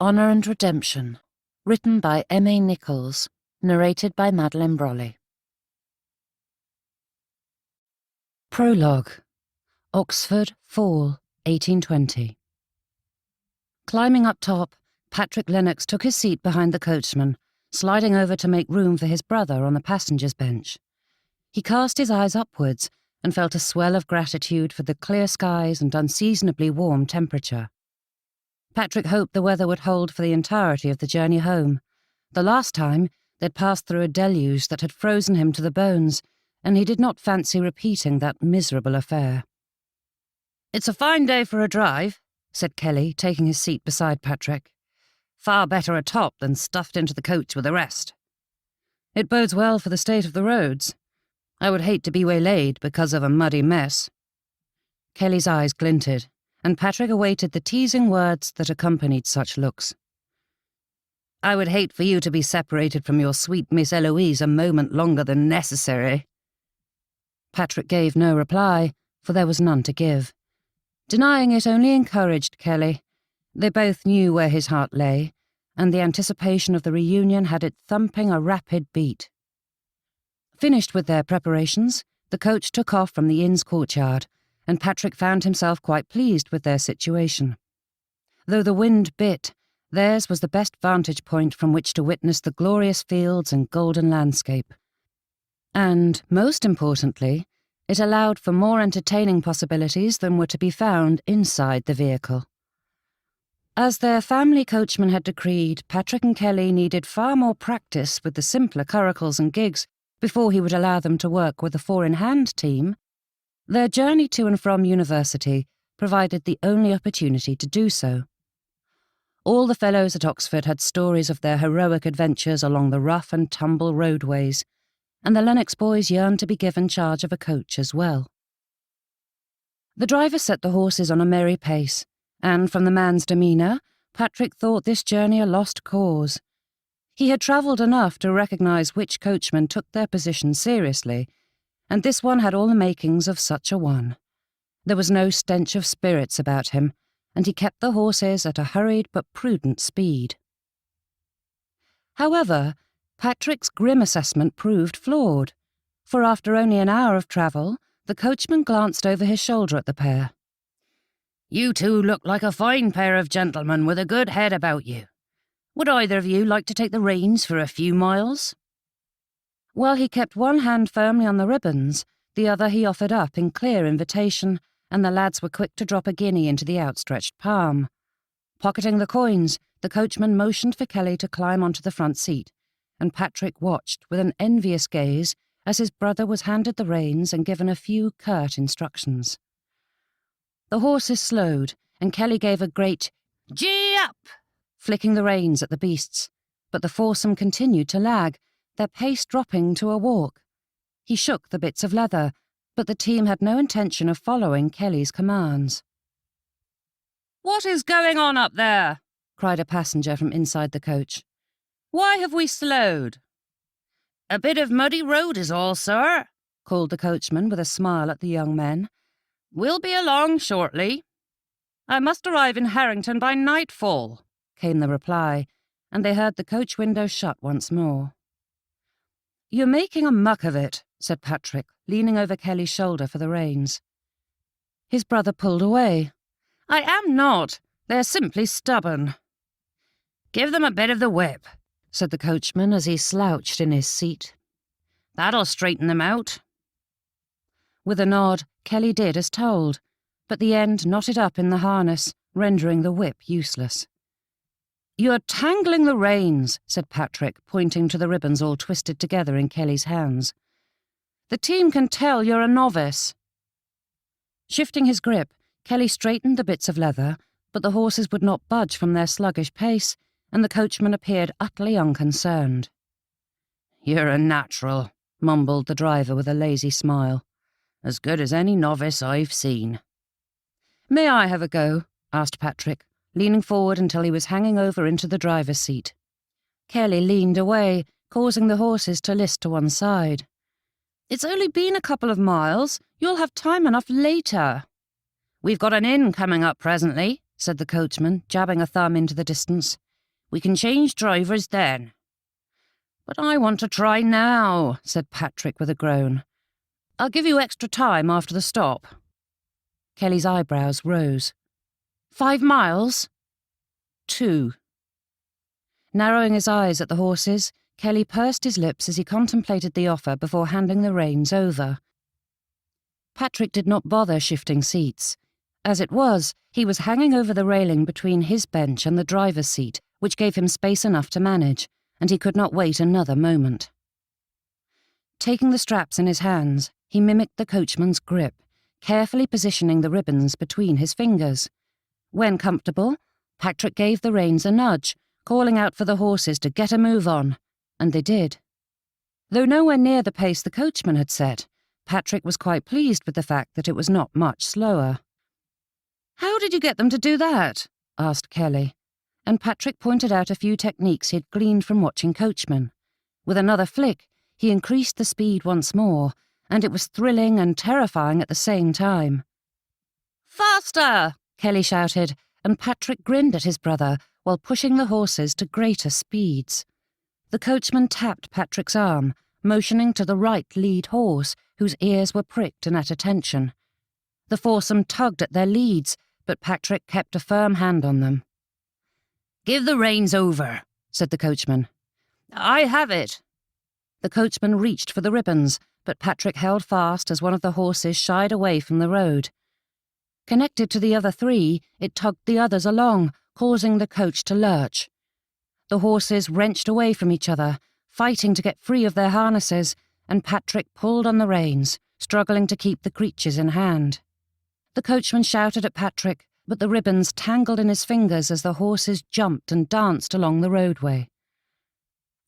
Honour and Redemption, written by M.A. Nichols, narrated by Madeleine Brolly. Prologue, Oxford, Fall, 1820. Climbing up top, Patrick Lennox took his seat behind the coachman, sliding over to make room for his brother on the passenger's bench. He cast his eyes upwards and felt a swell of gratitude for the clear skies and unseasonably warm temperature. Patrick hoped the weather would hold for the entirety of the journey home. The last time, they'd passed through a deluge that had frozen him to the bones, and he did not fancy repeating that miserable affair. "It's a fine day for a drive," said Kelly, taking his seat beside Patrick. "Far better atop than stuffed into the coach with the rest." "It bodes well for the state of the roads. I would hate to be waylaid because of a muddy mess." Kelly's eyes glinted, and Patrick awaited the teasing words that accompanied such looks. "I would hate for you to be separated from your sweet Miss Eloise a moment longer than necessary." Patrick gave no reply, for there was none to give. Denying it only encouraged Kelly. They both knew where his heart lay, and the anticipation of the reunion had it thumping a rapid beat. Finished with their preparations, the coach took off from the inn's courtyard, and Patrick found himself quite pleased with their situation. Though the wind bit, theirs was the best vantage point from which to witness the glorious fields and golden landscape. And, most importantly, it allowed for more entertaining possibilities than were to be found inside the vehicle. As their family coachman had decreed, Patrick and Kelly needed far more practice with the simpler curricles and gigs before he would allow them to work with a four-in-hand team. Their journey to and from university provided the only opportunity to do so. All the fellows at Oxford had stories of their heroic adventures along the rough and tumble roadways, and the Lennox boys yearned to be given charge of a coach as well. The driver set the horses on a merry pace, and from the man's demeanour, Patrick thought this journey a lost cause. He had travelled enough to recognise which coachmen took their position seriously, and this one had all the makings of such a one. There was no stench of spirits about him, and he kept the horses at a hurried but prudent speed. However, Patrick's grim assessment proved flawed, for after only an hour of travel, the coachman glanced over his shoulder at the pair. "You two look like a fine pair of gentlemen with a good head about you. Would either of you like to take the reins for a few miles?" While he kept one hand firmly on the ribbons, the other he offered up in clear invitation, and the lads were quick to drop a guinea into the outstretched palm. Pocketing the coins, the coachman motioned for Kelly to climb onto the front seat, and Patrick watched with an envious gaze as his brother was handed the reins and given a few curt instructions. The horses slowed, and Kelly gave a great "Gee up!" flicking the reins at the beasts, but the foursome continued to lag, their pace dropping to a walk. He shook the bits of leather, but the team had no intention of following Kelly's commands. "What is going on up there?" cried a passenger from inside the coach. "Why have we slowed?" "A bit of muddy road is all, sir," called the coachman with a smile at the young men. "We'll be along shortly." "I must arrive in Harrington by nightfall," came the reply, and they heard the coach window shut once more. "You're making a muck of it," said Patrick, leaning over Kelly's shoulder for the reins. His brother pulled away. "I am not. They're simply stubborn." "Give them a bit of the whip," said the coachman as he slouched in his seat. "That'll straighten them out." With a nod, Kelly did as told, but the end knotted up in the harness, rendering the whip useless. "You're tangling the reins," said Patrick, pointing to the ribbons all twisted together in Kelly's hands. "The team can tell you're a novice." Shifting his grip, Kelly straightened the bits of leather, but the horses would not budge from their sluggish pace, and the coachman appeared utterly unconcerned. "You're a natural," mumbled the driver with a lazy smile. "As good as any novice I've seen." "May I have a go?" asked Patrick, leaning forward until he was hanging over into the driver's seat. Kelly leaned away, causing the horses to list to one side. "It's only been a couple of miles. You'll have time enough later." "We've got an inn coming up presently," said the coachman, jabbing a thumb into the distance. We can change drivers then." "But I want to try now," said Patrick with a groan. "I'll give you extra time after the stop." Kelly's eyebrows rose. 5 miles? 2. Narrowing his eyes at the horses, Kelly pursed his lips as he contemplated the offer before handing the reins over. Patrick did not bother shifting seats. As it was, he was hanging over the railing between his bench and the driver's seat, which gave him space enough to manage, and he could not wait another moment. Taking the straps in his hands, he mimicked the coachman's grip, carefully positioning the ribbons between his fingers. When comfortable, Patrick gave the reins a nudge, calling out for the horses to get a move on, and they did. Though nowhere near the pace the coachman had set, Patrick was quite pleased with the fact that it was not much slower. "How did you get them to do that?" asked Kelly, and Patrick pointed out a few techniques he had gleaned from watching coachmen. With another flick, he increased the speed once more, and it was thrilling and terrifying at the same time. "Faster!" Kelly shouted, and Patrick grinned at his brother while pushing the horses to greater speeds. The coachman tapped Patrick's arm, motioning to the right lead horse, whose ears were pricked and at attention. The foursome tugged at their leads, but Patrick kept a firm hand on them. "Give the reins over," said the coachman. "I have it." The coachman reached for the ribbons, but Patrick held fast as one of the horses shied away from the road. Connected to the other 3, it tugged the others along, causing the coach to lurch. The horses wrenched away from each other, fighting to get free of their harnesses, and Patrick pulled on the reins, struggling to keep the creatures in hand. The coachman shouted at Patrick, but the ribbons tangled in his fingers as the horses jumped and danced along the roadway.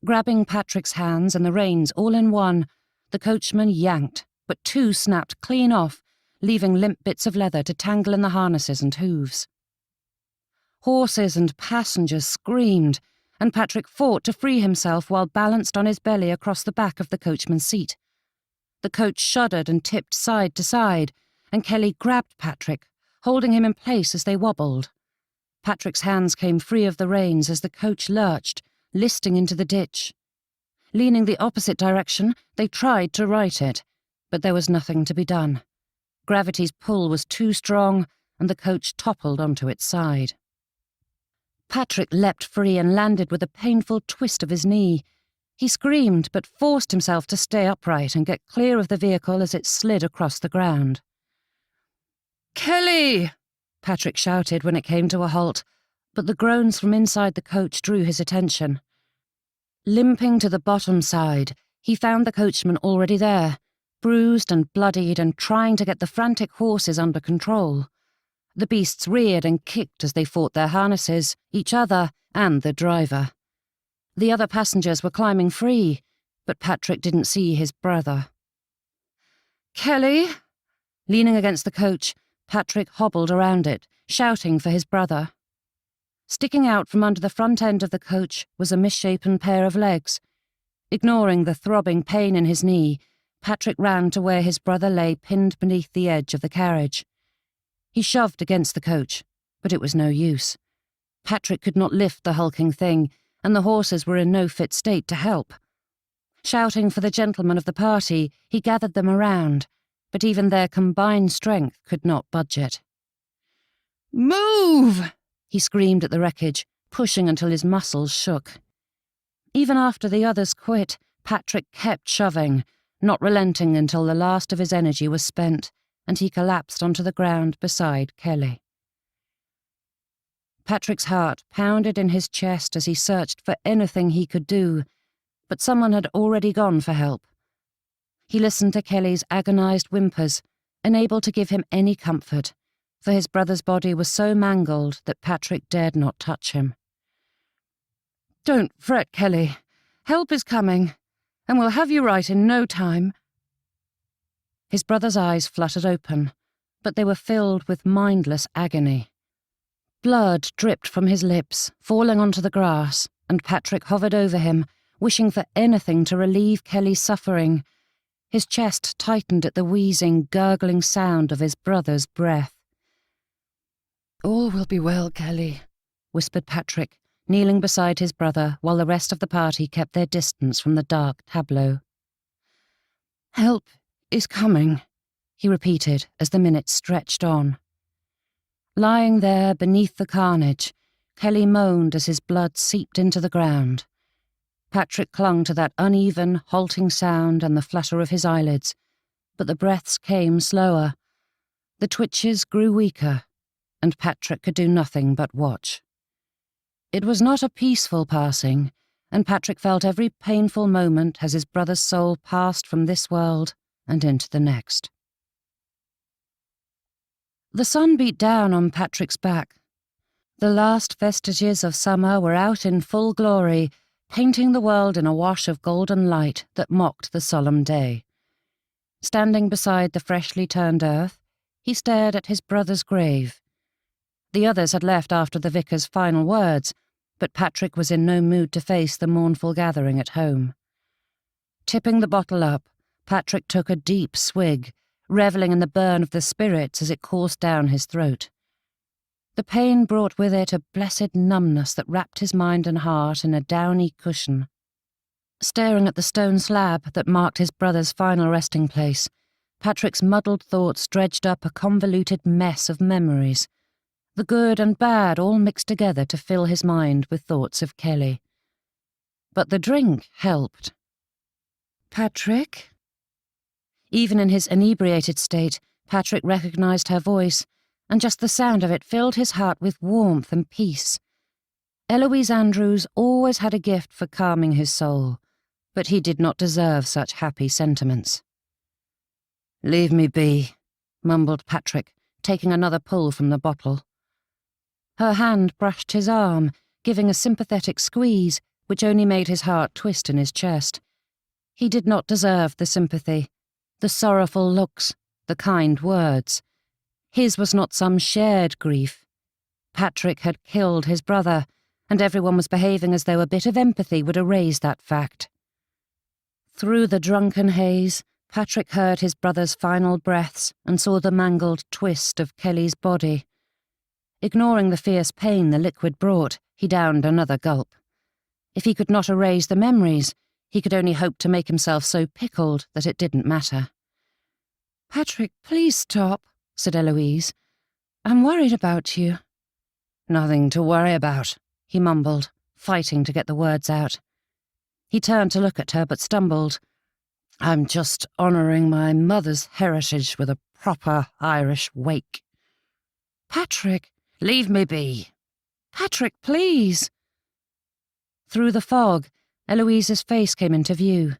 Grabbing Patrick's hands and the reins all in one, the coachman yanked, but 2 snapped clean off, leaving limp bits of leather to tangle in the harnesses and hooves. Horses and passengers screamed, and Patrick fought to free himself while balanced on his belly across the back of the coachman's seat. The coach shuddered and tipped side to side, and Kelly grabbed Patrick, holding him in place as they wobbled. Patrick's hands came free of the reins as the coach lurched, listing into the ditch. Leaning the opposite direction, they tried to right it, but there was nothing to be done. Gravity's pull was too strong, and the coach toppled onto its side. Patrick leapt free and landed with a painful twist of his knee. He screamed, but forced himself to stay upright and get clear of the vehicle as it slid across the ground. "Kelly!" Patrick shouted when it came to a halt, but the groans from inside the coach drew his attention. Limping to the bottom side, he found the coachman already there, bruised and bloodied and trying to get the frantic horses under control. The beasts reared and kicked as they fought their harnesses, each other, and the driver. The other passengers were climbing free, but Patrick didn't see his brother. "Kelly?" Leaning against the coach, Patrick hobbled around it, shouting for his brother. Sticking out from under the front end of the coach was a misshapen pair of legs. Ignoring the throbbing pain in his knee, Patrick ran to where his brother lay pinned beneath the edge of the carriage. He shoved against the coach, but it was no use. Patrick could not lift the hulking thing, and the horses were in no fit state to help. Shouting for the gentlemen of the party, he gathered them around, but even their combined strength could not budge it. "Move!" he screamed at the wreckage, pushing until his muscles shook. Even after the others quit, Patrick kept shoving, not relenting until the last of his energy was spent, and he collapsed onto the ground beside Kelly. Patrick's heart pounded in his chest as he searched for anything he could do, but someone had already gone for help. He listened to Kelly's agonized whimpers, unable to give him any comfort, for his brother's body was so mangled that Patrick dared not touch him. "Don't fret, Kelly. Help is coming, and we'll have you right in no time." His brother's eyes fluttered open, but they were filled with mindless agony. Blood dripped from his lips, falling onto the grass, and Patrick hovered over him, wishing for anything to relieve Kelly's suffering. His chest tightened at the wheezing, gurgling sound of his brother's breath. "All will be well, Kelly," whispered Patrick, kneeling beside his brother while the rest of the party kept their distance from the dark tableau. "Help is coming," he repeated as the minutes stretched on. Lying there beneath the carnage, Kelly moaned as his blood seeped into the ground. Patrick clung to that uneven, halting sound and the flutter of his eyelids, but the breaths came slower. The twitches grew weaker, and Patrick could do nothing but watch. It was not a peaceful passing, and Patrick felt every painful moment as his brother's soul passed from this world and into the next. The sun beat down on Patrick's back. The last vestiges of summer were out in full glory, painting the world in a wash of golden light that mocked the solemn day. Standing beside the freshly turned earth, he stared at his brother's grave. The others had left after the vicar's final words, but Patrick was in no mood to face the mournful gathering at home. Tipping the bottle up, Patrick took a deep swig, revelling in the burn of the spirits as it coursed down his throat. The pain brought with it a blessed numbness that wrapped his mind and heart in a downy cushion. Staring at the stone slab that marked his brother's final resting place, Patrick's muddled thoughts dredged up a convoluted mess of memories, the good and bad all mixed together to fill his mind with thoughts of Kelly. But the drink helped. "Patrick?" Even in his inebriated state, Patrick recognized her voice, and just the sound of it filled his heart with warmth and peace. Eloise Andrews always had a gift for calming his soul, but he did not deserve such happy sentiments. "Leave me be," mumbled Patrick, taking another pull from the bottle. Her hand brushed his arm, giving a sympathetic squeeze, which only made his heart twist in his chest. He did not deserve the sympathy, the sorrowful looks, the kind words. His was not some shared grief. Patrick had killed his brother, and everyone was behaving as though a bit of empathy would erase that fact. Through the drunken haze, Patrick heard his brother's final breaths and saw the mangled twist of Kelly's body. Ignoring the fierce pain the liquid brought, he downed another gulp. If he could not erase the memories, he could only hope to make himself so pickled that it didn't matter. "Patrick, please stop," said Eloise. "I'm worried about you." "Nothing to worry about," he mumbled, fighting to get the words out. He turned to look at her but stumbled. "I'm just honouring my mother's heritage with a proper Irish wake." "Patrick!" "Leave me be." "Patrick, please." Through the fog, Eloise's face came into view.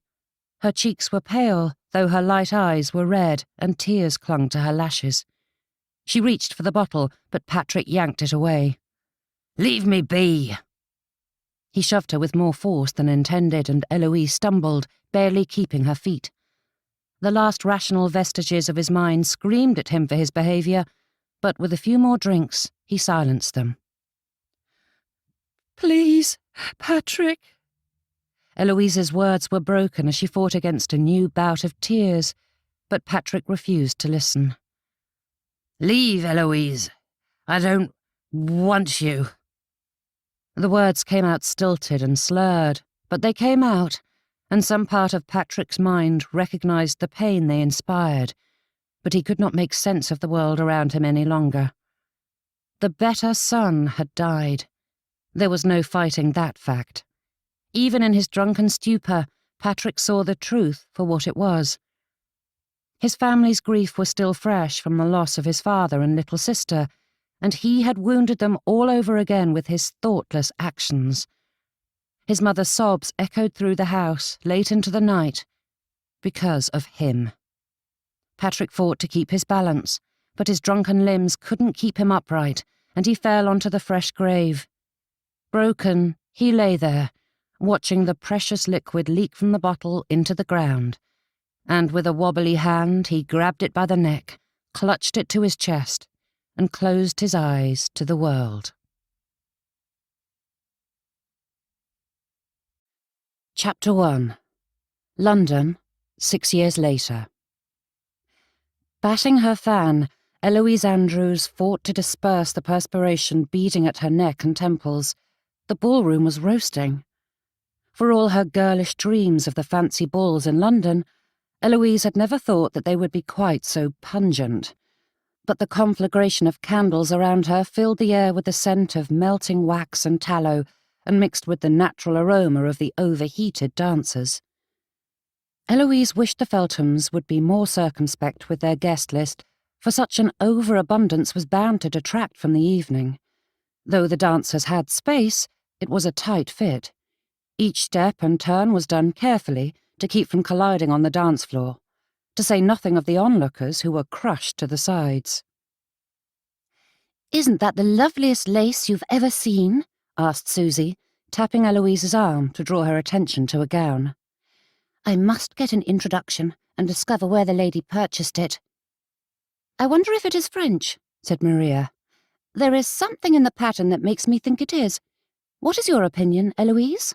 Her cheeks were pale, though her light eyes were red, and tears clung to her lashes. She reached for the bottle, but Patrick yanked it away. "Leave me be." He shoved her with more force than intended, and Eloise stumbled, barely keeping her feet. The last rational vestiges of his mind screamed at him for his behaviour, but with a few more drinks, he silenced them. "Please, Patrick." Eloise's words were broken as she fought against a new bout of tears, but Patrick refused to listen. "Leave, Eloise. I don't want you." The words came out stilted and slurred, but they came out, and some part of Patrick's mind recognized the pain they inspired, but he could not make sense of the world around him any longer. The better son had died. There was no fighting that fact. Even in his drunken stupor, Patrick saw the truth for what it was. His family's grief was still fresh from the loss of his father and little sister, and he had wounded them all over again with his thoughtless actions. His mother's sobs echoed through the house late into the night because of him. Patrick fought to keep his balance, but his drunken limbs couldn't keep him upright, and he fell onto the fresh grave. Broken, he lay there, watching the precious liquid leak from the bottle into the ground, and with a wobbly hand he grabbed it by the neck, clutched it to his chest, and closed his eyes to the world. Chapter 1. London, 6 years later. Batting her fan, Eloise Andrews fought to disperse the perspiration beading at her neck and temples, The ballroom was roasting. For all her girlish dreams of the fancy balls in London, Eloise had never thought that they would be quite so pungent. But the conflagration of candles around her filled the air with the scent of melting wax and tallow, and mixed with the natural aroma of the overheated dancers. Eloise wished the Felthams would be more circumspect with their guest list, for such an overabundance was bound to detract from the evening. Though the dancers had space, it was a tight fit. Each step and turn was done carefully to keep from colliding on the dance floor, to say nothing of the onlookers who were crushed to the sides. "Isn't that the loveliest lace you've ever seen?" asked Susie, tapping Eloise's arm to draw her attention to a gown. "I must get an introduction and discover where the lady purchased it." "I wonder if it is French," said Maria. "There is something in the pattern that makes me think it is. What is your opinion, Eloise?"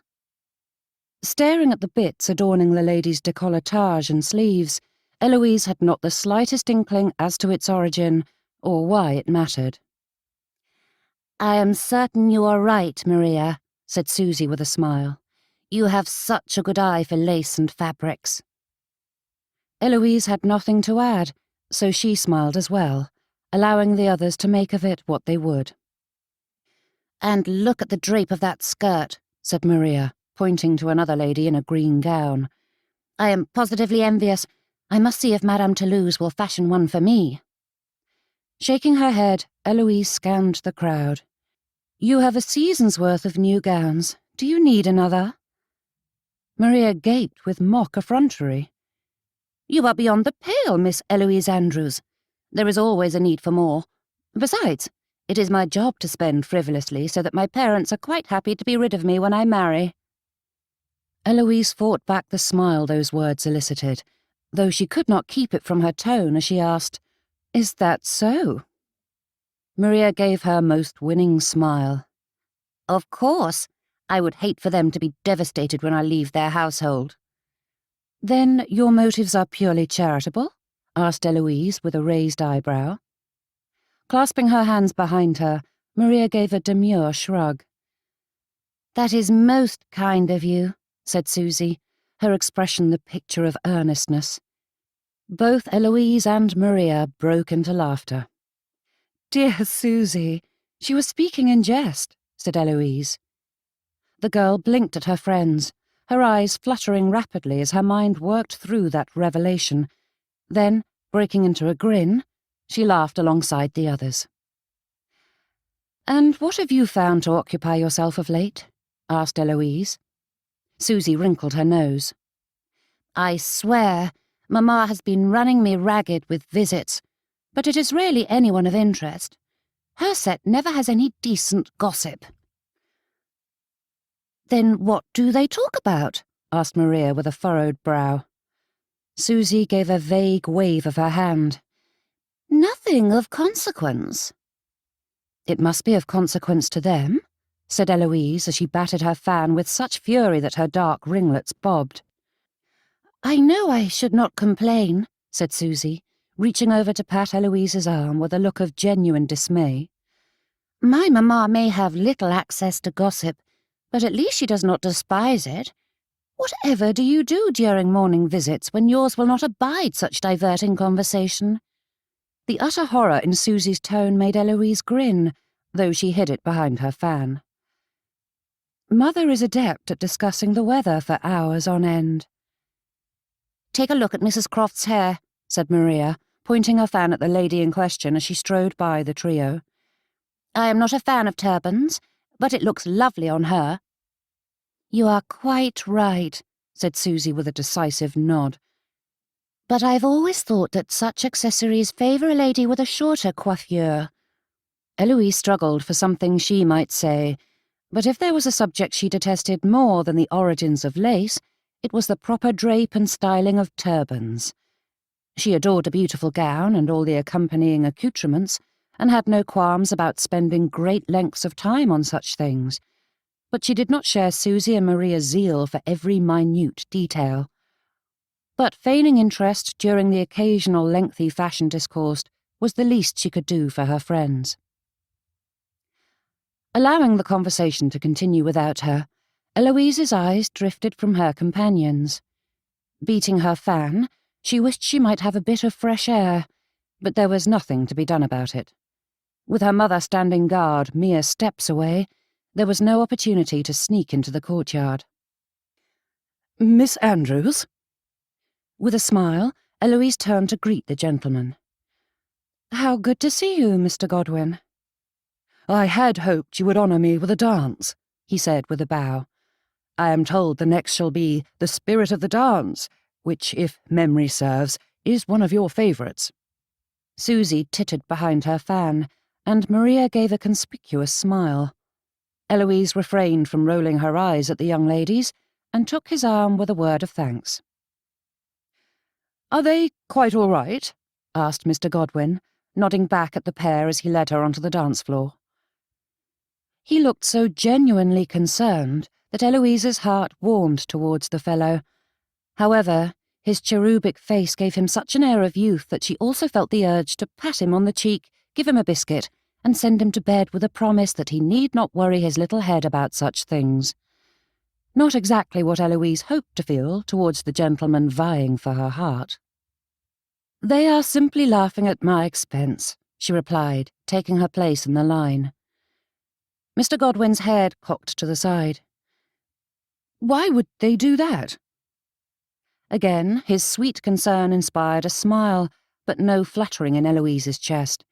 Staring at the bits adorning the lady's décolletage and sleeves, Eloise had not the slightest inkling as to its origin or why it mattered. "I am certain you are right, Maria," said Susie with a smile. "You have such a good eye for lace and fabrics." Eloise had nothing to add, so she smiled as well, allowing the others to make of it what they would. "And look at the drape of that skirt," said Maria, pointing to another lady in a green gown. "I am positively envious. I must see if Madame Toulouse will fashion one for me." Shaking her head, Eloise scanned the crowd. "You have a season's worth of new gowns. Do you need another?" Maria gaped with mock effrontery. "You are beyond the pale, Miss Eloise Andrews. There is always a need for more. Besides, it is my job to spend frivolously so that my parents are quite happy to be rid of me when I marry." Eloise fought back the smile those words elicited, though she could not keep it from her tone as she asked, "Is that so?" Maria gave her most winning smile. "Of course. I would hate for them to be devastated when I leave their household." "Then your motives are purely charitable?" asked Eloise with a raised eyebrow. Clasping her hands behind her, Maria gave a demure shrug. "That is most kind of you," said Susie, her expression the picture of earnestness. Both Eloise and Maria broke into laughter. "Dear Susie, she was speaking in jest," said Eloise. The girl blinked at her friends, her eyes fluttering rapidly as her mind worked through that revelation. Then, breaking into a grin, she laughed alongside the others. "And what have you found to occupy yourself of late?" asked Eloise. Susie wrinkled her nose. "I swear, Mamma has been running me ragged with visits, but it is rarely anyone of interest. Her set never has any decent gossip." "Then what do they talk about?" asked Maria with a furrowed brow. Susie gave a vague wave of her hand. "Nothing of consequence." "It must be of consequence to them," said Eloise as she battered her fan with such fury that her dark ringlets bobbed. "I know I should not complain," said Susie, reaching over to pat Eloise's arm with a look of genuine dismay. "My mamma may have little access to gossip, but at least she does not despise it. Whatever do you do during morning visits when yours will not abide such diverting conversation?" The utter horror in Susie's tone made Eloise grin, though she hid it behind her fan. "Mother is adept at discussing the weather for hours on end." "Take a look at Mrs. Croft's hair," said Maria, pointing her fan at the lady in question as she strode by the trio. "I am not a fan of turbans, but it looks lovely on her." "You are quite right," said Susie with a decisive nod. "But I've always thought that such accessories favour a lady with a shorter coiffure." Eloise struggled for something she might say, but if there was a subject she detested more than the origins of lace, it was the proper drape and styling of turbans. She adored a beautiful gown and all the accompanying accoutrements, and had no qualms about spending great lengths of time on such things, but she did not share Susie and Maria's zeal for every minute detail. But feigning interest during the occasional lengthy fashion discourse was the least she could do for her friends. Allowing the conversation to continue without her, Eloise's eyes drifted from her companions. Beating her fan, she wished she might have a bit of fresh air, but there was nothing to be done about it. With her mother standing guard mere steps away, there was no opportunity to sneak into the courtyard. "Miss Andrews?" With a smile, Eloise turned to greet the gentleman. "How good to see you, Mr. Godwin." "I had hoped you would honour me with a dance," he said with a bow. "I am told the next shall be The Spirit of the Dance, which, if memory serves, is one of your favourites." Susie tittered behind her fan, and Maria gave a conspicuous smile. Eloise refrained from rolling her eyes at the young ladies and took his arm with a word of thanks. "Are they quite all right?" asked Mr. Godwin, nodding back at the pair as he led her onto the dance floor. He looked so genuinely concerned that Eloise's heart warmed towards the fellow. However, his cherubic face gave him such an air of youth that she also felt the urge to pat him on the cheek, give him a biscuit, and send him to bed with a promise that he need not worry his little head about such things. Not exactly what Eloise hoped to feel towards the gentleman vying for her heart. "They are simply laughing at my expense," she replied, taking her place in the line. Mr. Godwin's head cocked to the side. "Why would they do that?" Again, his sweet concern inspired a smile, but no fluttering in Eloise's chest.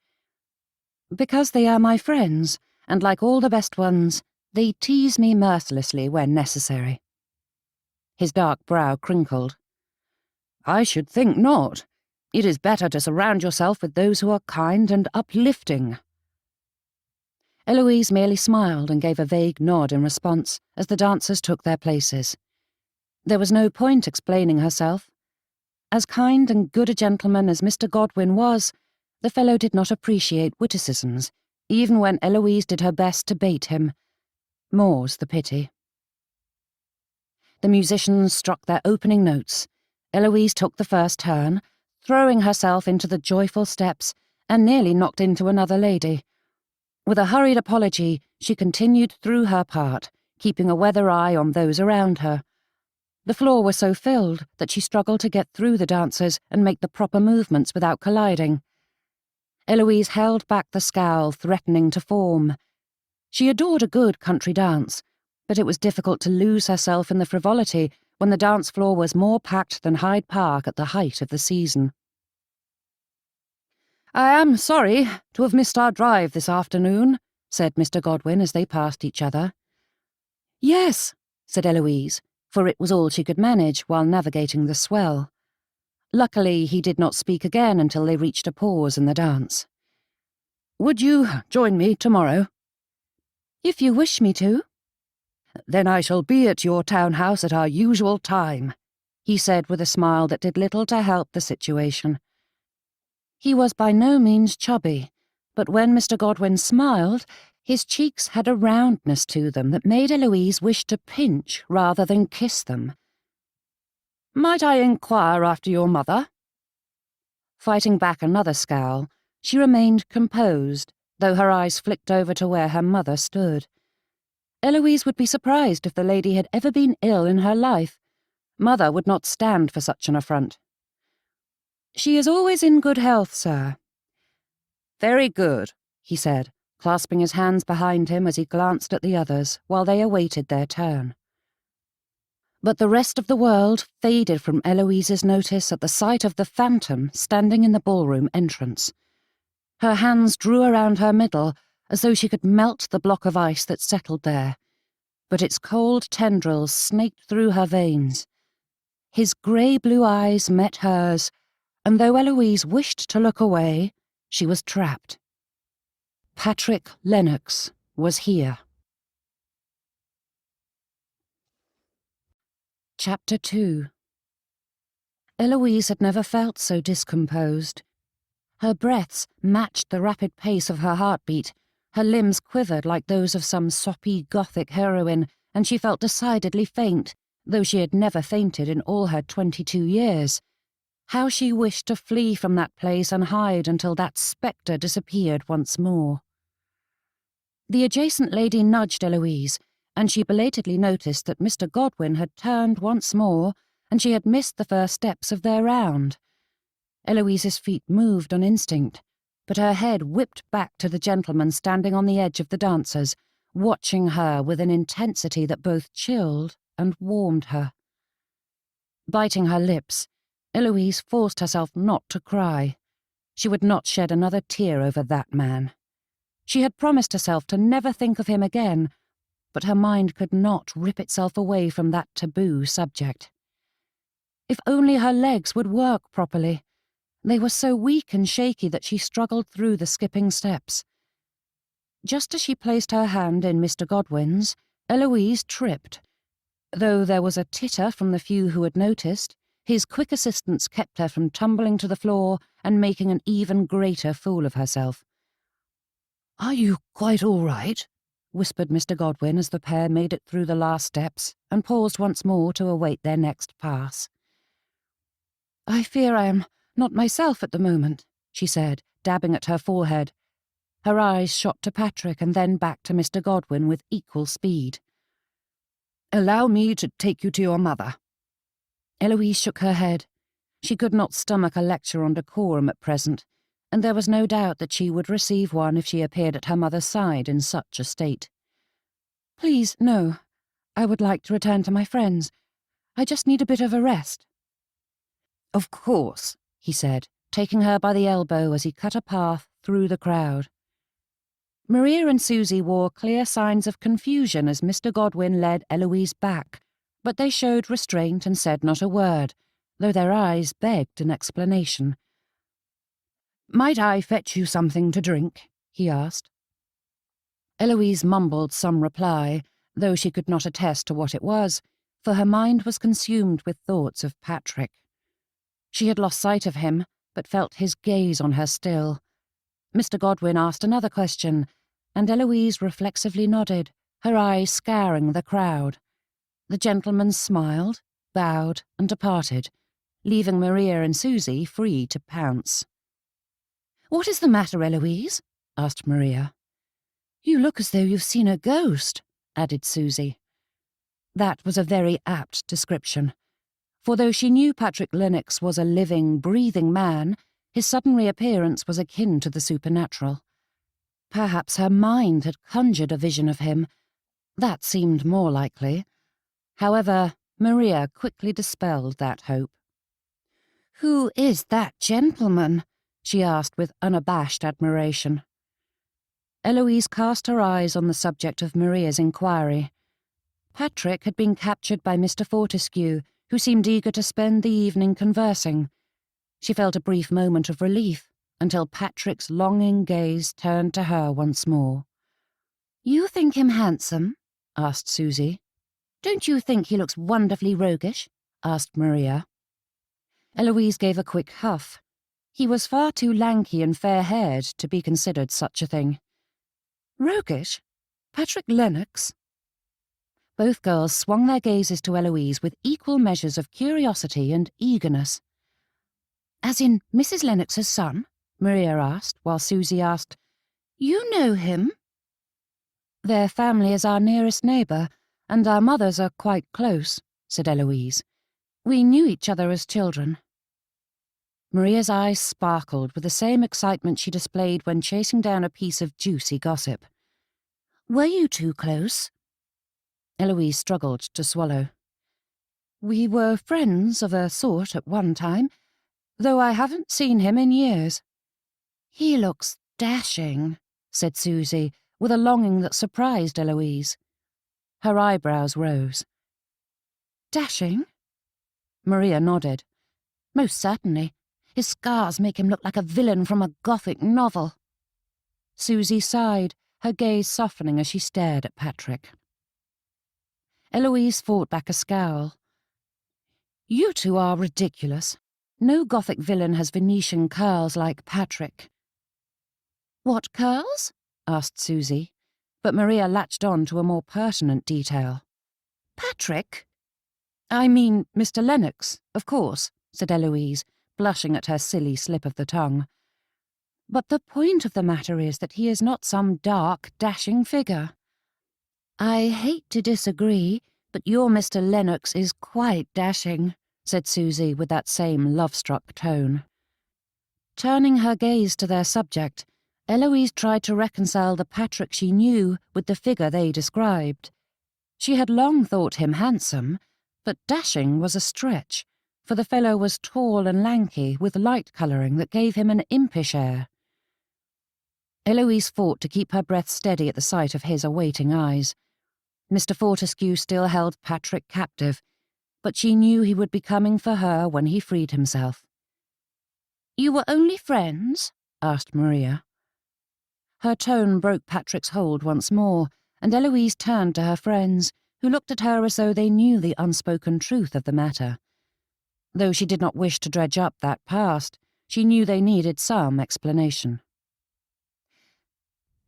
"Because they are my friends, and like all the best ones, they tease me mercilessly when necessary." His dark brow crinkled. "I should think not. It is better to surround yourself with those who are kind and uplifting." Eloise merely smiled and gave a vague nod in response as the dancers took their places. There was no point explaining herself. As kind and good a gentleman as Mr. Godwin was, the fellow did not appreciate witticisms, even when Eloise did her best to bait him. More's the pity. The musicians struck their opening notes. Eloise took the first turn, throwing herself into the joyful steps, and nearly knocked into another lady. With a hurried apology, she continued through her part, keeping a weather eye on those around her. The floor was so filled that she struggled to get through the dancers and make the proper movements without colliding. Eloise held back the scowl threatening to form. She adored a good country dance, but it was difficult to lose herself in the frivolity when the dance floor was more packed than Hyde Park at the height of the season. "I am sorry to have missed our drive this afternoon," said Mr. Godwin as they passed each other. "Yes," said Eloise, for it was all she could manage while navigating the swell. Luckily, he did not speak again until they reached a pause in the dance. "Would you join me tomorrow?" "If you wish me to." "Then I shall be at your townhouse at our usual time," he said with a smile that did little to help the situation. He was by no means chubby, but when Mr. Godwin smiled, his cheeks had a roundness to them that made Eloise wish to pinch rather than kiss them. "Might I inquire after your mother?" Fighting back another scowl, she remained composed, though her eyes flicked over to where her mother stood. Eloise would be surprised if the lady had ever been ill in her life. Mother would not stand for such an affront. "She is always in good health, sir." "Very good," he said, clasping his hands behind him as he glanced at the others while they awaited their turn. But the rest of the world faded from Eloise's notice at the sight of the phantom standing in the ballroom entrance. Her hands drew around her middle as though she could melt the block of ice that settled there, but its cold tendrils snaked through her veins. His grey-blue eyes met hers, and though Eloise wished to look away, she was trapped. Patrick Lennox was here. Chapter 2. Eloise had never felt so discomposed. Her breaths matched the rapid pace of her heartbeat, her limbs quivered like those of some soppy Gothic heroine, and she felt decidedly faint, though she had never fainted in all her 22 years. How she wished to flee from that place and hide until that spectre disappeared once more. The adjacent lady nudged Eloise, and she belatedly noticed that Mr. Godwin had turned once more, and she had missed the first steps of their round. Eloise's feet moved on instinct, but her head whipped back to the gentleman standing on the edge of the dancers, watching her with an intensity that both chilled and warmed her. Biting her lips, Eloise forced herself not to cry. She would not shed another tear over that man. She had promised herself to never think of him again, but her mind could not rip itself away from that taboo subject. If only her legs would work properly. They were so weak and shaky that she struggled through the skipping steps. Just as she placed her hand in Mr. Godwin's, Eloise tripped. Though there was a titter from the few who had noticed, his quick assistance kept her from tumbling to the floor and making an even greater fool of herself. "Are you quite all right?" whispered Mr. Godwin as the pair made it through the last steps and paused once more to await their next pass. "I fear I am not myself at the moment," she said, dabbing at her forehead. Her eyes shot to Patrick and then back to Mr. Godwin with equal speed. "Allow me to take you to your mother." Eloise shook her head. She could not stomach a lecture on decorum at present, and there was no doubt that she would receive one if she appeared at her mother's side in such a state. "Please, no. I would like to return to my friends. I just need a bit of a rest." "Of course," he said, taking her by the elbow as he cut a path through the crowd. Maria and Susie wore clear signs of confusion as Mr. Godwin led Eloise back, but they showed restraint and said not a word, though their eyes begged an explanation. "Might I fetch you something to drink?" he asked. Eloise mumbled some reply, though she could not attest to what it was, for her mind was consumed with thoughts of Patrick. She had lost sight of him, but felt his gaze on her still. Mr. Godwin asked another question, and Eloise reflexively nodded, her eyes scouring the crowd. The gentleman smiled, bowed, and departed, leaving Maria and Susie free to pounce. "What is the matter, Eloise?" asked Maria. "You look as though you've seen a ghost," added Susie. That was a very apt description, for though she knew Patrick Lennox was a living, breathing man, his sudden reappearance was akin to the supernatural. Perhaps her mind had conjured a vision of him. That seemed more likely. However, Maria quickly dispelled that hope. "Who is that gentleman?" she asked with unabashed admiration. Eloise cast her eyes on the subject of Maria's inquiry. Patrick had been captured by Mr. Fortescue, who seemed eager to spend the evening conversing. She felt a brief moment of relief, until Patrick's longing gaze turned to her once more. "You think him handsome?" asked Susie. "Don't you think he looks wonderfully roguish?" asked Maria. Eloise gave a quick huff. He was far too lanky and fair-haired to be considered such a thing. "Roguish? Patrick Lennox?" Both girls swung their gazes to Eloise with equal measures of curiosity and eagerness. "As in Mrs. Lennox's son?" Maria asked, while Susie asked, "You know him?" "Their family is our nearest neighbour, and our mothers are quite close," said Eloise. "We knew each other as children." Maria's eyes sparkled with the same excitement she displayed when chasing down a piece of juicy gossip. "Were you two close?" Eloise struggled to swallow. "We were friends of a sort at one time, though I haven't seen him in years." "He looks dashing," said Susie, with a longing that surprised Eloise. Her eyebrows rose. "Dashing?" Maria nodded. "Most certainly. His scars make him look like a villain from a Gothic novel." Susie sighed, her gaze softening as she stared at Patrick. Eloise fought back a scowl. "You two are ridiculous. No Gothic villain has Venetian curls like Patrick." "What curls?" asked Susie, but Maria latched on to a more pertinent detail. "Patrick?" "I mean Mr. Lennox, of course," said Eloise, blushing at her silly slip of the tongue. But the point of the matter is that he is not some dark, dashing figure. I hate to disagree, but your Mr. Lennox is quite dashing, said Susie with that same love-struck tone. Turning her gaze to their subject, Eloise tried to reconcile the Patrick she knew with the figure they described. She had long thought him handsome, but dashing was a stretch, for the fellow was tall and lanky with light colouring that gave him an impish air. Eloise fought to keep her breath steady at the sight of his awaiting eyes. Mr. Fortescue still held Patrick captive, but she knew he would be coming for her when he freed himself. "You were only friends?" asked Maria. Her tone broke Patrick's hold once more, and Eloise turned to her friends, who looked at her as though they knew the unspoken truth of the matter. Though she did not wish to dredge up that past, she knew they needed some explanation.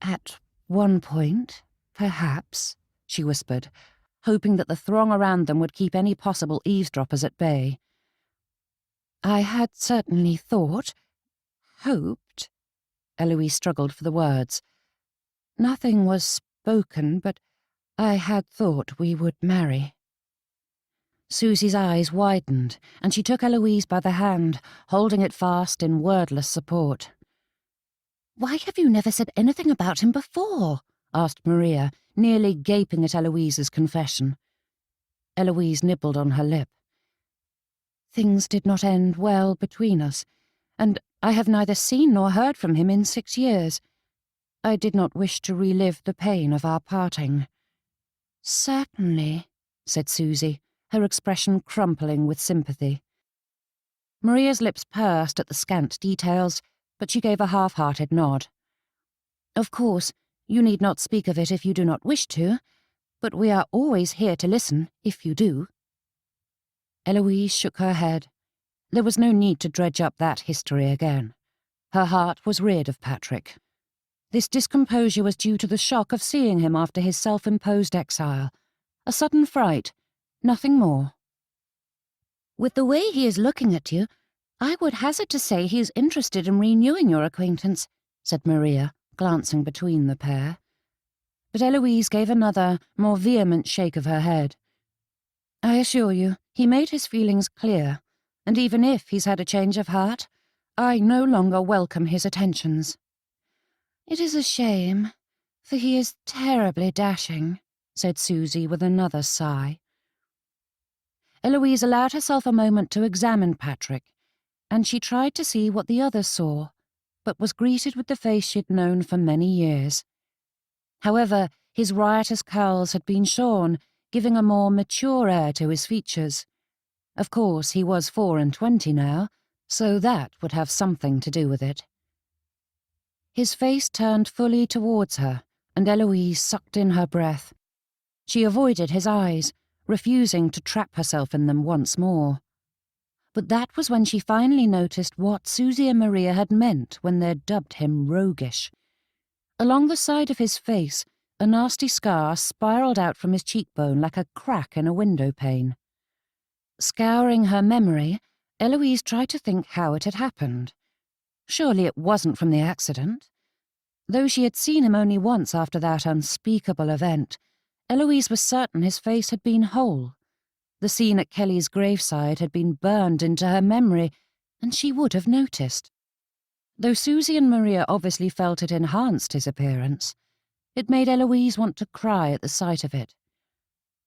"At one point, perhaps," she whispered, hoping that the throng around them would keep any possible eavesdroppers at bay. "I had certainly hoped," Eloise struggled for the words. "Nothing was spoken, but I had thought we would marry." Susie's eyes widened, and she took Eloise by the hand, holding it fast in wordless support. "Why have you never said anything about him before?" asked Maria, nearly gaping at Eloise's confession. Eloise nibbled on her lip. "Things did not end well between us, and I have neither seen nor heard from him in 6 years. I did not wish to relive the pain of our parting." "Certainly," said Susie, her expression crumpling with sympathy. Maria's lips pursed at the scant details, but she gave a half-hearted nod. "Of course, you need not speak of it if you do not wish to, but we are always here to listen, if you do." Eloise shook her head. There was no need to dredge up that history again. Her heart was rid of Patrick. This discomposure was due to the shock of seeing him after his self-imposed exile. A sudden fright, nothing more. "With the way he is looking at you, I would hazard to say he is interested in renewing your acquaintance," said Maria, glancing between the pair. But Eloise gave another, more vehement shake of her head. "I assure you, he made his feelings clear, and even if he's had a change of heart, I no longer welcome his attentions." "It is a shame, for he is terribly dashing," said Susie with another sigh. Eloise allowed herself a moment to examine Patrick, and she tried to see what the others saw, but was greeted with the face she'd known for many years. However, his riotous curls had been shorn, giving a more mature air to his features. Of course, he was 24 now, so that would have something to do with it. His face turned fully towards her, and Eloise sucked in her breath. She avoided his eyes, refusing to trap herself in them once more. But that was when she finally noticed what Susie and Maria had meant when they'd dubbed him roguish. Along the side of his face, a nasty scar spiraled out from his cheekbone like a crack in a window pane. Scouring her memory, Eloise tried to think how it had happened. Surely it wasn't from the accident. Though she had seen him only once after that unspeakable event, Eloise was certain his face had been whole. The scene at Kelly's graveside had been burned into her memory, and she would have noticed. Though Susie and Maria obviously felt it enhanced his appearance, it made Eloise want to cry at the sight of it.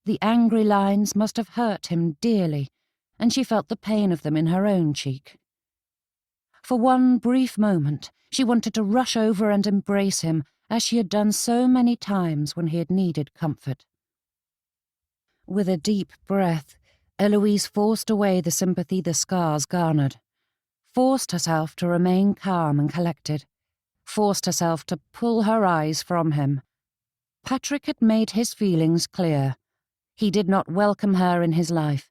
The angry lines must have hurt him dearly, and she felt the pain of them in her own cheek. For one brief moment, she wanted to rush over and embrace him, as she had done so many times when he had needed comfort. With a deep breath, Eloise forced away the sympathy the scars garnered, forced herself to remain calm and collected, forced herself to pull her eyes from him. Patrick had made his feelings clear. He did not welcome her in his life,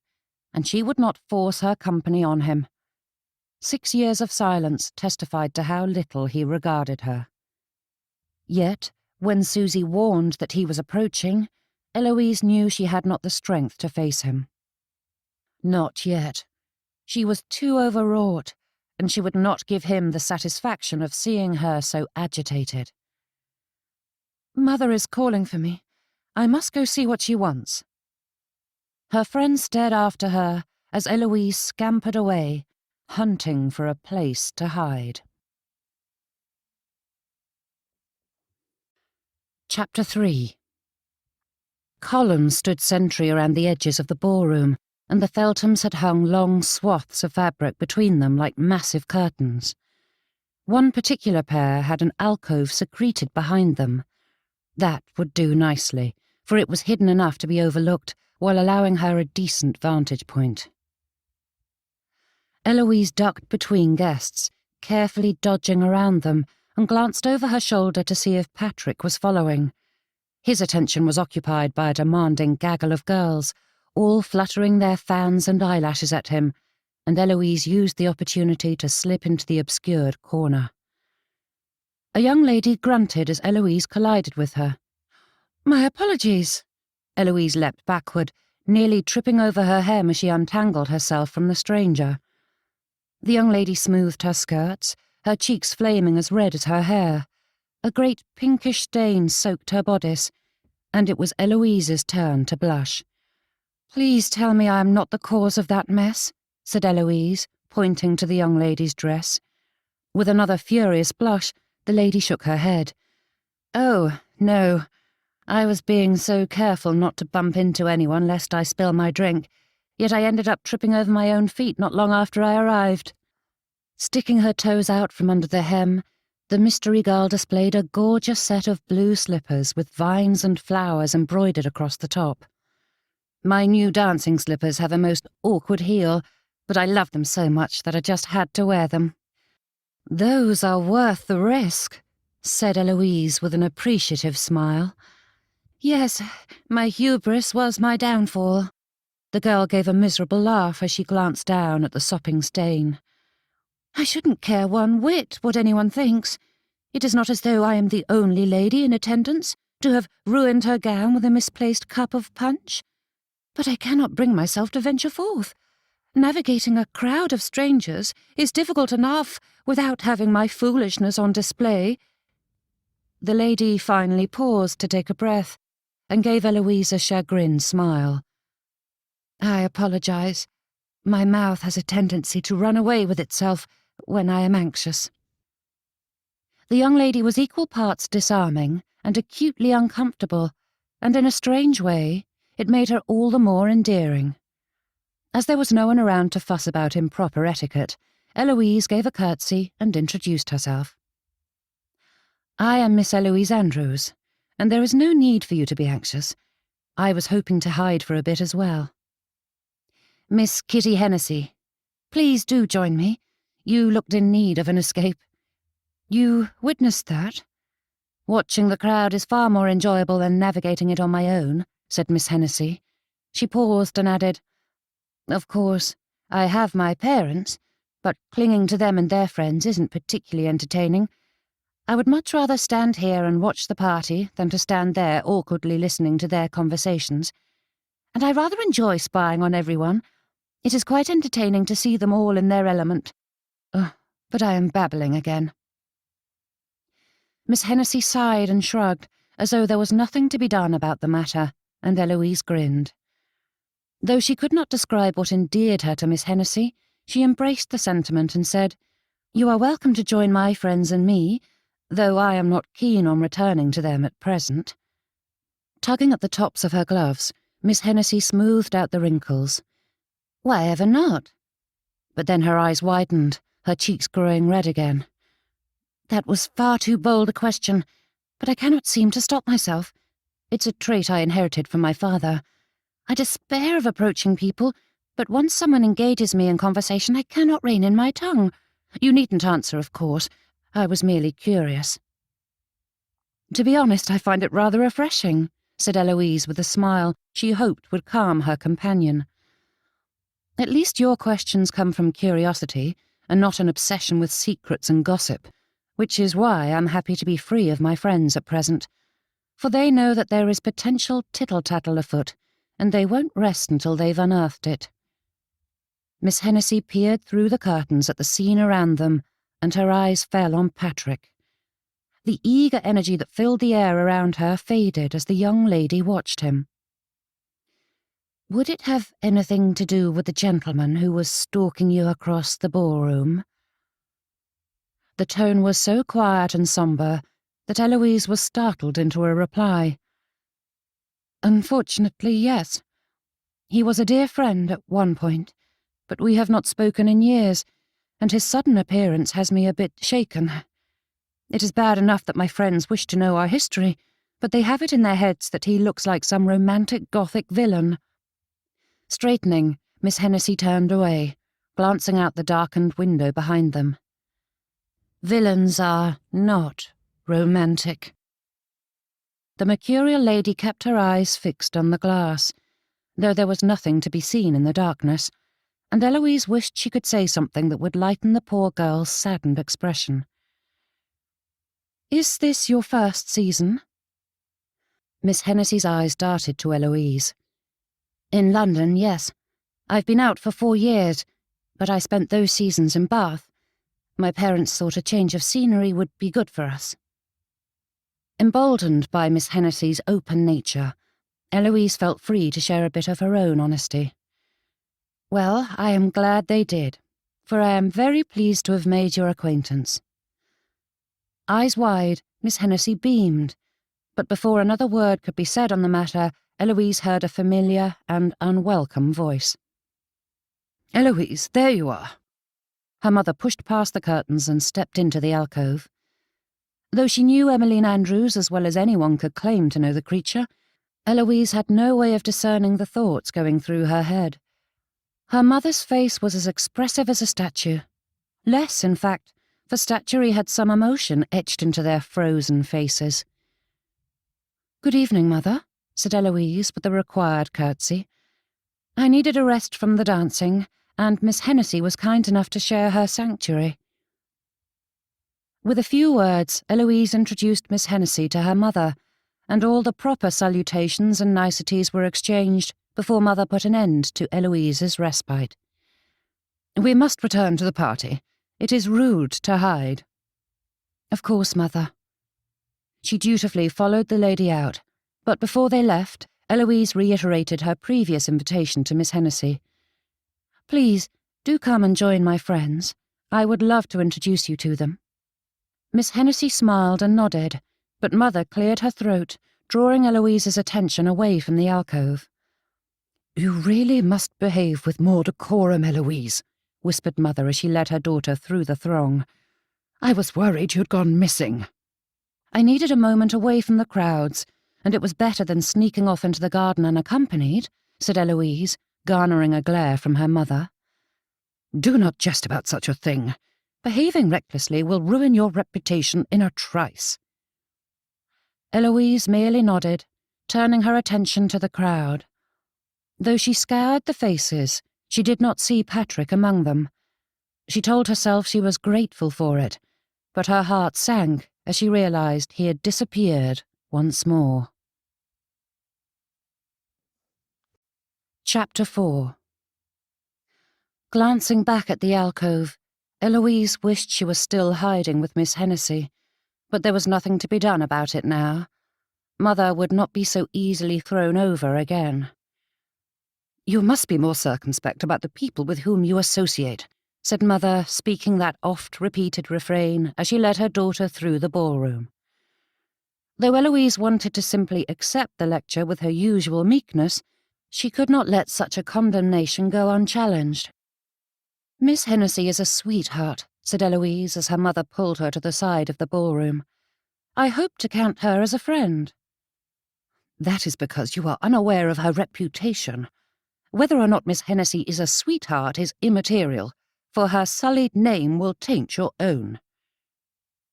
and she would not force her company on him. 6 years of silence testified to how little he regarded her. Yet, when Susie warned that he was approaching, Eloise knew she had not the strength to face him. Not yet. She was too overwrought, and she would not give him the satisfaction of seeing her so agitated. "Mother is calling for me. I must go see what she wants." Her friend stared after her as Eloise scampered away, hunting for a place to hide. Chapter 3. Columns stood sentry around the edges of the ballroom, and the Felthams had hung long swaths of fabric between them like massive curtains. One particular pair had an alcove secreted behind them. That would do nicely, for it was hidden enough to be overlooked while allowing her a decent vantage point. Eloise ducked between guests, carefully dodging around them, and glanced over her shoulder to see if Patrick was following. His attention was occupied by a demanding gaggle of girls, all fluttering their fans and eyelashes at him, and Eloise used the opportunity to slip into the obscured corner. A young lady grunted as Eloise collided with her. "My apologies." Eloise leapt backward, nearly tripping over her hem as she untangled herself from the stranger. The young lady smoothed her skirts, her cheeks flaming as red as her hair. A great pinkish stain soaked her bodice, and it was Eloise's turn to blush. "Please tell me I am not the cause of that mess," said Eloise, pointing to the young lady's dress. With another furious blush, the lady shook her head. "Oh, no. I was being so careful not to bump into anyone lest I spill my drink, yet I ended up tripping over my own feet not long after I arrived." Sticking her toes out from under the hem, the mystery girl displayed a gorgeous set of blue slippers with vines and flowers embroidered across the top. "My new dancing slippers have a most awkward heel, but I love them so much that I just had to wear them." "Those are worth the risk," said Eloise with an appreciative smile. "Yes, my hubris was my downfall." The girl gave a miserable laugh as she glanced down at the sopping stain. "I shouldn't care one whit what anyone thinks. It is not as though I am the only lady in attendance to have ruined her gown with a misplaced cup of punch. But I cannot bring myself to venture forth. Navigating a crowd of strangers is difficult enough without having my foolishness on display." The lady finally paused to take a breath and gave Eloise a chagrined smile. "I apologize. My mouth has a tendency to run away with itself when I am anxious." The young lady was equal parts disarming and acutely uncomfortable, and in a strange way, it made her all the more endearing. As there was no one around to fuss about improper etiquette, Eloise gave a curtsy and introduced herself. "I am Miss Eloise Andrews, and there is no need for you to be anxious. I was hoping to hide for a bit as well." "Miss Kitty Hennessy. Please do join me. You looked in need of an escape." "You witnessed that?" "Watching the crowd is far more enjoyable than navigating it on my own," said Miss Hennessy. She paused and added, "Of course, I have my parents, but clinging to them and their friends isn't particularly entertaining. I would much rather stand here and watch the party than to stand there awkwardly listening to their conversations. And I rather enjoy spying on everyone. It is quite entertaining to see them all in their element. But I am babbling again." Miss Hennessy sighed and shrugged, as though there was nothing to be done about the matter, and Eloise grinned. Though she could not describe what endeared her to Miss Hennessy, she embraced the sentiment and said, "You are welcome to join my friends and me, though I am not keen on returning to them at present." Tugging at the tops of her gloves, Miss Hennessy smoothed out the wrinkles. "Why ever not?" But then her eyes widened, her cheeks growing red again. "That was far too bold a question, but I cannot seem to stop myself. It's a trait I inherited from my father. I despair of approaching people, but once someone engages me in conversation, I cannot rein in my tongue. You needn't answer, of course. I was merely curious." "To be honest, I find it rather refreshing," said Eloise with a smile she hoped would calm her companion. "At least your questions come from curiosity, and not an obsession with secrets and gossip, which is why I'm happy to be free of my friends at present, for they know that there is potential tittle-tattle afoot, and they won't rest until they've unearthed it." Miss Hennessy peered through the curtains at the scene around them, and her eyes fell on Patrick. The eager energy that filled the air around her faded as the young lady watched him. "Would it have anything to do with the gentleman who was stalking you across the ballroom?" The tone was so quiet and sombre that Eloise was startled into a reply. "Unfortunately, yes. He was a dear friend at one point, but we have not spoken in years, and his sudden appearance has me a bit shaken. It is bad enough that my friends wish to know our history, but they have it in their heads that he looks like some romantic Gothic villain." Straightening, Miss Hennessy turned away, glancing out the darkened window behind them. "Villains are not romantic." The mercurial lady kept her eyes fixed on the glass, though there was nothing to be seen in the darkness, and Eloise wished she could say something that would lighten the poor girl's saddened expression. "Is this your first season?" Miss Hennessy's eyes darted to Eloise. "In London, yes. I've been out for 4 years, but I spent those seasons in Bath. My parents thought a change of scenery would be good for us." Emboldened by Miss Hennessy's open nature, Eloise felt free to share a bit of her own honesty. "Well, I am glad they did, for I am very pleased to have made your acquaintance." Eyes wide, Miss Hennessy beamed, but before another word could be said on the matter, Eloise heard a familiar and unwelcome voice. "Eloise, there you are." Her mother pushed past the curtains and stepped into the alcove. Though she knew Eloise Andrews as well as anyone could claim to know the creature, Eloise had no way of discerning the thoughts going through her head. Her mother's face was as expressive as a statue. Less, in fact, for statuary had some emotion etched into their frozen faces. "Good evening, Mother," said Eloise with the required curtsy. "I needed a rest from the dancing, and Miss Hennessy was kind enough to share her sanctuary." With a few words, Eloise introduced Miss Hennessy to her mother, and all the proper salutations and niceties were exchanged before Mother put an end to Eloise's respite. "We must return to the party. It is rude to hide." "Of course, Mother." She dutifully followed the lady out, but before they left, Eloise reiterated her previous invitation to Miss Hennessy. "Please, do come and join my friends. I would love to introduce you to them." Miss Hennessy smiled and nodded, but Mother cleared her throat, drawing Eloise's attention away from the alcove. "You really must behave with more decorum, Eloise," whispered Mother as she led her daughter through the throng. "I was worried you'd gone missing." "I needed a moment away from the crowds, and it was better than sneaking off into the garden unaccompanied," said Eloise, garnering a glare from her mother. "Do not jest about such a thing. Behaving recklessly will ruin your reputation in a trice." Eloise merely nodded, turning her attention to the crowd. Though she scoured the faces, she did not see Patrick among them. She told herself she was grateful for it, but her heart sank as she realized he had disappeared once more. Chapter 4. Glancing back at the alcove, Eloise wished she was still hiding with Miss Hennessy, but there was nothing to be done about it now. Mother would not be so easily thrown over again. "You must be more circumspect about the people with whom you associate," said Mother, speaking that oft-repeated refrain as she led her daughter through the ballroom. Though Eloise wanted to simply accept the lecture with her usual meekness, she could not let such a condemnation go unchallenged. "Miss Hennessy is a sweetheart," said Eloise as her mother pulled her to the side of the ballroom. "I hope to count her as a friend." "That is because you are unaware of her reputation. Whether or not Miss Hennessy is a sweetheart is immaterial, for her sullied name will taint your own."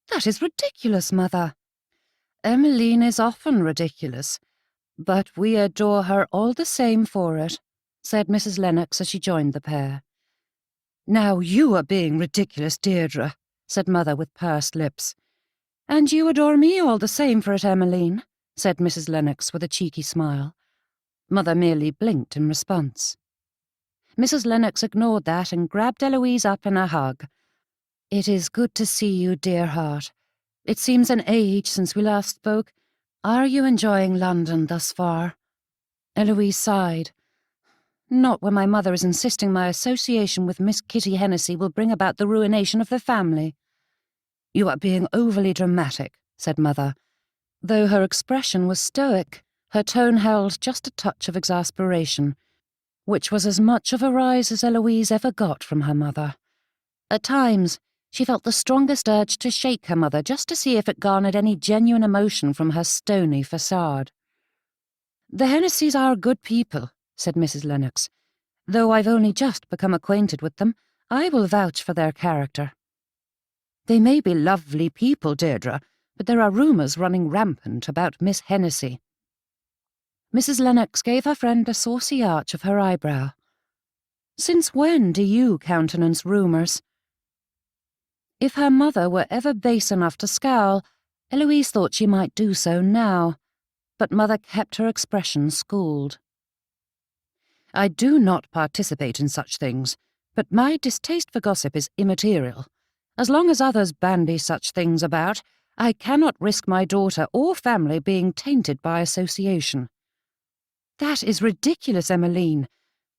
"That is ridiculous, Mother." "Emmeline is often ridiculous, but we adore her all the same for it," said Mrs. Lennox as she joined the pair. "Now you are being ridiculous, Deirdre," said Mother with pursed lips. "And you adore me all the same for it, Emmeline," said Mrs. Lennox with a cheeky smile. Mother merely blinked in response. Mrs. Lennox ignored that and grabbed Eloise up in a hug. "It is good to see you, dear heart. It seems an age since we last spoke. Are you enjoying London thus far?" Eloise sighed. "Not when my mother is insisting my association with Miss Kitty Hennessy will bring about the ruination of the family." "You are being overly dramatic," said Mother. Though her expression was stoic, her tone held just a touch of exasperation, which was as much of a rise as Eloise ever got from her mother. At times, she felt the strongest urge to shake her mother just to see if it garnered any genuine emotion from her stony facade. "The Hennesseys are good people," said Mrs. Lennox. "Though I've only just become acquainted with them, I will vouch for their character." "They may be lovely people, Deirdre, but there are rumours running rampant about Miss Hennessy." Mrs. Lennox gave her friend a saucy arch of her eyebrow. "Since when do you countenance rumours?" If her mother were ever base enough to scowl, Eloise thought she might do so now, but Mother kept her expression schooled. "I do not participate in such things, but my distaste for gossip is immaterial. As long as others bandy such things about, I cannot risk my daughter or family being tainted by association." "That is ridiculous, Emmeline.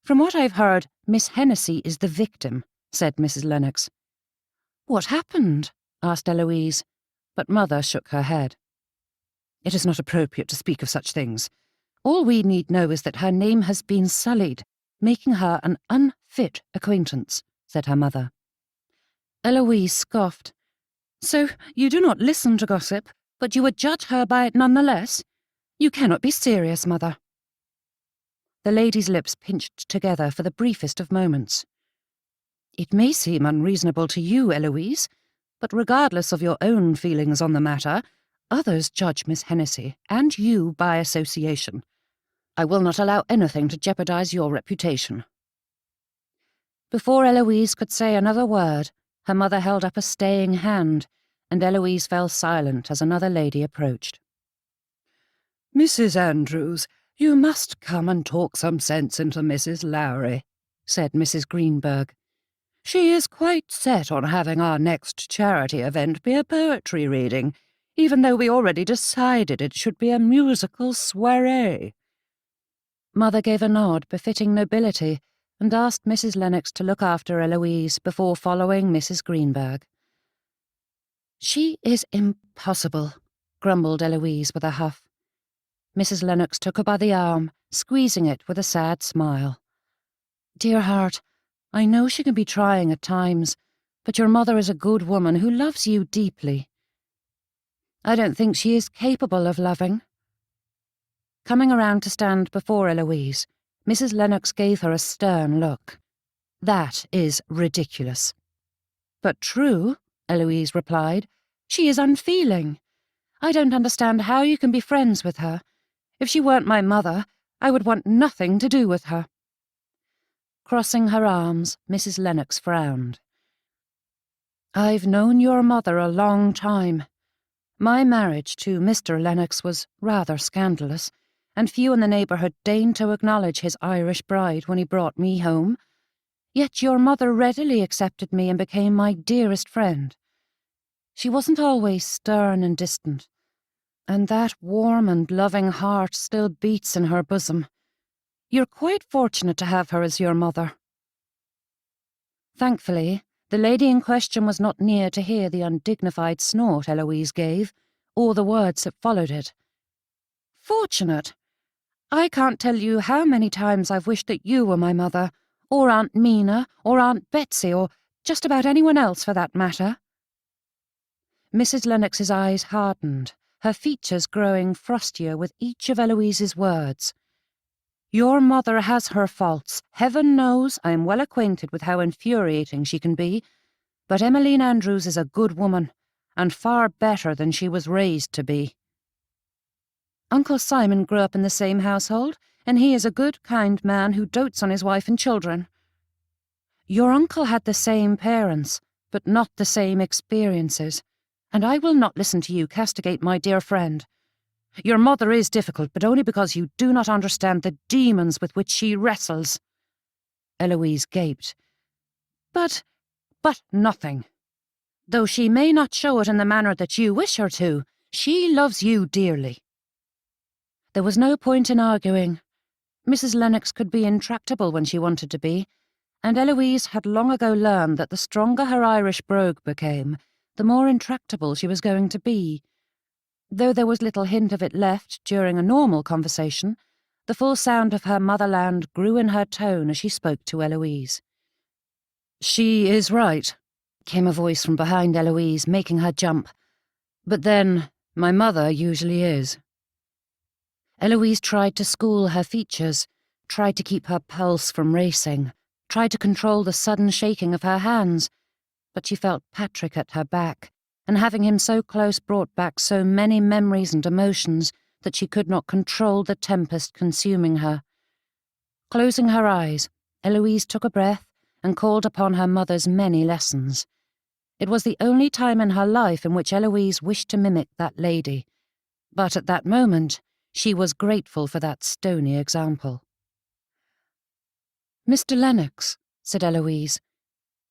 From what I've heard, Miss Hennessy is the victim," said Mrs. Lennox. "What happened?" asked Eloise, but Mother shook her head. "It is not appropriate to speak of such things. All we need know is that her name has been sullied, making her an unfit acquaintance," said her mother. Eloise scoffed. "So you do not listen to gossip, but you would judge her by it nonetheless? You cannot be serious, Mother." The lady's lips pinched together for the briefest of moments. "It may seem unreasonable to you, Eloise, but regardless of your own feelings on the matter, others judge Miss Hennessy, and you by association. I will not allow anything to jeopardize your reputation." Before Eloise could say another word, her mother held up a staying hand, and Eloise fell silent as another lady approached. "Mrs. Andrews, you must come and talk some sense into Mrs. Lowry," said Mrs. Greenberg. "She is quite set on having our next charity event be a poetry reading, even though we already decided it should be a musical soirée." Mother gave a nod befitting nobility and asked Mrs. Lennox to look after Eloise before following Mrs. Greenberg. "She is impossible," grumbled Eloise with a huff. Mrs. Lennox took her by the arm, squeezing it with a sad smile. "Dear heart, I know she can be trying at times, but your mother is a good woman who loves you deeply." "I don't think she is capable of loving." Coming around to stand before Eloise, Mrs. Lennox gave her a stern look. "That is ridiculous." "But true," Eloise replied. "She is unfeeling. I don't understand how you can be friends with her. If she weren't my mother, I would want nothing to do with her." Crossing her arms, Mrs. Lennox frowned. "I've known your mother a long time. My marriage to Mr. Lennox was rather scandalous, and few in the neighbourhood deigned to acknowledge his Irish bride when he brought me home. Yet your mother readily accepted me and became my dearest friend. She wasn't always stern and distant, and that warm and loving heart still beats in her bosom. You're quite fortunate to have her as your mother." Thankfully, the lady in question was not near to hear the undignified snort Eloise gave, or the words that followed it. "Fortunate? I can't tell you how many times I've wished that you were my mother, or Aunt Mina, or Aunt Betsy, or just about anyone else for that matter." Mrs. Lennox's eyes hardened, her features growing frostier with each of Eloise's words. "Your mother has her faults. Heaven knows I am well acquainted with how infuriating she can be, but Emmeline Andrews is a good woman, and far better than she was raised to be. Uncle Simon grew up in the same household, and he is a good, kind man who dotes on his wife and children. Your uncle had the same parents, but not the same experiences, and I will not listen to you castigate my dear friend. Your mother is difficult, but only because you do not understand the demons with which she wrestles." Eloise gaped. But nothing. Though she may not show it in the manner that you wish her to, she loves you dearly." There was no point in arguing. Mrs. Lennox could be intractable when she wanted to be, and Eloise had long ago learned that the stronger her Irish brogue became, the more intractable she was going to be. Though there was little hint of it left during a normal conversation, the full sound of her motherland grew in her tone as she spoke to Eloise. "She is right," came a voice from behind Eloise, making her jump. "But then, my mother usually is." Eloise tried to school her features, tried to keep her pulse from racing, tried to control the sudden shaking of her hands, but she felt Patrick at her back, and having him so close brought back so many memories and emotions that she could not control the tempest consuming her. Closing her eyes, Eloise took a breath and called upon her mother's many lessons. It was the only time in her life in which Eloise wished to mimic that lady, but at that moment she was grateful for that stony example. "Mr. Lennox," said Eloise.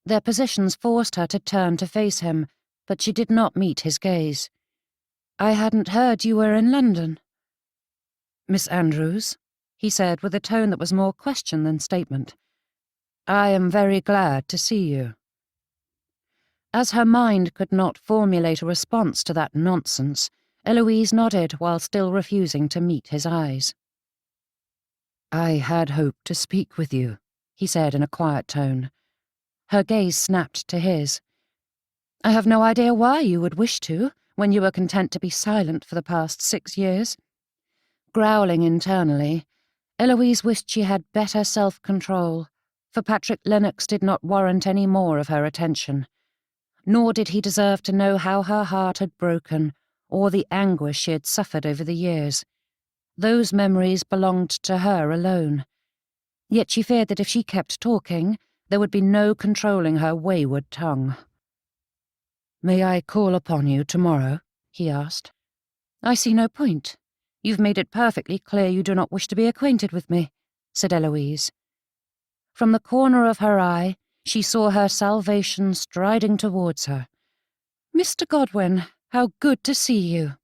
Their positions forced her to turn to face him, but she did not meet his gaze. "I hadn't heard you were in London." "Miss Andrews," he said with a tone that was more question than statement. "I am very glad to see you." As her mind could not formulate a response to that nonsense, Eloise nodded while still refusing to meet his eyes. "I had hoped to speak with you," he said in a quiet tone. Her gaze snapped to his. "I have no idea why you would wish to, when you were content to be silent for the past 6 years." Growling internally, Eloise wished she had better self-control, for Patrick Lennox did not warrant any more of her attention. Nor did he deserve to know how her heart had broken, or the anguish she had suffered over the years. Those memories belonged to her alone. Yet she feared that if she kept talking, there would be no controlling her wayward tongue. "May I call upon you tomorrow?" he asked. "I see no point. You've made it perfectly clear you do not wish to be acquainted with me," said Eloise. From the corner of her eye, she saw her salvation striding towards her. "Mr. Godwin, how good to see you."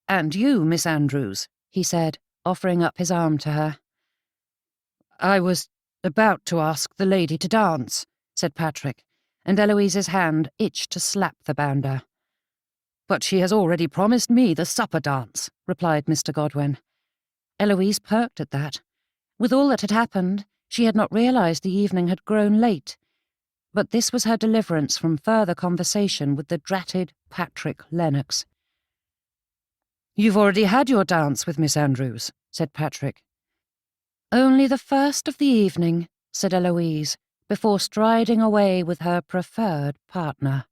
"And you, Miss Andrews," he said, offering up his arm to her. "I was about to ask the lady to dance," said Patrick, and Eloise's hand itched to slap the bounder. "But she has already promised me the supper dance," replied Mr. Godwin. Eloise perked at that. With all that had happened, she had not realised the evening had grown late. But this was her deliverance from further conversation with the dratted Patrick Lennox. "You've already had your dance with Miss Andrews," said Patrick. "Only the first of the evening," said Eloise, before striding away with her preferred partner.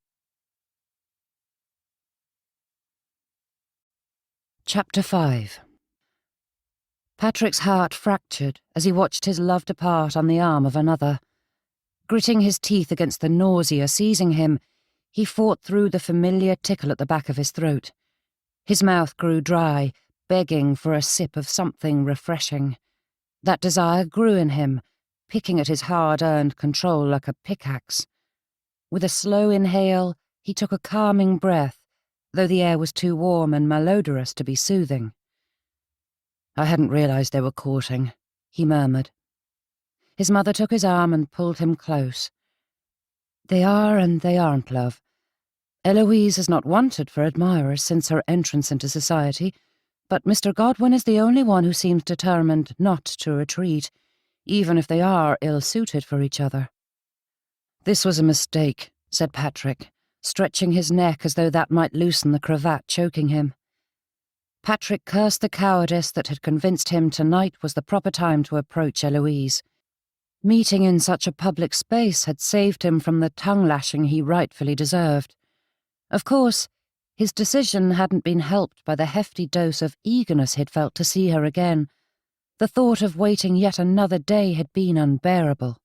Chapter 5. Patrick's heart fractured as he watched his love depart on the arm of another. Gritting his teeth against the nausea seizing him, he fought through the familiar tickle at the back of his throat. His mouth grew dry, begging for a sip of something refreshing. That desire grew in him, picking at his hard-earned control like a pickaxe. With a slow inhale, he took a calming breath, though the air was too warm and malodorous to be soothing. "I hadn't realised they were courting," he murmured. His mother took his arm and pulled him close. "They are and they aren't, love. Eloise has not wanted for admirers since her entrance into society, but Mr. Godwin is the only one who seems determined not to retreat, even if they are ill-suited for each other." "This was a mistake," said Patrick, stretching his neck as though that might loosen the cravat choking him. Patrick cursed the cowardice that had convinced him tonight was the proper time to approach Eloise. Meeting in such a public space had saved him from the tongue-lashing he rightfully deserved. Of course, his decision hadn't been helped by the hefty dose of eagerness he'd felt to see her again. The thought of waiting yet another day had been unbearable.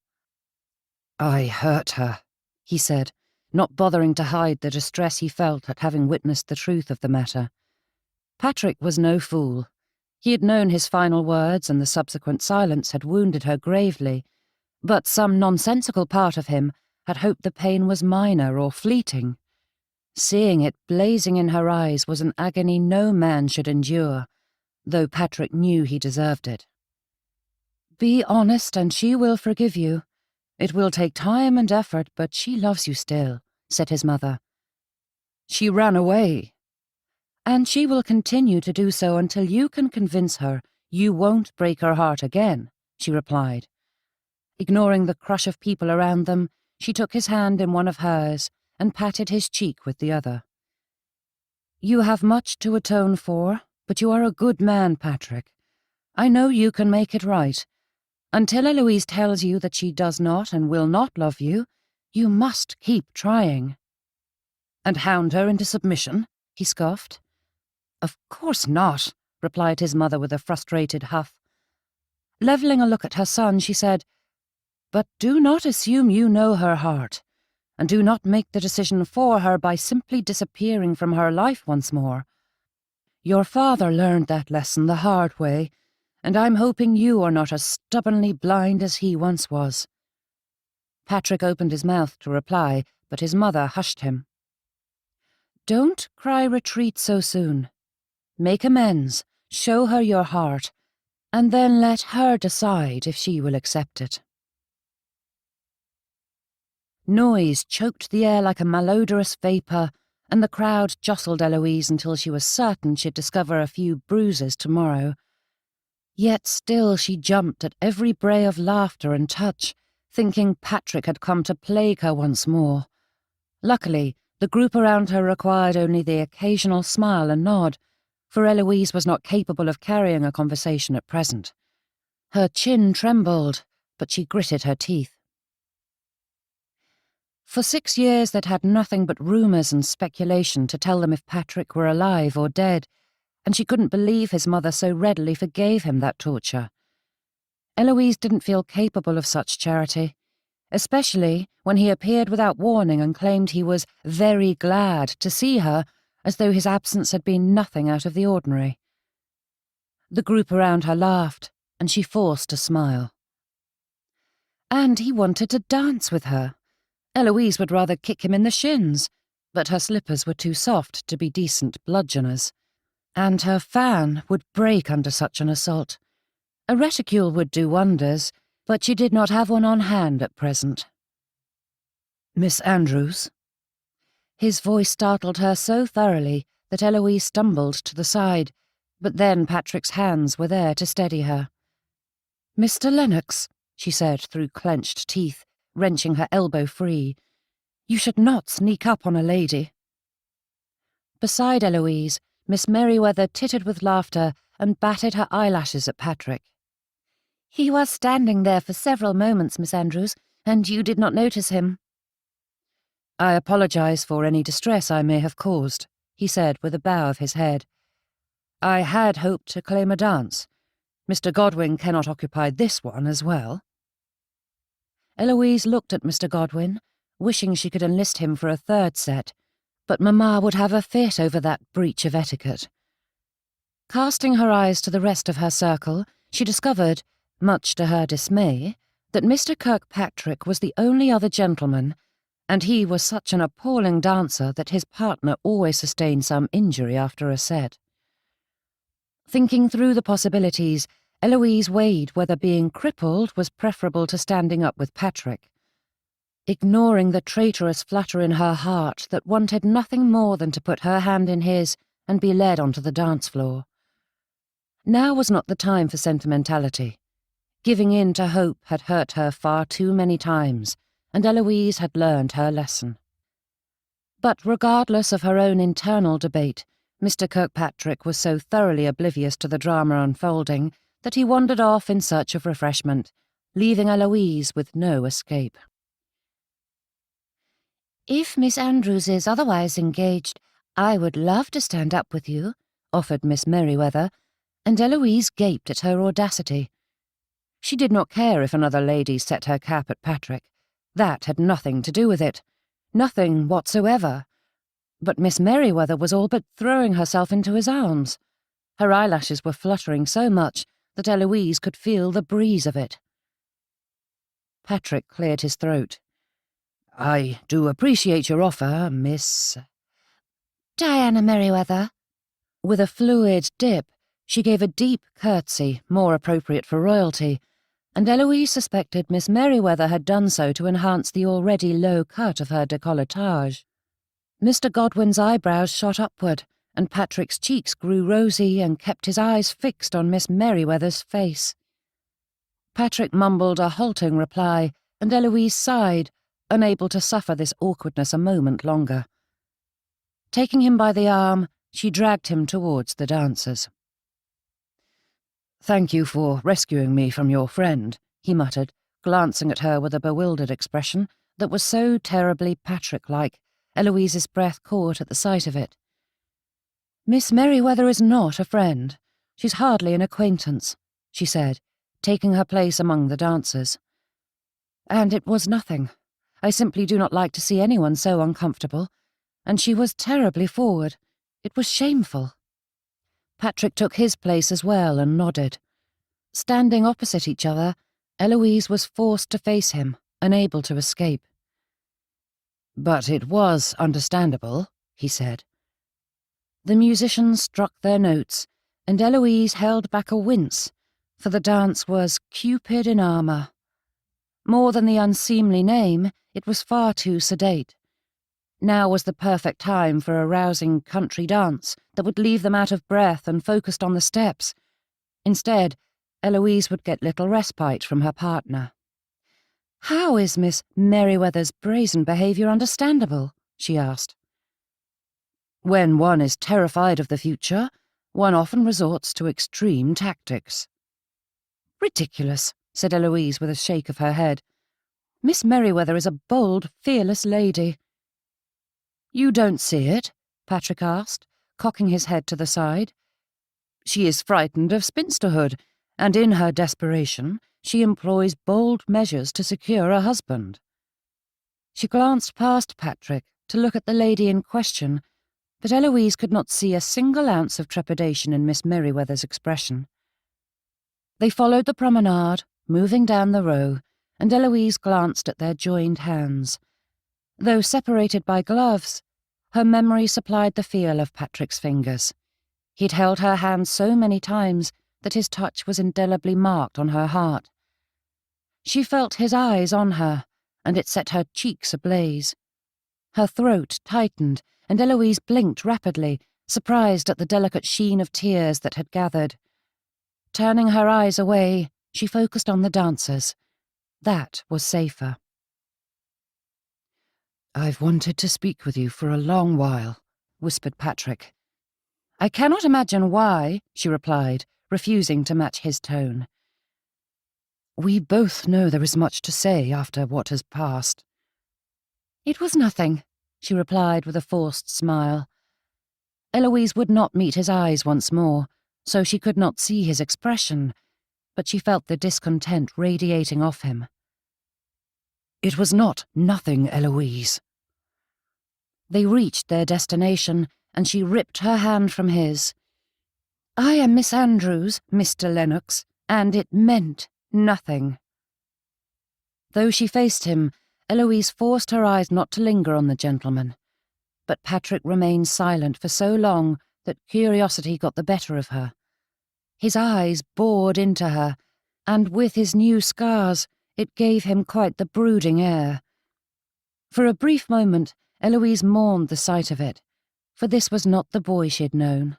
"I hurt her," he said, not bothering to hide the distress he felt at having witnessed the truth of the matter. Patrick was no fool. He had known his final words and the subsequent silence had wounded her gravely, But some nonsensical part of him had hoped the pain was minor or fleeting. Seeing it blazing in her eyes was an agony no man should endure, though Patrick knew he deserved it. "Be honest and she will forgive you. It will take time and effort, but she loves you still," said his mother. "She ran away." "And she will continue to do so until you can convince her you won't break her heart again," she replied. Ignoring the crush of people around them, she took his hand in one of hers and patted his cheek with the other. "You have much to atone for, but you are a good man, Patrick. I know you can make it right. Until Eloise tells you that she does not and will not love you, you must keep trying." "And hound her into submission?" he scoffed. "Of course not," replied his mother with a frustrated huff. Levelling a look at her son, she said, "But do not assume you know her heart, and do not make the decision for her by simply disappearing from her life once more. Your father learned that lesson the hard way, and I'm hoping you are not as stubbornly blind as he once was." Patrick opened his mouth to reply, but his mother hushed him. "Don't cry retreat so soon. Make amends, show her your heart, and then let her decide if she will accept it." Noise choked the air like a malodorous vapour, and the crowd jostled Eloise until she was certain she'd discover a few bruises tomorrow. Yet still she jumped at every bray of laughter and touch, thinking Patrick had come to plague her once more. Luckily, the group around her required only the occasional smile and nod, for Eloise was not capable of carrying a conversation at present. Her chin trembled, but she gritted her teeth. For 6 years they'd had nothing but rumours and speculation to tell them if Patrick were alive or dead, and she couldn't believe his mother so readily forgave him that torture. Eloise didn't feel capable of such charity, especially when he appeared without warning and claimed he was very glad to see her, as though his absence had been nothing out of the ordinary. The group around her laughed, and she forced a smile. And he wanted to dance with her. Eloise would rather kick him in the shins, but her slippers were too soft to be decent bludgeoners, and her fan would break under such an assault. A reticule would do wonders, but she did not have one on hand at present. "Miss Andrews?" His voice startled her so thoroughly that Eloise stumbled to the side, but then Patrick's hands were there to steady her. "Mr. Lennox," she said through clenched teeth, wrenching her elbow free. "You should not sneak up on a lady." Beside Eloise, Miss Merriweather tittered with laughter and batted her eyelashes at Patrick. "He was standing there for several moments, Miss Andrews, and you did not notice him." "I apologize for any distress I may have caused," he said with a bow of his head. "I had hoped to claim a dance. Mr. Godwin cannot occupy this one as well." Eloise looked at Mr. Godwin, wishing she could enlist him for a third set, but Mamma would have a fit over that breach of etiquette. Casting her eyes to the rest of her circle, she discovered, much to her dismay, that Mr. Kirkpatrick was the only other gentleman, and he was such an appalling dancer that his partner always sustained some injury after a set. Thinking through the possibilities, Eloise weighed whether being crippled was preferable to standing up with Patrick. Ignoring the traitorous flutter in her heart that wanted nothing more than to put her hand in his and be led onto the dance floor. Now was not the time for sentimentality. Giving in to hope had hurt her far too many times, and Eloise had learned her lesson. But regardless of her own internal debate, Mr. Kirkpatrick was so thoroughly oblivious to the drama unfolding that he wandered off in search of refreshment, leaving Eloise with no escape. "If Miss Andrews is otherwise engaged, I would love to stand up with you," offered Miss Merriweather, and Eloise gaped at her audacity. She did not care if another lady set her cap at Patrick. That had nothing to do with it. Nothing whatsoever. But Miss Merriweather was all but throwing herself into his arms. Her eyelashes were fluttering so much that Eloise could feel the breeze of it. Patrick cleared his throat. "I do appreciate your offer, Miss—" "Diana Merriweather." With a fluid dip, she gave a deep curtsy, more appropriate for royalty, and Eloise suspected Miss Merriweather had done so to enhance the already low cut of her décolletage. Mr. Godwin's eyebrows shot upward, and Patrick's cheeks grew rosy and kept his eyes fixed on Miss Merriweather's face. Patrick mumbled a halting reply, and Eloise sighed, unable to suffer this awkwardness a moment longer. Taking him by the arm, she dragged him towards the dancers. "Thank you for rescuing me from your friend," he muttered, glancing at her with a bewildered expression that was so terribly Patrick-like, Eloise's breath caught at the sight of it. "Miss Merriweather is not a friend. She's hardly an acquaintance," she said, taking her place among the dancers. "And it was nothing. I simply do not like to see anyone so uncomfortable, and she was terribly forward. It was shameful." Patrick took his place as well and nodded. Standing opposite each other, Eloise was forced to face him, unable to escape. "But it was understandable," he said. The musicians struck their notes, and Eloise held back a wince, for the dance was Cupid in armour. More than the unseemly name, it was far too sedate. Now was the perfect time for a rousing country dance that would leave them out of breath and focused on the steps. Instead, Eloise would get little respite from her partner. "How is Miss Merriweather's brazen behaviour understandable?" she asked. "When one is terrified of the future, one often resorts to extreme tactics." "Ridiculous," said Eloise with a shake of her head. "Miss Merriweather is a bold, fearless lady." "You don't see it?" Patrick asked, cocking his head to the side. "She is frightened of spinsterhood, and in her desperation she employs bold measures to secure a husband." She glanced past Patrick to look at the lady in question, but Eloise could not see a single ounce of trepidation in Miss Merriweather's expression. They followed the promenade, moving down the row, and Eloise glanced at their joined hands. Though separated by gloves, her memory supplied the feel of Patrick's fingers. He'd held her hand so many times that his touch was indelibly marked on her heart. She felt his eyes on her, and it set her cheeks ablaze. Her throat tightened, and Eloise blinked rapidly, surprised at the delicate sheen of tears that had gathered. Turning her eyes away, she focused on the dancers. That was safer. "I've wanted to speak with you for a long while," whispered Patrick. "I cannot imagine why," she replied, refusing to match his tone. "We both know there is much to say after what has passed." "It was nothing," she replied with a forced smile. Eloise would not meet his eyes once more, so she could not see his expression, but she felt the discontent radiating off him. "It was not nothing, Eloise." They reached their destination, and she ripped her hand from his. "I am Miss Andrews, Mr. Lennox, and it meant nothing." Though she faced him, Eloise forced her eyes not to linger on the gentleman. But Patrick remained silent for so long that curiosity got the better of her. His eyes bored into her, and with his new scars, it gave him quite the brooding air. For a brief moment, Eloise mourned the sight of it, for this was not the boy she had known.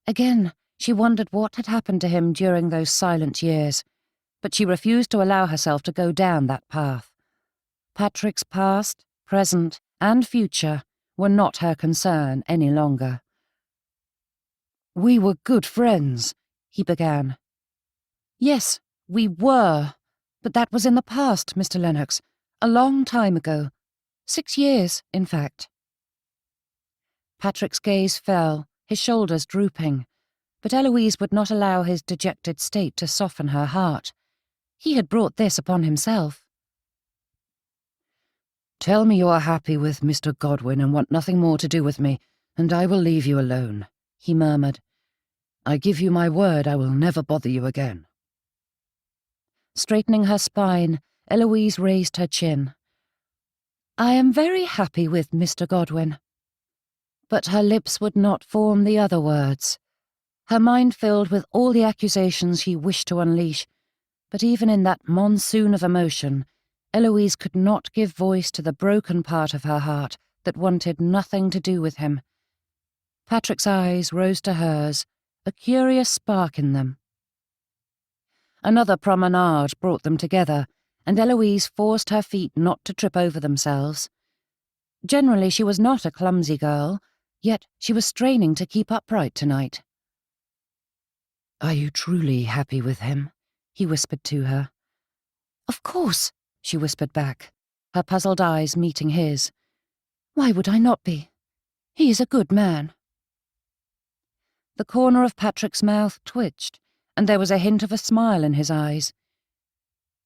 Again, she wondered what had happened to him during those silent years, but she refused to allow herself to go down that path. Patrick's past, present, and future were not her concern any longer. "We were good friends," he began. "Yes, we were, but that was in the past, Mr. Lennox, a long time ago. 6 years, in fact." Patrick's gaze fell, his shoulders drooping, but Eloise would not allow his dejected state to soften her heart. He had brought this upon himself. "Tell me you are happy with Mr. Godwin and want nothing more to do with me, and I will leave you alone," he murmured. "I give you my word I will never bother you again." Straightening her spine, Eloise raised her chin. "I am very happy with Mr. Godwin." But her lips would not form the other words. Her mind filled with all the accusations she wished to unleash, but even in that monsoon of emotion, Eloise could not give voice to the broken part of her heart that wanted nothing to do with him. Patrick's eyes rose to hers, a curious spark in them. Another promenade brought them together, and Eloise forced her feet not to trip over themselves. Generally, she was not a clumsy girl, yet she was straining to keep upright tonight. "Are you truly happy with him?" he whispered to her. "Of course," she whispered back, her puzzled eyes meeting his. "Why would I not be? He is a good man." The corner of Patrick's mouth twitched, and there was a hint of a smile in his eyes.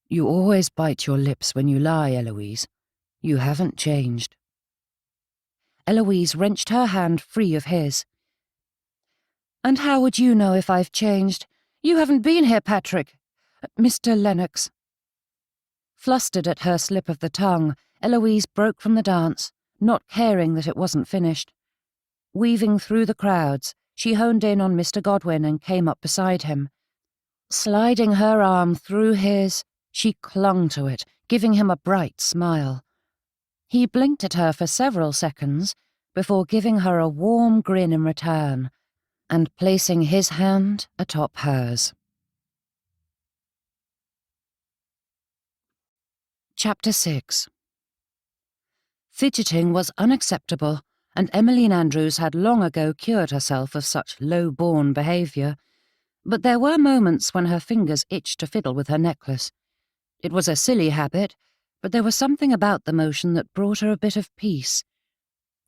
"You always bite your lips when you lie, Eloise. You haven't changed." Eloise wrenched her hand free of his. "And how would you know if I've changed? You haven't been here, Patrick. Mr. Lennox." Flustered at her slip of the tongue, Eloise broke from the dance, not caring that it wasn't finished. Weaving through the crowds, she honed in on Mr. Godwin and came up beside him. Sliding her arm through his, she clung to it, giving him a bright smile. He blinked at her for several seconds before giving her a warm grin in return and placing his hand atop hers. Chapter 6. Fidgeting was unacceptable, and Eloise Andrews had long ago cured herself of such low-born behaviour, but there were moments when her fingers itched to fiddle with her necklace. It was a silly habit, but there was something about the motion that brought her a bit of peace.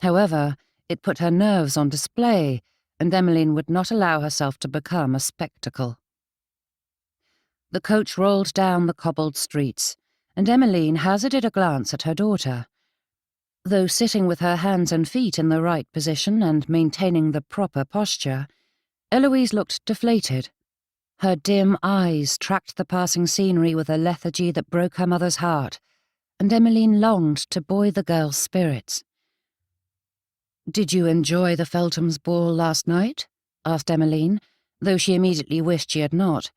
However, it put her nerves on display, and Emmeline would not allow herself to become a spectacle. The coach rolled down the cobbled streets, and Emmeline hazarded a glance at her daughter. Though sitting with her hands and feet in the right position and maintaining the proper posture, Eloise looked deflated. Her dim eyes tracked the passing scenery with a lethargy that broke her mother's heart, and Emmeline longed to buoy the girl's spirits. "Did you enjoy the Felthams' ball last night?" asked Emmeline, though she immediately wished she had not.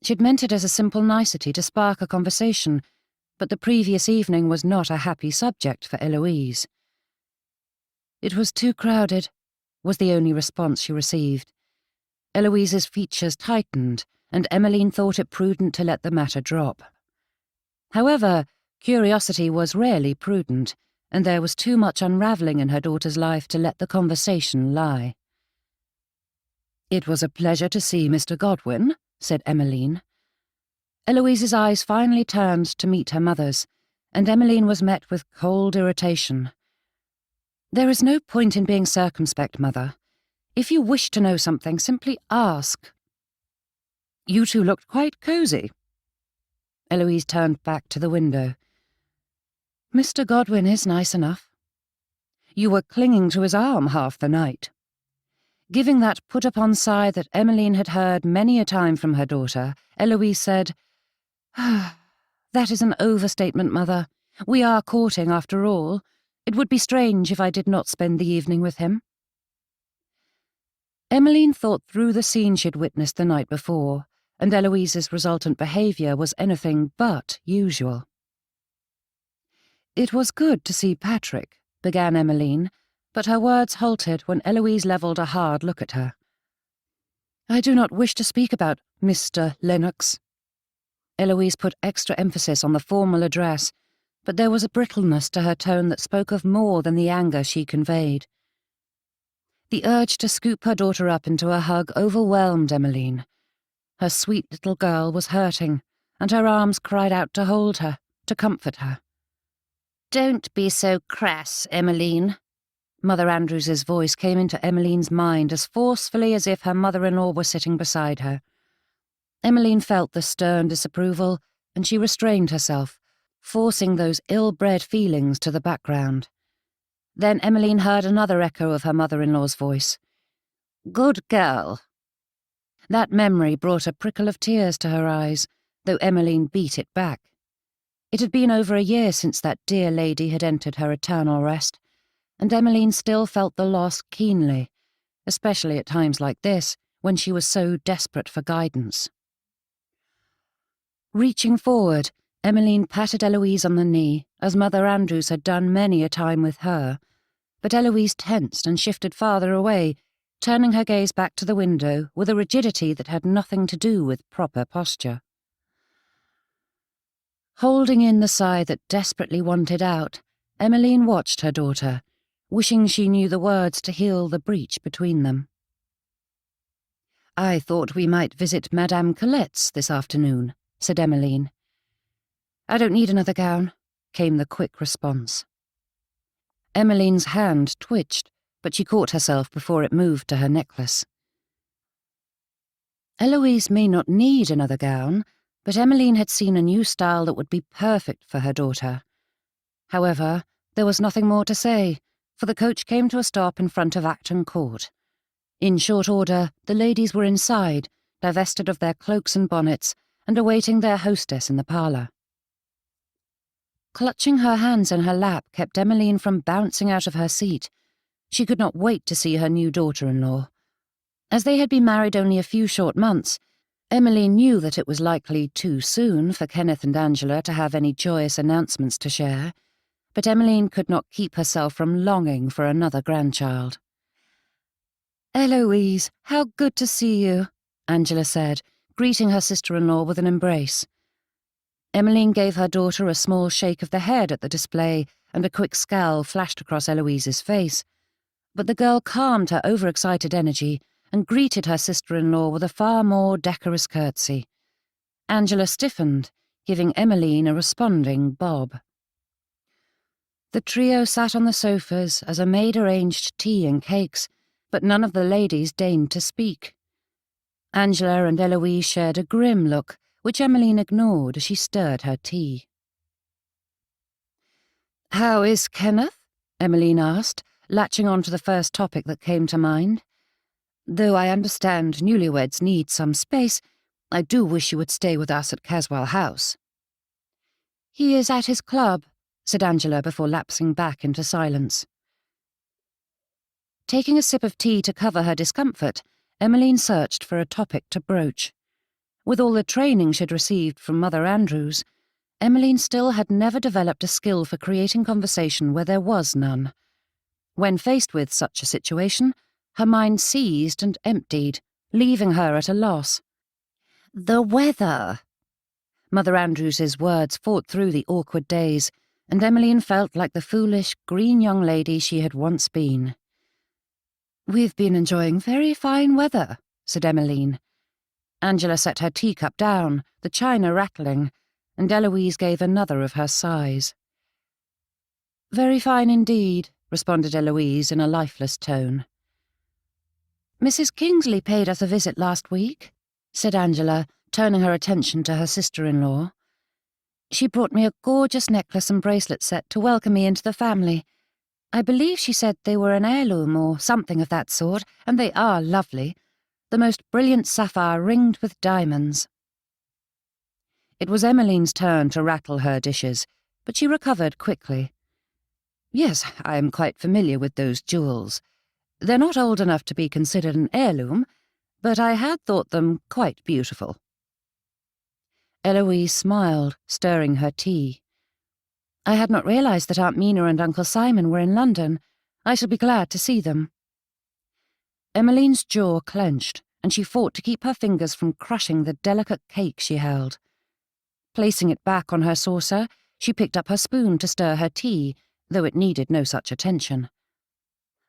She'd meant it as a simple nicety to spark a conversation, but the previous evening was not a happy subject for Eloise. "It was too crowded," was the only response she received. Eloise's features tightened, and Emmeline thought it prudent to let the matter drop. However, curiosity was rarely prudent, and there was too much unravelling in her daughter's life to let the conversation lie. "It was a pleasure to see Mr. Godwin," said Emmeline. Eloise's eyes finally turned to meet her mother's, and Emmeline was met with cold irritation. "There is no point in being circumspect, Mother. If you wish to know something, simply ask." "You two looked quite cosy." Eloise turned back to the window. "Mr. Godwin is nice enough." "You were clinging to his arm half the night." Giving that put-upon sigh that Emmeline had heard many a time from her daughter, Eloise said, "That is an overstatement, Mother. We are courting, after all. It would be strange if I did not spend the evening with him." Emmeline thought through the scene she'd witnessed the night before, and Eloise's resultant behaviour was anything but usual. "It was good to see Patrick," began Emmeline, but her words halted when Eloise levelled a hard look at her. "I do not wish to speak about Mr. Lennox." Eloise put extra emphasis on the formal address, but there was a brittleness to her tone that spoke of more than the anger she conveyed. The urge to scoop her daughter up into a hug overwhelmed Emmeline. Her sweet little girl was hurting, and her arms cried out to hold her, to comfort her. "Don't be so crass, Emmeline." Mother Andrews's voice came into Emmeline's mind as forcefully as if her mother-in-law were sitting beside her. Emmeline felt the stern disapproval, and she restrained herself, forcing those ill-bred feelings to the background. Then Emmeline heard another echo of her mother-in-law's voice. "Good girl." That memory brought a prickle of tears to her eyes, though Emmeline beat it back. It had been over a year since that dear lady had entered her eternal rest, and Emmeline still felt the loss keenly, especially at times like this, when she was so desperate for guidance. Reaching forward, Emmeline patted Eloise on the knee, as Mother Andrews had done many a time with her, but Eloise tensed and shifted farther away, turning her gaze back to the window with a rigidity that had nothing to do with proper posture. Holding in the sigh that desperately wanted out, Emmeline watched her daughter, wishing she knew the words to heal the breach between them. "I thought we might visit Madame Colette's this afternoon," said Emmeline. "I don't need another gown," came the quick response. Emmeline's hand twitched, but she caught herself before it moved to her necklace. Eloise may not need another gown, but Emmeline had seen a new style that would be perfect for her daughter. However, there was nothing more to say, for the coach came to a stop in front of Acton Court. In short order, the ladies were inside, divested of their cloaks and bonnets, and awaiting their hostess in the parlour. Clutching her hands in her lap kept Emmeline from bouncing out of her seat. She could not wait to see her new daughter-in-law. As they had been married only a few short months, Emmeline knew that it was likely too soon for Kenneth and Angela to have any joyous announcements to share, but Emmeline could not keep herself from longing for another grandchild. "Eloise, how good to see you," Angela said, greeting her sister-in-law with an embrace. Emmeline gave her daughter a small shake of the head at the display, and a quick scowl flashed across Eloise's face. But the girl calmed her overexcited energy and greeted her sister-in-law with a far more decorous curtsy. Angela stiffened, giving Emmeline a responding bob. The trio sat on the sofas as a maid arranged tea and cakes, but none of the ladies deigned to speak. Angela and Eloise shared a grim look, which Emmeline ignored as she stirred her tea. "How is Kenneth?" Emmeline asked, latching on to the first topic that came to mind. "Though I understand newlyweds need some space, I do wish you would stay with us at Caswell House." "He is at his club," said Angela before lapsing back into silence. Taking a sip of tea to cover her discomfort, Emmeline searched for a topic to broach. With all the training she'd received from Mother Andrews, Emmeline still had never developed a skill for creating conversation where there was none. When faced with such a situation, her mind seized and emptied, leaving her at a loss. "The weather." Mother Andrews's words fought through the awkward days, and Emmeline felt like the foolish, green young lady she had once been. "We've been enjoying very fine weather," said Emmeline. Angela set her teacup down, the china rattling, and Eloise gave another of her sighs. "Very fine indeed," responded Eloise in a lifeless tone. "Mrs. Kingsley paid us a visit last week," said Angela, turning her attention to her sister-in-law. "She brought me a gorgeous necklace and bracelet set to welcome me into the family. I believe she said they were an heirloom or something of that sort, and they are lovely. The most brilliant sapphire ringed with diamonds." It was Emmeline's turn to rattle her dishes, but she recovered quickly. "Yes, I am quite familiar with those jewels. They're not old enough to be considered an heirloom, but I had thought them quite beautiful." Eloise smiled, stirring her tea. "I had not realised that Aunt Mina and Uncle Simon were in London. I shall be glad to see them." Emmeline's jaw clenched, and she fought to keep her fingers from crushing the delicate cake she held. Placing it back on her saucer, she picked up her spoon to stir her tea, though it needed no such attention.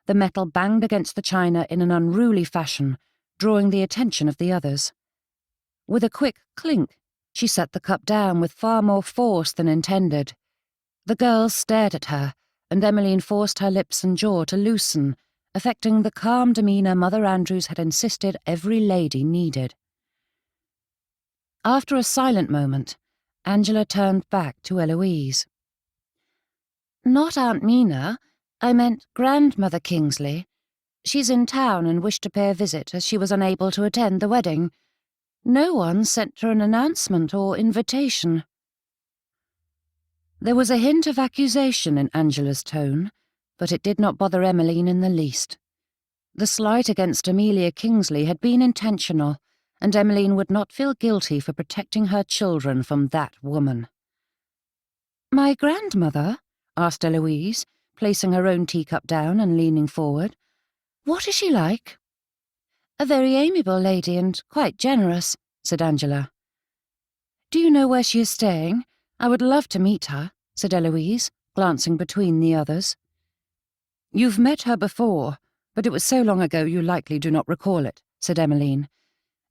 The metal banged against the china in an unruly fashion, drawing the attention of the others. With a quick clink, she set the cup down with far more force than intended. The girls stared at her, and Emmeline forced her lips and jaw to loosen, affecting the calm demeanour Mother Andrews had insisted every lady needed. After a silent moment, Angela turned back to Eloise. "Not Aunt Mina. I meant Grandmother Kingsley. She's in town and wished to pay a visit as she was unable to attend the wedding. No one sent her an announcement or invitation." There was a hint of accusation in Angela's tone, but it did not bother Emmeline in the least. The slight against Amelia Kingsley had been intentional, and Emmeline would not feel guilty for protecting her children from that woman. "My grandmother?" asked Eloise, placing her own teacup down and leaning forward. "What is she like?" "A very amiable lady and quite generous," said Angela. "Do you know where she is staying? I would love to meet her," said Eloise, glancing between the others. "You've met her before, but it was so long ago you likely do not recall it," said Emmeline,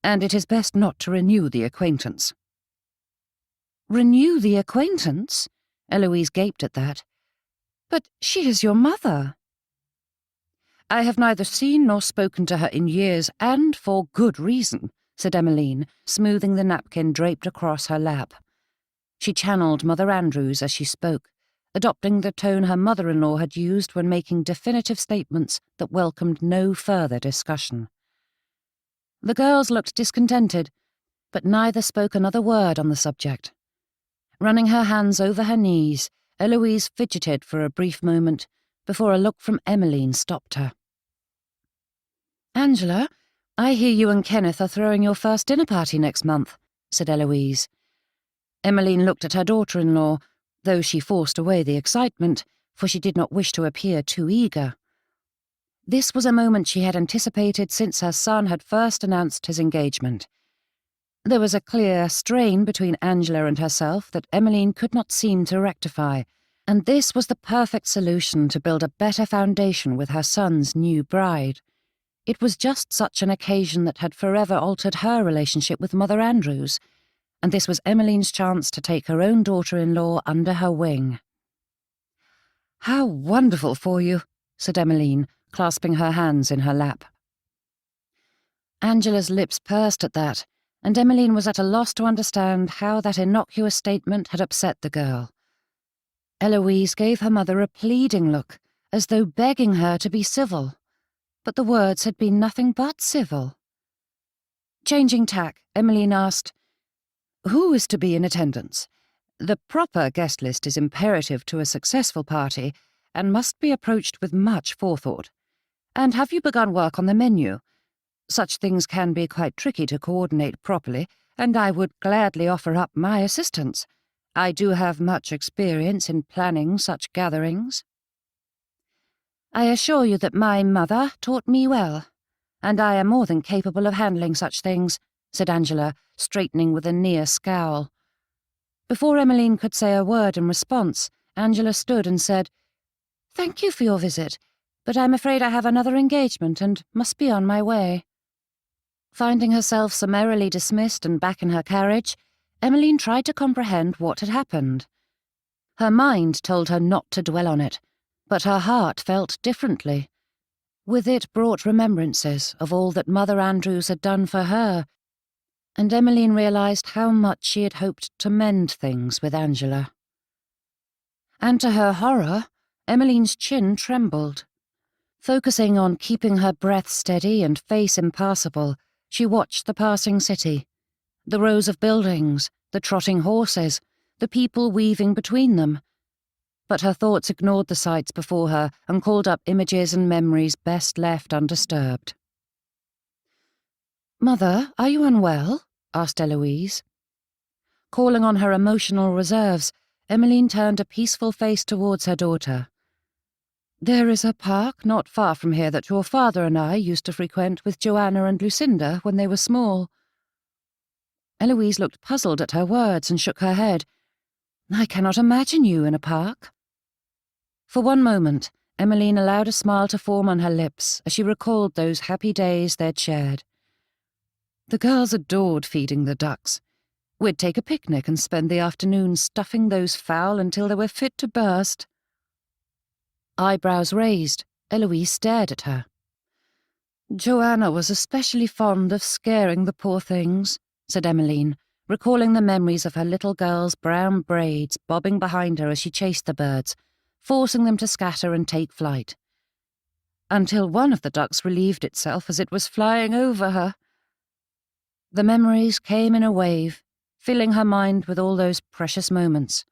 "and it is best not to renew the acquaintance." "Renew the acquaintance?" Eloise gaped at that. "But she is your mother." "I have neither seen nor spoken to her in years, and for good reason," said Emmeline, smoothing the napkin draped across her lap. She channeled Mother Andrews as she spoke, adopting the tone her mother-in-law had used when making definitive statements that welcomed no further discussion. The girls looked discontented, but neither spoke another word on the subject. Running her hands over her knees, Eloise fidgeted for a brief moment before a look from Emmeline stopped her. "Angela, I hear you and Kenneth are throwing your first dinner party next month," said Eloise. Emmeline looked at her daughter-in-law, though she forced away the excitement, for she did not wish to appear too eager. This was a moment she had anticipated since her son had first announced his engagement. There was a clear strain between Angela and herself that Emmeline could not seem to rectify, and this was the perfect solution to build a better foundation with her son's new bride. It was just such an occasion that had forever altered her relationship with Mother Andrews, and this was Emmeline's chance to take her own daughter-in-law under her wing. "How wonderful for you," said Emmeline, clasping her hands in her lap. Angela's lips pursed at that, and Emmeline was at a loss to understand how that innocuous statement had upset the girl. Eloise gave her mother a pleading look, as though begging her to be civil, but the words had been nothing but civil. Changing tack, Emmeline asked, "Who is to be in attendance? The proper guest list is imperative to a successful party and must be approached with much forethought. And have you begun work on the menu? Such things can be quite tricky to coordinate properly, and I would gladly offer up my assistance. I do have much experience in planning such gatherings." "I assure you that my mother taught me well, and I am more than capable of handling such things," said Angela, straightening with a near scowl. Before Emmeline could say a word in response, Angela stood and said, "Thank you for your visit, but I'm afraid I have another engagement and must be on my way." Finding herself summarily dismissed and back in her carriage, Emmeline tried to comprehend what had happened. Her mind told her not to dwell on it, but her heart felt differently. With it brought remembrances of all that Mother Andrews had done for her, and Emmeline realised how much she had hoped to mend things with Angela. And to her horror, Emmeline's chin trembled. Focusing on keeping her breath steady and face impassible, she watched the passing city, the rows of buildings, the trotting horses, the people weaving between them. But her thoughts ignored the sights before her and called up images and memories best left undisturbed. "Mother, are you unwell?" asked Eloise. Calling on her emotional reserves, Emmeline turned a peaceful face towards her daughter. "There is a park not far from here that your father and I used to frequent with Joanna and Lucinda when they were small." Eloise looked puzzled at her words and shook her head. "I cannot imagine you in a park." For one moment, Emmeline allowed a smile to form on her lips as she recalled those happy days they'd shared. The girls adored feeding the ducks. We'd take a picnic and spend the afternoon stuffing those fowl until they were fit to burst. Eyebrows raised, Eloise stared at her. "Joanna was especially fond of scaring the poor things," said Emmeline, recalling the memories of her little girl's brown braids bobbing behind her as she chased the birds, forcing them to scatter and take flight. "Until one of the ducks relieved itself as it was flying over her." The memories came in a wave, filling her mind with all those precious moments.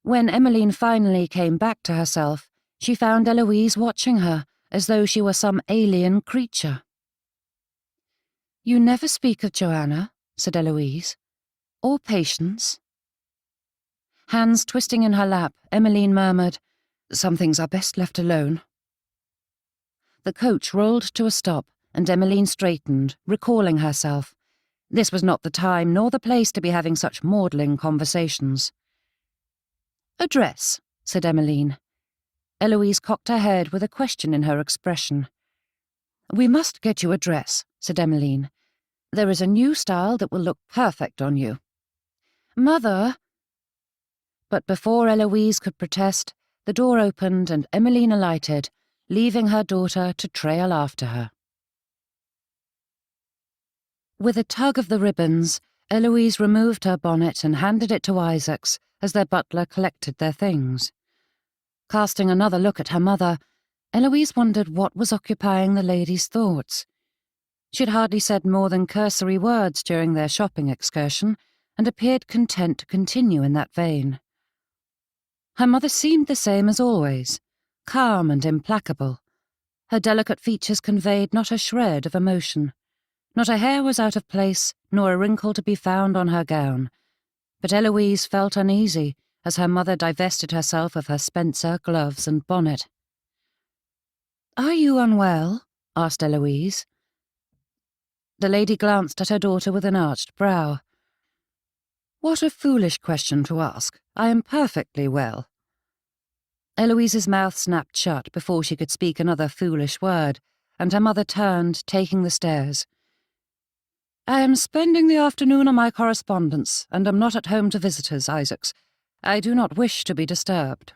When Emmeline finally came back to herself, she found Eloise watching her as though she were some alien creature. "You never speak of Joanna," said Eloise, "or Patience." Hands twisting in her lap, Emmeline murmured, "Some things are best left alone." The coach rolled to a stop, and Emmeline straightened, recalling herself. This was not the time nor the place to be having such maudlin conversations. "Address," said Emmeline. Eloise cocked her head with a question in her expression. "We must get you a dress," said Emmeline. "There is a new style that will look perfect on you." "Mother—" But before Eloise could protest, the door opened and Emmeline alighted, leaving her daughter to trail after her. With a tug of the ribbons, Eloise removed her bonnet and handed it to Isaacs as their butler collected their things. Casting another look at her mother, Eloise wondered what was occupying the lady's thoughts. She had hardly said more than cursory words during their shopping excursion, and appeared content to continue in that vein. Her mother seemed the same as always, calm and implacable. Her delicate features conveyed not a shred of emotion. Not a hair was out of place, nor a wrinkle to be found on her gown. But Eloise felt uneasy as her mother divested herself of her spencer, gloves, and bonnet. "Are you unwell?" asked Eloise. The lady glanced at her daughter with an arched brow. "What a foolish question to ask. I am perfectly well." Eloise's mouth snapped shut before she could speak another foolish word, and her mother turned, taking the stairs. "I am spending the afternoon on my correspondence, and am not at home to visitors, Isaacs. I do not wish to be disturbed."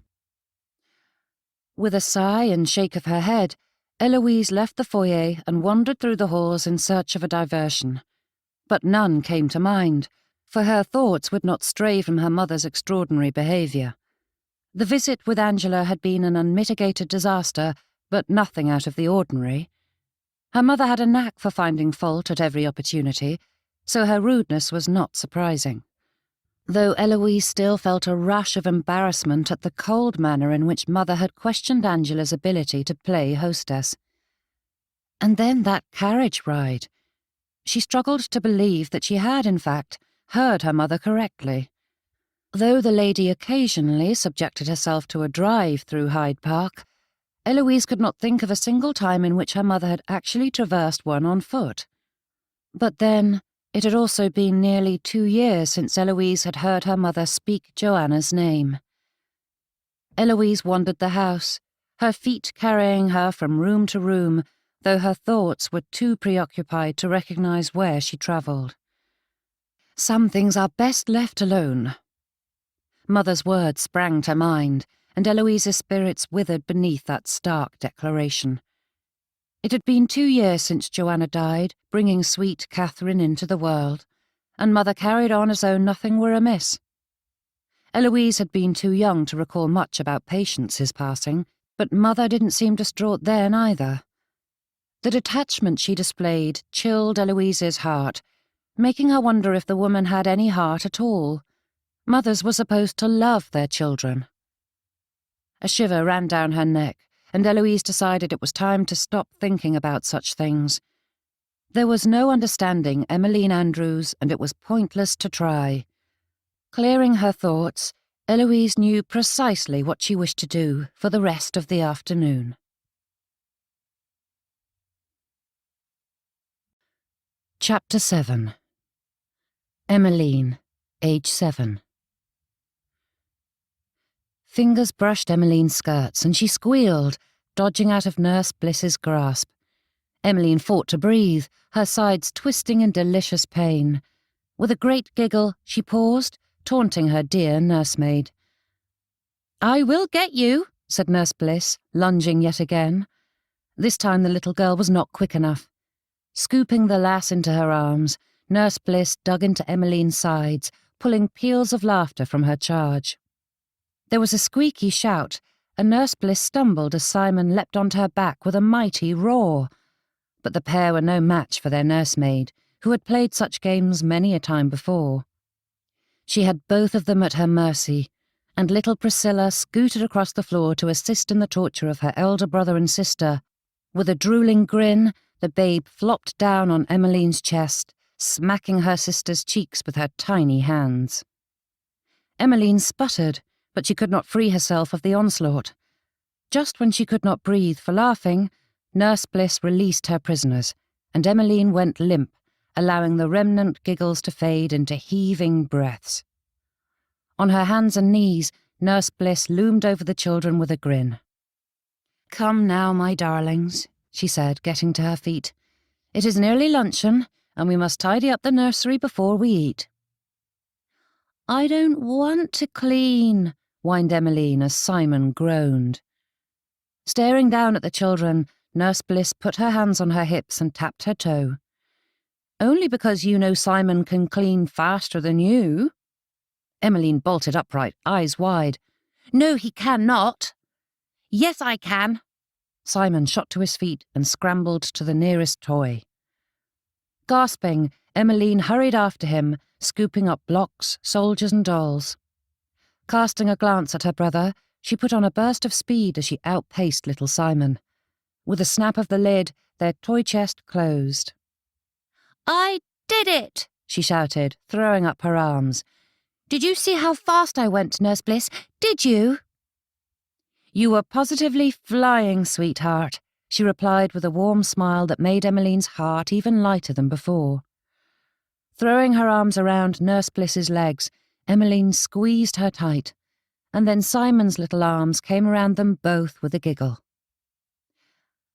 With a sigh and shake of her head, Eloise left the foyer and wandered through the halls in search of a diversion. But none came to mind, for her thoughts would not stray from her mother's extraordinary behaviour. The visit with Angela had been an unmitigated disaster, but nothing out of the ordinary. Her mother had a knack for finding fault at every opportunity, so her rudeness was not surprising. Though Eloise still felt a rush of embarrassment at the cold manner in which Mother had questioned Angela's ability to play hostess. And then that carriage ride. She struggled to believe that she had, in fact, heard her mother correctly. Though the lady occasionally subjected herself to a drive through Hyde Park, Eloise could not think of a single time in which her mother had actually traversed one on foot. But then, it had also been nearly 2 years since Eloise had heard her mother speak Joanna's name. Eloise wandered the house, her feet carrying her from room to room, though her thoughts were too preoccupied to recognize where she travelled. "Some things are best left alone." Mother's words sprang to mind, and Eloise's spirits withered beneath that stark declaration. It had been 2 years since Joanna died, bringing sweet Catherine into the world, and Mother carried on as though nothing were amiss. Eloise had been too young to recall much about Patience's passing, but Mother didn't seem distraught then either. The detachment she displayed chilled Eloise's heart, making her wonder if the woman had any heart at all. Mothers were supposed to love their children. A shiver ran down her neck, and Eloise decided it was time to stop thinking about such things. There was no understanding Eloise Andrews, and it was pointless to try. Clearing her thoughts, Eloise knew precisely what she wished to do for the rest of the afternoon. Chapter 7. Emmeline, age 7. Fingers brushed Emmeline's skirts, and she squealed, dodging out of Nurse Bliss's grasp. Emmeline fought to breathe, her sides twisting in delicious pain. With a great giggle, she paused, taunting her dear nursemaid. "I will get you," said Nurse Bliss, lunging yet again. This time the little girl was not quick enough. Scooping the lass into her arms, Nurse Bliss dug into Emmeline's sides, pulling peals of laughter from her charge. There was a squeaky shout, and Nurse Bliss stumbled as Simon leapt onto her back with a mighty roar. But the pair were no match for their nursemaid, who had played such games many a time before. She had both of them at her mercy, and little Priscilla scooted across the floor to assist in the torture of her elder brother and sister. With a drooling grin, the babe flopped down on Emmeline's chest, smacking her sister's cheeks with her tiny hands. Emmeline sputtered, but she could not free herself of the onslaught. Just when she could not breathe for laughing, Nurse Bliss released her prisoners, and Emmeline went limp, allowing the remnant giggles to fade into heaving breaths. On her hands and knees, Nurse Bliss loomed over the children with a grin. "Come now, my darlings," she said, getting to her feet. "It is nearly luncheon, and we must tidy up the nursery before we eat." "I don't want to clean," whined Emmeline as Simon groaned. Staring down at the children, Nurse Bliss put her hands on her hips and tapped her toe. "Only because you know Simon can clean faster than you." Emmeline bolted upright, eyes wide. "No, he cannot." "Yes, I can." Simon shot to his feet and scrambled to the nearest toy. Gasping, Emmeline hurried after him, scooping up blocks, soldiers and dolls. Casting a glance at her brother, she put on a burst of speed as she outpaced little Simon. With a snap of the lid, their toy chest closed. "I did it!" she shouted, throwing up her arms. "Did you see how fast I went, Nurse Bliss? Did you?" "You were positively flying, sweetheart," she replied with a warm smile that made Emmeline's heart even lighter than before. Throwing her arms around Nurse Bliss's legs, Emmeline squeezed her tight, and then Simon's little arms came around them both with a giggle.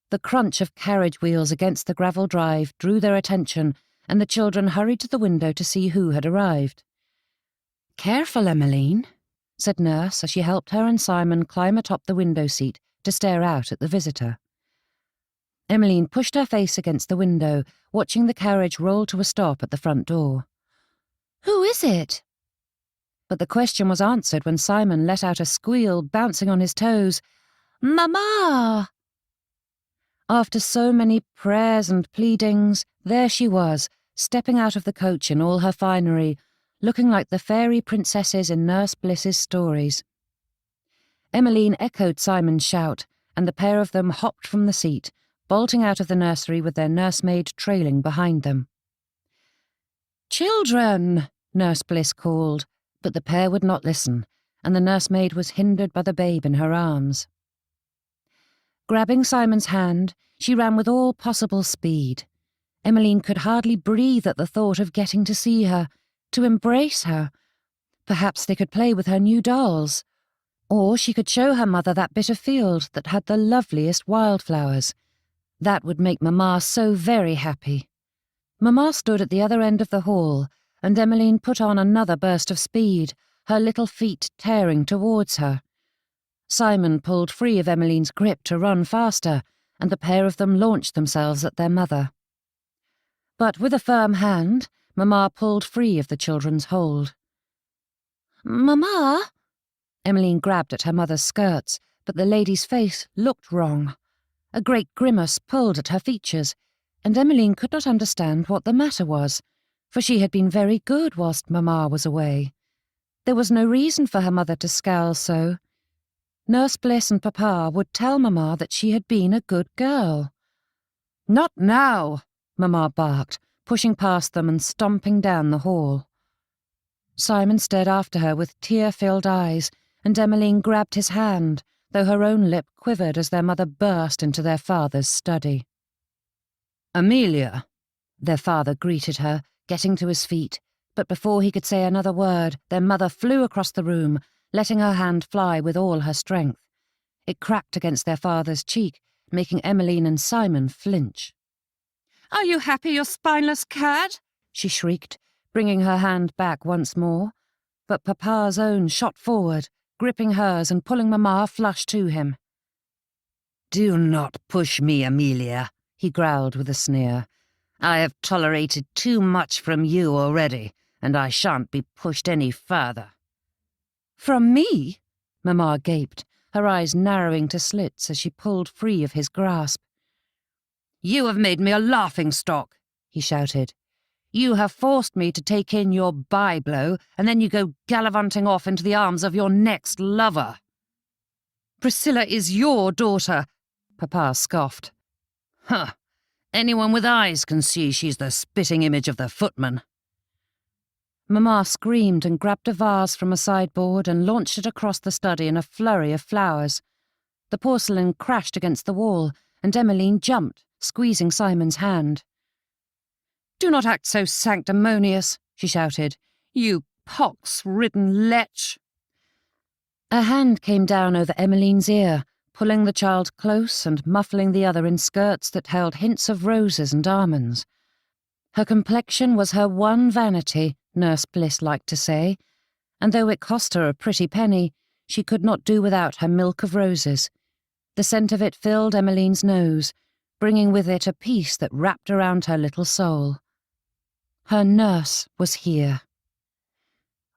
The crunch of carriage wheels against the gravel drive drew their attention, and the children hurried to the window to see who had arrived. "Careful, Emmeline," said Nurse as she helped her and Simon climb atop the window seat to stare out at the visitor. Emmeline pushed her face against the window, watching the carriage roll to a stop at the front door. "Who is it?" But the question was answered when Simon let out a squeal, bouncing on his toes. "Mama!" After so many prayers and pleadings, there she was, stepping out of the coach in all her finery, looking like the fairy princesses in Nurse Bliss's stories. Emmeline echoed Simon's shout, and the pair of them hopped from the seat, bolting out of the nursery with their nursemaid trailing behind them. "Children!" Nurse Bliss called, but the pair would not listen, and the nursemaid was hindered by the babe in her arms. Grabbing Simon's hand, she ran with all possible speed. Emmeline could hardly breathe at the thought of getting to see her, to embrace her. Perhaps they could play with her new dolls. Or she could show her mother that bit of field that had the loveliest wildflowers. That would make Mamma so very happy. Mamma stood at the other end of the hall, and Emmeline put on another burst of speed, her little feet tearing towards her. Simon pulled free of Emmeline's grip to run faster, and the pair of them launched themselves at their mother. But with a firm hand, Mamma pulled free of the children's hold. "Mamma!" Emmeline grabbed at her mother's skirts, but the lady's face looked wrong. A great grimace pulled at her features, and Emmeline could not understand what the matter was, for she had been very good whilst Mamma was away. There was no reason for her mother to scowl so. Nurse Bliss and Papa would tell Mamma that she had been a good girl. "Not now!" Mamma barked, pushing past them and stomping down the hall. Simon stared after her with tear-filled eyes, and Emmeline grabbed his hand, though her own lip quivered as their mother burst into their father's study. "Amelia," their father greeted her, getting to his feet, but before he could say another word, their mother flew across the room, letting her hand fly with all her strength. It cracked against their father's cheek, making Emmeline and Simon flinch. "Are you happy, you spineless cad?" she shrieked, bringing her hand back once more. But Papa's own shot forward, gripping hers and pulling Mamma flush to him. "Do not push me, Amelia," he growled with a sneer. "I have tolerated too much from you already, and I shan't be pushed any further." "From me?" Mamma gaped, her eyes narrowing to slits as she pulled free of his grasp. "You have made me a laughing-stock," he shouted. You have forced me to take in your bye-blow, and then you go gallivanting off into the arms of your next lover. Priscilla is your daughter, Papa scoffed. Huh. Anyone with eyes can see she's the spitting image of the footman. Mamma screamed and grabbed a vase from a sideboard and launched it across the study in a flurry of flowers. The porcelain crashed against the wall, and Emmeline jumped, squeezing Simon's hand. "Do not act so sanctimonious," she shouted. "You pox-ridden lech!" A hand came down over Emmeline's ear, pulling the child close and muffling the other in skirts that held hints of roses and almonds. Her complexion was her one vanity, Nurse Bliss liked to say, and though it cost her a pretty penny, she could not do without her milk of roses. The scent of it filled Emmeline's nose, bringing with it a peace that wrapped around her little soul. Her nurse was here.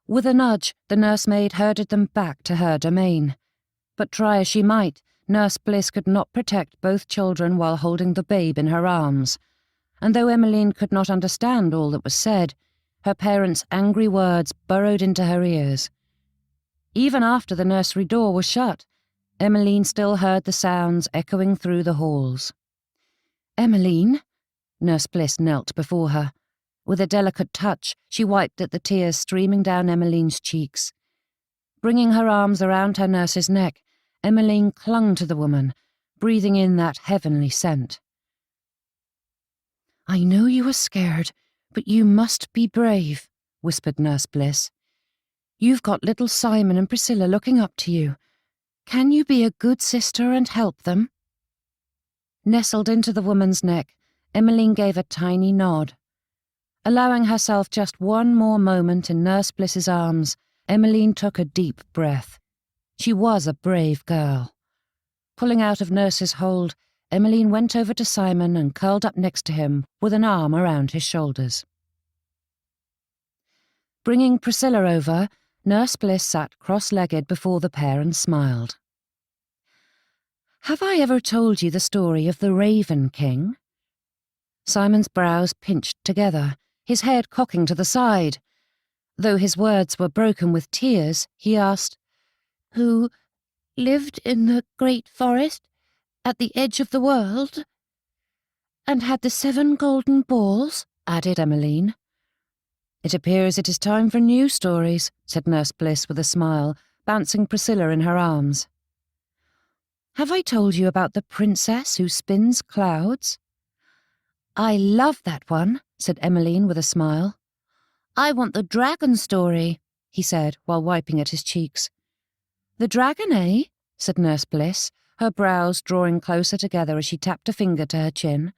With a nudge, the nursemaid herded them back to her domain. But try as she might, Nurse Bliss could not protect both children while holding the babe in her arms. And though Emmeline could not understand all that was said, her parents' angry words burrowed into her ears. Even after the nursery door was shut, Emmeline still heard the sounds echoing through the halls. "Emmeline?" Nurse Bliss knelt before her. With a delicate touch, she wiped at the tears streaming down Emmeline's cheeks. Bringing her arms around her nurse's neck, Emmeline clung to the woman, breathing in that heavenly scent. "I know you are scared, but you must be brave," whispered Nurse Bliss. "You've got little Simon and Priscilla looking up to you. Can you be a good sister and help them?" Nestled into the woman's neck, Emmeline gave a tiny nod. Allowing herself just one more moment in Nurse Bliss's arms, Emmeline took a deep breath. She was a brave girl. Pulling out of Nurse's hold, Emmeline went over to Simon and curled up next to him with an arm around his shoulders. Bringing Priscilla over, Nurse Bliss sat cross-legged before the pair and smiled. "Have I ever told you the story of the Raven King?" Simon's brows pinched together, his head cocking to the side. Though his words were broken with tears, he asked, "Who lived in the great forest at the edge of the world, and had the 7 golden balls," added Emmeline. "It appears it is time for new stories," said Nurse Bliss with a smile, bouncing Priscilla in her arms. "Have I told you about the princess who spins clouds?" "I love that one," said Emmeline with a smile. "I want the dragon story," he said while wiping at his cheeks. "The dragon, eh?" said Nurse Bliss, her brows drawing closer together as she tapped a finger to her chin.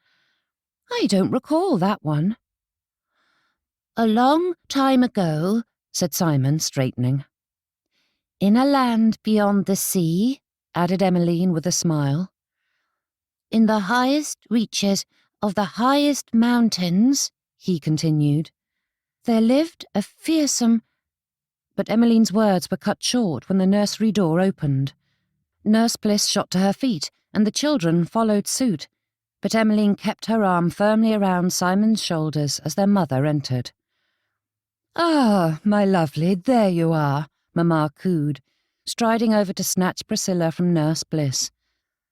"I don't recall that one." "A long time ago," said Simon, straightening. "In a land beyond the sea," added Emmeline with a smile. "In the highest reaches of the highest mountains," he continued, "there lived a fearsome—" But Emmeline's words were cut short when the nursery door opened. Nurse Bliss shot to her feet, and the children followed suit, but Emmeline kept her arm firmly around Simon's shoulders as their mother entered. "Ah, my lovely, there you are," Mamma cooed, striding over to snatch Priscilla from Nurse Bliss.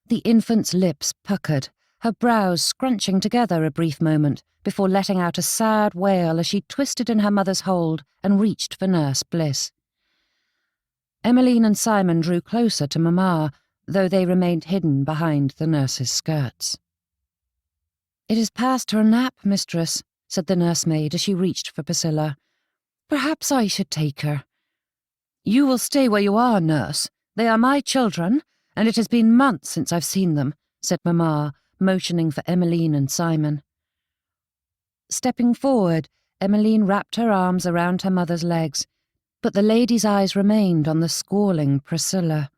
The infant's lips puckered, her brows scrunching together a brief moment before letting out a sad wail as she twisted in her mother's hold and reached for Nurse Bliss. Emmeline and Simon drew closer to Mamma, though they remained hidden behind the nurse's skirts. "It is past her nap, mistress," said the nursemaid as she reached for Priscilla. "Perhaps I should take her." "You will stay where you are, nurse. They are my children, and it has been months since I've seen them," said Mamma, motioning for Emmeline and Simon. Stepping forward, Emmeline wrapped her arms around her mother's legs, but the lady's eyes remained on the squalling Priscilla.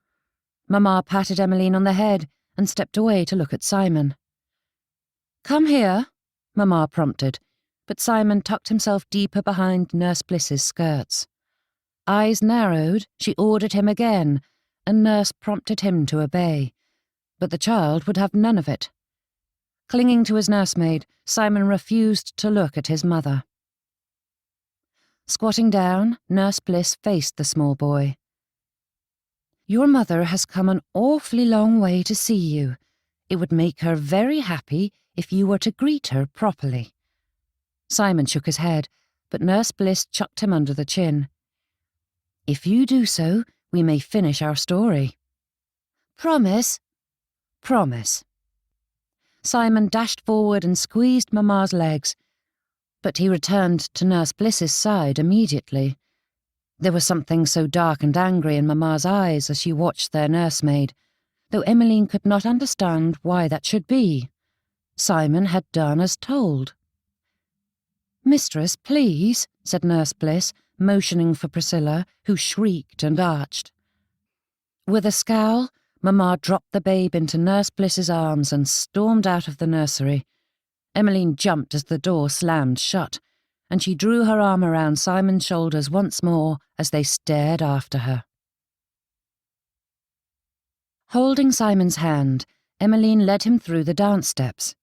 Mamma patted Emmeline on the head and stepped away to look at Simon. "Come here," Mamma prompted, but Simon tucked himself deeper behind Nurse Bliss's skirts. Eyes narrowed, she ordered him again, and Nurse prompted him to obey, but the child would have none of it. Clinging to his nursemaid, Simon refused to look at his mother. Squatting down, Nurse Bliss faced the small boy. "Your mother has come an awfully long way to see you. It would make her very happy if you were to greet her properly." Simon shook his head, but Nurse Bliss chucked him under the chin. "If you do so, we may finish our story." "Promise?" "Promise." Simon dashed forward and squeezed Mamma's legs, but he returned to Nurse Bliss's side immediately. There was something so dark and angry in Mamma's eyes as she watched their nursemaid, though Emmeline could not understand why that should be. Simon had done as told. "Mistress, please," said Nurse Bliss, motioning for Priscilla, who shrieked and arched. With a scowl, Mamma dropped the babe into Nurse Bliss's arms and stormed out of the nursery. Emmeline jumped as the door slammed shut, and she drew her arm around Simon's shoulders once more as they stared after her. Holding Simon's hand, Emmeline led him through the dance steps.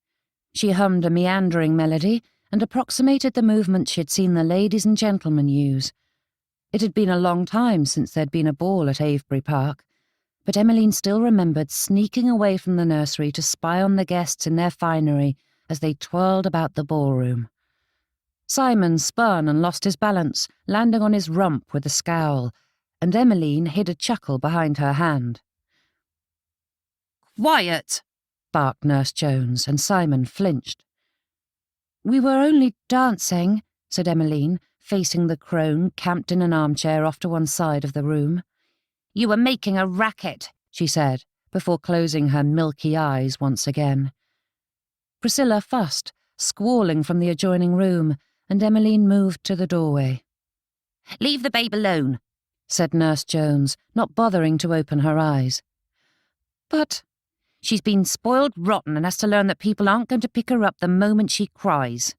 She hummed a meandering melody and approximated the movement she had seen the ladies and gentlemen use. It had been a long time since there'd been a ball at Avebury Park, but Emmeline still remembered sneaking away from the nursery to spy on the guests in their finery as they twirled about the ballroom. Simon spun and lost his balance, landing on his rump with a scowl, and Emmeline hid a chuckle behind her hand. "Quiet!" barked Nurse Jones, and Simon flinched. "We were only dancing," said Emmeline, facing the crone camped in an armchair off to one side of the room. "You were making a racket," she said, before closing her milky eyes once again. Priscilla fussed, squalling from the adjoining room, and Emmeline moved to the doorway. "Leave the babe alone," said Nurse Jones, not bothering to open her eyes. "But she's been spoiled rotten and has to learn that people aren't going to pick her up the moment she cries."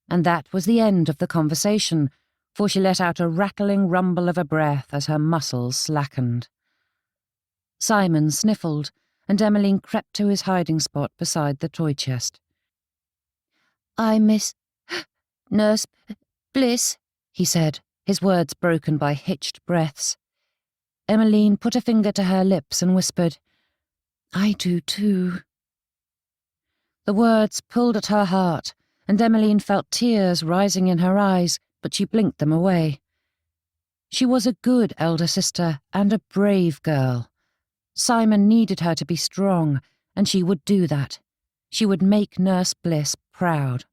And that was the end of the conversation, for she let out a rattling rumble of a breath as her muscles slackened. Simon sniffled, and Emmeline crept to his hiding spot beside the toy chest. "I miss Nurse Bliss," he said, his words broken by hitched breaths. Emmeline put a finger to her lips and whispered, "I do too." The words pulled at her heart, and Emmeline felt tears rising in her eyes, but she blinked them away. She was a good elder sister and a brave girl. Simon needed her to be strong, and she would do that. She would make Nurse Bliss proud.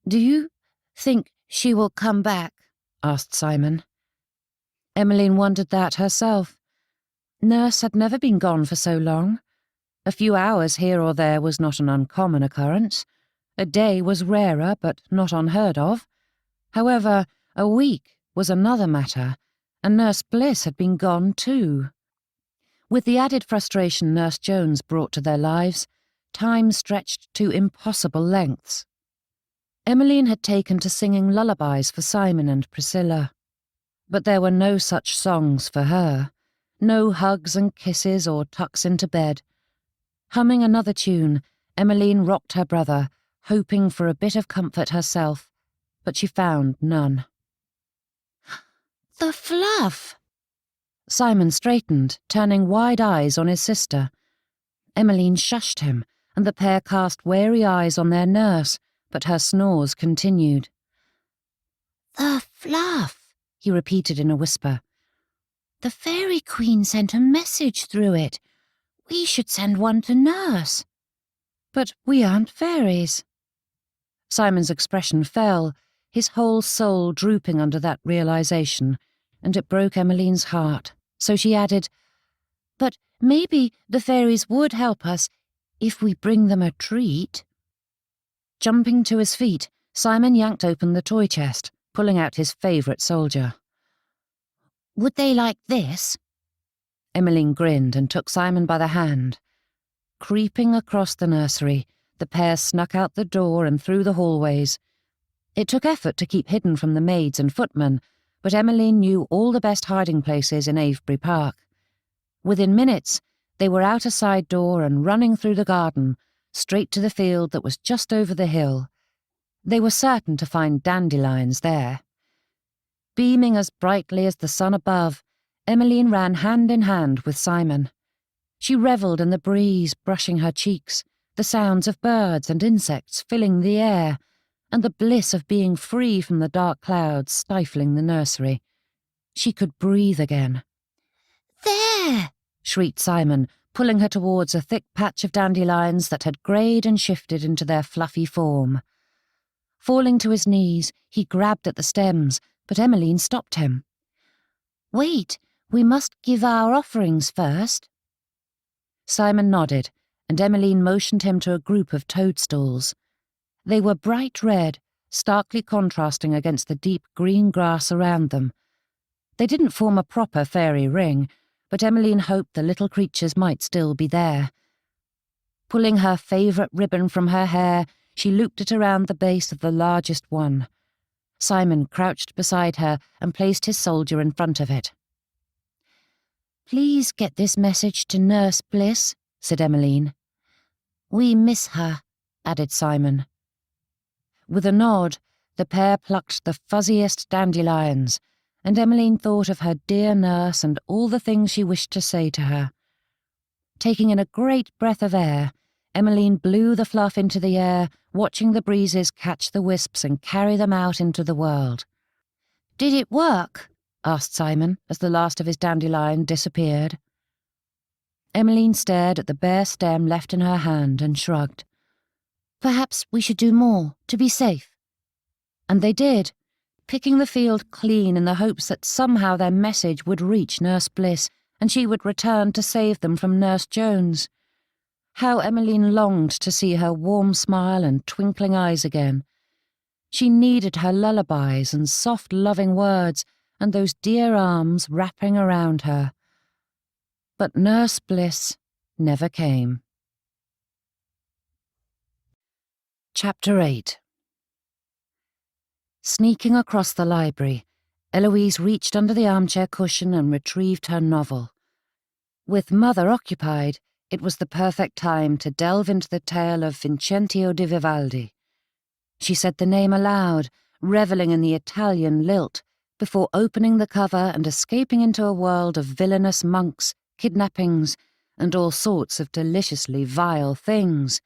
"Do you think she will come back?" asked Simon. Emmeline wondered that herself. Nurse had never been gone for so long. A few hours here or there was not an uncommon occurrence. A day was rarer, but not unheard of. However, a week was another matter, and Nurse Bliss had been gone too. With the added frustration Nurse Jones brought to their lives, time stretched to impossible lengths. Emmeline had taken to singing lullabies for Simon and Priscilla. But there were no such songs for her, no hugs and kisses or tucks into bed. Humming another tune, Emmeline rocked her brother, hoping for a bit of comfort herself, but she found none. "The fluff!" Simon straightened, turning wide eyes on his sister. Emmeline shushed him, and the pair cast wary eyes on their nurse, but her snores continued. "The fluff," he repeated in a whisper. "The Fairy Queen sent a message through it. We should send one to Nurse." "But we aren't fairies." Simon's expression fell, his whole soul drooping under that realization, and it broke Emmeline's heart, so she added, "But maybe the fairies would help us if we bring them a treat." Jumping to his feet, Simon yanked open the toy chest, pulling out his favourite soldier. "Would they like this?" Emmeline grinned and took Simon by the hand. Creeping across the nursery, the pair snuck out the door and through the hallways. It took effort to keep hidden from the maids and footmen, but Emmeline knew all the best hiding places in Avebury Park. Within minutes, they were out a side door and running through the garden, straight to the field that was just over the hill. They were certain to find dandelions there. Beaming as brightly as the sun above, Emmeline ran hand in hand with Simon. She revelled in the breeze brushing her cheeks, the sounds of birds and insects filling the air, and the bliss of being free from the dark clouds stifling the nursery. She could breathe again. "There!" shrieked Simon, pulling her towards a thick patch of dandelions that had greyed and shifted into their fluffy form. Falling to his knees, he grabbed at the stems, but Emmeline stopped him. "Wait, we must give our offerings first." Simon nodded, and Emmeline motioned him to a group of toadstools. They were bright red, starkly contrasting against the deep green grass around them. They didn't form a proper fairy ring, but Emmeline hoped the little creatures might still be there. Pulling her favourite ribbon from her hair, she looped it around the base of the largest one. Simon crouched beside her and placed his soldier in front of it. "Please get this message to Nurse Bliss," said Emmeline. "We miss her," added Simon. With a nod, the pair plucked the fuzziest dandelions, and Emmeline thought of her dear nurse and all the things she wished to say to her. Taking in a great breath of air, Emmeline blew the fluff into the air, watching the breezes catch the wisps and carry them out into the world. "Did it work?" asked Simon as the last of his dandelion disappeared. Emmeline stared at the bare stem left in her hand and shrugged. "Perhaps we should do more, to be safe." And they did, picking the field clean in the hopes that somehow their message would reach Nurse Bliss and she would return to save them from Nurse Jones. How Emmeline longed to see her warm smile and twinkling eyes again. She needed her lullabies and soft loving words and those dear arms wrapping around her. But Nurse Bliss never came. Chapter 8. Sneaking across the library, Eloise reached under the armchair cushion and retrieved her novel. With Mother occupied, it was the perfect time to delve into the tale of Vincenzo di Vivaldi. She said the name aloud, revelling in the Italian lilt, before opening the cover and escaping into a world of villainous monks, kidnappings, and all sorts of deliciously vile things,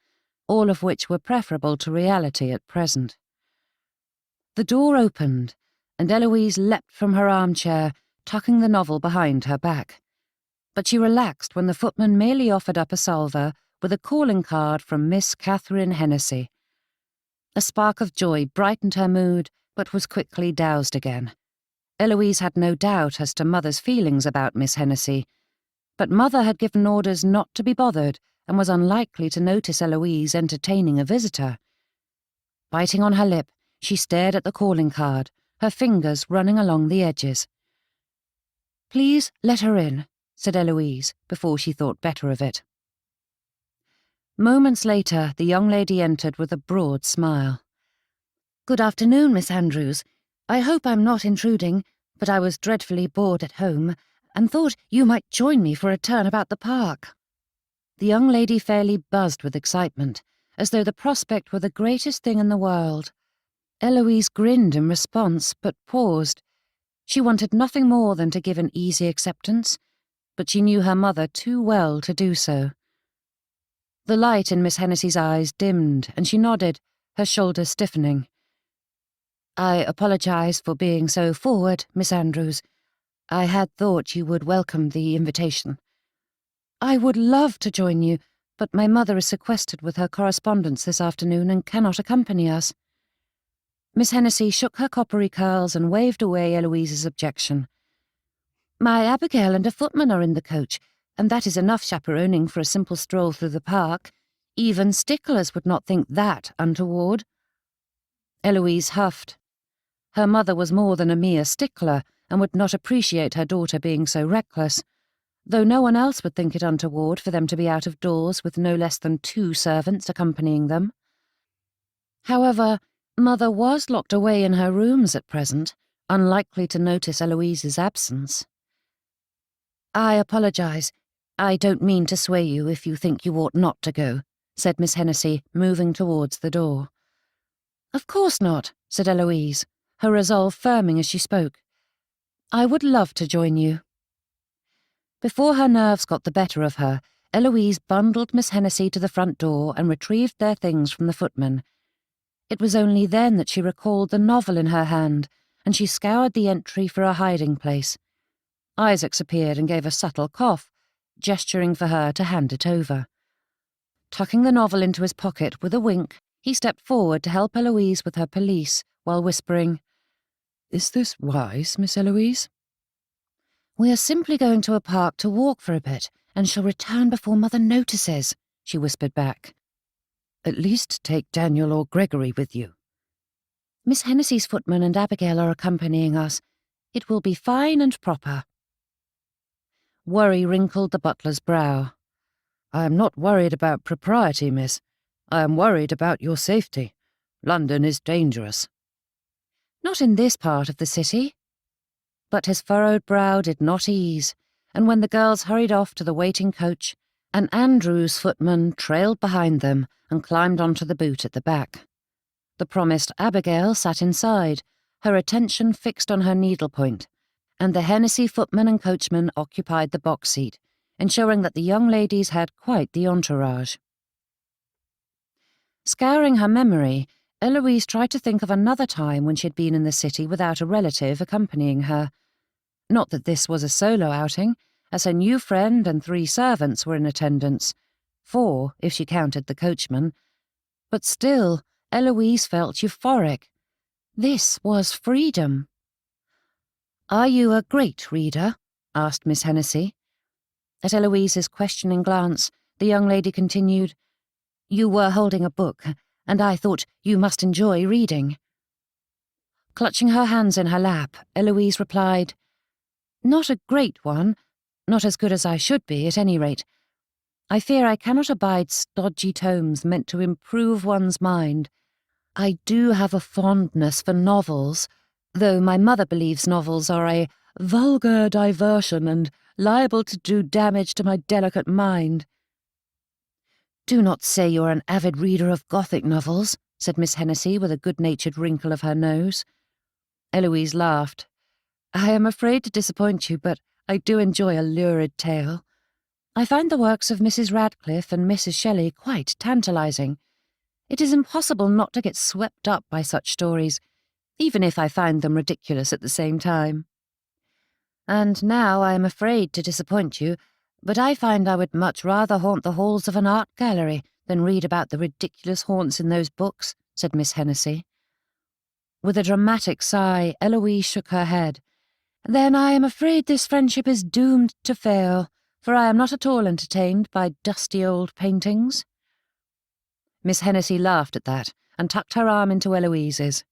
all of which were preferable to reality at present. The door opened, and Eloise leapt from her armchair, tucking the novel behind her back. But she relaxed when the footman merely offered up a salver with a calling card from Miss Catherine Hennessy. A spark of joy brightened her mood, but was quickly doused again. Eloise had no doubt as to Mother's feelings about Miss Hennessy, but Mother had given orders not to be bothered and was unlikely to notice Eloise entertaining a visitor. Biting on her lip, she stared at the calling card, her fingers running along the edges. "Please let her in," said Eloise, before she thought better of it. Moments later, the young lady entered with a broad smile. "Good afternoon, Miss Andrews. I hope I'm not intruding, but I was dreadfully bored at home, and thought you might join me for a turn about the park." The young lady fairly buzzed with excitement, as though the prospect were the greatest thing in the world. Eloise grinned in response, but paused. She wanted nothing more than to give an easy acceptance, but she knew her mother too well to do so. The light in Miss Hennessy's eyes dimmed, and she nodded, her shoulders stiffening. "I apologise for being so forward, Miss Andrews. I had thought you would welcome the invitation. I would love to join you, but my mother is sequestered with her correspondence this afternoon and cannot accompany us." Miss Hennessy shook her coppery curls and waved away Eloise's objection. "My Abigail and a footman are in the coach, and that is enough chaperoning for a simple stroll through the park. Even sticklers would not think that untoward." Eloise huffed. Her mother was more than a mere stickler, and would not appreciate her daughter being so reckless, though no one else would think it untoward for them to be out of doors with no less than 2 servants accompanying them. However, Mother was locked away in her rooms at present, unlikely to notice Eloise's absence. "I apologise. I don't mean to sway you if you think you ought not to go," said Miss Hennessy, moving towards the door. "Of course not," said Eloise, her resolve firming as she spoke. "I would love to join you." Before her nerves got the better of her, Eloise bundled Miss Hennessy to the front door and retrieved their things from the footman. It was only then that she recalled the novel in her hand, and she scoured the entry for a hiding place. Isaacs appeared and gave a subtle cough, gesturing for her to hand it over. Tucking the novel into his pocket with a wink, he stepped forward to help Eloise with her pelisse, while whispering, "Is this wise, Miss Eloise?" "We are simply going to a park to walk for a bit, and shall return before Mother notices," she whispered back. "At least take Daniel or Gregory with you." "Miss Hennessy's footman and Abigail are accompanying us. It will be fine and proper." Worry wrinkled the butler's brow. "I am not worried about propriety, miss. I am worried about your safety. London is dangerous." "Not in this part of the city." But his furrowed brow did not ease, and when the girls hurried off to the waiting coach, an Andrews footman trailed behind them and climbed onto the boot at the back. The promised Abigail sat inside, her attention fixed on her needlepoint, and the Hennessy footman and coachman occupied the box seat, ensuring that the young ladies had quite the entourage. Scouring her memory, Eloise tried to think of another time when she had been in the city without a relative accompanying her. Not that this was a solo outing, as her new friend and 3 servants were in attendance, 4 if she counted the coachman. But still, Eloise felt euphoric. This was freedom. "Are you a great reader?" asked Miss Hennessy. At Eloise's questioning glance, the young lady continued, "You were holding a book, and I thought you must enjoy reading." Clutching her hands in her lap, Eloise replied, "Not a great one, not as good as I should be, at any rate. I fear I cannot abide stodgy tomes meant to improve one's mind. I do have a fondness for novels, though my mother believes novels are a vulgar diversion and liable to do damage to my delicate mind." "Do not say you're an avid reader of Gothic novels," said Miss Hennessy with a good-natured wrinkle of her nose. Eloise laughed. "I am afraid to disappoint you, but I do enjoy a lurid tale. I find the works of Mrs. Radcliffe and Mrs. Shelley quite tantalizing. It is impossible not to get swept up by such stories, even if I find them ridiculous at the same time. And now I am afraid to disappoint you, but I find I would much rather haunt the halls of an art gallery than read about the ridiculous haunts in those books," said Miss Hennessy. With a dramatic sigh, Eloise shook her head. "Then I am afraid this friendship is doomed to fail, for I am not at all entertained by dusty old paintings." Miss Hennessy laughed at that and tucked her arm into Eloise's.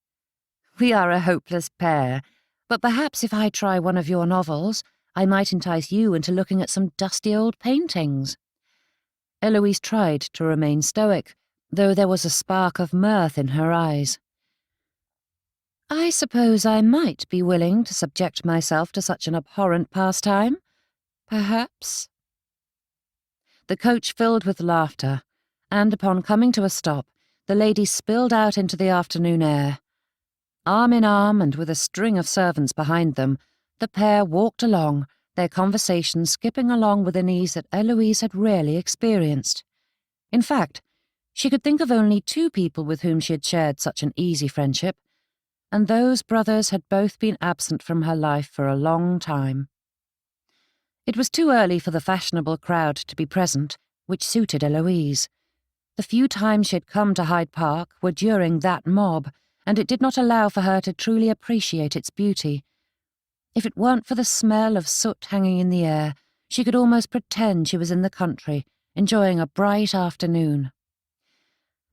"We are a hopeless pair, but perhaps if I try one of your novels, I might entice you into looking at some dusty old paintings." Eloise tried to remain stoic, though there was a spark of mirth in her eyes. "I suppose I might be willing to subject myself to such an abhorrent pastime. Perhaps." The coach filled with laughter, and upon coming to a stop, the ladies spilled out into the afternoon air. Arm in arm and with a string of servants behind them, the pair walked along, their conversation skipping along with an ease that Eloise had rarely experienced. In fact, she could think of only 2 people with whom she had shared such an easy friendship, and those brothers had both been absent from her life for a long time. It was too early for the fashionable crowd to be present, which suited Eloise. The few times she had come to Hyde Park were during that mob, and it did not allow for her to truly appreciate its beauty. If it weren't for the smell of soot hanging in the air, she could almost pretend she was in the country, enjoying a bright afternoon.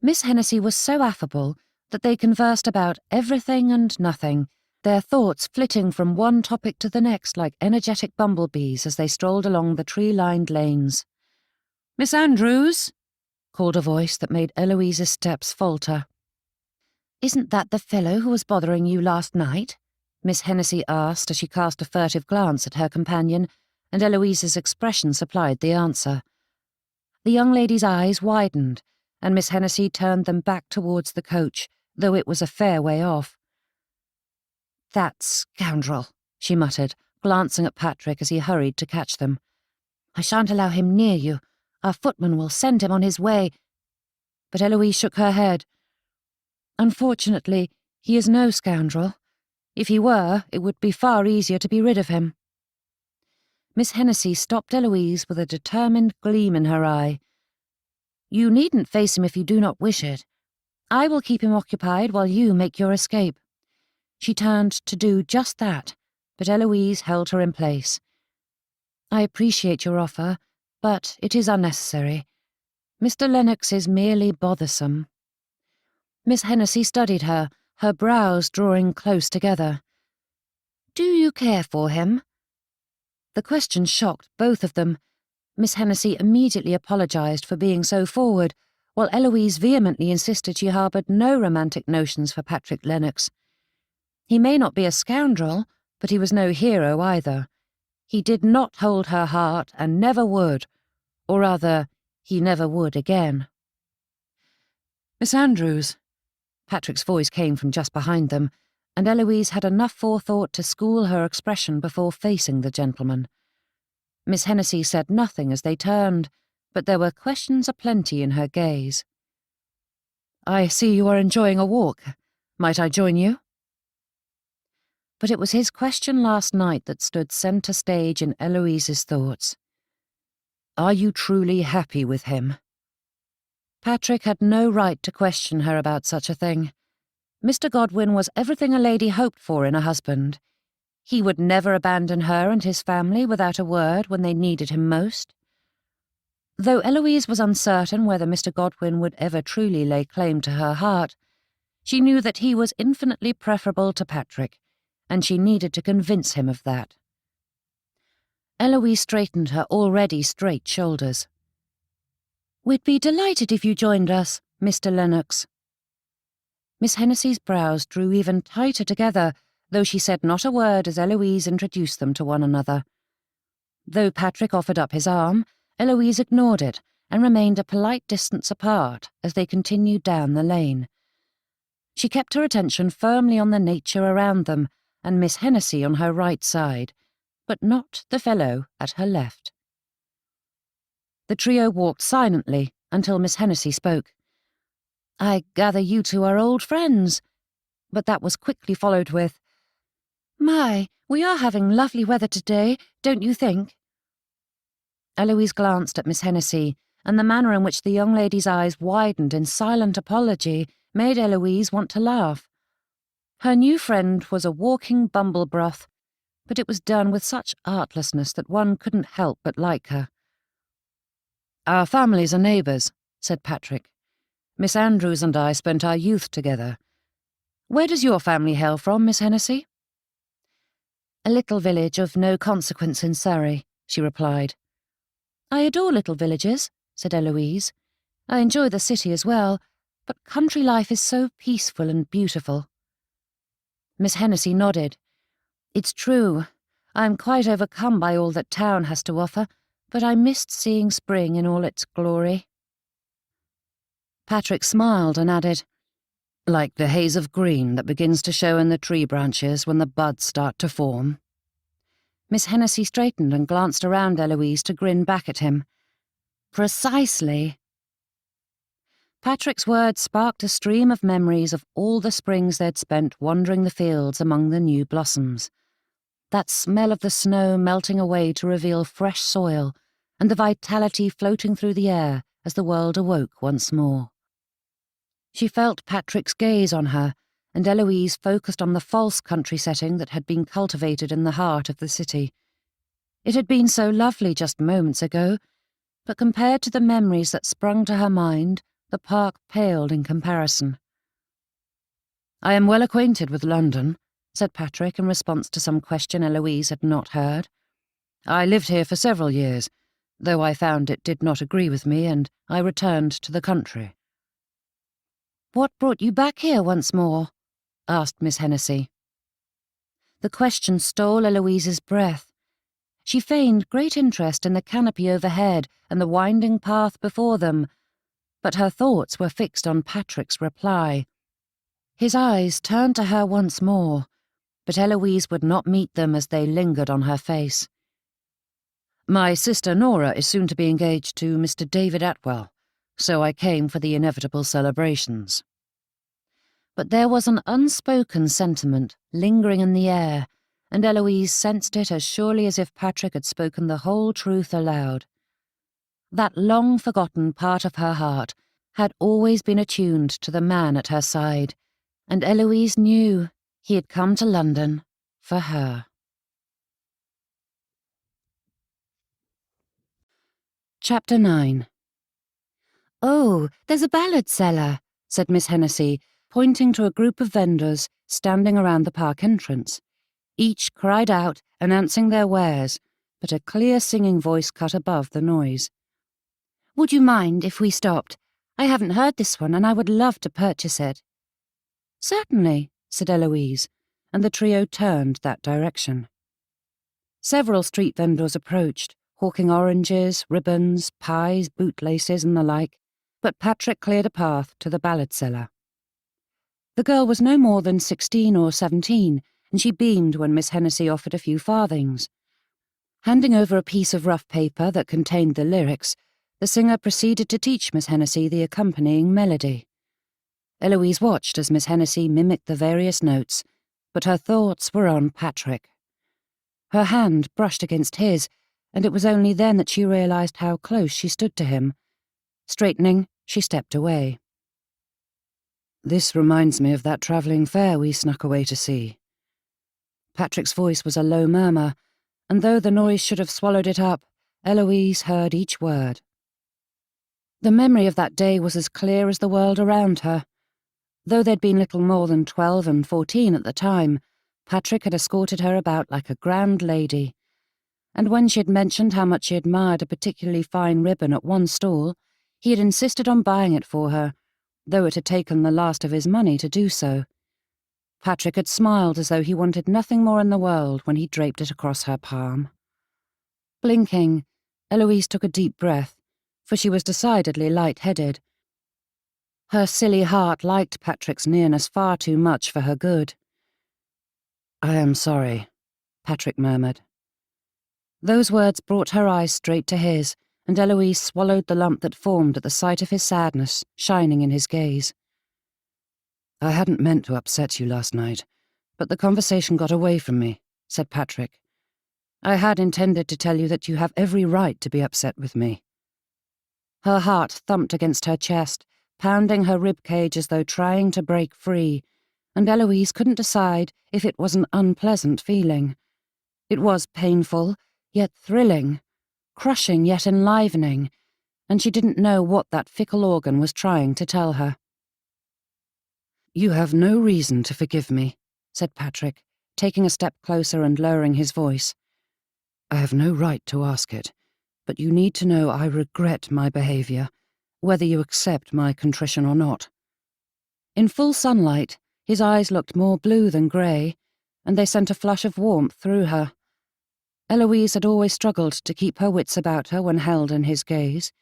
Miss Hennessy was so affable that they conversed about everything and nothing, their thoughts flitting from one topic to the next like energetic bumblebees as they strolled along the tree-lined lanes. "Miss Andrews!" called a voice that made Eloise's steps falter. "Isn't that the fellow who was bothering you last night?" Miss Hennessy asked as she cast a furtive glance at her companion, and Eloise's expression supplied the answer. The young lady's eyes widened, and Miss Hennessy turned them back towards the coach, though it was a fair way off. "That scoundrel," she muttered, glancing at Patrick as he hurried to catch them. "I shan't allow him near you. Our footman will send him on his way." But Eloise shook her head. "Unfortunately, he is no scoundrel. If he were, it would be far easier to be rid of him." Miss Hennessy stopped Eloise with a determined gleam in her eye. "You needn't face him if you do not wish it. I will keep him occupied while you make your escape." She turned to do just that, but Eloise held her in place. "I appreciate your offer, but it is unnecessary. Mr. Lennox is merely bothersome." Miss Hennessy studied her brows drawing close together. "Do you care for him?" The question shocked both of them. Miss Hennessy immediately apologised for being so forward, while Eloise vehemently insisted she harboured no romantic notions for Patrick Lennox. He may not be a scoundrel, but he was no hero either. He did not hold her heart and never would, or rather, he never would again. "Miss Andrews." Patrick's voice came from just behind them, and Eloise had enough forethought to school her expression before facing the gentleman. Miss Hennessy said nothing as they turned, but there were questions aplenty in her gaze. "I see you are enjoying a walk. Might I join you?" But it was his question last night that stood centre stage in Eloise's thoughts. "Are you truly happy with him?" Patrick had no right to question her about such a thing. Mr. Godwin was everything a lady hoped for in a husband. He would never abandon her and his family without a word when they needed him most. Though Eloise was uncertain whether Mr. Godwin would ever truly lay claim to her heart, she knew that he was infinitely preferable to Patrick, and she needed to convince him of that. Eloise straightened her already straight shoulders. "We'd be delighted if you joined us, Mr. Lennox." Miss Hennessy's brows drew even tighter together, though she said not a word as Eloise introduced them to one another. Though Patrick offered up his arm, Eloise ignored it and remained a polite distance apart as they continued down the lane. She kept her attention firmly on the nature around them and Miss Hennessy on her right side, but not the fellow at her left. The trio walked silently until Miss Hennessy spoke. "I gather you two are old friends," but that was quickly followed with, "My, we are having lovely weather today, don't you think?" Eloise glanced at Miss Hennessy, and the manner in which the young lady's eyes widened in silent apology made Eloise want to laugh. Her new friend was a walking bumble broth, but it was done with such artlessness that one couldn't help but like her. "Our families are neighbours," said Patrick. "Miss Andrews and I spent our youth together. Where does your family hail from, Miss Hennessy?" "A little village of no consequence in Surrey," she replied. "I adore little villages," said Eloise. "I enjoy the city as well, but country life is so peaceful and beautiful." Miss Hennessy nodded. "It's true. I am quite overcome by all that town has to offer, but I missed seeing spring in all its glory." Patrick smiled and added, "Like the haze of green that begins to show in the tree branches when the buds start to form." Miss Hennessy straightened and glanced around Eloise to grin back at him. "Precisely." Patrick's words sparked a stream of memories of all the springs they'd spent wandering the fields among the new blossoms. That smell of the snow melting away to reveal fresh soil, and the vitality floating through the air as the world awoke once more. She felt Patrick's gaze on her, and Eloise focused on the false country setting that had been cultivated in the heart of the city. It had been so lovely just moments ago, but compared to the memories that sprung to her mind, the park paled in comparison. "I am well acquainted with London," said Patrick in response to some question Eloise had not heard. "I lived here for several years, though I found it did not agree with me, and I returned to the country." "What brought you back here once more?" asked Miss Hennessy. The question stole Eloise's breath. She feigned great interest in the canopy overhead and the winding path before them, but her thoughts were fixed on Patrick's reply. His eyes turned to her once more, but Eloise would not meet them as they lingered on her face. "My sister Nora is soon to be engaged to Mr. David Atwell, so I came for the inevitable celebrations." But there was an unspoken sentiment lingering in the air, and Eloise sensed it as surely as if Patrick had spoken the whole truth aloud. That long-forgotten part of her heart had always been attuned to the man at her side, and Eloise knew he had come to London for her. Chapter 9. "Oh, there's a ballad seller," said Miss Hennessy, pointing to a group of vendors standing around the park entrance. Each cried out, announcing their wares, but a clear singing voice cut above the noise. "Would you mind if we stopped? I haven't heard this one, and I would love to purchase it." "Certainly," said Eloise, and the trio turned that direction. Several street vendors approached, hawking oranges, ribbons, pies, bootlaces, and the like, but Patrick cleared a path to the ballad seller. The girl was no more than 16 or 17, and she beamed when Miss Hennessy offered a few farthings. Handing over a piece of rough paper that contained the lyrics, the singer proceeded to teach Miss Hennessy the accompanying melody. Eloise watched as Miss Hennessy mimicked the various notes, but her thoughts were on Patrick. Her hand brushed against his, and it was only then that she realized how close she stood to him. Straightening, she stepped away. "This reminds me of that travelling fair we snuck away to see." Patrick's voice was a low murmur, and though the noise should have swallowed it up, Eloise heard each word. The memory of that day was as clear as the world around her. Though they'd been little more than 12 and 14 at the time, Patrick had escorted her about like a grand lady. And when she had mentioned how much she admired a particularly fine ribbon at one stall, he had insisted on buying it for her, though it had taken the last of his money to do so. Patrick had smiled as though he wanted nothing more in the world when he draped it across her palm. Blinking, Eloise took a deep breath, for she was decidedly light-headed. Her silly heart liked Patrick's nearness far too much for her good. "I am sorry," Patrick murmured. Those words brought her eyes straight to his, and Eloise swallowed the lump that formed at the sight of his sadness shining in his gaze. "I hadn't meant to upset you last night, but the conversation got away from me," said Patrick. "I had intended to tell you that you have every right to be upset with me." Her heart thumped against her chest, pounding her rib cage as though trying to break free, and Eloise couldn't decide if it was an unpleasant feeling. It was painful, yet thrilling, crushing yet enlivening, and she didn't know what that fickle organ was trying to tell her. "You have no reason to forgive me," said Patrick, taking a step closer and lowering his voice. "I have no right to ask it, but you need to know I regret my behaviour, whether you accept my contrition or not." In full sunlight, his eyes looked more blue than grey, and they sent a flush of warmth through her. Eloise had always struggled to keep her wits about her when held in his gaze.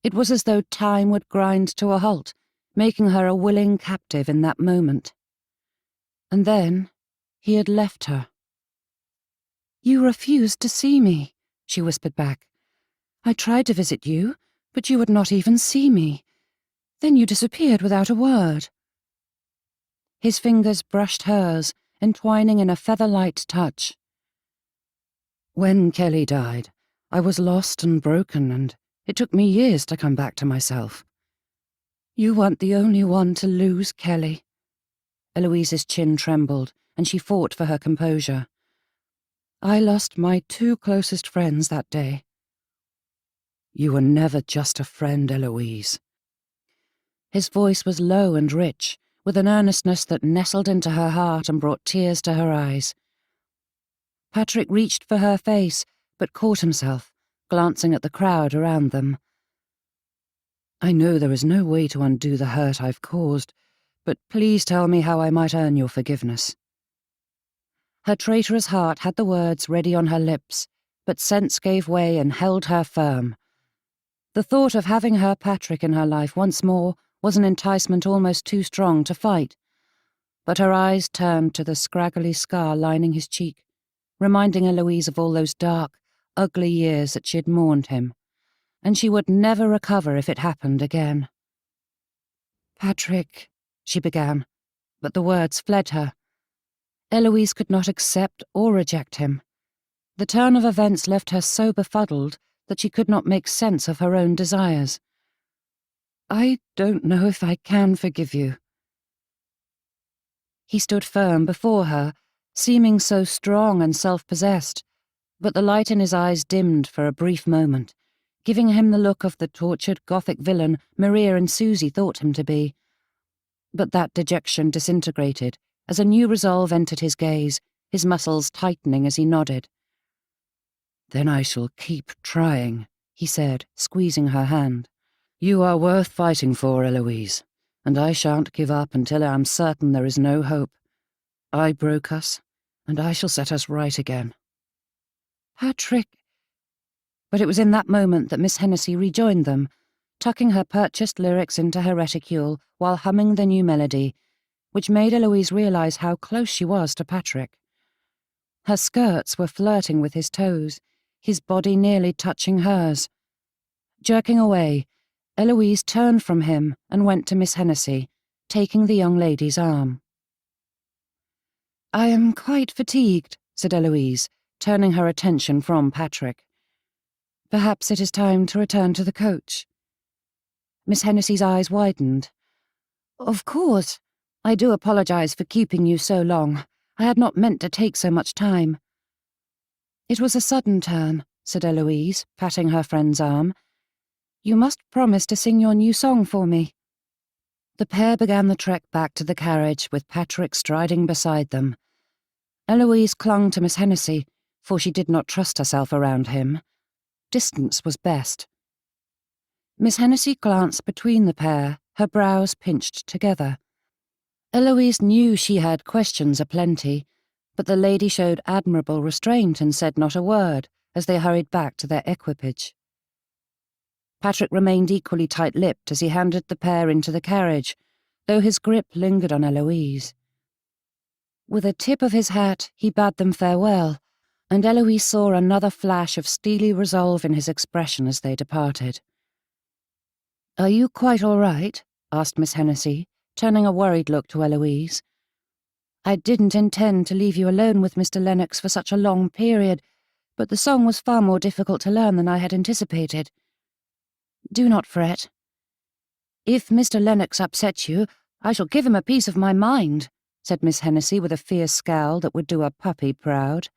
It was as though time would grind to a halt, making her a willing captive in that moment. And then he had left her. "You refused to see me," she whispered back. "I tried to visit you, but you would not even see me. Then you disappeared without a word." His fingers brushed hers, entwining in a feather-light touch. "When Kelly died, I was lost and broken, and it took me years to come back to myself." "You weren't the only one to lose Kelly." Eloise's chin trembled, and she fought for her composure. "I lost my two closest friends that day." "You were never just a friend, Eloise." His voice was low and rich, with an earnestness that nestled into her heart and brought tears to her eyes. Patrick reached for her face, but caught himself, glancing at the crowd around them. "I know there is no way to undo the hurt I've caused, but please tell me how I might earn your forgiveness." Her traitorous heart had the words ready on her lips, but sense gave way and held her firm. The thought of having her Patrick in her life once more was an enticement almost too strong to fight. but her eyes turned to the scraggly scar lining his cheek, reminding Eloise of all those dark, ugly years that she had mourned him, and she would never recover if it happened again. "Patrick," she began, but the words fled her. Eloise could not accept or reject him. The turn of events left her so befuddled that she could not make sense of her own desires. "I don't know if I can forgive you." He stood firm before her, seeming so strong and self-possessed, but the light in his eyes dimmed for a brief moment, giving him the look of the tortured Gothic villain Maria and Susie thought him to be. But that dejection disintegrated as a new resolve entered his gaze, his muscles tightening as he nodded. "Then I shall keep trying," he said, squeezing her hand. "You are worth fighting for, Eloise, and I shan't give up until I am certain there is no hope. I broke us, and I shall set us right again." "Patrick—" But it was in that moment that Miss Hennessy rejoined them, tucking her purchased lyrics into her reticule while humming the new melody, which made Eloise realise how close she was to Patrick. Her skirts were flirting with his toes, his body nearly touching hers. Jerking away, Eloise turned from him and went to Miss Hennessy, taking the young lady's arm. "I am quite fatigued," said Eloise, turning her attention from Patrick. "Perhaps it is time to return to the coach." Miss Hennessy's eyes widened. "Of course. I do apologise for keeping you so long. I had not meant to take so much time." "It was a sudden turn," said Eloise, patting her friend's arm. "You must promise to sing your new song for me." The pair began the trek back to the carriage, with Patrick striding beside them. Eloise clung to Miss Hennessy, for she did not trust herself around him. Distance was best. Miss Hennessy glanced between the pair, her brows pinched together. Eloise knew she had questions aplenty, but the lady showed admirable restraint and said not a word as they hurried back to their equipage. Patrick remained equally tight-lipped as he handed the pair into the carriage, though his grip lingered on Eloise. With a tip of his hat, he bade them farewell, and Eloise saw another flash of steely resolve in his expression as they departed. "Are you quite all right?" asked Miss Hennessy, turning a worried look to Eloise. "I didn't intend to leave you alone with Mr. Lennox for such a long period, but the song was far more difficult to learn than I had anticipated. Do not fret. If Mr. Lennox upsets you, I shall give him a piece of my mind," said Miss Hennessy with a fierce scowl that would do a puppy proud.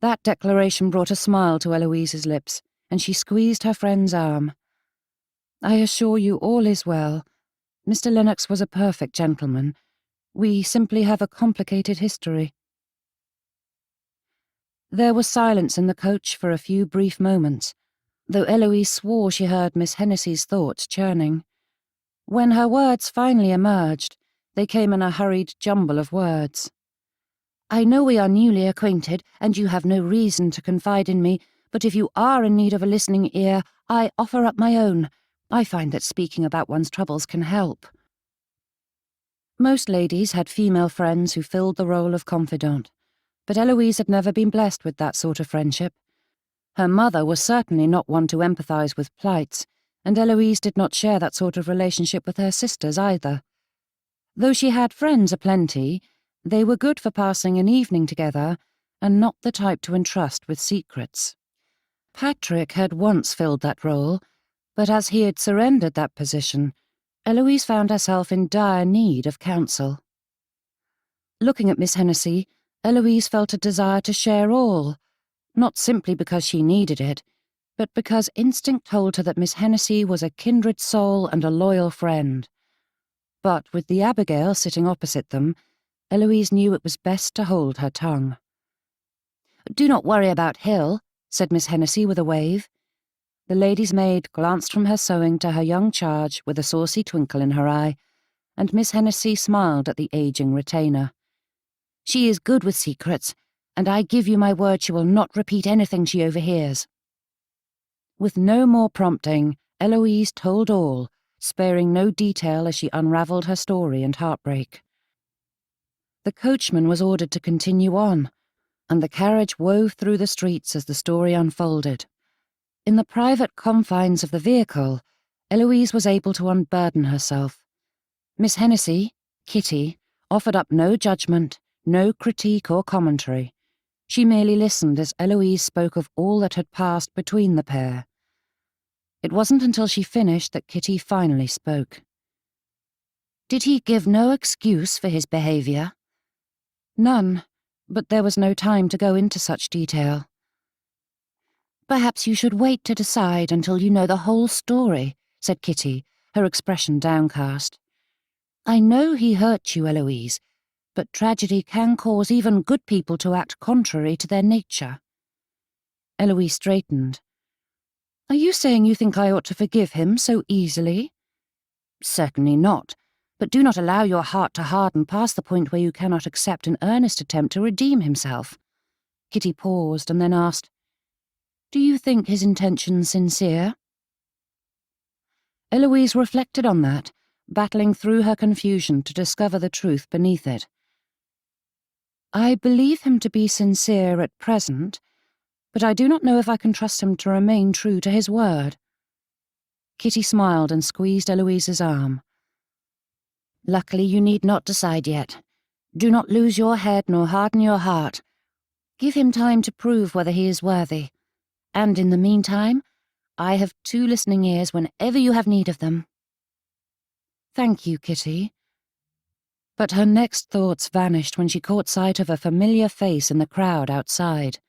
That declaration brought a smile to Eloise's lips, and she squeezed her friend's arm. "I assure you all is well. Mr. Lennox was a perfect gentleman. We simply have a complicated history." There was silence in the coach for a few brief moments, though Eloise swore she heard Miss Hennessy's thoughts churning. When her words finally emerged, they came in a hurried jumble of words. "I know we are newly acquainted, and you have no reason to confide in me, but if you are in need of a listening ear, I offer up my own. I find that speaking about one's troubles can help." Most ladies had female friends who filled the role of confidant, but Eloise had never been blessed with that sort of friendship. Her mother was certainly not one to empathise with plights, and Eloise did not share that sort of relationship with her sisters either. Though she had friends aplenty, they were good for passing an evening together, and not the type to entrust with secrets. Patrick had once filled that role, but as he had surrendered that position, Eloise found herself in dire need of counsel. Looking at Miss Hennessy, Eloise felt a desire to share all, not simply because she needed it, but because instinct told her that Miss Hennessy was a kindred soul and a loyal friend. But with the Abigail sitting opposite them, Eloise knew it was best to hold her tongue. "Do not worry about Hill," said Miss Hennessy with a wave. The lady's maid glanced from her sewing to her young charge with a saucy twinkle in her eye, and Miss Hennessy smiled at the ageing retainer. "She is good with secrets, and I give you my word she will not repeat anything she overhears." With no more prompting, Eloise told all, sparing no detail as she unravelled her story and heartbreak. The coachman was ordered to continue on, and the carriage wove through the streets as the story unfolded. In the private confines of the vehicle, Eloise was able to unburden herself. Miss Hennessy, Kitty, offered up no judgment, no critique or commentary. She merely listened as Eloise spoke of all that had passed between the pair. It wasn't until she finished that Kitty finally spoke. Did he give no excuse for his behaviour? None, but there was no time to go into such detail. Perhaps you should wait to decide until you know the whole story, said Kitty, her expression downcast. I know he hurt you, Eloise, but tragedy can cause even good people to act contrary to their nature. Eloise straightened. Are you saying you think I ought to forgive him so easily? Certainly not, but do not allow your heart to harden past the point where you cannot accept an earnest attempt to redeem himself. Kitty paused and then asked, Do you think his intention sincere? Eloise reflected on that, battling through her confusion to discover the truth beneath it. I believe him to be sincere at present, but I do not know if I can trust him to remain true to his word. Kitty smiled and squeezed Eloise's arm. Luckily you need not decide yet. Do not lose your head nor harden your heart. Give him time to prove whether he is worthy. And in the meantime, I have 2 listening ears whenever you have need of them. Thank you, Kitty. But her next thoughts vanished when she caught sight of a familiar face in the crowd outside.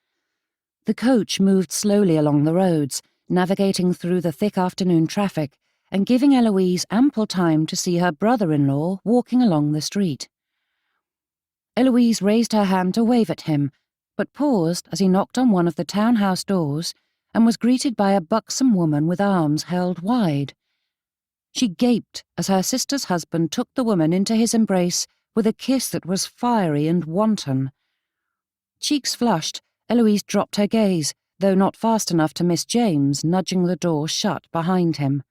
The coach moved slowly along the roads, navigating through the thick afternoon traffic and giving Eloise ample time to see her brother-in-law walking along the street. Eloise raised her hand to wave at him, but paused as he knocked on one of the townhouse doors and was greeted by a buxom woman with arms held wide. She gaped as her sister's husband took the woman into his embrace with a kiss that was fiery and wanton. Cheeks flushed, Eloise dropped her gaze, though not fast enough to miss James nudging the door shut behind him.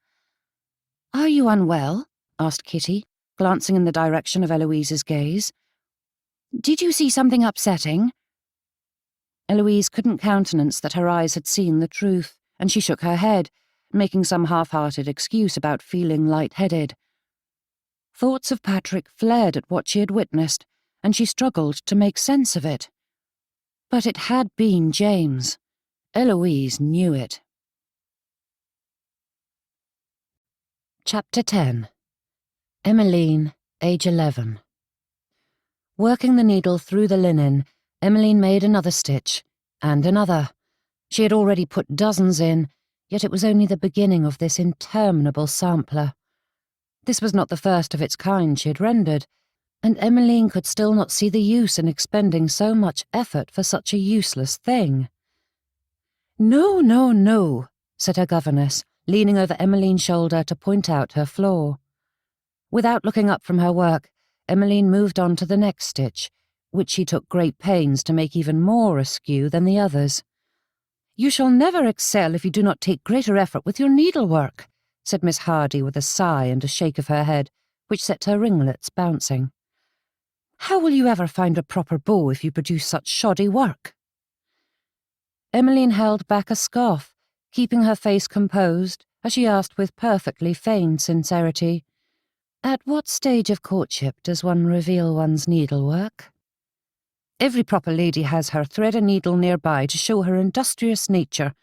Are you unwell? asked Kitty, glancing in the direction of Eloise's gaze. Did you see something upsetting? Eloise couldn't countenance that her eyes had seen the truth, and she shook her head, making some half-hearted excuse about feeling light-headed. Thoughts of Patrick flared at what she had witnessed, and she struggled to make sense of it. But it had been James. Eloise knew it. Chapter 10. Emmeline, age 11. Working the needle through the linen, Emmeline made another stitch, and another. She had already put dozens in, yet it was only the beginning of this interminable sampler. This was not the first of its kind she had rendered, and Emmeline could still not see the use in expending so much effort for such a useless thing. No, no, no, said her governess, leaning over Emmeline's shoulder to point out her flaw. Without looking up from her work, Emmeline moved on to the next stitch, which she took great pains to make even more askew than the others. You shall never excel if you do not take greater effort with your needlework, said Miss Hardy with a sigh and a shake of her head, which set her ringlets bouncing. How will you ever find a proper bow if you produce such shoddy work? Emmeline held back a scoff, keeping her face composed, as she asked with perfectly feigned sincerity, At what stage of courtship does one reveal one's needlework? Every proper lady has her thread and needle nearby to show her industrious nature,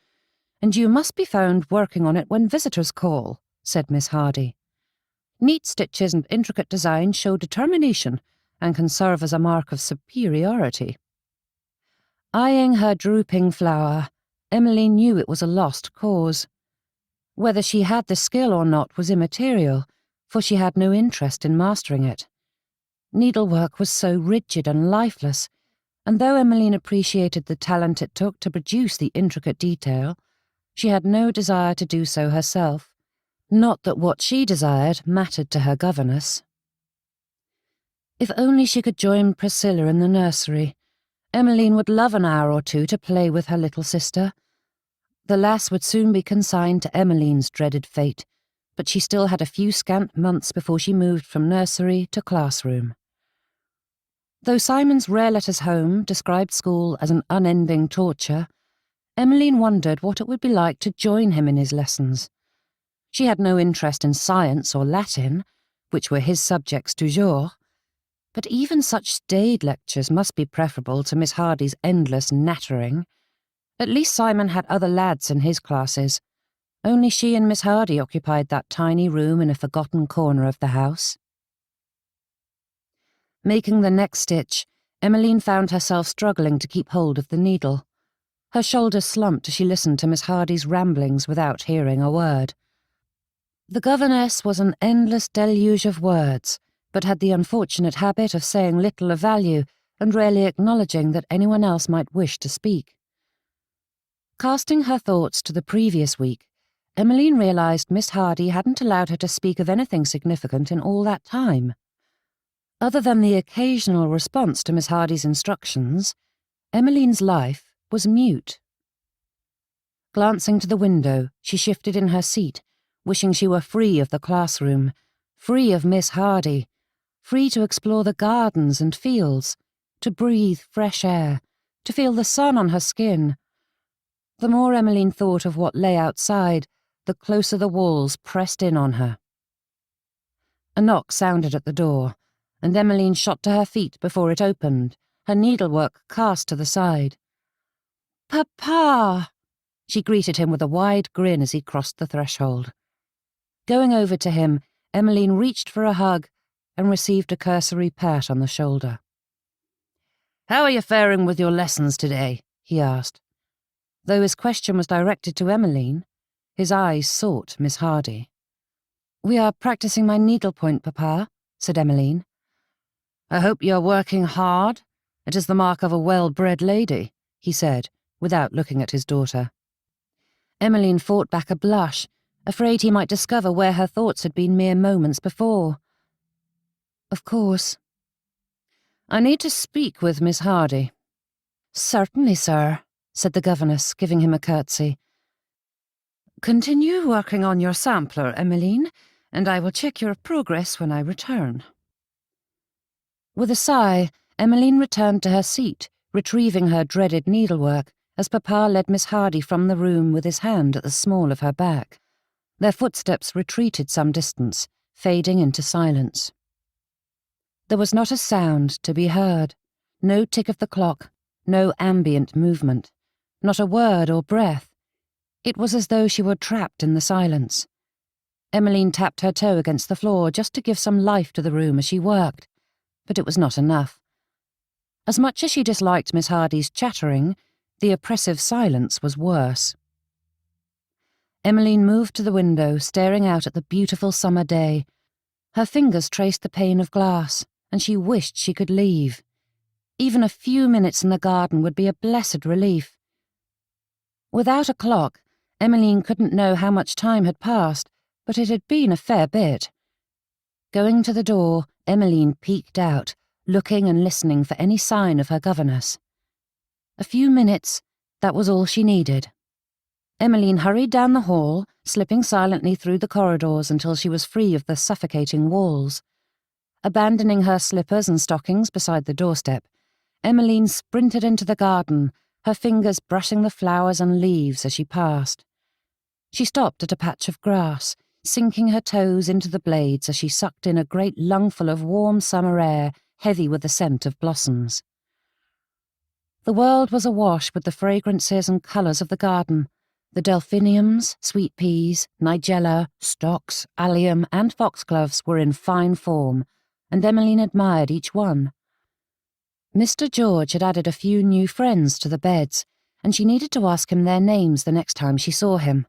and you must be found working on it when visitors call, said Miss Hardy. Neat stitches and intricate designs show determination and can serve as a mark of superiority. Eyeing her drooping flower, Emmeline knew it was a lost cause. Whether she had the skill or not was immaterial, for she had no interest in mastering it. Needlework was so rigid and lifeless, and though Emmeline appreciated the talent it took to produce the intricate detail, she had no desire to do so herself. Not that what she desired mattered to her governess. If only she could join Priscilla in the nursery, Emmeline would love an hour or two to play with her little sister. The lass would soon be consigned to Emmeline's dreaded fate, but she still had a few scant months before she moved from nursery to classroom. Though Simon's rare letters home described school as an unending torture, Emmeline wondered what it would be like to join him in his lessons. She had no interest in science or Latin, which were his subjects du jour, but even such staid lectures must be preferable to Miss Hardy's endless nattering. At least Simon had other lads in his classes. Only she and Miss Hardy occupied that tiny room in a forgotten corner of the house. Making the next stitch, Emmeline found herself struggling to keep hold of the needle. Her shoulders slumped as she listened to Miss Hardy's ramblings without hearing a word. The governess was an endless deluge of words, but had the unfortunate habit of saying little of value and rarely acknowledging that anyone else might wish to speak. Casting her thoughts to the previous week, Emmeline realised Miss Hardy hadn't allowed her to speak of anything significant in all that time. Other than the occasional response to Miss Hardy's instructions, Emmeline's life was mute. Glancing to the window, she shifted in her seat, wishing she were free of the classroom, free of Miss Hardy, free to explore the gardens and fields, to breathe fresh air, to feel the sun on her skin. The more Emmeline thought of what lay outside, the closer the walls pressed in on her. A knock sounded at the door, and Emmeline shot to her feet before it opened, her needlework cast to the side. "Papa!" She greeted him with a wide grin as he crossed the threshold. Going over to him, Emmeline reached for a hug and received a cursory pat on the shoulder. "How are you faring with your lessons today?" he asked. Though his question was directed to Emmeline, his eyes sought Miss Hardy. "We are practising my needlepoint, Papa," said Emmeline. "I hope you are working hard. It is the mark of a well-bred lady," he said, without looking at his daughter. Emmeline fought back a blush, afraid he might discover where her thoughts had been mere moments before. "Of course." "I need to speak with Miss Hardy." "Certainly, sir," said the governess, giving him a curtsy. "Continue working on your sampler, Emmeline, and I will check your progress when I return." With a sigh, Emmeline returned to her seat, retrieving her dreaded needlework, as Papa led Miss Hardy from the room with his hand at the small of her back. Their footsteps retreated some distance, fading into silence. There was not a sound to be heard, no tick of the clock, no ambient movement, not a word or breath. It was as though she were trapped in the silence. Emmeline tapped her toe against the floor just to give some life to the room as she worked, but it was not enough. As much as she disliked Miss Hardy's chattering, the oppressive silence was worse. Emmeline moved to the window, staring out at the beautiful summer day. Her fingers traced the pane of glass, and she wished she could leave. Even a few minutes in the garden would be a blessed relief. Without a clock, Emmeline couldn't know how much time had passed, but it had been a fair bit. Going to the door, Emmeline peeked out, looking and listening for any sign of her governess. A few minutes, that was all she needed. Emmeline hurried down the hall, slipping silently through the corridors until she was free of the suffocating walls. Abandoning her slippers and stockings beside the doorstep, Emmeline sprinted into the garden, her fingers brushing the flowers and leaves as she passed. She stopped at a patch of grass, sinking her toes into the blades as she sucked in a great lungful of warm summer air, heavy with the scent of blossoms. The world was awash with the fragrances and colours of the garden. The delphiniums, sweet peas, nigella, stocks, allium, and foxgloves were in fine form, and Emmeline admired each one. Mr. George had added a few new friends to the beds, and she needed to ask him their names the next time she saw him.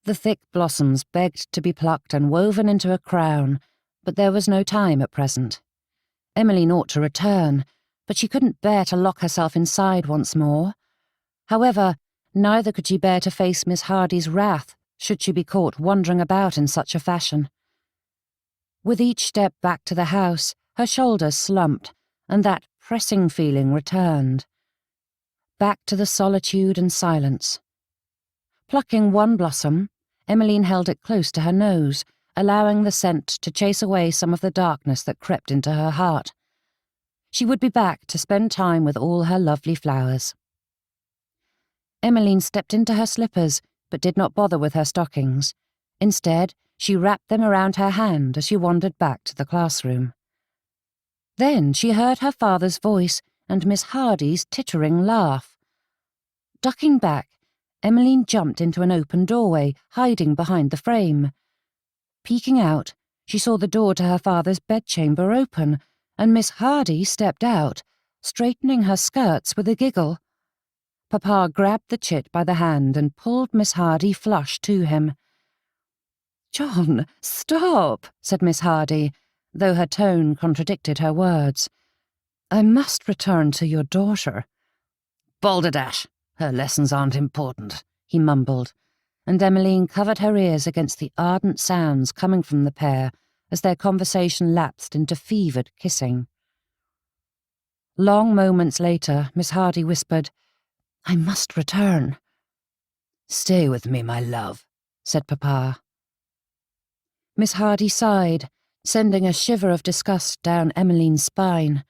The thick blossoms begged to be plucked and woven into a crown, but there was no time at present. Emmeline ought to return, but she couldn't bear to lock herself inside once more. However, neither could she bear to face Miss Hardy's wrath should she be caught wandering about in such a fashion. With each step back to the house, her shoulders slumped, and that pressing feeling returned. Back to the solitude and silence. Plucking one blossom, Emmeline held it close to her nose, allowing the scent to chase away some of the darkness that crept into her heart. She would be back to spend time with all her lovely flowers. Emmeline stepped into her slippers, but did not bother with her stockings. Instead, she wrapped them around her hand as she wandered back to the classroom. Then she heard her father's voice and Miss Hardy's tittering laugh. Ducking back, Emmeline jumped into an open doorway, hiding behind the frame. Peeking out, she saw the door to her father's bedchamber open, and Miss Hardy stepped out, straightening her skirts with a giggle. Papa grabbed the chit by the hand and pulled Miss Hardy flush to him. "John, stop," said Miss Hardy, though her tone contradicted her words. "I must return to your daughter." "Balderdash, her lessons aren't important," he mumbled, and Emmeline covered her ears against the ardent sounds coming from the pair as their conversation lapsed into fevered kissing. Long moments later, Miss Hardy whispered, "I must return." "Stay with me, my love," said Papa. Miss Hardy sighed, sending a shiver of disgust down Emmeline's spine.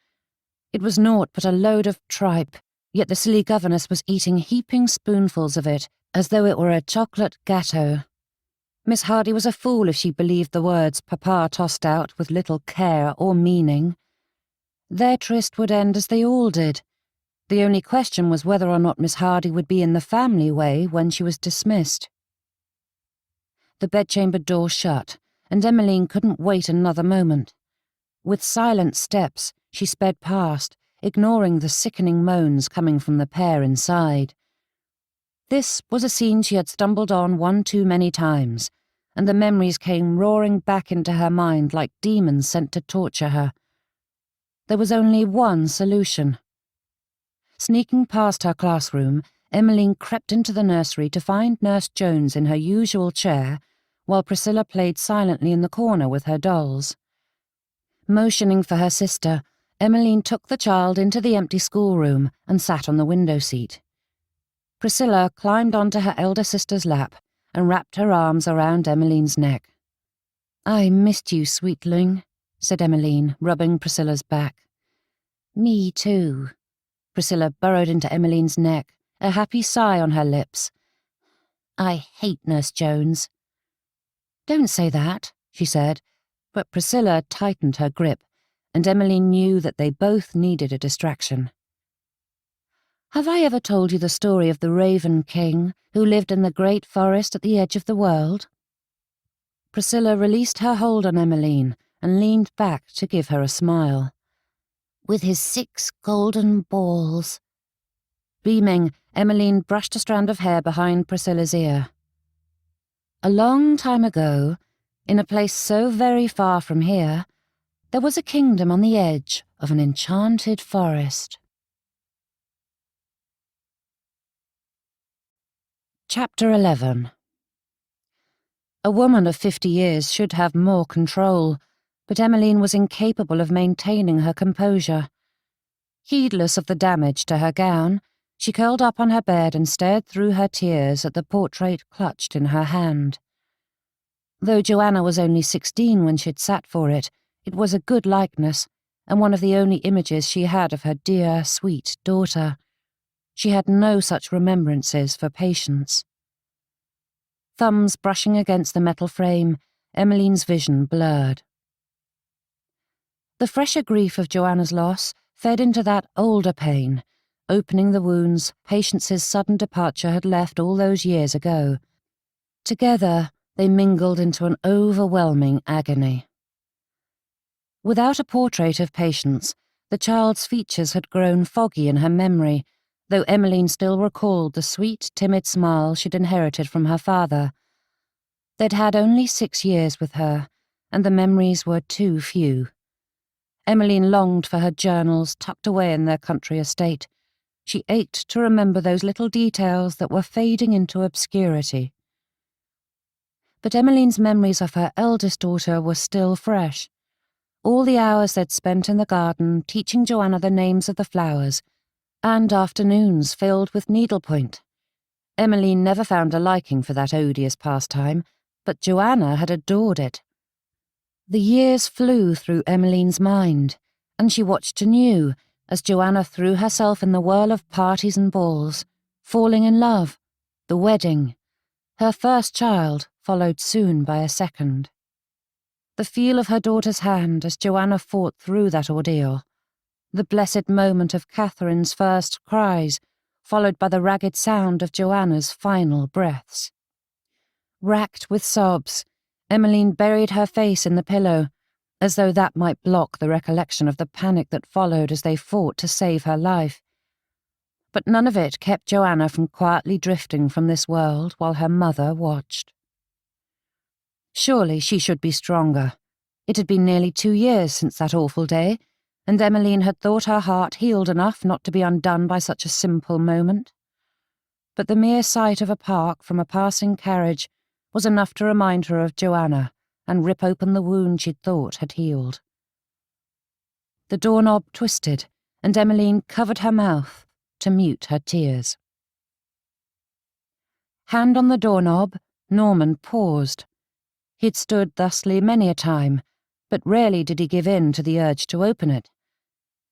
It was naught but a load of tripe, yet the silly governess was eating heaping spoonfuls of it as though it were a chocolate gâteau. Miss Hardy was a fool if she believed the words Papa tossed out with little care or meaning. Their tryst would end as they all did. The only question was whether or not Miss Hardy would be in the family way when she was dismissed. The bedchamber door shut, and Emmeline couldn't wait another moment. With silent steps, she sped past, ignoring the sickening moans coming from the pair inside. This was a scene she had stumbled on one too many times, and the memories came roaring back into her mind like demons sent to torture her. There was only one solution. Sneaking past her classroom, Emmeline crept into the nursery to find Nurse Jones in her usual chair, while Priscilla played silently in the corner with her dolls. Motioning for her sister, Emmeline took the child into the empty schoolroom and sat on the window seat. Priscilla climbed onto her elder sister's lap and wrapped her arms around Emmeline's neck. "I missed you, sweetling," said Emmeline, rubbing Priscilla's back. "Me too." Priscilla burrowed into Emmeline's neck, a happy sigh on her lips. "I hate Nurse Jones." "Don't say that," she said, but Priscilla tightened her grip, and Emmeline knew that they both needed a distraction. "Have I ever told you the story of the Raven King who lived in the great forest at the edge of the world?" Priscilla released her hold on Emmeline and leaned back to give her a smile. "With his 6 golden balls." Beaming, Emmeline brushed a strand of hair behind Priscilla's ear. "A long time ago, in a place so very far from here, there was a kingdom on the edge of an enchanted forest." Chapter 11. A woman of 50 years should have more control, but Emmeline was incapable of maintaining her composure. Heedless of the damage to her gown, she curled up on her bed and stared through her tears at the portrait clutched in her hand. Though Joanna was only 16 when she'd sat for it, it was a good likeness, and one of the only images she had of her dear, sweet daughter. She had no such remembrances for Patience. Thumbs brushing against the metal frame, Emmeline's vision blurred. The fresher grief of Joanna's loss fed into that older pain, opening the wounds Patience's sudden departure had left all those years ago. Together, they mingled into an overwhelming agony. Without a portrait of Patience, the child's features had grown foggy in her memory, though Emmeline still recalled the sweet, timid smile she'd inherited from her father. They'd had only 6 years with her, and the memories were too few. Emmeline longed for her journals tucked away in their country estate. She ached to remember those little details that were fading into obscurity. But Emmeline's memories of her eldest daughter were still fresh. All the hours they'd spent in the garden teaching Joanna the names of the flowers, and afternoons filled with needlepoint. Emmeline never found a liking for that odious pastime, but Joanna had adored it. The years flew through Emmeline's mind, And she watched anew as Joanna threw herself in the whirl of parties and balls, falling in love, the wedding. Her first child followed soon by a second. The feel of her daughter's hand as Joanna fought through that ordeal, the blessed moment of Catherine's first cries, followed by the ragged sound of Joanna's final breaths. Racked with sobs, Emmeline buried her face in the pillow, as though that might block the recollection of the panic that followed as they fought to save her life. But none of it kept Joanna from quietly drifting from this world while her mother watched. Surely she should be stronger. It had been nearly 2 years since that awful day, and Emmeline had thought her heart healed enough not to be undone by such a simple moment. But the mere sight of a park from a passing carriage was enough to remind her of Joanna and rip open the wound she'd thought had healed. The doorknob twisted, and Emmeline covered her mouth to mute her tears. Hand on the doorknob, Norman paused. He'd stood thusly many a time, but rarely did he give in to the urge to open it.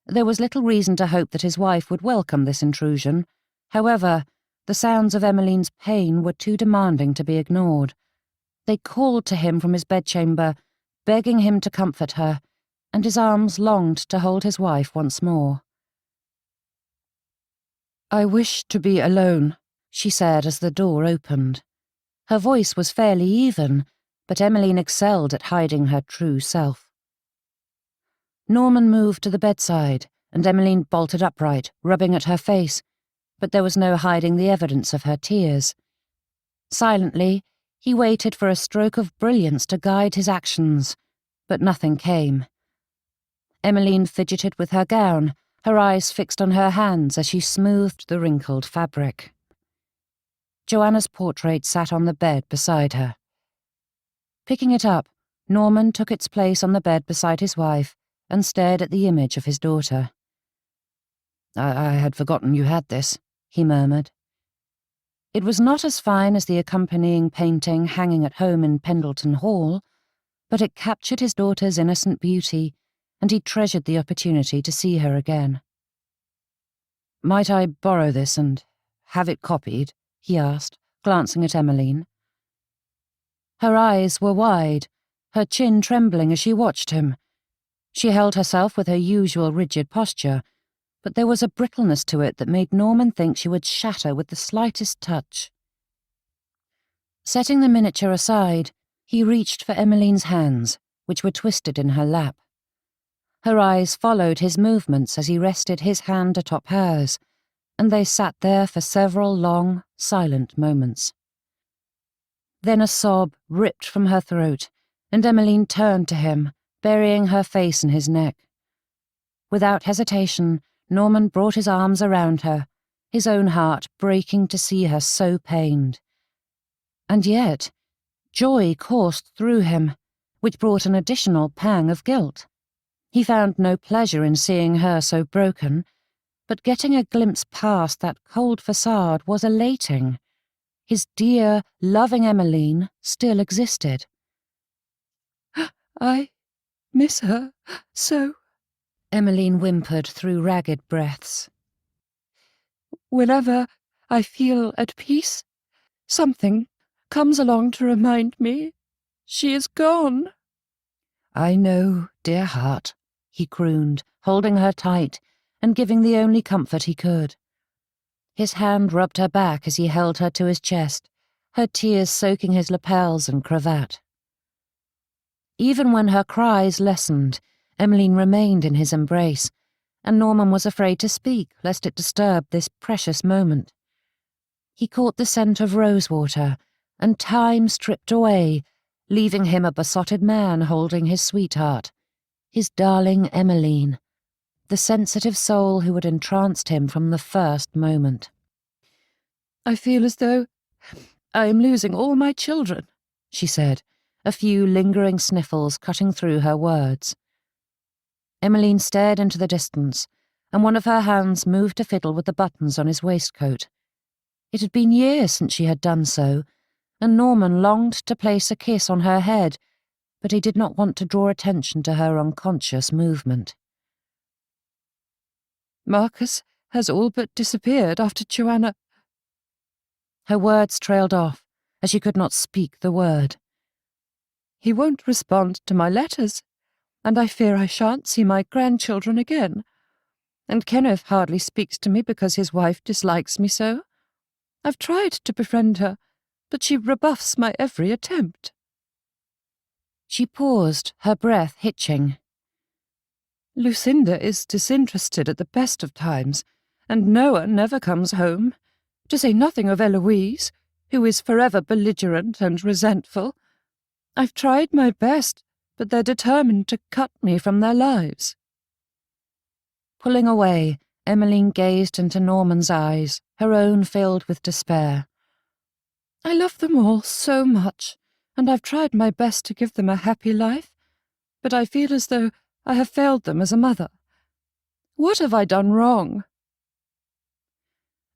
There was little reason to hope that his wife would welcome this intrusion. However, the sounds of Emmeline's pain were too demanding to be ignored. They called to him from his bedchamber, begging him to comfort her, and his arms longed to hold his wife once more. "I wish to be alone," she said as the door opened. Her voice was fairly even, but Emmeline excelled at hiding her true self. Norman moved to the bedside, and Emmeline bolted upright, rubbing at her face, but there was no hiding the evidence of her tears. Silently, he waited for a stroke of brilliance to guide his actions, but nothing came. Emmeline fidgeted with her gown, her eyes fixed on her hands as she smoothed the wrinkled fabric. Joanna's portrait sat on the bed beside her. Picking it up, Norman took its place on the bed beside his wife and stared at the image of his daughter. I had forgotten you had this," he murmured. It was not as fine as the accompanying painting hanging at home in Pendleton Hall, but it captured his daughter's innocent beauty, and he treasured the opportunity to see her again. "Might I borrow this and have it copied?" he asked, glancing at Emmeline. Her eyes were wide, her chin trembling as she watched him. She held herself with her usual rigid posture, but there was a brittleness to it that made Norman think she would shatter with the slightest touch. Setting the miniature aside, he reached for Emmeline's hands, which were twisted in her lap. Her eyes followed his movements as he rested his hand atop hers, and they sat there for several long, silent moments. Then a sob ripped from her throat, and Emmeline turned to him, burying her face in his neck. Without hesitation, Norman brought his arms around her, his own heart breaking to see her so pained. And yet, joy coursed through him, which brought an additional pang of guilt. He found no pleasure in seeing her so broken, but getting a glimpse past that cold facade was elating. His dear, loving Emmeline still existed. "I miss her so," Emmeline whimpered through ragged breaths. "Whenever I feel at peace, something comes along to remind me she is gone." "I know, dear heart," he crooned, holding her tight and giving the only comfort he could. His hand rubbed her back as he held her to his chest, her tears soaking his lapels and cravat. Even when her cries lessened, Emmeline remained in his embrace, and Norman was afraid to speak lest it disturb this precious moment. He caught the scent of rosewater, and time stripped away, leaving him a besotted man holding his sweetheart, his darling Emmeline, the sensitive soul who had entranced him from the first moment. "I feel as though I am losing all my children," she said, a few lingering sniffles cutting through her words. Emmeline stared into the distance, and one of her hands moved to fiddle with the buttons on his waistcoat. It had been years since she had done so, and Norman longed to place a kiss on her head, but he did not want to draw attention to her unconscious movement. Marcus has all but disappeared after Joanna—" Her words trailed off, as she could not speak the word. "He won't respond to my letters, and I fear I shan't see my grandchildren again. And Kenneth hardly speaks to me because his wife dislikes me so. I've tried to befriend her, but she rebuffs my every attempt." She paused, her breath hitching. "Lucinda is disinterested at the best of times, and Noah never comes home, to say nothing of Eloise, who is forever belligerent and resentful. I've tried my best, but they're determined to cut me from their lives." Pulling away, Emmeline gazed into Norman's eyes, her own filled with despair. "I love them all so much, and I've tried my best to give them a happy life, but I feel as though I have failed them as a mother. What have I done wrong?"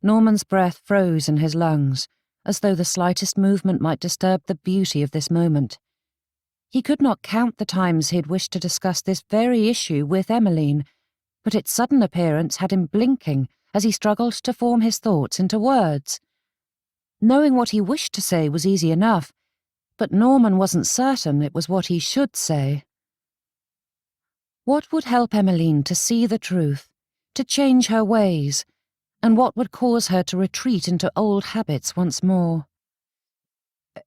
Norman's breath froze in his lungs, as though the slightest movement might disturb the beauty of this moment. He could not count the times he had wished to discuss this very issue with Emmeline, but its sudden appearance had him blinking as he struggled to form his thoughts into words. Knowing what he wished to say was easy enough, but Norman wasn't certain it was what he should say. What would help Emmeline to see the truth, to change her ways, and what would cause her to retreat into old habits once more?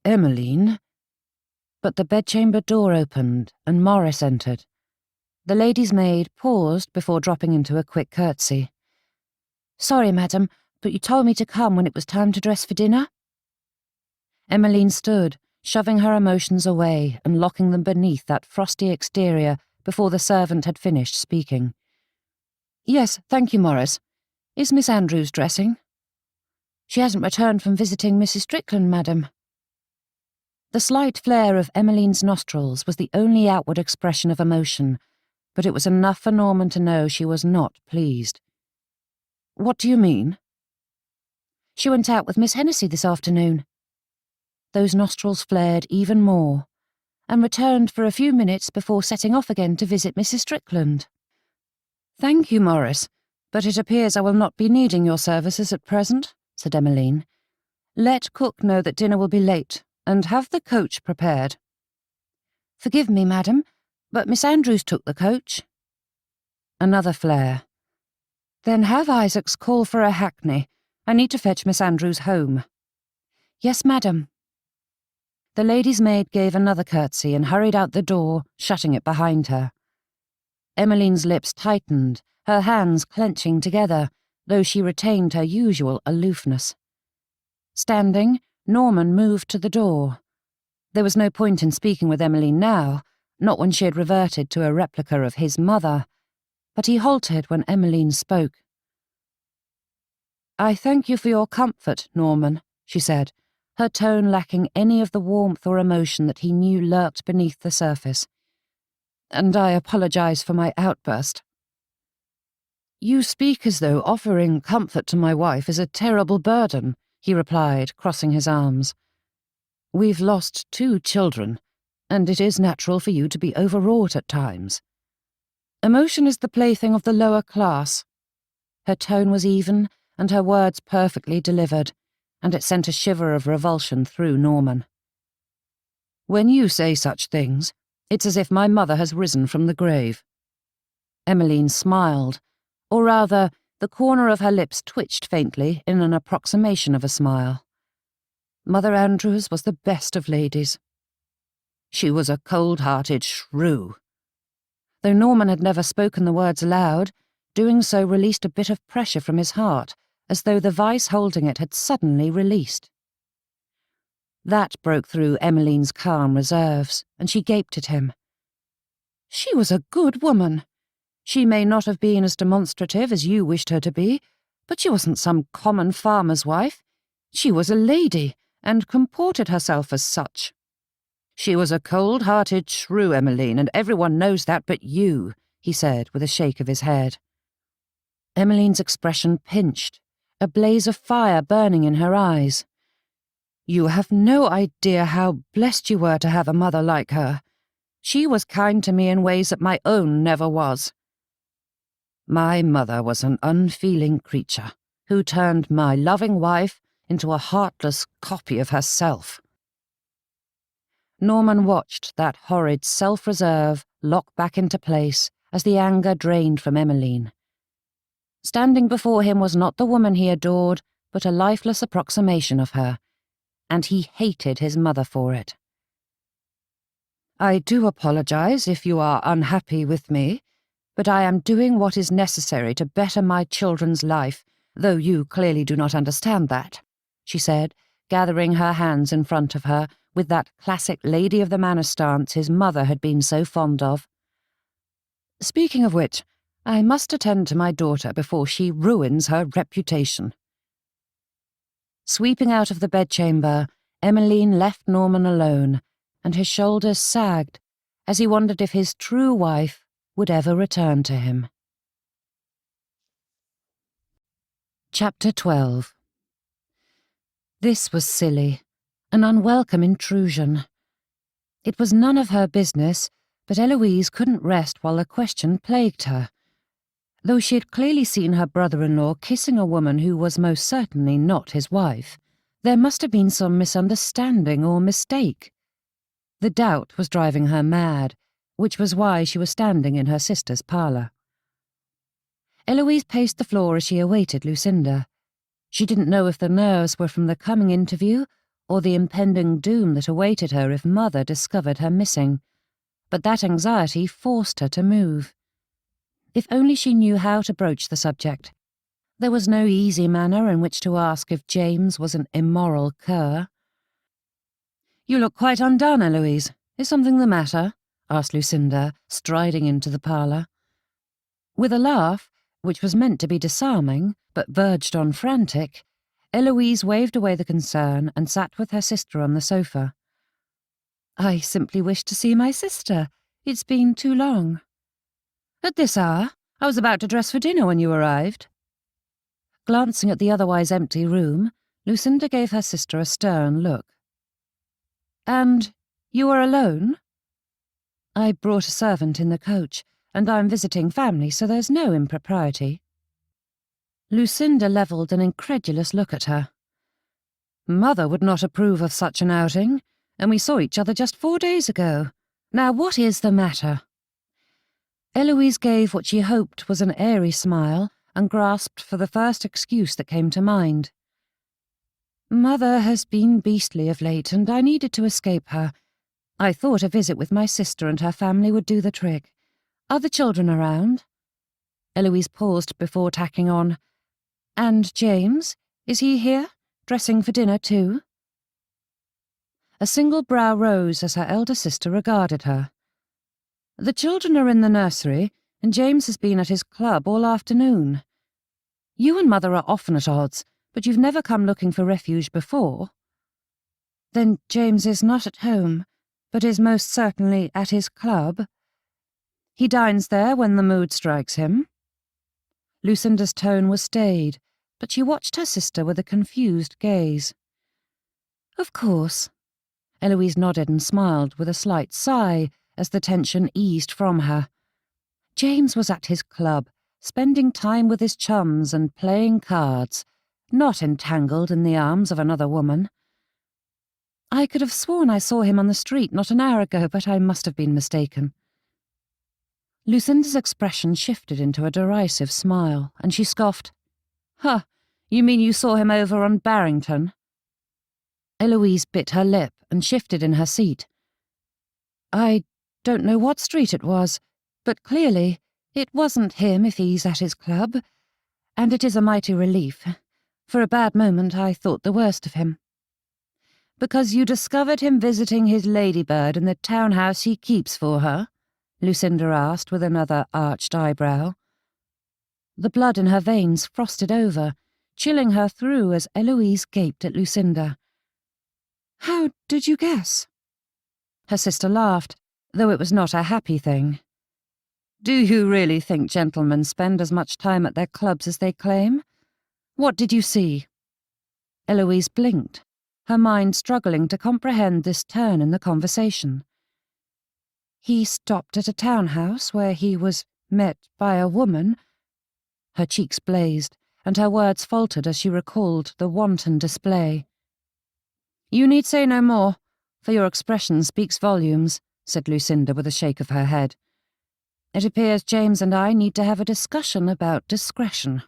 "Emmeline?" But the bedchamber door opened and Morris entered. The lady's maid paused before dropping into a quick curtsy. "Sorry, madam, but you told me to come when it was time to dress for dinner?" Emmeline stood, shoving her emotions away and locking them beneath that frosty exterior before the servant had finished speaking. "Yes, thank you, Morris. Is Miss Andrews dressing?" "She hasn't returned from visiting Mrs. Strickland, madam." The slight flare of Emmeline's nostrils was the only outward expression of emotion, but it was enough for Norman to know she was not pleased. "What do you mean?" "She went out with Miss Hennessy this afternoon." Those nostrils flared even more, and returned for a few minutes before setting off again to visit Mrs. Strickland. "Thank you, Morris, but it appears I will not be needing your services at present," said Emmeline. "Let cook know that dinner will be late, and have the coach prepared." "Forgive me, madam, but Miss Andrews took the coach." Another flare. "Then have Isaacs call for a hackney. I need to fetch Miss Andrews home." "Yes, madam." The lady's maid gave another curtsy and hurried out the door, shutting it behind her. Emmeline's lips tightened, her hands clenching together, though she retained her usual aloofness. Standing, Norman moved to the door. There was no point in speaking with Emmeline now, not when she had reverted to a replica of his mother, but he halted when Emmeline spoke. "I thank you for your comfort, Norman," she said, her tone lacking any of the warmth or emotion that he knew lurked beneath the surface. "And I apologize for my outburst." "You speak as though offering comfort to my wife is a terrible burden," he replied, crossing his arms. "We've lost 2 children, and it is natural for you to be overwrought at times. Emotion is the plaything of the lower class." Her tone was even, and her words perfectly delivered, and it sent a shiver of revulsion through Norman. "When you say such things, it's as if my mother has risen from the grave." Emmeline smiled, or rather, the corner of her lips twitched faintly in an approximation of a smile. "Mother Andrews was the best of ladies. She was a cold-hearted shrew." Though Norman had never spoken the words aloud, doing so released a bit of pressure from his heart, as though the vice holding it had suddenly released. That broke through Emmeline's calm reserves, and she gaped at him. "She was a good woman. She may not have been as demonstrative as you wished her to be, but she wasn't some common farmer's wife. She was a lady, and comported herself as such." "She was a cold-hearted shrew, Emmeline, and everyone knows that but you," he said with a shake of his head. Emmeline's expression pinched, a blaze of fire burning in her eyes. "You have no idea how blessed you were to have a mother like her. She was kind to me in ways that my own never was." My mother was an unfeeling creature who turned my loving wife into a heartless copy of herself. Norman watched that horrid self-reserve lock back into place as the anger drained from Emmeline. Standing before him was not the woman he adored, but a lifeless approximation of her, and he hated his mother for it. I do apologize if you are unhappy with me, but I am doing what is necessary to better my children's life, though you clearly do not understand that, she said, gathering her hands in front of her with that classic lady of the manor stance his mother had been so fond of. Speaking of which, I must attend to my daughter before she ruins her reputation. Sweeping out of the bedchamber, Emmeline left Norman alone, and his shoulders sagged as he wondered if his true wife would ever return to him. Chapter 12. This was silly, an unwelcome intrusion. It was none of her business, but Eloise couldn't rest while the question plagued her. Though she had clearly seen her brother-in-law kissing a woman who was most certainly not his wife, there must have been some misunderstanding or mistake. The doubt was driving her mad, which was why she was standing in her sister's parlour. Eloise paced the floor as she awaited Lucinda. She didn't know if the nerves were from the coming interview or the impending doom that awaited her if Mother discovered her missing, but that anxiety forced her to move. If only she knew how to broach the subject. There was no easy manner in which to ask if James was an immoral cur. "You look quite undone, Eloise. Is something the matter?" asked Lucinda, striding into the parlour. With a laugh, which was meant to be disarming, but verged on frantic, Eloise waved away the concern and sat with her sister on the sofa. "I simply wished to see my sister. It's been too long." "At this hour? I was about to dress for dinner when you arrived." Glancing at the otherwise empty room, Lucinda gave her sister a stern look. "And you are alone?" "I brought a servant in the coach, and I'm visiting family, so there's no impropriety." Lucinda levelled an incredulous look at her. "Mother would not approve of such an outing, and we saw each other just 4 days ago. Now what is the matter?" Eloise gave what she hoped was an airy smile and grasped for the first excuse that came to mind. "Mother has been beastly of late, and I needed to escape her. I thought a visit with my sister and her family would do the trick. Are the children around?" Eloise paused before tacking on, "And James? Is he here, dressing for dinner too?" A single brow rose as her elder sister regarded her. "The children are in the nursery, and James has been at his club all afternoon. You and Mother are often at odds, but you've never come looking for refuge before." "Then James is not at home, but is most certainly at his club. He dines there when the mood strikes him." Lucinda's tone was staid, but she watched her sister with a confused gaze. "Of course." Eloise nodded and smiled with a slight sigh as the tension eased from her. James was at his club, spending time with his chums and playing cards, not entangled in the arms of another woman. "I could have sworn I saw him on the street not an hour ago, but I must have been mistaken." Lucinda's expression shifted into a derisive smile, and she scoffed. "Huh, you mean you saw him over on Barrington?" Eloise bit her lip and shifted in her seat. "I don't know what street it was, but clearly it wasn't him if he's at his club, and it is a mighty relief. For a bad moment I thought the worst of him." "Because you discovered him visiting his ladybird in the townhouse he keeps for her?" Lucinda asked with another arched eyebrow. The blood in her veins frosted over, chilling her through as Eloise gaped at Lucinda. "How did you guess?" Her sister laughed, though it was not a happy thing. "Do you really think gentlemen spend as much time at their clubs as they claim? What did you see?" Eloise blinked, her mind struggling to comprehend this turn in the conversation. "He stopped at a townhouse where he was met by a woman, Her cheeks blazed, and her words faltered as she recalled the wanton display. "You need say no more, for your expression speaks volumes," said Lucinda with a shake of her head. "It appears James and I need to have a discussion about discretion."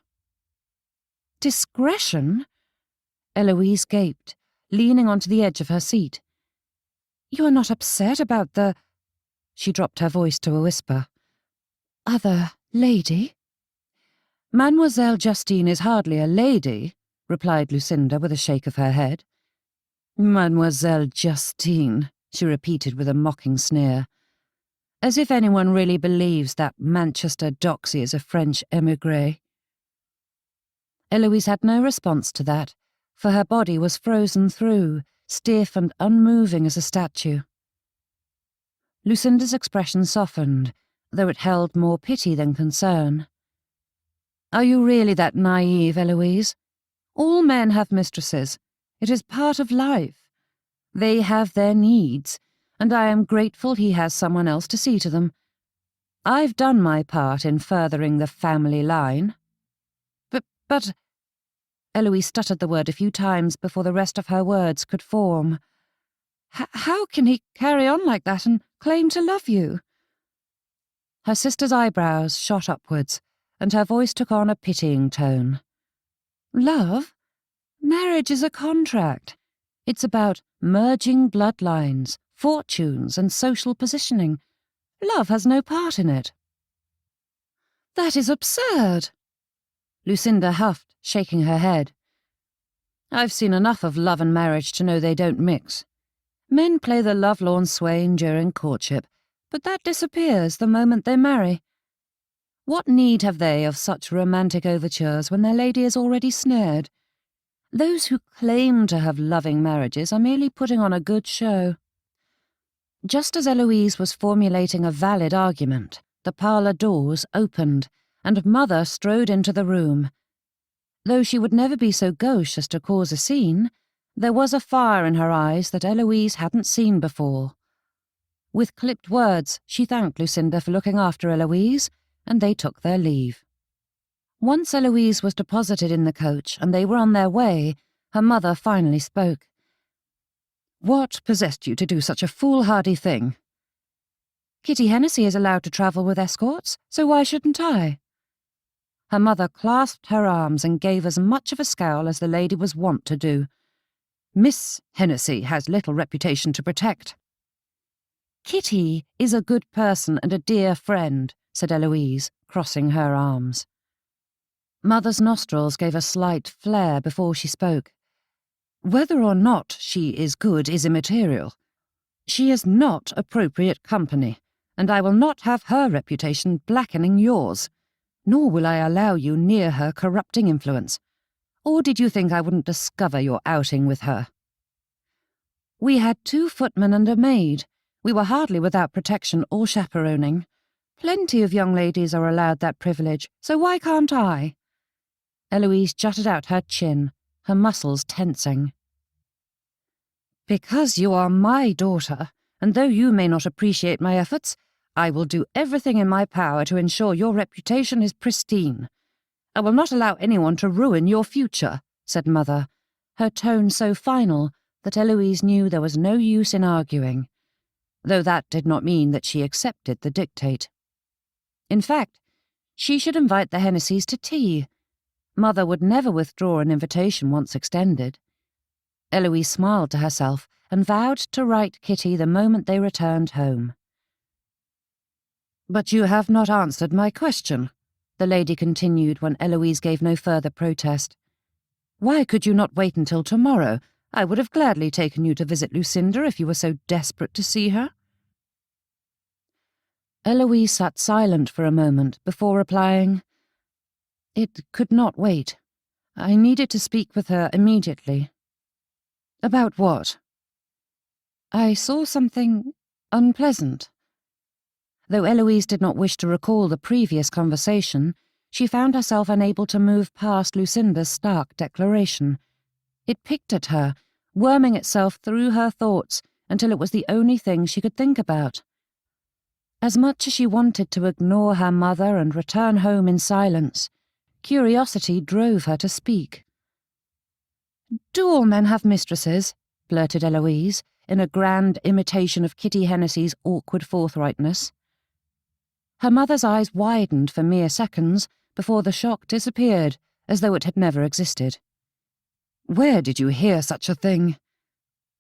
"Discretion?" Eloise gaped, leaning onto the edge of her seat. "You are not upset about the—" She dropped her voice to a whisper. "Other lady?" "Mademoiselle Justine is hardly a lady," replied Lucinda with a shake of her head. "Mademoiselle Justine," she repeated with a mocking sneer. "As if anyone really believes that Manchester doxy is a French émigré." Eloise had no response to that, for her body was frozen through, stiff and unmoving as a statue. Lucinda's expression softened, though it held more pity than concern. "Are you really that naive, Eloise? All men have mistresses. It is part of life. They have their needs, and I am grateful he has someone else to see to them. I've done my part in furthering the family line." But... Eloise stuttered the word a few times before the rest of her words could form. "How can he carry on like that and claim to love you?" Her sister's eyebrows shot upwards, and her voice took on a pitying tone. "Love? Marriage is a contract. It's about merging bloodlines, fortunes, and social positioning. Love has no part in it." "That is absurd!" Lucinda huffed, shaking her head. "I've seen enough of love and marriage to know they don't mix. Men play the lovelorn swain during courtship, but that disappears the moment they marry. What need have they of such romantic overtures when their lady is already snared? Those who claim to have loving marriages are merely putting on a good show." Just as Eloise was formulating a valid argument, the parlour doors opened, and Mother strode into the room. Though she would never be so gauche as to cause a scene, there was a fire in her eyes that Eloise hadn't seen before. With clipped words, she thanked Lucinda for looking after Eloise, and they took their leave. Once Eloise was deposited in the coach and they were on their way, her mother finally spoke. "What possessed you to do such a foolhardy thing?" "Kitty Hennessy is allowed to travel with escorts, so why shouldn't I?" Her mother clasped her arms and gave as much of a scowl as the lady was wont to do. "Miss Hennessy has little reputation to protect." "Kitty is a good person and a dear friend," said Eloise, crossing her arms. Mother's nostrils gave a slight flare before she spoke. "Whether or not she is good is immaterial. She is not appropriate company, and I will not have her reputation blackening yours. Nor will I allow you near her corrupting influence. Or did you think I wouldn't discover your outing with her?" "We had 2 footmen and a maid. We were hardly without protection or chaperoning. Plenty of young ladies are allowed that privilege, so why can't I?" Eloise jutted out her chin, her muscles tensing. "Because you are my daughter, and though you may not appreciate my efforts, I will do everything in my power to ensure your reputation is pristine. I will not allow anyone to ruin your future," said Mother, her tone so final that Eloise knew there was no use in arguing, though that did not mean that she accepted the dictate. In fact, she should invite the Hennesseys to tea. Mother would never withdraw an invitation once extended. Eloise smiled to herself and vowed to write Kitty the moment they returned home. "But you have not answered my question," the lady continued when Eloise gave no further protest. "Why could you not wait until tomorrow? I would have gladly taken you to visit Lucinda if you were so desperate to see her." Eloise sat silent for a moment before replying, "It could not wait. I needed to speak with her immediately." "About what?" "I saw something unpleasant." Though Eloise did not wish to recall the previous conversation, she found herself unable to move past Lucinda's stark declaration. It picked at her, worming itself through her thoughts until it was the only thing she could think about. As much as she wanted to ignore her mother and return home in silence, Curiosity drove her to speak. "Do all men have mistresses?" blurted Eloise, in a grand imitation of Kitty Hennessy's awkward forthrightness. Her mother's eyes widened for mere seconds before the shock disappeared, as though it had never existed. "Where did you hear such a thing?"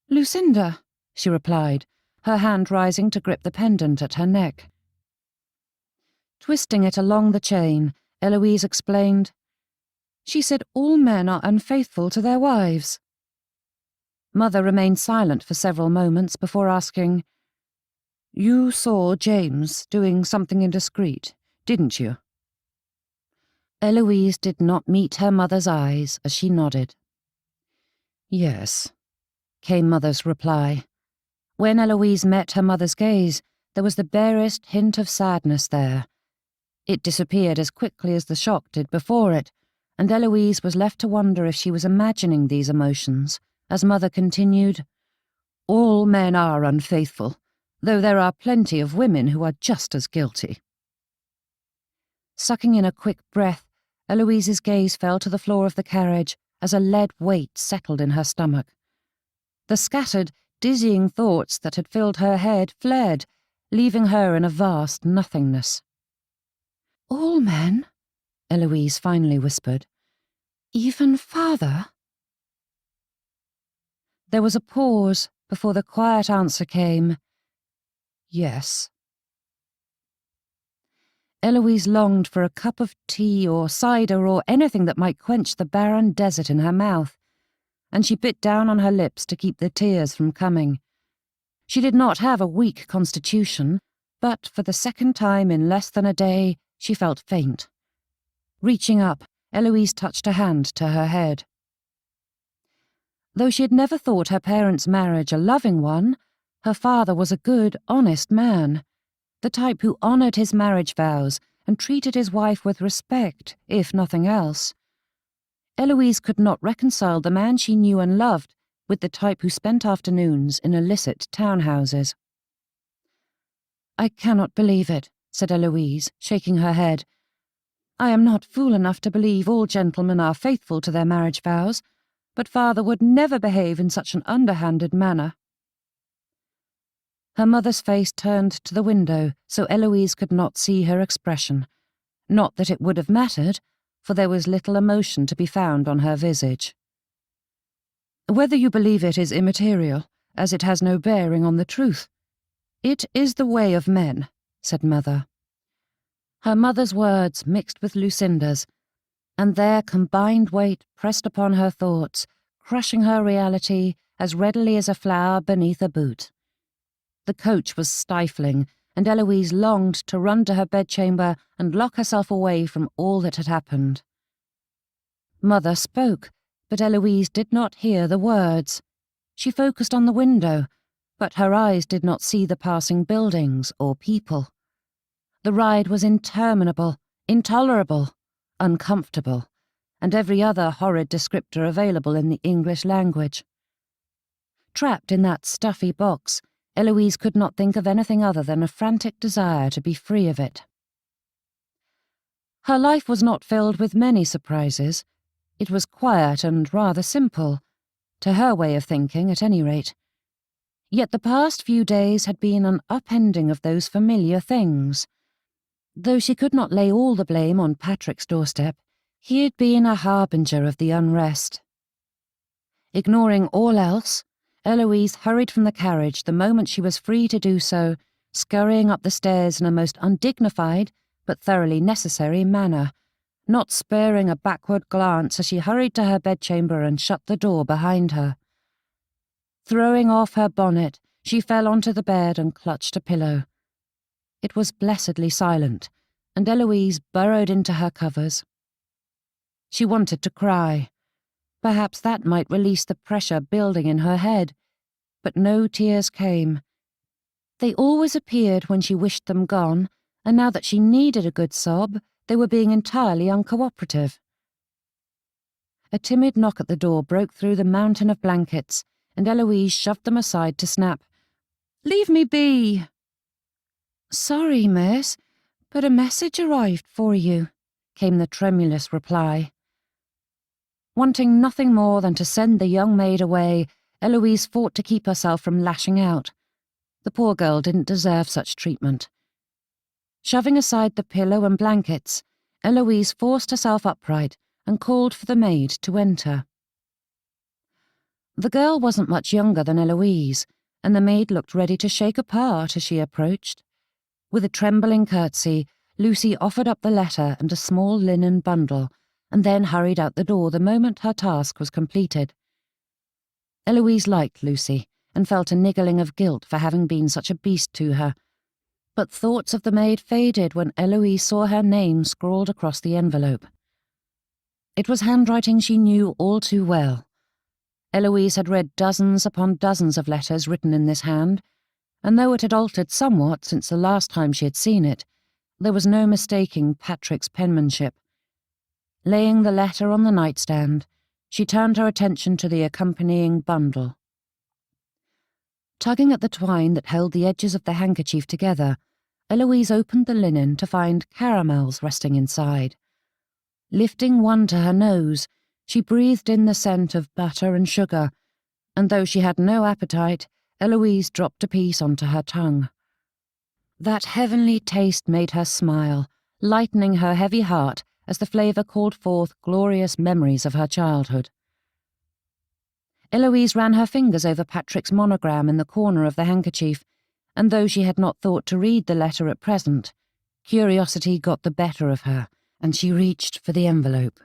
"Lucinda," she replied, her hand rising to grip the pendant at her neck. Twisting it along the chain, Eloise explained, "She said all men are unfaithful to their wives." Mother remained silent for several moments before asking, "You saw James doing something indiscreet, didn't you?" Eloise did not meet her mother's eyes as she nodded. "Yes," came Mother's reply. When Eloise met her mother's gaze, there was the barest hint of sadness there. It disappeared as quickly as the shock did before it, and Eloise was left to wonder if she was imagining these emotions, as Mother continued, "All men are unfaithful, though there are plenty of women who are just as guilty." Sucking in a quick breath, Eloise's gaze fell to the floor of the carriage as a lead weight settled in her stomach. The scattered, dizzying thoughts that had filled her head fled, leaving her in a vast nothingness. "All men?" Eloise finally whispered. "Even father?" There was a pause before the quiet answer came, "Yes." Eloise longed for a cup of tea or cider or anything that might quench the barren desert in her mouth, and she bit down on her lips to keep the tears from coming. She did not have a weak constitution, but for the second time in less than a day she felt faint. Reaching up, Eloise touched a hand to her head. Though she had never thought her parents' marriage a loving one, her father was a good, honest man, the type who honoured his marriage vows and treated his wife with respect, if nothing else. Eloise could not reconcile the man she knew and loved with the type who spent afternoons in illicit townhouses. "I cannot believe it," said Eloise, shaking her head. "I am not fool enough to believe all gentlemen are faithful to their marriage vows, but father would never behave in such an underhanded manner." Her mother's face turned to the window so Eloise could not see her expression. Not that it would have mattered, for there was little emotion to be found on her visage. "Whether you believe it is immaterial, as it has no bearing on the truth. It is the way of men," said Mother. Her mother's words mixed with Lucinda's, and their combined weight pressed upon her thoughts, crushing her reality as readily as a flower beneath a boot. The coach was stifling, and Eloise longed to run to her bedchamber and lock herself away from all that had happened. Mother spoke, but Eloise did not hear the words. She focused on the window, but her eyes did not see the passing buildings or people. The ride was interminable, intolerable, uncomfortable, and every other horrid descriptor available in the English language. Trapped in that stuffy box, Eloise could not think of anything other than a frantic desire to be free of it. Her life was not filled with many surprises. It was quiet and rather simple, to her way of thinking at any rate. Yet the past few days had been an upending of those familiar things. Though she could not lay all the blame on Patrick's doorstep, he had been a harbinger of the unrest. Ignoring all else, Eloise hurried from the carriage the moment she was free to do so, scurrying up the stairs in a most undignified but thoroughly necessary manner, not sparing a backward glance as she hurried to her bedchamber and shut the door behind her. Throwing off her bonnet, she fell onto the bed and clutched a pillow. It was blessedly silent, and Eloise burrowed into her covers. She wanted to cry. Perhaps that might release the pressure building in her head, but no tears came. They always appeared when she wished them gone, and now that she needed a good sob, they were being entirely uncooperative. A timid knock at the door broke through the mountain of blankets, and Eloise shoved them aside to snap, "Leave me be!" "Sorry, miss, but a message arrived for you," came the tremulous reply. Wanting nothing more than to send the young maid away, Eloise fought to keep herself from lashing out. The poor girl didn't deserve such treatment. Shoving aside the pillow and blankets, Eloise forced herself upright and called for the maid to enter. The girl wasn't much younger than Eloise, and the maid looked ready to shake apart as she approached. With a trembling curtsy, Lucy offered up the letter and a small linen bundle, and then hurried out the door the moment her task was completed. Eloise liked Lucy, and felt a niggling of guilt for having been such a beast to her, but thoughts of the maid faded when Eloise saw her name scrawled across the envelope. It was handwriting she knew all too well. Eloise had read dozens upon dozens of letters written in this hand, and though it had altered somewhat since the last time she had seen it, there was no mistaking Patrick's penmanship. Laying the letter on the nightstand, she turned her attention to the accompanying bundle. Tugging at the twine that held the edges of the handkerchief together, Eloise opened the linen to find caramels resting inside. Lifting one to her nose, she breathed in the scent of butter and sugar, and though she had no appetite, Eloise dropped a piece onto her tongue. That heavenly taste made her smile, lightening her heavy heart as the flavour called forth glorious memories of her childhood. Eloise ran her fingers over Patrick's monogram in the corner of the handkerchief, and though she had not thought to read the letter at present, curiosity got the better of her, and she reached for the envelope.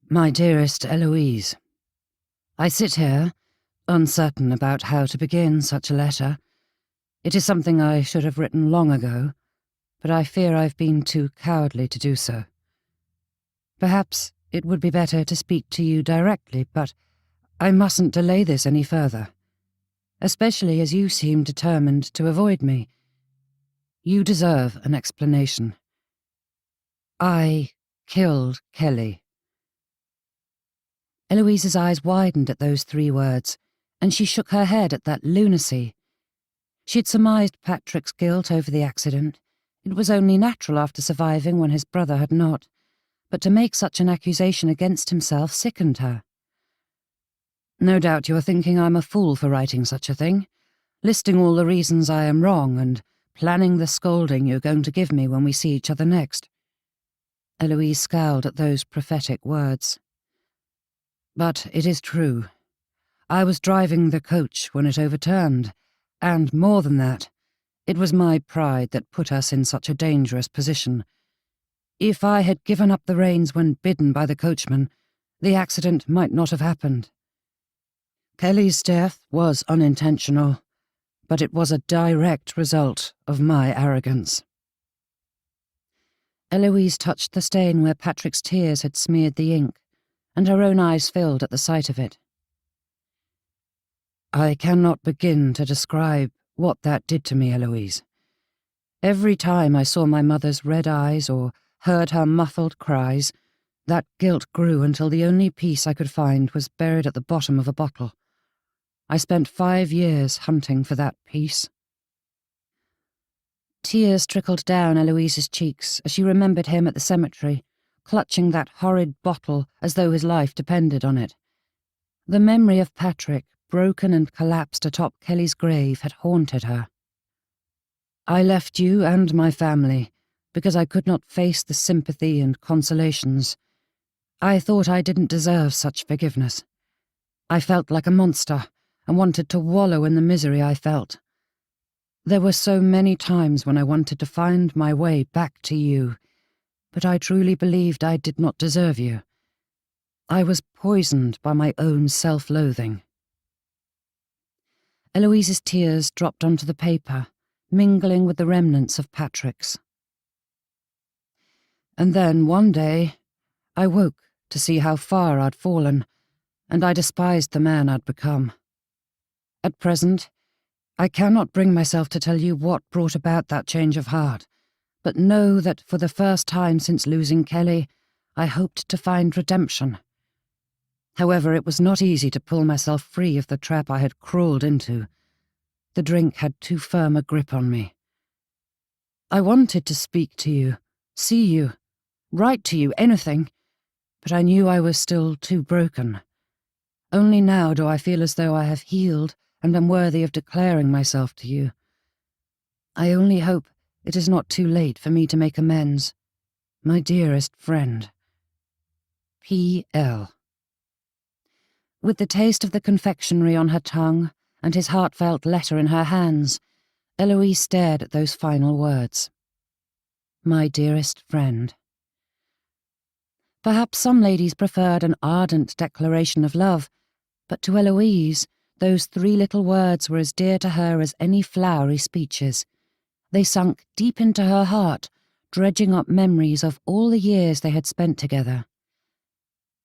My dearest Eloise, I sit here, uncertain about how to begin such a letter. It is something I should have written long ago, but I fear I've been too cowardly to do so. Perhaps it would be better to speak to you directly, but I mustn't delay this any further, especially as you seem determined to avoid me. You deserve an explanation. I killed Kelly. Eloise's eyes widened at those 3 words, and she shook her head at that lunacy. She had surmised Patrick's guilt over the accident. It was only natural after surviving when his brother had not, but to make such an accusation against himself sickened her. No doubt you are thinking I'm a fool for writing such a thing, listing all the reasons I am wrong and planning the scolding you're going to give me when we see each other next. Eloise scowled at those prophetic words. But it is true. I was driving the coach when it overturned, and more than that, it was my pride that put us in such a dangerous position. If I had given up the reins when bidden by the coachman, the accident might not have happened. Kelly's death was unintentional, but it was a direct result of my arrogance. Eloise touched the stain where Patrick's tears had smeared the ink, and her own eyes filled at the sight of it. I cannot begin to describe what that did to me, Eloise. Every time I saw my mother's red eyes or heard her muffled cries, that guilt grew until the only peace I could find was buried at the bottom of a bottle. I spent 5 years hunting for that peace. Tears trickled down Eloise's cheeks as she remembered him at the cemetery, clutching that horrid bottle as though his life depended on it. The memory of Patrick, broken and collapsed atop Kelly's grave, had haunted her. I left you and my family because I could not face the sympathy and consolations. I thought I didn't deserve such forgiveness. I felt like a monster and wanted to wallow in the misery I felt. There were so many times when I wanted to find my way back to you, but I truly believed I did not deserve you. I was poisoned by my own self-loathing. Eloise's tears dropped onto the paper, mingling with the remnants of Patrick's. And then, one day, I woke to see how far I'd fallen, and I despised the man I'd become. At present, I cannot bring myself to tell you what brought about that change of heart, but know that for the first time since losing Kelly, I hoped to find redemption. However, it was not easy to pull myself free of the trap I had crawled into. The drink had too firm a grip on me. I wanted to speak to you, see you, write to you, anything, but I knew I was still too broken. Only now do I feel as though I have healed and am worthy of declaring myself to you. I only hope it is not too late for me to make amends. My dearest friend. P.L. With the taste of the confectionery on her tongue and his heartfelt letter in her hands, Eloise stared at those final words. My dearest friend. Perhaps some ladies preferred an ardent declaration of love, but to Eloise, those 3 little words were as dear to her as any flowery speeches. They sunk deep into her heart, dredging up memories of all the years they had spent together.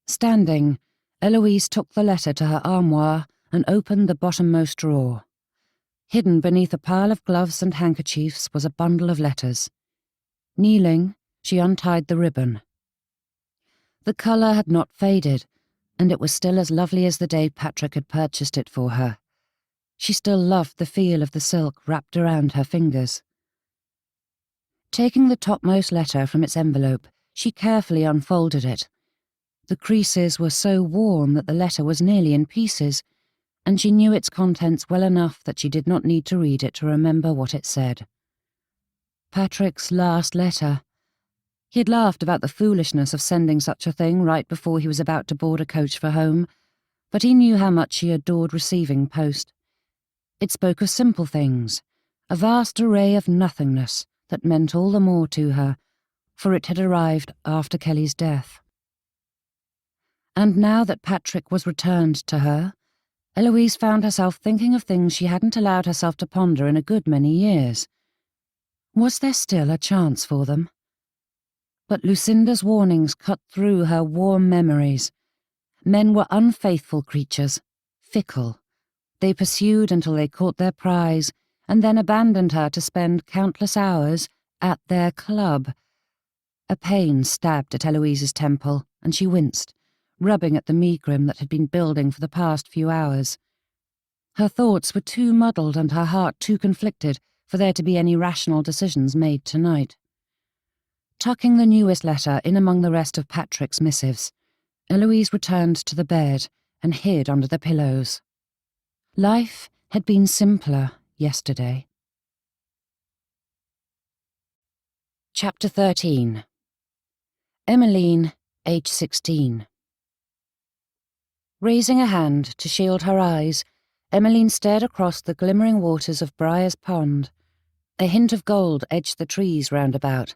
Standing, Eloise took the letter to her armoire and opened the bottommost drawer. Hidden beneath a pile of gloves and handkerchiefs was a bundle of letters. Kneeling, she untied the ribbon. The colour had not faded, and it was still as lovely as the day Patrick had purchased it for her. She still loved the feel of the silk wrapped around her fingers. Taking the topmost letter from its envelope, she carefully unfolded it. The creases were so worn that the letter was nearly in pieces, and she knew its contents well enough that she did not need to read it to remember what it said. Patrick's last letter. He had laughed about the foolishness of sending such a thing right before he was about to board a coach for home, but he knew how much she adored receiving post. It spoke of simple things, a vast array of nothingness that meant all the more to her, for it had arrived after Kelly's death. And now that Patrick was returned to her, Eloise found herself thinking of things she hadn't allowed herself to ponder in a good many years. Was there still a chance for them? But Lucinda's warnings cut through her warm memories. Men were unfaithful creatures, fickle. They pursued until they caught their prize, and then abandoned her to spend countless hours at their club. A pain stabbed at Eloise's temple, and she winced, rubbing at the megrim that had been building for the past few hours. Her thoughts were too muddled and her heart too conflicted for there to be any rational decisions made tonight. Tucking the newest letter in among the rest of Patrick's missives, Eloise returned to the bed and hid under the pillows. Life had been simpler yesterday. Chapter 13. Emmeline, age 16. Raising a hand to shield her eyes, Emmeline stared across the glimmering waters of Briar's Pond. A hint of gold edged the trees round about,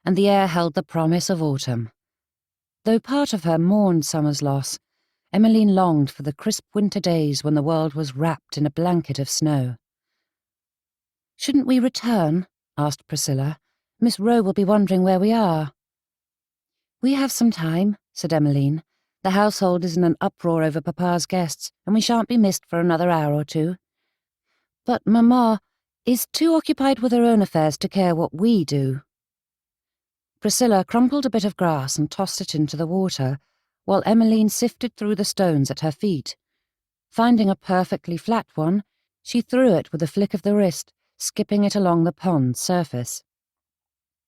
and the air held the promise of autumn. Though part of her mourned summer's loss, Emmeline longed for the crisp winter days when the world was wrapped in a blanket of snow. "Shouldn't we return?" asked Priscilla. "Miss Rowe will be wondering where we are." "We have some time," said Emmeline. "The household is in an uproar over Papa's guests, and we shan't be missed for another hour or 2. But Mamma is too occupied with her own affairs to care what we do." Priscilla crumpled a bit of grass and tossed it into the water, while Emmeline sifted through the stones at her feet. Finding a perfectly flat one, she threw it with a flick of the wrist, skipping it along the pond's surface.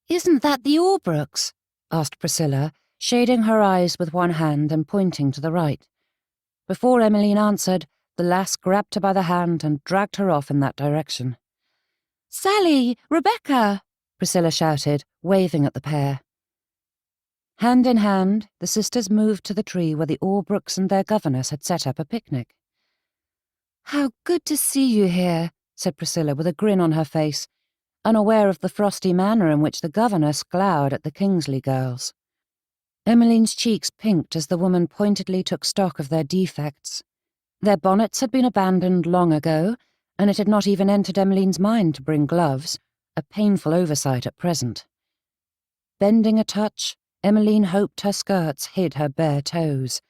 "Isn't that the Orbrooks?" asked Priscilla, shading her eyes with one hand and pointing to the right. Before Emmeline answered, the lass grabbed her by the hand and dragged her off in that direction. "Sally! Rebecca!" Priscilla shouted, waving at the pair. Hand in hand, the sisters moved to the tree where the Orbrooks and their governess had set up a picnic. "How good to see you here," said Priscilla with a grin on her face, unaware of the frosty manner in which the governess glowered at the Kingsley girls. Emmeline's cheeks pinked as the woman pointedly took stock of their defects. Their bonnets had been abandoned long ago, and it had not even entered Emmeline's mind to bring gloves, a painful oversight at present. Bending a touch, Emmeline hoped her skirts hid her bare toes,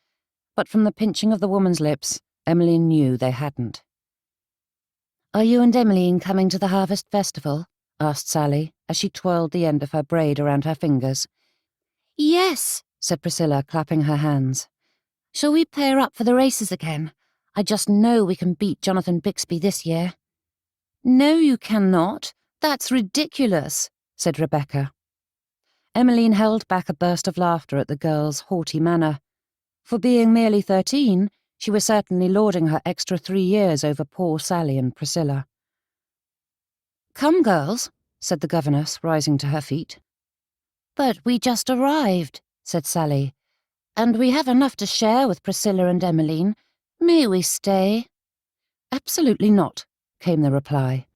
but from the pinching of the woman's lips, Emmeline knew they hadn't. "Are you and Emmeline coming to the Harvest Festival?" asked Sally, as she twirled the end of her braid around her fingers. "Yes," said Priscilla, clapping her hands. "Shall we pair up for the races again? I just know we can beat Jonathan Bixby this year." "No, you cannot. That's ridiculous," said Rebecca. Emmeline held back a burst of laughter at the girl's haughty manner. For being merely 13, she was certainly lauding her extra 3 years over poor Sally and Priscilla. "Come, girls," said the governess, rising to her feet. "But we just arrived," said Sally, "and we have enough to share with Priscilla and Emmeline. May we stay?" "Absolutely not," came the reply.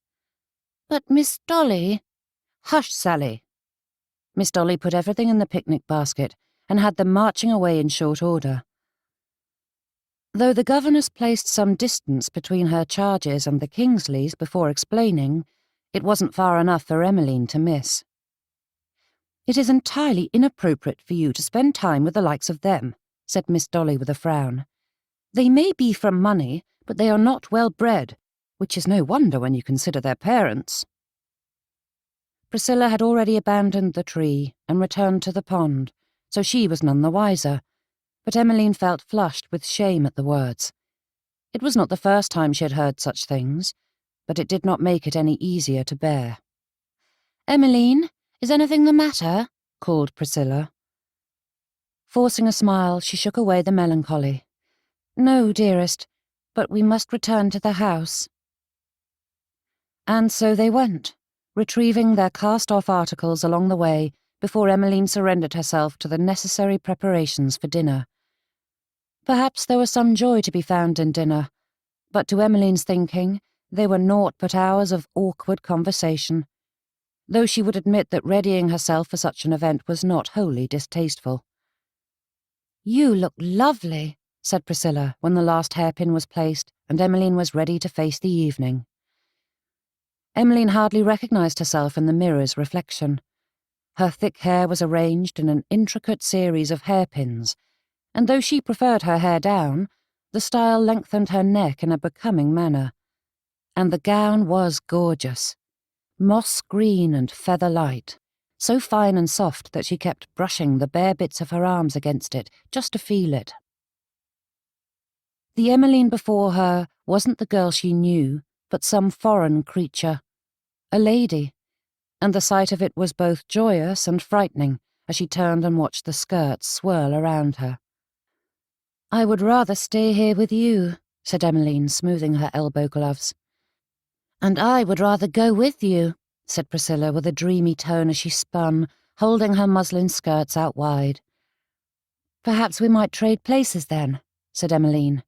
"But Miss Dolly—" "Hush, Sally." Miss Dolly put everything in the picnic basket and had them marching away in short order. Though the governess placed some distance between her charges and the Kingsleys before explaining, it wasn't far enough for Emmeline to miss. "It is entirely inappropriate for you to spend time with the likes of them," said Miss Dolly with a frown. "They may be from money, but they are not well bred, which is no wonder when you consider their parents." Priscilla had already abandoned the tree and returned to the pond, so she was none the wiser, but Emmeline felt flushed with shame at the words. It was not the first time she had heard such things, but it did not make it any easier to bear. "Emmeline, is anything the matter?" called Priscilla. Forcing a smile, she shook away the melancholy. "No, dearest, but we must return to the house." And so they went, retrieving their cast-off articles along the way before Emmeline surrendered herself to the necessary preparations for dinner. Perhaps there was some joy to be found in dinner, but to Emmeline's thinking, they were naught but hours of awkward conversation, though she would admit that readying herself for such an event was not wholly distasteful. "You look lovely," said Priscilla when the last hairpin was placed and Emmeline was ready to face the evening. Emmeline hardly recognised herself in the mirror's reflection. Her thick hair was arranged in an intricate series of hairpins, and though she preferred her hair down, the style lengthened her neck in a becoming manner. And the gown was gorgeous, moss green and feather light, so fine and soft that she kept brushing the bare bits of her arms against it just to feel it. The Emmeline before her wasn't the girl she knew, but some foreign creature, a lady, and the sight of it was both joyous and frightening as she turned and watched the skirts swirl around her. "I would rather stay here with you," said Emmeline, smoothing her elbow gloves. "And I would rather go with you," said Priscilla with a dreamy tone as she spun, holding her muslin skirts out wide. "Perhaps we might trade places then," said Emmeline.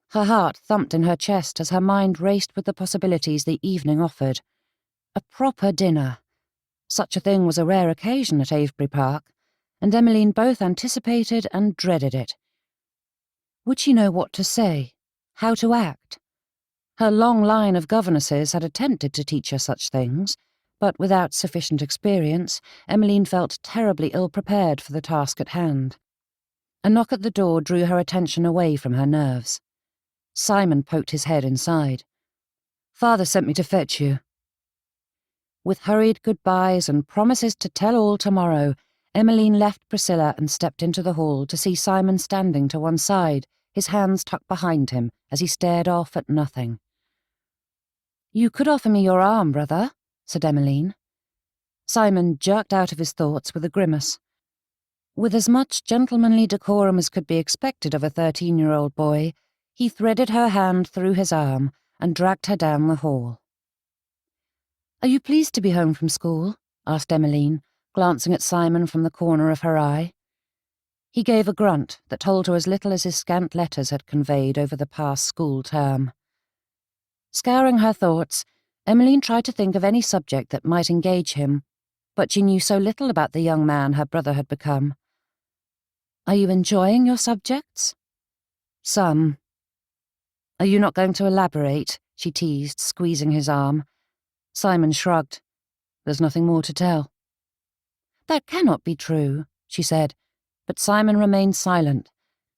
Her heart thumped in her chest as her mind raced with the possibilities the evening offered. A proper dinner. Such a thing was a rare occasion at Avebury Park, and Emmeline both anticipated and dreaded it. Would she know what to say? How to act? Her long line of governesses had attempted to teach her such things, but without sufficient experience, Emmeline felt terribly ill-prepared for the task at hand. A knock at the door drew her attention away from her nerves. Simon poked his head inside. "Father sent me to fetch you." With hurried goodbyes and promises to tell all tomorrow, Emmeline left Priscilla and stepped into the hall to see Simon standing to one side, his hands tucked behind him as he stared off at nothing. "You could offer me your arm, brother," said Emmeline. Simon jerked out of his thoughts with a grimace. With as much gentlemanly decorum as could be expected of a 13-year-old boy, he threaded her hand through his arm and dragged her down the hall. "Are you pleased to be home from school?" asked Emmeline, glancing at Simon from the corner of her eye. He gave a grunt that told her as little as his scant letters had conveyed over the past school term. Scouring her thoughts, Emmeline tried to think of any subject that might engage him, but she knew so little about the young man her brother had become. "Are you enjoying your subjects?" "Some." "Are you not going to elaborate?" she teased, squeezing his arm. Simon shrugged. "There's nothing more to tell." "That cannot be true," she said, but Simon remained silent,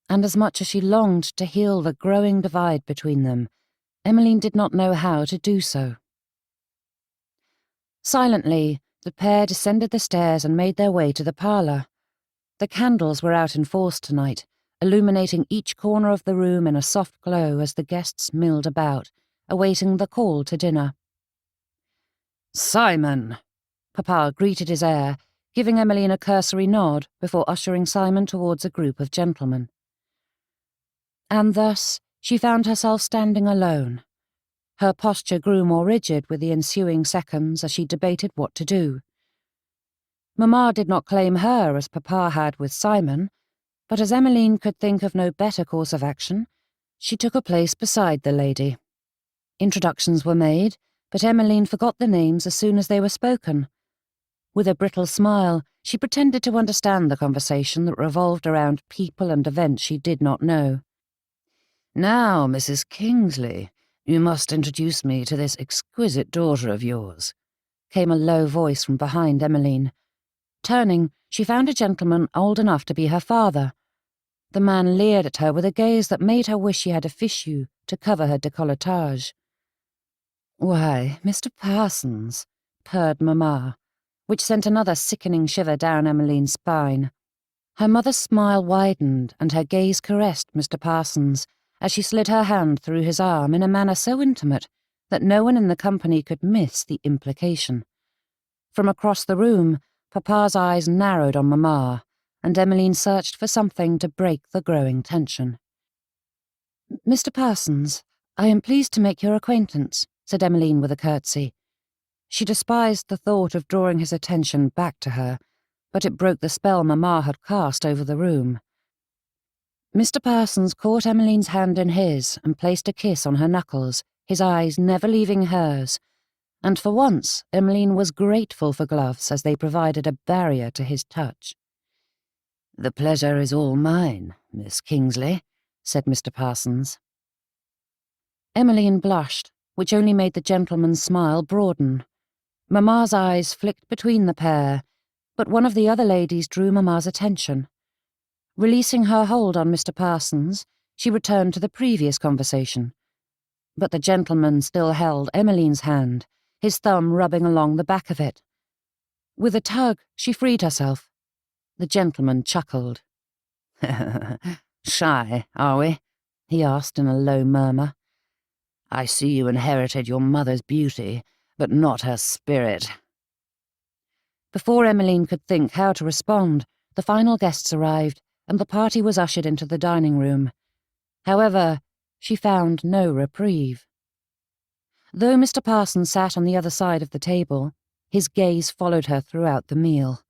and as much as she longed to heal the growing divide between them, Emmeline did not know how to do so. Silently, the pair descended the stairs and made their way to the parlour. The candles were out in force tonight, illuminating each corner of the room in a soft glow as the guests milled about, awaiting the call to dinner. "Simon!" Papa greeted his heir, giving Emmeline a cursory nod before ushering Simon towards a group of gentlemen. And thus she found herself standing alone. Her posture grew more rigid with the ensuing seconds as she debated what to do. Mamma did not claim her as Papa had with Simon, but as Emmeline could think of no better course of action, she took a place beside the lady. Introductions were made, but Emmeline forgot the names as soon as they were spoken. With a brittle smile, she pretended to understand the conversation that revolved around people and events she did not know. "Now, Mrs. Kingsley, you must introduce me to this exquisite daughter of yours," came a low voice from behind Emmeline. Turning, she found a gentleman old enough to be her father. The man leered at her with a gaze that made her wish she had a fichu to cover her décolletage. "Why, Mr. Parsons," purred Mamma, which sent another sickening shiver down Emmeline's spine. Her mother's smile widened and her gaze caressed Mr. Parsons as she slid her hand through his arm in a manner so intimate that no one in the company could miss the implication. From across the room, Papa's eyes narrowed on Mamma, and Emmeline searched for something to break the growing tension. "Mr. Parsons, I am pleased to make your acquaintance," said Emmeline with a curtsy. She despised the thought of drawing his attention back to her, but it broke the spell Mamma had cast over the room. Mr. Parsons caught Emmeline's hand in his and placed a kiss on her knuckles, his eyes never leaving hers, and for once Emmeline was grateful for gloves as they provided a barrier to his touch. "The pleasure is all mine, Miss Kingsley," said Mr. Parsons. Emmeline blushed, which only made the gentleman's smile broaden. Mamma's eyes flicked between the pair, but one of the other ladies drew Mamma's attention. Releasing her hold on Mr. Parsons, she returned to the previous conversation. But the gentleman still held Emmeline's hand, his thumb rubbing along the back of it. With a tug, she freed herself. The gentleman chuckled. "Shy, are we?" he asked in a low murmur. "I see you inherited your mother's beauty, but not her spirit." Before Emmeline could think how to respond, the final guests arrived, and the party was ushered into the dining room. However, she found no reprieve. Though Mr. Parsons sat on the other side of the table, his gaze followed her throughout the meal.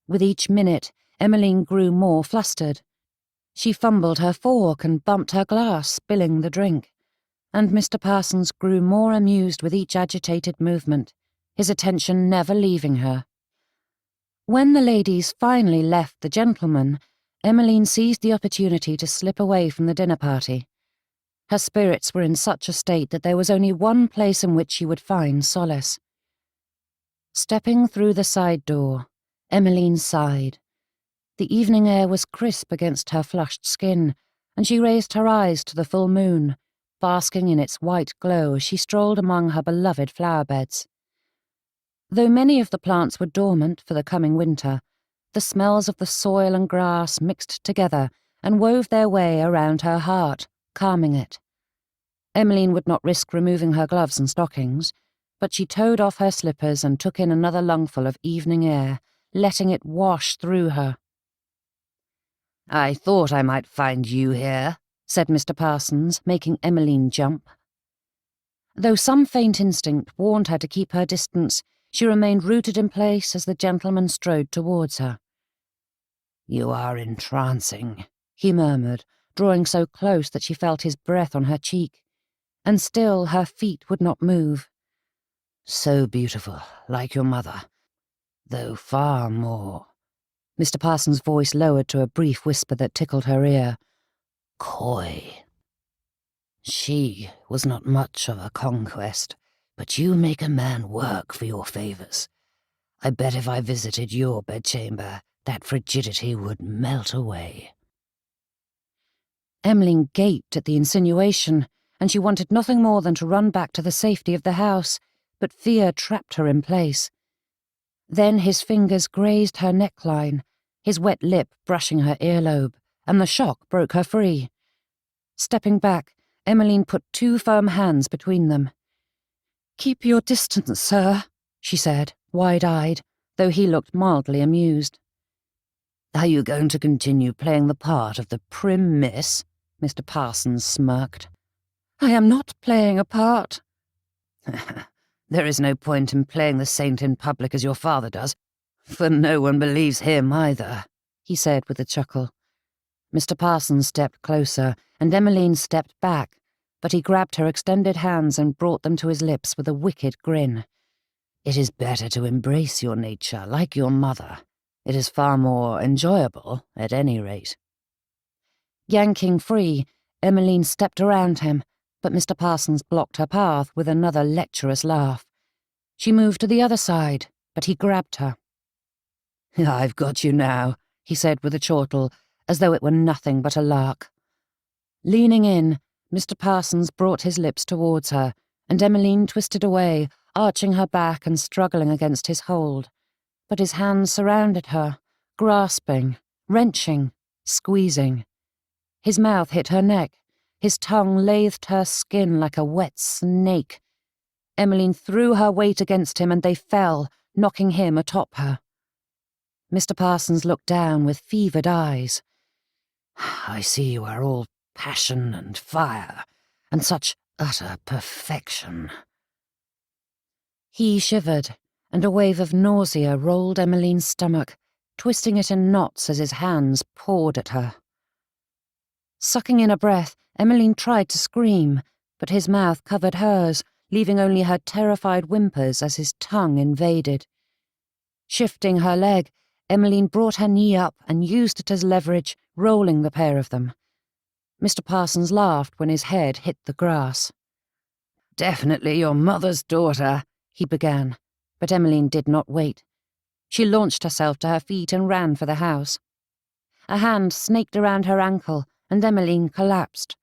With each minute, Emmeline grew more flustered. She fumbled her fork and bumped her glass, spilling the drink, and Mr. Parsons grew more amused with each agitated movement, his attention never leaving her. When the ladies finally left the gentleman, Emmeline seized the opportunity to slip away from the dinner party. Her spirits were in such a state that there was only one place in which she would find solace. Stepping through the side door, Emmeline sighed. The evening air was crisp against her flushed skin, and she raised her eyes to the full moon, basking in its white glow as she strolled among her beloved flower beds. Though many of the plants were dormant for the coming winter, the smells of the soil and grass mixed together and wove their way around her heart, calming it. Emmeline would not risk removing her gloves and stockings, but she towed off her slippers and took in another lungful of evening air, letting it wash through her. "I thought I might find you here," said Mr. Parsons, making Emmeline jump. Though some faint instinct warned her to keep her distance, she remained rooted in place as the gentleman strode towards her. "You are entrancing," he murmured, drawing so close that she felt his breath on her cheek, and still her feet would not move. "So beautiful, like your mother, though far more." Mr. Parsons' voice lowered to a brief whisper that tickled her ear. "Coy. She was not much of a conquest, but you make a man work for your favours. I bet if I visited your bedchamber, that frigidity would melt away." Emmeline gaped at the insinuation, and she wanted nothing more than to run back to the safety of the house, but fear trapped her in place. Then his fingers grazed her neckline, his wet lip brushing her earlobe, and the shock broke her free. Stepping back, Emmeline put two firm hands between them. "Keep your distance, sir," she said, wide-eyed, though he looked mildly amused. "Are you going to continue playing the part of the prim miss?" Mr. Parsons smirked. "I am not playing a part." "There is no point in playing the saint in public as your father does, for no one believes him either," he said with a chuckle. Mr. Parsons stepped closer, and Emmeline stepped back, but he grabbed her extended hands and brought them to his lips with a wicked grin. "It is better to embrace your nature like your mother. It is far more enjoyable, at any rate." Yanking free, Emmeline stepped around him, but Mr. Parsons blocked her path with another lecherous laugh. She moved to the other side, but he grabbed her. "I've got you now," he said with a chortle, as though it were nothing but a lark. Leaning in, Mr. Parsons brought his lips towards her, and Emmeline twisted away, arching her back and struggling against his hold. But his hands surrounded her, grasping, wrenching, squeezing. His mouth hit her neck. His tongue lathed her skin like a wet snake. Emmeline threw her weight against him and they fell, knocking him atop her. Mr. Parsons looked down with fevered eyes. "I see you are all passion and fire, and such utter perfection." He shivered, and a wave of nausea rolled Emmeline's stomach, twisting it in knots as his hands pawed at her. Sucking in a breath, Emmeline tried to scream, but his mouth covered hers, leaving only her terrified whimpers as his tongue invaded. Shifting her leg, Emmeline brought her knee up and used it as leverage, rolling the pair of them. Mr. Parsons laughed when his head hit the grass. "Definitely your mother's daughter," he began, but Emmeline did not wait. She launched herself to her feet and ran for the house. A hand snaked around her ankle, and Emmeline collapsed.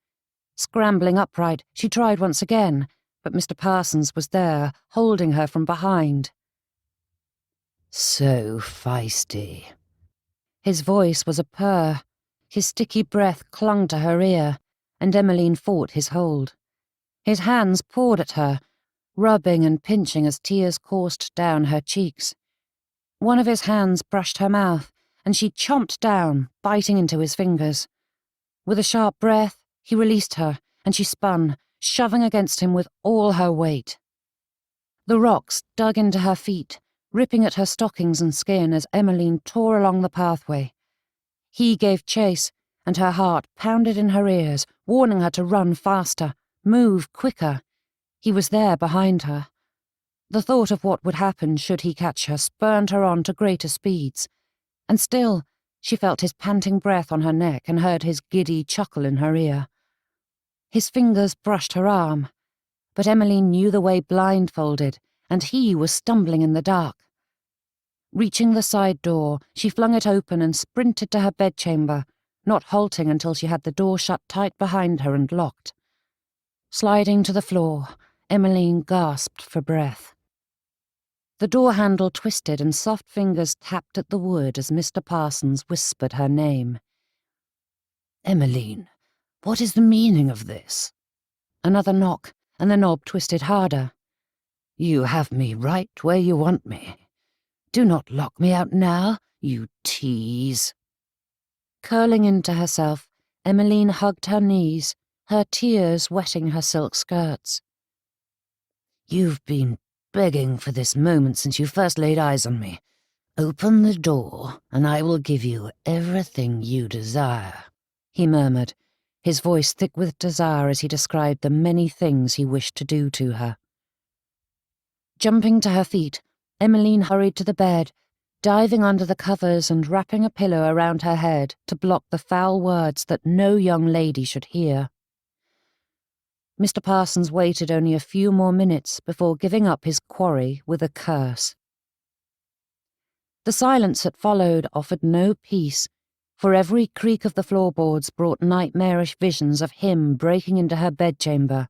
Scrambling upright, she tried once again, but Mr. Parsons was there, holding her from behind. "So feisty." His voice was a purr. His sticky breath clung to her ear, and Emmeline fought his hold. His hands pawed at her, rubbing and pinching as tears coursed down her cheeks. One of his hands brushed her mouth, and she chomped down, biting into his fingers. With a sharp breath, he released her, and she spun, shoving against him with all her weight. The rocks dug into her feet, ripping at her stockings and skin as Emmeline tore along the pathway. He gave chase, and her heart pounded in her ears, warning her to run faster, move quicker. He was there behind her. The thought of what would happen should he catch her spurred her on to greater speeds. And still, she felt his panting breath on her neck and heard his giddy chuckle in her ear. His fingers brushed her arm, but Emmeline knew the way blindfolded, and he was stumbling in the dark. Reaching the side door, she flung it open and sprinted to her bedchamber, not halting until she had the door shut tight behind her and locked. Sliding to the floor, Emmeline gasped for breath. The door handle twisted and soft fingers tapped at the wood as Mr. Parsons whispered her name. "Emmeline, what is the meaning of this?" Another knock, and the knob twisted harder. "You have me right where you want me. Do not lock me out now, you tease." Curling into herself, Emmeline hugged her knees, her tears wetting her silk skirts. "You've been begging for this moment since you first laid eyes on me. Open the door, and I will give you everything you desire," he murmured, his voice thick with desire as he described the many things he wished to do to her. Jumping to her feet, Emmeline hurried to the bed, diving under the covers and wrapping a pillow around her head to block the foul words that no young lady should hear. Mr. Parsons waited only a few more minutes before giving up his quarry with a curse. The silence that followed offered no peace, for every creak of the floorboards brought nightmarish visions of him breaking into her bedchamber.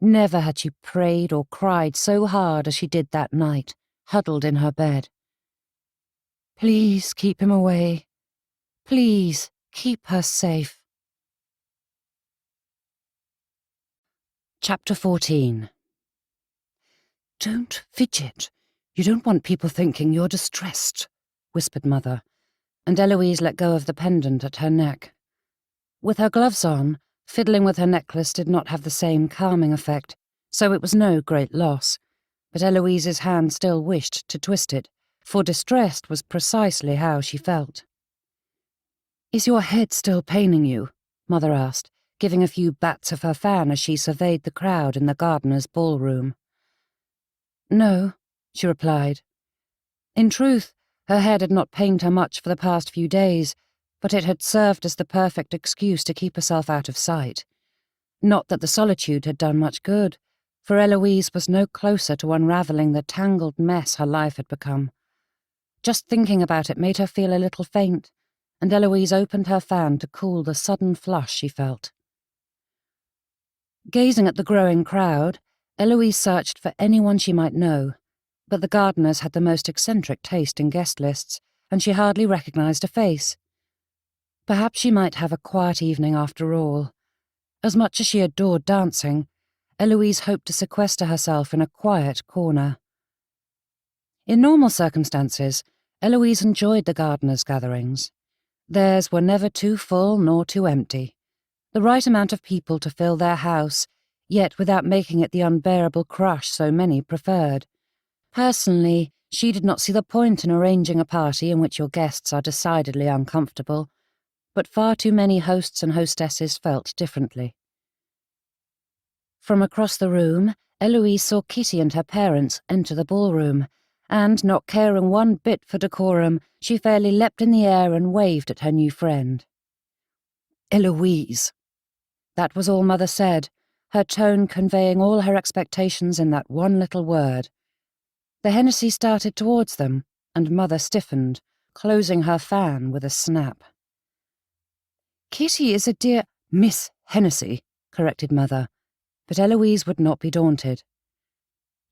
Never had she prayed or cried so hard as she did that night, huddled in her bed. Please keep him away. Please keep her safe. Chapter 14. "Don't fidget. You don't want people thinking you're distressed, whispered Mother, and Eloise let go of the pendant at her neck. With her gloves on, fiddling with her necklace did not have the same calming effect, so it was no great loss, but Eloise's hand still wished to twist it, for distressed was precisely how she felt. "Is your head still paining you?" Mother asked, giving a few bats of her fan as she surveyed the crowd in the gardener's ballroom. "No," she replied. In truth, her head had not pained her much for the past few days, but it had served as the perfect excuse to keep herself out of sight. Not that the solitude had done much good, for Eloise was no closer to unravelling the tangled mess her life had become. Just thinking about it made her feel a little faint, and Eloise opened her fan to cool the sudden flush she felt. Gazing at the growing crowd, Eloise searched for anyone she might know, but the gardeners had the most eccentric taste in guest lists, and she hardly recognised a face. Perhaps she might have a quiet evening after all. As much as she adored dancing, Eloise hoped to sequester herself in a quiet corner. In normal circumstances, Eloise enjoyed the gardeners' gatherings. Theirs were never too full nor too empty, the right amount of people to fill their house, yet without making it the unbearable crush so many preferred. Personally, she did not see the point in arranging a party in which your guests are decidedly uncomfortable, but far too many hosts and hostesses felt differently. From across the room, Eloise saw Kitty and her parents enter the ballroom, and, not caring one bit for decorum, she fairly leapt in the air and waved at her new friend. "Eloise." That was all Mother said, her tone conveying all her expectations in that one little word. The Hennessy started towards them, and Mother stiffened, closing her fan with a snap. "Kitty is a dear—" "Miss Hennessy," corrected Mother, but Eloise would not be daunted.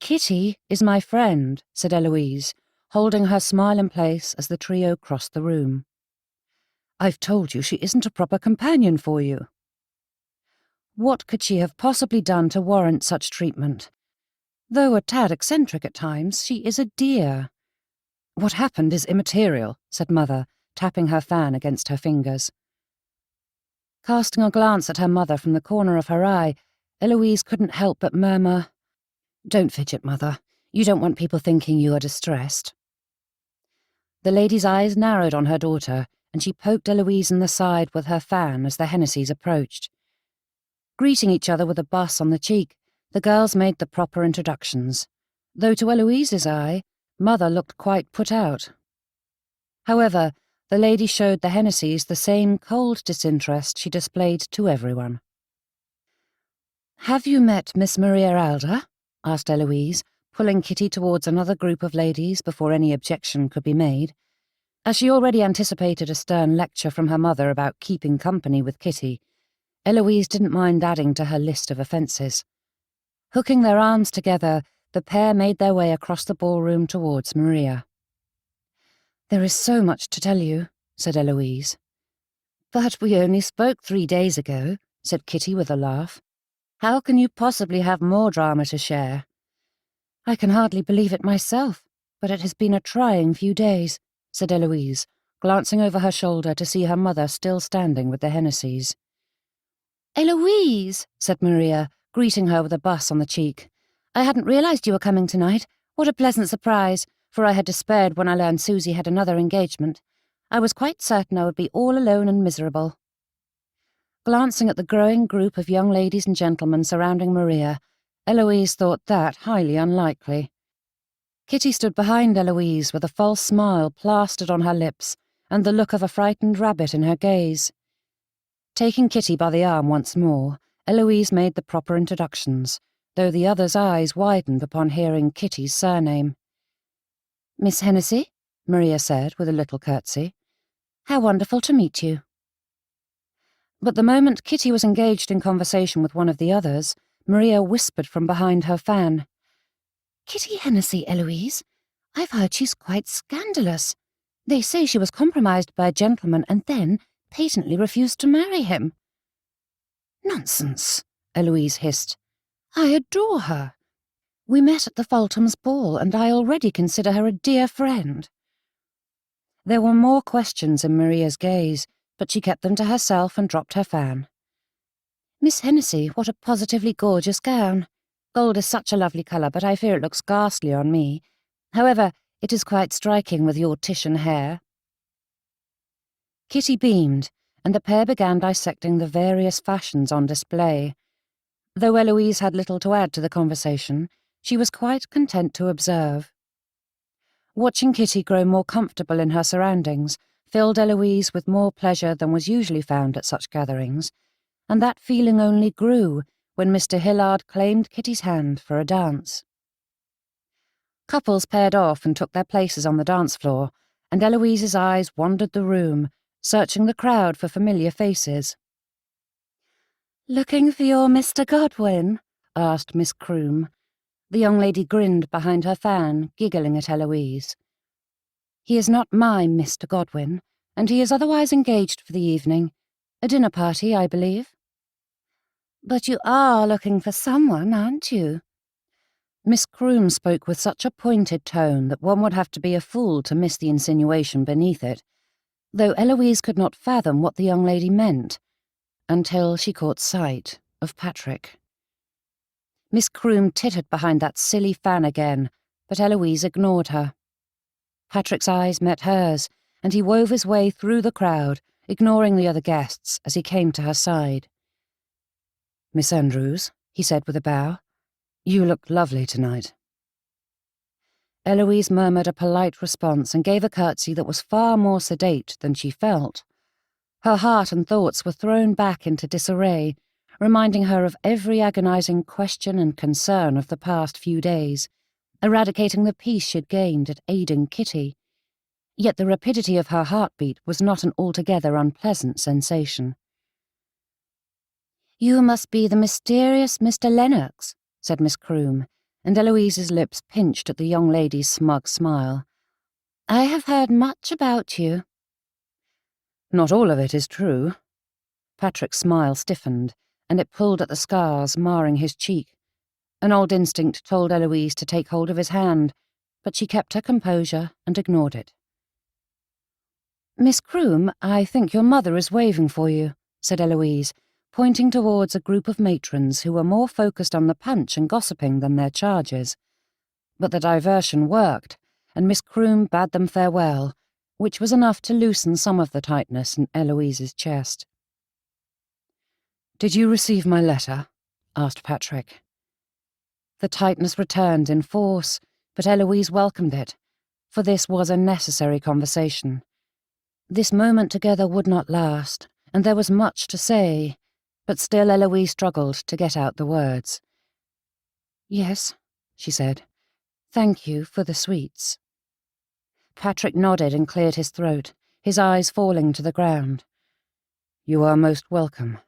"Kitty is my friend," said Eloise, holding her smile in place as the trio crossed the room. "I've told you she isn't a proper companion for you." What could she have possibly done to warrant such treatment? Though a tad eccentric at times, she is a dear. "What happened is immaterial," said Mother, tapping her fan against her fingers. Casting a glance at her mother from the corner of her eye, Eloise couldn't help but murmur, "Don't fidget, Mother. You don't want people thinking you are distressed." The lady's eyes narrowed on her daughter, and she poked Eloise in the side with her fan as the Hennessy's approached. Greeting each other with a buss on the cheek, the girls made the proper introductions, though to Eloise's eye, Mother looked quite put out. However, the lady showed the Hennessys the same cold disinterest she displayed to everyone. "Have you met Miss Maria Alder?" asked Eloise, pulling Kitty towards another group of ladies before any objection could be made. As she already anticipated a stern lecture from her mother about keeping company with Kitty, Eloise didn't mind adding to her list of offences. Hooking their arms together, the pair made their way across the ballroom towards Maria. "There is so much to tell you," said Eloise. "But we only spoke 3 days ago," said Kitty with a laugh. "How can you possibly have more drama to share?" "I can hardly believe it myself, but it has been a trying few days," said Eloise, glancing over her shoulder to see her mother still standing with the Hennessys. "Eloise," said Maria, greeting her with a buss on the cheek. "I hadn't realised you were coming tonight. What a pleasant surprise, for I had despaired when I learned Susie had another engagement. I was quite certain I would be all alone and miserable." Glancing at the growing group of young ladies and gentlemen surrounding Maria, Eloise thought that highly unlikely. Kitty stood behind Eloise with a false smile plastered on her lips and the look of a frightened rabbit in her gaze. Taking Kitty by the arm once more, Eloise made the proper introductions, though the other's eyes widened upon hearing Kitty's surname. "Miss Hennessy," Maria said with a little curtsy. "How wonderful to meet you." But the moment Kitty was engaged in conversation with one of the others, Maria whispered from behind her fan, "Kitty Hennessy, Eloise. I've heard she's quite scandalous. They say she was compromised by a gentleman and then patently refused to marry him." "Nonsense," Eloise hissed. "I adore her." We met at the Fultons' ball, and I already consider her a dear friend." There were more questions in Maria's gaze, but she kept them to herself and dropped her fan. "Miss Hennessy, what a positively gorgeous gown. Gold is such a lovely colour, but I fear it looks ghastly on me. However, it is quite striking with your Titian hair." Kitty beamed, and the pair began dissecting the various fashions on display. Though Eloise had little to add to the conversation, she was quite content to observe. Watching Kitty grow more comfortable in her surroundings filled Eloise with more pleasure than was usually found at such gatherings, and that feeling only grew when Mr. Hillard claimed Kitty's hand for a dance. Couples paired off and took their places on the dance floor, and Eloise's eyes wandered the room, searching the crowd for familiar faces. "Looking for your Mr. Godwin?" asked Miss Croom. The young lady grinned behind her fan, giggling at Eloise. "He is not my Mr. Godwin, and he is otherwise engaged for the evening. A dinner party, I believe." "But you are looking for someone, aren't you?" Miss Croom spoke with such a pointed tone that one would have to be a fool to miss the insinuation beneath it, though Eloise could not fathom what the young lady meant, until she caught sight of Patrick. Miss Croom tittered behind that silly fan again, but Eloise ignored her. Patrick's eyes met hers, and he wove his way through the crowd, ignoring the other guests as he came to her side. "Miss Andrews," he said with a bow, "you look lovely tonight." Eloise murmured a polite response and gave a curtsy that was far more sedate than she felt. Her heart and thoughts were thrown back into disarray, reminding her of every agonizing question and concern of the past few days, eradicating the peace she'd gained at aiding Kitty. Yet the rapidity of her heartbeat was not an altogether unpleasant sensation. "You must be the mysterious Mr. Lennox," said Miss Croom, and Eloise's lips pinched at the young lady's smug smile. "I have heard much about you." "Not all of it is true." Patrick's smile stiffened, and it pulled at the scars marring his cheek. An old instinct told Eloise to take hold of his hand, but she kept her composure and ignored it. "Miss Croom, I think your mother is waving for you," said Eloise, pointing towards a group of matrons who were more focused on the punch and gossiping than their charges. But the diversion worked, and Miss Croom bade them farewell, which was enough to loosen some of the tightness in Eloise's chest. "Did you receive my letter?" asked Patrick. The tightness returned in force, but Eloise welcomed it, for this was a necessary conversation. This moment together would not last, and there was much to say, but still Eloise struggled to get out the words. "Yes," she said. "Thank you for the sweets." Patrick nodded and cleared his throat, his eyes falling to the ground. "You are most welcome.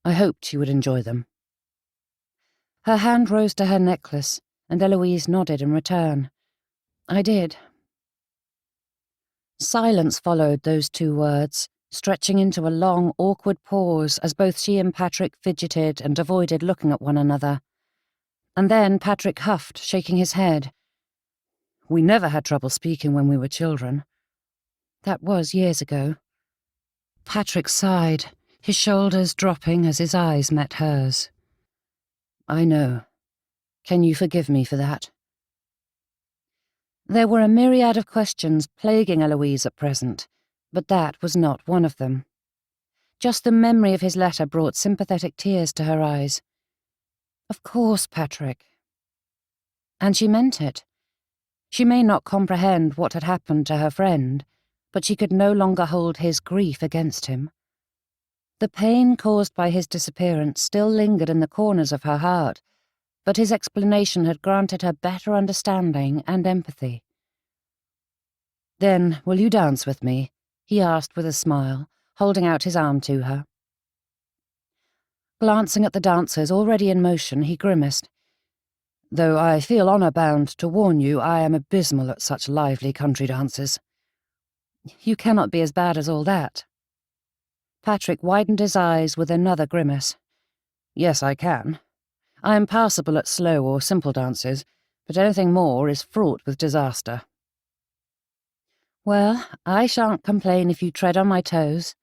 I hoped you would enjoy them." Her hand rose to her necklace, and Eloise nodded in return. "I did." Silence followed those two words, stretching into a long, awkward pause as both she and Patrick fidgeted and avoided looking at one another. And then Patrick huffed, shaking his head. "We never had trouble speaking when we were children." "That was years ago." Patrick sighed, his shoulders dropping as his eyes met hers. "I know. Can you forgive me for that?" There were a myriad of questions plaguing Eloise at present, but that was not one of them. Just the memory of his letter brought sympathetic tears to her eyes. "Of course, Patrick." And she meant it. She may not comprehend what had happened to her friend, but she could no longer hold his grief against him. The pain caused by his disappearance still lingered in the corners of her heart, but his explanation had granted her better understanding and empathy. "Then will you dance with me?" he asked with a smile, holding out his arm to her. Glancing at the dancers already in motion, he grimaced. "Though I feel honour-bound to warn you, I am abysmal at such lively country dances." "You cannot be as bad as all that." Patrick widened his eyes with another grimace. "Yes, I can. I am passable at slow or simple dances, but anything more is fraught with disaster. Well, I shan't complain if you tread on my toes.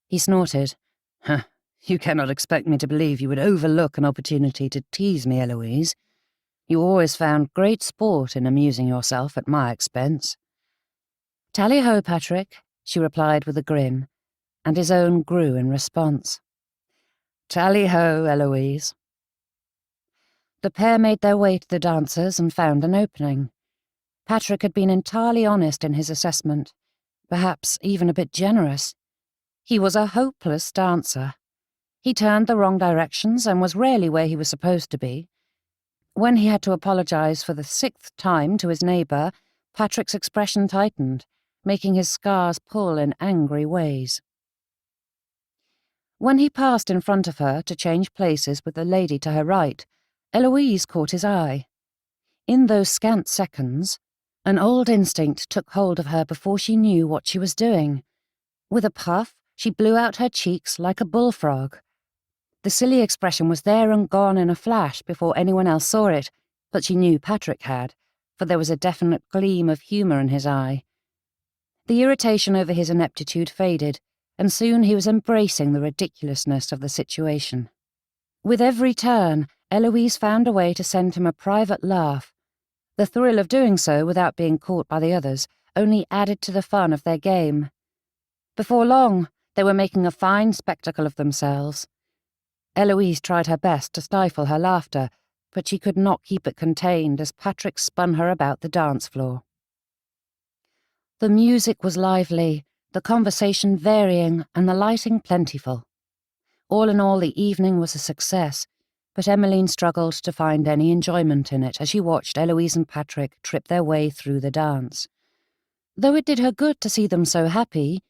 He snorted. Huh, you cannot expect me to believe you would overlook an opportunity to tease me, Eloise. You always found great sport in amusing yourself at my expense. Tally-ho, Patrick, she replied with a grin, and his own grew in response. Tally-ho, Eloise. The pair made their way to the dancers and found an opening. Patrick had been entirely honest in his assessment, perhaps even a bit generous. He was a hopeless dancer. He turned the wrong directions and was rarely where he was supposed to be. When he had to apologize for the 6th time to his neighbour, Patrick's expression tightened, making his scars pull in angry ways. When he passed in front of her to change places with the lady to her right, Eloise caught his eye. In those scant seconds, an old instinct took hold of her before she knew what she was doing. With a puff, she blew out her cheeks like a bullfrog. The silly expression was there and gone in a flash before anyone else saw it, but she knew Patrick had, for there was a definite gleam of humour in his eye. The irritation over his ineptitude faded, and soon he was embracing the ridiculousness of the situation. With every turn, Eloise found a way to send him a private laugh. The thrill of doing so without being caught by the others only added to the fun of their game. Before long, they were making a fine spectacle of themselves. Eloise tried her best to stifle her laughter, but she could not keep it contained as Patrick spun her about the dance floor. The music was lively, the conversation varying, and the lighting plentiful. All in all, the evening was a success, but Emmeline struggled to find any enjoyment in it as she watched Eloise and Patrick trip their way through the dance. Though it did her good to see them so happy,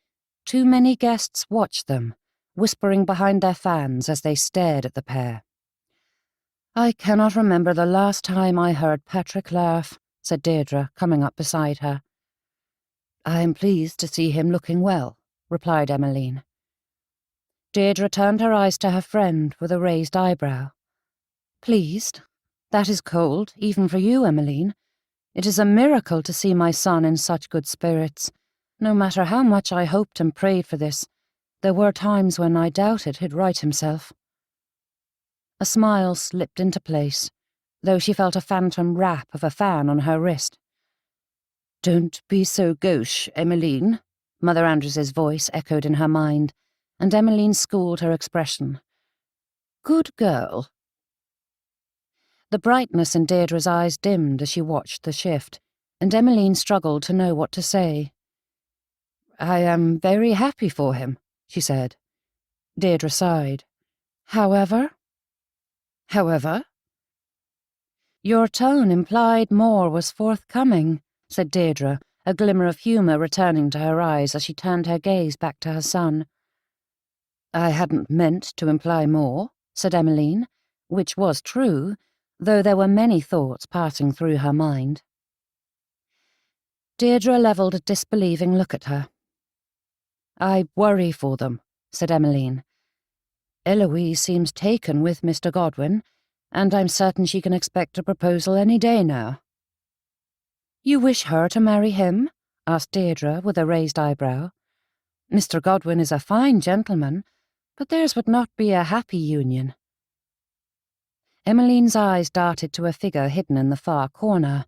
too many guests watched them, whispering behind their fans as they stared at the pair. "I cannot remember the last time I heard Patrick laugh," said Deirdre, coming up beside her. "I am pleased to see him looking well," replied Emmeline. Deirdre turned her eyes to her friend with a raised eyebrow. "Pleased? That is cold, even for you, Emmeline. It is a miracle to see my son in such good spirits. No matter how much I hoped and prayed for this, there were times when I doubted he'd right himself." A smile slipped into place, though she felt a phantom rap of a fan on her wrist. "Don't be so gauche, Emmeline," Mother Andrews's voice echoed in her mind, and Emmeline schooled her expression. "Good girl." The brightness in Deirdre's eyes dimmed as she watched the shift, and Emmeline struggled to know what to say. "I am very happy for him," she said. Deirdre sighed. However? Your tone implied more was forthcoming, said Deirdre, a glimmer of humour returning to her eyes as she turned her gaze back to her son. "I hadn't meant to imply more," said Emmeline, which was true, though there were many thoughts passing through her mind. Deirdre levelled a disbelieving look at her. "I worry for them," said Emmeline. "Eloise seems taken with Mr. Godwin, and I'm certain she can expect a proposal any day now." "You wish her to marry him?" asked Deirdre with a raised eyebrow. "Mr. Godwin is a fine gentleman, but theirs would not be a happy union." Emmeline's eyes darted to a figure hidden in the far corner.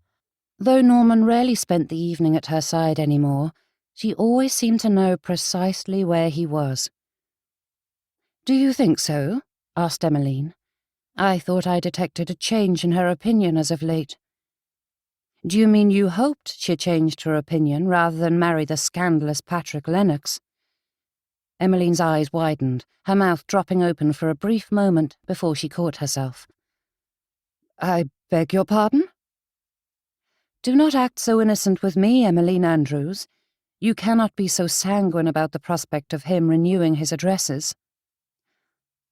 Though Norman rarely spent the evening at her side any more, she always seemed to know precisely where he was. "Do you think so?" asked Emmeline. "I thought I detected a change in her opinion as of late." "Do you mean you hoped she changed her opinion rather than marry the scandalous Patrick Lennox?" Emmeline's eyes widened, her mouth dropping open for a brief moment before she caught herself. "I beg your pardon?" "Do not act so innocent with me, Eloise Andrews. You cannot be so sanguine about the prospect of him renewing his addresses."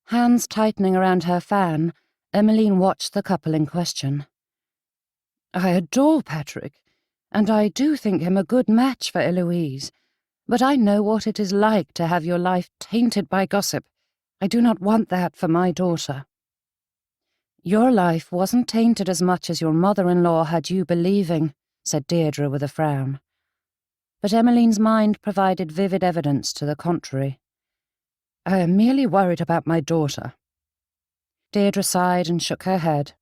Hands tightening around her fan, Emmeline watched the couple in question. "I adore Patrick, and I do think him a good match for Eloise, but I know what it is like to have your life tainted by gossip. I do not want that for my daughter." Your life wasn't tainted as much as your mother-in-law had you believing, said Deirdre with a frown. But Emmeline's mind provided vivid evidence to the contrary. I am merely worried about my daughter. Deirdre sighed and shook her head.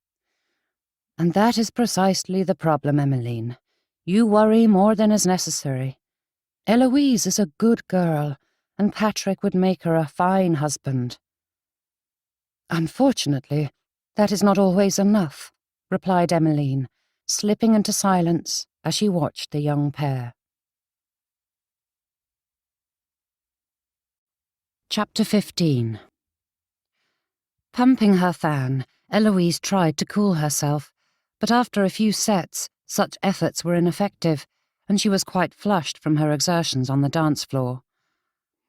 And that is precisely the problem, Emmeline. You worry more than is necessary. Eloise is a good girl, and Patrick would make her a fine husband. Unfortunately, that is not always enough, replied Emmeline, slipping into silence as she watched the young pair. Chapter 15. Pumping her fan, Eloise tried to cool herself, but after a few sets, such efforts were ineffective, and she was quite flushed from her exertions on the dance floor.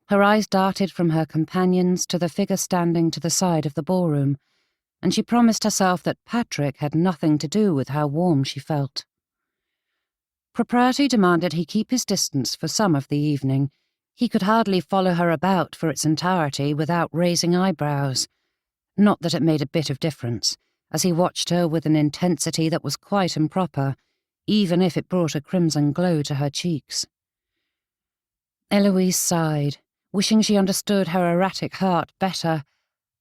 Her eyes darted from her companions to the figure standing to the side of the ballroom, and she promised herself that Patrick had nothing to do with how warm she felt. Propriety demanded he keep his distance for some of the evening. He could hardly follow her about for its entirety without raising eyebrows. Not that it made a bit of difference, as he watched her with an intensity that was quite improper, even if it brought a crimson glow to her cheeks. Eloise sighed, wishing she understood her erratic heart better,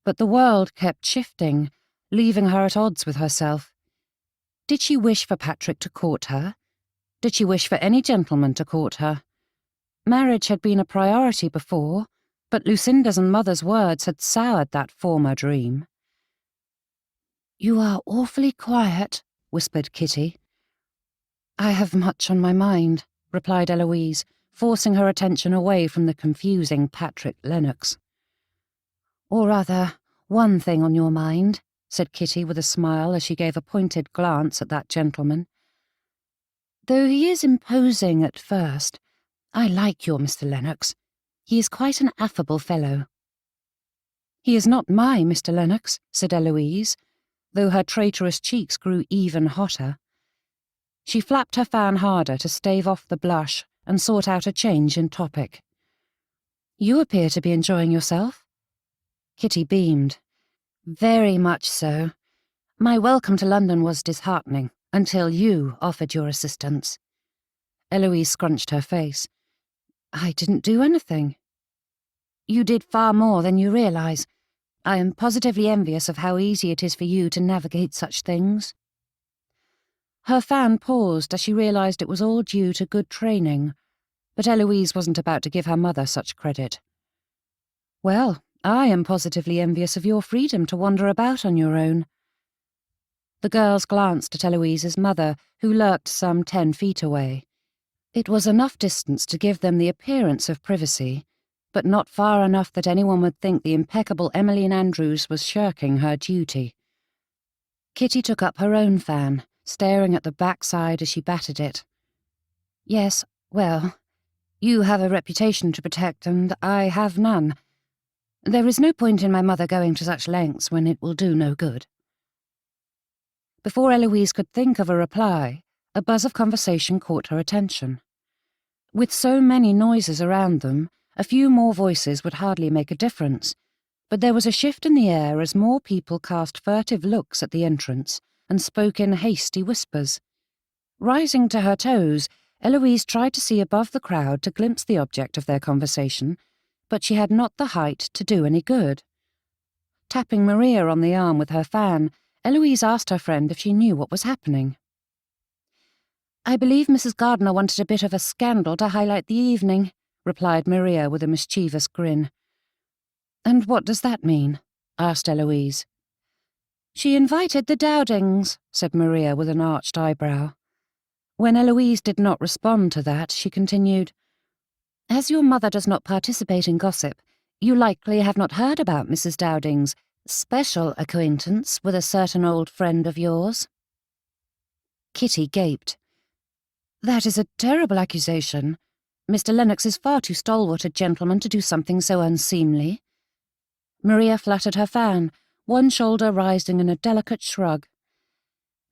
but the world kept shifting, leaving her at odds with herself. Did she wish for Patrick to court her? Did she wish for any gentleman to court her? Marriage had been a priority before, but Lucinda's and Mother's words had soured that former dream. "You are awfully quiet," whispered Kitty. "I have much on my mind," replied Eloise, forcing her attention away from the confusing Patrick Lennox. "Or rather, one thing on your mind," said Kitty with a smile as she gave a pointed glance at that gentleman. "Though he is imposing at first, I like your Mr. Lennox. He is quite an affable fellow." "He is not my Mr. Lennox," said Eloise, though her traitorous cheeks grew even hotter. She flapped her fan harder to stave off the blush and sought out a change in topic. "You appear to be enjoying yourself." Kitty beamed. "Very much so. My welcome to London was disheartening until you offered your assistance." Eloise scrunched her face. "I didn't do anything." "You did far more than you realise. I am positively envious of how easy it is for you to navigate such things." Her fan paused as she realised it was all due to good training, but Eloise wasn't about to give her mother such credit. "Well, I am positively envious of your freedom to wander about on your own." The girls glanced at Eloise's mother, who lurked some 10 feet away. It was enough distance to give them the appearance of privacy, but not far enough that anyone would think the impeccable Eloise Andrews was shirking her duty. Kitty took up her own fan, staring at the backside as she battered it. "Yes, well, you have a reputation to protect, and I have none. There is no point in my mother going to such lengths when it will do no good." Before Eloise could think of a reply, a buzz of conversation caught her attention. With so many noises around them, a few more voices would hardly make a difference, but there was a shift in the air as more people cast furtive looks at the entrance and spoke in hasty whispers. Rising to her toes, Eloise tried to see above the crowd to glimpse the object of their conversation, but she had not the height to do any good. Tapping Maria on the arm with her fan, Eloise asked her friend if she knew what was happening. "I believe Mrs. Gardiner wanted a bit of a scandal to highlight the evening," replied Maria with a mischievous grin. "And what does that mean?" asked Eloise. "She invited the Dowdings," said Maria with an arched eyebrow. When Eloise did not respond to that, she continued, "As your mother does not participate in gossip, you likely have not heard about Mrs. Dowding's special acquaintance with a certain old friend of yours." Kitty gaped. "That is a terrible accusation. Mr. Lennox is far too stalwart a gentleman to do something so unseemly." Maria fluttered her fan, one shoulder rising in a delicate shrug.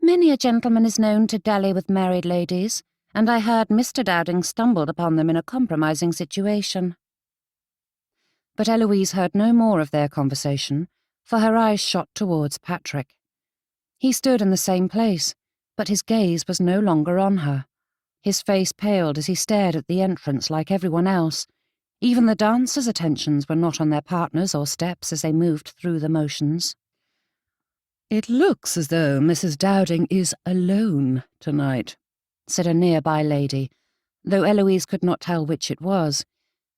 "Many a gentleman is known to dally with married ladies, and I heard Mr. Dowding stumbled upon them in a compromising situation." But Eloise heard no more of their conversation, for her eyes shot towards Patrick. He stood in the same place, but his gaze was no longer on her. His face paled as he stared at the entrance like everyone else. Even the dancers' attentions were not on their partners or steps as they moved through the motions. "It looks as though Mrs. Dowding is alone tonight," said a nearby lady, though Eloise could not tell which it was.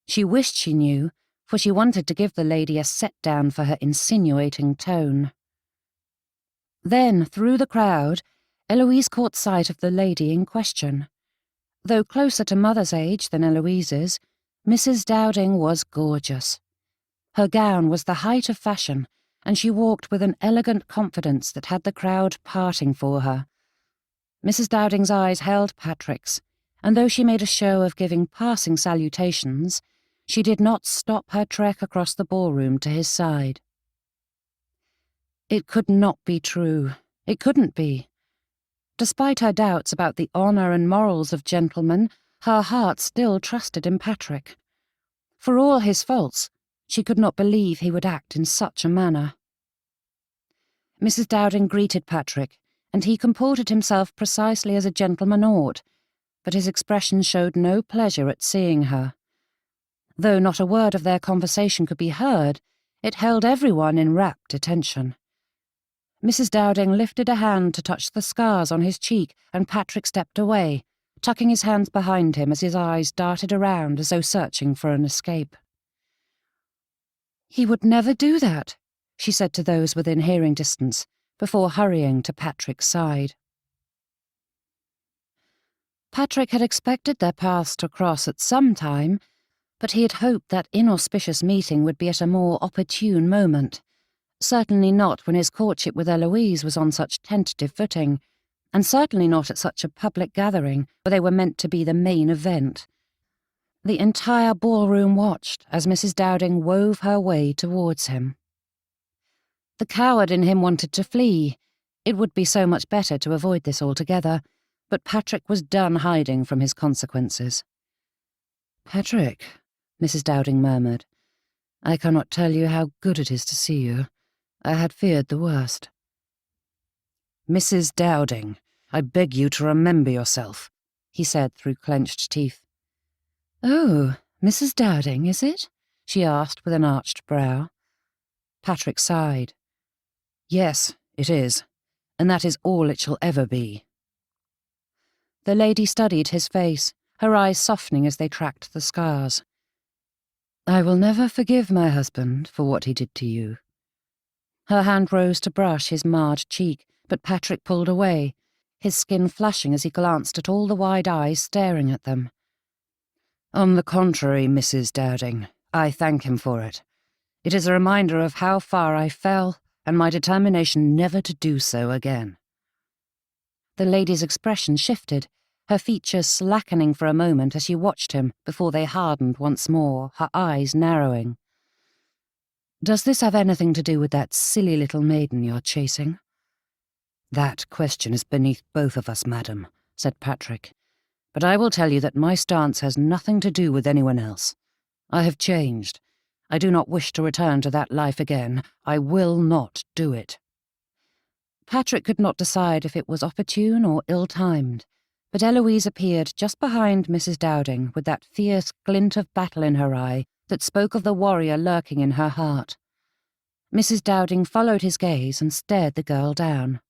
She wished she knew, for she wanted to give the lady a set-down for her insinuating tone. Then, through the crowd, Eloise caught sight of the lady in question. Though closer to mother's age than Eloise's, Mrs. Dowding was gorgeous. Her gown was the height of fashion, and she walked with an elegant confidence that had the crowd parting for her. Mrs. Dowding's eyes held Patrick's, and though she made a show of giving passing salutations, she did not stop her trek across the ballroom to his side. It could not be true. It couldn't be. Despite her doubts about the honour and morals of gentlemen, her heart still trusted in Patrick. For all his faults, she could not believe he would act in such a manner. Mrs. Dowding greeted Patrick, and he comported himself precisely as a gentleman ought, but his expression showed no pleasure at seeing her. Though not a word of their conversation could be heard, it held everyone in rapt attention. Mrs. Dowding lifted a hand to touch the scars on his cheek, and Patrick stepped away, tucking his hands behind him as his eyes darted around as though searching for an escape. "He would never do that," she said to those within hearing distance, before hurrying to Patrick's side. Patrick had expected their paths to cross at some time, but he had hoped that inauspicious meeting would be at a more opportune moment. Certainly not when his courtship with Eloise was on such tentative footing, and certainly not at such a public gathering where they were meant to be the main event. The entire ballroom watched as Mrs. Dowding wove her way towards him. The coward in him wanted to flee. It would be so much better to avoid this altogether, but Patrick was done hiding from his consequences. "Patrick," Mrs. Dowding murmured, "I cannot tell you how good it is to see you. I had feared the worst." "Mrs. Dowding, I beg you to remember yourself," he said through clenched teeth. "Oh, Mrs. Dowding, is it?" she asked with an arched brow. Patrick sighed. "Yes, it is, and that is all it shall ever be." The lady studied his face, her eyes softening as they tracked the scars. "I will never forgive my husband for what he did to you." Her hand rose to brush his marred cheek, but Patrick pulled away, his skin flushing as he glanced at all the wide eyes staring at them. "On the contrary, Mrs. Dowding, I thank him for it. It is a reminder of how far I fell and my determination never to do so again." The lady's expression shifted, her features slackening for a moment as she watched him before they hardened once more, her eyes narrowing. "Does this have anything to do with that silly little maiden you're chasing?" "That question is beneath both of us, madam," said Patrick. "But I will tell you that my stance has nothing to do with anyone else. I have changed. I do not wish to return to that life again. I will not do it." Patrick could not decide if it was opportune or ill-timed, but Eloise appeared just behind Mrs. Dowding with that fierce glint of battle in her eye that spoke of the warrior lurking in her heart. Mrs. Dowding followed his gaze and stared the girl down.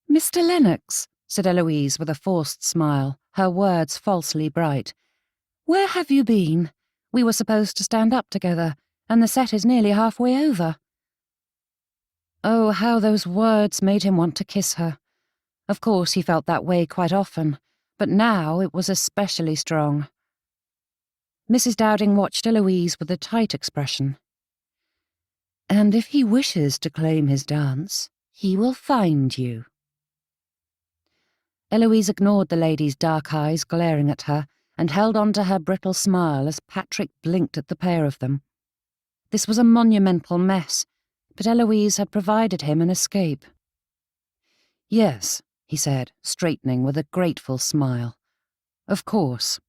"Mr. Lennox," said Eloise with a forced smile, her words falsely bright. "Where have you been? We were supposed to stand up together, and the set is nearly halfway over." Oh, how those words made him want to kiss her. Of course he felt that way quite often, but now it was especially strong. Mrs. Dowding watched Eloise with a tight expression. "And if he wishes to claim his dance, he will find you." Eloise ignored the lady's dark eyes glaring at her and held on to her brittle smile as Patrick blinked at the pair of them. This was a monumental mess, but Eloise had provided him an escape. "Yes," he said, straightening with a grateful smile. "Of course."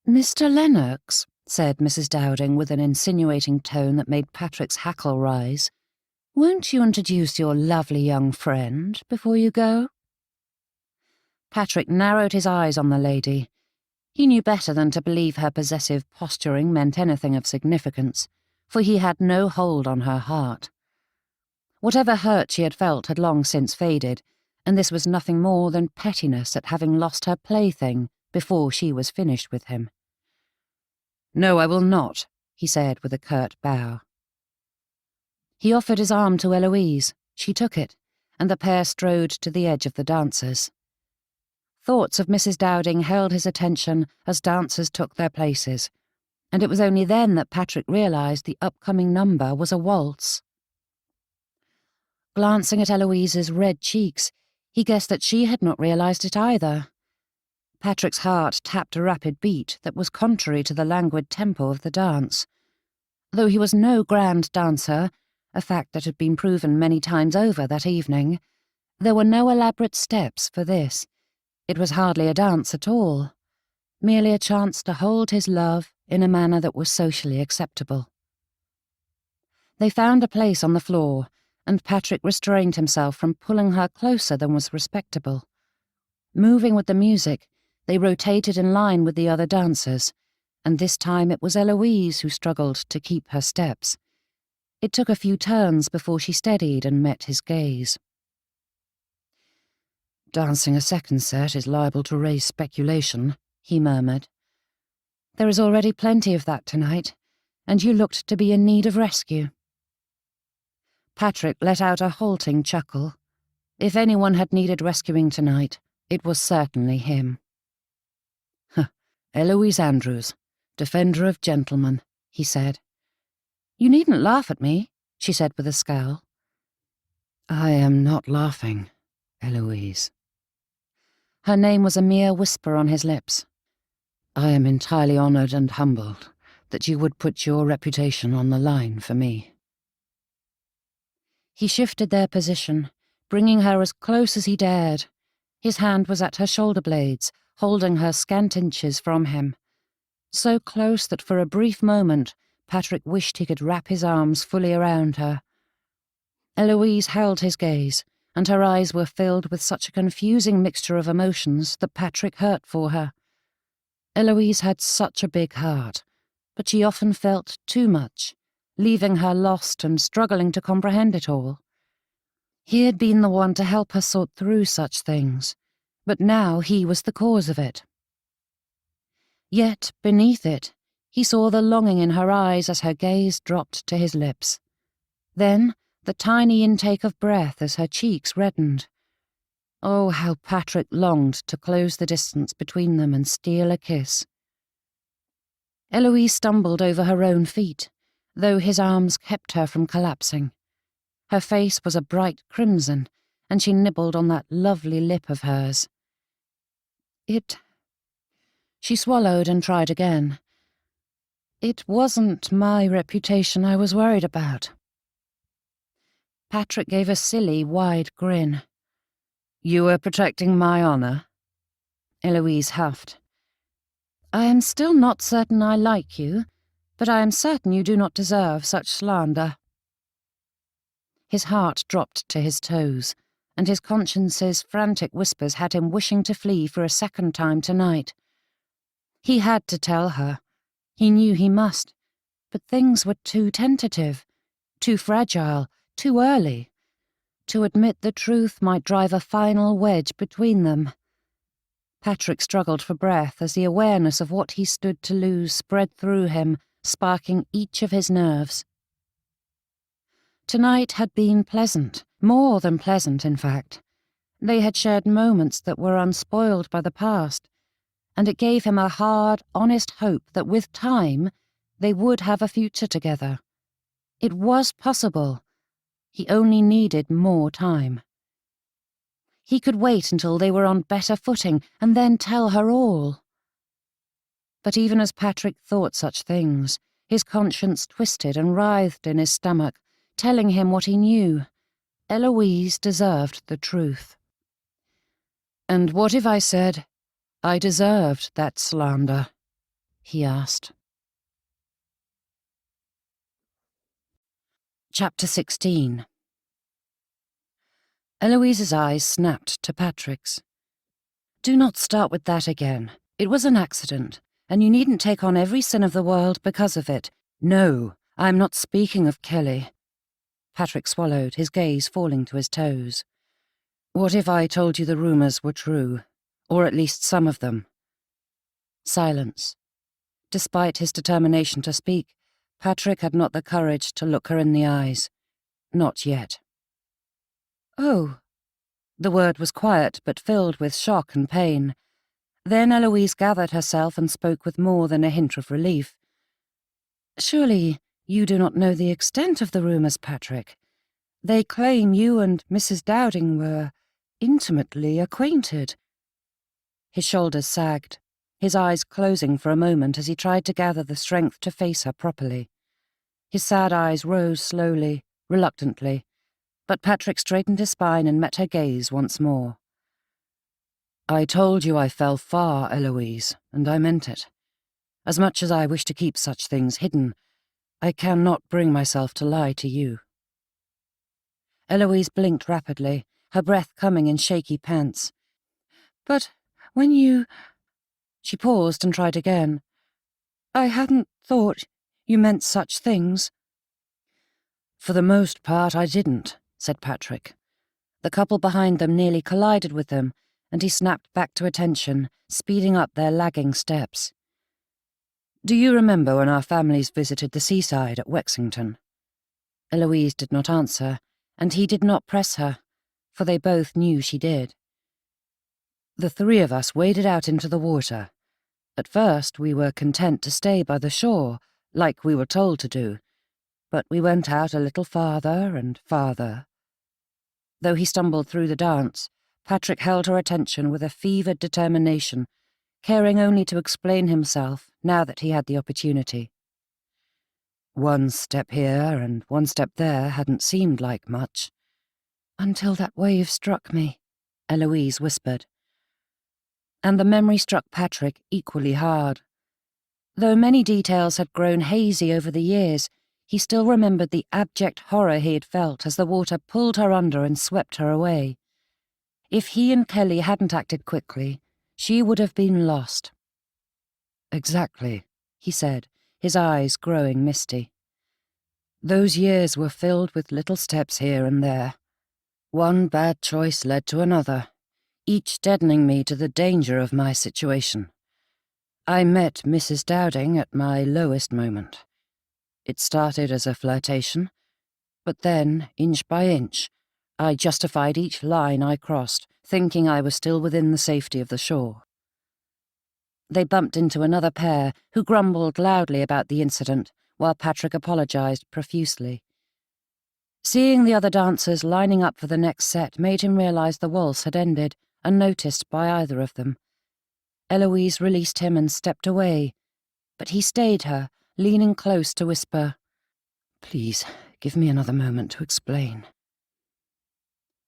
"Mr. Lennox," said Mrs. Dowding with an insinuating tone that made Patrick's hackle rise, Won't you introduce your lovely young friend before you go?" Patrick narrowed his eyes on the lady. He knew better than to believe her possessive posturing meant anything of significance, for he had no hold on her heart. Whatever hurt she had felt had long since faded, and this was nothing more than pettiness at having lost her plaything before she was finished with him. "No, I will not," he said with a curt bow. He offered his arm to Eloise. She took it, and the pair strode to the edge of the dancers. Thoughts of Mrs. Dowding held his attention as dancers took their places, and it was only then that Patrick realised the upcoming number was a waltz. Glancing at Eloise's red cheeks, he guessed that she had not realised it either. Patrick's heart tapped a rapid beat that was contrary to the languid tempo of the dance. Though he was no grand dancer, a fact that had been proven many times over that evening, there were no elaborate steps for this. It was hardly a dance at all, merely a chance to hold his love in a manner that was socially acceptable. They found a place on the floor, and Patrick restrained himself from pulling her closer than was respectable. Moving with the music, they rotated in line with the other dancers, and this time it was Eloise who struggled to keep her steps. It took a few turns before she steadied and met his gaze. "Dancing a second set is liable to raise speculation," he murmured. "There is already plenty of that tonight, and you looked to be in need of rescue." Patrick let out a halting chuckle. If anyone had needed rescuing tonight, it was certainly him. "Eloise Andrews, defender of gentlemen," he said. "You needn't laugh at me," she said with a scowl. "I am not laughing, Eloise." Her name was a mere whisper on his lips. "I am entirely honoured and humbled that you would put your reputation on the line for me." He shifted their position, bringing her as close as he dared. His hand was at her shoulder blades, holding her scant inches from him. So close that for a brief moment Patrick wished he could wrap his arms fully around her. Eloise held his gaze, and her eyes were filled with such a confusing mixture of emotions that Patrick hurt for her. Eloise had such a big heart, but she often felt too much, leaving her lost and struggling to comprehend it all. He had been the one to help her sort through such things, but now he was the cause of it. Yet, beneath it, he saw the longing in her eyes as her gaze dropped to his lips. Then, the tiny intake of breath as her cheeks reddened. Oh, how Patrick longed to close the distance between them and steal a kiss. Eloise stumbled over her own feet, though his arms kept her from collapsing. Her face was a bright crimson, and she nibbled on that lovely lip of hers. She swallowed and tried again. "It wasn't my reputation I was worried about." Patrick gave a silly, wide grin. "You were protecting my honour?" Eloise huffed. "I am still not certain I like you, but I am certain you do not deserve such slander." His heart dropped to his toes, and his conscience's frantic whispers had him wishing to flee for a second time tonight. He had to tell her. He knew he must, but things were too tentative, too fragile, too early. To admit the truth might drive a final wedge between them. Patrick struggled for breath as the awareness of what he stood to lose spread through him, sparking each of his nerves. Tonight had been pleasant, more than pleasant, in fact. They had shared moments that were unspoiled by the past, and it gave him a hard, honest hope that with time they would have a future together. It was possible. He only needed more time. He could wait until they were on better footing and then tell her all. But even as Patrick thought such things, his conscience twisted and writhed in his stomach, telling him what he knew. Eloise deserved the truth. "And what if I said I deserved that slander?" he asked. Chapter 16. Eloise's eyes snapped to Patrick's. Do not start with that again. It was an accident, and you needn't take on every sin of the world because of it. No, I'm not speaking of Kelly. Patrick swallowed, his gaze falling to his toes. What if I told you the rumours were true, or at least some of them? Silence. Despite his determination to speak, Patrick had not the courage to look her in the eyes. Not yet. Oh. The word was quiet, but filled with shock and pain. Then Eloise gathered herself and spoke with more than a hint of relief. Surely you do not know the extent of the rumours, Patrick. They claim you and Mrs. Dowding were intimately acquainted. His shoulders sagged, his eyes closing for a moment as he tried to gather the strength to face her properly. His sad eyes rose slowly, reluctantly, but Patrick straightened his spine and met her gaze once more. I told you I fell far, Eloise, and I meant it. As much as I wish to keep such things hidden, I cannot bring myself to lie to you. Eloise blinked rapidly, her breath coming in shaky pants. But when you... She paused and tried again. I hadn't thought you meant such things. For the most part, I didn't, said Patrick. The couple behind them nearly collided with them, and he snapped back to attention, speeding up their lagging steps. Do you remember when our families visited the seaside at Wexington? Eloise did not answer, and he did not press her, for they both knew she did. The three of us waded out into the water. At first, we were content to stay by the shore, like we were told to do, but we went out a little farther and farther. Though he stumbled through the dance, Patrick held her attention with a fevered determination, caring only to explain himself now that he had the opportunity. One step here and one step there hadn't seemed like much. Until that wave struck me, Eloise whispered. And the memory struck Patrick equally hard. Though many details had grown hazy over the years, he still remembered the abject horror he had felt as the water pulled her under and swept her away. If he and Kelly hadn't acted quickly, she would have been lost. Exactly, he said, his eyes growing misty. Those years were filled with little steps here and there. One bad choice led to another, each deadening me to the danger of my situation. I met Mrs. Dowding at my lowest moment. It started as a flirtation, but then, inch by inch, I justified each line I crossed, thinking I was still within the safety of the shore. They bumped into another pair, who grumbled loudly about the incident, while Patrick apologized profusely. Seeing the other dancers lining up for the next set made him realize the waltz had ended, unnoticed by either of them. Eloise released him and stepped away, but he stayed her, leaning close to whisper, Please, give me another moment to explain.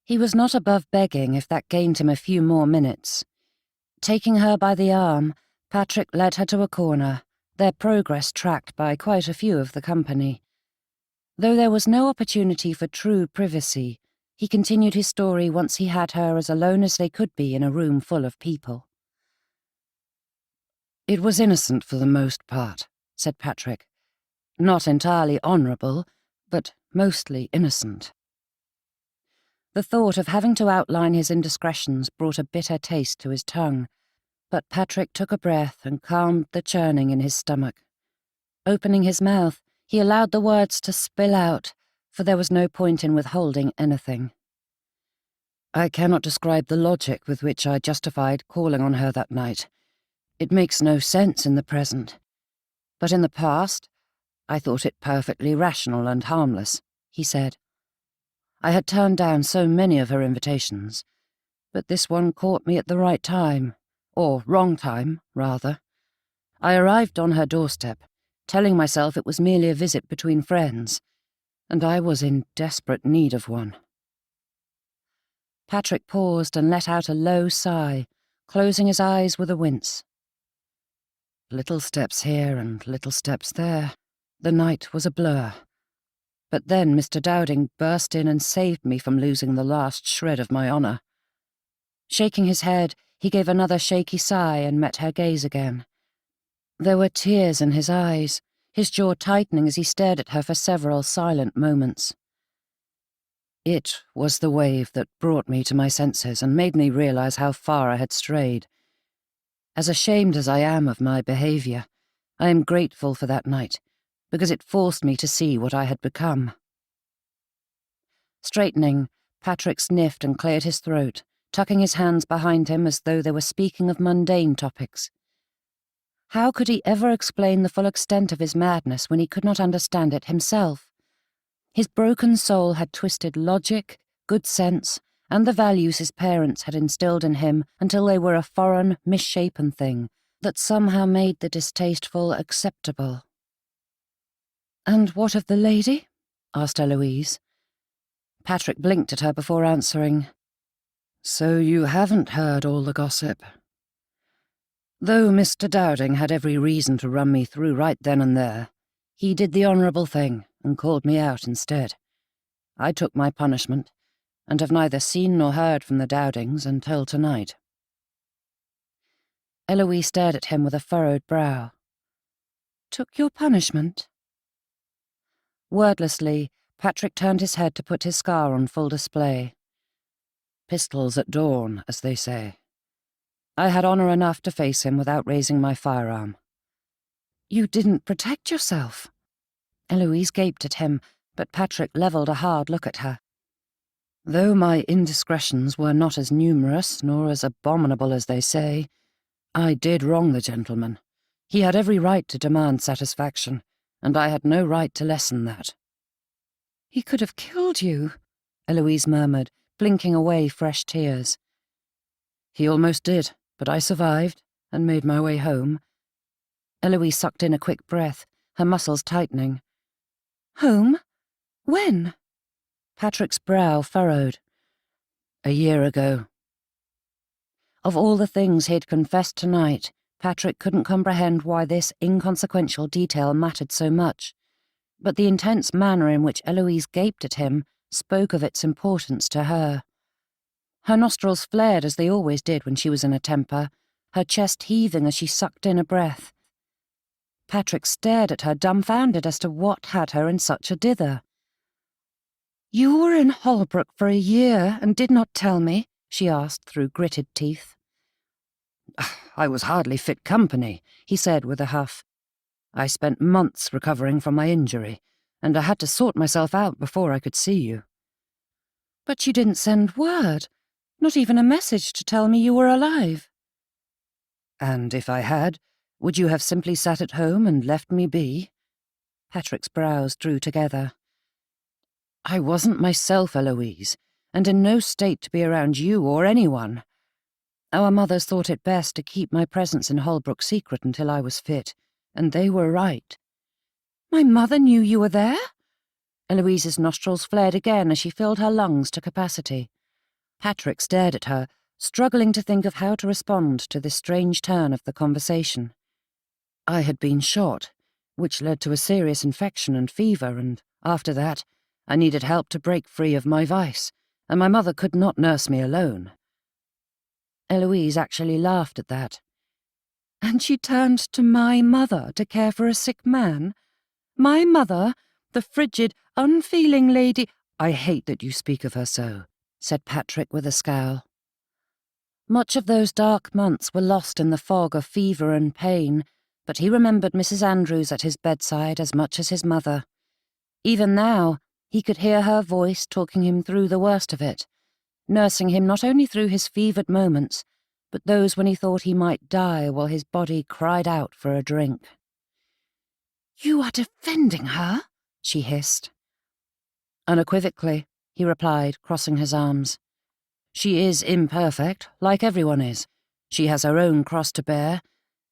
He was not above begging if that gained him a few more minutes. Taking her by the arm, Patrick led her to a corner, their progress tracked by quite a few of the company. Though there was no opportunity for true privacy, he continued his story once he had her as alone as they could be in a room full of people. It was innocent for the most part, said Patrick. Not entirely honourable, but mostly innocent. The thought of having to outline his indiscretions brought a bitter taste to his tongue, but Patrick took a breath and calmed the churning in his stomach. Opening his mouth, he allowed the words to spill out, for there was no point in withholding anything. I cannot describe the logic with which I justified calling on her that night. It makes no sense in the present. But in the past, I thought it perfectly rational and harmless, he said. I had turned down so many of her invitations, but this one caught me at the right time, or wrong time, rather. I arrived on her doorstep, telling myself it was merely a visit between friends, and I was in desperate need of one. Patrick paused and let out a low sigh, closing his eyes with a wince. Little steps here and little steps there. The night was a blur. But then Mr. Dowding burst in and saved me from losing the last shred of my honour. Shaking his head, he gave another shaky sigh and met her gaze again. There were tears in his eyes, his jaw tightening as he stared at her for several silent moments. It was the wave that brought me to my senses and made me realise how far I had strayed. As ashamed as I am of my behaviour, I am grateful for that night, because it forced me to see what I had become. Straightening, Patrick sniffed and cleared his throat, tucking his hands behind him as though they were speaking of mundane topics. How could he ever explain the full extent of his madness when he could not understand it himself? His broken soul had twisted logic, good sense, and the values his parents had instilled in him until they were a foreign, misshapen thing that somehow made the distasteful acceptable. "And what of the lady?" asked Eloise. Patrick blinked at her before answering. "So you haven't heard all the gossip?" Though Mr. Dowding had every reason to run me through right then and there, he did the honourable thing and called me out instead. I took my punishment, and have neither seen nor heard from the Dowdings until tonight. Eloise stared at him with a furrowed brow. "Took your punishment?" Wordlessly, Patrick turned his head to put his scar on full display. Pistols at dawn, as they say. I had honour enough to face him without raising my firearm. "You didn't protect yourself?" Eloise gaped at him, but Patrick levelled a hard look at her. Though my indiscretions were not as numerous nor as abominable as they say, I did wrong the gentleman. He had every right to demand satisfaction, and I had no right to lessen that. "He could have killed you," Eloise murmured, blinking away fresh tears. "He almost did, but I survived and made my way home." Eloise sucked in a quick breath, her muscles tightening. "Home? When?" Patrick's brow furrowed. "A year ago." Of all the things he'd confessed tonight, Patrick couldn't comprehend why this inconsequential detail mattered so much, but the intense manner in which Eloise gaped at him spoke of its importance to her. Her nostrils flared as they always did when she was in a temper, her chest heaving as she sucked in a breath. Patrick stared at her, dumbfounded as to what had her in such a dither. "You were in Holbrook for a year and did not tell me?" she asked through gritted teeth. "I was hardly fit company," he said with a huff. "I spent months recovering from my injury, and I had to sort myself out before I could see you." "But you didn't send word, not even a message to tell me you were alive." "And if I had, would you have simply sat at home and left me be?" Patrick's brows drew together. "I wasn't myself, Eloise, and in no state to be around you or anyone. Our mothers thought it best to keep my presence in Holbrook secret until I was fit, and they were right." "My mother knew you were there?" Eloise's nostrils flared again as she filled her lungs to capacity. Patrick stared at her, struggling to think of how to respond to this strange turn of the conversation. "I had been shot, which led to a serious infection and fever, and after that, I needed help to break free of my vice, and my mother could not nurse me alone." Eloise actually laughed at that. "And she turned to my mother to care for a sick man? My mother, the frigid, unfeeling lady—" "I hate that you speak of her so," said Patrick with a scowl. Much of those dark months were lost in the fog of fever and pain, but he remembered Mrs. Andrews at his bedside as much as his mother. Even now, he could hear her voice talking him through the worst of it, nursing him not only through his fevered moments, but those when he thought he might die while his body cried out for a drink. "You are defending her?" she hissed. "Unequivocally," he replied, crossing his arms. "She is imperfect, like everyone is. She has her own cross to bear,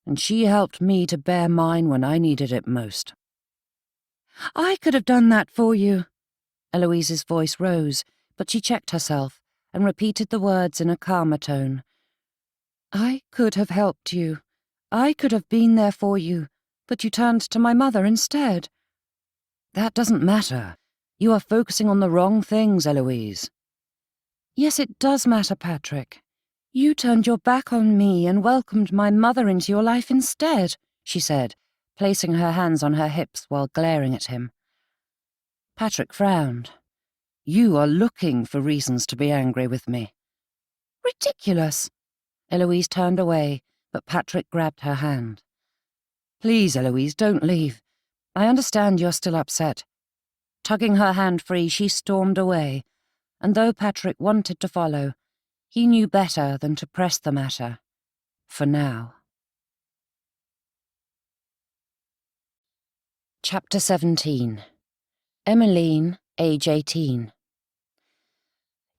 and she helped me to bear mine when I needed it most." "I could have done that for you." Eloise's voice rose, but she checked herself and repeated the words in a calmer tone. "I could have helped you. I could have been there for you, but you turned to my mother instead." "That doesn't matter. You are focusing on the wrong things, Eloise. Yes, it does matter, Patrick. You turned your back on me and welcomed my mother into your life instead, she said, placing her hands on her hips while glaring at him. Patrick frowned. You are looking for reasons to be angry with me. Ridiculous. Eloise turned away, but Patrick grabbed her hand. Please, Eloise, don't leave. I understand you're still upset. Tugging her hand free, she stormed away, and though Patrick wanted to follow, he knew better than to press the matter. For now. Chapter 17. Emmeline, age 18.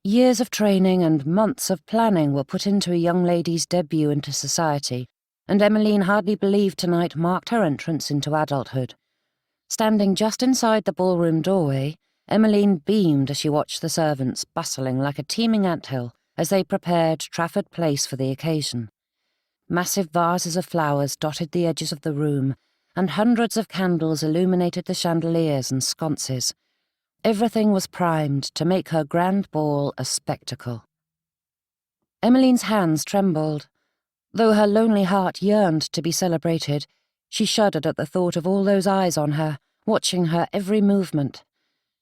Years of training and months of planning were put into a young lady's debut into society, and Emmeline hardly believed tonight marked her entrance into adulthood. Standing just inside the ballroom doorway, Emmeline beamed as she watched the servants bustling like a teeming anthill as they prepared Trafford Place for the occasion. Massive vases of flowers dotted the edges of the room, and hundreds of candles illuminated the chandeliers and sconces. Everything was primed to make her grand ball a spectacle. Emmeline's hands trembled. Though her lonely heart yearned to be celebrated, she shuddered at the thought of all those eyes on her, watching her every movement.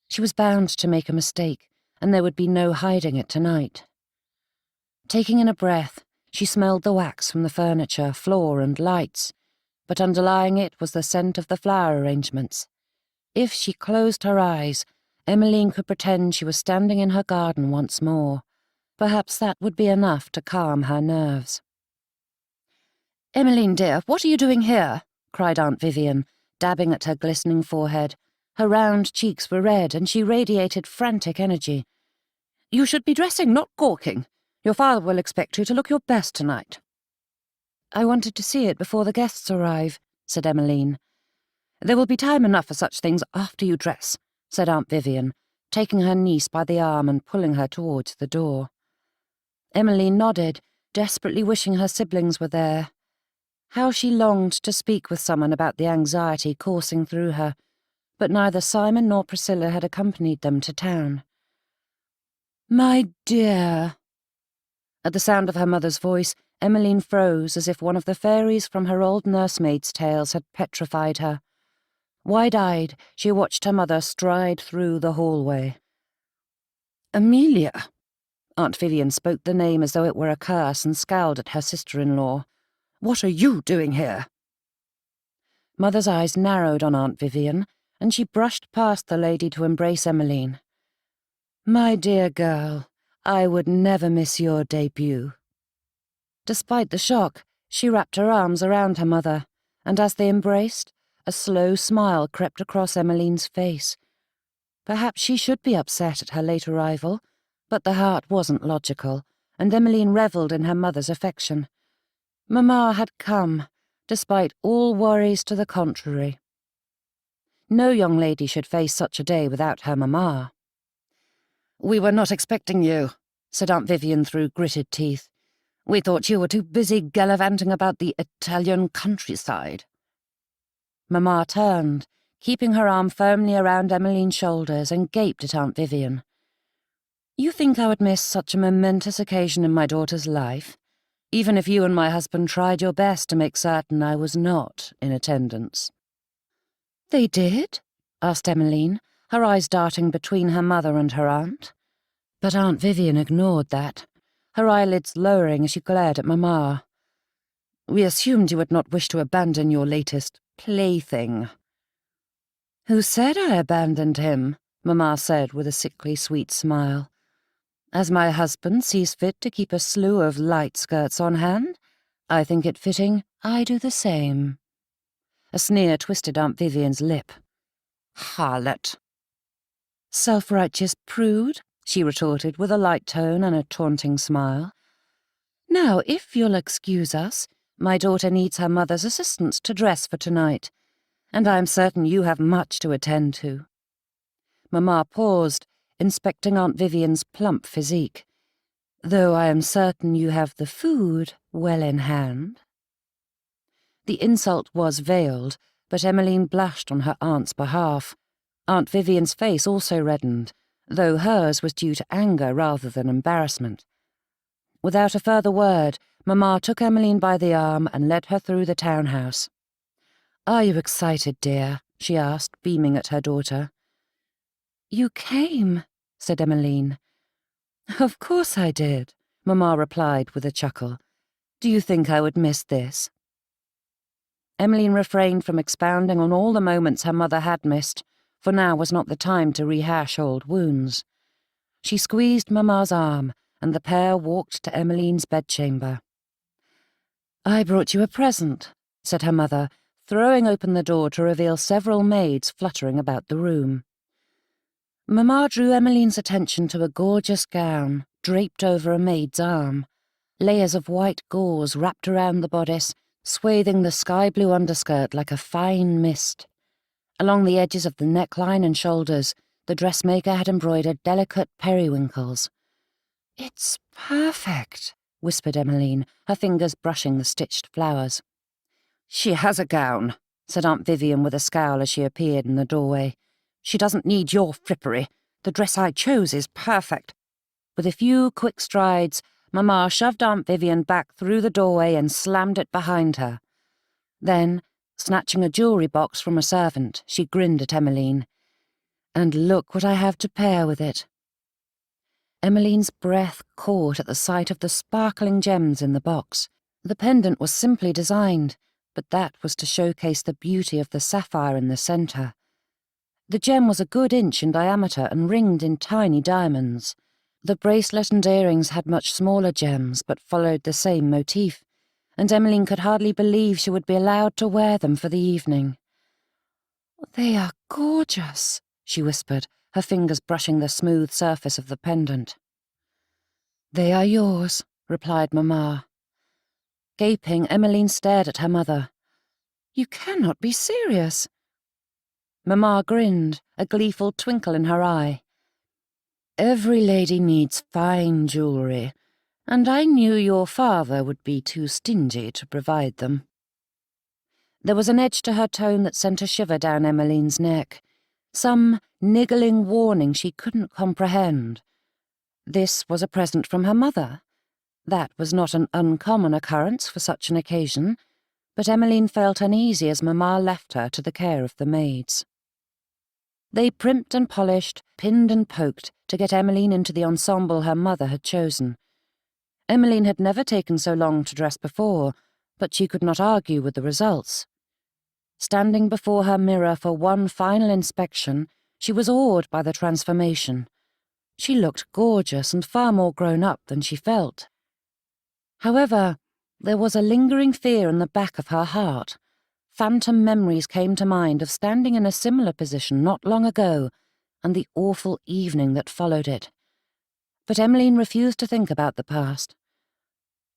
She was bound to make a mistake, and there would be no hiding it tonight. Taking in a breath, she smelled the wax from the furniture, floor, and lights, but underlying it was the scent of the flower arrangements. If she closed her eyes, Emmeline could pretend she was standing in her garden once more. Perhaps that would be enough to calm her nerves. "Emmeline, dear, what are you doing here?" cried Aunt Vivian, dabbing at her glistening forehead. Her round cheeks were red, and she radiated frantic energy. "You should be dressing, not gawking. Your father will expect you to look your best tonight." "I wanted to see it before the guests arrive," said Emmeline. "There will be time enough for such things after you dress," said Aunt Vivian, taking her niece by the arm and pulling her towards the door. Emmeline nodded, desperately wishing her siblings were there. How she longed to speak with someone about the anxiety coursing through her, but neither Simon nor Priscilla had accompanied them to town. "My dear." At the sound of her mother's voice, Emmeline froze as if one of the fairies from her old nursemaid's tales had petrified her. Wide-eyed, she watched her mother stride through the hallway. "Amelia." Aunt Vivian spoke the name as though it were a curse and scowled at her sister-in-law. "What are you doing here?" Mother's eyes narrowed on Aunt Vivian, and she brushed past the lady to embrace Emmeline. "My dear girl, I would never miss your debut." Despite the shock, she wrapped her arms around her mother, and as they embraced, a slow smile crept across Emmeline's face. Perhaps she should be upset at her late arrival, but the heart wasn't logical, and Emmeline revelled in her mother's affection. Mamma had come, despite all worries to the contrary. No young lady should face such a day without her mamma. "We were not expecting you," said Aunt Vivian through gritted teeth. "We thought you were too busy gallivanting about the Italian countryside." Mamma turned, keeping her arm firmly around Emmeline's shoulders, and gaped at Aunt Vivian. "You think I would miss such a momentous occasion in my daughter's life, even if you and my husband tried your best to make certain I was not in attendance?" "They did?" asked Emmeline, her eyes darting between her mother and her aunt. But Aunt Vivian ignored that, her eyelids lowering as she glared at Mamma. "We assumed you would not wish to abandon your latest plaything." "Who said I abandoned him?" Mamma said with a sickly sweet smile. "As my husband sees fit to keep a slew of light skirts on hand, I think it fitting I do the same." A sneer twisted Aunt Vivian's lip. "Harlot." "Self-righteous prude," she retorted with a light tone and a taunting smile. "Now, if you'll excuse us, my daughter needs her mother's assistance to dress for tonight, and I am certain you have much to attend to." Mamma paused, inspecting Aunt Vivian's plump physique. "Though I am certain you have the food well in hand." The insult was veiled, but Emmeline blushed on her aunt's behalf. Aunt Vivian's face also reddened, though hers was due to anger rather than embarrassment. Without a further word, Mamma took Emmeline by the arm and led her through the townhouse. "Are you excited, dear?" she asked, beaming at her daughter. "You came," said Emmeline. "Of course I did," Mamma replied with a chuckle. "Do you think I would miss this?" Emmeline refrained from expounding on all the moments her mother had missed, for now was not the time to rehash old wounds. She squeezed Mamma's arm, and the pair walked to Emmeline's bedchamber. "I brought you a present," said her mother, throwing open the door to reveal several maids fluttering about the room. Mamma drew Emmeline's attention to a gorgeous gown, draped over a maid's arm. Layers of white gauze wrapped around the bodice, swathing the sky-blue underskirt like a fine mist. Along the edges of the neckline and shoulders, the dressmaker had embroidered delicate periwinkles. "It's perfect," whispered Emmeline, her fingers brushing the stitched flowers. "She has a gown," said Aunt Vivian with a scowl as she appeared in the doorway. "She doesn't need your frippery. The dress I chose is perfect." With a few quick strides, Mamma shoved Aunt Vivian back through the doorway and slammed it behind her. Then, snatching a jewellery box from a servant, she grinned at Emmeline. "And look what I have to pair with it." Emmeline's breath caught at the sight of the sparkling gems in the box. The pendant was simply designed, but that was to showcase the beauty of the sapphire in the centre. The gem was a good inch in diameter and ringed in tiny diamonds. The bracelet and earrings had much smaller gems, but followed the same motif, and Emmeline could hardly believe she would be allowed to wear them for the evening. "They are gorgeous," she whispered, her fingers brushing the smooth surface of the pendant. "They are yours," replied Mamma. Gaping, Emmeline stared at her mother. "You cannot be serious." Mamma grinned, a gleeful twinkle in her eye. "Every lady needs fine jewellery, and I knew your father would be too stingy to provide them." There was an edge to her tone that sent a shiver down Emmeline's neck, some niggling warning she couldn't comprehend. This was a present from her mother. That was not an uncommon occurrence for such an occasion, but Emmeline felt uneasy as Mamma left her to the care of the maids. They primped and polished, pinned and poked to get Emmeline into the ensemble her mother had chosen. Emmeline had never taken so long to dress before, but she could not argue with the results. Standing before her mirror for one final inspection, she was awed by the transformation. She looked gorgeous and far more grown up than she felt. However, there was a lingering fear in the back of her heart. Phantom memories came to mind of standing in a similar position not long ago, and the awful evening that followed it. But Emmeline refused to think about the past.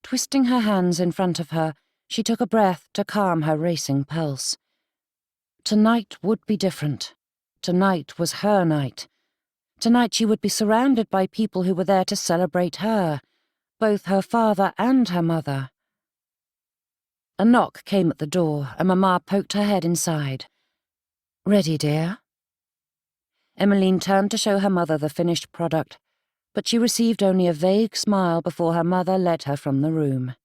Twisting her hands in front of her, she took a breath to calm her racing pulse. Tonight would be different. Tonight was her night. Tonight she would be surrounded by people who were there to celebrate her, both her father and her mother. A knock came at the door, and Mamma poked her head inside. "Ready, dear?" Emmeline turned to show her mother the finished product, but she received only a vague smile before her mother led her from the room.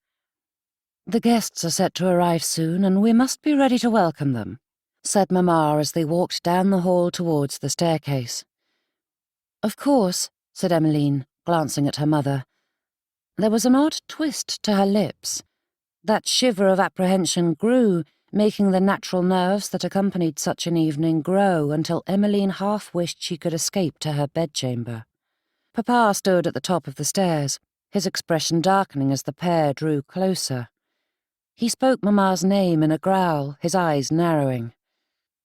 "The guests are set to arrive soon, and we must be ready to welcome them," said Mamma as they walked down the hall towards the staircase. "Of course," said Emmeline, glancing at her mother. There was an odd twist to her lips. That shiver of apprehension grew, making the natural nerves that accompanied such an evening grow until Emmeline half wished she could escape to her bedchamber. Papa stood at the top of the stairs, his expression darkening as the pair drew closer. He spoke Mamma's name in a growl, his eyes narrowing.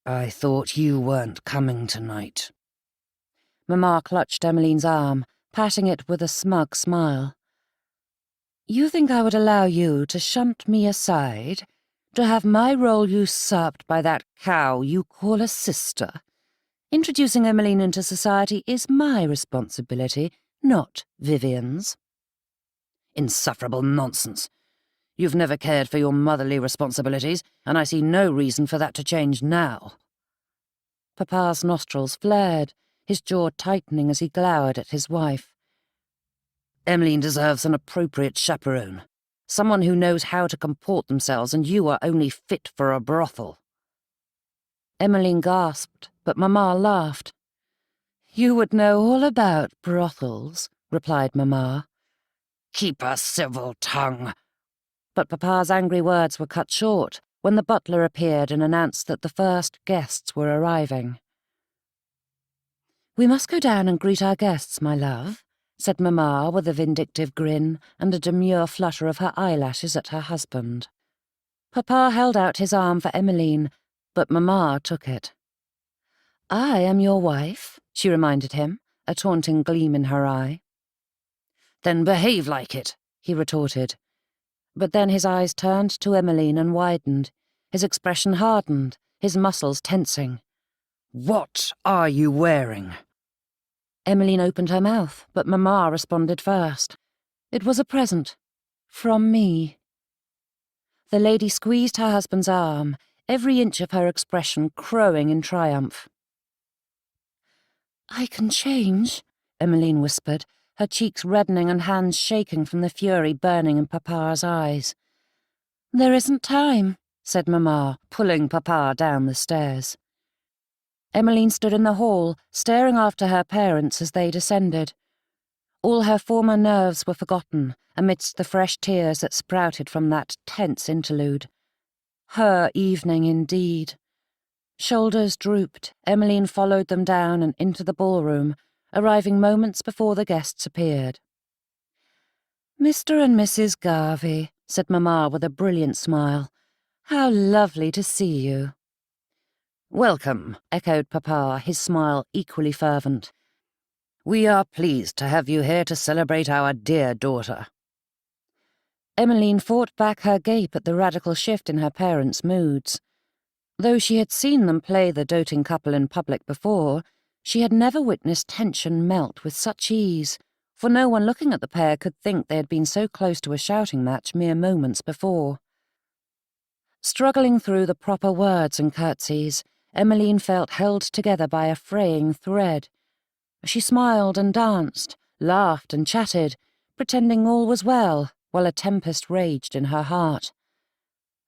"I thought you weren't coming tonight." Mamma clutched Emmeline's arm, patting it with a smug smile. "You think I would allow you to shunt me aside, to have my role usurped by that cow you call a sister? Introducing Emmeline into society is my responsibility, not Vivian's." "Insufferable nonsense. You've never cared for your motherly responsibilities, and I see no reason for that to change now." Papa's nostrils flared, his jaw tightening as he glowered at his wife. "Emmeline deserves an appropriate chaperone. Someone who knows how to comport themselves, and you are only fit for a brothel." Emmeline gasped, but Mamma laughed. "You would know all about brothels," replied Mamma. "Keep a civil tongue." But Papa's angry words were cut short when the butler appeared and announced that the first guests were arriving. "We must go down and greet our guests, my love," said Mamma with a vindictive grin and a demure flutter of her eyelashes at her husband. Papa held out his arm for Emmeline, but Mamma took it. "I am your wife," she reminded him, a taunting gleam in her eye. "Then behave like it," he retorted. But then his eyes turned to Emmeline and widened, his expression hardened, his muscles tensing. "What are you wearing?" Emmeline opened her mouth, but Mamma responded first. It was a present. From me. The lady squeezed her husband's arm, every inch of her expression crowing in triumph. "I can change," Emmeline whispered, her cheeks reddening and hands shaking from the fury burning in Papa's eyes. "There isn't time," said Mamma, pulling Papa down the stairs. Emmeline stood in the hall, staring after her parents as they descended. All her former nerves were forgotten amidst the fresh tears that sprouted from that tense interlude. Her evening, indeed. Shoulders drooped, Emmeline followed them down and into the ballroom, arriving moments before the guests appeared. "Mr. and Mrs. Garvey," said Mamma with a brilliant smile. "How lovely to see you." "Welcome," echoed Papa, his smile equally fervent. "We are pleased to have you here to celebrate our dear daughter." Emmeline fought back her gape at the radical shift in her parents' moods. Though she had seen them play the doting couple in public before, she had never witnessed tension melt with such ease, for no one looking at the pair could think they had been so close to a shouting match mere moments before. Struggling through the proper words and curtsies, Emmeline felt held together by a fraying thread. She smiled and danced, laughed and chatted, pretending all was well, while a tempest raged in her heart.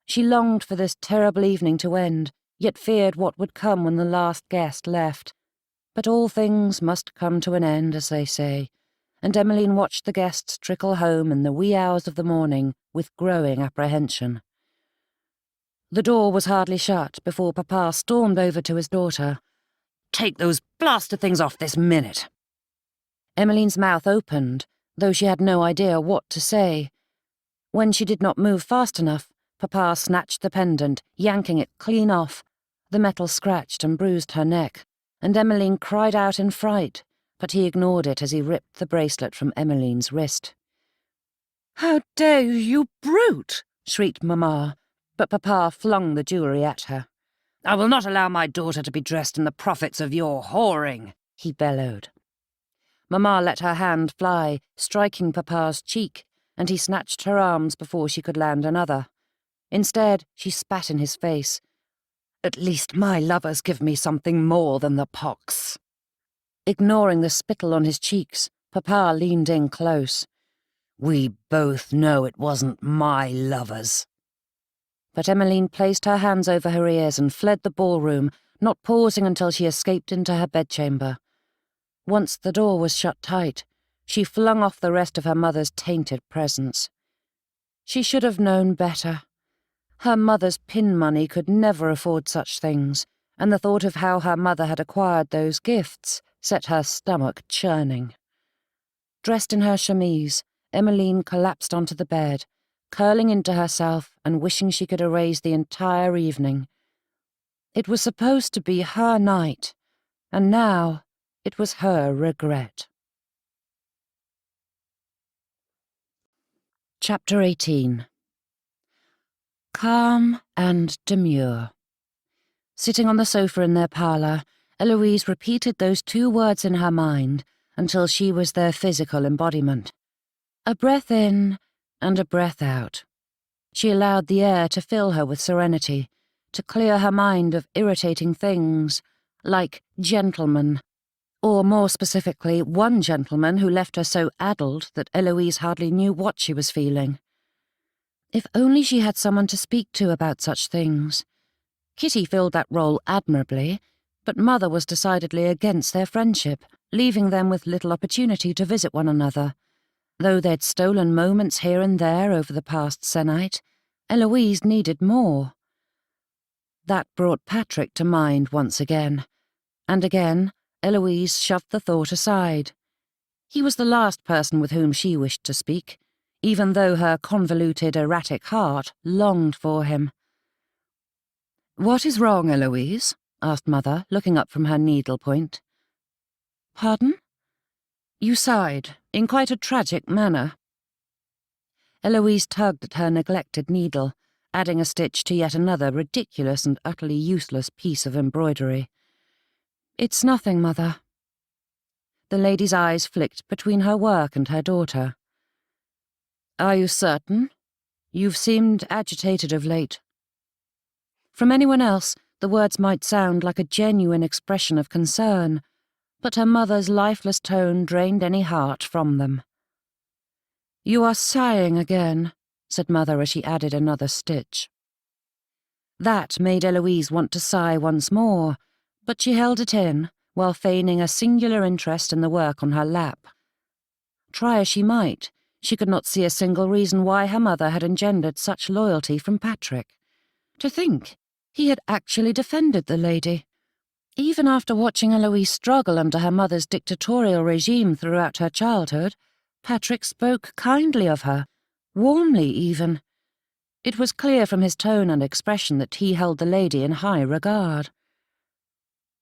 She longed for this terrible evening to end, yet feared what would come when the last guest left. But all things must come to an end, as they say, and Emmeline watched the guests trickle home in the wee hours of the morning with growing apprehension. The door was hardly shut before Papa stormed over to his daughter. "Take those blasted things off this minute." Emmeline's mouth opened, though she had no idea what to say. When she did not move fast enough, Papa snatched the pendant, yanking it clean off. The metal scratched and bruised her neck, and Emmeline cried out in fright, but he ignored it as he ripped the bracelet from Emmeline's wrist. "How dare you, you brute!" shrieked Mamma, but Papa flung the jewellery at her. "I will not allow my daughter to be dressed in the profits of your whoring," he bellowed. Mamma let her hand fly, striking Papa's cheek, and he snatched her arms before she could land another. Instead, she spat in his face. "At least my lovers give me something more than the pox." Ignoring the spittle on his cheeks, Papa leaned in close. "We both know it wasn't my lovers." But Emmeline placed her hands over her ears and fled the ballroom, not pausing until she escaped into her bedchamber. Once the door was shut tight, she flung off the rest of her mother's tainted presence. She should have known better. Her mother's pin money could never afford such things, and the thought of how her mother had acquired those gifts set her stomach churning. Dressed in her chemise, Emmeline collapsed onto the bed, curling into herself and wishing she could erase the entire evening. It was supposed to be her night, and now it was her regret. Chapter 18. Calm and demure. Sitting on the sofa in their parlour, Eloise repeated those two words in her mind until she was their physical embodiment. A breath in and a breath out. She allowed the air to fill her with serenity, to clear her mind of irritating things, like gentlemen. Or more specifically, one gentleman who left her so addled that Eloise hardly knew what she was feeling. If only she had someone to speak to about such things. Kitty filled that role admirably, but Mother was decidedly against their friendship, leaving them with little opportunity to visit one another. Though they'd stolen moments here and there over the past se'nnight, Eloise needed more. That brought Patrick to mind once again, and again Eloise shoved the thought aside. He was the last person with whom she wished to speak, even though her convoluted, erratic heart longed for him. "What is wrong, Eloise?" asked Mother, looking up from her needlepoint. "Pardon?" "You sighed, in quite a tragic manner." Eloise tugged at her neglected needle, adding a stitch to yet another ridiculous and utterly useless piece of embroidery. "It's nothing, Mother." The lady's eyes flicked between her work and her daughter. "Are you certain? You've seemed agitated of late." From anyone else, the words might sound like a genuine expression of concern, but her mother's lifeless tone drained any heart from them. "You are sighing again," said Mother as she added another stitch. That made Eloise want to sigh once more, but she held it in, while feigning a singular interest in the work on her lap. Try as she might, she could not see a single reason why her mother had engendered such loyalty from Patrick. To think, he had actually defended the lady. Even after watching Eloise struggle under her mother's dictatorial regime throughout her childhood, Patrick spoke kindly of her, warmly even. It was clear from his tone and expression that he held the lady in high regard.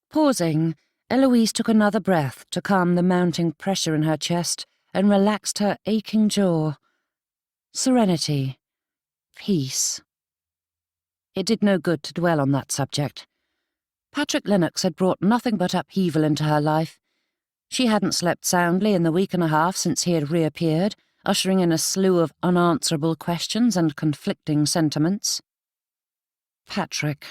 Pausing, Eloise took another breath to calm the mounting pressure in her chest and relaxed her aching jaw. Serenity. Peace. It did no good to dwell on that subject. Patrick Lennox had brought nothing but upheaval into her life. She hadn't slept soundly in the week and a half since he had reappeared, ushering in a slew of unanswerable questions and conflicting sentiments. Patrick.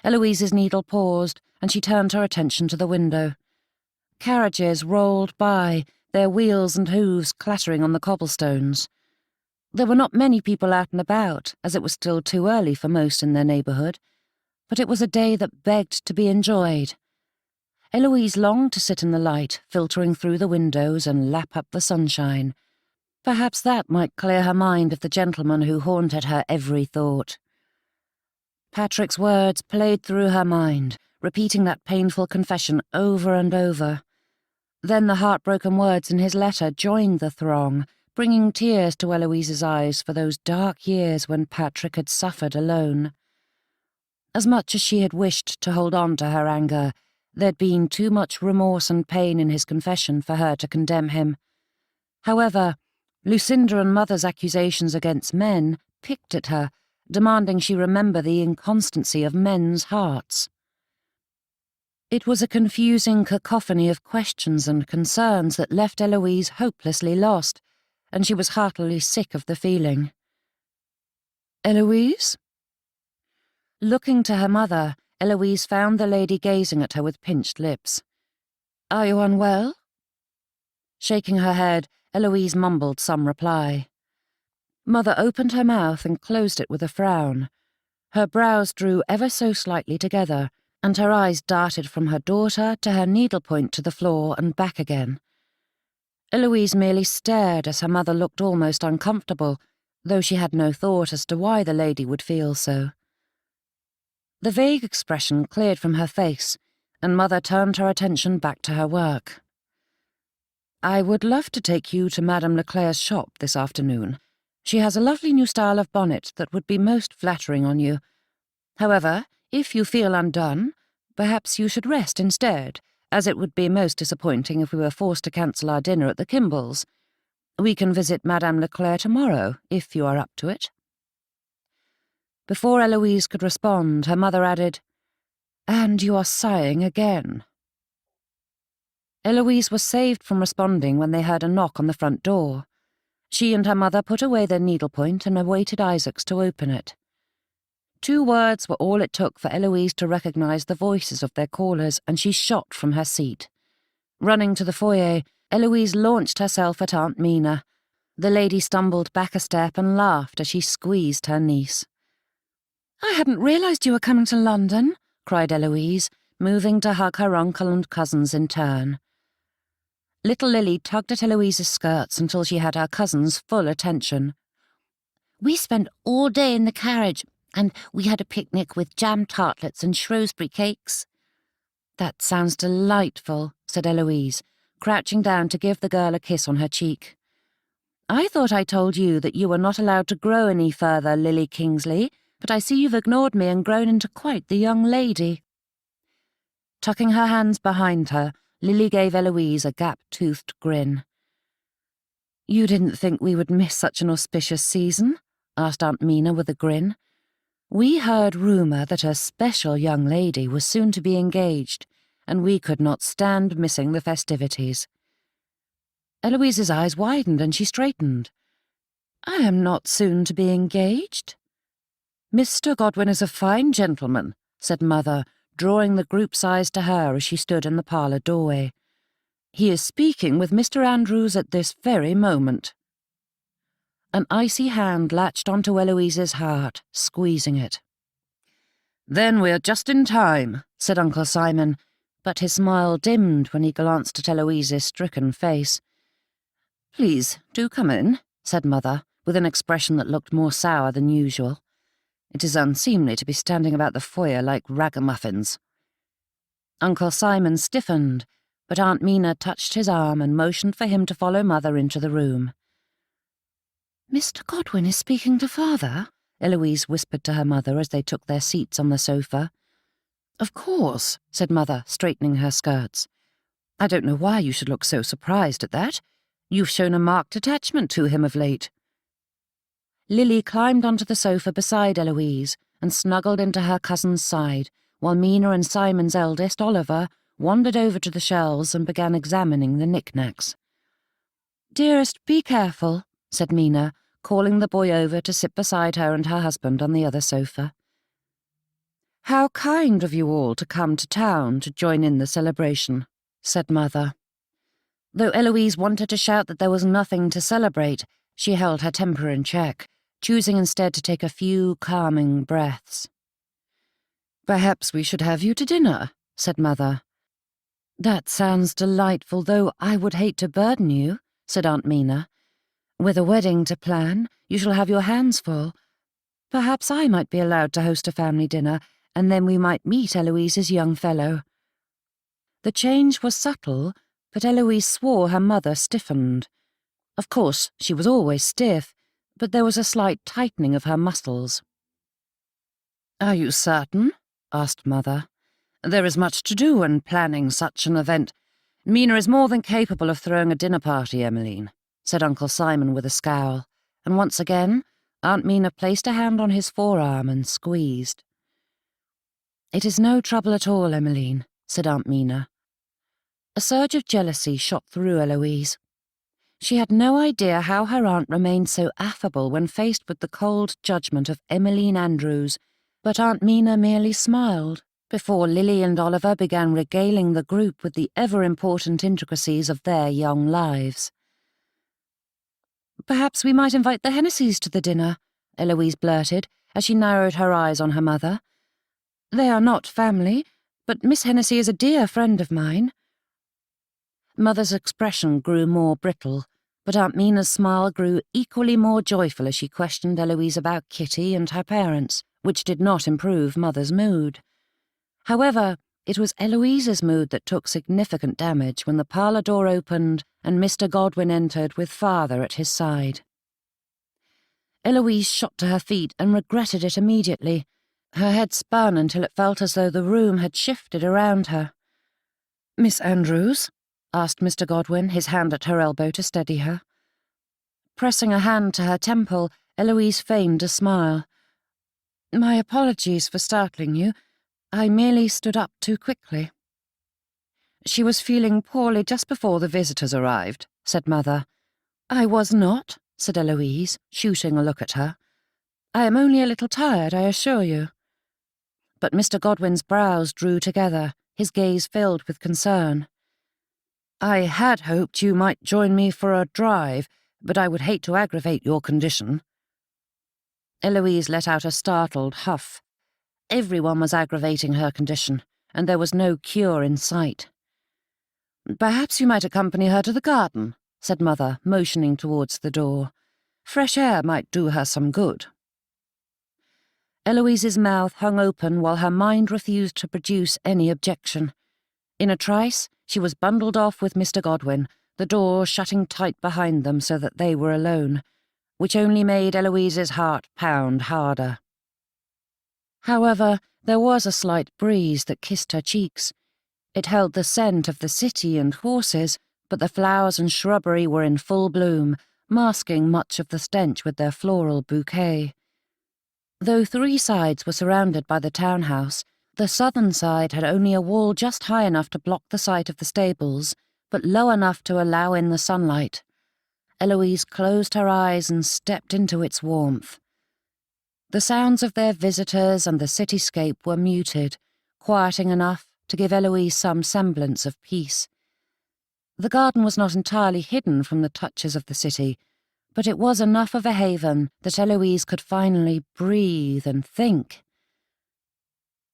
Eloise's needle paused, and she turned her attention to the window. Carriages rolled by, their wheels and hooves clattering on the cobblestones. There were not many people out and about, as it was still too early for most in their neighbourhood, but it was a day that begged to be enjoyed. Eloise longed to sit in the light, filtering through the windows and lap up the sunshine. Perhaps that might clear her mind of the gentleman who haunted her every thought. Patrick's words played through her mind, repeating that painful confession over and over. Then the heartbroken words in his letter joined the throng, bringing tears to Eloise's eyes for those dark years when Patrick had suffered alone. As much as she had wished to hold on to her anger, there'd been too much remorse and pain in his confession for her to condemn him. However, Lucinda and Mother's accusations against men picked at her, demanding she remember the inconstancy of men's hearts. It was a confusing cacophony of questions and concerns that left Eloise hopelessly lost, and she was heartily sick of the feeling. "Eloise?" Looking to her mother, Eloise found the lady gazing at her with pinched lips. "Are you unwell?" Shaking her head, Eloise mumbled some reply. Mother opened her mouth and closed it with a frown. Her brows drew ever so slightly together, and her eyes darted from her daughter to her needlepoint to the floor and back again. Eloise merely stared as her mother looked almost uncomfortable, though she had no thought as to why the lady would feel so. The vague expression cleared from her face, and Mother turned her attention back to her work. "I would love to take you to Madame Leclerc's shop this afternoon. She has a lovely new style of bonnet that would be most flattering on you. However, if you feel undone, perhaps you should rest instead, as it would be most disappointing if we were forced to cancel our dinner at the Kimballs'. We can visit Madame Leclerc tomorrow, if you are up to it." Before Eloise could respond, her mother added, "And you are sighing again." Eloise was saved from responding when they heard a knock on the front door. She and her mother put away their needlepoint and awaited Isaac's to open it. 2 words were all it took for Eloise to recognise the voices of their callers, and she shot from her seat. Running to the foyer, Eloise launched herself at Aunt Mina. The lady stumbled back a step and laughed as she squeezed her niece. "I hadn't realised you were coming to London," cried Eloise, moving to hug her uncle and cousins in turn. Little Lily tugged at Eloise's skirts until she had her cousin's full attention. "We spent all day in the carriage, and we had a picnic with jam tartlets and Shrewsbury cakes." "That sounds delightful," said Eloise, crouching down to give the girl a kiss on her cheek. "I thought I told you that you were not allowed to grow any further, Lily Kingsley, but I see you've ignored me and grown into quite the young lady." Tucking her hands behind her, Lily gave Eloise a gap-toothed grin. "You didn't think we would miss such an auspicious season?" asked Aunt Mina with a grin. "We heard rumour that a special young lady was soon to be engaged, and we could not stand missing the festivities." Eloise's eyes widened and she straightened. "I am not soon to be engaged?" "Mr. Godwin is a fine gentleman," said Mother, drawing the group's eyes to her as she stood in the parlour doorway. "He is speaking with Mr. Andrews at this very moment." An icy hand latched onto Eloise's heart, squeezing it. "Then we're just in time," said Uncle Simon, but his smile dimmed when he glanced at Eloise's stricken face. "Please, do come in," said Mother, with an expression that looked more sour than usual. "It is unseemly to be standing about the foyer like ragamuffins." Uncle Simon stiffened, but Aunt Mina touched his arm and motioned for him to follow Mother into the room. "Mr. Godwin is speaking to Father?" Eloise whispered to her mother as they took their seats on the sofa. "Of course," said Mother, straightening her skirts. "I don't know why you should look so surprised at that. You've shown a marked attachment to him of late." Lily climbed onto the sofa beside Eloise and snuggled into her cousin's side, while Mina and Simon's eldest, Oliver, wandered over to the shelves and began examining the knickknacks. "Dearest, be careful," said Mina, calling the boy over to sit beside her and her husband on the other sofa. "How kind of you all to come to town to join in the celebration," said Mother. Though Eloise wanted to shout that there was nothing to celebrate, she held her temper in check, choosing instead to take a few calming breaths. "Perhaps we should have you to dinner," said Mother. "That sounds delightful, though I would hate to burden you," said Aunt Mina. "With a wedding to plan, you shall have your hands full. Perhaps I might be allowed to host a family dinner, and then we might meet Eloise's young fellow." The change was subtle, but Eloise swore her mother stiffened. Of course, she was always stiff, but there was a slight tightening of her muscles. "Are you certain?" asked Mother. "There is much to do in planning such an event. Mina is more than capable of throwing a dinner party, Emmeline," said Uncle Simon with a scowl, and once again Aunt Mina placed a hand on his forearm and squeezed. "It is no trouble at all, Emmeline," said Aunt Mina. A surge of jealousy shot through Eloise. She had no idea how her aunt remained so affable when faced with the cold judgment of Eloise Andrews, but Aunt Mina merely smiled before Lily and Oliver began regaling the group with the ever-important intricacies of their young lives. "Perhaps we might invite the Hennesseys to the dinner," Eloise blurted, as she narrowed her eyes on her mother. "They are not family, but Miss Hennessey is a dear friend of mine." Mother's expression grew more brittle, but Aunt Mina's smile grew equally more joyful as she questioned Eloise about Kitty and her parents, which did not improve Mother's mood. However, it was Eloise's mood that took significant damage when the parlour door opened and Mr. Godwin entered with Father at his side. Eloise shot to her feet and regretted it immediately. Her head spun until it felt as though the room had shifted around her. "Miss Andrews?" asked Mr. Godwin, his hand at her elbow to steady her. Pressing a hand to her temple, Eloise feigned a smile. "My apologies for startling you. I merely stood up too quickly." "She was feeling poorly just before the visitors arrived," said Mother. "I was not," said Eloise, shooting a look at her. I am only a little tired, I assure you." But Mr. Godwin's brows drew together, his gaze filled with concern. "I had hoped you might join me for a drive, but I would hate to aggravate your condition." Eloise let out a startled huff. Everyone was aggravating her condition, and there was no cure in sight. "Perhaps you might accompany her to the garden," said Mother, motioning towards the door. "Fresh air might do her some good." Eloise's mouth hung open while her mind refused to produce any objection. In a trice, she was bundled off with Mr. Godwin, the door shutting tight behind them so that they were alone, which only made Eloise's heart pound harder. However, there was a slight breeze that kissed her cheeks. It held the scent of the city and horses, but the flowers and shrubbery were in full bloom, masking much of the stench with their floral bouquet. Though three sides were surrounded by the townhouse, the southern side had only a wall just high enough to block the sight of the stables, but low enough to allow in the sunlight. Eloise closed her eyes and stepped into its warmth. The sounds of their visitors and the cityscape were muted, quieting enough to give Eloise some semblance of peace. The garden was not entirely hidden from the touches of the city, but it was enough of a haven that Eloise could finally breathe and think.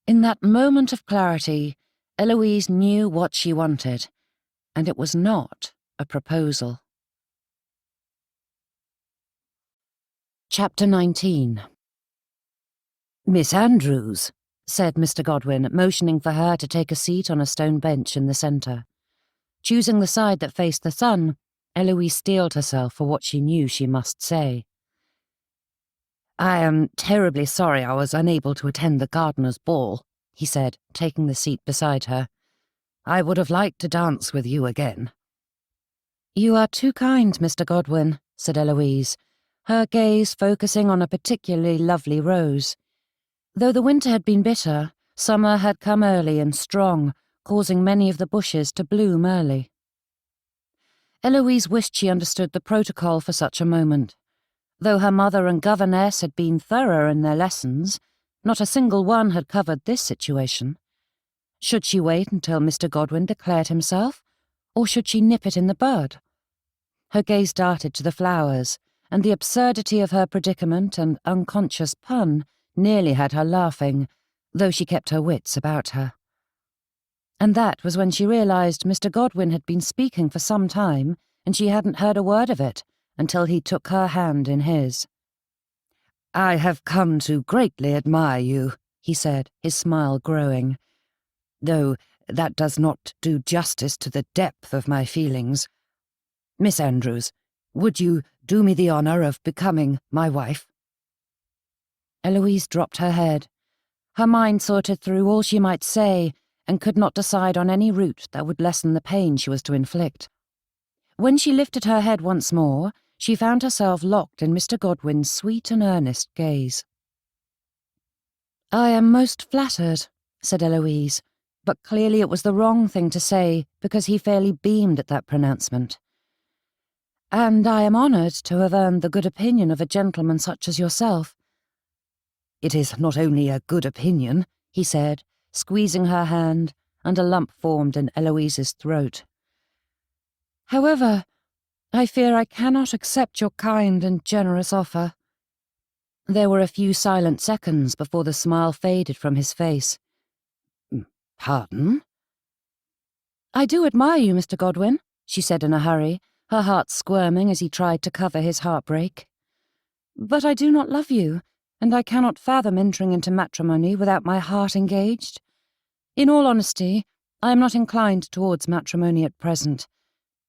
In that moment of clarity, Eloise knew what she wanted, and it was not a proposal. Chapter 19. "Miss Andrews," said Mr. Godwin, motioning for her to take a seat on a stone bench in the centre. Choosing the side that faced the sun, Eloise steeled herself for what she knew she must say. "I am terribly sorry I was unable to attend the gardener's ball," he said, taking the seat beside her. "I would have liked to dance with you again." "You are too kind, Mr. Godwin," said Eloise, her gaze focusing on a particularly lovely rose. Though the winter had been bitter, summer had come early and strong, causing many of the bushes to bloom early. Eloise wished she understood the protocol for such a moment. Though her mother and governess had been thorough in their lessons, not a single one had covered this situation. Should she wait until Mr. Godwin declared himself, or should she nip it in the bud? Her gaze darted to the flowers, and the absurdity of her predicament and unconscious pun nearly had her laughing, though she kept her wits about her. And that was when she realized Mr. Godwin had been speaking for some time, and she hadn't heard a word of it until he took her hand in his. "I have come to greatly admire you," he said, his smile growing, "though that does not do justice to the depth of my feelings. Miss Andrews, would you do me the honour of becoming my wife?" Eloise dropped her head. Her mind sorted through all she might say and could not decide on any route that would lessen the pain she was to inflict. When she lifted her head once more, she found herself locked in Mr. Godwin's sweet and earnest gaze. "I am most flattered," said Eloise, but clearly it was the wrong thing to say because he fairly beamed at that pronouncement. "And I am honoured to have earned the good opinion of a gentleman such as yourself." "It is not only a good opinion," he said, squeezing her hand, and a lump formed in Eloise's throat. "However, I fear I cannot accept your kind and generous offer." There were a few silent seconds before the smile faded from his face. "Pardon?" "I do admire you, Mr. Godwin," she said in a hurry, her heart squirming as he tried to cover his heartbreak. "But I do not love you, and I cannot fathom entering into matrimony without my heart engaged. In all honesty, I am not inclined towards matrimony at present.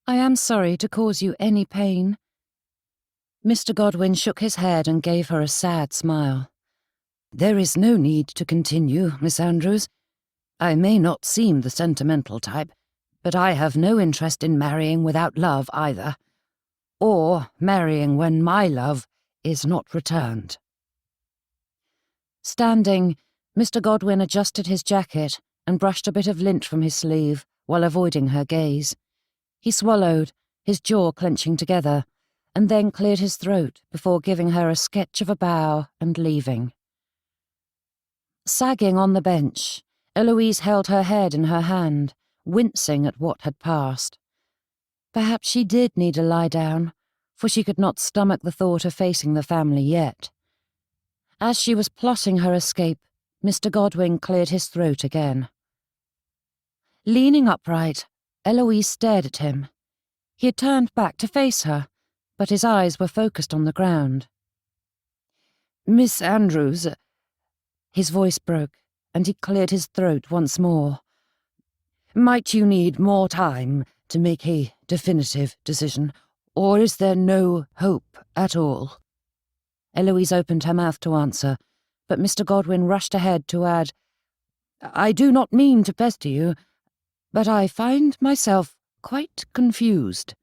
I am sorry to cause you any pain." Mr. Godwin shook his head and gave her a sad smile. "There is no need to continue, Miss Andrews. I may not seem the sentimental type, but I have no interest in marrying without love either, or marrying when my love is not returned." Standing, Mr. Godwin adjusted his jacket and brushed a bit of lint from his sleeve while avoiding her gaze. He swallowed, his jaw clenching together, and then cleared his throat before giving her a sketch of a bow and leaving. Sagging on the bench, Eloise held her head in her hand, wincing at what had passed. Perhaps she did need a lie down, for she could not stomach the thought of facing the family yet. As she was plotting her escape, Mr. Godwin cleared his throat again. Leaning upright, Eloise stared at him. He had turned back to face her, but his eyes were focused on the ground. "Miss Andrews—" His voice broke, and he cleared his throat once more. "Might you need more time to make a definitive decision, or is there no hope at all?" Eloise opened her mouth to answer, but Mr. Godwin rushed ahead to add, "I do not mean to pester you, but I find myself quite confused."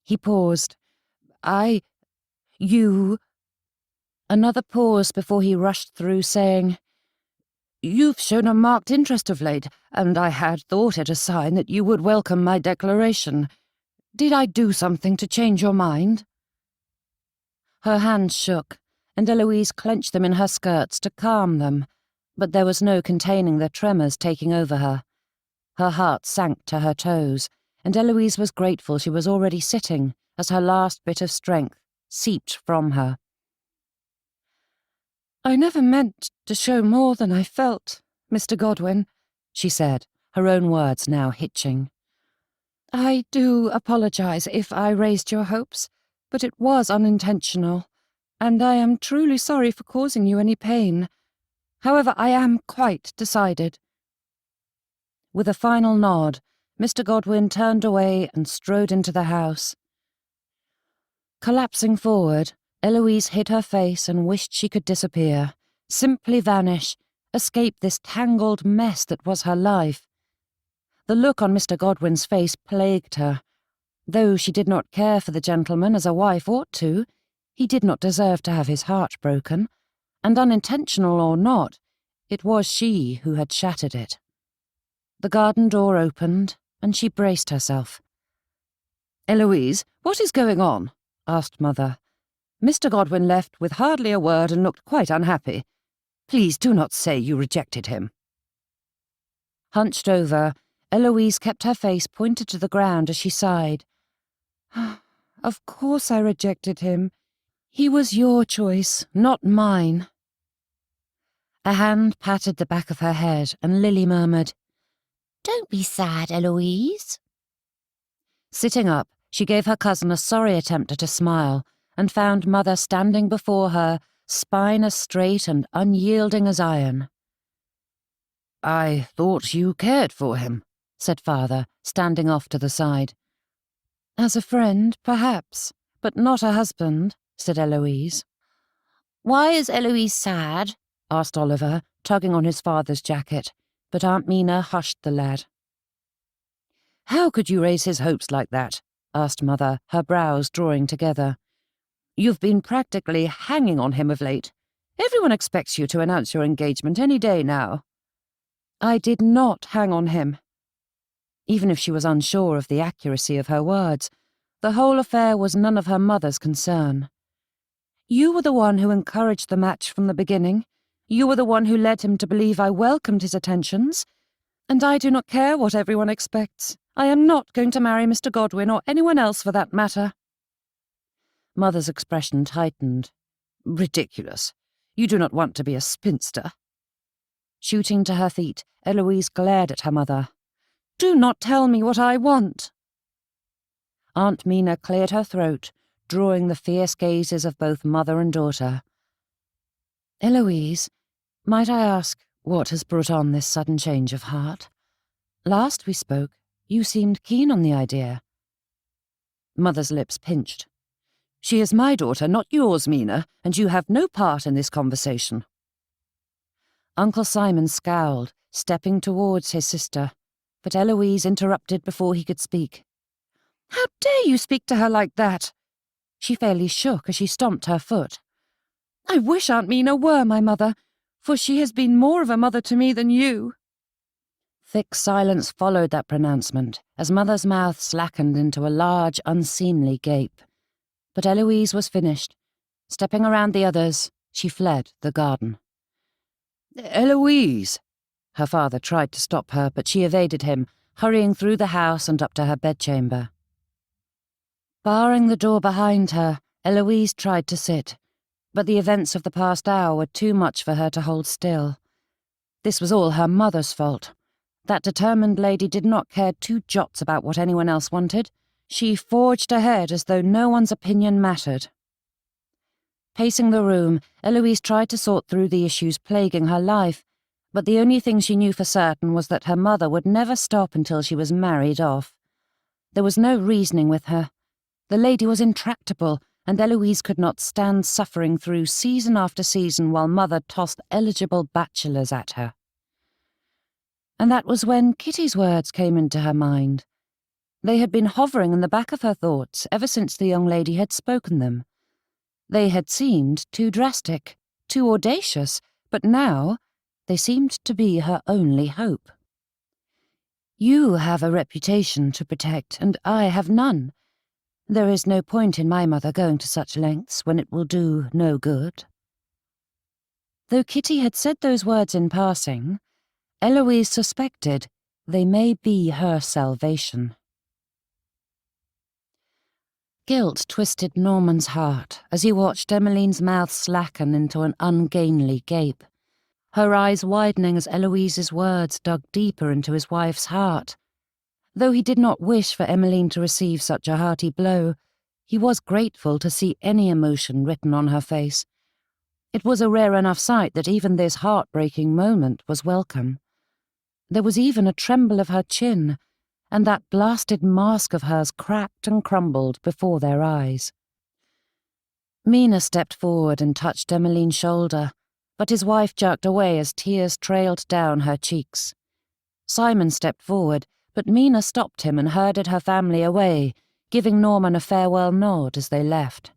He paused. You... Another pause before he rushed through, saying, "You've shown a marked interest of late, and I had thought it a sign that you would welcome my declaration. Did I do something to change your mind?" Her hands shook, and Eloise clenched them in her skirts to calm them, but there was no containing the tremors taking over her. Her heart sank to her toes, and Eloise was grateful she was already sitting as her last bit of strength seeped from her. "I never meant to show more than I felt, Mr. Godwin," she said, her own words now hitching. "I do apologize if I raised your hopes, but it was unintentional, and I am truly sorry for causing you any pain. However, I am quite decided." With a final nod, Mr. Godwin turned away and strode into the house. Collapsing forward, Eloise hid her face and wished she could disappear, simply vanish, escape this tangled mess that was her life. The look on Mr. Godwin's face plagued her. Though she did not care for the gentleman as a wife ought to, he did not deserve to have his heart broken, and unintentional or not, it was she who had shattered it. The garden door opened, and she braced herself. "Eloise, what is going on?" asked Mother. "Mr. Godwin left with hardly a word and looked quite unhappy. Please do not say you rejected him." Hunched over, Eloise kept her face pointed to the ground as she sighed. "Of course I rejected him. He was your choice, not mine." A hand patted the back of her head, and Lily murmured, "Don't be sad, Eloise." Sitting up, she gave her cousin a sorry attempt at a smile, and found Mother standing before her, spine as straight and unyielding as iron. "I thought you cared for him," said Father, standing off to the side. "As a friend, perhaps, but not a husband," said Eloise. "Why is Eloise sad?" asked Oliver, tugging on his father's jacket, but Aunt Mina hushed the lad. "How could you raise his hopes like that?" asked Mother, her brows drawing together. "You've been practically hanging on him of late. Everyone expects you to announce your engagement any day now." "I did not hang on him." Even if she was unsure of the accuracy of her words, the whole affair was none of her mother's concern. "You were the one who encouraged the match from the beginning. You were the one who led him to believe I welcomed his attentions. And I do not care what everyone expects. I am not going to marry Mr. Godwin or anyone else for that matter." Mother's expression tightened. "Ridiculous. You do not want to be a spinster." Shooting to her feet, Eloise glared at her mother. "Do not tell me what I want." Aunt Mina cleared her throat, drawing the fierce gazes of both mother and daughter. "Eloise, might I ask what has brought on this sudden change of heart? Last we spoke, you seemed keen on the idea." Mother's lips pinched. "She is my daughter, not yours, Mina, and you have no part in this conversation." Uncle Simon scowled, stepping towards his sister, but Eloise interrupted before he could speak. "How dare you speak to her like that?" She fairly shook as she stomped her foot. "I wish Aunt Mina were my mother, for she has been more of a mother to me than you." Thick silence followed that pronouncement, as Mother's mouth slackened into a large, unseemly gape. But Eloise was finished. Stepping around the others, she fled the garden. "Eloise!" Her father tried to stop her, but she evaded him, hurrying through the house and up to her bedchamber. Barring the door behind her, Eloise tried to sit, but the events of the past hour were too much for her to hold still. This was all her mother's fault. That determined lady did not care two jots about what anyone else wanted. She forged ahead as though no one's opinion mattered. Pacing the room, Eloise tried to sort through the issues plaguing her life, but the only thing she knew for certain was that her mother would never stop until she was married off. There was no reasoning with her. The lady was intractable, and Eloise could not stand suffering through season after season while mother tossed eligible bachelors at her. And that was when Kitty's words came into her mind. They had been hovering in the back of her thoughts ever since the young lady had spoken them. They had seemed too drastic, too audacious, but now they seemed to be her only hope. You have a reputation to protect, and I have none. There is no point in my mother going to such lengths when it will do no good. Though Kitty had said those words in passing, Eloise suspected they may be her salvation. Guilt twisted Norman's heart as he watched Emmeline's mouth slacken into an ungainly gape, her eyes widening as Eloise's words dug deeper into his wife's heart. Though he did not wish for Emmeline to receive such a hearty blow, he was grateful to see any emotion written on her face. It was a rare enough sight that even this heartbreaking moment was welcome. There was even a tremble of her chin, and that blasted mask of hers cracked and crumbled before their eyes. Mina stepped forward and touched Emmeline's shoulder, but his wife jerked away as tears trailed down her cheeks. Simon stepped forward, but Mina stopped him and herded her family away, giving Norman a farewell nod as they left.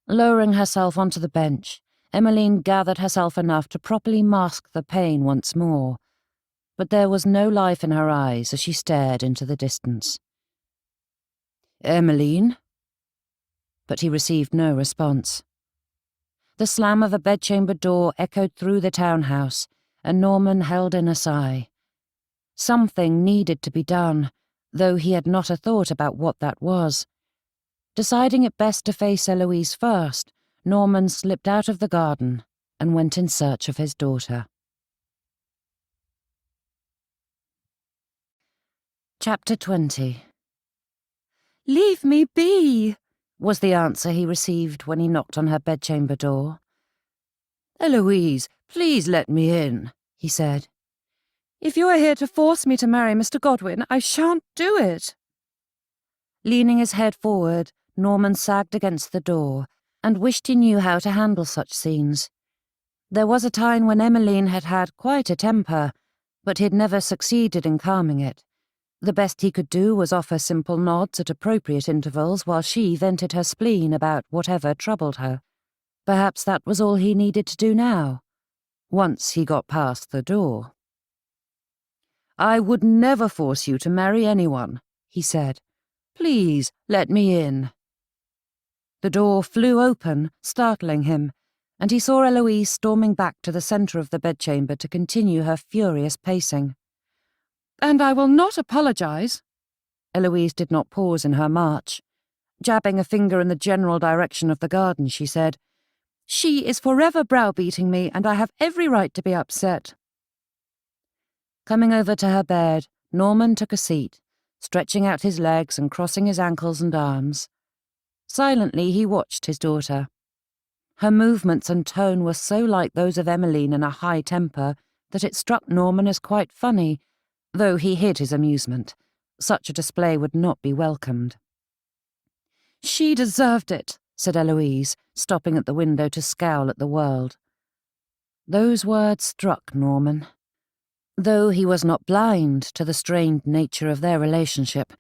Lowering herself onto the bench, Emmeline gathered herself enough to properly mask the pain once more, but there was no life in her eyes as she stared into the distance. "Emmeline?" But he received no response. The slam of a bedchamber door echoed through the townhouse, and Norman held in a sigh. Something needed to be done, though he had not a thought about what that was. Deciding it best to face Eloise first, Norman slipped out of the garden and went in search of his daughter. Chapter 20. "Leave me be," was the answer he received when he knocked on her bedchamber door. "Eloise, please let me in," he said. "If you are here to force me to marry Mr. Godwin, I shan't do it." Leaning his head forward, Norman sagged against the door and wished he knew how to handle such scenes. There was a time when Emmeline had had quite a temper, but he had never succeeded in calming it. The best he could do was offer simple nods at appropriate intervals while she vented her spleen about whatever troubled her. Perhaps that was all he needed to do now, once he got past the door. "I would never force you to marry anyone," he said. "Please, let me in." The door flew open, startling him, and he saw Eloise storming back to the centre of the bedchamber to continue her furious pacing. "And I will not apologize." Eloise did not pause in her march. Jabbing a finger in the general direction of the garden, she said, "She is forever browbeating me, and I have every right to be upset." Coming over to her bed, Norman took a seat, stretching out his legs and crossing his ankles and arms. Silently he watched his daughter. Her movements and tone were so like those of Emmeline in a high temper that it struck Norman as quite funny, though he hid his amusement. Such a display would not be welcomed. "She deserved it," said Eloise, stopping at the window to scowl at the world. Those words struck Norman. Though he was not blind to the strained nature of their relationship,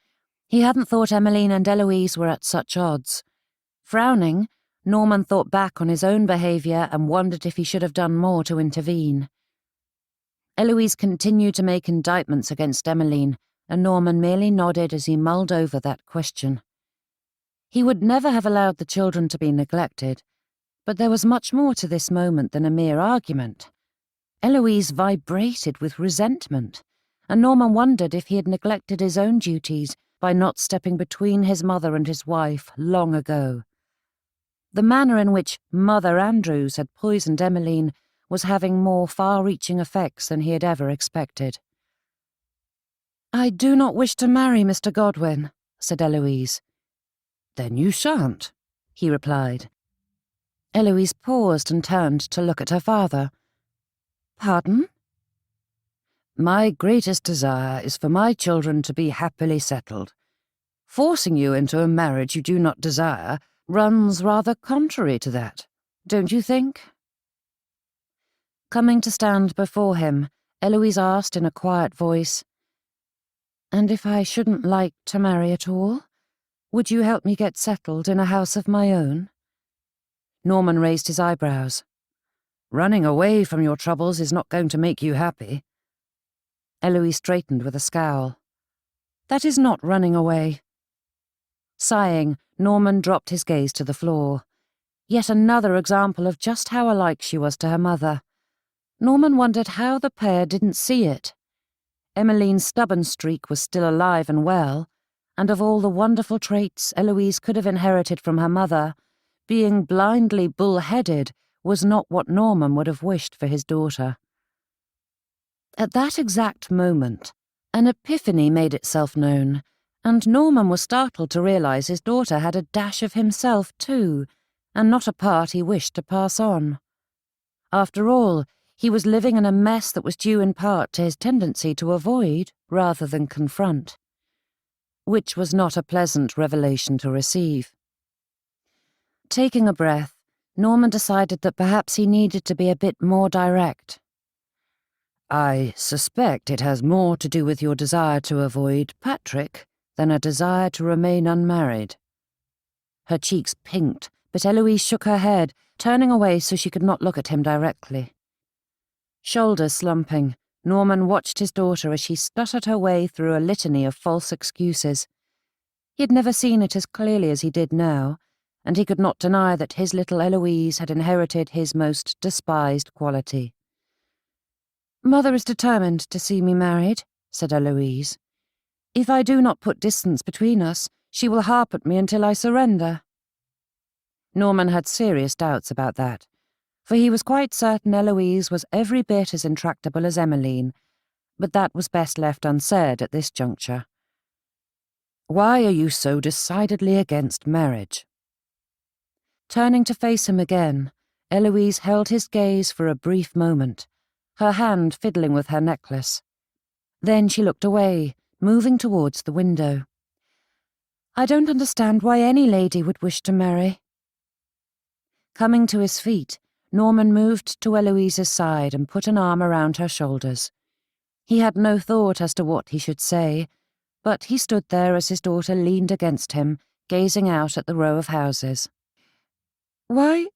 he hadn't thought Emmeline and Eloise were at such odds. Frowning, Norman thought back on his own behaviour and wondered if he should have done more to intervene. Eloise continued to make indictments against Emmeline, and Norman merely nodded as he mulled over that question. He would never have allowed the children to be neglected, but there was much more to this moment than a mere argument. Eloise vibrated with resentment, and Norman wondered if he had neglected his own duties by not stepping between his mother and his wife long ago. The manner in which Mother Andrews had poisoned Emmeline was having more far-reaching effects than he had ever expected. "I do not wish to marry Mr. Godwin," said Eloise. "Then you shan't," he replied. Eloise paused and turned to look at her father. "Pardon?" "My greatest desire is for my children to be happily settled. Forcing you into a marriage you do not desire runs rather contrary to that, don't you think?" Coming to stand before him, Eloise asked in a quiet voice, "And if I shouldn't like to marry at all, would you help me get settled in a house of my own?" Norman raised his eyebrows. "Running away from your troubles is not going to make you happy." Eloise straightened with a scowl. "That is not running away." Sighing, Norman dropped his gaze to the floor. Yet another example of just how alike she was to her mother. Norman wondered how the pair didn't see it. Emmeline's stubborn streak was still alive and well, and of all the wonderful traits Eloise could have inherited from her mother, being blindly bull-headed was not what Norman would have wished for his daughter. At that exact moment, an epiphany made itself known, and Norman was startled to realize his daughter had a dash of himself too, and not a part he wished to pass on. After all, he was living in a mess that was due in part to his tendency to avoid rather than confront, which was not a pleasant revelation to receive. Taking a breath, Norman decided that perhaps he needed to be a bit more direct. "I suspect it has more to do with your desire to avoid Patrick than a desire to remain unmarried." Her cheeks pinked, but Eloise shook her head, turning away so she could not look at him directly. Shoulders slumping, Norman watched his daughter as she stuttered her way through a litany of false excuses. He had never seen it as clearly as he did now, and he could not deny that his little Eloise had inherited his most despised quality. "Mother is determined to see me married," said Eloise. "If I do not put distance between us, she will harp at me until I surrender." Norman had serious doubts about that, for he was quite certain Eloise was every bit as intractable as Emmeline, but that was best left unsaid at this juncture. "Why are you so decidedly against marriage?" Turning to face him again, Eloise held his gaze for a brief moment, her hand fiddling with her necklace. Then she looked away, moving towards the window. "I don't understand why any lady would wish to marry." Coming to his feet, Norman moved to Eloise's side and put an arm around her shoulders. He had no thought as to what he should say, but he stood there as his daughter leaned against him, gazing out at the row of houses. "Why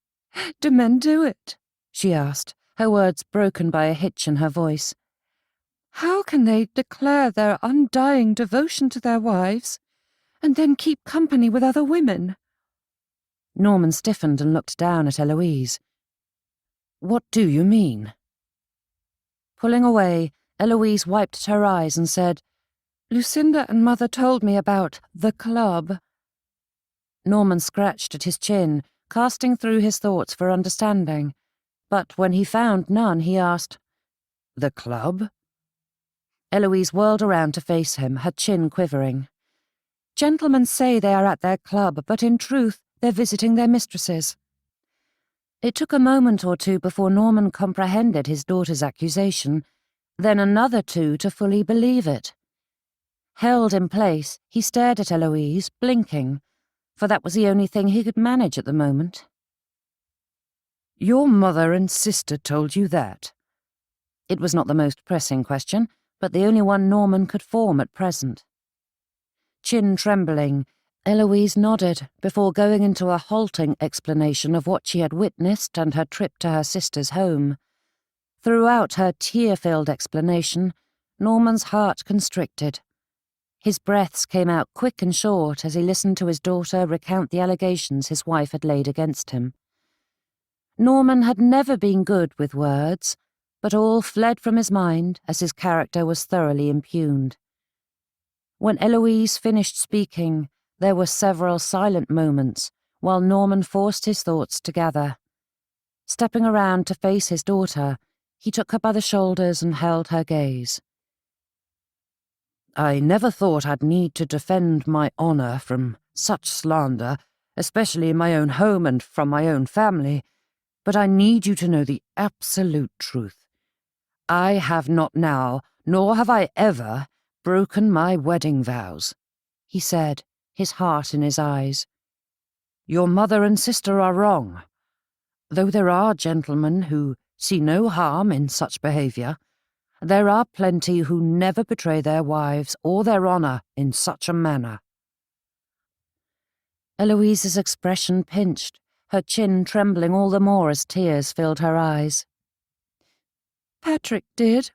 do men do it?" she asked, her words broken by a hitch in her voice. "How can they declare their undying devotion to their wives, and then keep company with other women?" Norman stiffened and looked down at Eloise. "What do you mean?" Pulling away, Eloise wiped her eyes and said, "Lucinda and Mother told me about the club." Norman scratched at his chin, casting through his thoughts for understanding, but when he found none, he asked, "The club?" Eloise whirled around to face him, her chin quivering. "Gentlemen say they are at their club, but in truth they're visiting their mistresses." It took a moment or two before Norman comprehended his daughter's accusation, then another two to fully believe it. Held in place, he stared at Eloise, blinking, for that was the only thing he could manage at the moment. "Your mother and sister told you that?" It was not the most pressing question, but the only one Norman could form at present. Chin trembling, Eloise nodded before going into a halting explanation of what she had witnessed and her trip to her sister's home. Throughout her tear-filled explanation, Norman's heart constricted. His breaths came out quick and short as he listened to his daughter recount the allegations his wife had laid against him. Norman had never been good with words, but all fled from his mind as his character was thoroughly impugned. When Eloise finished speaking, there were several silent moments while Norman forced his thoughts to gather. Stepping around to face his daughter, he took her by the shoulders and held her gaze. I never thought I'd need to defend my honor from such slander, especially in my own home and from my own family, but I need you to know the absolute truth. I have not now, nor have I ever, broken my wedding vows, he said, his heart in his eyes. Your mother and sister are wrong. Though there are gentlemen who see no harm in such behaviour, there are plenty who never betray their wives or their honour in such a manner. Eloise's expression pinched, her chin trembling all the more as tears filled her eyes. Patrick did.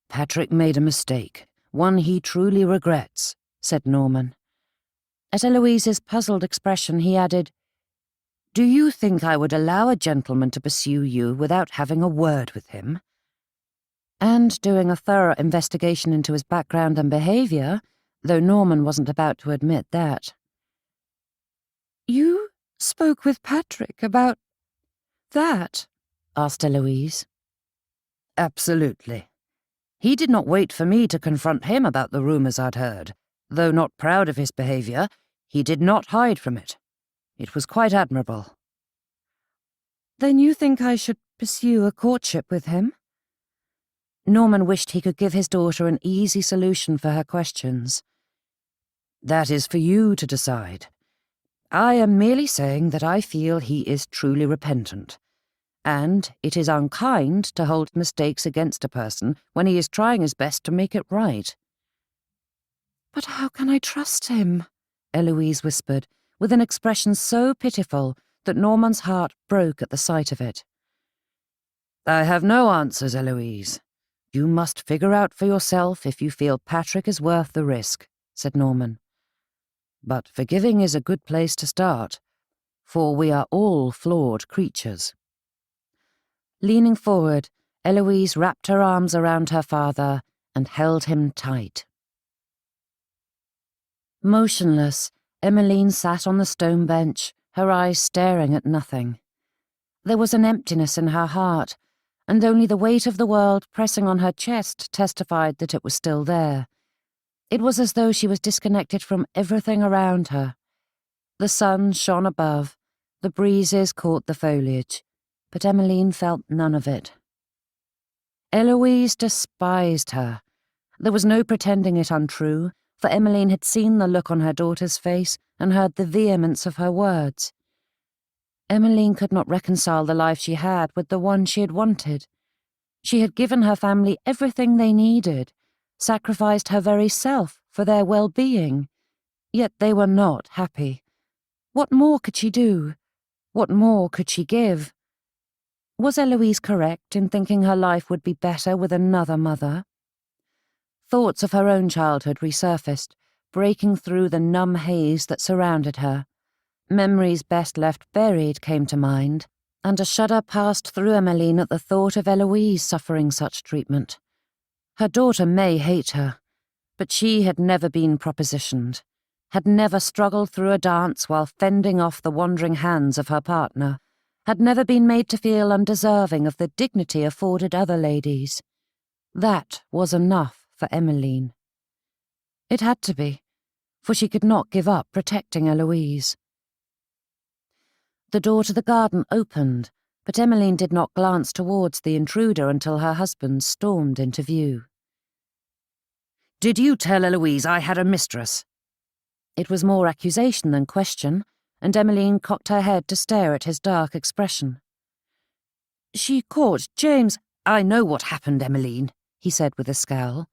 Patrick made a mistake, one he truly regrets, said Norman. At Eloise's puzzled expression, he added, Do you think I would allow a gentleman to pursue you without having a word with him? And doing a thorough investigation into his background and behaviour, though Norman wasn't about to admit that. You spoke with Patrick about that? Asked Eloise. Absolutely. He did not wait for me to confront him about the rumours I'd heard. Though not proud of his behaviour, he did not hide from it. It was quite admirable. Then you think I should pursue a courtship with him? Norman wished he could give his daughter an easy solution for her questions. That is for you to decide. I am merely saying that I feel he is truly repentant, and it is unkind to hold mistakes against a person when he is trying his best to make it right. But how can I trust him? Eloise whispered, with an expression so pitiful that Norman's heart broke at the sight of it. I have no answers, Eloise. You must figure out for yourself if you feel Patrick is worth the risk, said Norman. But forgiving is a good place to start, for we are all flawed creatures. Leaning forward, Eloise wrapped her arms around her father and held him tight. Motionless, Emmeline sat on the stone bench, her eyes staring at nothing. There was an emptiness in her heart, and only the weight of the world pressing on her chest testified that it was still there. It was as though she was disconnected from everything around her. The sun shone above, the breezes caught the foliage, but Emmeline felt none of it. Eloise despised her. There was no pretending it untrue, for Emmeline had seen the look on her daughter's face and heard the vehemence of her words. Emmeline could not reconcile the life she had with the one she had wanted. She had given her family everything they needed, sacrificed her very self for their well-being, yet they were not happy. What more could she do? What more could she give? Was Eloise correct in thinking her life would be better with another mother? Thoughts of her own childhood resurfaced, breaking through the numb haze that surrounded her. Memories best left buried came to mind, and a shudder passed through Emmeline at the thought of Eloise suffering such treatment. Her daughter may hate her, but she had never been propositioned, had never struggled through a dance while fending off the wandering hands of her partner, had never been made to feel undeserving of the dignity afforded other ladies. That was enough for Emmeline. It had to be, for she could not give up protecting Eloise. The door to the garden opened, but Emmeline did not glance towards the intruder until her husband stormed into view. Did you tell Eloise I had a mistress? It was more accusation than question, and Emmeline cocked her head to stare at his dark expression. She caught James. I know what happened, Emmeline, he said with a scowl.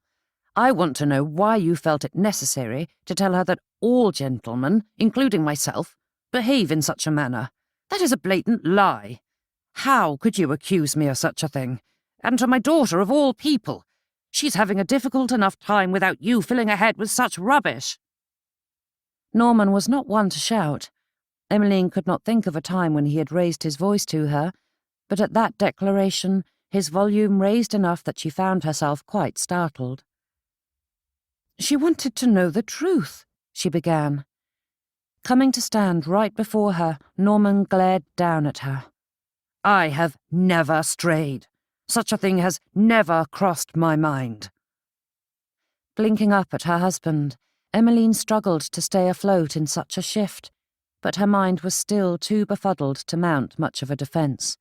I want to know why you felt it necessary to tell her that all gentlemen, including myself, behave in such a manner. That is a blatant lie. How could you accuse me of such a thing? And to my daughter of all people. She's having a difficult enough time without you filling her head with such rubbish." Norman was not one to shout. Emmeline could not think of a time when he had raised his voice to her, but at that declaration his volume raised enough that she found herself quite startled. "She wanted to know the truth," she began. Coming to stand right before her, Norman glared down at her. "I have never strayed. Such a thing has never crossed my mind." Blinking up at her husband, Emmeline struggled to stay afloat in such a shift, but her mind was still too befuddled to mount much of a defence.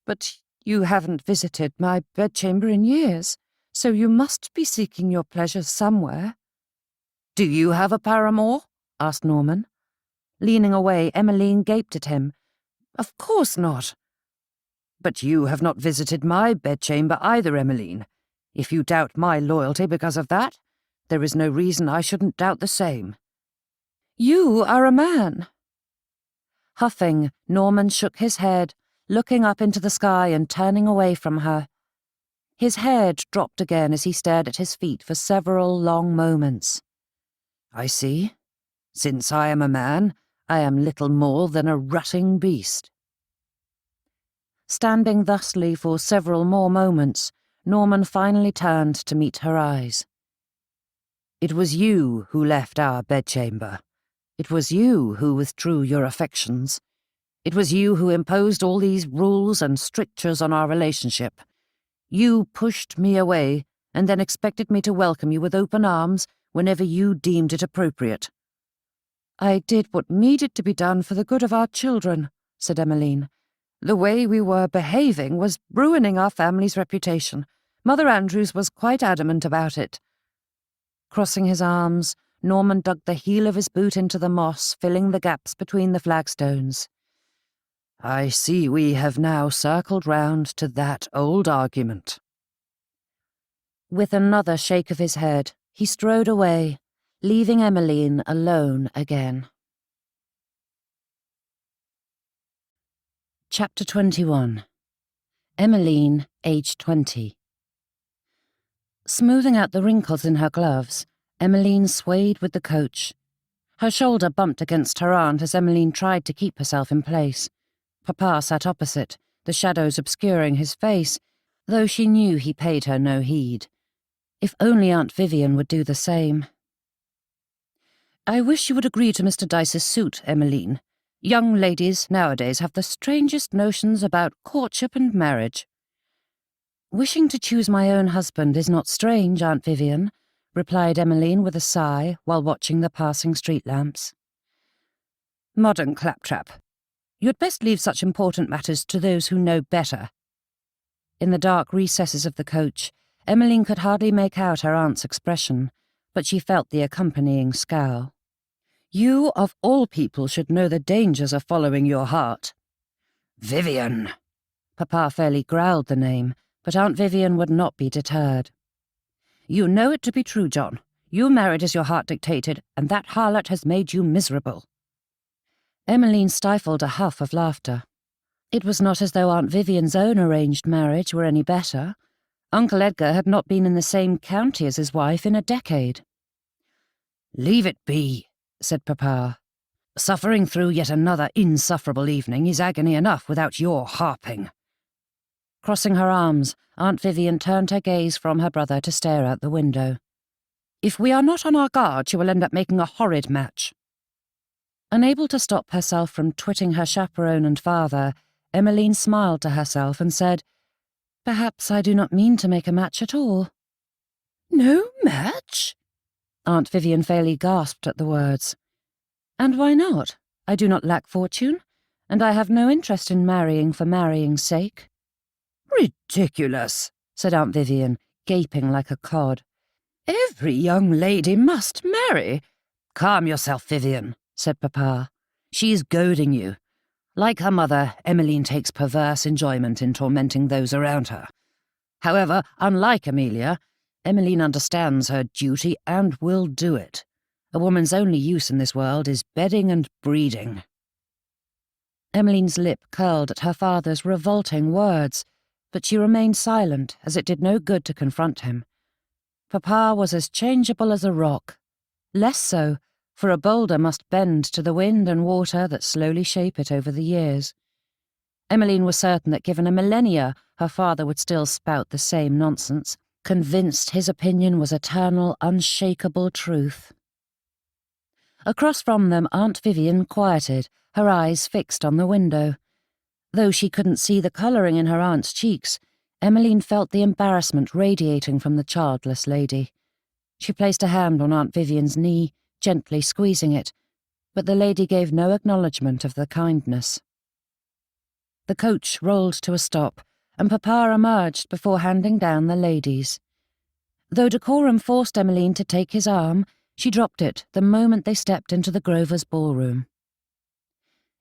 "But you haven't visited my bedchamber in years, so you must be seeking your pleasure somewhere." "Do you have a paramour?" asked Norman. Leaning away, Emmeline gaped at him. "Of course not." "But you have not visited my bedchamber either, Emmeline. If you doubt my loyalty because of that, there is no reason I shouldn't doubt the same." "You are a man." Huffing, Norman shook his head, looking up into the sky and turning away from her. His head dropped again as he stared at his feet for several long moments. "I see. Since I am a man, I am little more than a rutting beast." Standing thusly for several more moments, Norman finally turned to meet her eyes. "It was you who left our bedchamber. It was you who withdrew your affections. It was you who imposed all these rules and strictures on our relationship. You pushed me away and then expected me to welcome you with open arms whenever you deemed it appropriate." "I did what needed to be done for the good of our children," said Emmeline. "The way we were behaving was ruining our family's reputation. Mother Andrews was quite adamant about it." Crossing his arms, Norman dug the heel of his boot into the moss, filling the gaps between the flagstones. "I see we have now circled round to that old argument." With another shake of his head, he strode away, leaving Emmeline alone again. Chapter 21. Emmeline, aged 20. Smoothing out the wrinkles in her gloves, Emmeline swayed with the coach. Her shoulder bumped against her aunt as Emmeline tried to keep herself in place. Papa sat opposite, the shadows obscuring his face, though she knew he paid her no heed. If only Aunt Vivian would do the same. "I wish you would agree to Mr. Dyce's suit, Emmeline. Young ladies nowadays have the strangest notions about courtship and marriage." "Wishing to choose my own husband is not strange, Aunt Vivian," replied Emmeline with a sigh while watching the passing street lamps. "Modern claptrap. You had best leave such important matters to those who know better." In the dark recesses of the coach, Emmeline could hardly make out her aunt's expression, but she felt the accompanying scowl. "You, of all people, should know the dangers of following your heart." "Vivian!" Papa fairly growled the name, but Aunt Vivian would not be deterred. "You know it to be true, John. You married as your heart dictated, and that harlot has made you miserable." Emmeline stifled a huff of laughter. It was not as though Aunt Vivian's own arranged marriage were any better. Uncle Edgar had not been in the same county as his wife in a decade. "Leave it be," said Papa. "Suffering through yet another insufferable evening is agony enough without your harping." Crossing her arms, Aunt Vivian turned her gaze from her brother to stare out the window. "If we are not on our guard, she will end up making a horrid match." Unable to stop herself from twitting her chaperone and father, Emmeline smiled to herself and said, "Perhaps I do not mean to make a match at all." "No match?" Aunt Vivian fairly gasped at the words. "And why not? I do not lack fortune, and I have no interest in marrying for marrying's sake." "Ridiculous," said Aunt Vivian, gaping like a cod. "Every young lady must marry." "Calm yourself, Vivian," said Papa. "She's goading you. Like her mother, Emmeline takes perverse enjoyment in tormenting those around her. However, unlike Amelia, Emmeline understands her duty and will do it. A woman's only use in this world is bedding and breeding." Emmeline's lip curled at her father's revolting words, but she remained silent, as it did no good to confront him. Papa was as changeable as a rock. Less so, for a boulder must bend to the wind and water that slowly shape it over the years. Emmeline was certain that given a millennia, her father would still spout the same nonsense, convinced his opinion was eternal, unshakable truth. Across from them, Aunt Vivian quieted, her eyes fixed on the window. Though she couldn't see the colouring in her aunt's cheeks, Emmeline felt the embarrassment radiating from the childless lady. She placed a hand on Aunt Vivian's knee, gently squeezing it, but the lady gave no acknowledgement of the kindness. The coach rolled to a stop, and Papa emerged before handing down the ladies. Though decorum forced Emmeline to take his arm, she dropped it the moment they stepped into the Grovers' ballroom.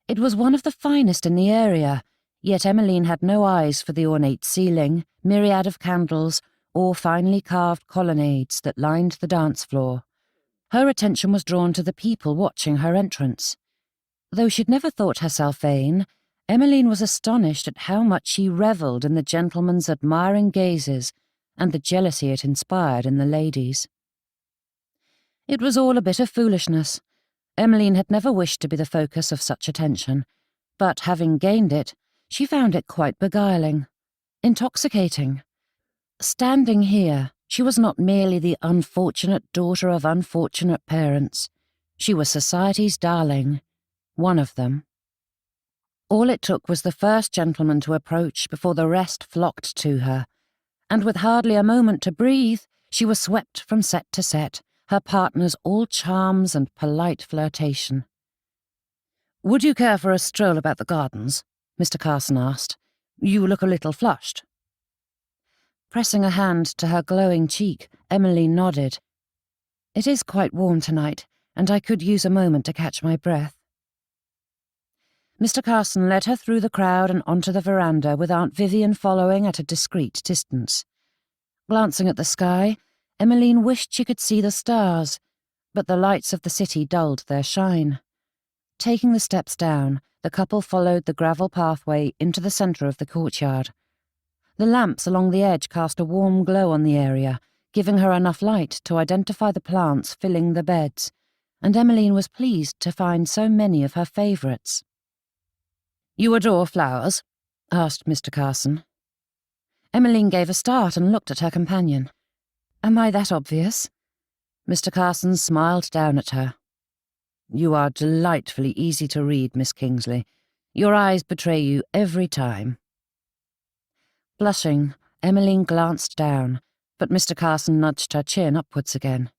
It was one of the finest in the area, yet Emmeline had no eyes for the ornate ceiling, myriad of candles, or finely carved colonnades that lined the dance floor. Her attention was drawn to the people watching her entrance. Though she'd never thought herself vain, Emmeline was astonished at how much she revelled in the gentlemen's admiring gazes and the jealousy it inspired in the ladies. It was all a bit of foolishness. Emmeline had never wished to be the focus of such attention, but having gained it, she found it quite beguiling, intoxicating. Standing here, she was not merely the unfortunate daughter of unfortunate parents. She was society's darling, one of them. All it took was the first gentleman to approach before the rest flocked to her, and with hardly a moment to breathe, she was swept from set to set, her partners all charms and polite flirtation. "Would you care for a stroll about the gardens?" Mr. Carson asked. "You look a little flushed." Pressing a hand to her glowing cheek, Emmeline nodded. "It is quite warm tonight, and I could use a moment to catch my breath." Mr. Carson led her through the crowd and onto the veranda, with Aunt Vivian following at a discreet distance. Glancing at the sky, Emmeline wished she could see the stars, but the lights of the city dulled their shine. Taking the steps down, the couple followed the gravel pathway into the centre of the courtyard. The lamps along the edge cast a warm glow on the area, giving her enough light to identify the plants filling the beds, and Emmeline was pleased to find so many of her favourites. "You adore flowers?" asked Mr. Carson. Emmeline gave a start and looked at her companion. "Am I that obvious?" Mr. Carson smiled down at her. "You are delightfully easy to read, Miss Kingsley. Your eyes betray you every time." Blushing, Emmeline glanced down, but Mr. Carson nudged her chin upwards again.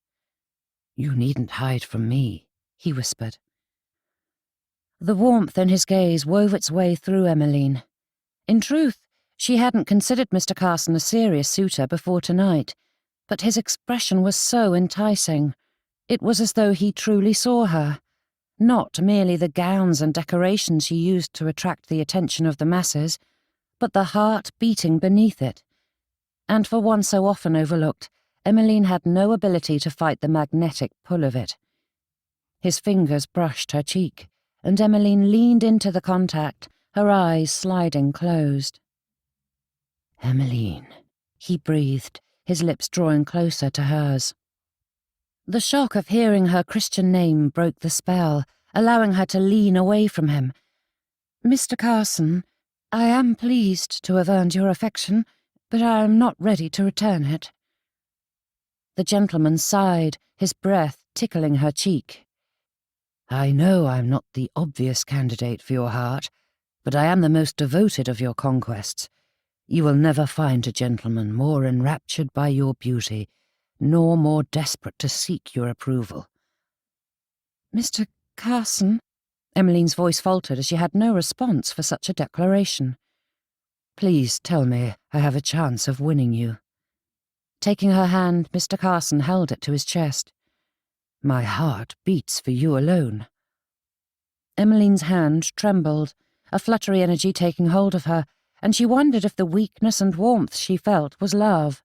"You needn't hide from me," he whispered. The warmth in his gaze wove its way through Emmeline. In truth, she hadn't considered Mr. Carson a serious suitor before tonight, but his expression was so enticing. It was as though he truly saw her, not merely the gowns and decorations she used to attract the attention of the masses, but the heart beating beneath it. And for one so often overlooked, Emmeline had no ability to fight the magnetic pull of it. His fingers brushed her cheek, and Emmeline leaned into the contact, her eyes sliding closed. "Emmeline," he breathed, his lips drawing closer to hers. The shock of hearing her Christian name broke the spell, allowing her to lean away from him. "Mr. Carson, I am pleased to have earned your affection, but I am not ready to return it." The gentleman sighed, his breath tickling her cheek. "I know I'm not the obvious candidate for your heart, but I am the most devoted of your conquests. You will never find a gentleman more enraptured by your beauty, nor more desperate to seek your approval." "Mr. Carson?" Emmeline's voice faltered as she had no response for such a declaration. "Please tell me I have a chance of winning you." Taking her hand, Mr. Carson held it to his chest. "My heart beats for you alone." Emmeline's hand trembled, a fluttery energy taking hold of her, and she wondered if the weakness and warmth she felt was love.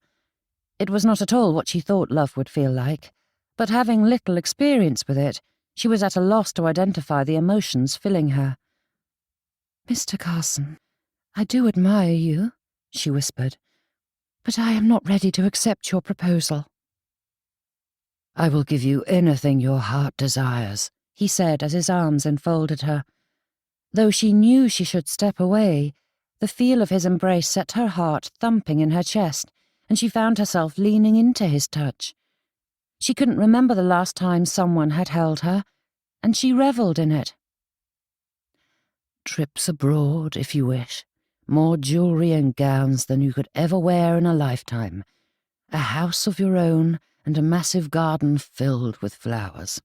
It was not at all what she thought love would feel like, but having little experience with it, she was at a loss to identify the emotions filling her. "Mr. Carson, I do admire you," she whispered, "but I am not ready to accept your proposal." "I will give you anything your heart desires," he said as his arms enfolded her. Though she knew she should step away, the feel of his embrace set her heart thumping in her chest, and she found herself leaning into his touch. She couldn't remember the last time someone had held her, and she revelled in it. "Trips abroad, if you wish. More jewellery and gowns than you could ever wear in a lifetime. A house of your own, and a massive garden filled with flowers."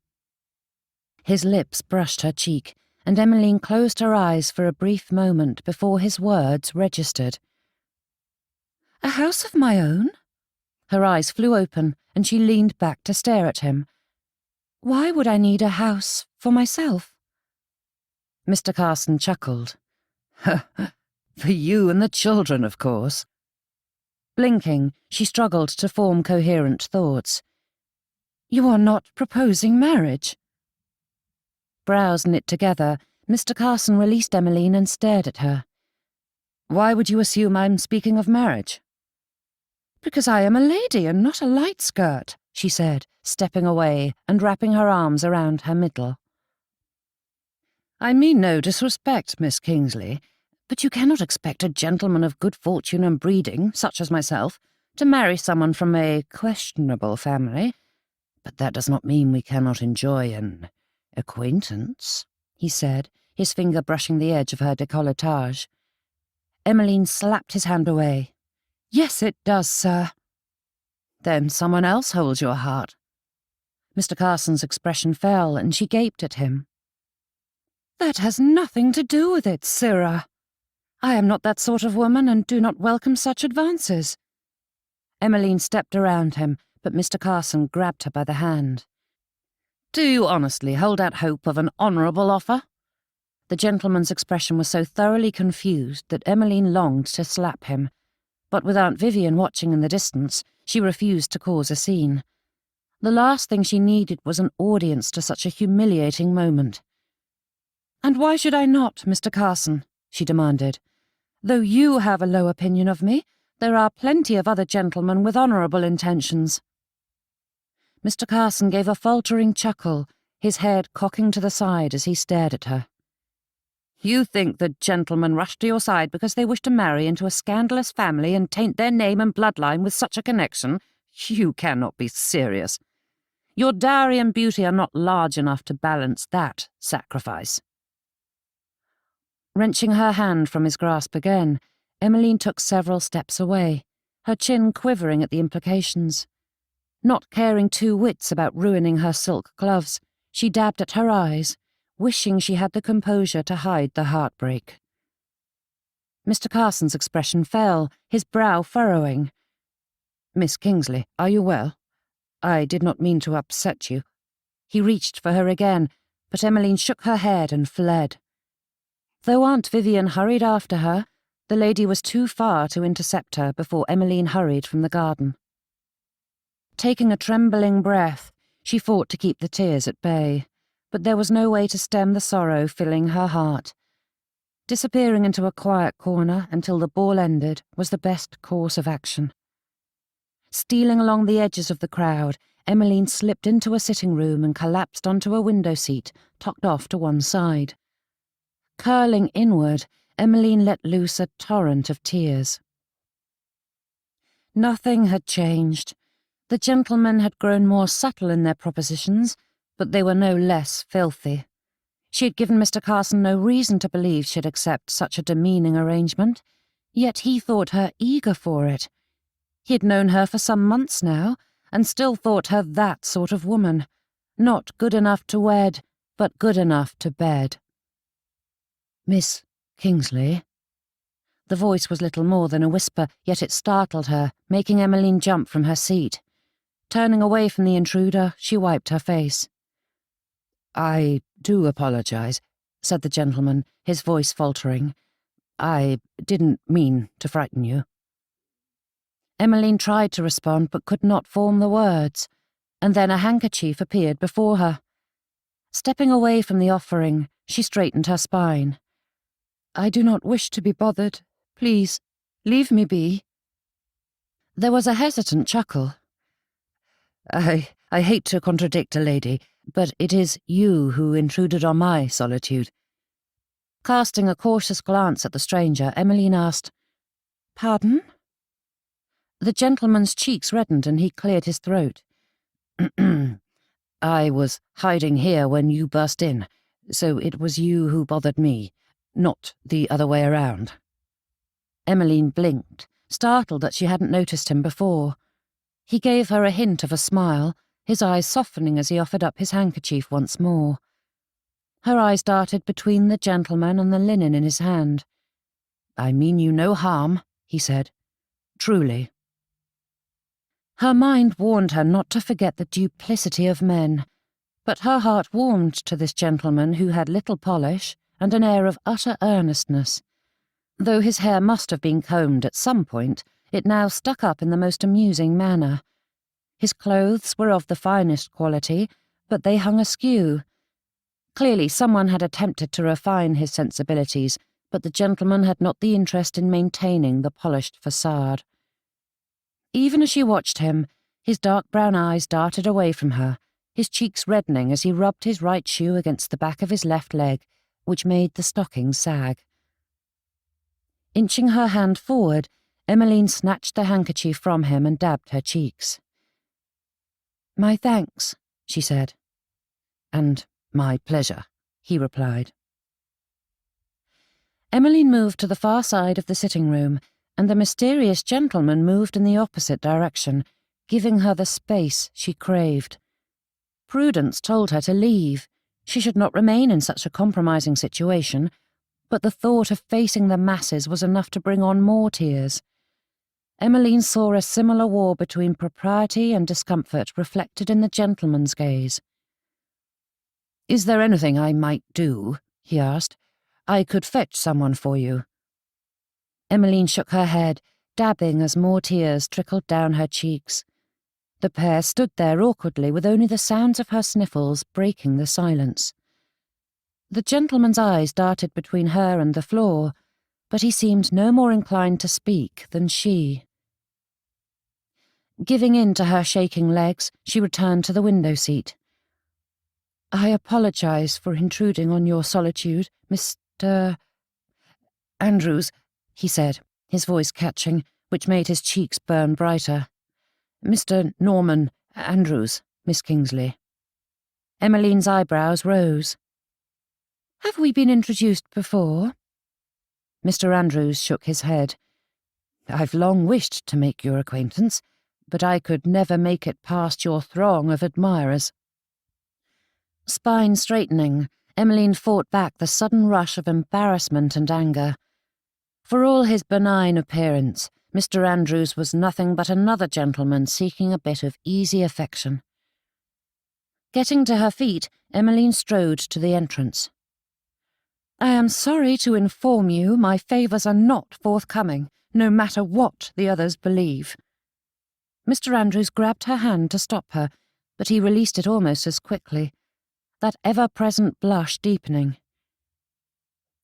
His lips brushed her cheek, and Emmeline closed her eyes for a brief moment before his words registered. "A house of my own?" Her eyes flew open, and she leaned back to stare at him. "Why would I need a house for myself?" Mr. Carson chuckled. "For you and the children, of course." Blinking, she struggled to form coherent thoughts. "You are not proposing marriage?" Brows knit together, Mr. Carson released Emmeline and stared at her. "Why would you assume I'm speaking of marriage?" "Because I am a lady and not a light skirt," she said, stepping away and wrapping her arms around her middle. "I mean no disrespect, Miss Kingsley, but you cannot expect a gentleman of good fortune and breeding, such as myself, to marry someone from a questionable family. But that does not mean we cannot enjoy an acquaintance," he said, his finger brushing the edge of her décolletage. Emmeline slapped his hand away. "Yes, it does, sir." "Then someone else holds your heart." Mr. Carson's expression fell, and she gaped at him. "That has nothing to do with it, sirrah. I am not that sort of woman and do not welcome such advances." Emmeline stepped around him, but Mr. Carson grabbed her by the hand. "Do you honestly hold out hope of an honourable offer?" The gentleman's expression was so thoroughly confused that Emmeline longed to slap him, but with Aunt Vivian watching in the distance, she refused to cause a scene. The last thing she needed was an audience to such a humiliating moment. "And why should I not, Mr. Carson?" she demanded. "Though you have a low opinion of me, there are plenty of other gentlemen with honourable intentions." Mr. Carson gave a faltering chuckle, his head cocking to the side as he stared at her. "You think the gentlemen rush to your side because they wish to marry into a scandalous family and taint their name and bloodline with such a connection? You cannot be serious. Your dowry and beauty are not large enough to balance that sacrifice." Wrenching her hand from his grasp again, Emmeline took several steps away, her chin quivering at the implications. Not caring two whits about ruining her silk gloves, she dabbed at her eyes, wishing she had the composure to hide the heartbreak. Mr. Carson's expression fell, his brow furrowing. "Miss Kingsley, are you well? I did not mean to upset you." He reached for her again, but Emmeline shook her head and fled. Though Aunt Vivian hurried after her, the lady was too far to intercept her before Emmeline hurried from the garden. Taking a trembling breath, she fought to keep the tears at bay, but there was no way to stem the sorrow filling her heart. Disappearing into a quiet corner until the ball ended was the best course of action. Stealing along the edges of the crowd, Emmeline slipped into a sitting room and collapsed onto a window seat, tucked off to one side. Curling inward, Emmeline let loose a torrent of tears. Nothing had changed. The gentlemen had grown more subtle in their propositions, but they were no less filthy. She had given Mr. Carson no reason to believe she'd accept such a demeaning arrangement, yet he thought her eager for it. He had known her for some months now, and still thought her that sort of woman, not good enough to wed, but good enough to bed. "Miss Kingsley?" The voice was little more than a whisper, yet it startled her, making Emmeline jump from her seat. Turning away from the intruder, she wiped her face. "I do apologize," said the gentleman, his voice faltering. "I didn't mean to frighten you." Emmeline tried to respond but could not form the words, and then a handkerchief appeared before her. Stepping away from the offering, she straightened her spine. "I do not wish to be bothered. Please, Leave me be." There was a hesitant chuckle. I hate to contradict a lady, but it is you who intruded on my solitude." Casting a cautious glance at the stranger, Emmeline asked, "Pardon?" The gentleman's cheeks reddened and he cleared his throat. "I was hiding here when you burst in, so it was you who bothered me, not the other way around." Emmeline blinked, startled that she hadn't noticed him before. He gave her a hint of a smile, his eyes softening as he offered up his handkerchief once more. Her eyes darted between the gentleman and the linen in his hand. "I mean you no harm," he said. "Truly." Her mind warned her not to forget the duplicity of men, but her heart warmed to this gentleman who had little polish and an air of utter earnestness. Though his hair must have been combed at some point, it now stuck up in the most amusing manner. His clothes were of the finest quality, but they hung askew. Clearly someone had attempted to refine his sensibilities, but the gentleman had not the interest in maintaining the polished facade. Even as she watched him, his dark brown eyes darted away from her, his cheeks reddening as he rubbed his right shoe against the back of his left leg, which made the stocking sag. Inching her hand forward, Emmeline snatched the handkerchief from him and dabbed her cheeks. "My thanks," she said. "And my pleasure," he replied. Emmeline moved to the far side of the sitting-room, and the mysterious gentleman moved in the opposite direction, giving her the space she craved. Prudence told her to leave. She should not remain in such a compromising situation, but the thought of facing the masses was enough to bring on more tears. Emmeline saw a similar war between propriety and discomfort reflected in the gentleman's gaze. "Is there anything I might do?" he asked. "I could fetch someone for you." Emmeline shook her head, dabbing as more tears trickled down her cheeks. The pair stood there awkwardly with only the sounds of her sniffles breaking the silence. The gentleman's eyes darted between her and the floor, but he seemed no more inclined to speak than she. Giving in to her shaking legs, she returned to the window seat. "I apologize for intruding on your solitude, Mr. Andrews," he said, his voice catching, which made his cheeks burn brighter. "Mr. Norman Andrews, Miss Kingsley." Emmeline's eyebrows rose. "Have we been introduced before?" Mr. Andrews shook his head. "I've long wished to make your acquaintance, but I could never make it past your throng of admirers." Spine straightening, Emmeline fought back the sudden rush of embarrassment and anger. For all his benign appearance, Mr. Andrews was nothing but another gentleman seeking a bit of easy affection. Getting to her feet, Emmeline strode to the entrance. "I am sorry to inform you my favours are not forthcoming, no matter what the others believe." Mr. Andrews grabbed her hand to stop her, but he released it almost as quickly, that ever-present blush deepening.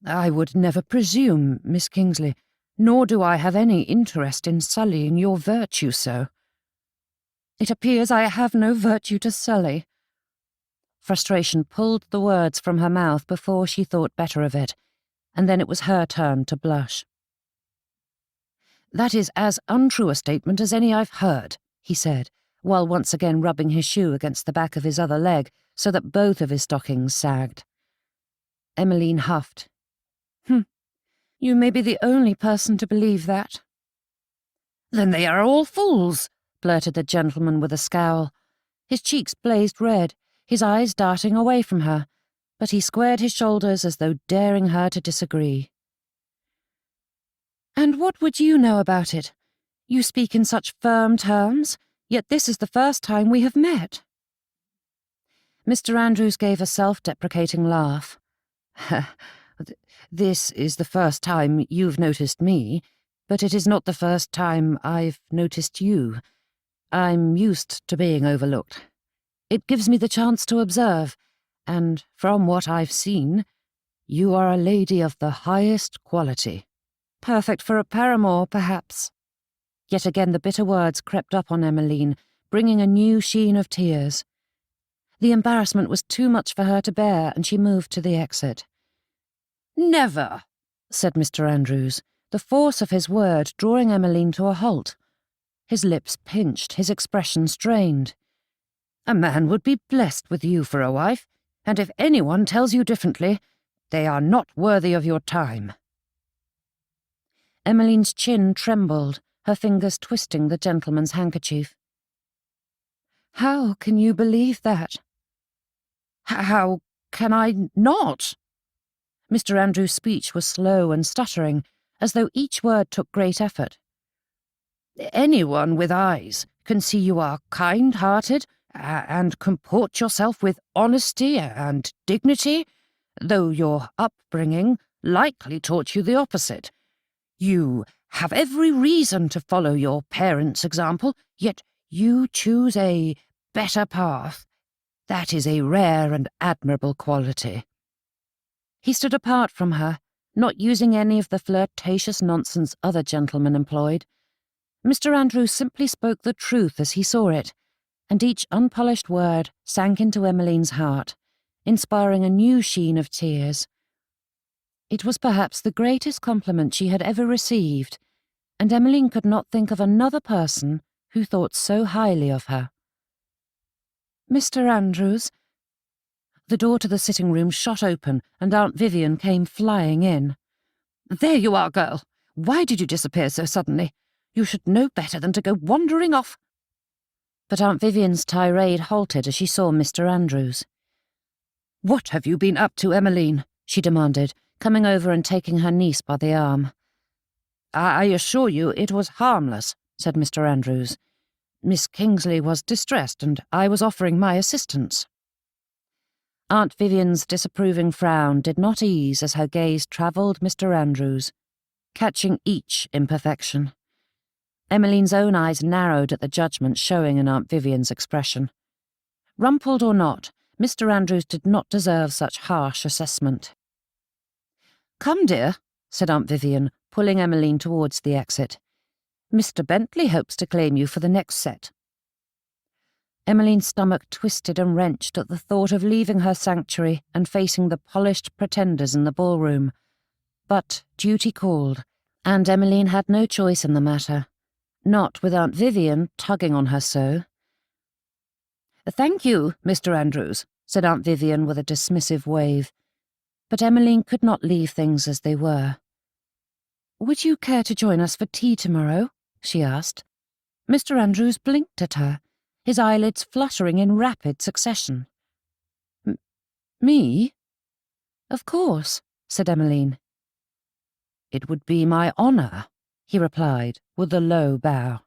"I would never presume, Miss Kingsley, nor do I have any interest in sullying your virtue so." "It appears I have no virtue to sully." Frustration pulled the words from her mouth before she thought better of it, and then it was her turn to blush. "That is as untrue a statement as any I've heard," he said, while once again rubbing his shoe against the back of his other leg so that both of his stockings sagged. Emmeline huffed. You may be the only person to believe that." "Then they are all fools," blurted the gentleman with a scowl. His cheeks blazed red, his eyes darting away from her, but he squared his shoulders as though daring her to disagree. "And what would you know about it? You speak in such firm terms, yet this is the first time we have met." Mr. Andrews gave a self-deprecating laugh. "This is the first time you've noticed me, but it is not the first time I've noticed you. I'm used to being overlooked. It gives me the chance to observe, and from what I've seen, you are a lady of the highest quality." Perfect for a paramour, perhaps. Yet again the bitter words crept up on Emmeline, bringing a new sheen of tears. The embarrassment was too much for her to bear, and she moved to the exit. "Never," said Mr. Andrews, the force of his word drawing Emmeline to a halt. His lips pinched, his expression strained. "A man would be blessed with you for a wife, and if anyone tells you differently, they are not worthy of your time." Emmeline's chin trembled, her fingers twisting the gentleman's handkerchief. "How can you believe that?" "How can I not?" Mr. Andrews' speech was slow and stuttering, as though each word took great effort. "Anyone with eyes can see you are kind-hearted and comport yourself with honesty and dignity, though your upbringing likely taught you the opposite. You have every reason to follow your parents' example, yet you choose a better path. That is a rare and admirable quality." He stood apart from her, not using any of the flirtatious nonsense other gentlemen employed. Mr. Andrews simply spoke the truth as he saw it, and each unpolished word sank into Emmeline's heart, inspiring a new sheen of tears. It was perhaps the greatest compliment she had ever received, and Emmeline could not think of another person who thought so highly of her. "Mr. Andrews—" The door to the sitting-room shot open, and Aunt Vivian came flying in. "There you are, girl! Why did you disappear so suddenly? You should know better than to go wandering off." But Aunt Vivian's tirade halted as she saw Mr. Andrews. "What have you been up to, Emmeline?" she demanded, coming over and taking her niece by the arm. "I assure you it was harmless," said Mr. Andrews. "Miss Kingsley was distressed, and I was offering my assistance." Aunt Vivian's disapproving frown did not ease as her gaze travelled Mr. Andrews, catching each imperfection. Emmeline's own eyes narrowed at the judgment showing in Aunt Vivian's expression. Rumpled or not, Mr. Andrews did not deserve such harsh assessment. "Come, dear," said Aunt Vivian, pulling Emmeline towards the exit. "Mr. Bentley hopes to claim you for the next set." Emmeline's stomach twisted and wrenched at the thought of leaving her sanctuary and facing the polished pretenders in the ballroom. But duty called, and Emmeline had no choice in the matter, not with Aunt Vivian tugging on her so. "Thank you, Mr. Andrews," said Aunt Vivian with a dismissive wave. But Emmeline could not leave things as they were. "Would you care to join us for tea tomorrow?" she asked. Mr. Andrews blinked at her, his eyelids fluttering in rapid succession. "Me?" "Of course," said Emmeline. "It would be my honour," he replied, with a low bow.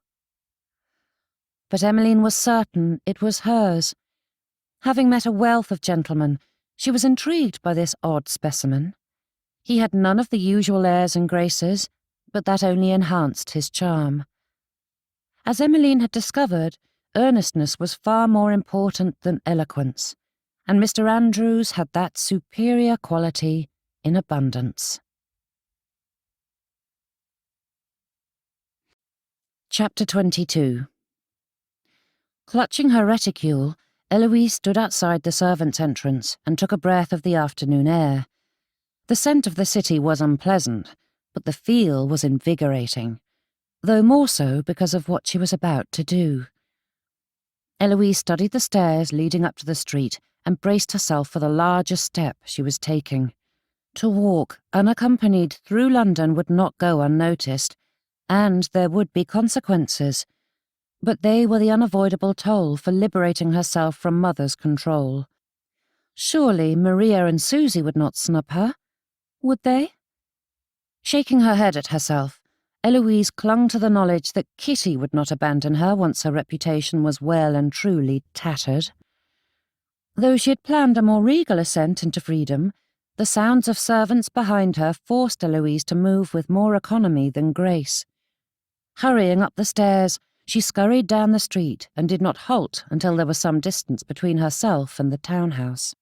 But Emmeline was certain it was hers. Having met a wealth of gentlemen, she was intrigued by this odd specimen. He had none of the usual airs and graces, but that only enhanced his charm. As Emmeline had discovered, earnestness was far more important than eloquence, and Mr. Andrews had that superior quality in abundance. Chapter 22. Clutching her reticule, Eloise stood outside the servants' entrance and took a breath of the afternoon air. The scent of the city was unpleasant, but the feel was invigorating, though more so because of what she was about to do. Eloise studied the stairs leading up to the street and braced herself for the larger step she was taking. To walk unaccompanied through London would not go unnoticed, and there would be consequences, but they were the unavoidable toll for liberating herself from mother's control. Surely Maria and Susie would not snub her, would they? Shaking her head at herself, Eloise clung to the knowledge that Kitty would not abandon her once her reputation was well and truly tattered. Though she had planned a more regal ascent into freedom, the sounds of servants behind her forced Eloise to move with more economy than grace. Hurrying up the stairs, she scurried down the street and did not halt until there was some distance between herself and the townhouse.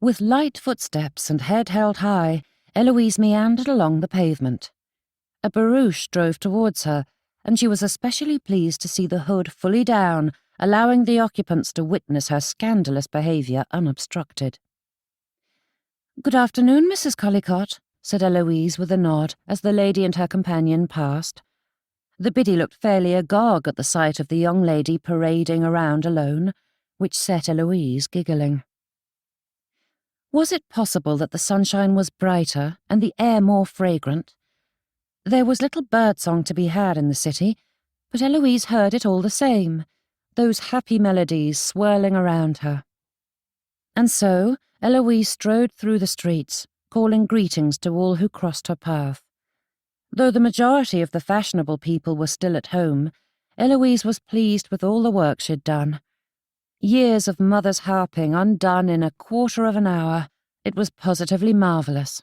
With light footsteps and head held high, Eloise meandered along the pavement. A barouche drove towards her, and she was especially pleased to see the hood fully down, allowing the occupants to witness her scandalous behaviour unobstructed. "Good afternoon, Mrs. Collicott," said Eloise with a nod as the lady and her companion passed. The biddy looked fairly agog at the sight of the young lady parading around alone, which set Eloise giggling. Was it possible that the sunshine was brighter and the air more fragrant? There was little birdsong to be had in the city, but Eloise heard it all the same, those happy melodies swirling around her. And so Eloise strode through the streets, calling greetings to all who crossed her path. Though the majority of the fashionable people were still at home, Eloise was pleased with all the work she'd done. Years of mother's harping undone in a quarter of an hour. It was positively marvellous.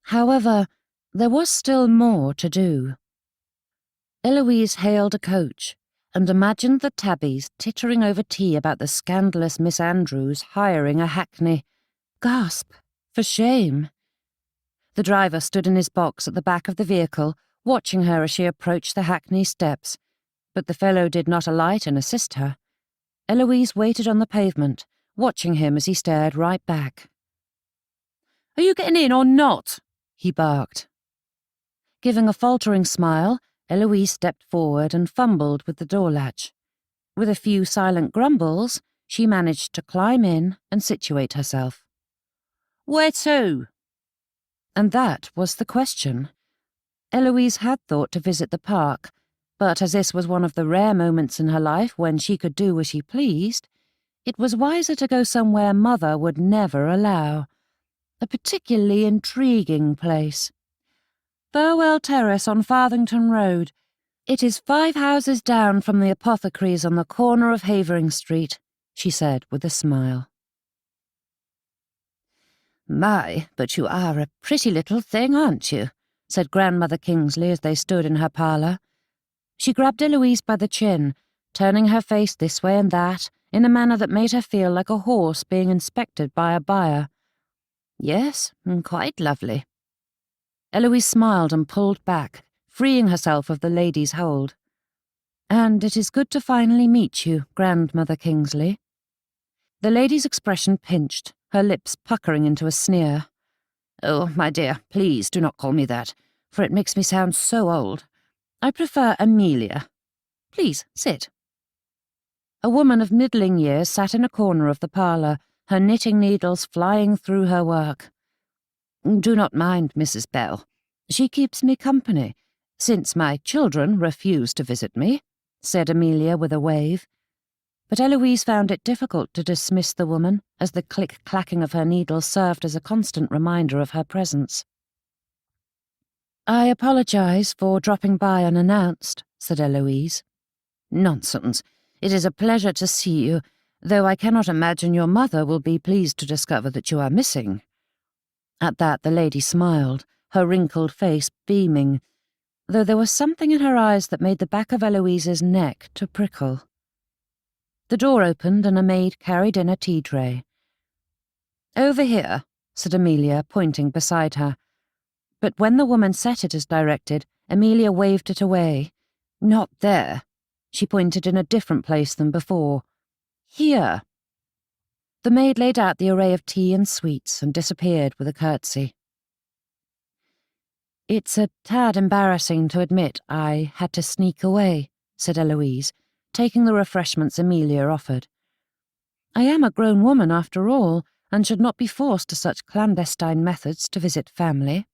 However, there was still more to do. Eloise hailed a coach and imagined the tabbies tittering over tea about the scandalous Miss Andrews hiring a hackney. Gasp! For shame! The driver stood in his box at the back of the vehicle, watching her as she approached the hackney steps, but the fellow did not alight and assist her. Eloise waited on the pavement, watching him as he stared right back. "Are you getting in or not?" he barked. Giving a faltering smile, Eloise stepped forward and fumbled with the door latch. With a few silent grumbles, she managed to climb in and situate herself. "Where to?" And that was the question. Eloise had thought to visit the park, but as this was one of the rare moments in her life when she could do as she pleased, it was wiser to go somewhere Mother would never allow. A particularly intriguing place. "Burwell Terrace on Farthington Road. It is 5 houses down from the apothecary's on the corner of Havering Street," she said with a smile. "My, but you are a pretty little thing, aren't you?" said Grandmother Kingsley as they stood in her parlour. She grabbed Eloise by the chin, turning her face this way and that in a manner that made her feel like a horse being inspected by a buyer. "Yes, quite lovely." Eloise smiled and pulled back, freeing herself of the lady's hold. "And it is good to finally meet you, Grandmother Kingsley." The lady's expression pinched, her lips puckering into a sneer. "Oh, my dear, please do not call me that, for it makes me sound so old. I prefer Amelia. Please, sit." A woman of middling years sat in a corner of the parlour, her knitting needles flying through her work. "Do not mind Mrs. Bell. She keeps me company, since my children refuse to visit me," said Amelia with a wave. But Eloise found it difficult to dismiss the woman, as the click-clacking of her needles served as a constant reminder of her presence. "I apologise for dropping by unannounced," said Eloise. "Nonsense. It is a pleasure to see you, though I cannot imagine your mother will be pleased to discover that you are missing." At that the lady smiled, her wrinkled face beaming, though there was something in her eyes that made the back of Eloise's neck to prickle. The door opened and a maid carried in a tea tray. "Over here," said Amelia, pointing beside her. But when the woman set it as directed, Amelia waved it away. "Not there." She pointed in a different place than before. "Here." The maid laid out the array of tea and sweets and disappeared with a curtsy. "It's a tad embarrassing to admit I had to sneak away," said Eloise, taking the refreshments Amelia offered. "I am a grown woman after all, and should not be forced to such clandestine methods to visit family."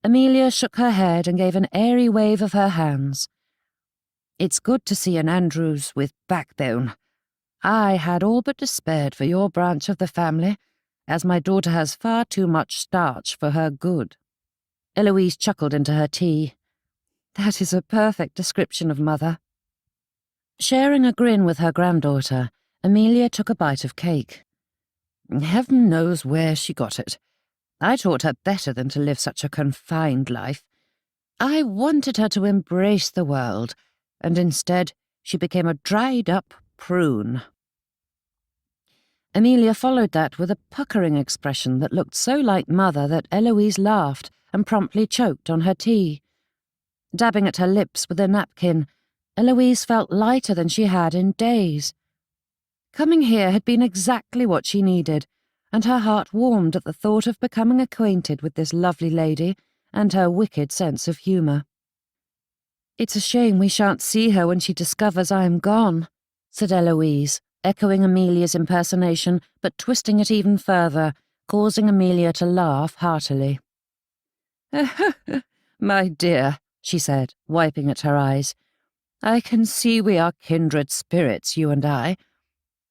Amelia shook her head and gave an airy wave of her hands. "It's good to see an Andrews with backbone. I had all but despaired for your branch of the family, as my daughter has far too much starch for her good." Eloise chuckled into her tea. "That is a perfect description of Mother." Sharing a grin with her granddaughter, Amelia took a bite of cake. "Heaven knows where she got it. I taught her better than to live such a confined life. I wanted her to embrace the world, and instead she became a dried-up prune." Amelia followed that with a puckering expression that looked so like Mother that Eloise laughed and promptly choked on her tea. Dabbing at her lips with a napkin, Eloise felt lighter than she had in days. Coming here had been exactly what she needed, and her heart warmed at the thought of becoming acquainted with this lovely lady and her wicked sense of humour. "It's a shame we shan't see her when she discovers I am gone," said Eloise, echoing Amelia's impersonation but twisting it even further, causing Amelia to laugh heartily. "My dear," she said, wiping at her eyes, "I can see we are kindred spirits, you and I.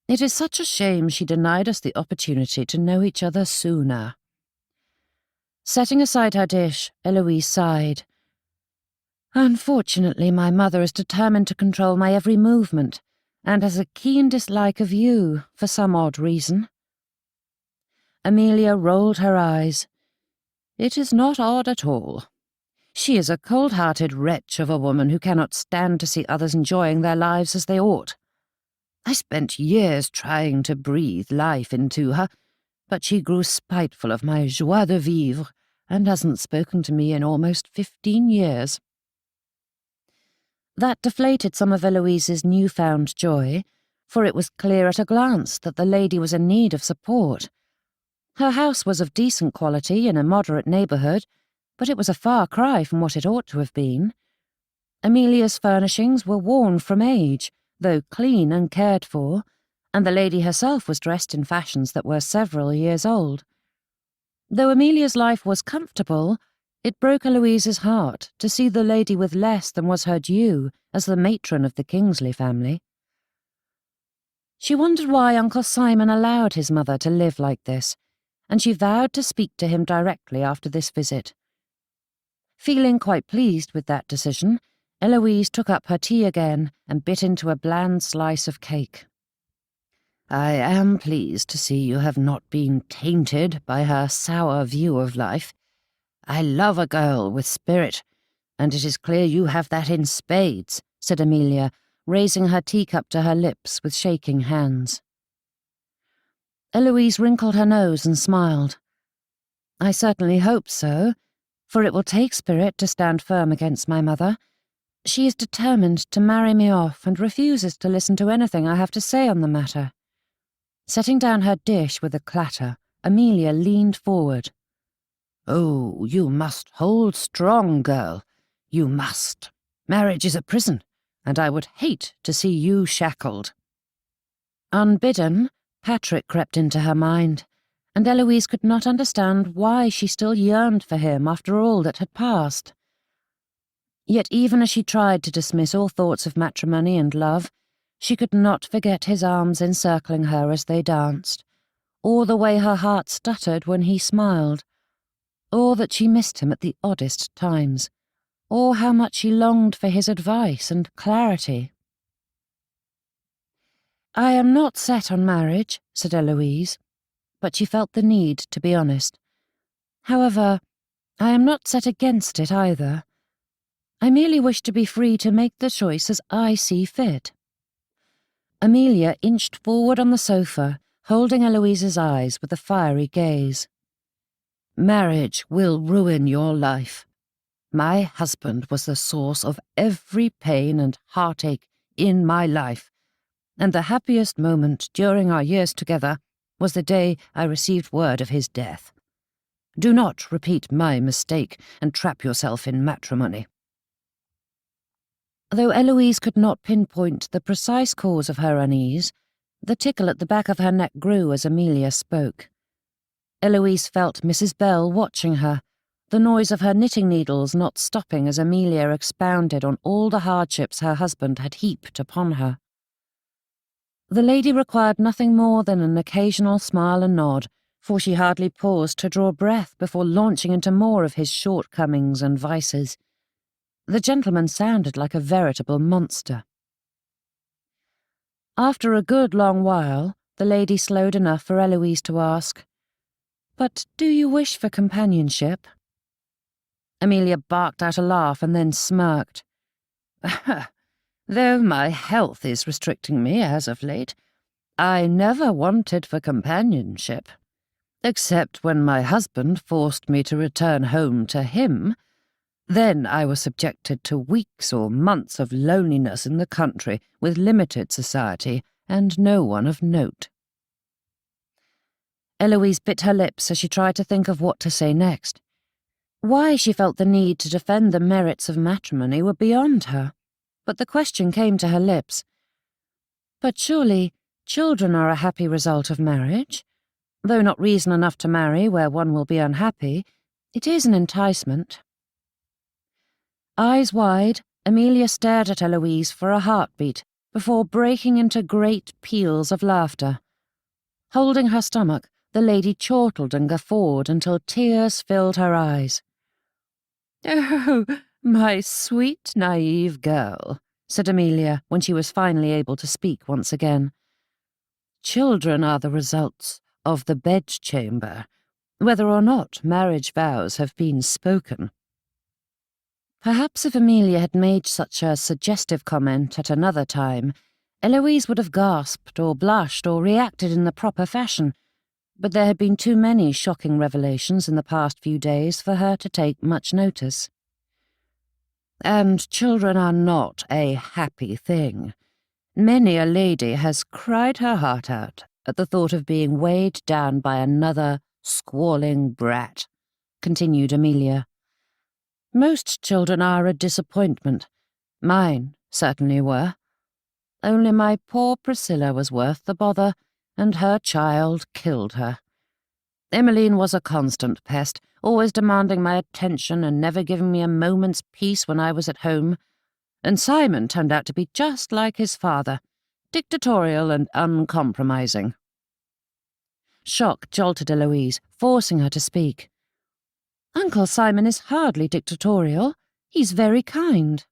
It is such a shame she denied us the opportunity to know each other sooner." Setting aside her dish, Eloise sighed. "Unfortunately, my mother is determined to control my every movement, and has a keen dislike of you, for some odd reason." Amelia rolled her eyes. "It is not odd at all. She is a cold-hearted wretch of a woman who cannot stand to see others enjoying their lives as they ought. I spent years trying to breathe life into her, but she grew spiteful of my joie de vivre and hasn't spoken to me in almost 15 years. That deflated some of Eloise's newfound joy, for it was clear at a glance that the lady was in need of support. Her house was of decent quality in a moderate neighbourhood, but it was a far cry from what it ought to have been. Amelia's furnishings were worn from age, though clean and cared for, and the lady herself was dressed in fashions that were several years old. Though Amelia's life was comfortable, it broke Eloise's heart to see the lady with less than was her due as the matron of the Kingsley family. She wondered why Uncle Simon allowed his mother to live like this, and she vowed to speak to him directly after this visit. Feeling quite pleased with that decision, Eloise took up her tea again and bit into a bland slice of cake. "I am pleased to see you have not been tainted by her sour view of life. I love a girl with spirit, and it is clear you have that in spades," said Amelia, raising her teacup to her lips with shaking hands. Eloise wrinkled her nose and smiled. "I certainly hope so, for it will take spirit to stand firm against my mother. She is determined to marry me off and refuses to listen to anything I have to say on the matter." Setting down her dish with a clatter, Amelia leaned forward. "Oh, you must hold strong, girl. You must. Marriage is a prison, and I would hate to see you shackled." Unbidden, Patrick crept into her mind, and Eloise could not understand why she still yearned for him after all that had passed. Yet even as she tried to dismiss all thoughts of matrimony and love, she could not forget his arms encircling her as they danced, or the way her heart stuttered when he smiled, or that she missed him at the oddest times, or how much she longed for his advice and clarity. "I am not set on marriage," said Eloise, but she felt the need to be honest. "However, I am not set against it either. I merely wish to be free to make the choice as I see fit." Amelia inched forward on the sofa, holding Eloise's eyes with a fiery gaze. "Marriage will ruin your life. My husband was the source of every pain and heartache in my life, and the happiest moment during our years together was the day I received word of his death. Do not repeat my mistake and trap yourself in matrimony." Though Eloise could not pinpoint the precise cause of her unease, the tickle at the back of her neck grew as Amelia spoke. Eloise felt Mrs. Bell watching her, the noise of her knitting needles not stopping as Amelia expounded on all the hardships her husband had heaped upon her. The lady required nothing more than an occasional smile and nod, for she hardly paused to draw breath before launching into more of his shortcomings and vices. The gentleman sounded like a veritable monster. After a good long while, the lady slowed enough for Eloise to ask, "But do you wish for companionship?" Amelia barked out a laugh and then smirked. "Though my health is restricting me as of late, I never wanted for companionship, except when my husband forced me to return home to him. Then I was subjected to weeks or months of loneliness in the country with limited society and no one of note. Eloise bit her lips as she tried to think of what to say next. Why she felt the need to defend the merits of matrimony were beyond her, but the question came to her lips. But surely children are a happy result of marriage. Though not reason enough to marry where one will be unhappy, it is an enticement. Eyes wide, Amelia stared at Eloise for a heartbeat before breaking into great peals of laughter. Holding her stomach, the lady chortled and guffawed until tears filled her eyes. "Oh, my sweet, naive girl," said Amelia when she was finally able to speak once again. "Children are the results of the bedchamber, whether or not marriage vows have been spoken." Perhaps if Amelia had made such a suggestive comment at another time, Eloise would have gasped or blushed or reacted in the proper fashion, but there had been too many shocking revelations in the past few days for her to take much notice. "And children are not a happy thing. Many a lady has cried her heart out at the thought of being weighed down by another squalling brat," continued Amelia. "Most children are a disappointment. Mine certainly were. Only my poor Priscilla was worth the bother, and her child killed her. Emmeline was a constant pest, always demanding my attention and never giving me a moment's peace when I was at home. And Simon turned out to be just like his father, dictatorial and uncompromising." Shock jolted Eloise, forcing her to speak. "Uncle Simon is hardly dictatorial. He's very kind."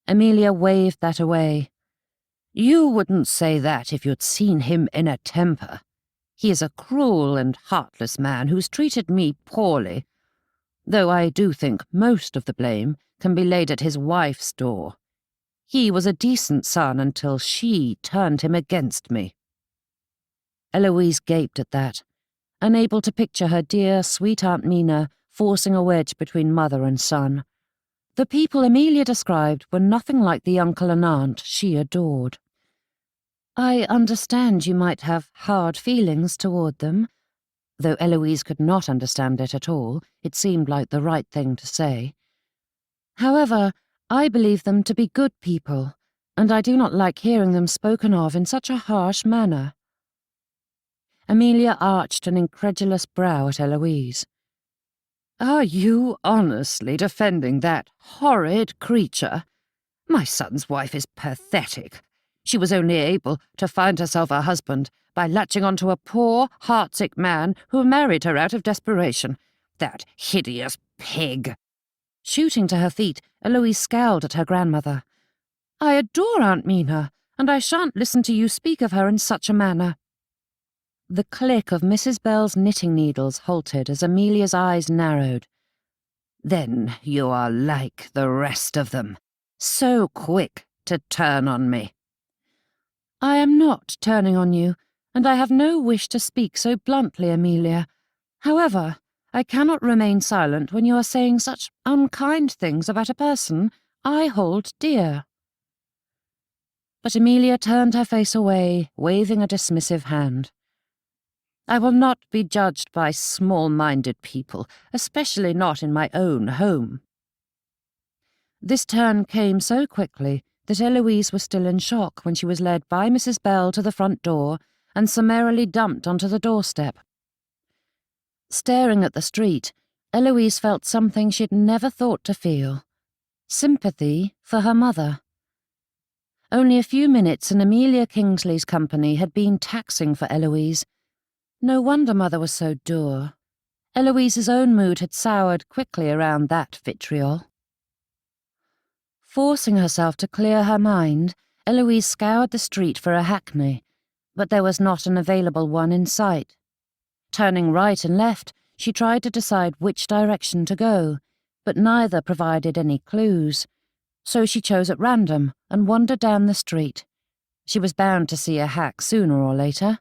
Amelia waved that away. "You wouldn't say that if you'd seen him in a temper. He is a cruel and heartless man who's treated me poorly, though I do think most of the blame can be laid at his wife's door. He was a decent son until she turned him against me." Eloise gaped at that, unable to picture her dear, sweet Aunt Mina forcing a wedge between mother and son. The people Amelia described were nothing like the uncle and aunt she adored. "I understand you might have hard feelings toward them." Though Eloise could not understand it at all, it seemed like the right thing to say. "However, I believe them to be good people, and I do not like hearing them spoken of in such a harsh manner." Amelia arched an incredulous brow at Eloise. "Are you honestly defending that horrid creature? My son's wife is pathetic. She was only able to find herself a husband by latching onto a poor, heartsick man who married her out of desperation. That hideous pig." Shooting to her feet, Eloise scowled at her grandmother. "I adore Aunt Mina, and I shan't listen to you speak of her in such a manner." The click of Mrs. Bell's knitting needles halted as Amelia's eyes narrowed. "Then you are like the rest of them, so quick to turn on me." "I am not turning on you, and I have no wish to speak so bluntly, Amelia. However, I cannot remain silent when you are saying such unkind things about a person I hold dear." But Amelia turned her face away, waving a dismissive hand. "I will not be judged by small-minded people, especially not in my own home." This turn came so quickly that Eloise was still in shock when she was led by Mrs. Bell to the front door and summarily dumped onto the doorstep. Staring at the street, Eloise felt something she'd never thought to feel: sympathy for her mother. Only a few minutes and Amelia Kingsley's company had been taxing for Eloise. No wonder Mother was so dour. Eloise's own mood had soured quickly around that vitriol. Forcing herself to clear her mind, Eloise scoured the street for a hackney, but there was not an available one in sight. Turning right and left, she tried to decide which direction to go, but neither provided any clues. So she chose at random and wandered down the street. She was bound to see a hack sooner or later.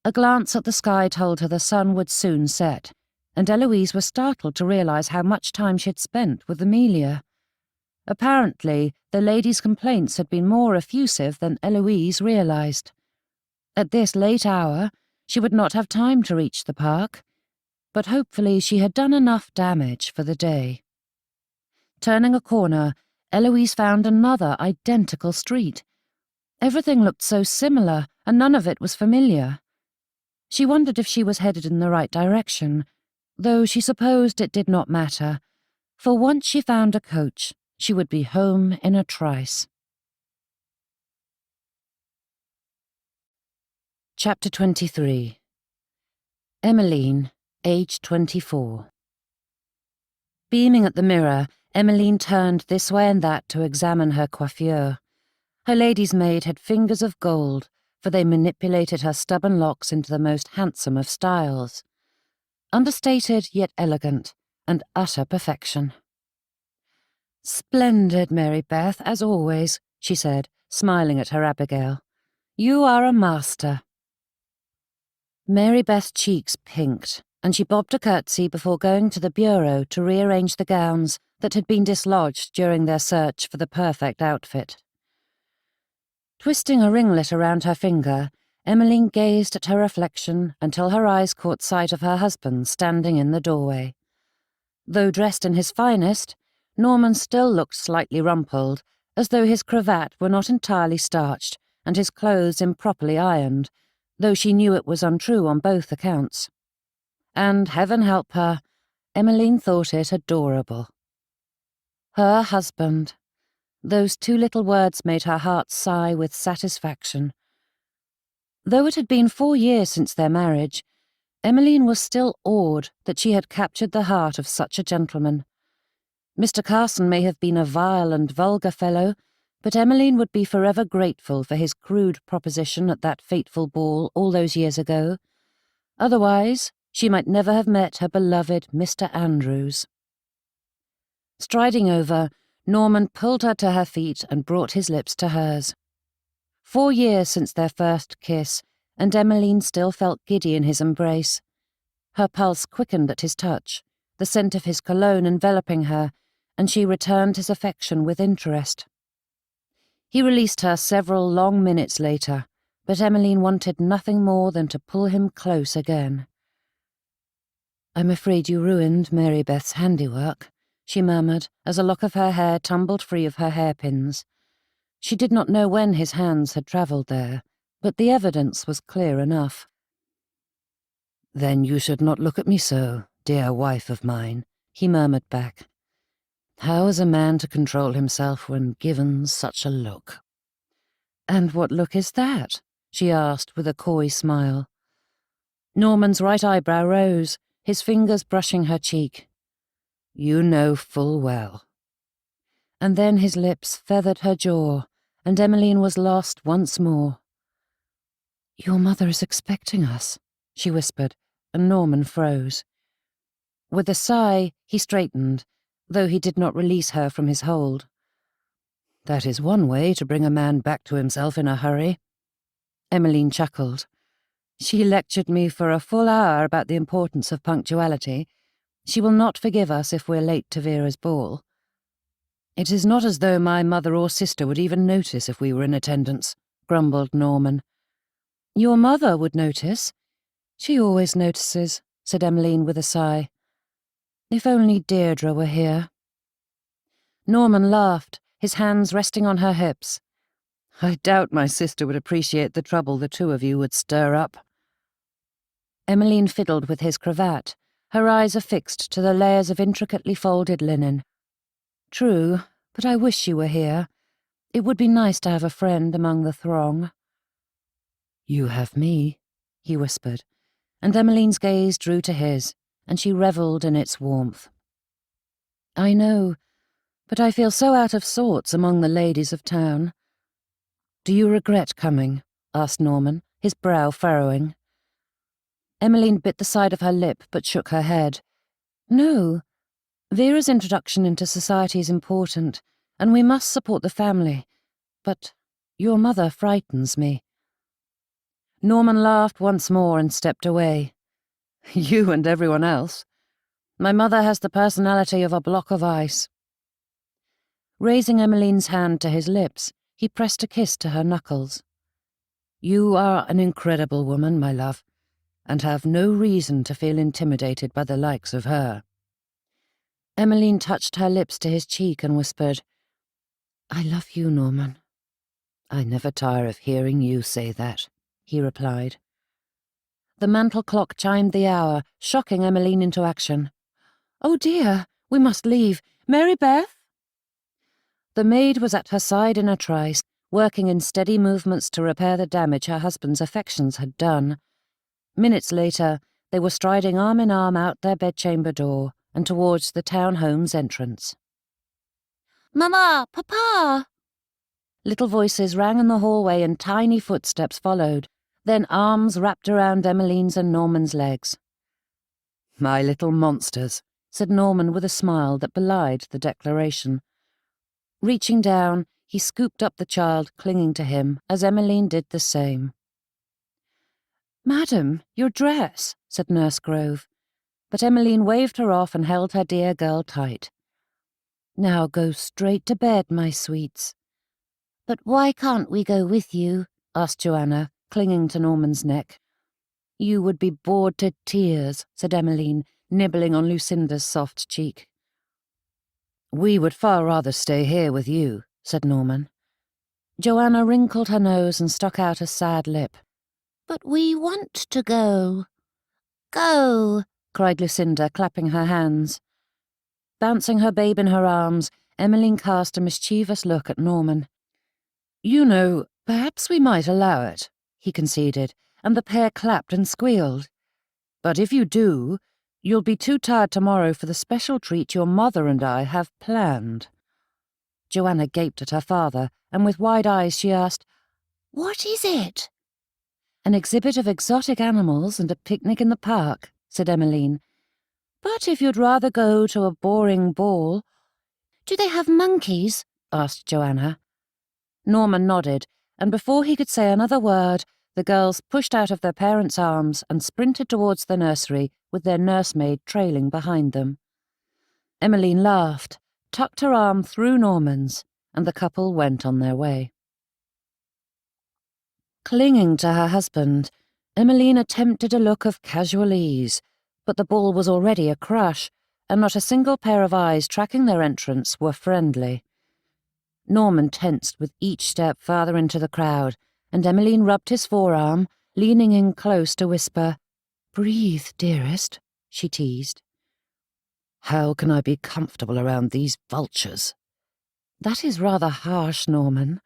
A glance at the sky told her the sun would soon set, and Eloise was startled to realise how much time she had spent with Amelia. Apparently, the lady's complaints had been more effusive than Eloise realised. At this late hour, she would not have time to reach the park, but hopefully she had done enough damage for the day. Turning a corner, Eloise found another identical street. Everything looked so similar, and none of it was familiar. She wondered if she was headed in the right direction, though she supposed it did not matter, for once she found a coach, she would be home in a trice. Chapter 23. Emmeline, aged 24. Beaming at the mirror, Emmeline turned this way and that to examine her coiffure. Her lady's maid had fingers of gold, for they manipulated her stubborn locks into the most handsome of styles. Understated yet elegant, and utter perfection. "Splendid, Mary Beth, as always," she said, smiling at her Abigail. "You are a master." Mary Beth's cheeks pinked, and she bobbed a curtsy before going to the bureau to rearrange the gowns that had been dislodged during their search for the perfect outfit. Twisting a ringlet around her finger, Emmeline gazed at her reflection until her eyes caught sight of her husband standing in the doorway. Though dressed in his finest, Norman still looked slightly rumpled, as though his cravat were not entirely starched and his clothes improperly ironed, though she knew it was untrue on both accounts. And, heaven help her, Emmeline thought it adorable. Her husband. Those two little words made her heart sigh with satisfaction. Though it had been 4 years since their marriage, Emmeline was still awed that she had captured the heart of such a gentleman. Mr. Carson may have been a vile and vulgar fellow, but Emmeline would be forever grateful for his crude proposition at that fateful ball all those years ago. Otherwise, she might never have met her beloved Mr. Andrews. Striding over, Norman pulled her to her feet and brought his lips to hers. 4 years since their first kiss, and Emmeline still felt giddy in his embrace. Her pulse quickened at his touch, the scent of his cologne enveloping her, and she returned his affection with interest. He released her several long minutes later, but Emmeline wanted nothing more than to pull him close again. "I'm afraid you ruined Mary Beth's handiwork," she murmured as a lock of her hair tumbled free of her hairpins. She did not know when his hands had travelled there, but the evidence was clear enough. "Then you should not look at me so, dear wife of mine," he murmured back. "How is a man to control himself when given such a look?" "And what look is that?" she asked with a coy smile. Norman's right eyebrow rose, his fingers brushing her cheek. "You know full well." And then his lips feathered her jaw, and Emmeline was lost once more. "Your mother is expecting us," she whispered, and Norman froze. With a sigh, he straightened, though he did not release her from his hold. "That is one way to bring a man back to himself in a hurry." Emmeline chuckled. "She lectured me for a full hour about the importance of punctuality. She will not forgive us if we're late to Vera's ball." "It is not as though my mother or sister would even notice if we were in attendance," grumbled Norman. "Your mother would notice. She always notices," said Emmeline with a sigh. "If only Deirdre were here." Norman laughed, his hands resting on her hips. "I doubt my sister would appreciate the trouble the two of you would stir up." Emmeline fiddled with his cravat, her eyes affixed to the layers of intricately folded linen. "True, but I wish you were here. It would be nice to have a friend among the throng." "You have me," he whispered, and Emmeline's gaze drew to his, and she revelled in its warmth. "I know, but I feel so out of sorts among the ladies of town." "Do you regret coming?" asked Norman, his brow furrowing. Emmeline bit the side of her lip but shook her head. "No. Vera's introduction into society is important, and we must support the family. But Your mother frightens me." Norman laughed once more and stepped away. "You and everyone else. My mother has the personality of a block of ice." Raising Emmeline's hand to his lips, he pressed a kiss to her knuckles. "You are an incredible woman, my love, and have no reason to feel intimidated by the likes of her." Emmeline touched her lips to his cheek and whispered, "I love you, Norman." "I never tire of hearing you say that," he replied. The mantel clock chimed the hour, shocking Emmeline into action. "Oh dear, we must leave. Mary Beth?" The maid was at her side in a trice, working in steady movements to repair the damage her husband's affections had done. Minutes later, they were striding arm in arm out their bedchamber door and towards the townhome's entrance. "Mama! Papa!" Little voices rang in the hallway and tiny footsteps followed, then arms wrapped around Emmeline's and Norman's legs. "My little monsters," said Norman with a smile that belied the declaration. Reaching down, he scooped up the child clinging to him as Emmeline did the same. "Madam, your dress," said Nurse Grove, but Emmeline waved her off and held her dear girl tight. "Now go straight to bed, my sweets." "But why can't we go with you?" asked Joanna, clinging to Norman's neck. "You would be bored to tears," said Emmeline, nibbling on Lucinda's soft cheek. "We would far rather stay here with you," said Norman. Joanna wrinkled her nose and stuck out a sad lip. "But we want to go." "Go!" cried Lucinda, clapping her hands. Bouncing her babe in her arms, Emmeline cast a mischievous look at Norman. "You know, perhaps we might allow it," he conceded, and the pair clapped and squealed. "But if you do, you'll be too tired tomorrow for the special treat your mother and I have planned." Joanna gaped at her father, and with wide eyes she asked, "What is it?" "An exhibit of exotic animals and a picnic in the park," said Emmeline. "But if you'd rather go to a boring ball—" "Do they have monkeys?" asked Joanna. Norman nodded, and before he could say another word, the girls pushed out of their parents' arms and sprinted towards the nursery with their nursemaid trailing behind them. Emmeline laughed, tucked her arm through Norman's, and the couple went on their way. Clinging to her husband, Emmeline attempted a look of casual ease, but the ball was already a crush, and not a single pair of eyes tracking their entrance were friendly. Norman tensed with each step farther into the crowd, and Emmeline rubbed his forearm, leaning in close to whisper, "Breathe, dearest," she teased. "How can I be comfortable around these vultures?" "That is rather harsh, Norman."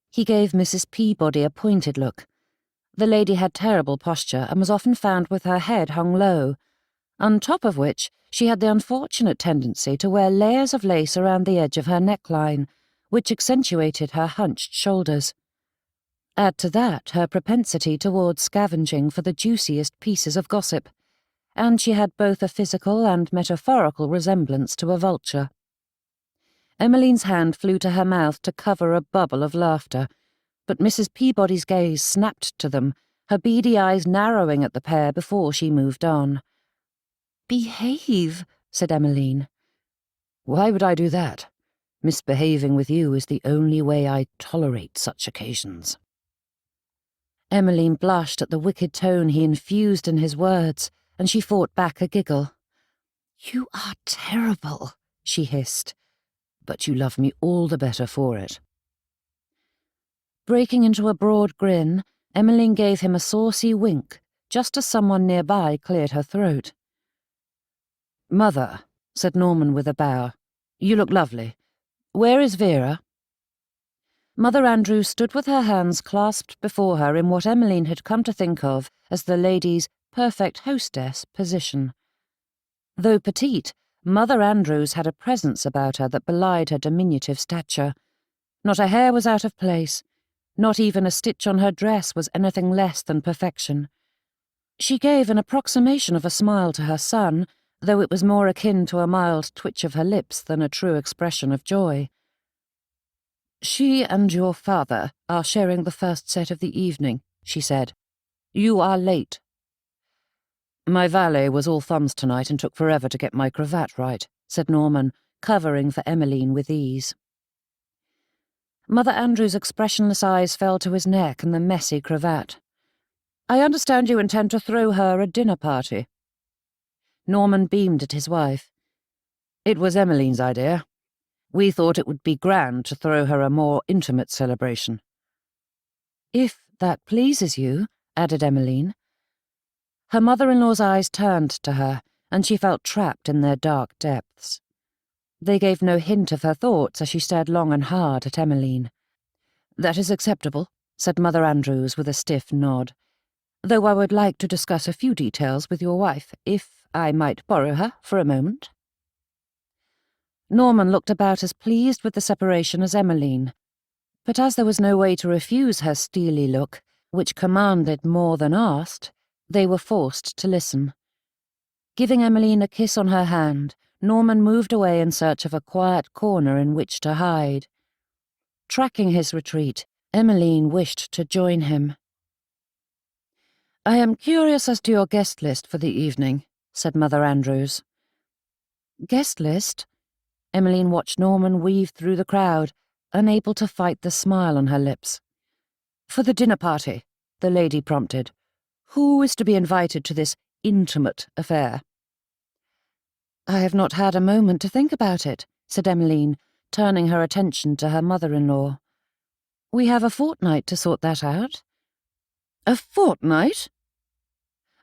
He gave Mrs. Peabody a pointed look. The lady had terrible posture and was often found with her head hung low, on top of which she had the unfortunate tendency to wear layers of lace around the edge of her neckline, which accentuated her hunched shoulders. Add to that her propensity towards scavenging for the juiciest pieces of gossip, and she had both a physical and metaphorical resemblance to a vulture. Emmeline's hand flew to her mouth to cover a bubble of laughter, but Mrs. Peabody's gaze snapped to them, her beady eyes narrowing at the pair before she moved on. "Behave," said Emmeline. "Why would I do that? Misbehaving with you is the only way I tolerate such occasions." Emmeline blushed at the wicked tone he infused in his words, and she fought back a giggle. "You are terrible," she hissed, "but you love me all the better for it." Breaking into a broad grin, Emmeline gave him a saucy wink, just as someone nearby cleared her throat. "Mother," said Norman with a bow, "you look lovely. Where is Vera?" Mother Andrews stood with her hands clasped before her in what Emmeline had come to think of as the lady's perfect hostess position. Though petite, Mother Andrews had a presence about her that belied her diminutive stature. Not a hair was out of place. Not even a stitch on her dress was anything less than perfection. She gave an approximation of a smile to her son, though it was more akin to a mild twitch of her lips than a true expression of joy. She and your father are sharing the first set of the evening, she said. You are late. My valet was all thumbs tonight and took forever to get my cravat right, said Norman, covering for Emmeline with ease. Mother Andrews' expressionless eyes fell to his neck and the messy cravat. I understand you intend to throw her a dinner party. Norman beamed at his wife. It was Emmeline's idea. We thought it would be grand to throw her a more intimate celebration. If that pleases you, added Emmeline. Her mother-in-law's eyes turned to her, and she felt trapped in their dark depths. They gave no hint of her thoughts as she stared long and hard at Emmeline. That is acceptable, said Mother Andrews with a stiff nod, though I would like to discuss a few details with your wife, if I might borrow her for a moment. Norman looked about as pleased with the separation as Emmeline, but as there was no way to refuse her steely look, which commanded more than asked, they were forced to listen. Giving Emmeline a kiss on her hand, Norman moved away in search of a quiet corner in which to hide. Tracking his retreat, Emmeline wished to join him. I am curious as to your guest list for the evening, said Mother Andrews. Guest list? Emmeline watched Norman weave through the crowd, unable to fight the smile on her lips. For the dinner party, the lady prompted. Who is to be invited to this intimate affair? I have not had a moment to think about it, said Emmeline, turning her attention to her mother-in-law. We have a fortnight to sort that out. A fortnight?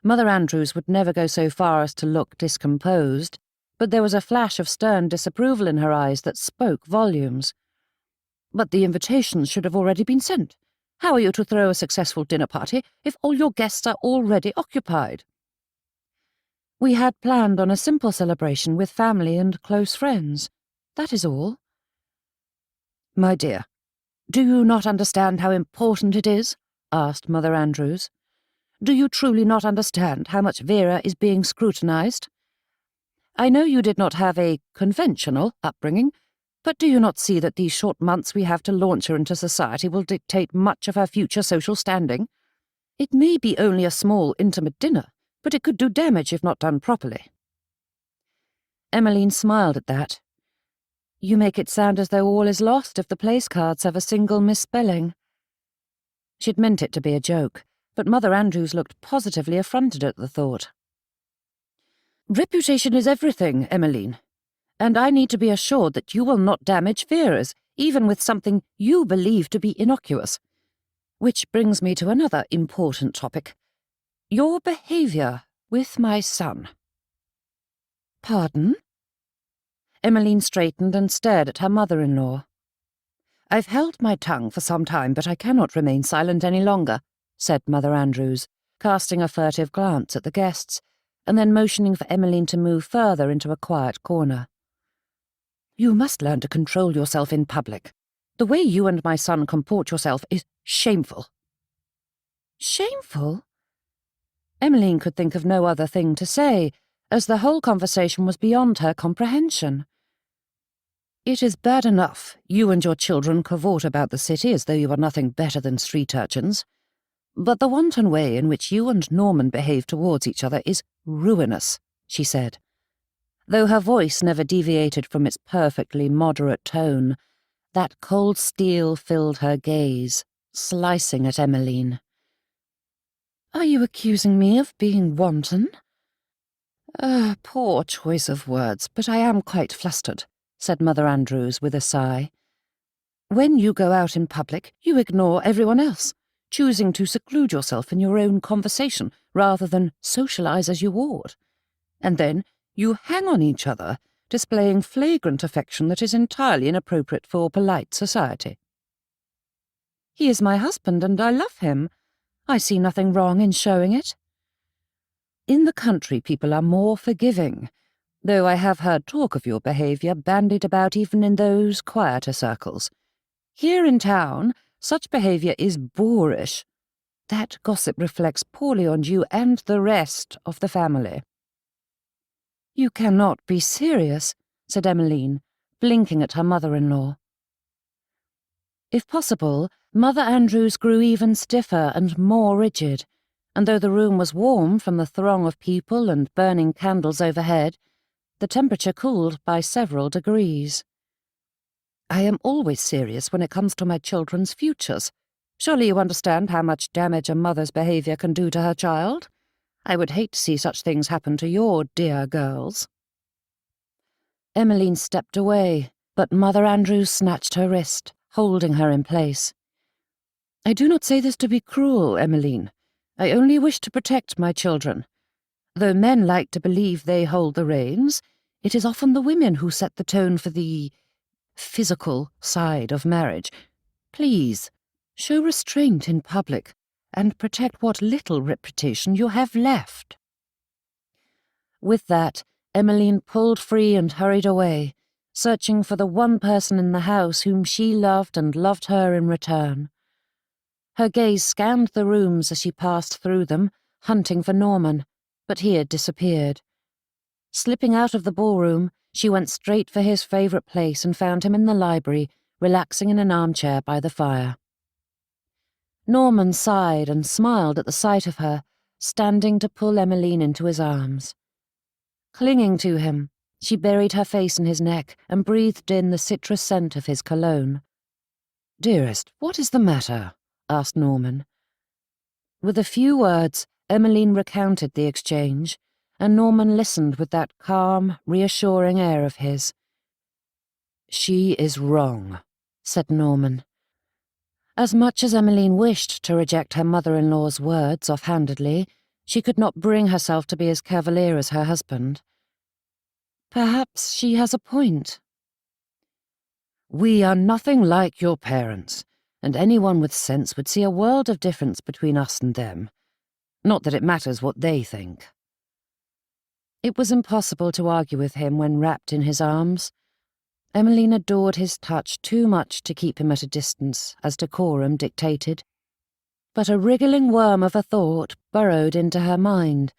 Mother Andrews would never go so far as to look discomposed, but there was a flash of stern disapproval in her eyes that spoke volumes. But the invitations should have already been sent. How are you to throw a successful dinner party if all your guests are already occupied? We had planned on a simple celebration with family and close friends. That is all. My dear, do you not understand how important it is? Asked Mother Andrews. Do you truly not understand how much Vera is being scrutinized? I know you did not have a conventional upbringing, but do you not see that these short months we have to launch her into society will dictate much of her future social standing? It may be only a small, intimate dinner, but it could do damage if not done properly. Emmeline smiled at that. You make it sound as though all is lost if the place cards have a single misspelling. She'd meant it to be a joke, but Mother Andrews looked positively affronted at the thought. Reputation is everything, Emmeline, and I need to be assured that you will not damage Vera's, even with something you believe to be innocuous. Which brings me to another important topic. Your behaviour with my son. Pardon? Emmeline straightened and stared at her mother-in-law. I've held my tongue for some time, but I cannot remain silent any longer, said Mother Andrews, casting a furtive glance at the guests, and then motioning for Emmeline to move further into a quiet corner. You must learn to control yourself in public. The way you and my son comport yourself is shameful. Shameful? Emmeline could think of no other thing to say, as the whole conversation was beyond her comprehension. It is bad enough you and your children cavort about the city as though you are nothing better than street urchins, but the wanton way in which you and Norman behave towards each other is ruinous, she said. Though her voice never deviated from its perfectly moderate tone, that cold steel filled her gaze, slicing at Emmeline. Are you accusing me of being wanton? Poor choice of words, but I am quite flustered, said Mother Andrews with a sigh. When you go out in public, you ignore everyone else, choosing to seclude yourself in your own conversation rather than socialize as you ought. And then you hang on each other, displaying flagrant affection that is entirely inappropriate for polite society. He is my husband, and I love him. I see nothing wrong in showing it. In the country, people are more forgiving, though I have heard talk of your behaviour bandied about even in those quieter circles. Here in town, such behaviour is boorish. That gossip reflects poorly on you and the rest of the family. You cannot be serious, said Emmeline, blinking at her mother-in-law. If possible, Mother Andrews grew even stiffer and more rigid, and though the room was warm from the throng of people and burning candles overhead, the temperature cooled by several degrees. "I am always serious when it comes to my children's futures. Surely you understand how much damage a mother's behaviour can do to her child? I would hate to see such things happen to your dear girls." Emmeline stepped away, but Mother Andrews snatched her wrist, holding her in place. "I do not say this to be cruel, Emmeline. I only wish to protect my children. Though men like to believe they hold the reins, it is often the women who set the tone for the physical side of marriage. Please, show restraint in public and protect what little reputation you have left." With that, Emmeline pulled free and hurried away, searching for the one person in the house whom she loved and loved her in return. Her gaze scanned the rooms as she passed through them, hunting for Norman, but he had disappeared. Slipping out of the ballroom, she went straight for his favourite place and found him in the library, relaxing in an armchair by the fire. Norman sighed and smiled at the sight of her, standing to pull Emmeline into his arms. Clinging to him, she buried her face in his neck and breathed in the citrus scent of his cologne. "Dearest, what is the matter?" asked Norman. With a few words, Emmeline recounted the exchange, and Norman listened with that calm, reassuring air of his. "She is wrong," said Norman. As much as Emmeline wished to reject her mother-in-law's words offhandedly, she could not bring herself to be as cavalier as her husband. "Perhaps she has a point." "We are nothing like your parents, and anyone with sense would see a world of difference between us and them. Not that it matters what they think." It was impossible to argue with him when wrapped in his arms. Emmeline adored his touch too much to keep him at a distance, as decorum dictated. But a wriggling worm of a thought burrowed into her mind,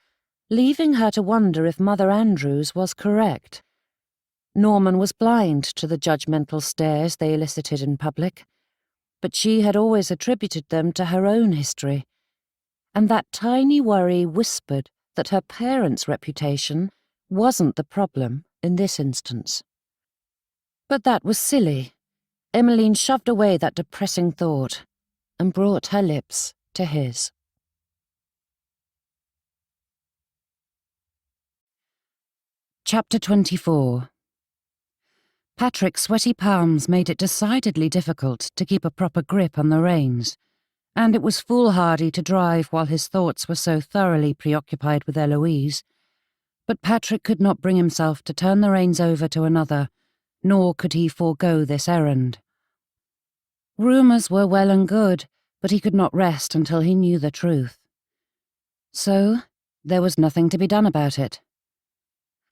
leaving her to wonder if Mother Andrews was correct. Norman was blind to the judgmental stares they elicited in public, but she had always attributed them to her own history, and that tiny worry whispered that her parents' reputation wasn't the problem in this instance. But that was silly. Emmeline shoved away that depressing thought and brought her lips to his. Chapter 24. Patrick's sweaty palms made it decidedly difficult to keep a proper grip on the reins, and it was foolhardy to drive while his thoughts were so thoroughly preoccupied with Eloise. But Patrick could not bring himself to turn the reins over to another, nor could he forego this errand. Rumours were well and good, but he could not rest until he knew the truth. So, there was nothing to be done about it.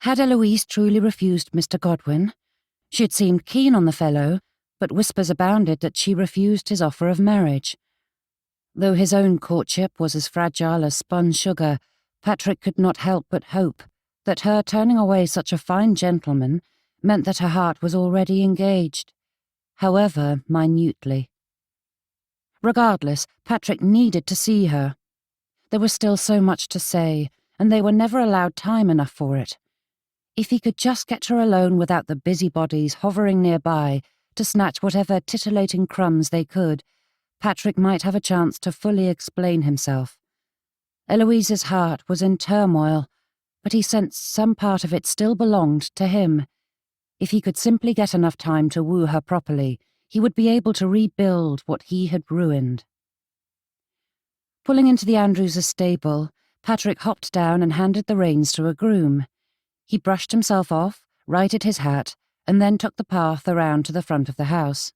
Had Eloise truly refused Mr. Godwin? She had seemed keen on the fellow, but whispers abounded that she refused his offer of marriage. Though his own courtship was as fragile as spun sugar, Patrick could not help but hope that her turning away such a fine gentleman meant that her heart was already engaged, however minutely. Regardless, Patrick needed to see her. There was still so much to say, and they were never allowed time enough for it. If he could just get her alone without the busybodies hovering nearby to snatch whatever titillating crumbs they could, Patrick might have a chance to fully explain himself. Eloise's heart was in turmoil, but he sensed some part of it still belonged to him. If he could simply get enough time to woo her properly, he would be able to rebuild what he had ruined. Pulling into the Andrews' stable, Patrick hopped down and handed the reins to a groom. He brushed himself off, righted his hat, and then took the path around to the front of the house.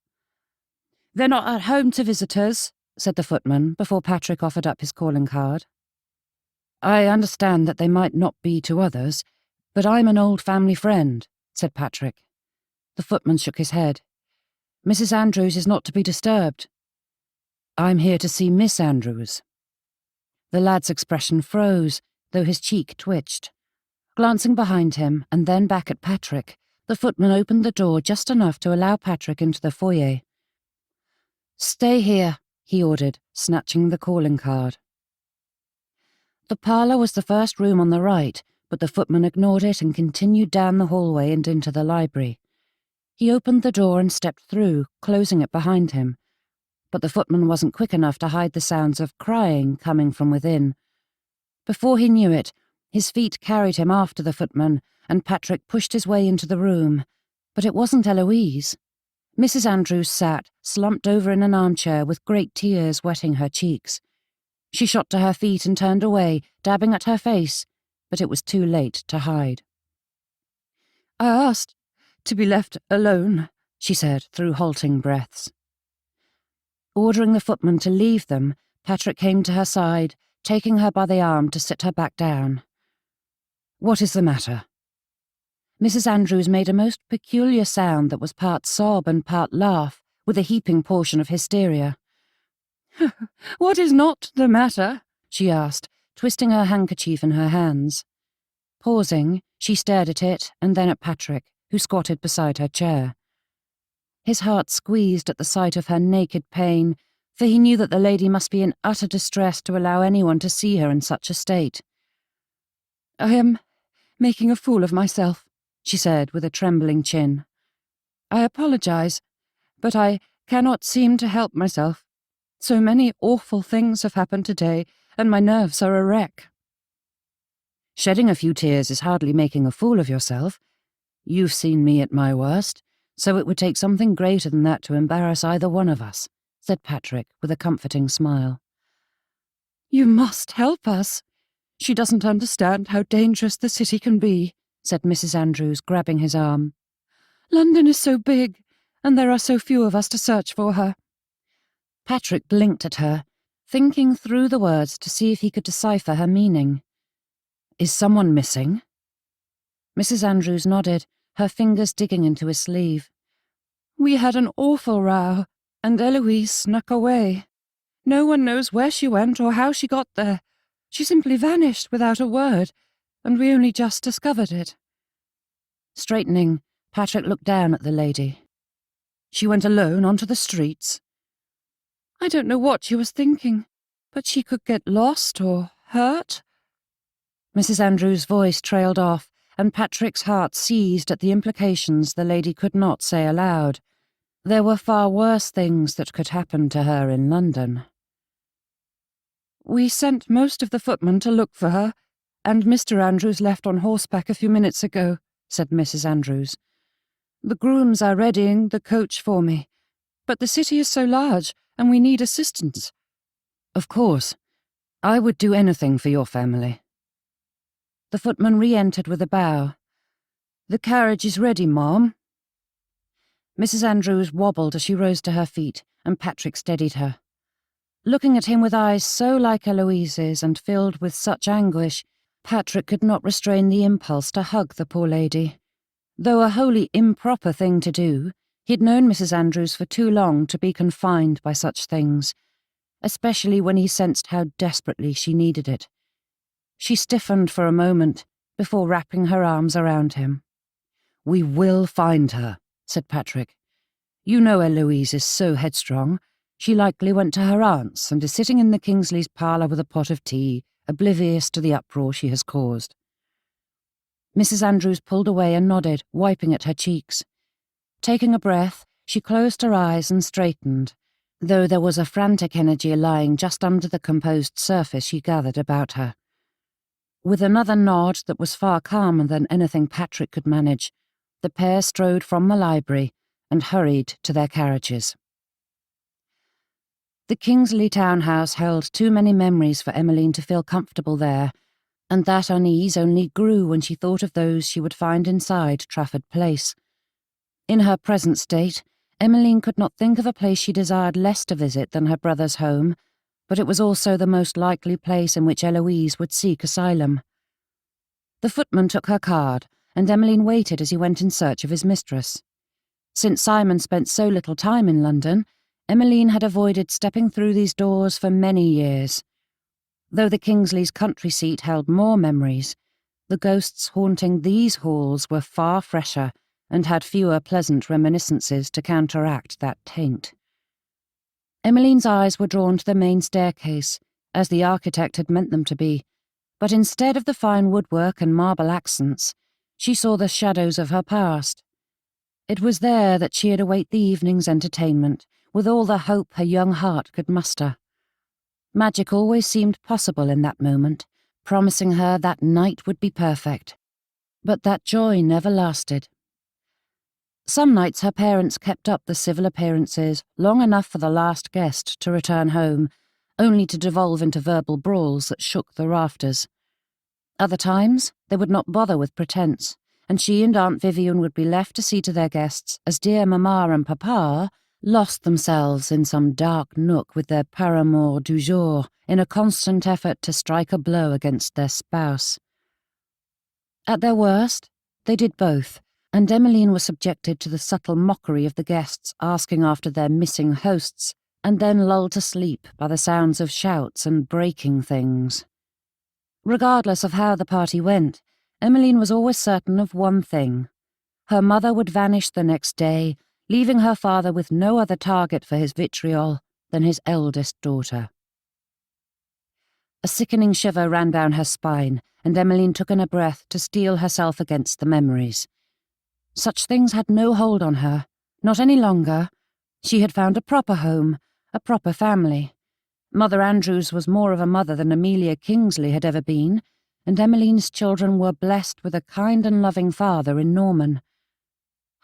"They're not at home to visitors," said the footman, before Patrick offered up his calling card. "I understand that they might not be to others, but I'm an old family friend," said Patrick. The footman shook his head. "Mrs. Andrews is not to be disturbed." "I'm here to see Miss Andrews." The lad's expression froze, though his cheek twitched. Glancing behind him and then back at Patrick, the footman opened the door just enough to allow Patrick into the foyer. "Stay here," he ordered, snatching the calling card. The parlour was the first room on the right, but the footman ignored it and continued down the hallway and into the library. He opened the door and stepped through, closing it behind him. But the footman wasn't quick enough to hide the sounds of crying coming from within. Before he knew it, his feet carried him after the footman, and Patrick pushed his way into the room. But it wasn't Eloise. Mrs. Andrews sat, slumped over in an armchair with great tears wetting her cheeks. She shot to her feet and turned away, dabbing at her face, but it was too late to hide. "I asked to be left alone," she said through halting breaths. Ordering the footman to leave them, Patrick came to her side, taking her by the arm to sit her back down. "What is the matter?" Mrs. Andrews made a most peculiar sound that was part sob and part laugh, with a heaping portion of hysteria. "What is not the matter?" she asked, twisting her handkerchief in her hands. Pausing, she stared at it and then at Patrick, who squatted beside her chair. His heart squeezed at the sight of her naked pain, for he knew that the lady must be in utter distress to allow anyone to see her in such a state. "I am making a fool of myself," she said with a trembling chin. "I apologize, but I cannot seem to help myself. So many awful things have happened today, and my nerves are a wreck." "Shedding a few tears is hardly making a fool of yourself. You've seen me at my worst, so it would take something greater than that to embarrass either one of us," said Patrick with a comforting smile. "You must help us. She doesn't understand how dangerous the city can be," said Mrs. Andrews, grabbing his arm. "London is so big, and there are so few of us to search for her." Patrick blinked at her, thinking through the words to see if he could decipher her meaning. "Is someone missing?" Mrs. Andrews nodded, her fingers digging into his sleeve. "We had an awful row, and Eloise snuck away. No one knows where she went or how she got there. She simply vanished without a word, and we only just discovered it." Straightening, Patrick looked down at the lady. "She went alone onto the streets?" "I don't know what she was thinking, but she could get lost or hurt." Mrs. Andrews' voice trailed off, and Patrick's heart seized at the implications the lady could not say aloud. There were far worse things that could happen to her in London. "We sent most of the footmen to look for her, and Mr. Andrews left on horseback a few minutes ago," said Mrs. Andrews. "The grooms are readying the coach for me, but the city is so large, and we need assistance." "Of course. I would do anything for your family." The footman re-entered with a bow. "The carriage is ready, Ma'am." Mrs. Andrews wobbled as she rose to her feet, and Patrick steadied her. Looking at him with eyes so like Eloise's and filled with such anguish, Patrick could not restrain the impulse to hug the poor lady. Though a wholly improper thing to do, he'd known Mrs. Andrews for too long to be confined by such things, especially when he sensed how desperately she needed it. She stiffened for a moment before wrapping her arms around him. "We will find her," said Patrick. "You know Eloise is so headstrong. She likely went to her aunt's and is sitting in the Kingsleys' parlour with a pot of tea, oblivious to the uproar she has caused." Mrs. Andrews pulled away and nodded, wiping at her cheeks. Taking a breath, she closed her eyes and straightened, though there was a frantic energy lying just under the composed surface she gathered about her. With another nod that was far calmer than anything Patrick could manage, the pair strode from the library and hurried to their carriages. The Kingsley townhouse held too many memories for Emmeline to feel comfortable there, and that unease only grew when she thought of those she would find inside Trafford Place. In her present state, Emmeline could not think of a place she desired less to visit than her brother's home, but it was also the most likely place in which Eloise would seek asylum. The footman took her card, and Emmeline waited as he went in search of his mistress. Since Simon spent so little time in London, Emmeline had avoided stepping through these doors for many years. Though the Kingsleys' country seat held more memories, the ghosts haunting these halls were far fresher and had fewer pleasant reminiscences to counteract that taint. Emmeline's eyes were drawn to the main staircase, as the architect had meant them to be, but instead of the fine woodwork and marble accents, she saw the shadows of her past. It was there that she'd await the evening's entertainment, with all the hope her young heart could muster. Magic always seemed possible in that moment, promising her that night would be perfect. But that joy never lasted. Some nights her parents kept up the civil appearances long enough for the last guest to return home, only to devolve into verbal brawls that shook the rafters. Other times, they would not bother with pretense, and she and Aunt Vivian would be left to see to their guests as dear Mamma and Papa lost themselves in some dark nook with their paramour du jour in a constant effort to strike a blow against their spouse. At their worst, they did both, and Emmeline was subjected to the subtle mockery of the guests asking after their missing hosts, and then lulled to sleep by the sounds of shouts and breaking things. Regardless of how the party went, Emmeline was always certain of one thing. Her mother would vanish the next day, leaving her father with no other target for his vitriol than his eldest daughter. A sickening shiver ran down her spine, and Emmeline took in a breath to steel herself against the memories. Such things had no hold on her, not any longer. She had found a proper home, a proper family. Mother Andrews was more of a mother than Amelia Kingsley had ever been, and Emmeline's children were blessed with a kind and loving father in Norman.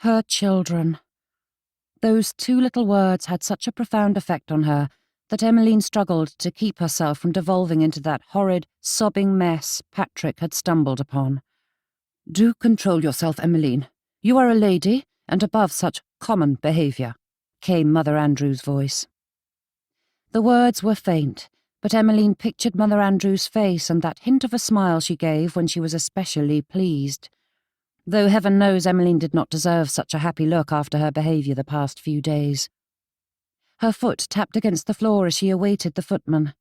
Her children. Those two little words had such a profound effect on her that Emmeline struggled to keep herself from devolving into that horrid, sobbing mess Patrick had stumbled upon. "Do control yourself, Emmeline. You are a lady, and above such common behaviour," came Mother Andrews' voice. The words were faint, but Emmeline pictured Mother Andrews' face and that hint of a smile she gave when she was especially pleased. Though heaven knows Emmeline did not deserve such a happy look after her behaviour the past few days. Her foot tapped against the floor as she awaited the footman.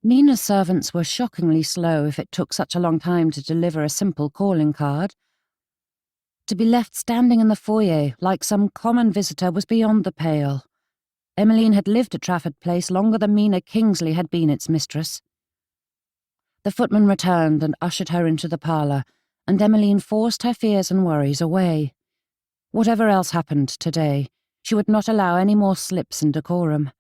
Mina's servants were shockingly slow if it took such a long time to deliver a simple calling card. To be left standing in the foyer like some common visitor was beyond the pale. Emmeline had lived at Trafford Place longer than Mina Kingsley had been its mistress. The footman returned and ushered her into the parlour, and Emmeline forced her fears and worries away. Whatever else happened today, she would not allow any more slips in decorum.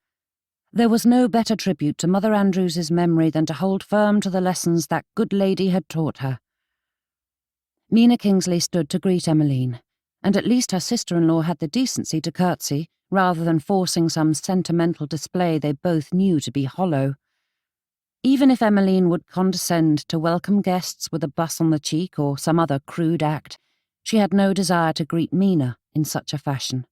There was no better tribute to Mother Andrews's memory than to hold firm to the lessons that good lady had taught her. Mina Kingsley stood to greet Emmeline, and at least her sister-in-law had the decency to curtsy, rather than forcing some sentimental display they both knew to be hollow. Even if Emmeline would condescend to welcome guests with a buss on the cheek or some other crude act, she had no desire to greet Mina in such a fashion.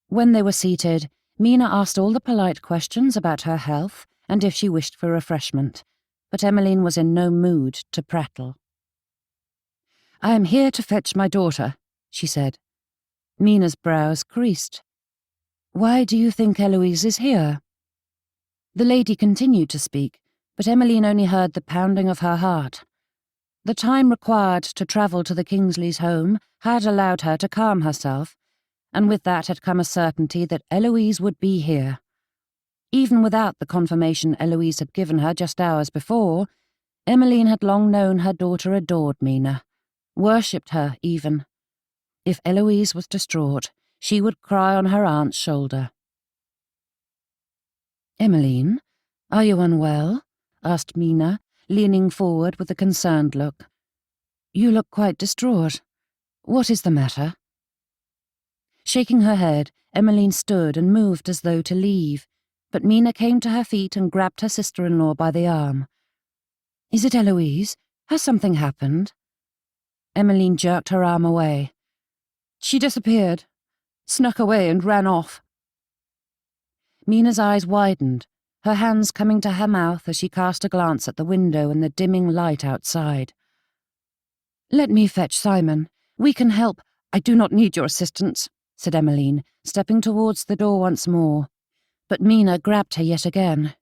When they were seated, Mina asked all the polite questions about her health and if she wished for refreshment, but Emmeline was in no mood to prattle. "I am here to fetch my daughter," she said. Mina's brows creased. "Why do you think Eloise is here?" The lady continued to speak, but Emmeline only heard the pounding of her heart. The time required to travel to the Kingsleys' home had allowed her to calm herself, and with that had come a certainty that Eloise would be here. Even without the confirmation Eloise had given her just hours before, Emmeline had long known her daughter adored Mina, worshipped her even. If Eloise was distraught, she would cry on her aunt's shoulder. "Emmeline, are you unwell?" asked Mina, leaning forward with a concerned look. "You look quite distraught. What is the matter?" Shaking her head, Emmeline stood and moved as though to leave, but Mina came to her feet and grabbed her sister-in-law by the arm. "Is it Eloise? Has something happened?" Emmeline jerked her arm away. "She disappeared, snuck away and ran off." Mina's eyes widened, her hands coming to her mouth as she cast a glance at the window and the dimming light outside. "Let me fetch Simon. We can help. I do not need your assistance," said Emmeline, stepping towards the door once more. But Mina grabbed her yet again.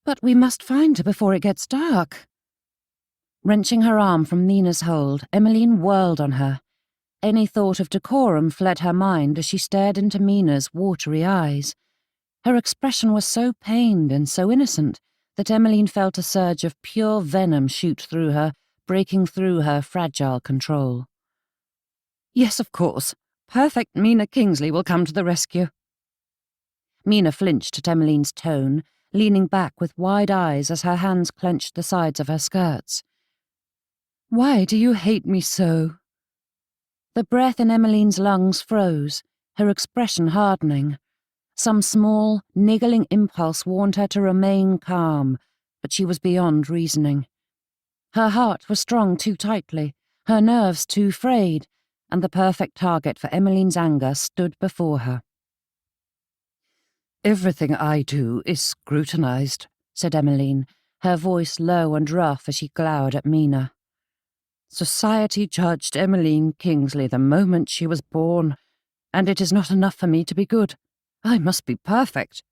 "But we must find her before it gets dark." Wrenching her arm from Mina's hold, Emmeline whirled on her. Any thought of decorum fled her mind as she stared into Mina's watery eyes. Her expression was so pained and so innocent that Emmeline felt a surge of pure venom shoot through her, breaking through her fragile control. Yes, of course. Perfect Mina Kingsley will come to the rescue. Mina flinched at Emmeline's tone, leaning back with wide eyes as her hands clenched the sides of her skirts. Why do you hate me so? The breath in Emmeline's lungs froze, her expression hardening. Some small, niggling impulse warned her to remain calm, but she was beyond reasoning. Her heart was strung too tightly, her nerves too frayed, and the perfect target for Emmeline's anger stood before her. Everything I do is scrutinized, said Emmeline, her voice low and rough as she glowered at Mina. Society judged Emmeline Kingsley the moment she was born, and it is not enough for me to be good. I must be perfect.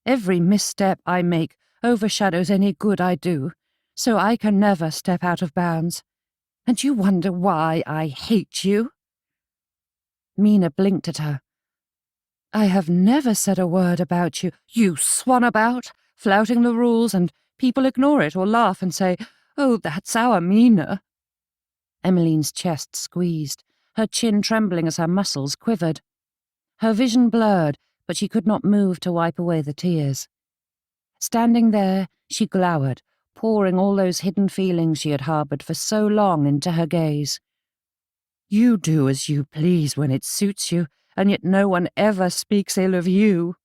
Every misstep I make overshadows any good I do, so I can never step out of bounds. And you wonder why I hate you? Mina blinked at her. I have never said a word about you. You swan about, flouting the rules, and people ignore it or laugh and say, "Oh, that's our Mina." Emmeline's chest squeezed, her chin trembling as her muscles quivered. Her vision blurred, but she could not move to wipe away the tears. Standing there, she glowered, pouring all those hidden feelings she had harboured for so long into her gaze. You do as you please when it suits you, and yet no one ever speaks ill of you.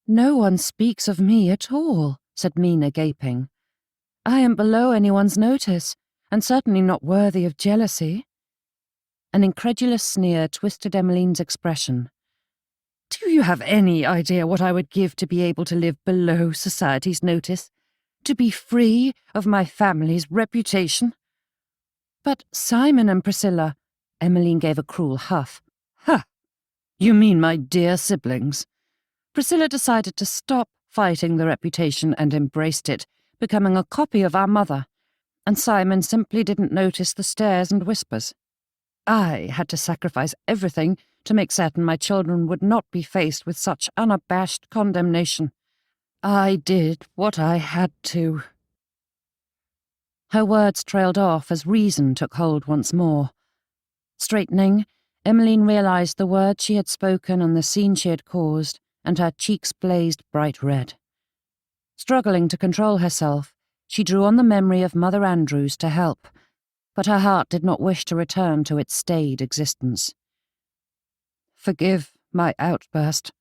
No one speaks of me at all, said Mina, gaping. I am below anyone's notice, and certainly not worthy of jealousy. An incredulous sneer twisted Emmeline's expression. Do you have any idea what I would give to be able to live below society's notice? To be free of my family's reputation? But Simon and Priscilla, Emmeline gave a cruel huff. Ha! You mean my dear siblings? Priscilla decided to stop fighting the reputation and embraced it, becoming a copy of our mother, and Simon simply didn't notice the stares and whispers. I had to sacrifice everything to make certain my children would not be faced with such unabashed condemnation. I did what I had to. Her words trailed off as reason took hold once more. Straightening, Emmeline realised the words she had spoken and the scene she had caused, and her cheeks blazed bright red. Struggling to control herself, she drew on the memory of Mother Andrews to help, but her heart did not wish to return to its staid existence. Forgive my outburst.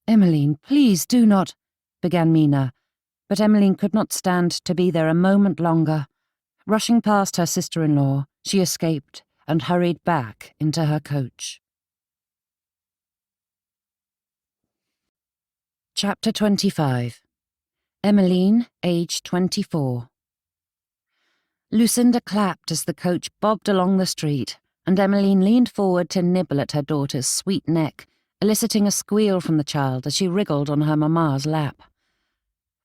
Emmeline, please do not, began Mina, but Emmeline could not stand to be there a moment longer. Rushing past her sister-in-law, she escaped and hurried back into her coach. Chapter 25. Emmeline, aged 24. Lucinda clapped as the coach bobbed along the street, and Emmeline leaned forward to nibble at her daughter's sweet neck, eliciting a squeal from the child as she wriggled on her mamma's lap.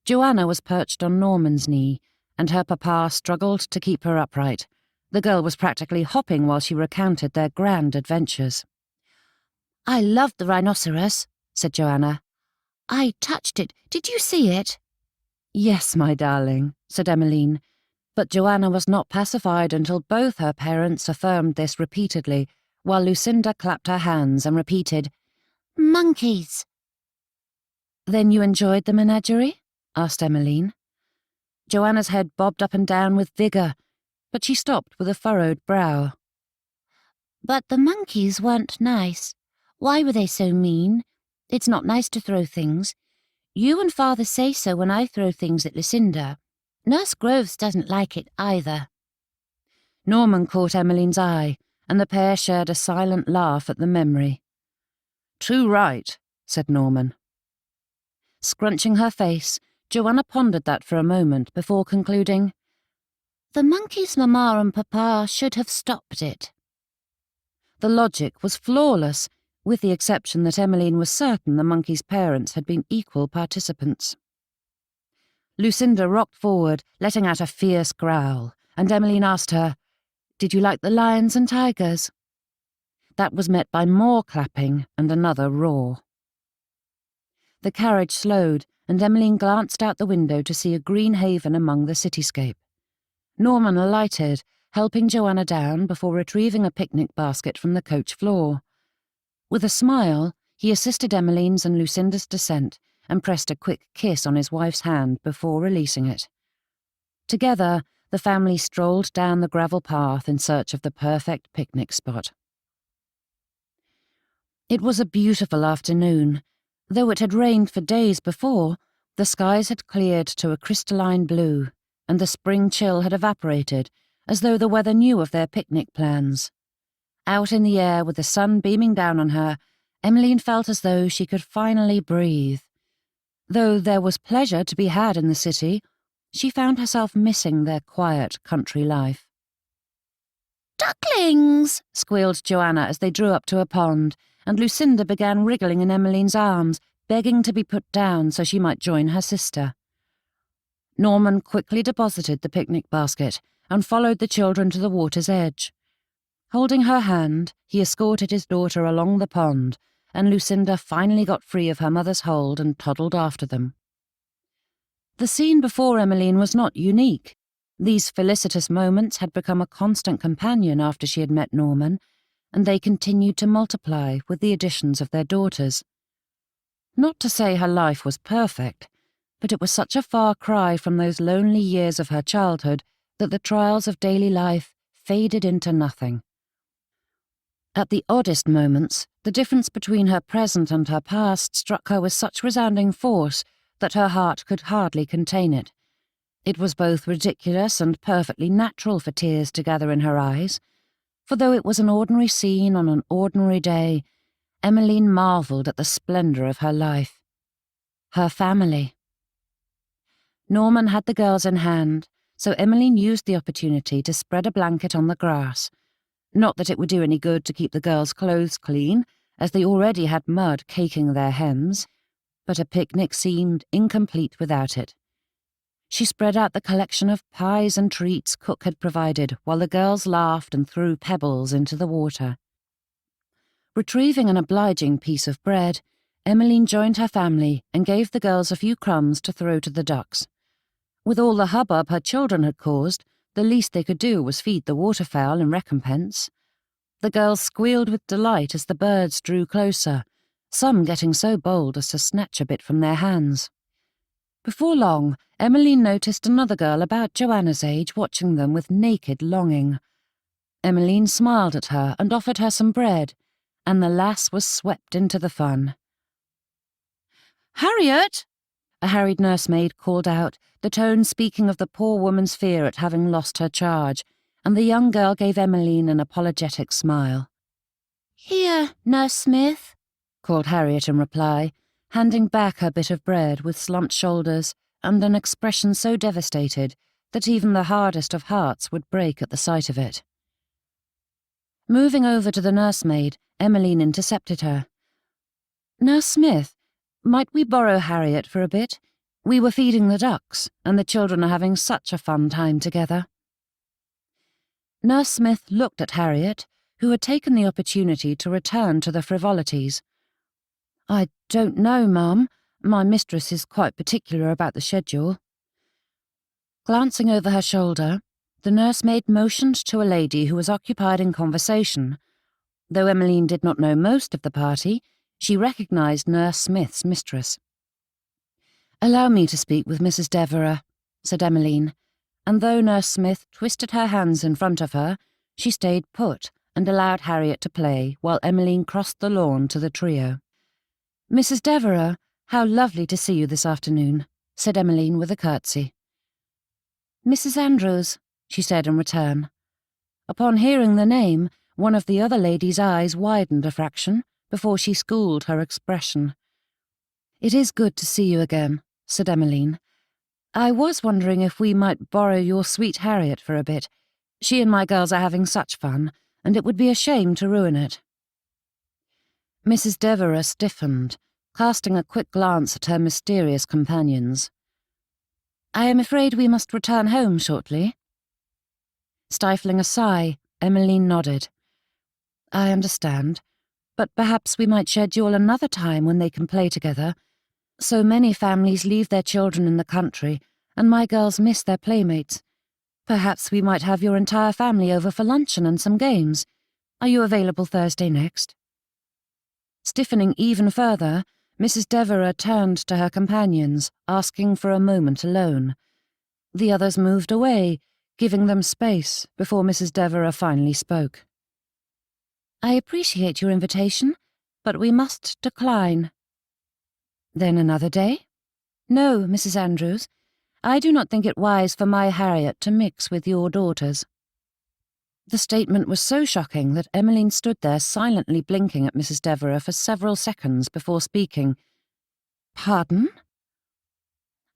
Joanna was perched on Norman's knee, and her papa struggled to keep her upright. The girl was practically hopping while she recounted their grand adventures. "I loved the rhinoceros," said Joanna. "I touched it. Did you see it?" "Yes, my darling," said Emmeline, but Joanna was not pacified until both her parents affirmed this repeatedly, while Lucinda clapped her hands and repeated, "Monkeys." "Then you enjoyed the menagerie?" asked Emmeline. Joanna's head bobbed up and down with vigour, but she stopped with a furrowed brow. "But the monkeys weren't nice. Why were they so mean? It's not nice to throw things. You and Father say so when I throw things at Lucinda. Nurse Groves doesn't like it either." Norman caught Emmeline's eye, and the pair shared a silent laugh at the memory. "Too right," said Norman. Scrunching her face, Joanna pondered that for a moment before concluding, "The monkeys' mamma and papa should have stopped it." The logic was flawless, with the exception that Emmeline was certain the monkeys' parents had been equal participants. Lucinda rocked forward, letting out a fierce growl, and Emmeline asked her, "Did you like the lions and tigers?" That was met by more clapping and another roar. The carriage slowed, and Emmeline glanced out the window to see a green haven among the cityscape. Norman alighted, helping Joanna down before retrieving a picnic basket from the coach floor. With a smile, he assisted Emmeline's and Lucinda's descent and pressed a quick kiss on his wife's hand before releasing it. Together, the family strolled down the gravel path in search of the perfect picnic spot. It was a beautiful afternoon. Though it had rained for days before, the skies had cleared to a crystalline blue, and the spring chill had evaporated, as though the weather knew of their picnic plans. Out in the air with the sun beaming down on her, Emmeline felt as though she could finally breathe. Though there was pleasure to be had in the city, she found herself missing their quiet country life. "Ducklings!" squealed Joanna as they drew up to a pond, and Lucinda began wriggling in Emmeline's arms, begging to be put down so she might join her sister. Norman quickly deposited the picnic basket and followed the children to the water's edge. Holding her hand, he escorted his daughter along the pond, and Lucinda finally got free of her mother's hold and toddled after them. The scene before Emmeline was not unique. These felicitous moments had become a constant companion after she had met Norman, and they continued to multiply with the additions of their daughters. Not to say her life was perfect, but it was such a far cry from those lonely years of her childhood that the trials of daily life faded into nothing. At the oddest moments, the difference between her present and her past struck her with such resounding force that her heart could hardly contain it. It was both ridiculous and perfectly natural for tears to gather in her eyes, for though it was an ordinary scene on an ordinary day, Emmeline marvelled at the splendour of her life. Her family. Norman had the girls in hand, so Emmeline used the opportunity to spread a blanket on the grass. Not that it would do any good to keep the girls' clothes clean, as they already had mud caking their hems, but a picnic seemed incomplete without it. She spread out the collection of pies and treats cook had provided while the girls laughed and threw pebbles into the water. Retrieving an obliging piece of bread, Emmeline joined her family and gave the girls a few crumbs to throw to the ducks. With all the hubbub her children had caused, the least they could do was feed the waterfowl in recompense. The girls squealed with delight as the birds drew closer, some getting so bold as to snatch a bit from their hands. Before long, Emmeline noticed another girl about Joanna's age watching them with naked longing. Emmeline smiled at her and offered her some bread, and the lass was swept into the fun. "Harriet!" a harried nursemaid called out, the tone speaking of the poor woman's fear at having lost her charge, and the young girl gave Emmeline an apologetic smile. "Here, Nurse Smith," called Harriet in reply, handing back her bit of bread with slumped shoulders and an expression so devastated that even the hardest of hearts would break at the sight of it. Moving over to the nursemaid, Emmeline intercepted her. "Nurse Smith, might we borrow Harriet for a bit? We were feeding the ducks, and the children are having such a fun time together." Nurse Smith looked at Harriet, who had taken the opportunity to return to the frivolities. "I don't know, ma'am. My mistress is quite particular about the schedule." Glancing over her shoulder, the nursemaid motioned to a lady who was occupied in conversation. Though Emmeline did not know most of the party, she recognised Nurse Smith's mistress. "Allow me to speak with Mrs. Devereux," said Emmeline, and though Nurse Smith twisted her hands in front of her, she stayed put and allowed Harriet to play while Emmeline crossed the lawn to the trio. "Mrs. Devereux, how lovely to see you this afternoon," said Emmeline with a curtsy. "Mrs. Andrews," she said in return. Upon hearing the name, one of the other ladies' eyes widened a fraction before she schooled her expression. "It is good to see you again," said Emmeline. "I was wondering if we might borrow your sweet Harriet for a bit. She and my girls are having such fun, and it would be a shame to ruin it." Mrs. Devereux stiffened, casting a quick glance at her mysterious companions. "I am afraid we must return home shortly." Stifling a sigh, Emmeline nodded. "I understand, but perhaps we might schedule another time when they can play together. So many families leave their children in the country, and my girls miss their playmates. Perhaps we might have your entire family over for luncheon and some games. Are you available Thursday next?" Stiffening even further, Mrs. Devereux turned to her companions, asking for a moment alone. The others moved away, giving them space before Mrs. Devereux finally spoke. "I appreciate your invitation, but we must decline." "Then another day?" "No, Mrs. Andrews. I do not think it wise for my Harriet to mix with your daughters." The statement was so shocking that Emmeline stood there silently blinking at Mrs. Devereux for several seconds before speaking. "Pardon?"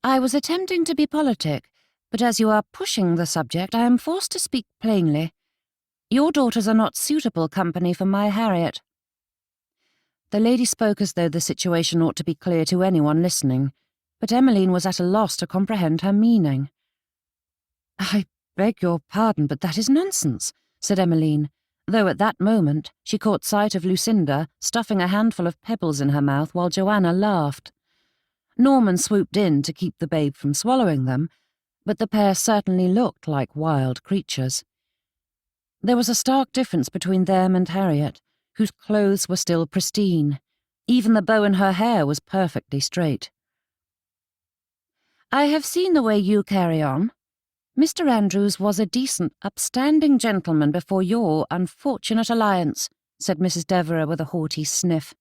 "I was attempting to be politic, but as you are pushing the subject, I am forced to speak plainly. Your daughters are not suitable company for my Harriet." The lady spoke as though the situation ought to be clear to anyone listening, but Emmeline was at a loss to comprehend her meaning. "I beg your pardon, but that is nonsense," said Emmeline, though at that moment she caught sight of Lucinda stuffing a handful of pebbles in her mouth while Joanna laughed. Norman swooped in to keep the babe from swallowing them, but the pair certainly looked like wild creatures. There was a stark difference between them and Harriet, whose clothes were still pristine. Even the bow in her hair was perfectly straight. "I have seen the way you carry on. Mr. Andrews was a decent, upstanding gentleman before your unfortunate alliance," said Mrs. Devereux with a haughty sniff.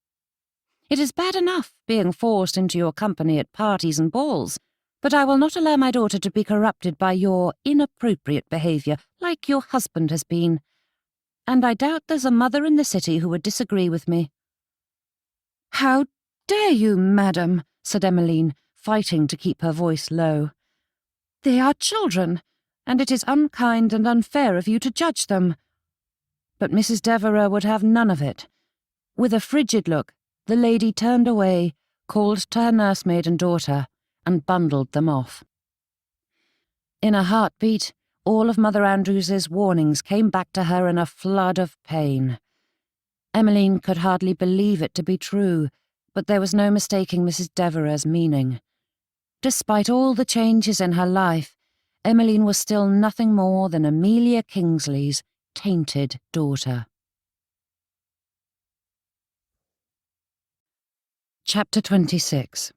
"It is bad enough being forced into your company at parties and balls, but I will not allow my daughter to be corrupted by your inappropriate behaviour like your husband has been. And I doubt there's a mother in the city who would disagree with me." "How dare you, madam?" said Emmeline, fighting to keep her voice low. "They are children, and it is unkind and unfair of you to judge them." But Mrs. Devereux would have none of it. With a frigid look, the lady turned away, called to her nursemaid and daughter, and bundled them off. In a heartbeat, all of Mother Andrews's warnings came back to her in a flood of pain. Emmeline could hardly believe it to be true, but there was no mistaking Mrs. Devereux's meaning. Despite all the changes in her life, Emmeline was still nothing more than Amelia Kingsley's tainted daughter. Chapter 26.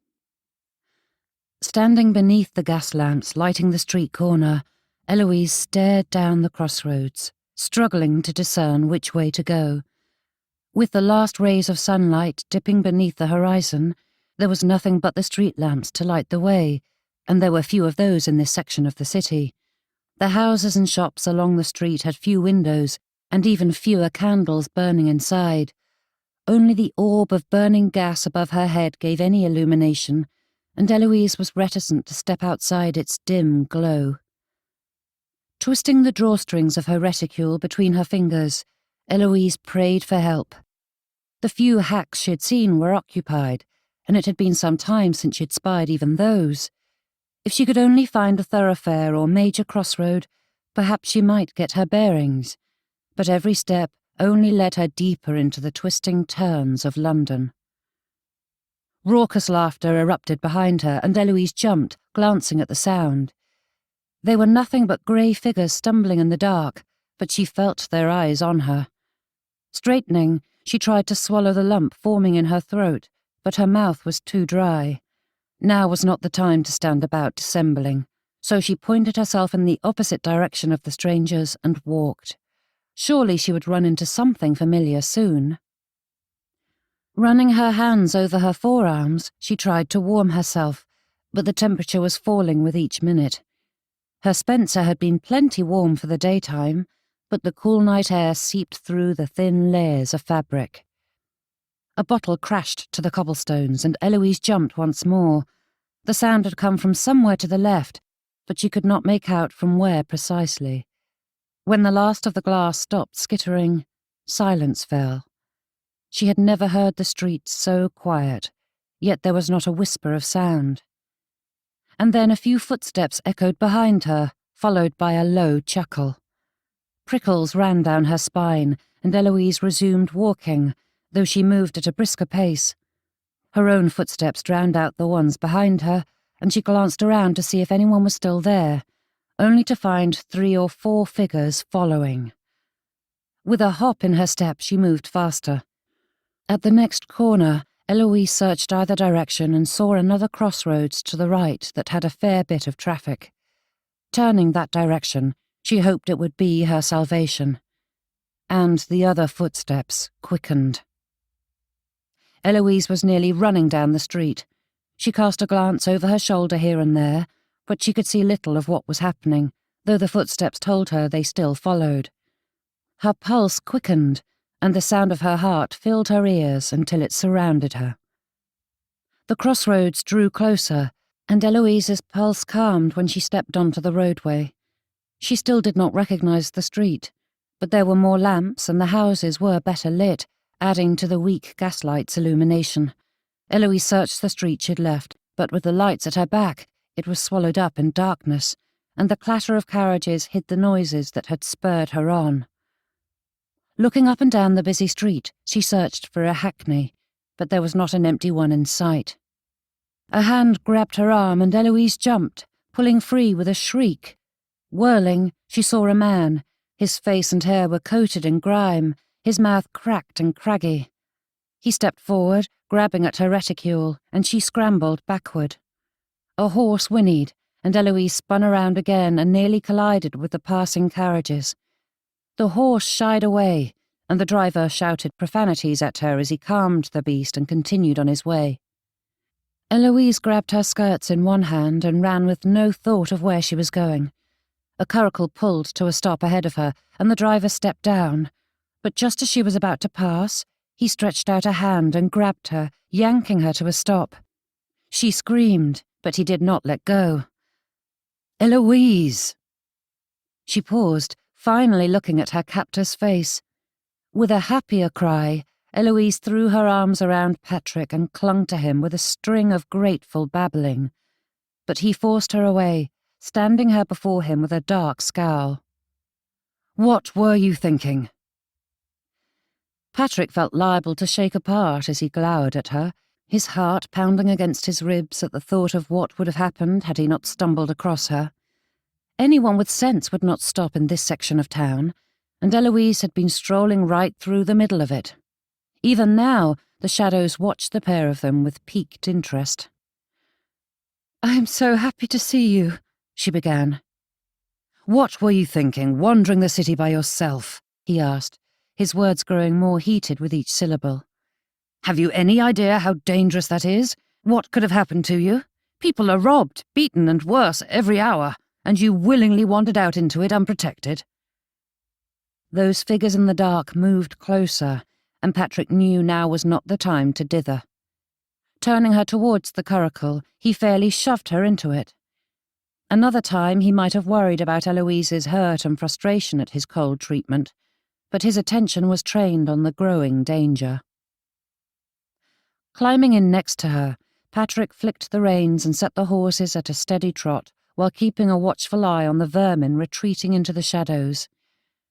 Standing beneath the gas lamps lighting the street corner, Eloise stared down the crossroads, struggling to discern which way to go. With the last rays of sunlight dipping beneath the horizon, there was nothing but the street lamps to light the way, and there were few of those in this section of the city. The houses and shops along the street had few windows, and even fewer candles burning inside. Only the orb of burning gas above her head gave any illumination, and Eloise was reticent to step outside its dim glow. Twisting the drawstrings of her reticule between her fingers, Eloise prayed for help. The few hacks she had seen were occupied, and it had been some time since she had spied even those. If she could only find a thoroughfare or major crossroad, perhaps she might get her bearings. But every step only led her deeper into the twisting turns of London. Raucous laughter erupted behind her, and Eloise jumped, glancing at the sound. They were nothing but grey figures stumbling in the dark, but she felt their eyes on her. Straightening, she tried to swallow the lump forming in her throat, but her mouth was too dry. Now was not the time to stand about dissembling, so she pointed herself in the opposite direction of the strangers and walked. Surely she would run into something familiar soon. Running her hands over her forearms, she tried to warm herself, but the temperature was falling with each minute. Her Spencer had been plenty warm for the daytime, but the cool night air seeped through the thin layers of fabric. A bottle crashed to the cobblestones, and Eloise jumped once more. The sound had come from somewhere to the left, but she could not make out from where precisely. When the last of the glass stopped skittering, silence fell. She had never heard the streets so quiet, yet there was not a whisper of sound. And then a few footsteps echoed behind her, followed by a low chuckle. Prickles ran down her spine, and Eloise resumed walking, though she moved at a brisker pace. Her own footsteps drowned out the ones behind her, and she glanced around to see if anyone was still there, only to find 3 or 4 figures following. With a hop in her step, she moved faster. At the next corner, Eloise searched either direction and saw another crossroads to the right that had a fair bit of traffic. Turning that direction, she hoped it would be her salvation. And the other footsteps quickened. Eloise was nearly running down the street. She cast a glance over her shoulder here and there, but she could see little of what was happening, though the footsteps told her they still followed. Her pulse quickened, and the sound of her heart filled her ears until it surrounded her. The crossroads drew closer, and Eloise's pulse calmed when she stepped onto the roadway. She still did not recognize the street, but there were more lamps and the houses were better lit, adding to the weak gaslight's illumination. Eloise searched the street she'd left, but with the lights at her back, it was swallowed up in darkness, and the clatter of carriages hid the noises that had spurred her on. Looking up and down the busy street, she searched for a hackney, but there was not an empty one in sight. A hand grabbed her arm and Eloise jumped, pulling free with a shriek. Whirling, she saw a man. His face and hair were coated in grime, his mouth cracked and craggy. He stepped forward, grabbing at her reticule, and she scrambled backward. A horse whinnied, and Eloise spun around again and nearly collided with the passing carriages. The horse shied away, and the driver shouted profanities at her as he calmed the beast and continued on his way. Eloise grabbed her skirts in one hand and ran with no thought of where she was going. A curricle pulled to a stop ahead of her, and the driver stepped down. But just as she was about to pass, he stretched out a hand and grabbed her, yanking her to a stop. She screamed, but he did not let go. "Eloise!" She paused, finally looking at her captor's face. With a happier cry, Eloise threw her arms around Patrick and clung to him with a string of grateful babbling. But he forced her away, standing her before him with a dark scowl. "What were you thinking?" Patrick felt liable to shake apart as he glowered at her, his heart pounding against his ribs at the thought of what would have happened had he not stumbled across her. Anyone with sense would not stop in this section of town, and Eloise had been strolling right through the middle of it. Even now, the shadows watched the pair of them with piqued interest. "I am so happy to see you," she began. "What were you thinking, wandering the city by yourself?" he asked, his words growing more heated with each syllable. "Have you any idea how dangerous that is? What could have happened to you? People are robbed, beaten, and worse every hour, and you willingly wandered out into it unprotected." Those figures in the dark moved closer, and Patrick knew now was not the time to dither. Turning her towards the curricle, he fairly shoved her into it. Another time he might have worried about Eloise's hurt and frustration at his cold treatment, but his attention was trained on the growing danger. Climbing in next to her, Patrick flicked the reins and set the horses at a steady trot while keeping a watchful eye on the vermin retreating into the shadows.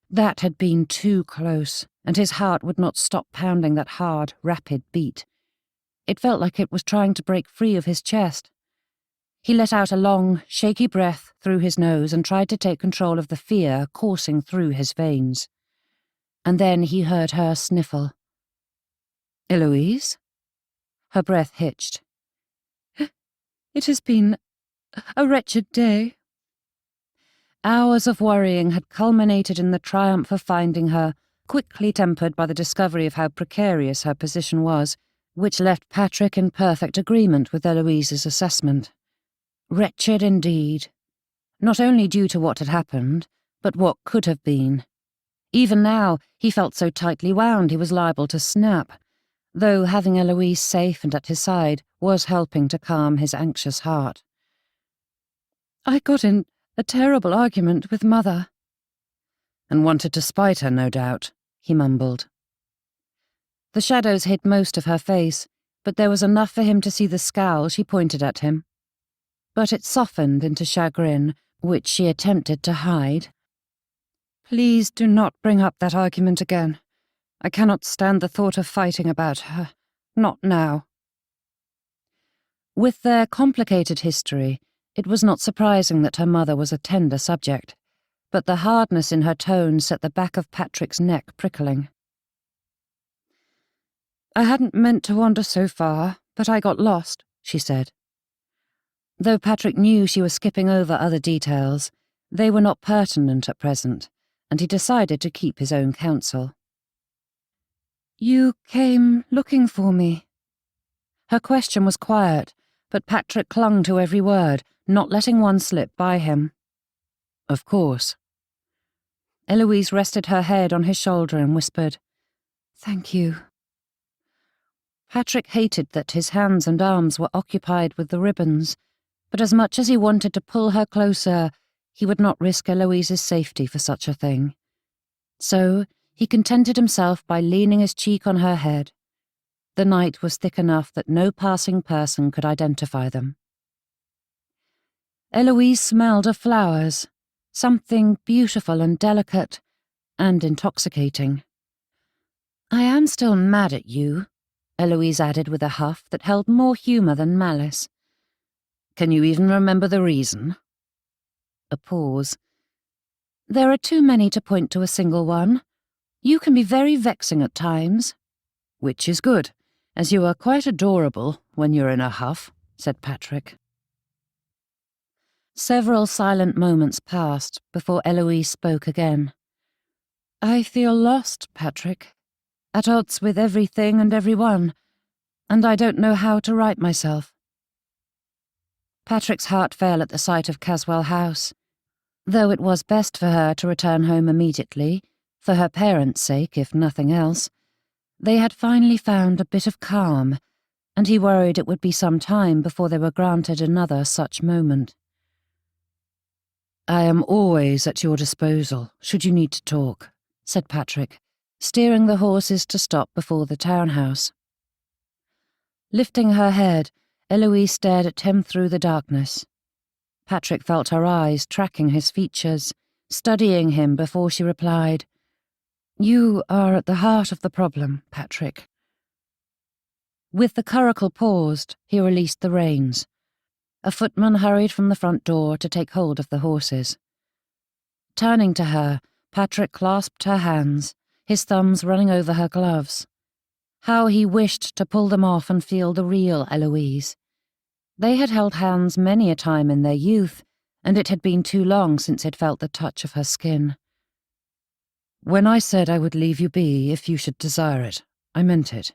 That had been too close, and his heart would not stop pounding that hard, rapid beat. It felt like it was trying to break free of his chest. He let out a long, shaky breath through his nose and tried to take control of the fear coursing through his veins. And then he heard her sniffle. "Eloise?" Her breath hitched. "It has been a wretched day." Hours of worrying had culminated in the triumph of finding her, quickly tempered by the discovery of how precarious her position was, which left Patrick in perfect agreement with Eloise's assessment. Wretched indeed. Not only due to what had happened, but what could have been. Even now, he felt so tightly wound he was liable to snap, though having Eloise safe and at his side was helping to calm his anxious heart. "I got in a terrible argument with Mother." "And wanted to spite her, no doubt," he mumbled. The shadows hid most of her face, but there was enough for him to see the scowl she pointed at him. But it softened into chagrin, which she attempted to hide. "Please do not bring up that argument again. I cannot stand the thought of fighting about her. Not now." With their complicated history, it was not surprising that her mother was a tender subject, but the hardness in her tone set the back of Patrick's neck prickling. "I hadn't meant to wander so far, but I got lost," she said. Though Patrick knew she was skipping over other details, they were not pertinent at present, and he decided to keep his own counsel. "You came looking for me?" Her question was quiet, but Patrick clung to every word, not letting one slip by him. "Of course." Eloise rested her head on his shoulder and whispered, "Thank you." Patrick hated that his hands and arms were occupied with the ribbons, but as much as he wanted to pull her closer, he would not risk Eloise's safety for such a thing. So he contented himself by leaning his cheek on her head. The night was thick enough that no passing person could identify them. Eloise smelled of flowers, something beautiful and delicate, and intoxicating. "I am still mad at you," Eloise added with a huff that held more humour than malice. "Can you even remember the reason?" A pause. "There are too many to point to a single one. You can be very vexing at times." "Which is good, as you are quite adorable when you're in a huff," said Patrick. Several silent moments passed before Eloise spoke again. "I feel lost, Patrick, at odds with everything and everyone, and I don't know how to right myself." Patrick's heart fell at the sight of Caswell House. Though it was best for her to return home immediately, for her parents' sake if nothing else, they had finally found a bit of calm, and he worried it would be some time before they were granted another such moment. "I am always at your disposal, should you need to talk," said Patrick, steering the horses to stop before the townhouse. Lifting her head, Eloise stared at him through the darkness. Patrick felt her eyes tracking his features, studying him before she replied, "You are at the heart of the problem, Patrick." With the curricle paused, he released the reins. A footman hurried from the front door to take hold of the horses. Turning to her, Patrick clasped her hands, his thumbs running over her gloves. How he wished to pull them off and feel the real Eloise. They had held hands many a time in their youth, and it had been too long since he'd felt the touch of her skin. "When I said I would leave you be if you should desire it, I meant it.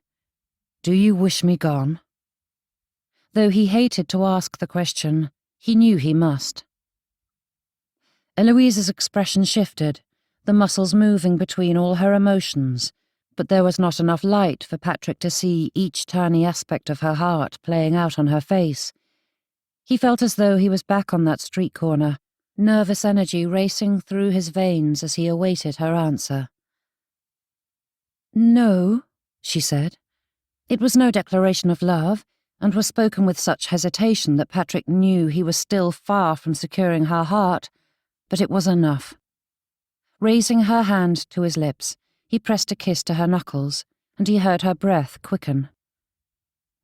Do you wish me gone?" Though he hated to ask the question, he knew he must. Eloise's expression shifted, the muscles moving between all her emotions, but there was not enough light for Patrick to see each tiny aspect of her heart playing out on her face. He felt as though he was back on that street corner, nervous energy racing through his veins as he awaited her answer. "No," she said. It was no declaration of love, and was spoken with such hesitation that Patrick knew he was still far from securing her heart, but it was enough. Raising her hand to his lips, he pressed a kiss to her knuckles, and he heard her breath quicken.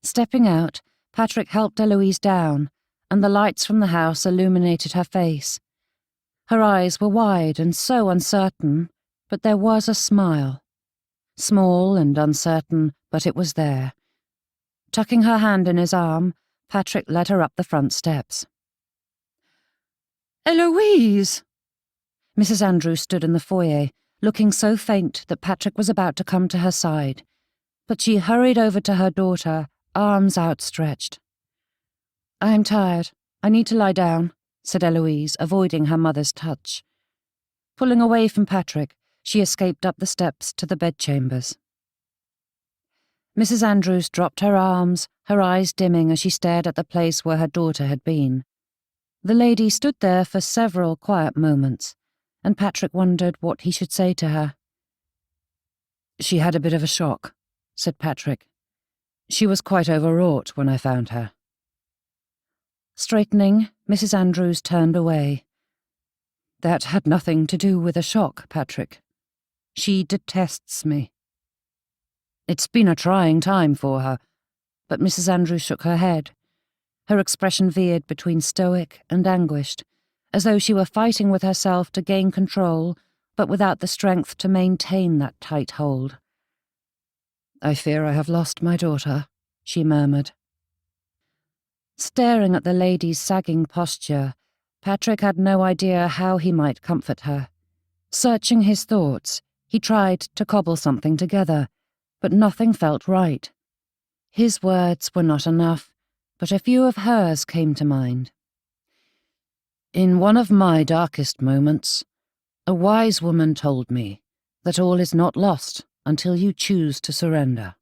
Stepping out, Patrick helped Eloise down, and the lights from the house illuminated her face. Her eyes were wide and so uncertain, but there was a smile. Small and uncertain, but it was there. Tucking her hand in his arm, Patrick led her up the front steps. "Eloise!" Mrs. Andrews stood in the foyer, looking so faint that Patrick was about to come to her side, but she hurried over to her daughter, arms outstretched. "I am tired. I need to lie down," said Eloise, avoiding her mother's touch. Pulling away from Patrick, she escaped up the steps to the bedchambers. Mrs. Andrews dropped her arms, her eyes dimming as she stared at the place where her daughter had been. The lady stood there for several quiet moments, and Patrick wondered what he should say to her. "She had a bit of a shock," said Patrick. "She was quite overwrought when I found her." Straightening, Mrs. Andrews turned away. "That had nothing to do with a shock, Patrick. She detests me." "It's been a trying time for her," but Mrs. Andrews shook her head. Her expression veered between stoic and anguished, as though she were fighting with herself to gain control, but without the strength to maintain that tight hold. "I fear I have lost my daughter," she murmured. Staring at the lady's sagging posture, Patrick had no idea how he might comfort her. Searching his thoughts, he tried to cobble something together, but nothing felt right. His words were not enough, but a few of hers came to mind. "In one of my darkest moments, a wise woman told me that all is not lost until you choose to surrender."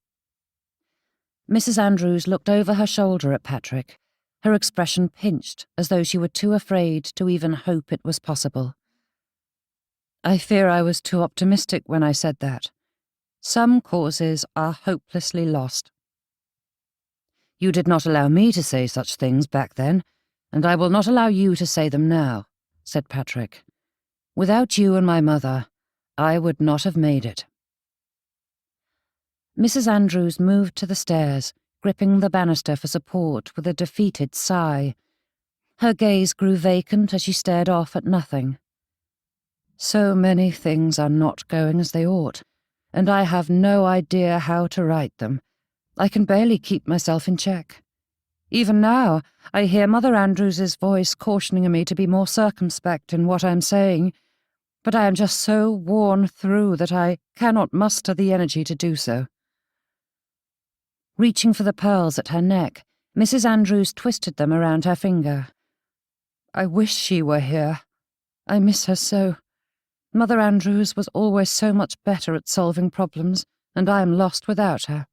Mrs. Andrews looked over her shoulder at Patrick, her expression pinched as though she were too afraid to even hope it was possible. "I fear I was too optimistic when I said that. Some causes are hopelessly lost." "You did not allow me to say such things back then, and I will not allow you to say them now," said Patrick. "Without you and my mother, I would not have made it." Mrs. Andrews moved to the stairs, gripping the banister for support with a defeated sigh. Her gaze grew vacant as she stared off at nothing. "So many things are not going as they ought, and I have no idea how to right them. I can barely keep myself in check. Even now, I hear Mother Andrews's voice cautioning me to be more circumspect in what I am saying, but I am just so worn through that I cannot muster the energy to do so." Reaching for the pearls at her neck, Mrs. Andrews twisted them around her finger. "I wish she were here. I miss her so. Mother Andrews was always so much better at solving problems, and I am lost without her."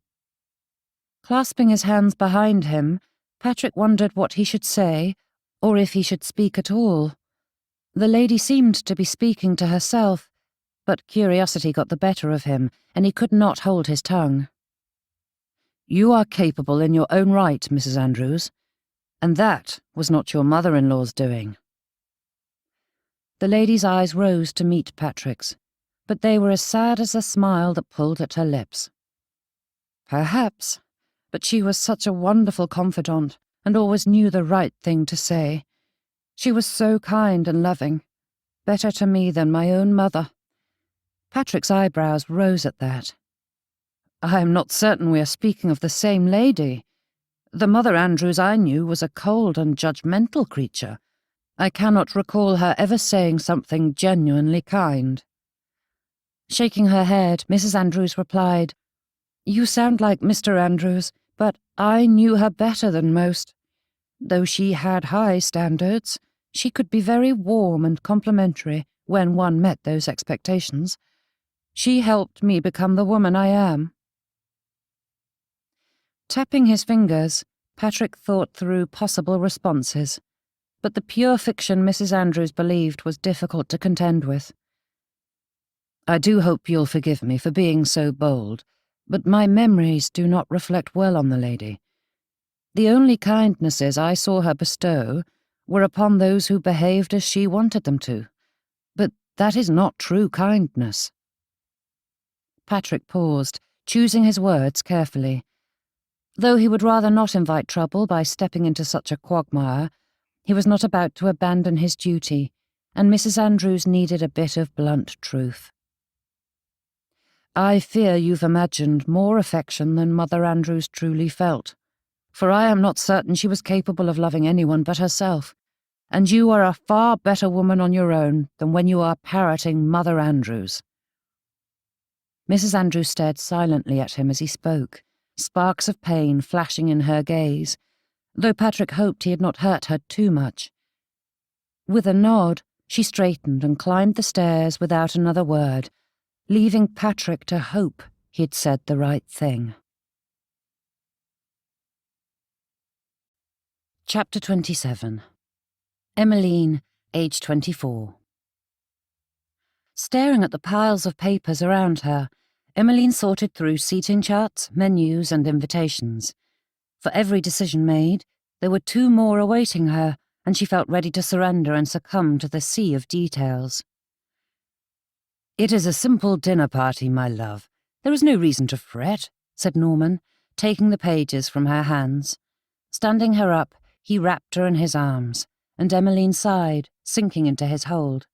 Clasping his hands behind him, Patrick wondered what he should say, or if he should speak at all. The lady seemed to be speaking to herself, but curiosity got the better of him, and he could not hold his tongue. "You are capable in your own right, Mrs. Andrews, and that was not your mother-in-law's doing." The lady's eyes rose to meet Patrick's, but they were as sad as the smile that pulled at her lips. "Perhaps, but she was such a wonderful confidant and always knew the right thing to say. She was so kind and loving, better to me than my own mother." Patrick's eyebrows rose at that. "I am not certain we are speaking of the same lady. The Mother Andrews I knew was a cold and judgmental creature. I cannot recall her ever saying something genuinely kind." Shaking her head, Mrs. Andrews replied, "You sound like Mr. Andrews, but I knew her better than most. Though she had high standards, she could be very warm and complimentary when one met those expectations. She helped me become the woman I am." Tapping his fingers, Patrick thought through possible responses, but the pure fiction Mrs. Andrews believed was difficult to contend with. "I do hope you'll forgive me for being so bold, but my memories do not reflect well on the lady. The only kindnesses I saw her bestow were upon those who behaved as she wanted them to, but that is not true kindness." Patrick paused, choosing his words carefully. Though he would rather not invite trouble by stepping into such a quagmire, he was not about to abandon his duty, and Mrs. Andrews needed a bit of blunt truth. "I fear you've imagined more affection than Mother Andrews truly felt, for I am not certain she was capable of loving anyone but herself, and you are a far better woman on your own than when you are parroting Mother Andrews." Mrs. Andrews stared silently at him as he spoke, sparks of pain flashing in her gaze, though Patrick hoped he had not hurt her too much. With a nod, she straightened and climbed the stairs without another word, leaving Patrick to hope he'd said the right thing. Chapter 27. Emmeline, age 24. Staring at the piles of papers around her, Emmeline sorted through seating charts, menus, and invitations. For every decision made, there were 2 more awaiting her, and she felt ready to surrender and succumb to the sea of details. "It is a simple dinner party, my love. There is no reason to fret," said Norman, taking the pages from her hands. Standing her up, He wrapped her in his arms, and Emmeline sighed, sinking into his hold.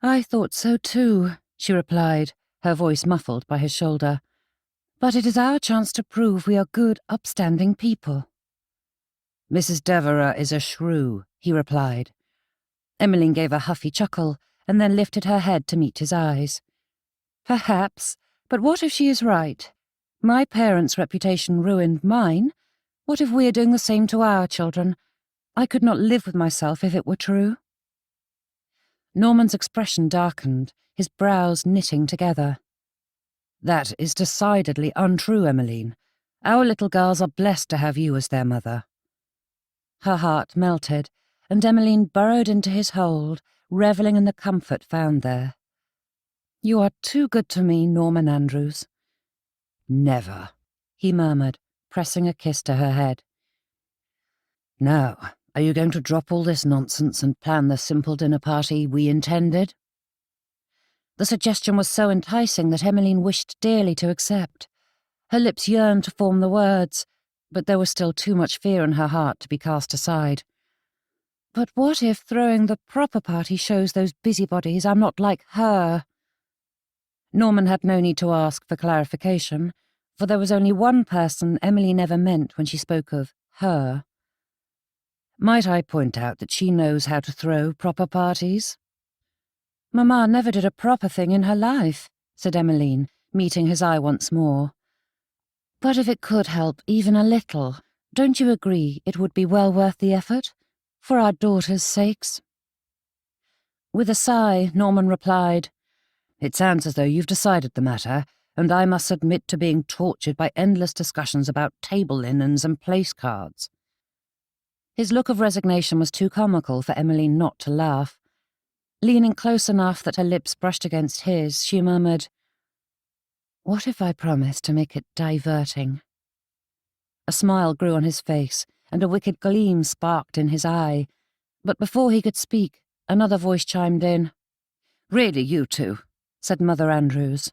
"I thought so too," she replied, her voice muffled by his shoulder. "But it is our chance to prove we are good, upstanding people." "Mrs. Devereux is a shrew," he replied. Emmeline gave a huffy chuckle, and then lifted her head to meet his eyes. "Perhaps, but what if she is right? My parents' reputation ruined mine. What if we are doing the same to our children? I could not live with myself if it were true." Norman's expression darkened, his brows knitting together. "That is decidedly untrue, Emmeline. Our little girls are blessed to have you as their mother." Her heart melted, and Emmeline burrowed into his hold, revelling in the comfort found there. "You are too good to me, Norman Andrews." "Never," he murmured, pressing a kiss to her head. "Now, are you going to drop all this nonsense and plan the simple dinner party we intended?" The suggestion was so enticing that Emmeline wished dearly to accept. Her lips yearned to form the words, but there was still too much fear in her heart to be cast aside. "But what if throwing the proper party shows those busybodies I'm not like her?" Norman had no need to ask for clarification, for there was only one person Emmeline ever meant when she spoke of her. "Might I point out that she knows how to throw proper parties?" "Mamma never did a proper thing in her life," said Emmeline, meeting his eye once more. "But if it could help even a little, don't you agree it would be well worth the effort? For our daughters' sakes?" With a sigh, Norman replied, "It sounds as though you've decided the matter, and I must submit to being tortured by endless discussions about table linens and place cards." His look of resignation was too comical for Emmeline not to laugh. Leaning close enough that her lips brushed against his, she murmured, "What if I promise to make it diverting?" A smile grew on his face, and a wicked gleam sparked in his eye, but before he could speak, another voice chimed in. "Really, you two," said Mother Andrews.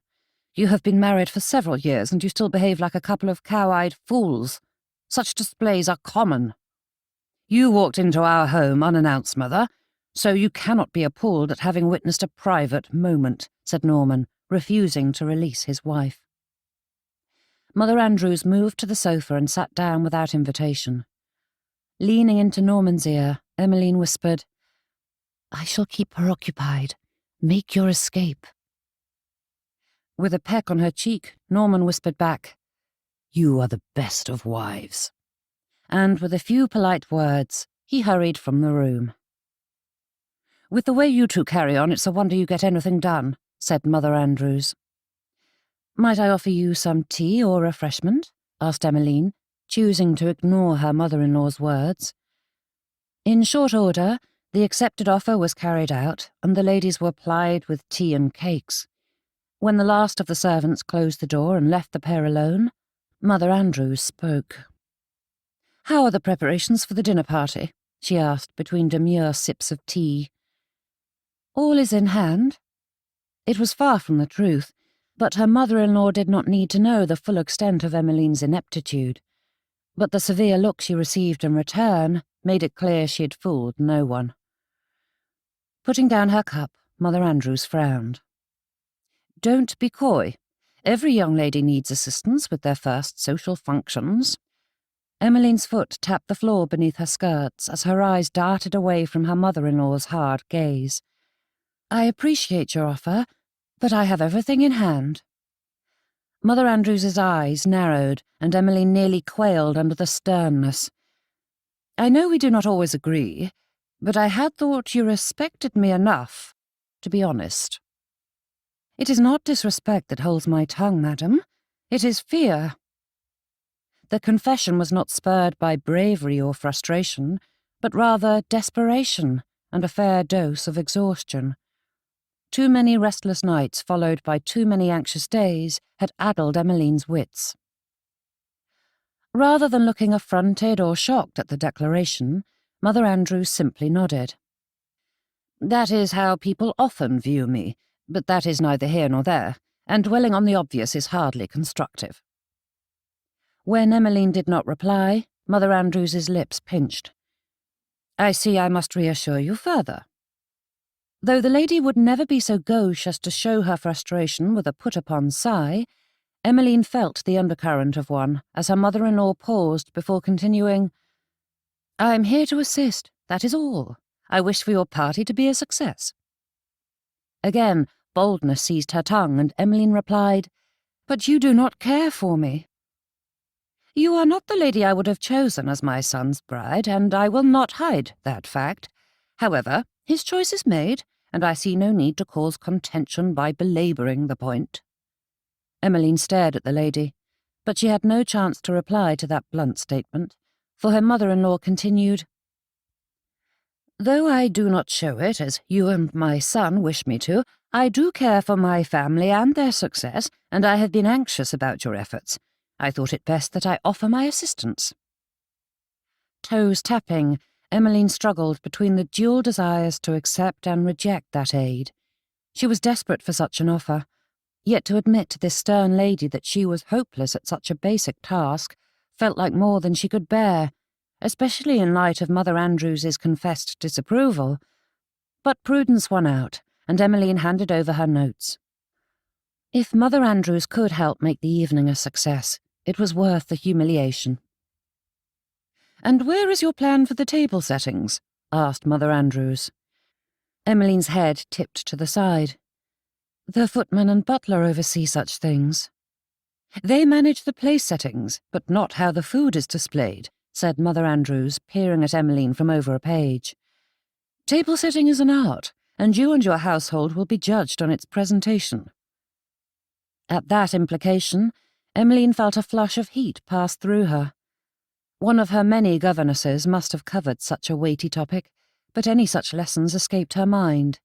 "You have been married for several years, and you still behave like a couple of cow-eyed fools. Such displays are common. You walked into our home unannounced, Mother, so you cannot be appalled at having witnessed a private moment," said Norman, refusing to release his wife. Mother Andrews moved to the sofa and sat down without invitation. Leaning into Norman's ear, Emmeline whispered, "I shall keep her occupied. Make your escape." With a peck on her cheek, Norman whispered back, "You are the best of wives." And with a few polite words, he hurried from the room. "With the way you two carry on, it's a wonder you get anything done," said Mother Andrews. "Might I offer you some tea or refreshment?" asked Emmeline, choosing to ignore her mother-in-law's words. In short order, the accepted offer was carried out, and the ladies were plied with tea and cakes. When the last of the servants closed the door and left the pair alone, Mother Andrews spoke. "How are the preparations for the dinner party?" she asked between demure sips of tea. "All is in hand." It was far from the truth, but her mother-in-law did not need to know the full extent of Emmeline's ineptitude. But the severe look she received in return made it clear she had fooled no one. Putting down her cup, Mother Andrews frowned. "Don't be coy. Every young lady needs assistance with their first social functions." Emmeline's foot tapped the floor beneath her skirts as her eyes darted away from her mother-in-law's hard gaze. "I appreciate your offer, but I have everything in hand." Mother Andrews's eyes narrowed, and Emmeline nearly quailed under the sternness. "I know we do not always agree, but I had thought you respected me enough, to be honest." "It is not disrespect that holds my tongue, madam. It is fear." The confession was not spurred by bravery or frustration, but rather desperation and a fair dose of exhaustion. Too many restless nights followed by too many anxious days had addled Emmeline's wits. Rather than looking affronted or shocked at the declaration, Mother Andrews simply nodded. "That is how people often view me, but that is neither here nor there, and dwelling on the obvious is hardly constructive." When Emmeline did not reply, Mother Andrews's lips pinched. "I see I must reassure you further." Though the lady would never be so gauche as to show her frustration with a put-upon sigh, Emmeline felt the undercurrent of one as her mother-in-law paused before continuing, "I am here to assist, that is all. I wish for your party to be a success." Again, boldness seized her tongue, and Emmeline replied, "But you do not care for me." "You are not the lady I would have chosen as my son's bride, and I will not hide that fact. However, his choice is made, and I see no need to cause contention by belabouring the point." Emmeline stared at the lady, but she had no chance to reply to that blunt statement, for her mother-in-law continued, "Though I do not show it as you and my son wish me to, I do care for my family and their success, and I have been anxious about your efforts. I thought it best that I offer my assistance." Toes tapping, Emmeline struggled between the dual desires to accept and reject that aid. She was desperate for such an offer, yet to admit to this stern lady that she was hopeless at such a basic task felt like more than she could bear, especially in light of Mother Andrews's confessed disapproval. But prudence won out, and Emmeline handed over her notes. If Mother Andrews could help make the evening a success, it was worth the humiliation. "And where is your plan for the table settings?" asked Mother Andrews. Emmeline's head tipped to the side. "The footman and butler oversee such things." "They manage the place settings, but not how the food is displayed," said Mother Andrews, peering at Emmeline from over a page. "Table setting is an art, and you and your household will be judged on its presentation." At that implication, Emmeline felt a flush of heat pass through her. One of her many governesses must have covered such a weighty topic, but any such lessons escaped her mind.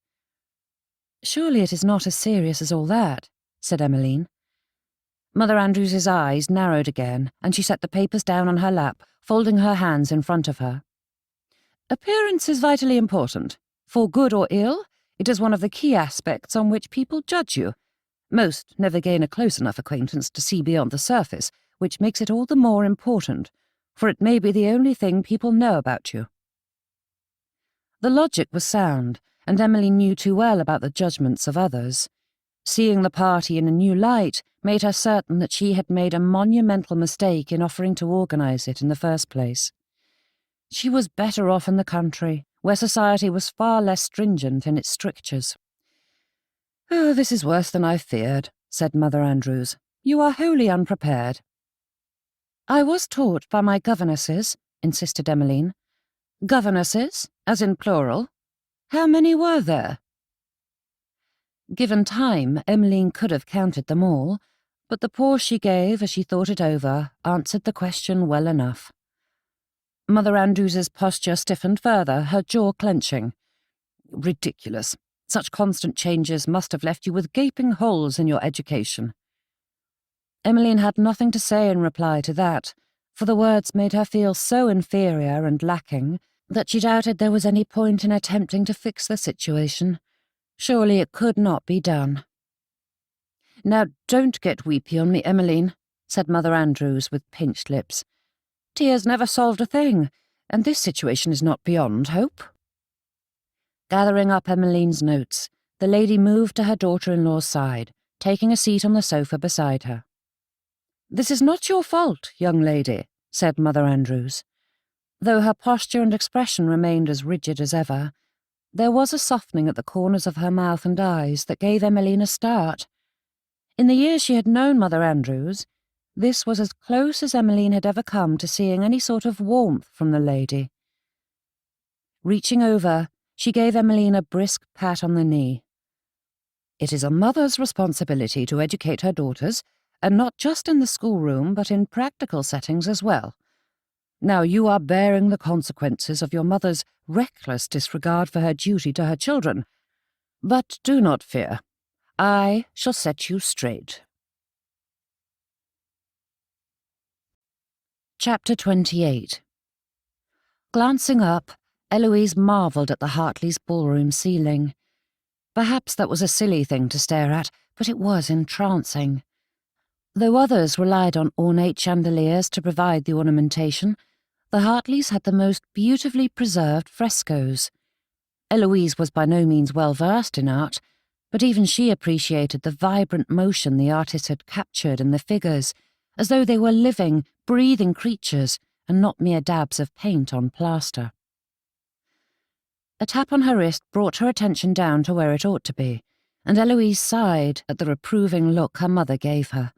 "Surely it is not as serious as all that," said Emmeline. Mother Andrews's eyes narrowed again, and she set the papers down on her lap, folding her hands in front of her. "Appearance is vitally important. For good or ill, it is one of the key aspects on which people judge you. Most never gain a close enough acquaintance to see beyond the surface, which makes it all the more important, for it may be the only thing people know about you." The logic was sound, and Emmeline knew too well about the judgments of others. Seeing the party in a new light made her certain that she had made a monumental mistake in offering to organise it in the first place. She was better off in the country, where society was far less stringent in its strictures. "Oh, this is worse than I feared," said Mother Andrews. "You are wholly unprepared." "I was taught by my governesses," insisted Emmeline. "Governesses, as in plural? How many were there?" Given time, Emmeline could have counted them all, but the pause she gave as she thought it over answered the question well enough. Mother Andrews's posture stiffened further, her jaw clenching. "Ridiculous. Such constant changes must have left you with gaping holes in your education." Emmeline had nothing to say in reply to that, for the words made her feel so inferior and lacking that she doubted there was any point in attempting to fix the situation. Surely it could not be done. "Now don't get weepy on me, Emmeline," said Mother Andrews with pinched lips. "Tears never solved a thing, and this situation is not beyond hope." Gathering up Emmeline's notes, the lady moved to her daughter-in-law's side, taking a seat on the sofa beside her. "This is not your fault, young lady," said Mother Andrews. Though her posture and expression remained as rigid as ever, there was a softening at the corners of her mouth and eyes that gave Emmeline a start. In the years she had known Mother Andrews, this was as close as Emmeline had ever come to seeing any sort of warmth from the lady. Reaching over, she gave Emmeline a brisk pat on the knee. "It is a mother's responsibility to educate her daughters, and not just in the schoolroom, but in practical settings as well. Now you are bearing the consequences of your mother's reckless disregard for her duty to her children. But do not fear. I shall set you straight." Chapter 28. Glancing up, Eloise marvelled at the Hartleys' ballroom ceiling. Perhaps that was a silly thing to stare at, but it was entrancing. Though others relied on ornate chandeliers to provide the ornamentation, The Hartleys had the most beautifully preserved frescoes. Eloise was by no means well versed in art, but even she appreciated the vibrant motion the artist had captured in the figures, as though they were living, breathing creatures and not mere dabs of paint on plaster. A tap on her wrist brought her attention down to where it ought to be, and Eloise sighed at the reproving look her mother gave her.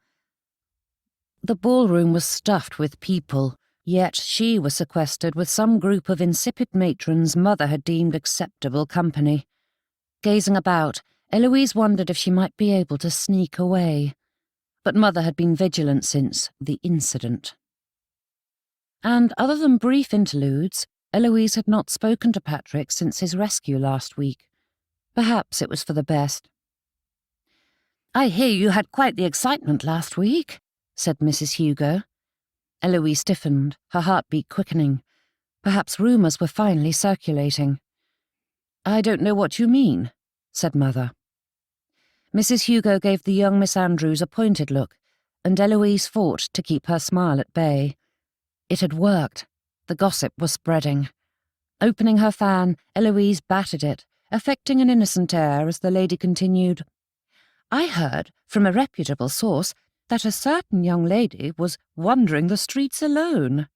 The ballroom was stuffed with people, yet she was sequestered with some group of insipid matrons mother had deemed acceptable company. Gazing about, Eloise wondered if she might be able to sneak away, but mother had been vigilant since the incident. And other than brief interludes, Eloise had not spoken to Patrick since his rescue last week. Perhaps it was for the best. "I hear you had quite the excitement last week," said Mrs. Hugo. Eloise stiffened, her heartbeat quickening. Perhaps rumours were finally circulating. "I don't know what you mean," said Mother. Mrs. Hugo gave the young Miss Andrews a pointed look, and Eloise fought to keep her smile at bay. It had worked. The gossip was spreading. Opening her fan, Eloise battered it, affecting an innocent air as the lady continued. "I heard from a reputable source that a certain young lady was wandering the streets alone."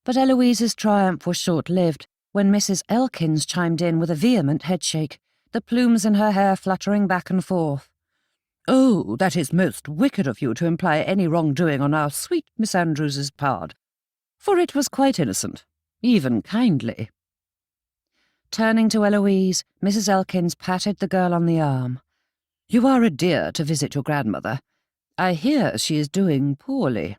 But Eloise's triumph was short-lived when Mrs. Elkins chimed in with a vehement headshake, the plumes in her hair fluttering back and forth. "Oh, that is most wicked of you to imply any wrongdoing on our sweet Miss Andrews's part, for it was quite innocent, even kindly." Turning to Eloise, Mrs. Elkins patted the girl on the arm. "You are a dear to visit your grandmother. I hear she is doing poorly."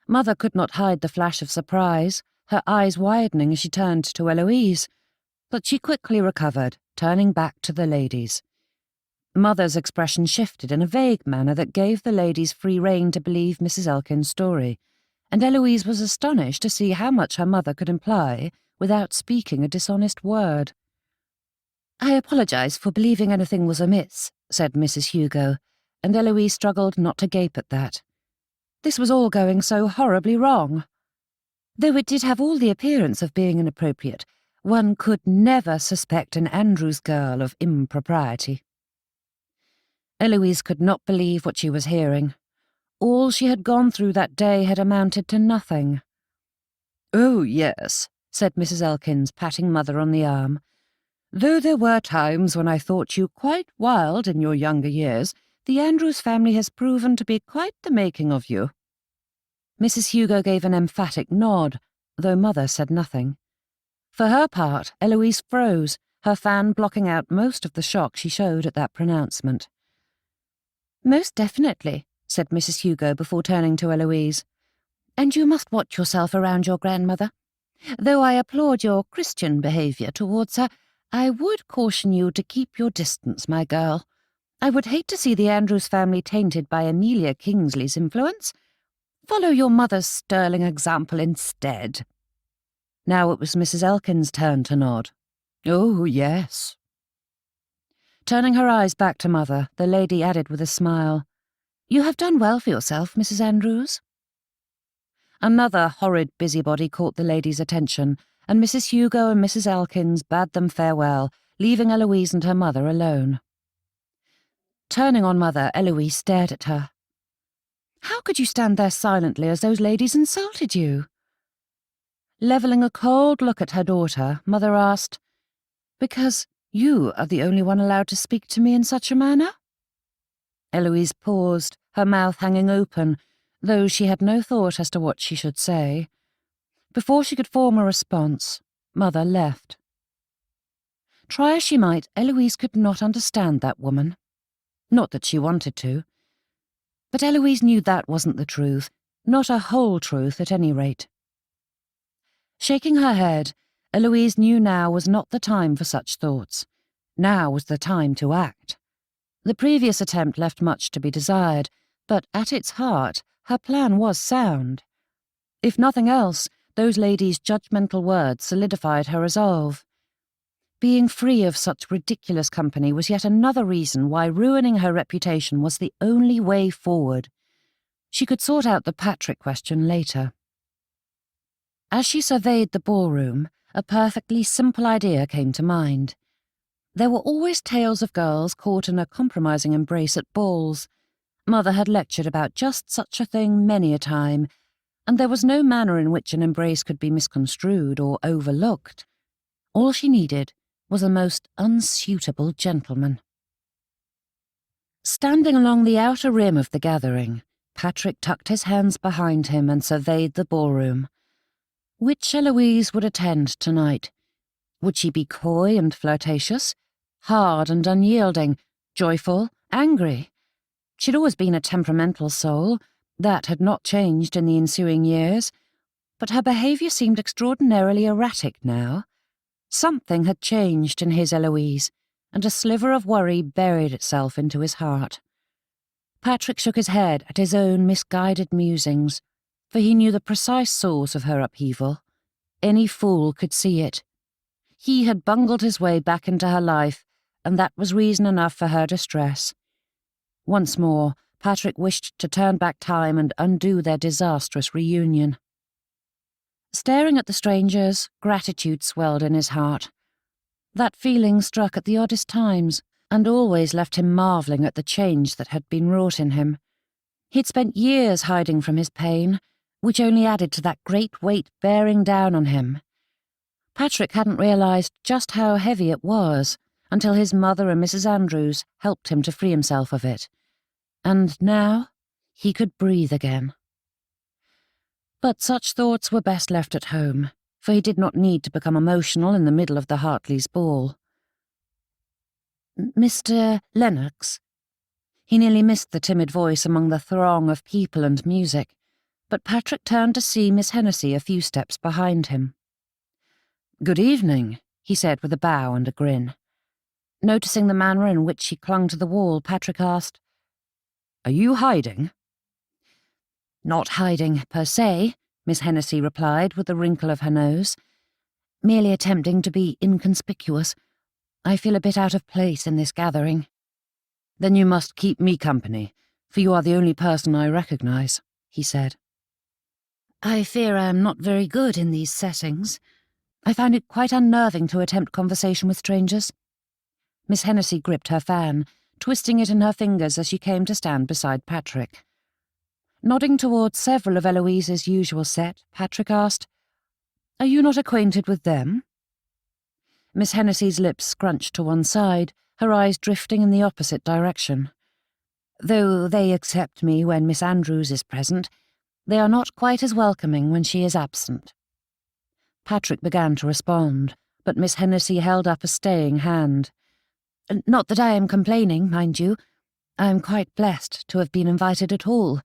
Mother could not hide the flash of surprise, her eyes widening as she turned to Eloise, but she quickly recovered, turning back to the ladies. Mother's expression shifted in a vague manner that gave the ladies free rein to believe Mrs. Elkins' story, and Eloise was astonished to see how much her mother could imply without speaking a dishonest word. "I apologize for believing anything was amiss," said Mrs. Hugo, and Eloise struggled not to gape at that. This was all going so horribly wrong. Though it did have all the appearance of being inappropriate, one could never suspect an Andrews girl of impropriety. Eloise could not believe what she was hearing. All she had gone through that day had amounted to nothing. "Oh, yes," said Mrs. Elkins, patting Mother on the arm. "Though there were times when I thought you quite wild in your younger years, the Andrews family has proven to be quite the making of you." Mrs. Hugo gave an emphatic nod, though Mother said nothing. For her part, Eloise froze, her fan blocking out most of the shock she showed at that pronouncement. "Most definitely," said Mrs. Hugo before turning to Eloise. "And you must watch yourself around your grandmother. Though I applaud your Christian behaviour towards her, I would caution you to keep your distance, my girl. I would hate to see the Andrews family tainted by Amelia Kingsley's influence. Follow your mother's sterling example instead." Now it was Mrs. Elkins' turn to nod. "Oh, yes." Turning her eyes back to Mother, the lady added with a smile, "You have done well for yourself, Mrs. Andrews." Another horrid busybody caught the ladies' attention, and Mrs. Hugo and Mrs. Elkins bade them farewell, leaving Eloise and her mother alone. Turning on Mother, Eloise stared at her. "How could you stand there silently as those ladies insulted you?" Levelling a cold look at her daughter, Mother asked, "Because you are the only one allowed to speak to me in such a manner?" Eloise paused, her mouth hanging open, though she had no thought as to what she should say. Before she could form a response, Mother left. Try as she might, Eloise could not understand that woman. Not that she wanted to. But Eloise knew that wasn't the truth, not a whole truth at any rate. Shaking her head, Eloise knew now was not the time for such thoughts. Now was the time to act. The previous attempt left much to be desired, but at its heart, her plan was sound. If nothing else, those ladies' judgmental words solidified her resolve. Being free of such ridiculous company was yet another reason why ruining her reputation was the only way forward. She could sort out the Patrick question later. As she surveyed the ballroom, a perfectly simple idea came to mind. There were always tales of girls caught in a compromising embrace at balls. Mother had lectured about just such a thing many a time, and there was no manner in which an embrace could be misconstrued or overlooked. All she needed was a most unsuitable gentleman. Standing along the outer rim of the gathering, Patrick tucked his hands behind him and surveyed the ballroom. Which Eloise would attend tonight? Would she be coy and flirtatious, hard and unyielding, joyful, angry? She'd always been a temperamental soul. That had not changed in the ensuing years, but her behaviour seemed extraordinarily erratic now. Something had changed in his Eloise, and a sliver of worry buried itself into his heart. Patrick shook his head at his own misguided musings, for he knew the precise source of her upheaval. Any fool could see it. He had bungled his way back into her life, and that was reason enough for her distress. Once more, Patrick wished to turn back time and undo their disastrous reunion. Staring at the strangers, gratitude swelled in his heart. That feeling struck at the oddest times, and always left him marvelling at the change that had been wrought in him. He'd spent years hiding from his pain, which only added to that great weight bearing down on him. Patrick hadn't realised just how heavy it was until his mother and Mrs. Andrews helped him to free himself of it. And now he could breathe again. But such thoughts were best left at home, for he did not need to become emotional in the middle of the Hartleys' ball. "Mr. Lennox?" He nearly missed the timid voice among the throng of people and music, but Patrick turned to see Miss Hennessy a few steps behind him. "Good evening," he said with a bow and a grin. Noticing the manner in which she clung to the wall, Patrick asked, "Are you hiding?" "Not hiding, per se," Miss Hennessy replied with a wrinkle of her nose. "Merely attempting to be inconspicuous. I feel a bit out of place in this gathering." "Then you must keep me company, for you are the only person I recognise," he said. "I fear I am not very good in these settings. I find it quite unnerving to attempt conversation with strangers." Miss Hennessy gripped her fan, twisting it in her fingers as she came to stand beside Patrick. Nodding towards several of Eloise's usual set, Patrick asked, "Are you not acquainted with them?" Miss Hennessy's lips scrunched to one side, her eyes drifting in the opposite direction. "Though they accept me when Miss Andrews is present, they are not quite as welcoming when she is absent." Patrick began to respond, but Miss Hennessy held up a staying hand. "Not that I am complaining, mind you. I am quite blessed to have been invited at all.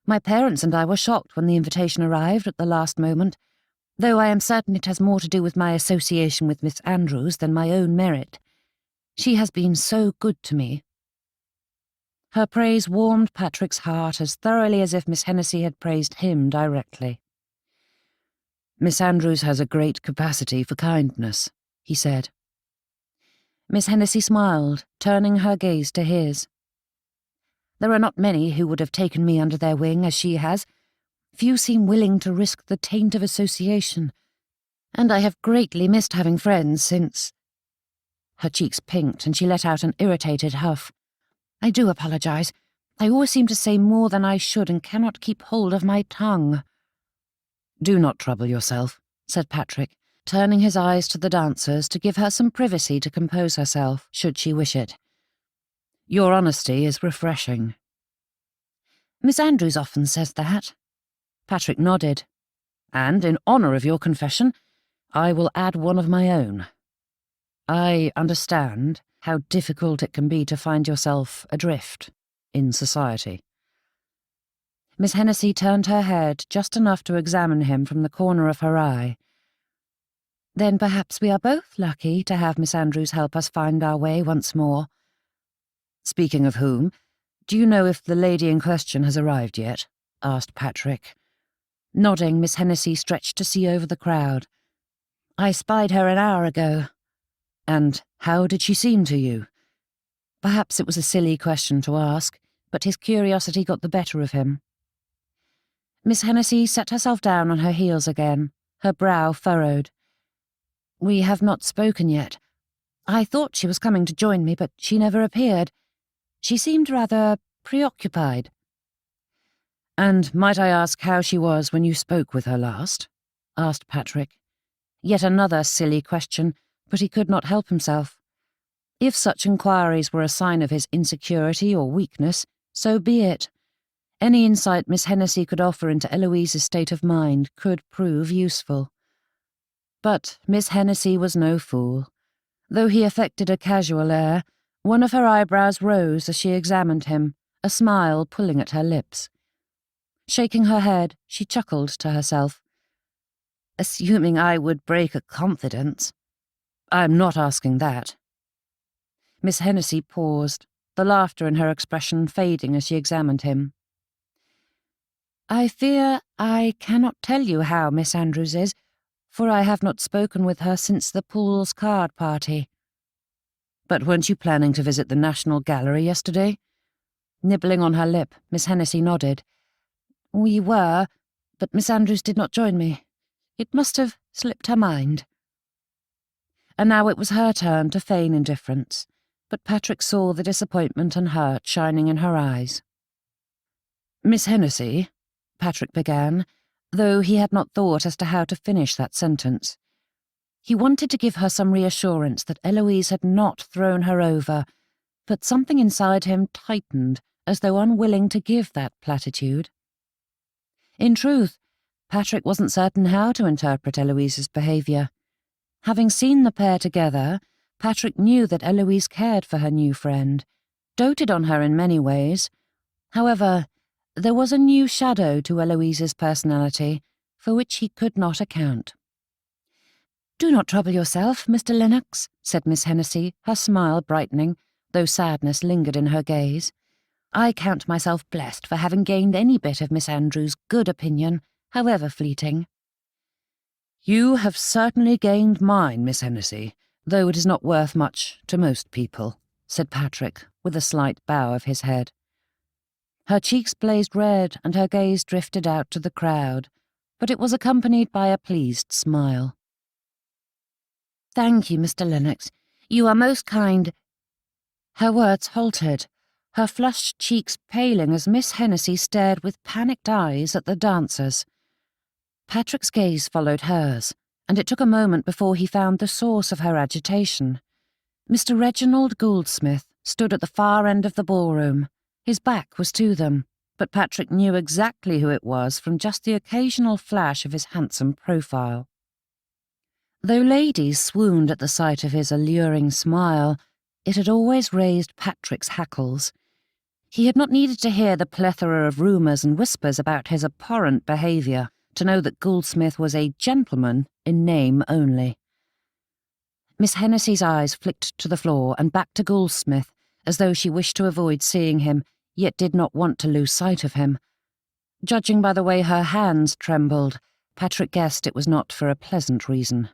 My parents and I were shocked when the invitation arrived at the last moment, though I am certain it has more to do with my association with Miss Andrews than my own merit. She has been so good to me." Her praise warmed Patrick's heart as thoroughly as if Miss Hennessy had praised him directly. "Miss Andrews has a great capacity for kindness," he said. Miss Hennessy smiled, turning her gaze to his. "There are not many who would have taken me under their wing as she has. Few seem willing to risk the taint of association, and I have greatly missed having friends since—" Her cheeks pinked and she let out an irritated huff. "I do apologise. I always seem to say more than I should and cannot keep hold of my tongue." "Do not trouble yourself," said Patrick, turning his eyes to the dancers to give her some privacy to compose herself, should she wish it. "Your honesty is refreshing." "Miss Andrews often says that." Patrick nodded. "And in honour of your confession, I will add one of my own. I understand how difficult it can be to find yourself adrift in society." Miss Hennessy turned her head just enough to examine him from the corner of her eye. "Then perhaps we are both lucky to have Miss Andrews help us find our way once more." "Speaking of whom, do you know if the lady in question has arrived yet?" asked Patrick. Nodding, Miss Hennessy stretched to see over the crowd. "I spied her an hour ago." "And how did she seem to you?" Perhaps it was a silly question to ask, but his curiosity got the better of him. Miss Hennessy set herself down on her heels again, her brow furrowed. "We have not spoken yet. I thought she was coming to join me, but she never appeared. She seemed rather preoccupied." "And might I ask how she was when you spoke with her last?" asked Patrick. Yet another silly question, but he could not help himself. If such inquiries were a sign of his insecurity or weakness, so be it. Any insight Miss Hennessy could offer into Eloise's state of mind could prove useful. But Miss Hennessy was no fool. Though he affected a casual air, one of her eyebrows rose as she examined him, a smile pulling at her lips. Shaking her head, she chuckled to herself. "Assuming I would break a confidence." "I'm not asking that." Miss Hennessy paused, the laughter in her expression fading as she examined him. "I fear I cannot tell you how Miss Andrews is, for I have not spoken with her since the Pools card party." "But weren't you planning to visit the National Gallery yesterday?" Nibbling on her lip, Miss Hennessy nodded. "We were, but Miss Andrews did not join me. It must have slipped her mind." And now it was her turn to feign indifference, but Patrick saw the disappointment and hurt shining in her eyes. "Miss Hennessy," Patrick began, though he had not thought as to how to finish that sentence. He wanted to give her some reassurance that Eloise had not thrown her over, but something inside him tightened as though unwilling to give that platitude. In truth, Patrick wasn't certain how to interpret Eloise's behaviour. Having seen the pair together, Patrick knew that Eloise cared for her new friend, doted on her in many ways. However, there was a new shadow to Eloise's personality, for which he could not account. "Do not trouble yourself, Mr. Lennox," said Miss Hennessy, her smile brightening, though sadness lingered in her gaze. "I count myself blessed for having gained any bit of Miss Andrews' good opinion, however fleeting." "You have certainly gained mine, Miss Hennessy, though it is not worth much to most people," said Patrick, with a slight bow of his head. Her cheeks blazed red and her gaze drifted out to the crowd, but it was accompanied by a pleased smile. "Thank you, Mr. Lennox. You are most kind—" Her words halted, her flushed cheeks paling as Miss Hennessy stared with panicked eyes at the dancers. Patrick's gaze followed hers, and it took a moment before he found the source of her agitation. Mr. Reginald Goldsmith stood at the far end of the ballroom. His back was to them, but Patrick knew exactly who it was from just the occasional flash of his handsome profile. Though ladies swooned at the sight of his alluring smile, it had always raised Patrick's hackles. He had not needed to hear the plethora of rumours and whispers about his abhorrent behaviour to know that Goldsmith was a gentleman in name only. Miss Hennessy's eyes flicked to the floor and back to Goldsmith, as though she wished to avoid seeing him, yet did not want to lose sight of him. Judging by the way her hands trembled, Patrick guessed it was not for a pleasant reason.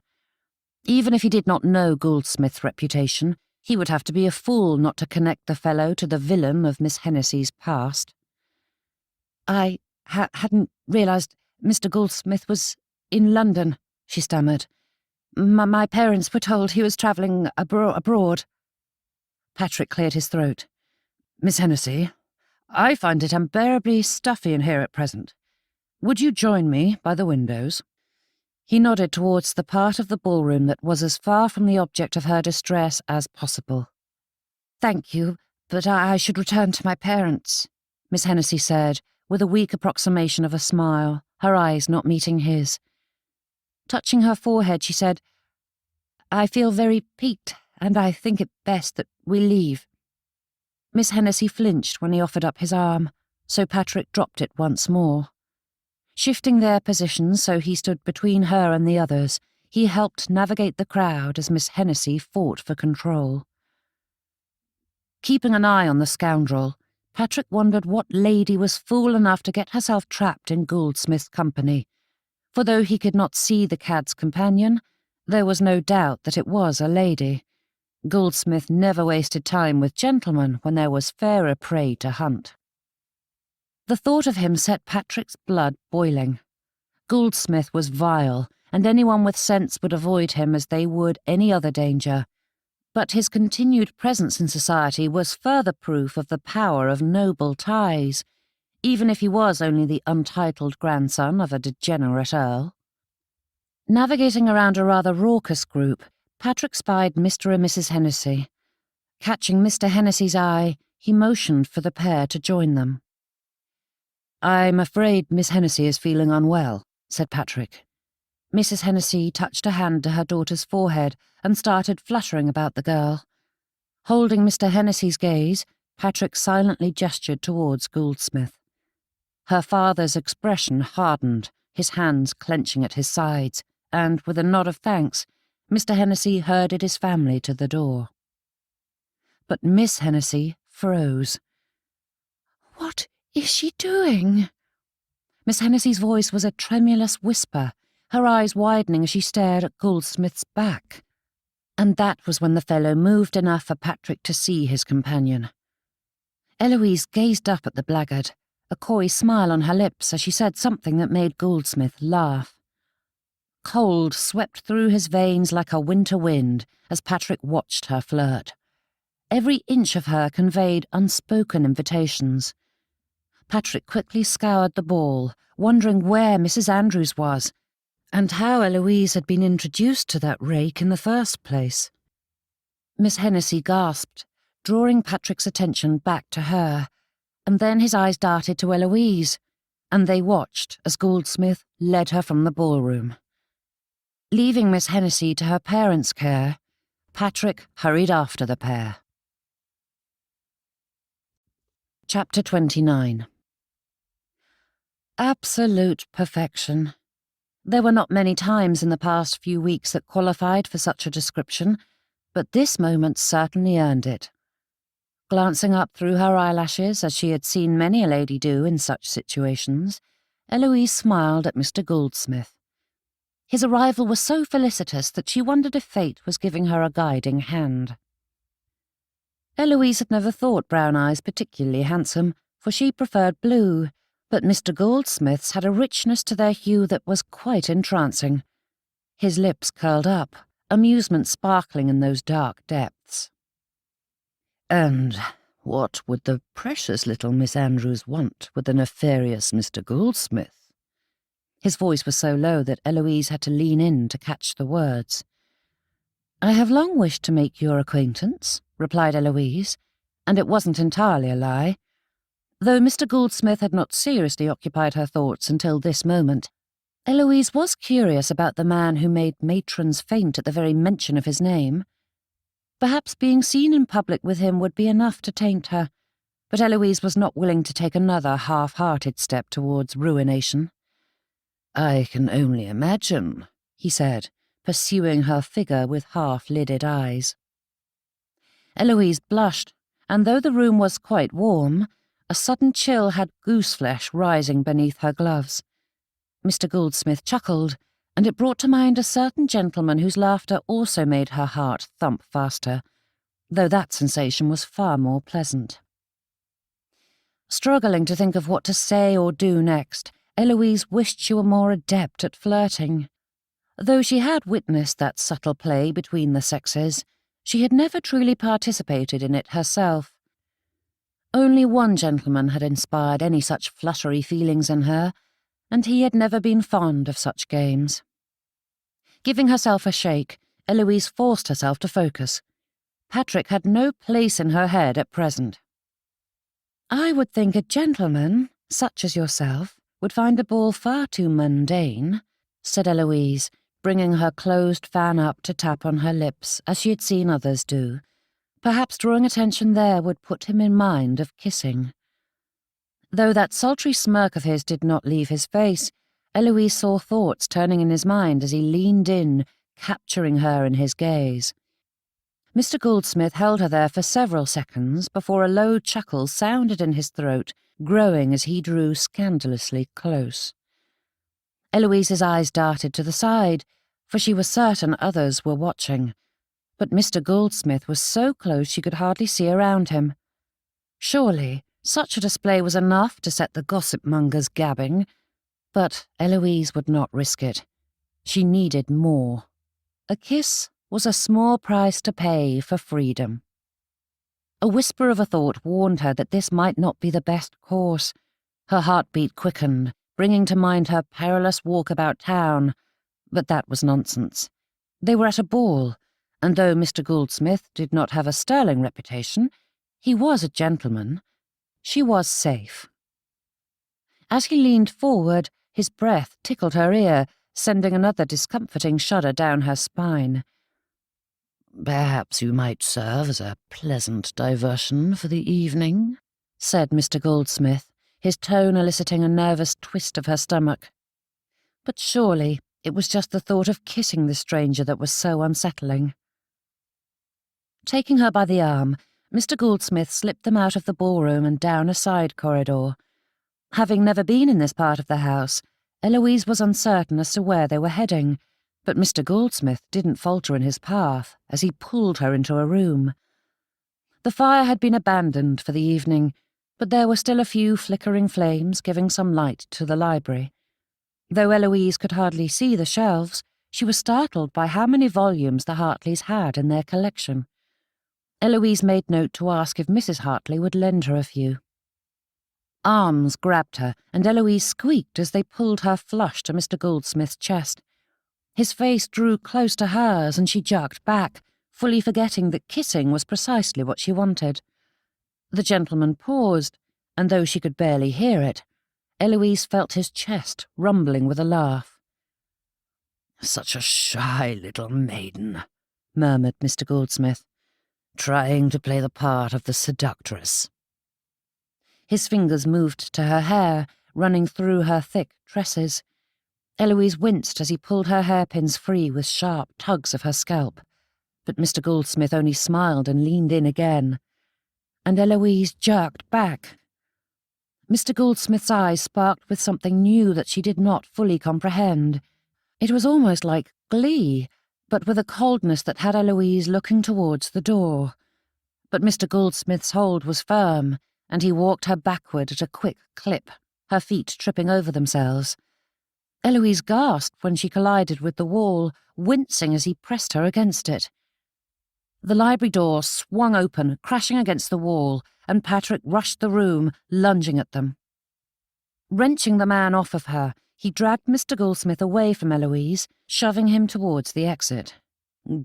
Even if he did not know Goldsmith's reputation, he would have to be a fool not to connect the fellow to the villain of Miss Hennessy's past. "I hadn't realised Mr. Goldsmith was in London," she stammered. My parents were told he was travelling abroad." Patrick cleared his throat. "Miss Hennessy, I find it unbearably stuffy in here at present. Would you join me by the windows?" He nodded towards the part of the ballroom that was as far from the object of her distress as possible. "Thank you, but I should return to my parents," Miss Hennessy said, with a weak approximation of a smile, her eyes not meeting his. Touching her forehead, she said, "I feel very piqued, and I think it best that we leave." Miss Hennessy flinched when he offered up his arm, so Patrick dropped it once more. Shifting their positions so he stood between her and the others, he helped navigate the crowd as Miss Hennessy fought for control. Keeping an eye on the scoundrel, Patrick wondered what lady was fool enough to get herself trapped in Goldsmith's company, for though he could not see the cad's companion, there was no doubt that it was a lady. Goldsmith never wasted time with gentlemen when there was fairer prey to hunt. The thought of him set Patrick's blood boiling. Goldsmith was vile, and anyone with sense would avoid him as they would any other danger. But his continued presence in society was further proof of the power of noble ties, even if he was only the untitled grandson of a degenerate earl. Navigating around a rather raucous group, Patrick spied Mr. and Mrs. Hennessy. Catching Mr. Hennessy's eye, he motioned for the pair to join them. "I'm afraid Miss Hennessy is feeling unwell," said Patrick. Mrs. Hennessy touched a hand to her daughter's forehead and started fluttering about the girl. Holding Mr. Hennessy's gaze, Patrick silently gestured towards Goldsmith. Her father's expression hardened, his hands clenching at his sides, and, with a nod of thanks, Mr. Hennessy herded his family to the door. But Miss Hennessy froze. "What is she doing?" Miss Hennessy's voice was a tremulous whisper, her eyes widening as she stared at Goldsmith's back. And that was when the fellow moved enough for Patrick to see his companion. Eloise gazed up at the blackguard, a coy smile on her lips as she said something that made Goldsmith laugh. Cold swept through his veins like a winter wind as Patrick watched her flirt. Every inch of her conveyed unspoken invitations. Patrick quickly scoured the ball, wondering where Mrs. Andrews was, and how Eloise had been introduced to that rake in the first place. Miss Hennessy gasped, drawing Patrick's attention back to her, and then his eyes darted to Eloise, and they watched as Goldsmith led her from the ballroom. Leaving Miss Hennessy to her parents' care, Patrick hurried after the pair. Chapter 29. Absolute perfection. There were not many times in the past few weeks that qualified for such a description, but this moment certainly earned it. Glancing up through her eyelashes, as she had seen many a lady do in such situations, Eloise smiled at Mr. Goldsmith. His arrival was so felicitous that she wondered if fate was giving her a guiding hand. Eloise had never thought brown eyes particularly handsome, for she preferred blue, but Mr. Goldsmith's had a richness to their hue that was quite entrancing. His lips curled up, amusement sparkling in those dark depths. "And what would the precious little Miss Andrews want with the nefarious Mr. Goldsmith?" His voice was so low that Eloise had to lean in to catch the words. "I have long wished to make your acquaintance," replied Eloise, and it wasn't entirely a lie. Though Mr. Goldsmith had not seriously occupied her thoughts until this moment, Eloise was curious about the man who made matrons faint at the very mention of his name. Perhaps being seen in public with him would be enough to taint her, but Eloise was not willing to take another half-hearted step towards ruination. "I can only imagine," he said, pursuing her figure with half-lidded eyes. Eloise blushed, and though the room was quite warm, a sudden chill had goose-flesh rising beneath her gloves. Mr. Goldsmith chuckled, and it brought to mind a certain gentleman whose laughter also made her heart thump faster, though that sensation was far more pleasant. Struggling to think of what to say or do next, Eloise wished she were more adept at flirting. Though she had witnessed that subtle play between the sexes, she had never truly participated in it herself. Only one gentleman had inspired any such fluttery feelings in her, and he had never been fond of such games. Giving herself a shake, Eloise forced herself to focus. Patrick had no place in her head at present. "I would think a gentleman, such as yourself, would find a ball far too mundane," said Eloise, bringing her closed fan up to tap on her lips, as she had seen others do. Perhaps drawing attention there would put him in mind of kissing. Though that sultry smirk of his did not leave his face, Eloise saw thoughts turning in his mind as he leaned in, capturing her in his gaze. Mr. Goldsmith held her there for several seconds before a low chuckle sounded in his throat, growing as he drew scandalously close. Eloise's eyes darted to the side, for she was certain others were watching, but Mr. Goldsmith was so close she could hardly see around him. Surely such a display was enough to set the gossip-mongers gabbing, but Eloise would not risk it. She needed more. A kiss was a small price to pay for freedom. A whisper of a thought warned her that this might not be the best course. Her heartbeat quickened, bringing to mind her perilous walk about town. But that was nonsense. They were at a ball, and though Mr. Goldsmith did not have a sterling reputation, he was a gentleman. She was safe. As he leaned forward, his breath tickled her ear, sending another discomforting shudder down her spine. "Perhaps you might serve as a pleasant diversion for the evening," said Mr. Goldsmith, his tone eliciting a nervous twist of her stomach. But surely it was just the thought of kissing this stranger that was so unsettling. Taking her by the arm, Mr. Goldsmith slipped them out of the ballroom and down a side corridor. Having never been in this part of the house, Eloise was uncertain as to where they were heading, but Mr. Goldsmith didn't falter in his path as he pulled her into a room. The fire had been abandoned for the evening, but there were still a few flickering flames giving some light to the library. Though Eloise could hardly see the shelves, she was startled by how many volumes the Hartleys had in their collection. Eloise made note to ask if Mrs. Hartley would lend her a few. Arms grabbed her, and Eloise squeaked as they pulled her flush to Mr. Goldsmith's chest. His face drew close to hers, and she jerked back, fully forgetting that kissing was precisely what she wanted. The gentleman paused, and though she could barely hear it, Eloise felt his chest rumbling with a laugh. "Such a shy little maiden," murmured Mr. Goldsmith, "trying to play the part of the seductress." His fingers moved to her hair, running through her thick tresses. Eloise winced as he pulled her hairpins free with sharp tugs of her scalp, but Mr. Goldsmith only smiled and leaned in again. And Eloise jerked back. Mr. Goldsmith's eyes sparked with something new that she did not fully comprehend. It was almost like glee, but with a coldness that had Eloise looking towards the door. But Mr. Goldsmith's hold was firm, and he walked her backward at a quick clip, her feet tripping over themselves. Eloise gasped when she collided with the wall, wincing as he pressed her against it. The library door swung open, crashing against the wall, and Patrick rushed the room, lunging at them. Wrenching the man off of her, he dragged Mr. Goldsmith away from Eloise, shoving him towards the exit.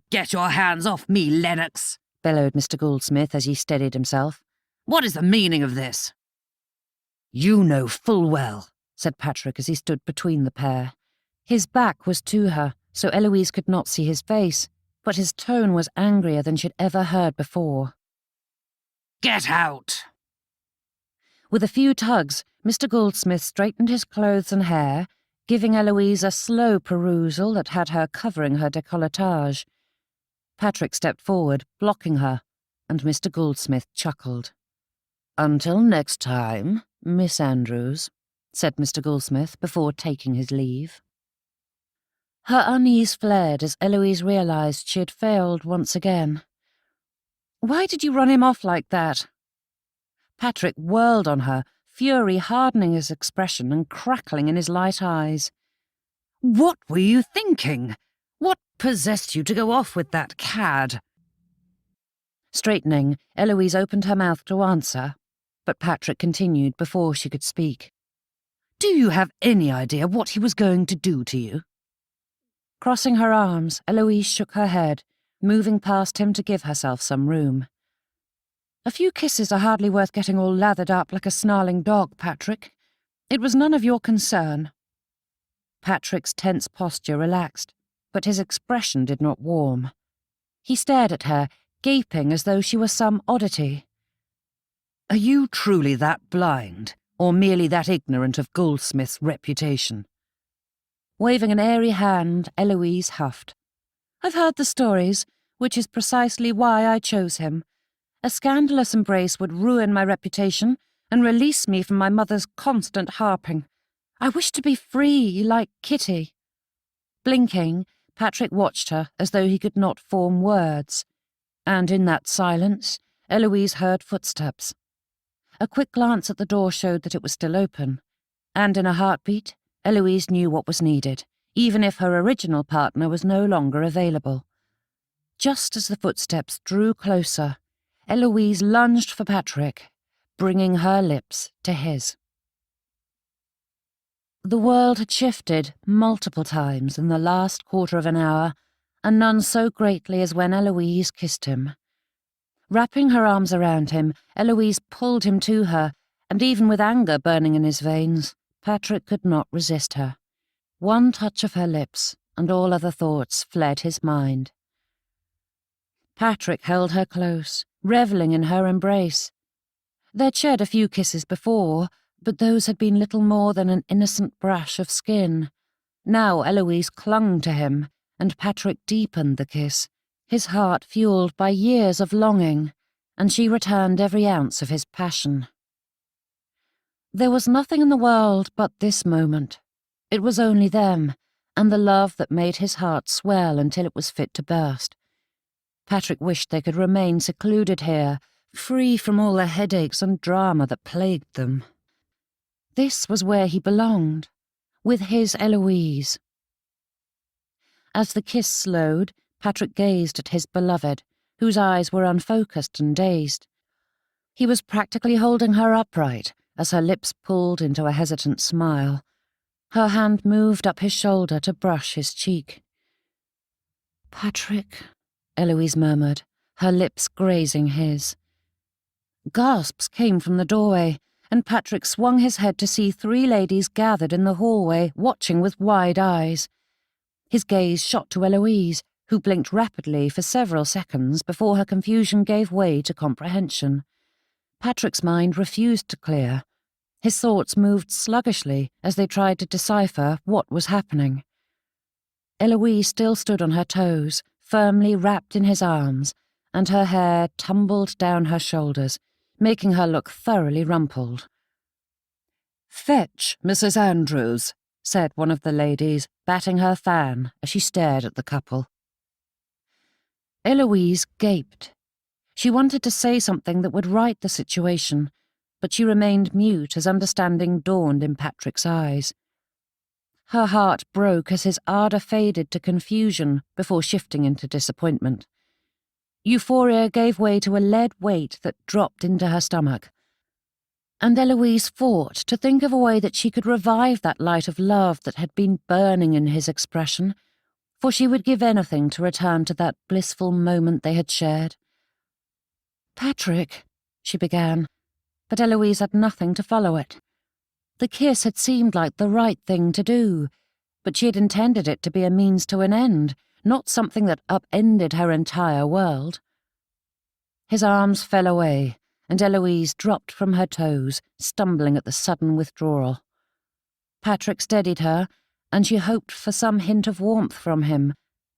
"Get your hands off me, Lennox!" bellowed Mr. Goldsmith as he steadied himself. "What is the meaning of this?" "You know full well," said Patrick as he stood between the pair. His back was to her, so Eloise could not see his face, but his tone was angrier than she'd ever heard before. "Get out!" With a few tugs, Mr. Goldsmith straightened his clothes and hair, giving Eloise a slow perusal that had her covering her décolletage. Patrick stepped forward, blocking her, and Mr. Goldsmith chuckled. "Until next time, Miss Andrews," said Mr. Goldsmith before taking his leave. Her unease fled as Eloise realized she had failed once again. "Why did you run him off like that?" Patrick whirled on her, fury hardening his expression and crackling in his light eyes. "What were you thinking? What possessed you to go off with that cad?" Straightening, Eloise opened her mouth to answer, but Patrick continued before she could speak. "Do you have any idea what he was going to do to you?" Crossing her arms, Eloise shook her head, moving past him to give herself some room. "A few kisses are hardly worth getting all lathered up like a snarling dog, Patrick. It was none of your concern." Patrick's tense posture relaxed, but his expression did not warm. He stared at her, gaping as though she were some oddity. "Are you truly that blind, or merely that ignorant of Goldsmith's reputation?" Waving an airy hand, Eloise huffed. "I've heard the stories, which is precisely why I chose him. A scandalous embrace would ruin my reputation and release me from my mother's constant harping. I wish to be free, like Kitty." Blinking, Patrick watched her as though he could not form words, and in that silence, Eloise heard footsteps. A quick glance at the door showed that it was still open, and in a heartbeat, Eloise knew what was needed. even if her original partner was no longer available. Just as the footsteps drew closer, Eloise lunged for Patrick, bringing her lips to his. The world had shifted multiple times in the last quarter of an hour, and none so greatly as when Eloise kissed him. Wrapping her arms around him, Eloise pulled him to her, and even with anger burning in his veins, Patrick could not resist her. One touch of her lips, and all other thoughts fled his mind. Patrick held her close, revelling in her embrace. They'd shared a few kisses before, but those had been little more than an innocent brush of skin. Now Eloise clung to him, and Patrick deepened the kiss, his heart fueled by years of longing, and she returned every ounce of his passion. There was nothing in the world but this moment. It was only them, and the love that made his heart swell until it was fit to burst. Patrick wished they could remain secluded here, free from all the headaches and drama that plagued them. This was where he belonged, with his Eloise. As the kiss slowed, Patrick gazed at his beloved, whose eyes were unfocused and dazed. He was practically holding her upright as her lips pulled into a hesitant smile. Her hand moved up his shoulder to brush his cheek. "Patrick," Eloise murmured, her lips grazing his. Gasps came from the doorway, and Patrick swung his head to see 3 ladies gathered in the hallway, watching with wide eyes. His gaze shot to Eloise, who blinked rapidly for several seconds before her confusion gave way to comprehension. Patrick's mind refused to clear. His thoughts moved sluggishly as they tried to decipher what was happening. Eloise still stood on her toes, firmly wrapped in his arms, and her hair tumbled down her shoulders, making her look thoroughly rumpled. "Fetch, Mrs. Andrews," said one of the ladies, batting her fan as she stared at the couple. Eloise gaped. She wanted to say something that would right the situation, but she remained mute as understanding dawned in Patrick's eyes. Her heart broke as his ardour faded to confusion before shifting into disappointment. Euphoria gave way to a lead weight that dropped into her stomach, and Eloise fought to think of a way that she could revive that light of love that had been burning in his expression, for she would give anything to return to that blissful moment they had shared. "Patrick," she began, but Eloise had nothing to follow it. The kiss had seemed like the right thing to do, but she had intended it to be a means to an end, not something that upended her entire world. His arms fell away, and Eloise dropped from her toes, stumbling at the sudden withdrawal. Patrick steadied her, and she hoped for some hint of warmth from him,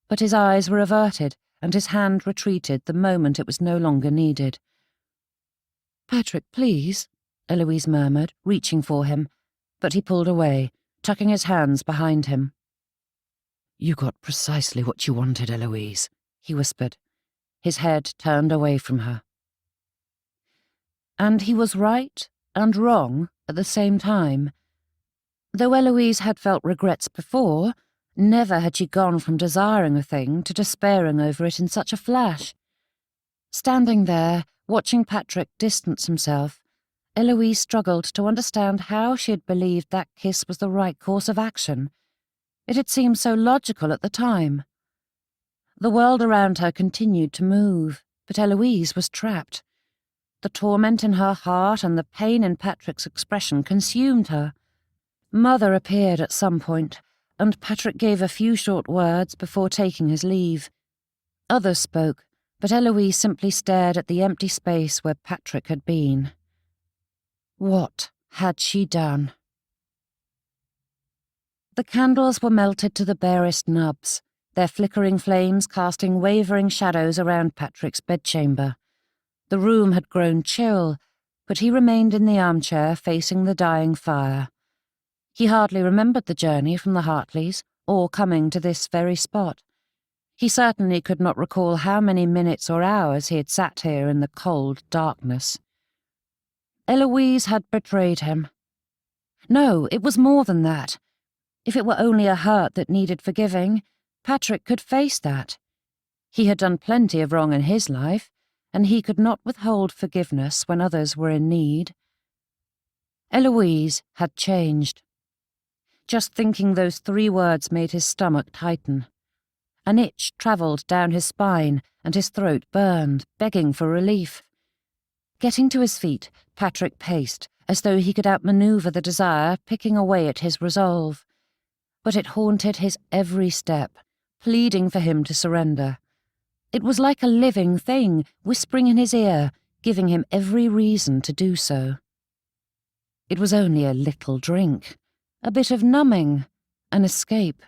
but his eyes were averted, and his hand retreated the moment it was no longer needed. "Patrick, please," Eloise murmured, reaching for him, but he pulled away, tucking his hands behind him. "You got precisely what you wanted, Eloise," he whispered, his head turned away from her. And he was right and wrong at the same time. Though Eloise had felt regrets before, never had she gone from desiring a thing to despairing over it in such a flash. Standing there, watching Patrick distance himself, Eloise struggled to understand how she had believed that kiss was the right course of action. It had seemed so logical at the time. The world around her continued to move, but Eloise was trapped. The torment in her heart and the pain in Patrick's expression consumed her. Mother appeared at some point, and Patrick gave a few short words before taking his leave. Others spoke, but Eloise simply stared at the empty space where Patrick had been. What had she done? The candles were melted to the barest nubs, their flickering flames casting wavering shadows around Patrick's bedchamber. The room had grown chill, but he remained in the armchair facing the dying fire. He hardly remembered the journey from the Hartleys, or coming to this very spot. He certainly could not recall how many minutes or hours he had sat here in the cold darkness. Eloise had betrayed him. No, it was more than that. If it were only a hurt that needed forgiving, Patrick could face that. He had done plenty of wrong in his life, and he could not withhold forgiveness when others were in need. Eloise had changed. Just thinking those 3 words made his stomach tighten. An itch travelled down his spine, and his throat burned, begging for relief. Getting to his feet, Patrick paced, as though he could outmaneuver the desire picking away at his resolve. But it haunted his every step, pleading for him to surrender. It was like a living thing, whispering in his ear, giving him every reason to do so. It was only a little drink, a bit of numbing, an escape.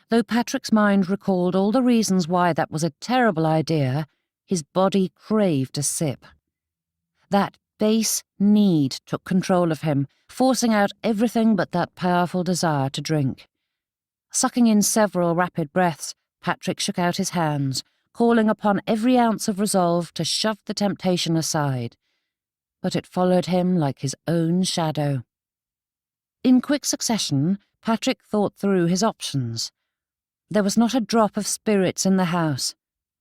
Though Patrick's mind recalled all the reasons why that was a terrible idea, his body craved a sip. That base need took control of him, forcing out everything but that powerful desire to drink. Sucking in several rapid breaths, Patrick shook out his hands, calling upon every ounce of resolve to shove the temptation aside. But it followed him like his own shadow. In quick succession, Patrick thought through his options. There was not a drop of spirits in the house,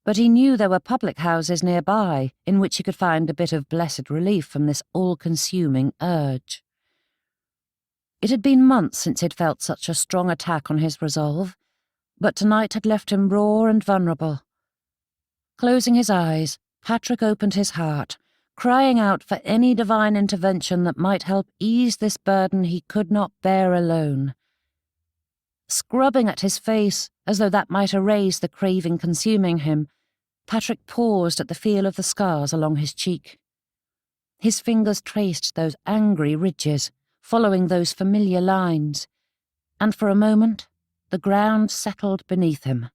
but he knew there were public houses nearby in which he could find a bit of blessed relief from this all-consuming urge. It had been months since he'd felt such a strong attack on his resolve, but tonight had left him raw and vulnerable. Closing his eyes, Patrick opened his heart, crying out for any divine intervention that might help ease this burden he could not bear alone. Scrubbing at his face, as though that might erase the craving consuming him, Patrick paused at the feel of the scars along his cheek. His fingers traced those angry ridges, following those familiar lines, and for a moment the ground settled beneath him.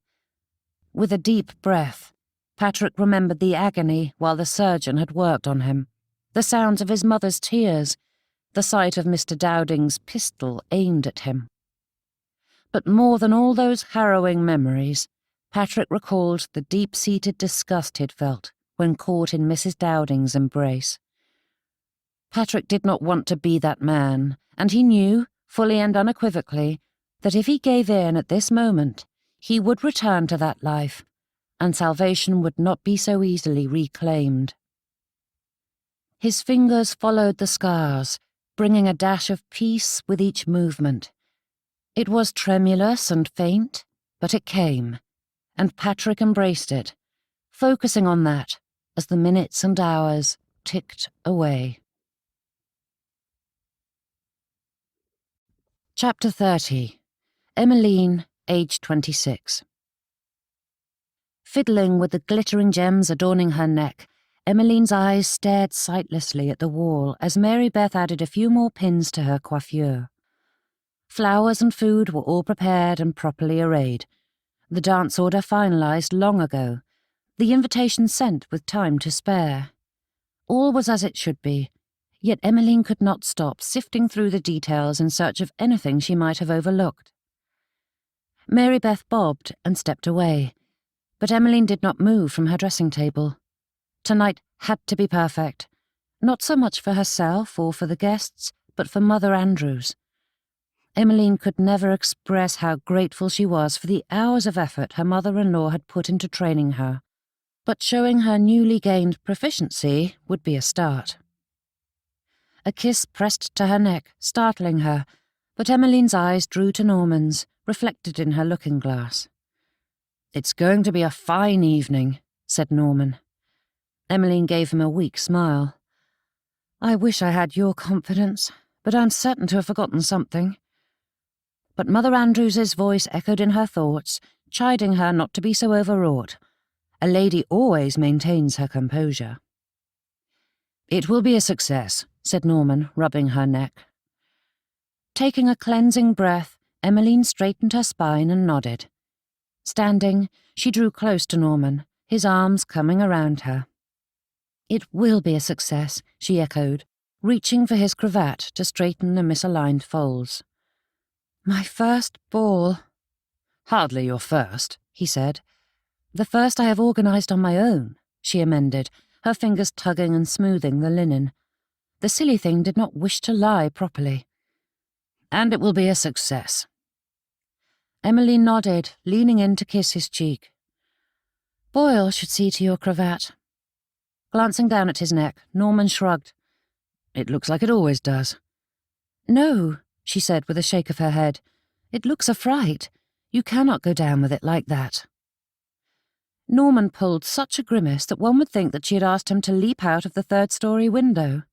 With a deep breath, Patrick remembered the agony while the surgeon had worked on him, the sounds of his mother's tears, the sight of Mr. Dowding's pistol aimed at him. But more than all those harrowing memories, Patrick recalled the deep-seated disgust he'd felt when caught in Mrs. Dowding's embrace. Patrick did not want to be that man, and he knew, fully and unequivocally, that if he gave in at this moment, he would return to that life, and salvation would not be so easily reclaimed. His fingers followed the scars, bringing a dash of peace with each movement. It was tremulous and faint, but it came, and Patrick embraced it, focusing on that as the minutes and hours ticked away. Chapter 30. Emmeline, age 26. Fiddling with the glittering gems adorning her neck, Emmeline's eyes stared sightlessly at the wall as Mary Beth added a few more pins to her coiffure. Flowers and food were all prepared and properly arrayed. The dance order finalized long ago, the invitation sent with time to spare. All was as it should be, yet Emmeline could not stop sifting through the details in search of anything she might have overlooked. Mary Beth bobbed and stepped away, but Emmeline did not move from her dressing table. Tonight had to be perfect, not so much for herself or for the guests, but for Mother Andrews. Emmeline could never express how grateful she was for the hours of effort her mother-in-law had put into training her, but showing her newly gained proficiency would be a start. A kiss pressed to her neck, startling her, but Emmeline's eyes drew to Norman's, reflected in her looking-glass. "It's going to be a fine evening," said Norman. Emmeline gave him a weak smile. "I wish I had your confidence, but I'm certain to have forgotten something." But Mother Andrews's voice echoed in her thoughts, chiding her not to be so overwrought. A lady always maintains her composure. "It will be a success," said Norman, rubbing her neck. Taking a cleansing breath, Emmeline straightened her spine and nodded. Standing, she drew close to Norman, his arms coming around her. "It will be a success," she echoed, reaching for his cravat to straighten the misaligned folds. "My first ball." "Hardly your first," he said. "The first I have organised on my own," she amended, her fingers tugging and smoothing the linen. The silly thing did not wish to lie properly. and it will be a success." Emmeline nodded, leaning in to kiss his cheek. "Boyle should see to your cravat." Glancing down at his neck, Norman shrugged. "It looks like it always does." "No," she said with a shake of her head. "It looks a fright. You cannot go down with it like that." Norman pulled such a grimace that one would think that she had asked him to leap out of the third-story window.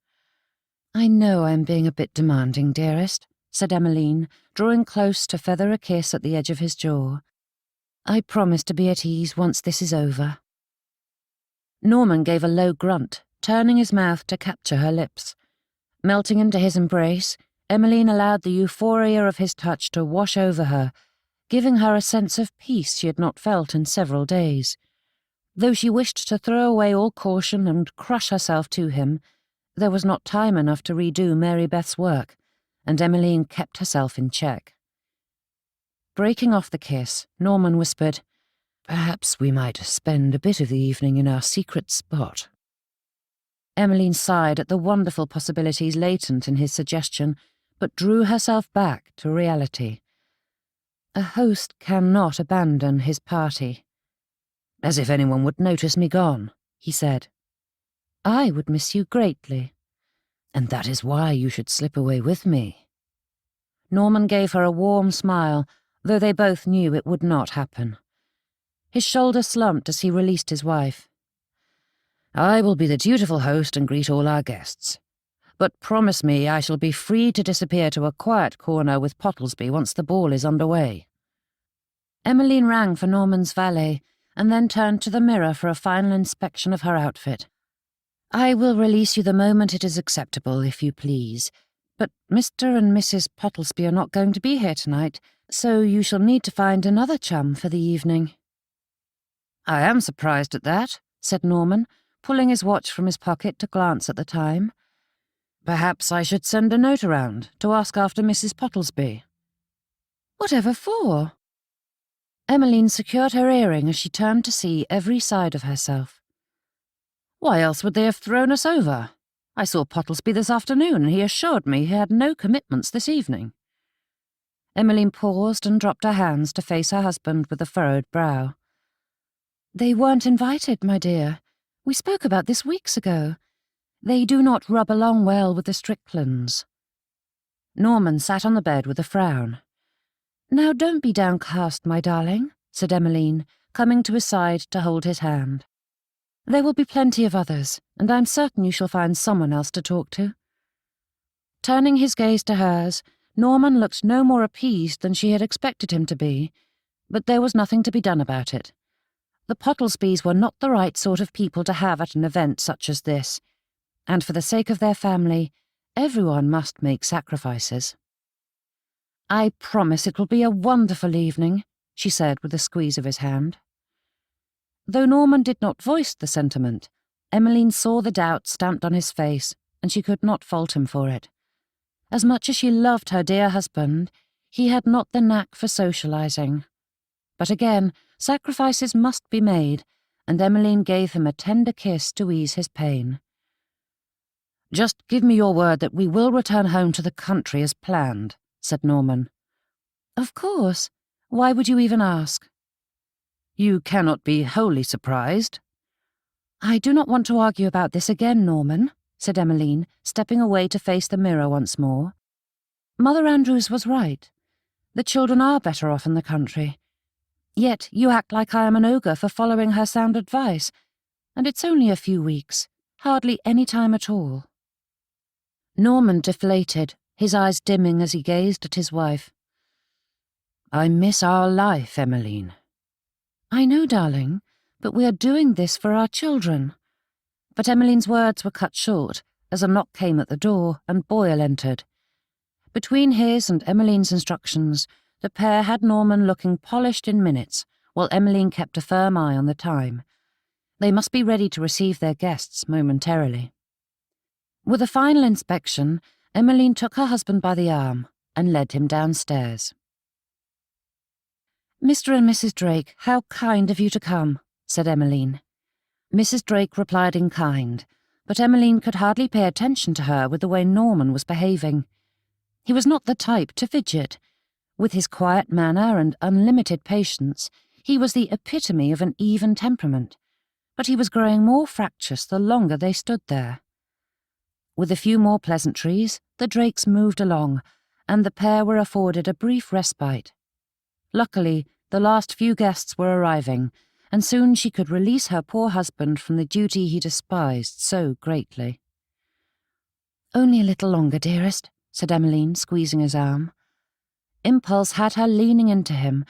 "I know I am being a bit demanding, dearest," said Emmeline, drawing close to feather a kiss at the edge of his jaw. "I promise to be at ease once this is over." Norman gave a low grunt, turning his mouth to capture her lips. Melting into his embrace, Emmeline allowed the euphoria of his touch to wash over her, giving her a sense of peace she had not felt in several days. Though she wished to throw away all caution and crush herself to him, there was not time enough to redo Mary Beth's work, and Emmeline kept herself in check. Breaking off the kiss, Norman whispered, "Perhaps we might spend a bit of the evening in our secret spot." Emmeline sighed at the wonderful possibilities latent in his suggestion, but drew herself back to reality. A host cannot abandon his party. "As if anyone would notice me gone," he said. "I would miss you greatly." "And that is why you should slip away with me." Norman gave her a warm smile, though they both knew it would not happen. His shoulder slumped as he released his wife. "I will be the dutiful host and greet all our guests. But promise me I shall be free to disappear to a quiet corner with Pottlesby once the ball is underway." Emmeline rang for Norman's valet, and then turned to the mirror for a final inspection of her outfit. "I will release you the moment it is acceptable, if you please. But Mr. and Mrs. Pottlesby are not going to be here tonight, so you shall need to find another chum for the evening." "I am surprised at that," said Norman, pulling his watch from his pocket to glance at the time. "Perhaps I should send a note around to ask after Mrs. Pottlesby." "Whatever for?" Emmeline secured her earring as she turned to see every side of herself. "Why else would they have thrown us over? I saw Pottlesby this afternoon, and he assured me he had no commitments this evening." Emmeline paused and dropped her hands to face her husband with a furrowed brow. "They weren't invited, my dear. We spoke about this weeks ago. They do not rub along well with the Stricklands." Norman sat on the bed with a frown. "Now don't be downcast, my darling," said Emmeline, coming to his side to hold his hand. "There will be plenty of others, and I'm certain you shall find someone else to talk to." Turning his gaze to hers, Norman looked no more appeased than she had expected him to be, but there was nothing to be done about it. The Pottlesbys were not the right sort of people to have at an event such as this, and for the sake of their family, everyone must make sacrifices. "I promise it will be a wonderful evening," she said with a squeeze of his hand. Though Norman did not voice the sentiment, Emmeline saw the doubt stamped on his face, and she could not fault him for it. As much as she loved her dear husband, he had not the knack for socializing. But again, sacrifices must be made, and Emmeline gave him a tender kiss to ease his pain. "Just give me your word that we will return home to the country as planned," said Norman. "Of course. Why would you even ask?" "You cannot be wholly surprised." "I do not want to argue about this again, Norman," said Emmeline, stepping away to face the mirror once more. "Mother Andrews was right. The children are better off in the country. Yet you act like I am an ogre for following her sound advice, and it's only a few weeks, hardly any time at all." Norman deflated, his eyes dimming as he gazed at his wife. "I miss our life, Emmeline." "I know, darling, but we are doing this for our children." But Emmeline's words were cut short as a knock came at the door and Boyle entered. Between his and Emmeline's instructions, the pair had Norman looking polished in minutes, while Emmeline kept a firm eye on the time. They must be ready to receive their guests momentarily. With a final inspection, Emmeline took her husband by the arm and led him downstairs. "Mr. and Mrs. Drake, how kind of you to come," said Emmeline. Mrs. Drake replied in kind, but Emmeline could hardly pay attention to her with the way Norman was behaving. He was not the type to fidget. With his quiet manner and unlimited patience, he was the epitome of an even temperament, but he was growing more fractious the longer they stood there. With a few more pleasantries, the Drakes moved along, and the pair were afforded a brief respite. Luckily, the last few guests were arriving, and soon she could release her poor husband from the duty he despised so greatly. "Only a little longer, dearest," said Emmeline, squeezing his arm. Impulse had her leaning into him,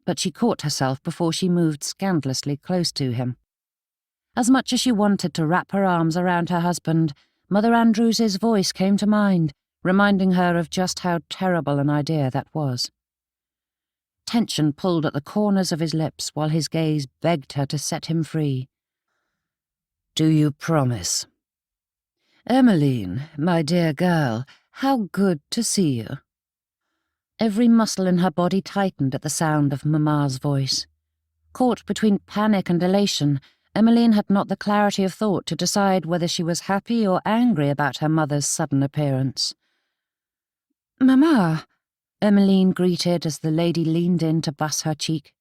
but she caught herself before she moved scandalously close to him. As much as she wanted to wrap her arms around her husband, Mother Andrews's voice came to mind, reminding her of just how terrible an idea that was. Tension pulled at the corners of his lips while his gaze begged her to set him free. "Do you promise?" "Emmeline, my dear girl, how good to see you." Every muscle in her body tightened at the sound of Mamma's voice. Caught between panic and elation, Emmeline had not the clarity of thought to decide whether she was happy or angry about her mother's sudden appearance. "Mamma," Emmeline greeted as the lady leaned in to buss her cheek.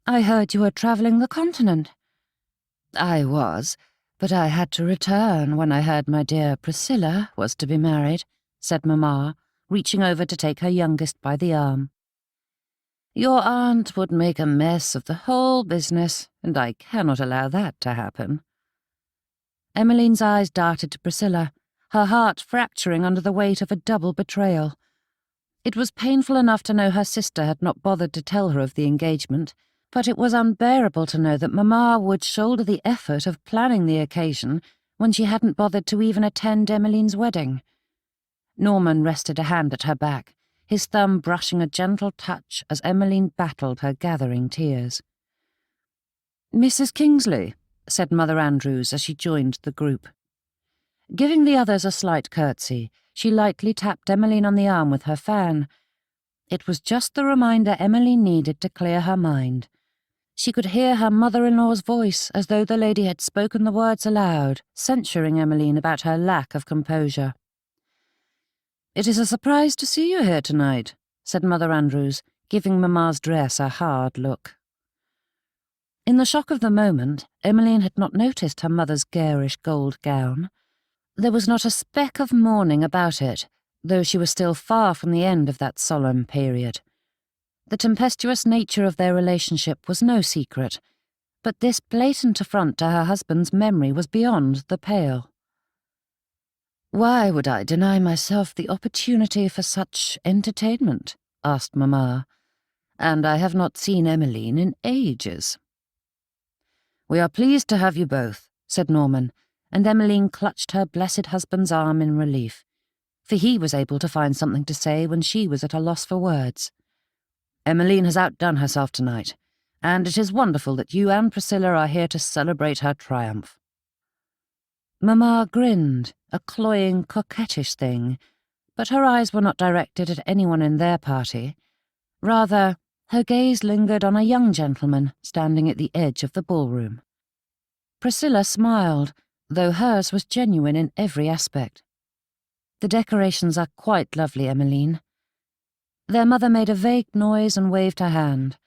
"I heard you were travelling the continent." "I was, but I had to return when I heard my dear Priscilla was to be married," said Mamma, reaching over to take her youngest by the arm. "Your aunt would make a mess of the whole business, and I cannot allow that to happen." Emmeline's eyes darted to Priscilla, her heart fracturing under the weight of a double betrayal. It was painful enough to know her sister had not bothered to tell her of the engagement, but it was unbearable to know that Mamma would shoulder the effort of planning the occasion when she hadn't bothered to even attend Emmeline's wedding. Norman rested a hand at her back, his thumb brushing a gentle touch as Emmeline battled her gathering tears. "Mrs. Kingsley," said Mother Andrews as she joined the group. Giving the others a slight curtsy, she lightly tapped Emmeline on the arm with her fan. It was just the reminder Emmeline needed to clear her mind. She could hear her mother-in-law's voice as though the lady had spoken the words aloud, censuring Emmeline about her lack of composure. "It is a surprise to see you here tonight," said Mother Andrews, giving Mamma's dress a hard look. In the shock of the moment, Emmeline had not noticed her mother's garish gold gown. There was not a speck of mourning about it, though she was still far from the end of that solemn period. The tempestuous nature of their relationship was no secret, but this blatant affront to her husband's memory was beyond the pale. "Why would I deny myself the opportunity for such entertainment?" asked Mamma. "And I have not seen Emmeline in ages." "We are pleased to have you both," said Norman, and Emmeline clutched her blessed husband's arm in relief, for he was able to find something to say when she was at a loss for words. "Emmeline has outdone herself tonight, and it is wonderful that you and Priscilla are here to celebrate her triumph." Mamma grinned, a cloying, coquettish thing, but her eyes were not directed at anyone in their party. Rather, her gaze lingered on a young gentleman standing at the edge of the ballroom. Priscilla smiled, though hers was genuine in every aspect. "The decorations are quite lovely, Emmeline." Their mother made a vague noise and waved her hand.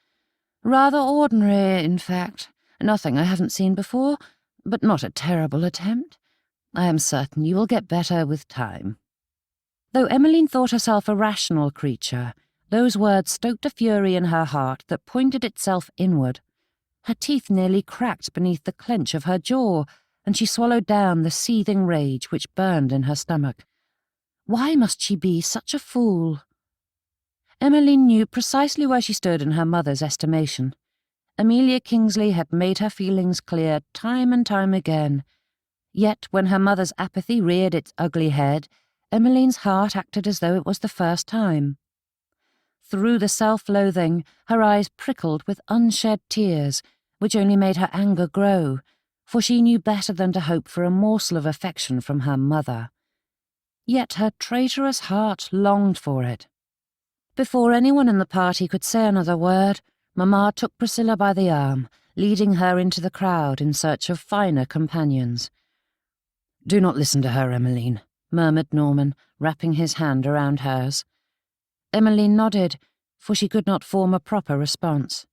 "Rather ordinary, in fact. Nothing I haven't seen before, but not a terrible attempt. I am certain you will get better with time." Though Emmeline thought herself a rational creature, those words stoked a fury in her heart that pointed itself inward. Her teeth nearly cracked beneath the clench of her jaw, and she swallowed down the seething rage which burned in her stomach. Why must she be such a fool? Emmeline knew precisely where she stood in her mother's estimation. Amelia Kingsley had made her feelings clear time and time again. Yet when her mother's apathy reared its ugly head, Emmeline's heart acted as though it was the first time. Through the self-loathing, her eyes prickled with unshed tears, which only made her anger grow, for she knew better than to hope for a morsel of affection from her mother. Yet her traitorous heart longed for it. Before anyone in the party could say another word, Mamma took Priscilla by the arm, leading her into the crowd in search of finer companions. "Do not listen to her, Emmeline," murmured Norman, wrapping his hand around hers. Emmeline nodded, for she could not form a proper response.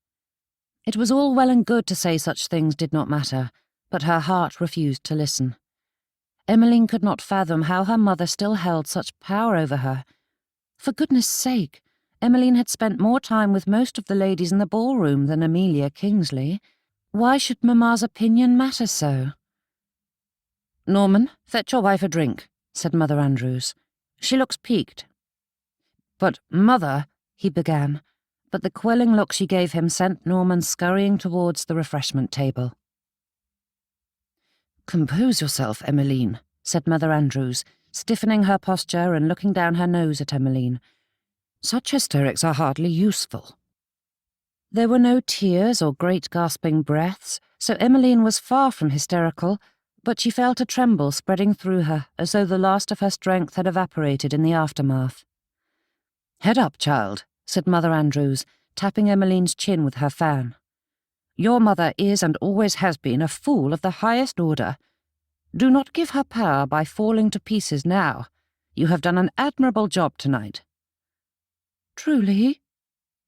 It was all well and good to say such things did not matter, but her heart refused to listen. Emmeline could not fathom how her mother still held such power over her. For goodness' sake, Emmeline had spent more time with most of the ladies in the ballroom than Amelia Kingsley. Why should Mamma's opinion matter so? "Norman, fetch your wife a drink," said Mother Andrews. "She looks piqued." "But, Mother," he began, but the quelling look she gave him sent Norman scurrying towards the refreshment table. "Compose yourself, Emmeline," said Mother Andrews, stiffening her posture and looking down her nose at Emmeline. "Such hysterics are hardly useful." There were no tears or great gasping breaths, so Emmeline was far from hysterical, but she felt a tremble spreading through her as though the last of her strength had evaporated in the aftermath. "Head up, child," said Mother Andrews, tapping Emmeline's chin with her fan. "Your mother is and always has been a fool of the highest order. Do not give her power by falling to pieces now. You have done an admirable job tonight." "Truly?"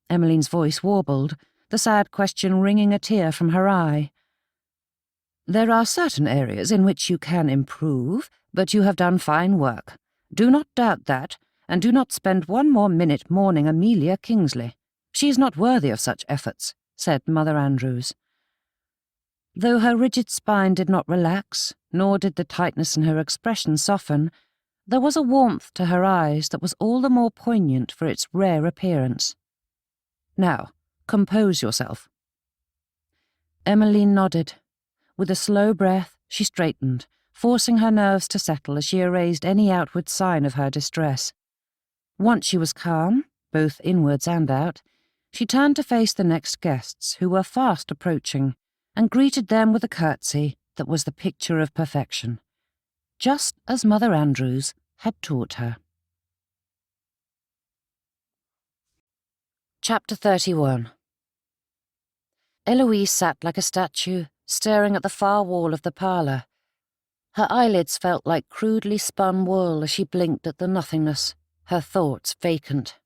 Emmeline's voice warbled, the sad question wringing a tear from her eye. "There are certain areas in which you can improve, but you have done fine work. Do not doubt that, and do not spend one more minute mourning Amelia Kingsley. She is not worthy of such efforts," said Mother Andrews. Though her rigid spine did not relax, nor did the tightness in her expression soften, there was a warmth to her eyes that was all the more poignant for its rare appearance. "Now, compose yourself." Emmeline nodded. With a slow breath, she straightened, forcing her nerves to settle as she erased any outward sign of her distress. Once she was calm, both inwards and out, she turned to face the next guests, who were fast approaching, and greeted them with a curtsy that was the picture of perfection, just as Mother Andrews had taught her. Chapter 31. Eloise sat like a statue, staring at the far wall of the parlour. Her eyelids felt like crudely spun wool as she blinked at the nothingness, her thoughts vacant.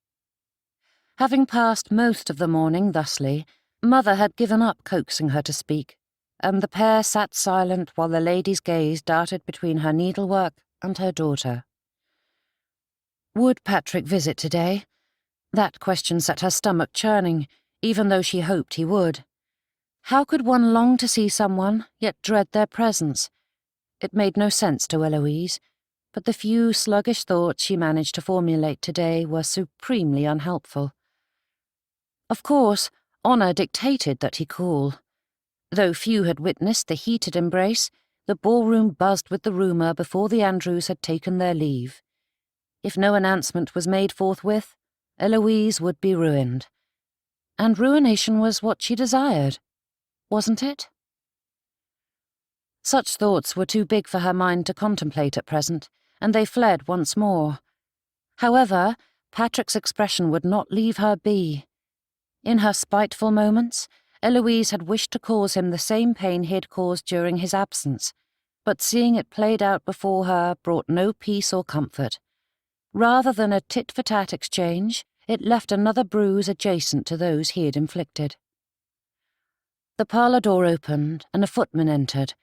Having passed most of the morning thusly, Mother had given up coaxing her to speak, and the pair sat silent while the lady's gaze darted between her needlework and her daughter. Would Patrick visit today? That question set her stomach churning, even though she hoped he would. How could one long to see someone, yet dread their presence? It made no sense to Eloise, but the few sluggish thoughts she managed to formulate today were supremely unhelpful. Of course, honour dictated that he call. Though few had witnessed the heated embrace, the ballroom buzzed with the rumour before the Andrews had taken their leave. If no announcement was made forthwith, Eloise would be ruined. And ruination was what she desired, wasn't it? Such thoughts were too big for her mind to contemplate at present, and they fled once more. However, Patrick's expression would not leave her be. In her spiteful moments, Eloise had wished to cause him the same pain he had caused during his absence, but seeing it played out before her brought no peace or comfort. Rather than a tit-for-tat exchange, it left another bruise adjacent to those he had inflicted. The parlour door opened, and a footman entered,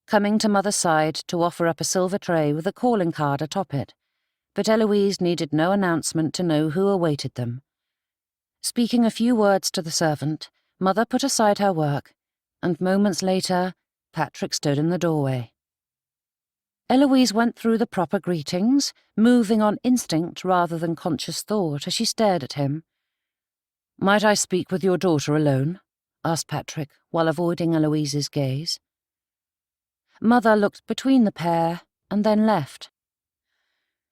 coming to Mother's side to offer up a silver tray with a calling card atop it, but Eloise needed no announcement to know who awaited them. Speaking a few words to the servant, Mother put aside her work, and moments later, Patrick stood in the doorway. Eloise went through the proper greetings, moving on instinct rather than conscious thought as she stared at him. "Might I speak with your daughter alone?" asked Patrick, while avoiding Eloise's gaze. Mother looked between the pair and then left.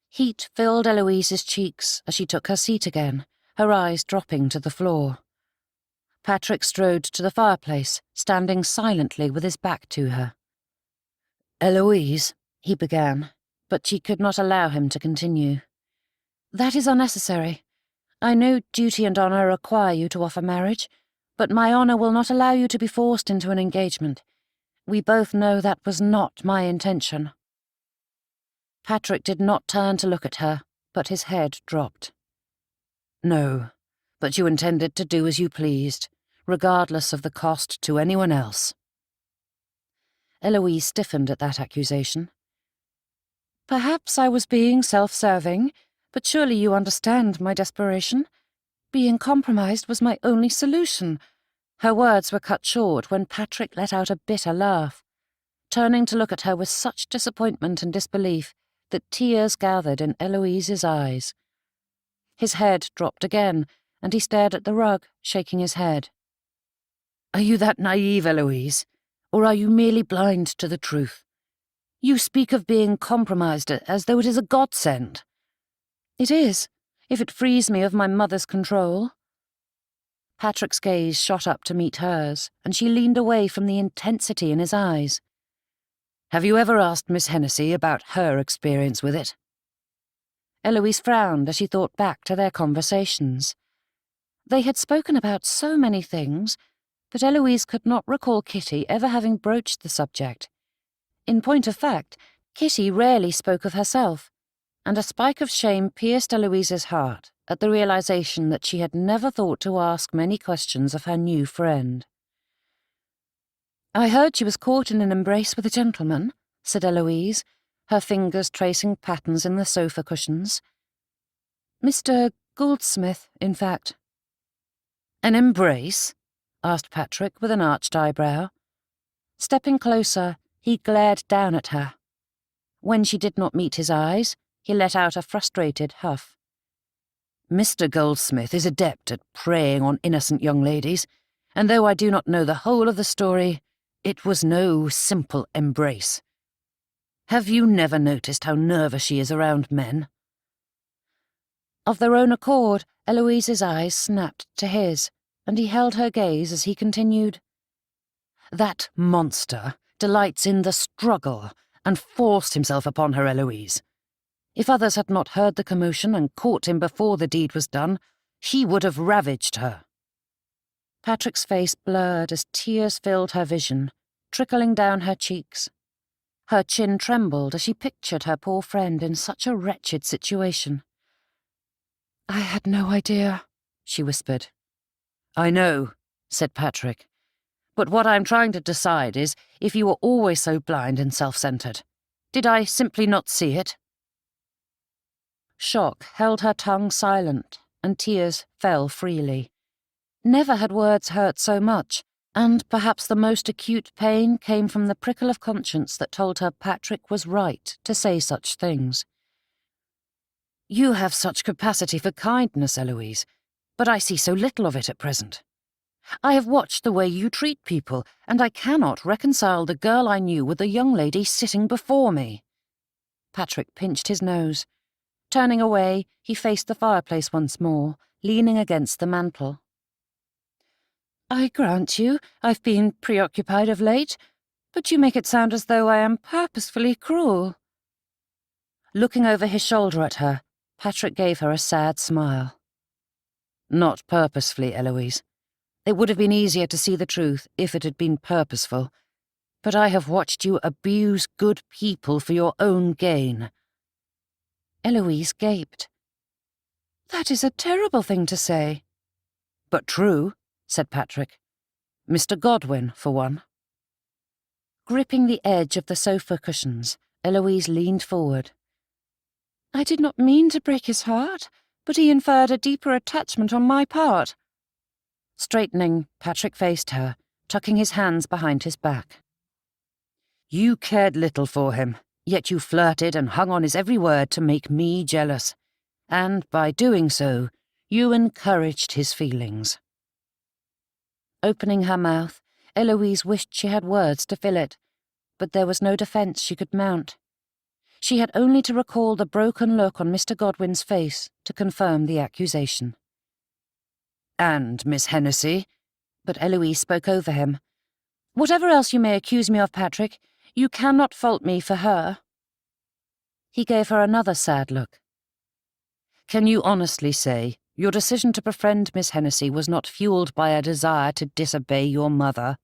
Heat filled Eloise's cheeks as she took her seat again, her eyes dropping to the floor. Patrick strode to the fireplace, standing silently with his back to her. "Eloise," he began, but she could not allow him to continue. "That is unnecessary. I know duty and honour require you to offer marriage, but my honour will not allow you to be forced into an engagement. We both know that was not my intention." Patrick did not turn to look at her, but his head dropped. "No, but you intended to do as you pleased, regardless of the cost to anyone else." Eloise stiffened at that accusation. "Perhaps I was being self-serving, but surely you understand my desperation. Being compromised was my only solution." Her words were cut short when Patrick let out a bitter laugh, turning to look at her with such disappointment and disbelief that tears gathered in Eloise's eyes. His head dropped again, and he stared at the rug, shaking his head. "Are you that naive, Eloise, or are you merely blind to the truth? You speak of being compromised as though it is a godsend." "It is, if it frees me of my mother's control." Patrick's gaze shot up to meet hers, and she leaned away from the intensity in his eyes. "Have you ever asked Miss Hennessy about her experience with it?" Eloise frowned as she thought back to their conversations. They had spoken about so many things, but Eloise could not recall Kitty ever having broached the subject. In point of fact, Kitty rarely spoke of herself, and a spike of shame pierced Eloise's heart at the realization that she had never thought to ask many questions of her new friend. "I heard she was caught in an embrace with a gentleman," said Eloise, her fingers tracing patterns in the sofa cushions. "Mr. Goldsmith, in fact." "An embrace?" asked Patrick with an arched eyebrow. Stepping closer, he glared down at her. When she did not meet his eyes, he let out a frustrated huff. "Mr. Goldsmith is adept at preying on innocent young ladies, and though I do not know the whole of the story, it was no simple embrace. Have you never noticed how nervous she is around men?" Of their own accord, Eloise's eyes snapped to his, and he held her gaze as he continued. "That monster delights in the struggle and forced himself upon her, Eloise. If others had not heard the commotion and caught him before the deed was done, he would have ravaged her." Patrick's face blurred as tears filled her vision, trickling down her cheeks. Her chin trembled as she pictured her poor friend in such a wretched situation. "I had no idea," she whispered. "I know," said Patrick. "But what I am trying to decide is if you were always so blind and self-centered. Did I simply not see it?" Shock held her tongue silent, and tears fell freely. Never had words hurt so much, and perhaps the most acute pain came from the prickle of conscience that told her Patrick was right to say such things. "You have such capacity for kindness, Eloise, but I see so little of it at present. I have watched the way you treat people, and I cannot reconcile the girl I knew with the young lady sitting before me." Patrick pinched his nose. Turning away, he faced the fireplace once more, leaning against the mantel. "I grant you I've been preoccupied of late, but you make it sound as though I am purposefully cruel." Looking over his shoulder at her, Patrick gave her a sad smile. "Not purposefully, Eloise. It would have been easier to see the truth if it had been purposeful, but I have watched you abuse good people for your own gain." Eloise gaped. "That is a terrible thing to say." "But true," said Patrick. "Mr. Godwin, for one." Gripping the edge of the sofa cushions, Eloise leaned forward. "I did not mean to break his heart, but he inferred a deeper attachment on my part." Straightening, Patrick faced her, tucking his hands behind his back. "You cared little for him, yet you flirted and hung on his every word to make me jealous, and by doing so, you encouraged his feelings." Opening her mouth, Eloise wished she had words to fill it, but there was no defence she could mount. She had only to recall the broken look on Mr. Godwin's face to confirm the accusation. "And Miss Hennessy," but Eloise spoke over him. "Whatever else you may accuse me of, Patrick, you cannot fault me for her." He gave her another sad look. "Can you honestly say your decision to befriend Miss Hennessy was not fueled by a desire to disobey your mother?"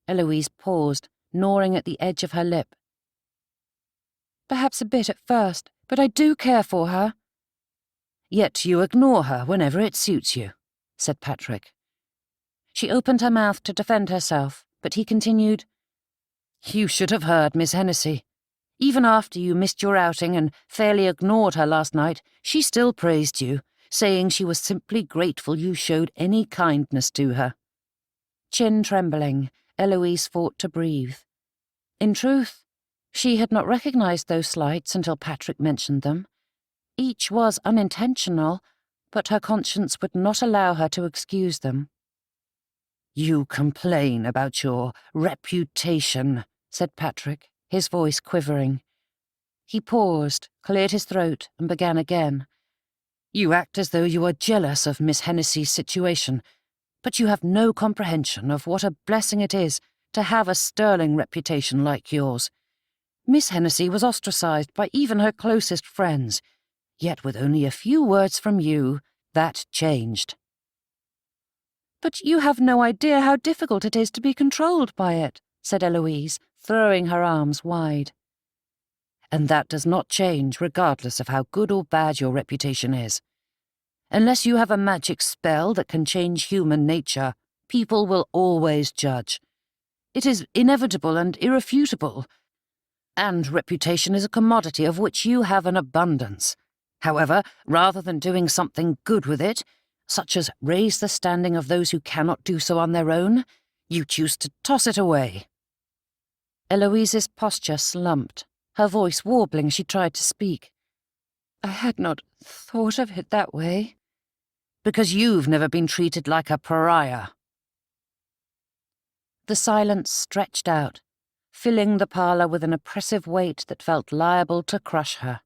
Eloise paused, gnawing at the edge of her lip. perhaps a bit at first, but I do care for her." "Yet you ignore her whenever it suits you," said Patrick. She opened her mouth to defend herself, but he continued, "You should have heard Miss Hennessy. Even after you missed your outing and fairly ignored her last night, she still praised you, saying she was simply grateful you showed any kindness to her." Chin trembling, Eloise fought to breathe. In truth, she had not recognized those slights until Patrick mentioned them. Each was unintentional, but her conscience would not allow her to excuse them. "You complain about your reputation," said Patrick, his voice quivering. He paused, cleared his throat, and began again. "You act as though you are jealous of Miss Hennessy's situation, but you have no comprehension of what a blessing it is to have a sterling reputation like yours. Miss Hennessy was ostracized by even her closest friends, yet with only a few words from you, that changed." "But you have no idea how difficult it is to be controlled by it," said Eloise, throwing her arms wide. "And that does not change regardless of how good or bad your reputation is. Unless you have a magic spell that can change human nature, people will always judge. It is inevitable and irrefutable. And reputation is a commodity of which you have an abundance. However, rather than doing something good with it, such as raise the standing of those who cannot do so on their own, you choose to toss it away." Eloise's posture slumped, her voice warbling as she tried to speak. "I had not thought of it that way." "Because you've never been treated like a pariah." The silence stretched out, filling the parlour with an oppressive weight that felt liable to crush her.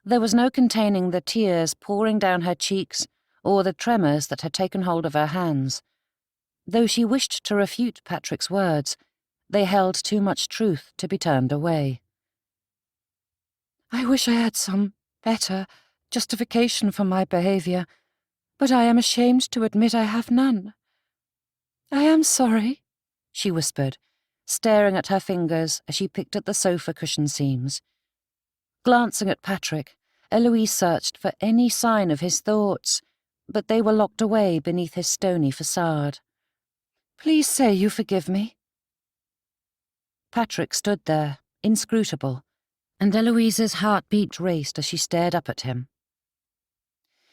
There was no containing the tears pouring down her cheeks or the tremors that had taken hold of her hands. Though she wished to refute Patrick's words, they held too much truth to be turned away. "I wish I had some better justification for my behaviour, but I am ashamed to admit I have none. I am sorry," she whispered, staring at her fingers as she picked at the sofa cushion seams. Glancing at Patrick, Eloise searched for any sign of his thoughts, but they were locked away beneath his stony facade. "Please say you forgive me." Patrick stood there, inscrutable, and Eloise's heartbeat raced as she stared up at him.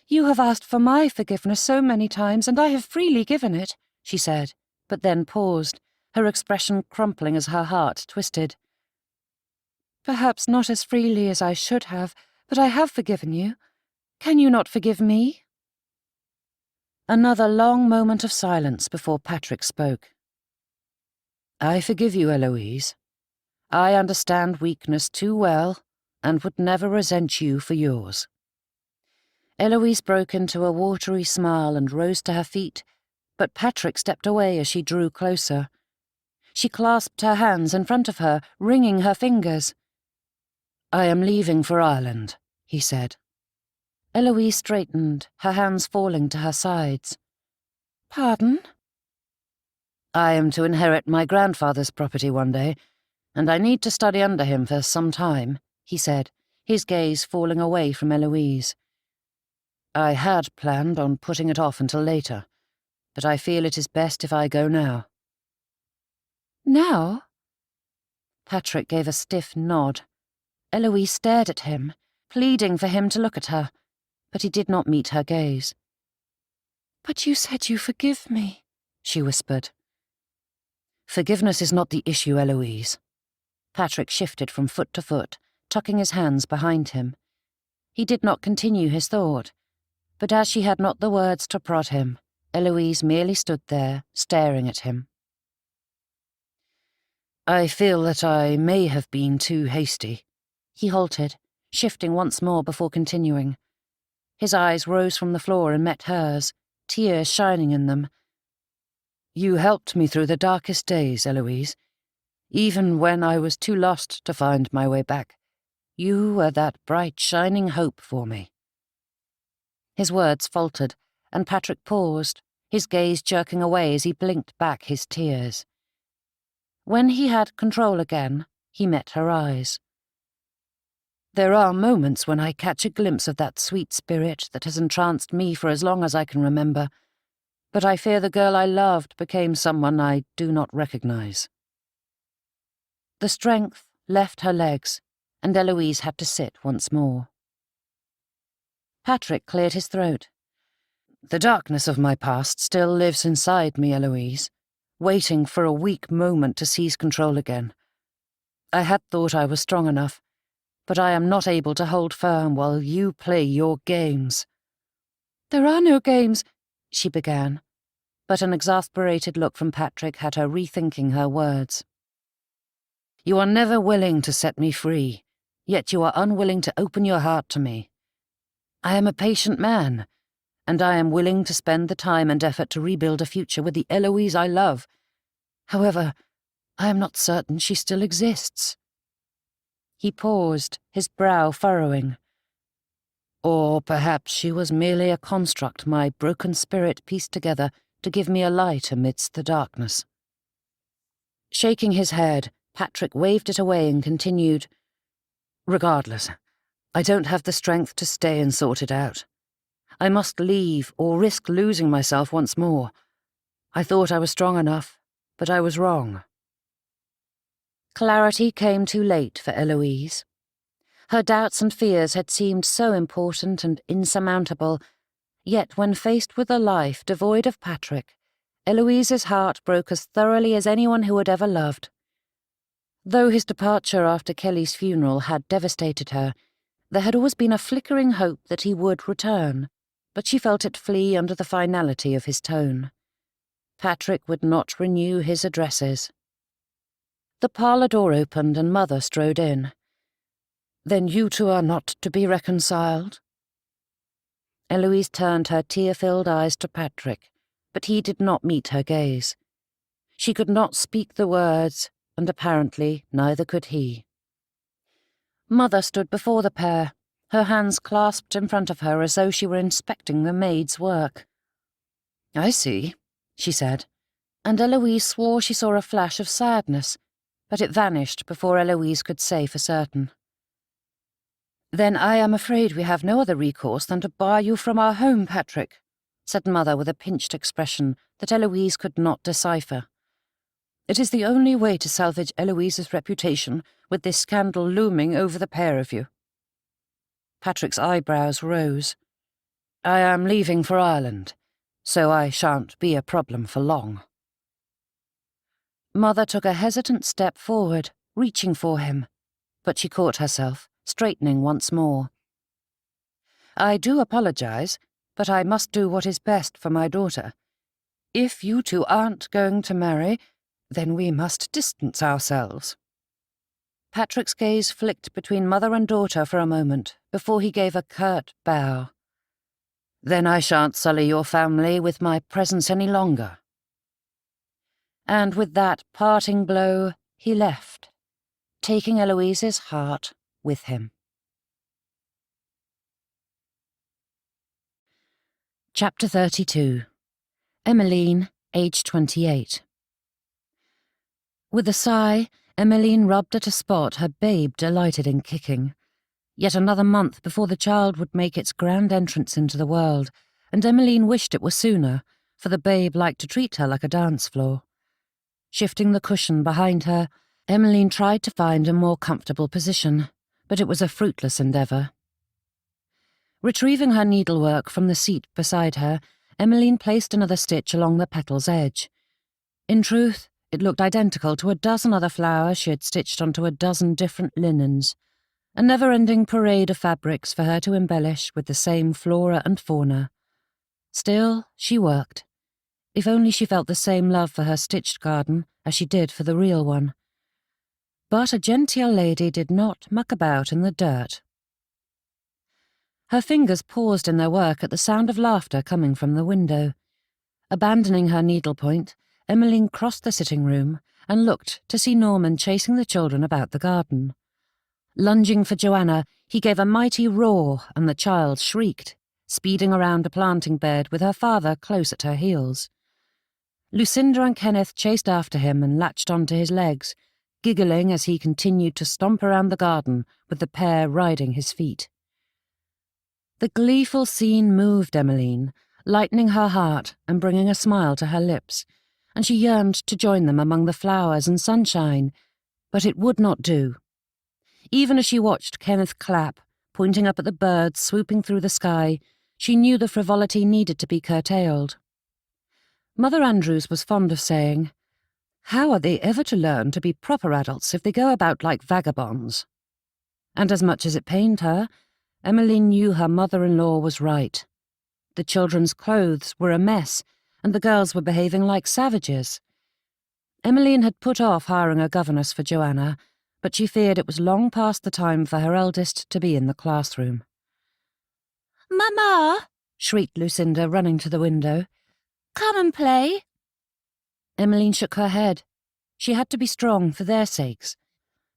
"You have asked for my forgiveness so many times, and I have freely given it," she said, but then paused, her expression crumpling as her heart twisted. "Perhaps not as freely as I should have, but I have forgiven you. Can you not forgive me?" Another long moment of silence before Patrick spoke. "I forgive you, Eloise. I understand weakness too well, and would never resent you for yours." Eloise broke into a watery smile and rose to her feet, but Patrick stepped away as she drew closer. She clasped her hands in front of her, wringing her fingers. "I am leaving for Ireland," he said. Eloise straightened, her hands falling to her sides. "Pardon?" "I am to inherit my grandfather's property one day, and I need to study under him for some time," he said, his gaze falling away from Eloise. "I had planned on putting it off until later, but I feel it is best if I go now." "Now?" Patrick gave a stiff nod. Eloise stared at him, pleading for him to look at her, but he did not meet her gaze. "But you said you forgive me," she whispered. "Forgiveness is not the issue, Eloise." Patrick shifted from foot to foot, tucking his hands behind him. He did not continue his thought, but as she had not the words to prod him, Eloise merely stood there, staring at him. "I feel that I may have been too hasty." He halted, shifting once more before continuing. His eyes rose from the floor and met hers, tears shining in them. "You helped me through the darkest days, Eloise. Even when I was too lost to find my way back, you were that bright, shining hope for me." His words faltered, and Patrick paused, his gaze jerking away as he blinked back his tears. When he had control again, he met her eyes. There are moments when I catch a glimpse of that sweet spirit that has entranced me for as long as I can remember, but I fear the girl I loved became someone I do not recognize. The strength left her legs, and Eloise had to sit once more. Patrick cleared his throat. The darkness of my past still lives inside me, Eloise, waiting for a weak moment to seize control again. I had thought I was strong enough, but I am not able to hold firm while you play your games. There are no games, she began, but an exasperated look from Patrick had her rethinking her words. You are never willing to set me free, yet you are unwilling to open your heart to me. I am a patient man, and I am willing to spend the time and effort to rebuild a future with the Eloise I love. However, I am not certain she still exists. He paused, his brow furrowing. Or perhaps she was merely a construct my broken spirit pieced together to give me a light amidst the darkness. Shaking his head, Patrick waved it away and continued, Regardless, I don't have the strength to stay and sort it out. I must leave or risk losing myself once more. I thought I was strong enough, but I was wrong. Clarity came too late for Eloise. Her doubts and fears had seemed so important and insurmountable, yet when faced with a life devoid of Patrick, Eloise's heart broke as thoroughly as anyone who had ever loved. Though his departure after Kelly's funeral had devastated her, there had always been a flickering hope that he would return, but she felt it flee under the finality of his tone. Patrick would not renew his addresses. The parlour door opened and Mother strode in. Then you two are not to be reconciled? Eloise turned her tear-filled eyes to Patrick, but he did not meet her gaze. She could not speak the words, and apparently neither could he. Mother stood before the pair, her hands clasped in front of her as though she were inspecting the maid's work. I see, she said, and Eloise swore she saw a flash of sadness, but it vanished before Eloise could say for certain. Then I am afraid we have no other recourse than to bar you from our home, Patrick, said Mother with a pinched expression that Eloise could not decipher. It is the only way to salvage Eloise's reputation with this scandal looming over the pair of you. Patrick's eyebrows rose. I am leaving for Ireland, so I shan't be a problem for long. Mother took a hesitant step forward, reaching for him, but she caught herself, straightening once more. I do apologize, but I must do what is best for my daughter. If you two aren't going to marry, then we must distance ourselves. Patrick's gaze flicked between mother and daughter for a moment before he gave a curt bow. Then I shan't sully your family with my presence any longer. And with that parting blow, he left, taking Eloise's heart with him. Chapter 32. Emmeline, aged 28. With a sigh, Emmeline rubbed at a spot her babe delighted in kicking. Yet another month before the child would make its grand entrance into the world, and Emmeline wished it were sooner, for the babe liked to treat her like a dance floor. Shifting the cushion behind her, Emmeline tried to find a more comfortable position, but it was a fruitless endeavour. Retrieving her needlework from the seat beside her, Emmeline placed another stitch along the petal's edge. In truth, it looked identical to a dozen other flowers she had stitched onto a dozen different linens, a never-ending parade of fabrics for her to embellish with the same flora and fauna. Still, she worked. If only she felt the same love for her stitched garden as she did for the real one. But a genteel lady did not muck about in the dirt. Her fingers paused in their work at the sound of laughter coming from the window. Abandoning her needlepoint, Emmeline crossed the sitting room and looked to see Norman chasing the children about the garden. Lunging for Joanna, he gave a mighty roar and the child shrieked, speeding around a planting bed with her father close at her heels. Lucinda and Kenneth chased after him and latched onto his legs, giggling as he continued to stomp around the garden with the pair riding his feet. The gleeful scene moved Emmeline, lightening her heart and bringing a smile to her lips, and she yearned to join them among the flowers and sunshine, but it would not do. Even as she watched Kenneth clap, pointing up at the birds swooping through the sky, she knew the frivolity needed to be curtailed. Mother Andrews was fond of saying, "How are they ever to learn to be proper adults if they go about like vagabonds?" And as much as it pained her, Emmeline knew her mother-in-law was right. The children's clothes were a mess, and the girls were behaving like savages. Emmeline had put off hiring a governess for Joanna, but she feared it was long past the time for her eldest to be in the classroom. "Mamma!" shrieked Lucinda, running to the window. "Come and play." Emmeline shook her head. She had to be strong for their sakes.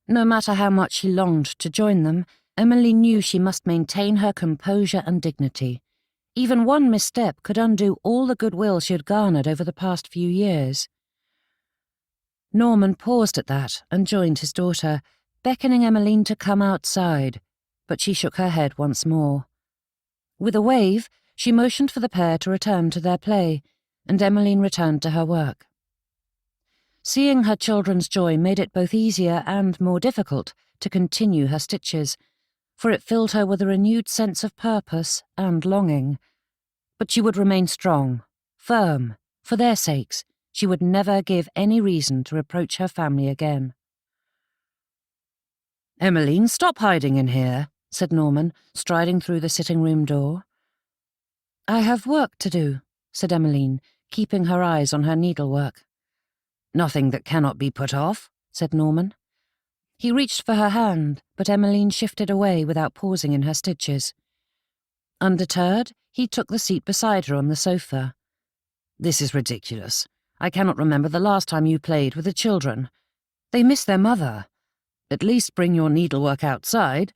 No matter how much she longed to join them, Emmeline knew she must maintain her composure and dignity. Even one misstep could undo all the goodwill she had garnered over the past few years. Norman paused at that and joined his daughter, beckoning Emmeline to come outside, but she shook her head once more. With a wave, she motioned for the pair to return to their play, and Emmeline returned to her work. Seeing her children's joy made it both easier and more difficult to continue her stitches, for it filled her with a renewed sense of purpose and longing. But she would remain strong, firm, for their sakes. She would never give any reason to reproach her family again. "Emmeline, stop hiding in here," said Norman, striding through the sitting-room door. "I have work to do," said Emmeline, keeping her eyes on her needlework. "Nothing that cannot be put off," said Norman. He reached for her hand, but Emmeline shifted away without pausing in her stitches. Undeterred, he took the seat beside her on the sofa. "This is ridiculous. I cannot remember the last time you played with the children. They miss their mother. At least bring your needlework outside.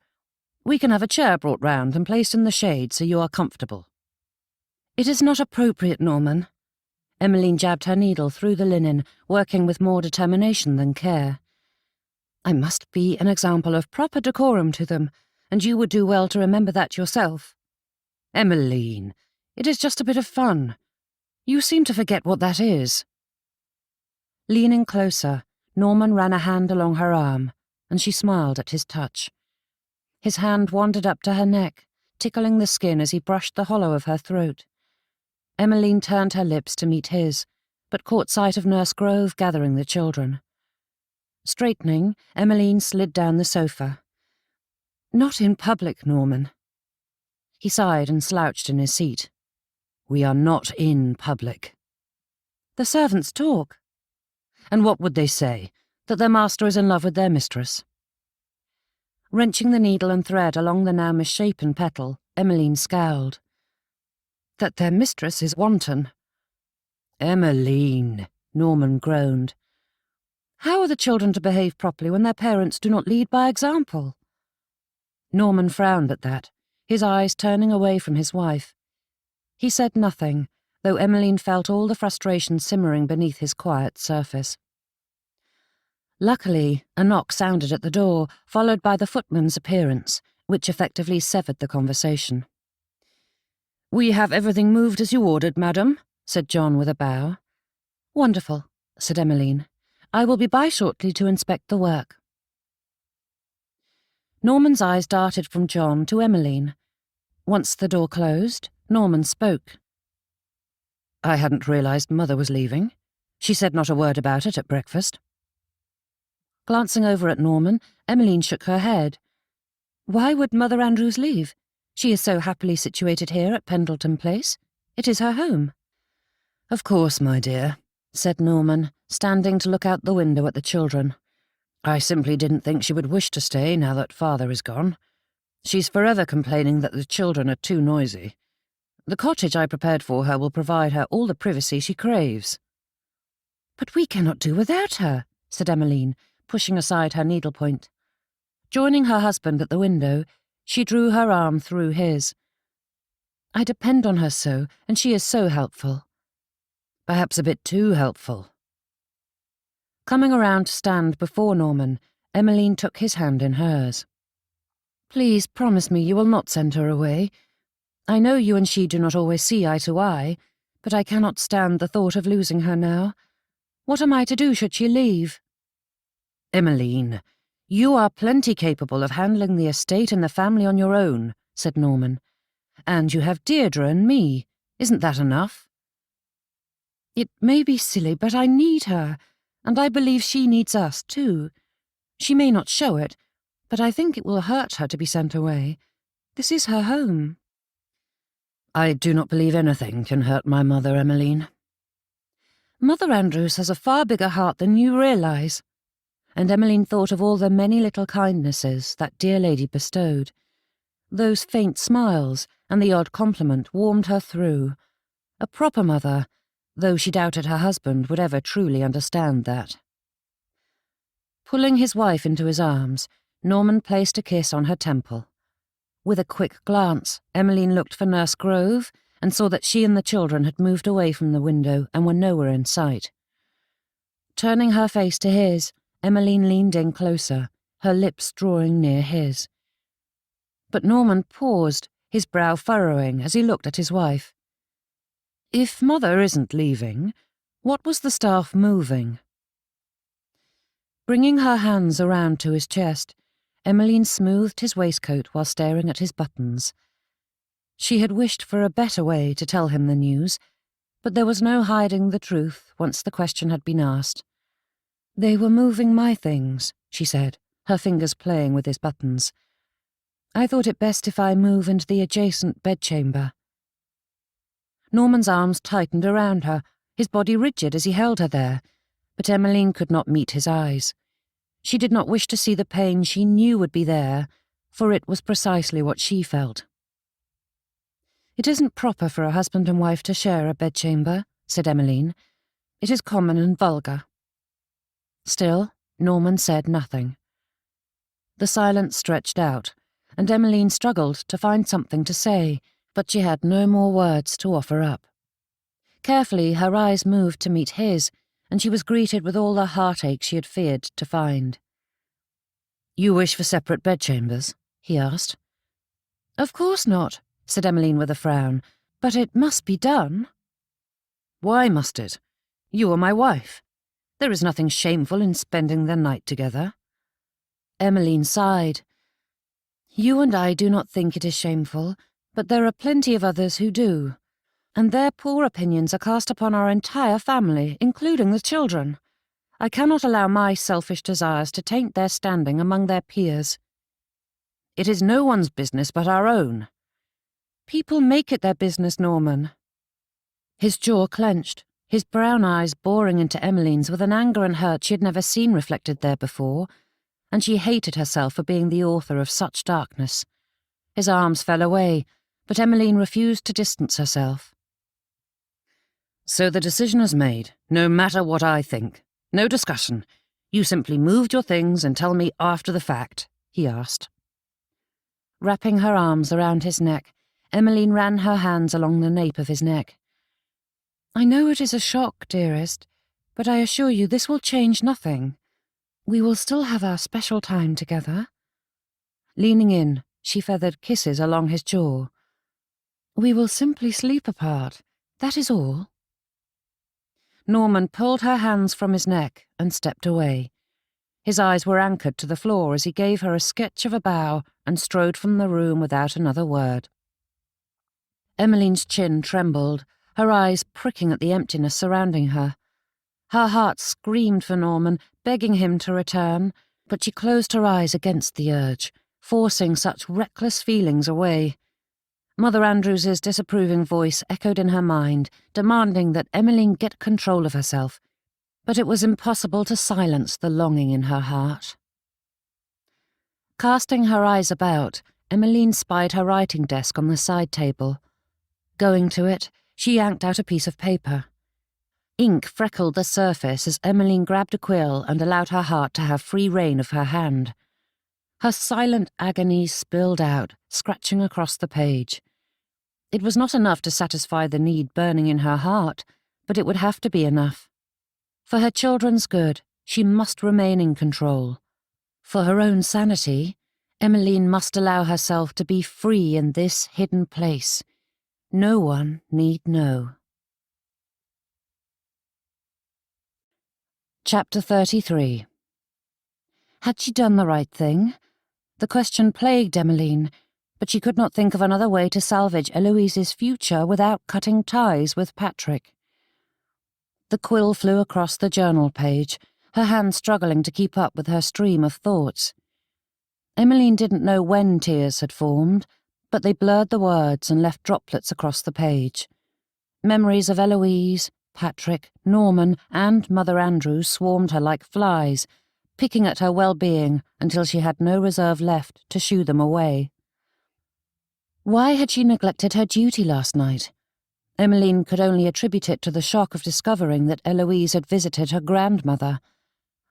We can have a chair brought round and placed in the shade so you are comfortable." "It is not appropriate, Norman." Emmeline jabbed her needle through the linen, working with more determination than care. "I must be an example of proper decorum to them, and you would do well to remember that yourself." "Emmeline, it is just a bit of fun. You seem to forget what that is." Leaning closer, Norman ran a hand along her arm, and she smiled at his touch. His hand wandered up to her neck, tickling the skin as he brushed the hollow of her throat. Emmeline turned her lips to meet his, but caught sight of Nurse Grove gathering the children. Straightening, Emmeline slid down the sofa. "Not in public, Norman." He sighed and slouched in his seat. "We are not in public." "The servants talk." "And what would they say? That their master is in love with their mistress?" Wrenching the needle and thread along the now misshapen petal, Emmeline scowled. "That their mistress is wanton." "Emmeline," Norman groaned. "How are the children to behave properly when their parents do not lead by example?" Norman frowned at that, his eyes turning away from his wife. He said nothing, though Emmeline felt all the frustration simmering beneath his quiet surface. Luckily, a knock sounded at the door, followed by the footman's appearance, which effectively severed the conversation. "We have everything moved as you ordered, madam," said John with a bow. "Wonderful," said Emmeline. "I will be by shortly to inspect the work." Norman's eyes darted from John to Emmeline. Once the door closed, Norman spoke. "I hadn't realised Mother was leaving. She said not a word about it at breakfast." Glancing over at Norman, Emmeline shook her head. "Why would Mother Andrews leave? She is so happily situated here at Pendleton Place. It is her home." "Of course, my dear," said Norman, standing to look out the window at the children. "I simply didn't think she would wish to stay now that Father is gone. She's forever complaining that the children are too noisy. The cottage I prepared for her will provide her all the privacy she craves." "But we cannot do without her," said Emmeline, pushing aside her needlepoint. Joining her husband at the window, she drew her arm through his. "I depend on her so, and she is so helpful." "Perhaps a bit too helpful." Coming around to stand before Norman, Emmeline took his hand in hers. "Please promise me you will not send her away. I know you and she do not always see eye to eye, but I cannot stand the thought of losing her now. What am I to do should she leave?" "Emmeline, you are plenty capable of handling the estate and the family on your own," said Norman. "And you have Deirdre and me. Isn't that enough?" "It may be silly, but I need her, and I believe she needs us too. She may not show it, but I think it will hurt her to be sent away. This is her home." "I do not believe anything can hurt my mother, Emmeline." "Mother Andrews has a far bigger heart than you realise." And Emmeline thought of all the many little kindnesses that dear lady bestowed. Those faint smiles and the odd compliment warmed her through. A proper mother, though she doubted her husband would ever truly understand that. Pulling his wife into his arms, Norman placed a kiss on her temple. With a quick glance, Emmeline looked for Nurse Grove and saw that she and the children had moved away from the window and were nowhere in sight. Turning her face to his, Emmeline leaned in closer, her lips drawing near his. But Norman paused, his brow furrowing as he looked at his wife. "If Mother isn't leaving, what was the staff moving?" Bringing her hands around to his chest, Emmeline smoothed his waistcoat while staring at his buttons. She had wished for a better way to tell him the news, but there was no hiding the truth once the question had been asked. "They were moving my things," she said, her fingers playing with his buttons. "I thought it best if I move into the adjacent bedchamber." Norman's arms tightened around her, his body rigid as he held her there, but Emmeline could not meet his eyes. She did not wish to see the pain she knew would be there, for it was precisely what she felt. "It isn't proper for a husband and wife to share a bedchamber," said Emmeline. "It is common and vulgar." Still, Norman said nothing. The silence stretched out, and Emmeline struggled to find something to say, but she had no more words to offer up. Carefully, her eyes moved to meet his, and she was greeted with all the heartache she had feared to find. "You wish for separate bedchambers?" he asked. "Of course not," said Emmeline with a frown, "but it must be done." "Why must it? You are my wife. There is nothing shameful in spending the night together." Emmeline sighed. "You and I do not think it is shameful, but there are plenty of others who do, and their poor opinions are cast upon our entire family, including the children. I cannot allow my selfish desires to taint their standing among their peers." "It is no one's business but our own." "People make it their business, Norman." His jaw clenched, his brown eyes boring into Emmeline's with an anger and hurt she had never seen reflected there before, and she hated herself for being the author of such darkness. His arms fell away, but Emmeline refused to distance herself. "So the decision is made, no matter what I think. No discussion. You simply moved your things and tell me after the fact," he asked. Wrapping her arms around his neck, Emmeline ran her hands along the nape of his neck. "I know it is a shock, dearest, but I assure you this will change nothing. We will still have our special time together." Leaning in, she feathered kisses along his jaw. "We will simply sleep apart, that is all." Norman pulled her hands from his neck and stepped away. His eyes were anchored to the floor as he gave her a sketch of a bow and strode from the room without another word. Emmeline's chin trembled, her eyes pricking at the emptiness surrounding her. Her heart screamed for Norman, begging him to return, but she closed her eyes against the urge, forcing such reckless feelings away. Mother Andrews's disapproving voice echoed in her mind, demanding that Emmeline get control of herself, but it was impossible to silence the longing in her heart. Casting her eyes about, Emmeline spied her writing desk on the side table. Going to it, she yanked out a piece of paper. Ink freckled the surface as Emmeline grabbed a quill and allowed her heart to have free rein of her hand. Her silent agony spilled out, scratching across the page. It was not enough to satisfy the need burning in her heart, but it would have to be enough. For her children's good, She must remain in control. For her own sanity, Emmeline must allow herself to be free in this hidden place. No one need know. Chapter 33. Had she done the right thing? The question plagued Emmeline, but she could not think of another way to salvage Eloise's future without cutting ties with Patrick. The quill flew across the journal page, her hand struggling to keep up with her stream of thoughts. Emmeline didn't know when tears had formed, but they blurred the words and left droplets across the page. Memories of Eloise, Patrick, Norman, and Mother Andrews swarmed her like flies, picking at her well-being until she had no reserve left to shoo them away. Why had she neglected her duty last night? Emmeline could only attribute it to the shock of discovering that Eloise had visited her grandmother.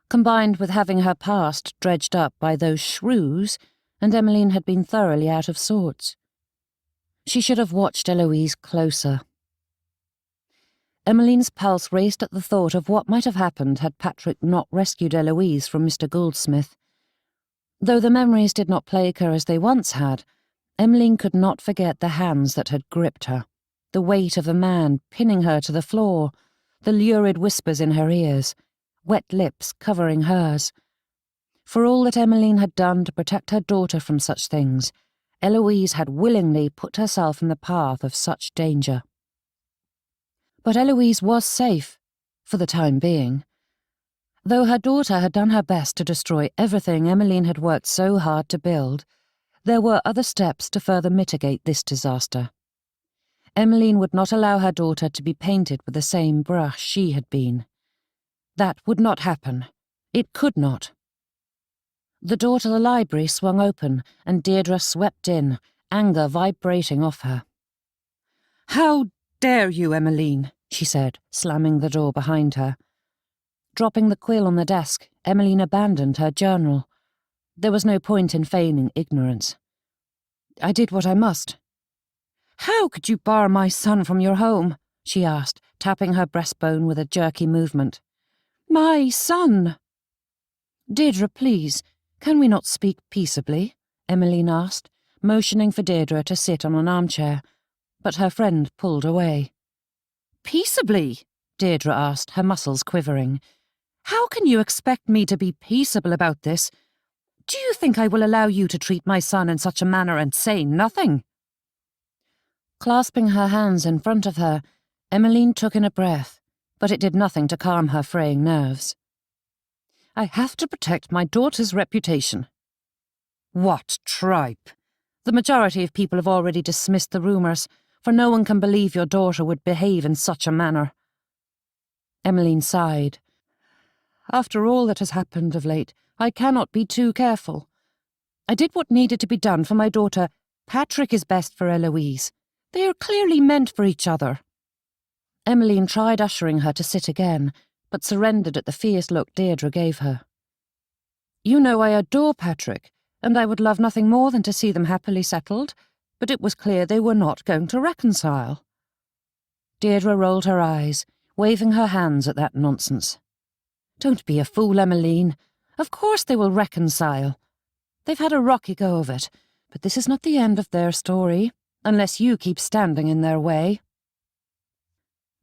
Combined with having her past dredged up by those shrews, and Emmeline had been thoroughly out of sorts. She should have watched Eloise closer. Emmeline's pulse raced at the thought of what might have happened had Patrick not rescued Eloise from Mr. Goldsmith. Though the memories did not plague her as they once had, Emmeline could not forget the hands that had gripped her, the weight of a man pinning her to the floor, the lurid whispers in her ears, wet lips covering hers. For all that Emmeline had done to protect her daughter from such things, Eloise had willingly put herself in the path of such danger. But Eloise was safe, for the time being. Though her daughter had done her best to destroy everything Emmeline had worked so hard to build, there were other steps to further mitigate this disaster. Emmeline would not allow her daughter to be painted with the same brush she had been. That would not happen. It could not. The door to the library swung open, and Deirdre swept in, anger vibrating off her. "How dare you, Emmeline?" she said, slamming the door behind her. Dropping the quill on the desk, Emmeline abandoned her journal. There was no point in feigning ignorance. "I did what I must." "How could you bar my son from your home?" she asked, tapping her breastbone with a jerky movement. "My son!" "Deirdre, please, can we not speak peaceably?" Emmeline asked, motioning for Deirdre to sit on an armchair, but her friend pulled away. "Peaceably?" Deirdre asked, her muscles quivering. "How can you expect me to be peaceable about this? Do you think I will allow you to treat my son in such a manner and say nothing?" Clasping her hands in front of her, Emmeline took in a breath, but it did nothing to calm her fraying nerves. "I have to protect my daughter's reputation." "What tripe? The majority of people have already dismissed the rumours, for no one can believe your daughter would behave in such a manner." Emmeline sighed. "After all that has happened of late, I cannot be too careful. I did what needed to be done for my daughter. Patrick is best for Eloise. They are clearly meant for each other." Emmeline tried ushering her to sit again, but surrendered at the fierce look Deirdre gave her. "You know I adore Patrick, and I would love nothing more than to see them happily settled, but it was clear they were not going to reconcile." Deirdre rolled her eyes, waving her hands at that nonsense. "Don't be a fool, Emmeline. Of course they will reconcile. They've had a rocky go of it, but this is not the end of their story, unless you keep standing in their way."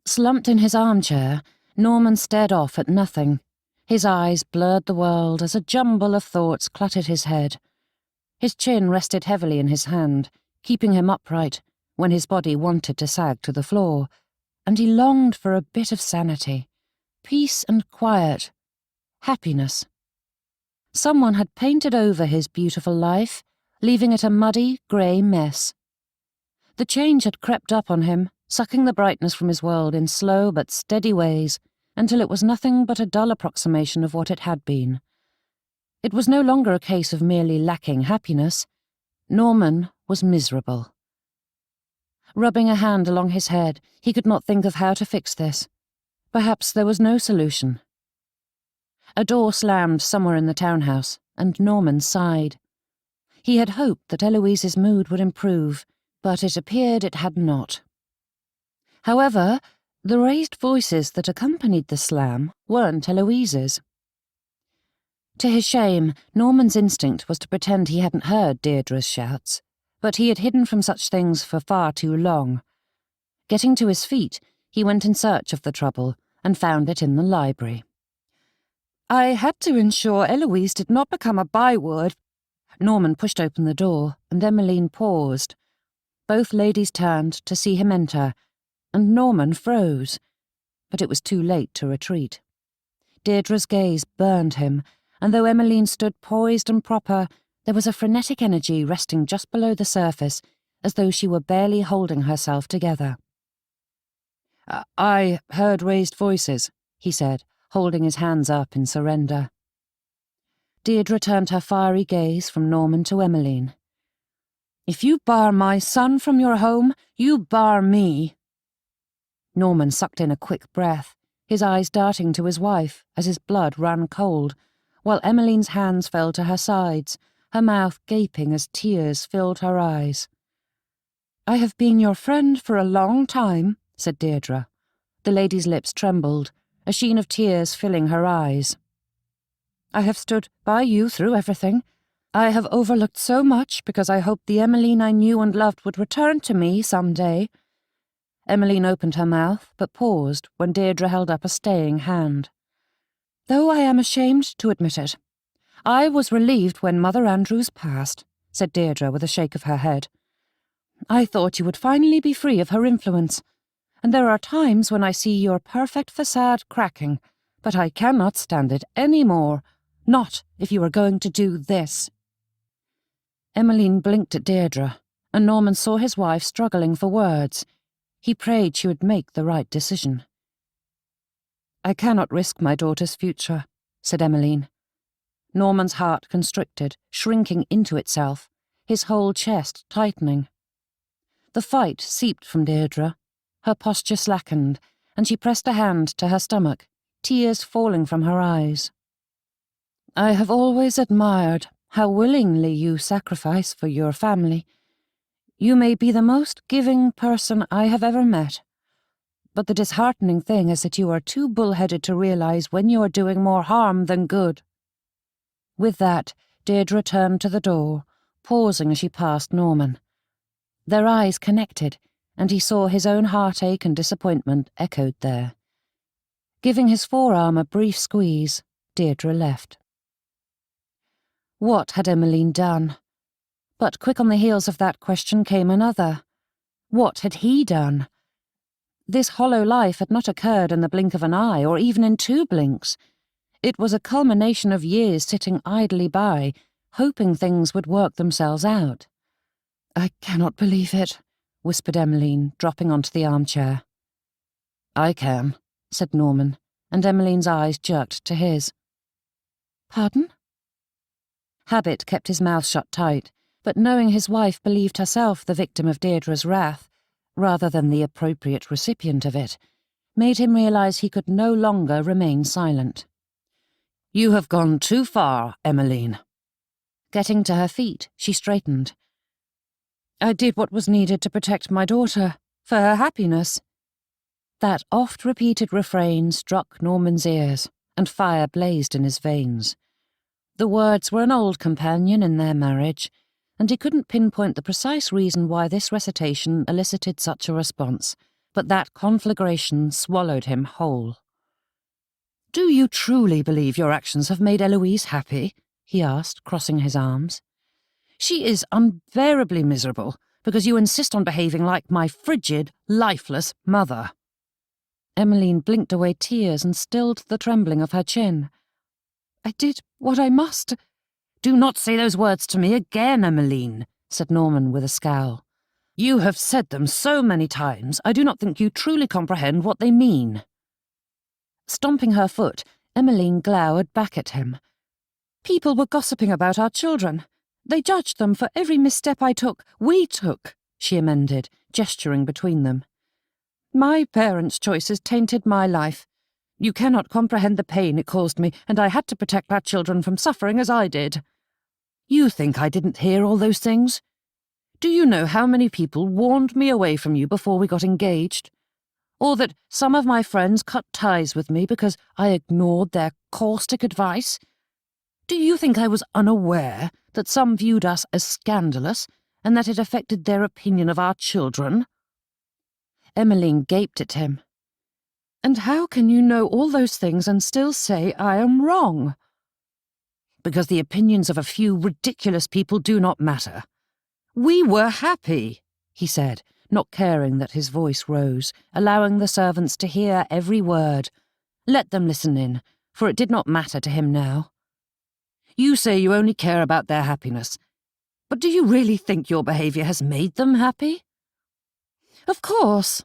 Slumped in his armchair, Norman stared off at nothing. His eyes blurred the world as a jumble of thoughts cluttered his head. His chin rested heavily in his hand, keeping him upright when his body wanted to sag to the floor, and he longed for a bit of sanity, peace and quiet, happiness. Someone had painted over his beautiful life, leaving it a muddy, grey mess. The change had crept up on him, sucking the brightness from his world in slow but steady ways, until it was nothing but a dull approximation of what it had been. It was no longer a case of merely lacking happiness. Norman was miserable. Rubbing a hand along his head, he could not think of how to fix this. Perhaps there was no solution. A door slammed somewhere in the townhouse, and Norman sighed. He had hoped that Eloise's mood would improve, but it appeared it had not. However, the raised voices that accompanied the slam weren't Eloise's. To his shame, Norman's instinct was to pretend he hadn't heard Deirdre's shouts, but he had hidden from such things for far too long. Getting to his feet, he went in search of the trouble and found it in the library. I had to ensure Eloise did not become a byword. Norman pushed open the door, and Emmeline paused. Both ladies turned to see him enter, and Norman froze. But it was too late to retreat. Deirdre's gaze burned him, and though Emmeline stood poised and proper, there was a frenetic energy resting just below the surface, as though she were barely holding herself together. I heard raised voices, he said, holding his hands up in surrender. Deirdre turned her fiery gaze from Norman to Emmeline. If you bar my son from your home, you bar me. Norman sucked in a quick breath, his eyes darting to his wife as his blood ran cold, while Emmeline's hands fell to her sides, her mouth gaping as tears filled her eyes. I have been your friend for a long time, said Deirdre. The lady's lips trembled, a sheen of tears filling her eyes. I have stood by you through everything. I have overlooked so much because I hoped the Emmeline I knew and loved would return to me some day. Emmeline opened her mouth, but paused when Deirdre held up a staying hand. Though I am ashamed to admit it, I was relieved when Mother Andrews passed, said Deirdre with a shake of her head. I thought you would finally be free of her influence, and there are times when I see your perfect facade cracking, but I cannot stand it any more, not if you are going to do this. Emmeline blinked at Deirdre, and Norman saw his wife struggling for words. He prayed she would make the right decision. I cannot risk my daughter's future, said Emmeline. Norman's heart constricted, shrinking into itself, his whole chest tightening. The fight seeped from Deirdre. Her posture slackened, and she pressed a hand to her stomach, tears falling from her eyes. I have always admired how willingly you sacrifice for your family. You may be the most giving person I have ever met. But the disheartening thing is that you are too bullheaded to realize when you are doing more harm than good. With that, Deirdre turned to the door, pausing as she passed Norman. Their eyes connected, and he saw his own heartache and disappointment echoed there. Giving his forearm a brief squeeze, Deirdre left. What had Emmeline done? But quick on the heels of that question came another. What had he done? This hollow life had not occurred in the blink of an eye, or even in 2 blinks. It was a culmination of years sitting idly by, hoping things would work themselves out. I cannot believe it, whispered Emmeline, dropping onto the armchair. I can, said Norman, and Emmeline's eyes jerked to his. Pardon? Habit kept his mouth shut tight, but knowing his wife believed herself the victim of Deirdre's wrath, rather than the appropriate recipient of it, made him realize he could no longer remain silent. You have gone too far, Emmeline. Getting to her feet, she straightened. I did what was needed to protect my daughter, for her happiness. That oft-repeated refrain struck Norman's ears, and fire blazed in his veins. The words were an old companion in their marriage, and he couldn't pinpoint the precise reason why this recitation elicited such a response, but that conflagration swallowed him whole. Do you truly believe your actions have made Eloise happy? He asked, crossing his arms. She is unbearably miserable because you insist on behaving like my frigid, lifeless mother. Emmeline blinked away tears and stilled the trembling of her chin. I did what I must. Do not say those words to me again, Emmeline, said Norman with a scowl. You have said them so many times, I do not think you truly comprehend what they mean. Stomping her foot, Emmeline glowered back at him. People were gossiping about our children. They judged them for every misstep we took, she amended, gesturing between them. My parents' choices tainted my life. You cannot comprehend the pain it caused me, and I had to protect our children from suffering as I did. You think I didn't hear all those things? Do you know how many people warned me away from you before we got engaged? Or that some of my friends cut ties with me because I ignored their caustic advice? Do you think I was unaware that some viewed us as scandalous and that it affected their opinion of our children?" Emmeline gaped at him. "And how can you know all those things and still say I am wrong?" "Because the opinions of a few ridiculous people do not matter. We were happy," he said, not caring that his voice rose, allowing the servants to hear every word. Let them listen in, for it did not matter to him now. "You say you only care about their happiness, but do you really think your behaviour has made them happy?" "Of course."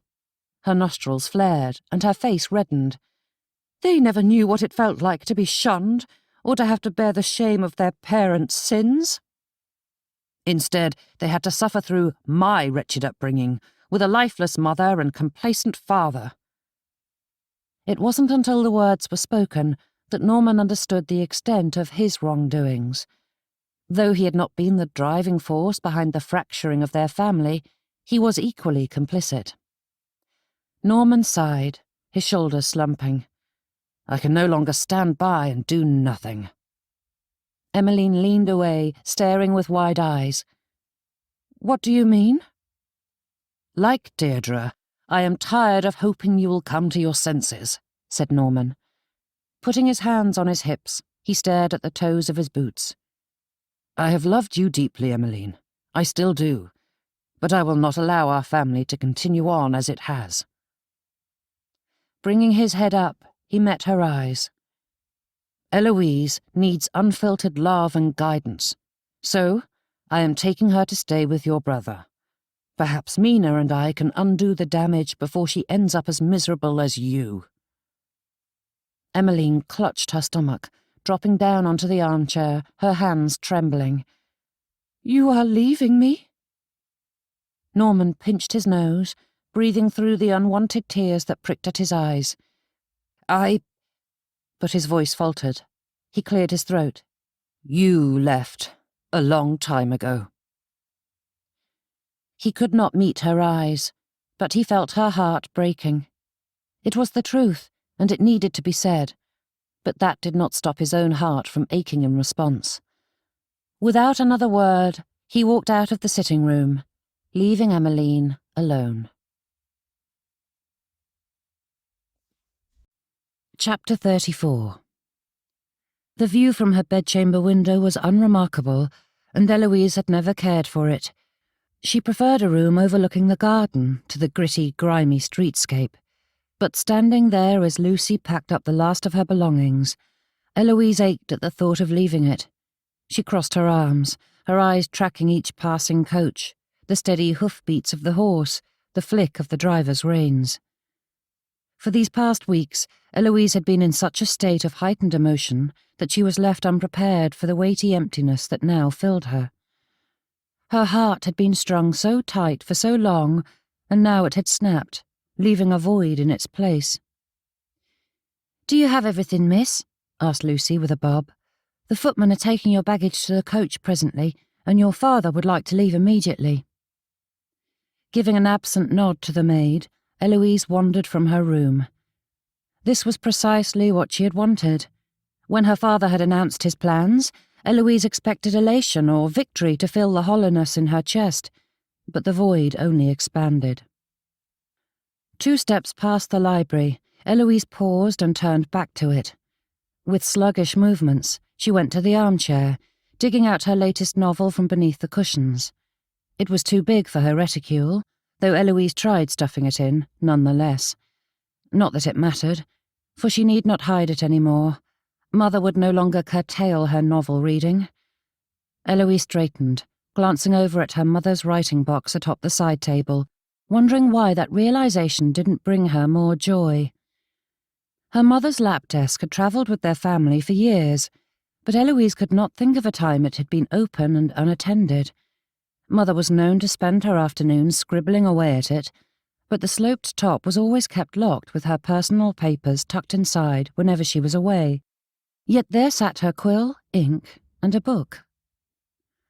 Her nostrils flared and her face reddened. "They never knew what it felt like to be shunned or to have to bear the shame of their parents' sins." Instead, they had to suffer through my wretched upbringing, with a lifeless mother and complacent father." It wasn't until the words were spoken that Norman understood the extent of his wrongdoings. Though he had not been the driving force behind the fracturing of their family, he was equally complicit. Norman sighed, his shoulders slumping. "I can no longer stand by and do nothing." Emmeline leaned away, staring with wide eyes. "What do you mean?" "Like Deirdre, I am tired of hoping you will come to your senses," said Norman. Putting his hands on his hips, he stared at the toes of his boots. "I have loved you deeply, Emmeline. I still do. But I will not allow our family to continue on as it has." Bringing his head up, he met her eyes. "Eloise needs unfiltered love and guidance. So, I am taking her to stay with your brother. Perhaps Mina and I can undo the damage before she ends up as miserable as you." Emmeline clutched her stomach, dropping down onto the armchair, her hands trembling. "You are leaving me?" Norman pinched his nose, breathing through the unwanted tears that pricked at his eyes. But his voice faltered. He cleared his throat. "You left a long time ago." He could not meet her eyes, but he felt her heart breaking. It was the truth, and it needed to be said, but that did not stop his own heart from aching in response. Without another word, he walked out of the sitting room, leaving Emmeline alone. Chapter 34. The view from her bedchamber window was unremarkable, and Eloise had never cared for it. She preferred a room overlooking the garden to the gritty, grimy streetscape. But standing there as Lucy packed up the last of her belongings, Eloise ached at the thought of leaving it. She crossed her arms, her eyes tracking each passing coach, the steady hoofbeats of the horse, the flick of the driver's reins. For these past weeks, Eloise had been in such a state of heightened emotion that she was left unprepared for the weighty emptiness that now filled her. Her heart had been strung so tight for so long, and now it had snapped, leaving a void in its place. "Do you have everything, miss?" asked Lucy with a bob. "The footmen are taking your baggage to the coach presently, and your father would like to leave immediately." Giving an absent nod to the maid, Eloise wandered from her room. This was precisely what she had wanted. When her father had announced his plans, Eloise expected elation or victory to fill the hollowness in her chest, but the void only expanded. 2 steps past the library, Eloise paused and turned back to it. With sluggish movements, she went to the armchair, digging out her latest novel from beneath the cushions. It was too big for her reticule, though Eloise tried stuffing it in, nonetheless. Not that it mattered, for she need not hide it any more. Mother would no longer curtail her novel reading. Eloise straightened, glancing over at her mother's writing box atop the side table, wondering why that realization didn't bring her more joy. Her mother's lap desk had travelled with their family for years, but Eloise could not think of a time it had been open and unattended. Mother was known to spend her afternoons scribbling away at it, but the sloped top was always kept locked with her personal papers tucked inside whenever she was away. Yet there sat her quill, ink, and a book.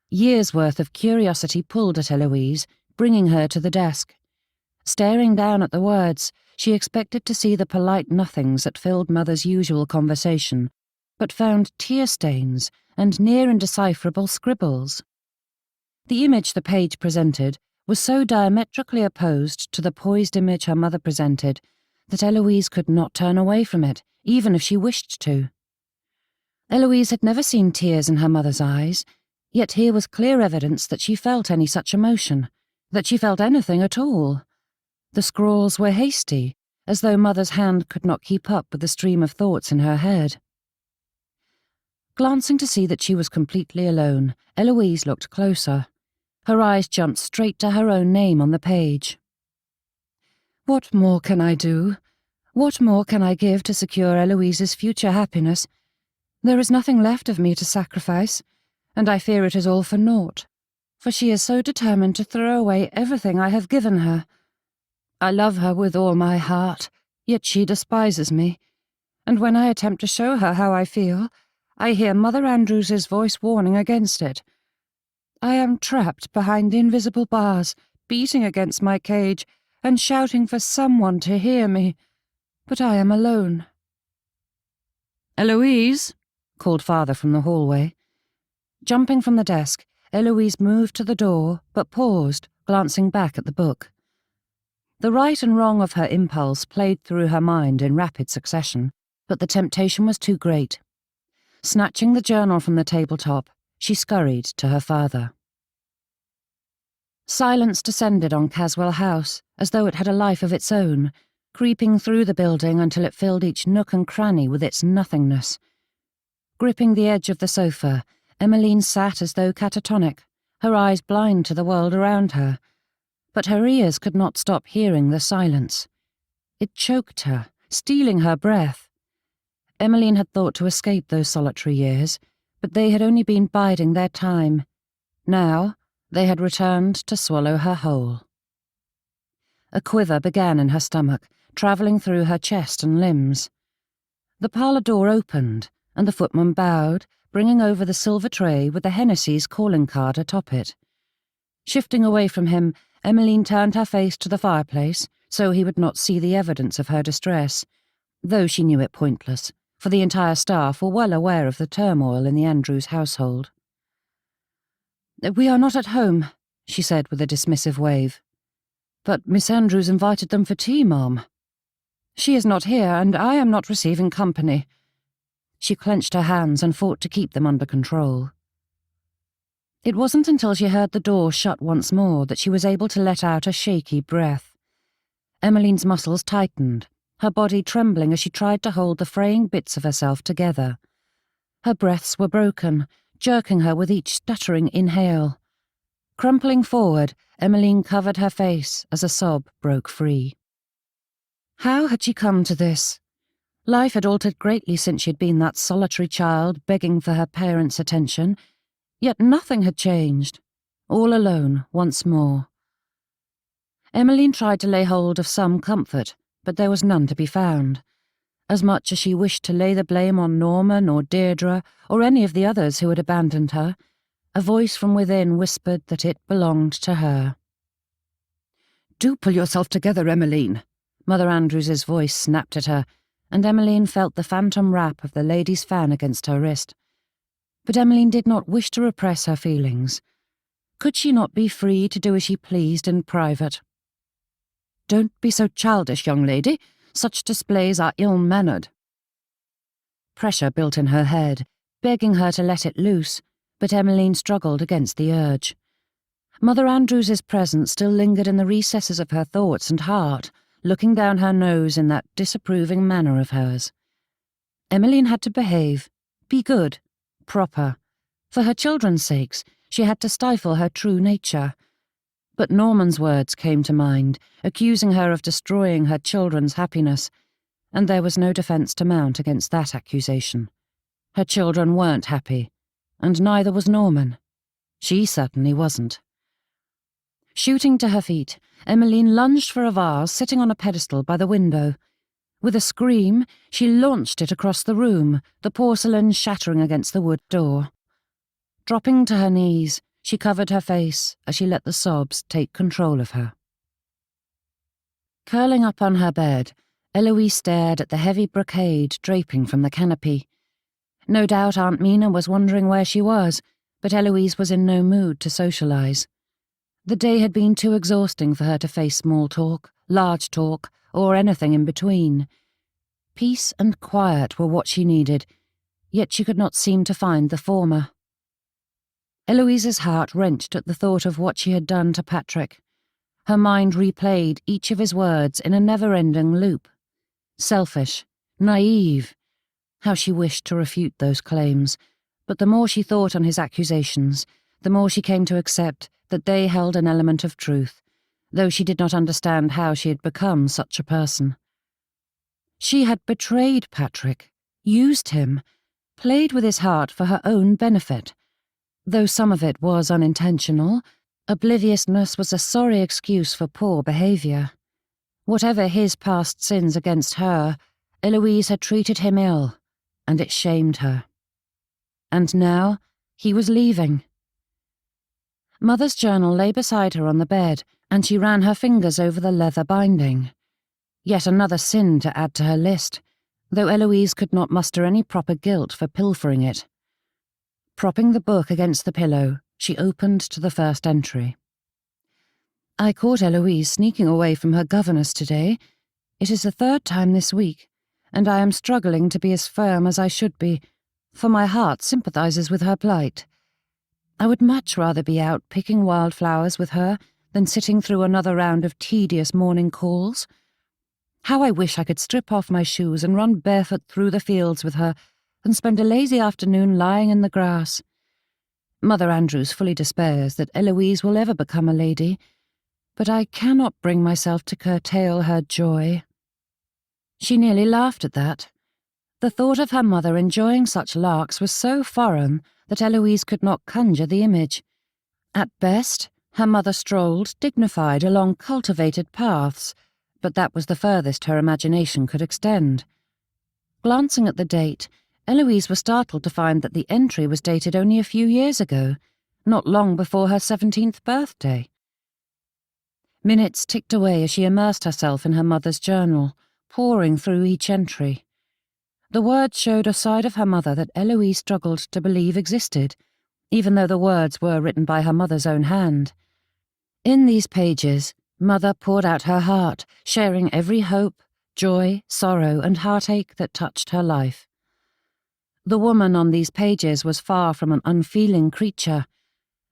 Years' worth of curiosity pulled at Eloise, bringing her to the desk. Staring down at the words, she expected to see the polite nothings that filled Mother's usual conversation, but found tear stains and near indecipherable scribbles. The image the page presented was so diametrically opposed to the poised image her mother presented that Eloise could not turn away from it, even if she wished to. Eloise had never seen tears in her mother's eyes, yet here was clear evidence that she felt any such emotion, that she felt anything at all. The scrawls were hasty, as though mother's hand could not keep up with the stream of thoughts in her head. Glancing to see that she was completely alone, Eloise looked closer. Her eyes jumped straight to her own name on the page. What more can I do? What more can I give to secure Eloise's future happiness? There is nothing left of me to sacrifice, and I fear it is all for naught, for she is so determined to throw away everything I have given her. I love her with all my heart, yet she despises me, and when I attempt to show her how I feel, I hear Mother Andrews's voice warning against it. I am trapped behind invisible bars, beating against my cage, and shouting for someone to hear me, but I am alone. "Eloise," called Father from the hallway. Jumping from the desk, Eloise moved to the door, but paused, glancing back at the book. The right and wrong of her impulse played through her mind in rapid succession, but the temptation was too great. Snatching the journal from the tabletop, she scurried to her father. Silence descended on Caswell House, as though it had a life of its own, creeping through the building until it filled each nook and cranny with its nothingness. Gripping the edge of the sofa, Emmeline sat as though catatonic, her eyes blind to the world around her. But her ears could not stop hearing the silence. It choked her, stealing her breath. Emmeline had thought to escape those solitary years, but they had only been biding their time. Now they had returned to swallow her whole. A quiver began in her stomach, travelling through her chest and limbs. The parlour door opened, and the footman bowed, bringing over the silver tray with the Hennessy's calling card atop it. Shifting away from him, Emmeline turned her face to the fireplace, so he would not see the evidence of her distress, though she knew it pointless, for the entire staff were well aware of the turmoil in the Andrews household. "We are not at home," she said with a dismissive wave. "But Miss Andrews invited them for tea, Ma'am." "She is not here, and I am not receiving company." She clenched her hands and fought to keep them under control. It wasn't until she heard the door shut once more that she was able to let out a shaky breath. Emmeline's muscles tightened, her body trembling as she tried to hold the fraying bits of herself together. Her breaths were broken, jerking her with each stuttering inhale. Crumpling forward, Emmeline covered her face as a sob broke free. How had she come to this? Life had altered greatly since she had been that solitary child begging for her parents' attention, yet nothing had changed. All alone once more. Emmeline tried to lay hold of some comfort, but there was none to be found. As much as she wished to lay the blame on Norman or Deirdre or any of the others who had abandoned her, a voice from within whispered that it belonged to her. "Do pull yourself together, Emmeline," Mother Andrews's voice snapped at her, and Emmeline felt the phantom rap of the lady's fan against her wrist. But Emmeline did not wish to repress her feelings. Could she not be free to do as she pleased in private? "Don't be so childish, young lady. Such displays are ill-mannered." Pressure built in her head, begging her to let it loose, but Emmeline struggled against the urge. Mother Andrews's presence still lingered in the recesses of her thoughts and heart, looking down her nose in that disapproving manner of hers. Emmeline had to behave, be good, proper. For her children's sakes, she had to stifle her true nature. But Norman's words came to mind, accusing her of destroying her children's happiness, and there was no defence to mount against that accusation. Her children weren't happy, and neither was Norman. She certainly wasn't. Shooting to her feet, Emmeline lunged for a vase sitting on a pedestal by the window. With a scream, she launched it across the room, the porcelain shattering against the wood door. Dropping to her knees, she covered her face as she let the sobs take control of her. Curling up on her bed, Eloise stared at the heavy brocade draping from the canopy. No doubt Aunt Mina was wondering where she was, but Eloise was in no mood to socialise. The day had been too exhausting for her to face small talk, large talk, or anything in between. Peace and quiet were what she needed, yet she could not seem to find the former. Eloise's heart wrenched at the thought of what she had done to Patrick. Her mind replayed each of his words in a never-ending loop. Selfish, naive. How she wished to refute those claims, but the more she thought on his accusations, the more she came to accept that they held an element of truth, though she did not understand how she had become such a person. She had betrayed Patrick, used him, played with his heart for her own benefit. Though some of it was unintentional, obliviousness was a sorry excuse for poor behaviour. Whatever his past sins against her, Eloise had treated him ill, and it shamed her. And now he was leaving. Mother's journal lay beside her on the bed, and she ran her fingers over the leather binding. Yet another sin to add to her list, though Eloise could not muster any proper guilt for pilfering it. Propping the book against the pillow, she opened to the first entry. I caught Eloise sneaking away from her governess today. It is the third time this week, and I am struggling to be as firm as I should be, for my heart sympathises with her plight. I would much rather be out picking wildflowers with her than sitting through another round of tedious morning calls. How I wish I could strip off my shoes and run barefoot through the fields with her and spend a lazy afternoon lying in the grass. Mother Andrews fully despairs that Eloise will ever become a lady, but I cannot bring myself to curtail her joy. She nearly laughed at that. The thought of her mother enjoying such larks was so foreign that Eloise could not conjure the image. At best, her mother strolled, dignified, along cultivated paths, but that was the furthest her imagination could extend. Glancing at the date, Eloise was startled to find that the entry was dated only a few years ago, not long before her 17th birthday. Minutes ticked away as she immersed herself in her mother's journal, poring through each entry. The words showed a side of her mother that Eloise struggled to believe existed, even though the words were written by her mother's own hand. In these pages, Mother poured out her heart, sharing every hope, joy, sorrow, and heartache that touched her life. The woman on these pages was far from an unfeeling creature.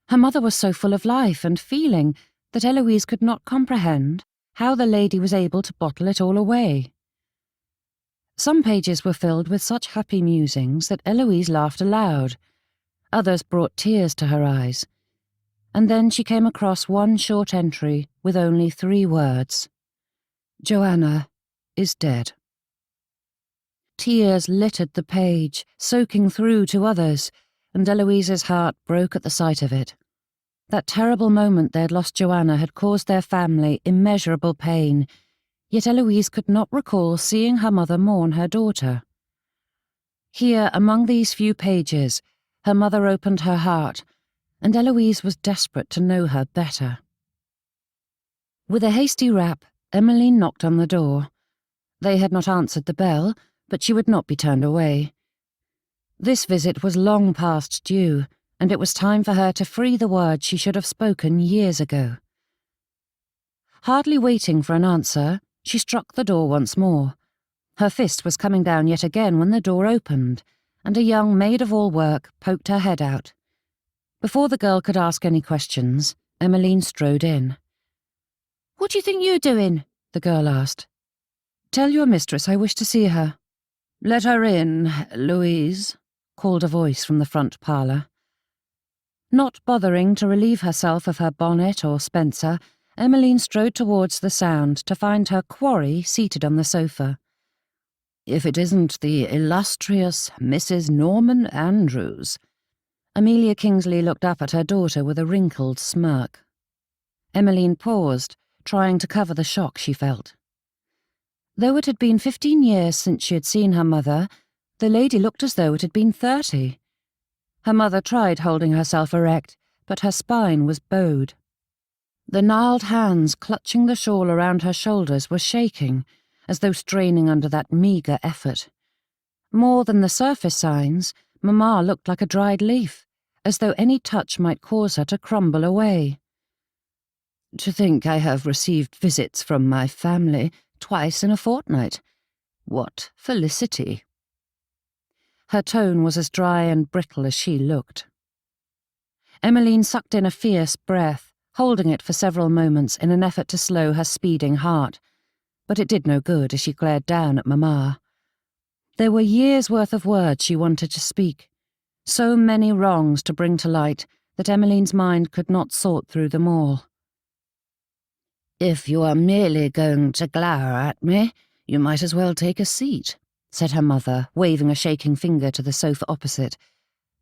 Her mother was so full of life and feeling that Eloise could not comprehend how the lady was able to bottle it all away. Some pages were filled with such happy musings that Eloise laughed aloud. Others brought tears to her eyes. And then she came across one short entry with only 3 words. Joanna is dead. Tears littered the page, soaking through to others, and Eloise's heart broke at the sight of it. That terrible moment they had lost Joanna had caused their family immeasurable pain, yet Eloise could not recall seeing her mother mourn her daughter. Here, among these few pages, her mother opened her heart, and Eloise was desperate to know her better. With a hasty rap, Emmeline knocked on the door. They had not answered the bell, but she would not be turned away. This visit was long past due, and it was time for her to free the words she should have spoken years ago. Hardly waiting for an answer, she struck the door once more. Her fist was coming down yet again when the door opened, and a young maid-of-all-work poked her head out. Before the girl could ask any questions, Emmeline strode in. "What do you think you're doing?" the girl asked. "Tell your mistress I wish to see her." "Let her in, Louise," called a voice from the front parlour. Not bothering to relieve herself of her bonnet or spencer, Emmeline strode towards the sound to find her quarry seated on the sofa. "If it isn't the illustrious Mrs. Norman Andrews." Amelia Kingsley looked up at her daughter with a wrinkled smirk. Emmeline paused, trying to cover the shock she felt. Though it had been 15 years since she had seen her mother, the lady looked as though it had been 30. Her mother tried holding herself erect, but her spine was bowed. The gnarled hands clutching the shawl around her shoulders were shaking, as though straining under that meagre effort. More than the surface signs, Mamma looked like a dried leaf, as though any touch might cause her to crumble away. To think I have received visits from my family twice in a fortnight. What felicity! Her tone was as dry and brittle as she looked. Emmeline sucked in a fierce breath, holding it for several moments in an effort to slow her speeding heart, but it did no good as she glared down at Mamma. There were years' worth of words she wanted to speak, so many wrongs to bring to light that Emmeline's mind could not sort through them all. "If you are merely going to glower at me, you might as well take a seat," said her mother, waving a shaking finger to the sofa opposite,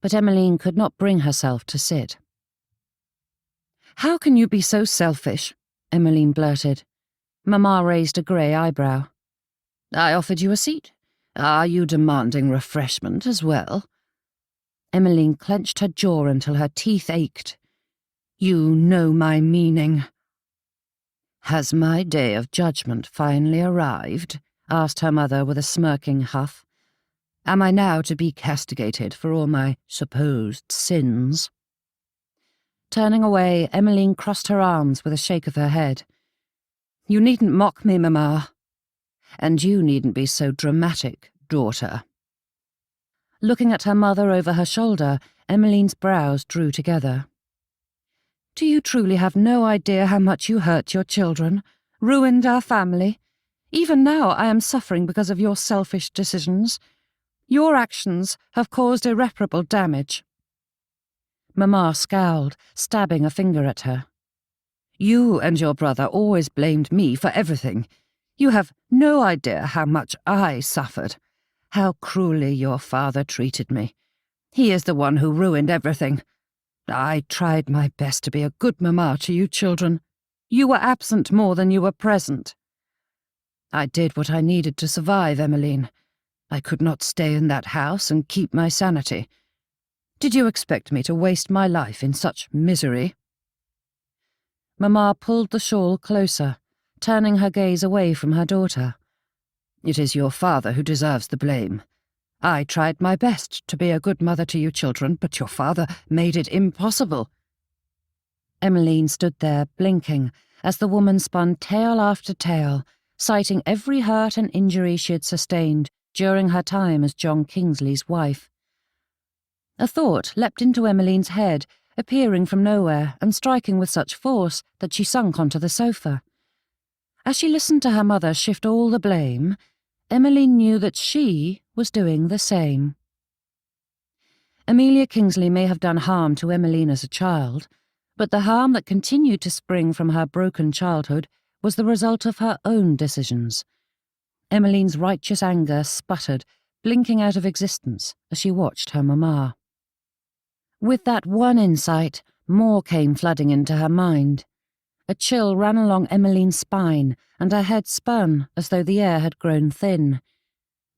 but Emmeline could not bring herself to sit. "How can you be so selfish?" Emmeline blurted. Mamma raised a grey eyebrow. "I offered you a seat. Are you demanding refreshment as well?" Emmeline clenched her jaw until her teeth ached. "You know my meaning." "Has my day of judgment finally arrived?" asked her mother with a smirking huff. "Am I now to be castigated for all my supposed sins?" Turning away, Emmeline crossed her arms with a shake of her head. "You needn't mock me, Mamma." "And you needn't be so dramatic, daughter." Looking at her mother over her shoulder, Emmeline's brows drew together. "Do you truly have no idea how much you hurt your children, ruined our family? Even now I am suffering because of your selfish decisions. Your actions have caused irreparable damage." Mamma scowled, stabbing a finger at her. "You and your brother always blamed me for everything. You have no idea how much I suffered, how cruelly your father treated me. He is the one who ruined everything. I tried my best to be a good mamma to you children. You were absent more than you were present." "I did what I needed to survive, Emmeline. I could not stay in that house and keep my sanity. Did you expect me to waste my life in such misery?" Mamma pulled the shawl closer, turning her gaze away from her daughter. "It is your father who deserves the blame. I tried my best to be a good mother to you children, but your father made it impossible." Emmeline stood there, blinking, as the woman spun tale after tale, citing every hurt and injury she had sustained during her time as John Kingsley's wife. A thought leapt into Emmeline's head, appearing from nowhere and striking with such force that she sunk onto the sofa. As she listened to her mother shift all the blame, Emmeline knew that she was doing the same. Amelia Kingsley may have done harm to Emmeline as a child, but the harm that continued to spring from her broken childhood was the result of her own decisions. Emmeline's righteous anger sputtered, blinking out of existence as she watched her mamma. With that one insight, more came flooding into her mind. A chill ran along Emmeline's spine, and her head spun as though the air had grown thin.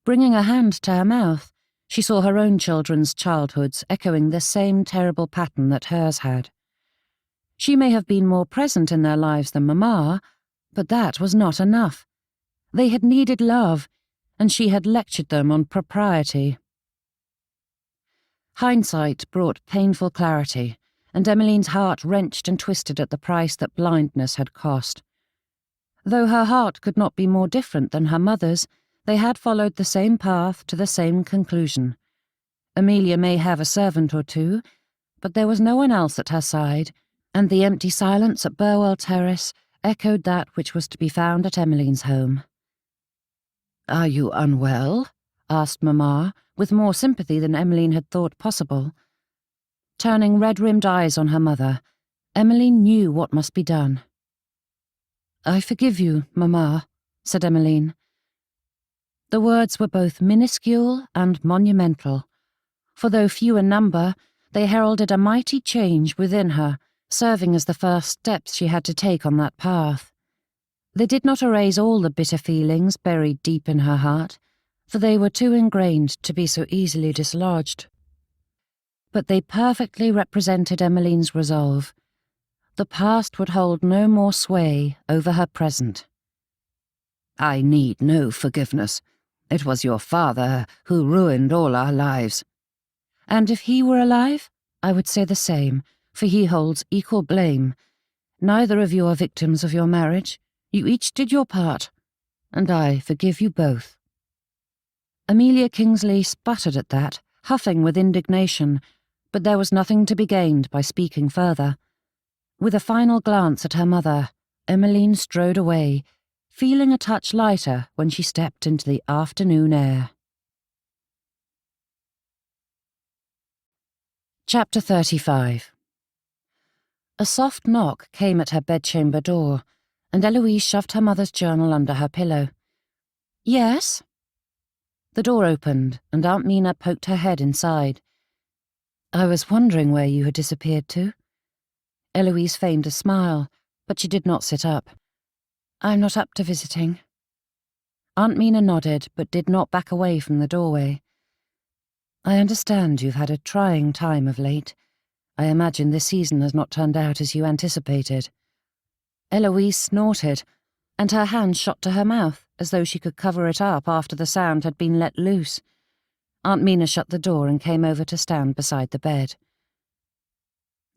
Bringing a hand to her mouth, she saw her own children's childhoods echoing the same terrible pattern that hers had. She may have been more present in their lives than Mamma, but that was not enough. They had needed love, and she had lectured them on propriety. Hindsight brought painful clarity, and Emmeline's heart wrenched and twisted at the price that blindness had cost. Though her heart could not be more different than her mother's, they had followed the same path to the same conclusion. Amelia may have a servant or two, but there was no one else at her side, and the empty silence at Burwell Terrace echoed that which was to be found at Emmeline's home. "Are you unwell?" asked Mamma, with more sympathy than Emmeline had thought possible. Turning red-rimmed eyes on her mother, Emmeline knew what must be done. "I forgive you, Mamma," said Emmeline. The words were both minuscule and monumental, for though few in number, they heralded a mighty change within her, serving as the first steps she had to take on that path. They did not erase all the bitter feelings buried deep in her heart, for they were too ingrained to be so easily dislodged. But they perfectly represented Emmeline's resolve. The past would hold no more sway over her present. "I need no forgiveness. It was your father who ruined all our lives. And if he were alive, I would say the same, for he holds equal blame. Neither of you are victims of your marriage. You each did your part, and I forgive you both." Amelia Kingsley sputtered at that, huffing with indignation, but there was nothing to be gained by speaking further. With a final glance at her mother, Emmeline strode away, feeling a touch lighter when she stepped into the afternoon air. Chapter 35. A soft knock came at her bedchamber door, and Eloise shoved her mother's journal under her pillow. "Yes?" The door opened, and Aunt Mina poked her head inside. "I was wondering where you had disappeared to." Eloise feigned a smile, but she did not sit up. "I'm not up to visiting." Aunt Mina nodded, but did not back away from the doorway. "I understand you've had a trying time of late. I imagine this season has not turned out as you anticipated." Eloise snorted, and her hand shot to her mouth, as though she could cover it up after the sound had been let loose. Aunt Mina shut the door and came over to stand beside the bed.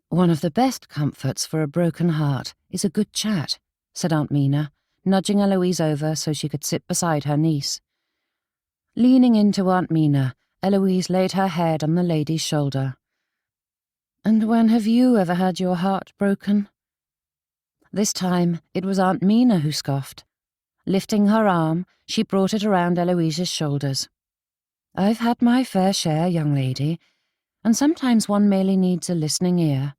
"One of the best comforts for a broken heart is a good chat," said Aunt Mina, nudging Eloise over so she could sit beside her niece. Leaning into Aunt Mina, Eloise laid her head on the lady's shoulder. "And when have you ever had your heart broken?" This time it was Aunt Mina who scoffed. Lifting her arm, she brought it around Eloise's shoulders. "I've had my fair share, young lady, and sometimes one merely needs a listening ear."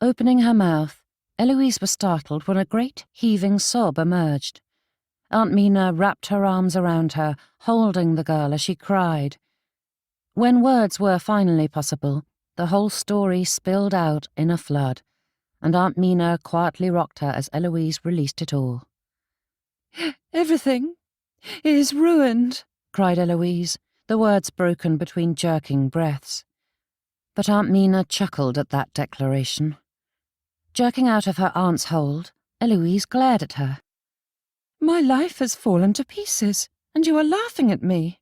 Opening her mouth, Eloise was startled when a great heaving sob emerged. Aunt Mina wrapped her arms around her, holding the girl as she cried. When words were finally possible, the whole story spilled out in a flood, and Aunt Mina quietly rocked her as Eloise released it all. "Everything is ruined," cried Eloise, the words broken between jerking breaths. But Aunt Mina chuckled at that declaration. Jerking out of her aunt's hold, Eloise glared at her. "My life has fallen to pieces, and you are laughing at me."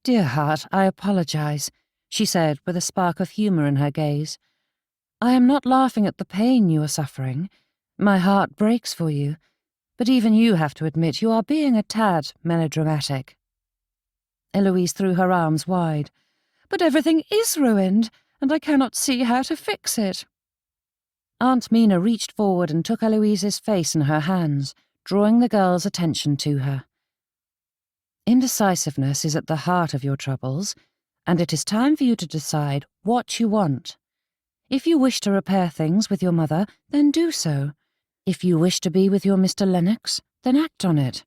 "Dear heart, I apologize," she said with a spark of humour in her gaze. "I am not laughing at the pain you are suffering. My heart breaks for you, but even you have to admit you are being a tad melodramatic." Eloise threw her arms wide. "But everything is ruined, and I cannot see how to fix it." Aunt Mina reached forward and took Eloise's face in her hands, drawing the girl's attention to her. "Indecisiveness is at the heart of your troubles, and it is time for you to decide what you want. If you wish to repair things with your mother, then do so. If you wish to be with your Mr. Lennox, then act on it.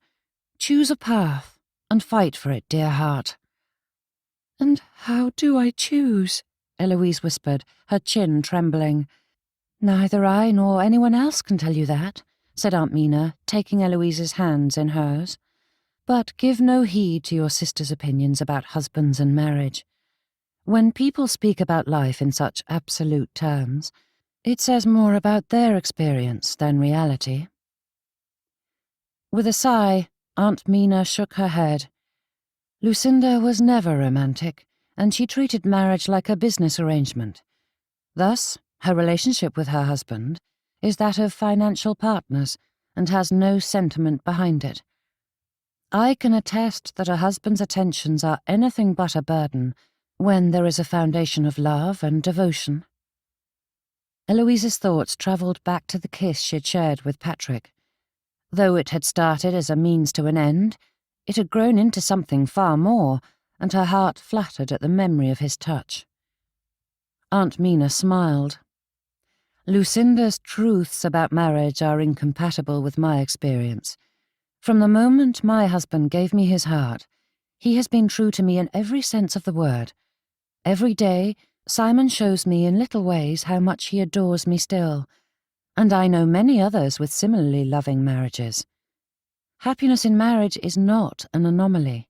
Choose a path, and fight for it, dear heart." "And how do I choose?" Eloise whispered, her chin trembling. "Neither I nor anyone else can tell you that," said Aunt Mina, taking Eloise's hands in hers. "But give no heed to your sister's opinions about husbands and marriage. When people speak about life in such absolute terms, it says more about their experience than reality." With a sigh, Aunt Mina shook her head. Lucinda was never romantic, and she treated marriage like a business arrangement. Thus, her relationship with her husband is that of financial partners and has no sentiment behind it. I can attest that a husband's attentions are anything but a burden when there is a foundation of love and devotion. Eloise's thoughts travelled back to the kiss she had shared with Patrick. Though it had started as a means to an end, it had grown into something far more, and her heart fluttered at the memory of his touch. Aunt Mina smiled. "Lucinda's truths about marriage are incompatible with my experience. From the moment my husband gave me his heart, he has been true to me in every sense of the word. Every day, Simon shows me in little ways how much he adores me still, and I know many others with similarly loving marriages. Happiness in marriage is not an anomaly."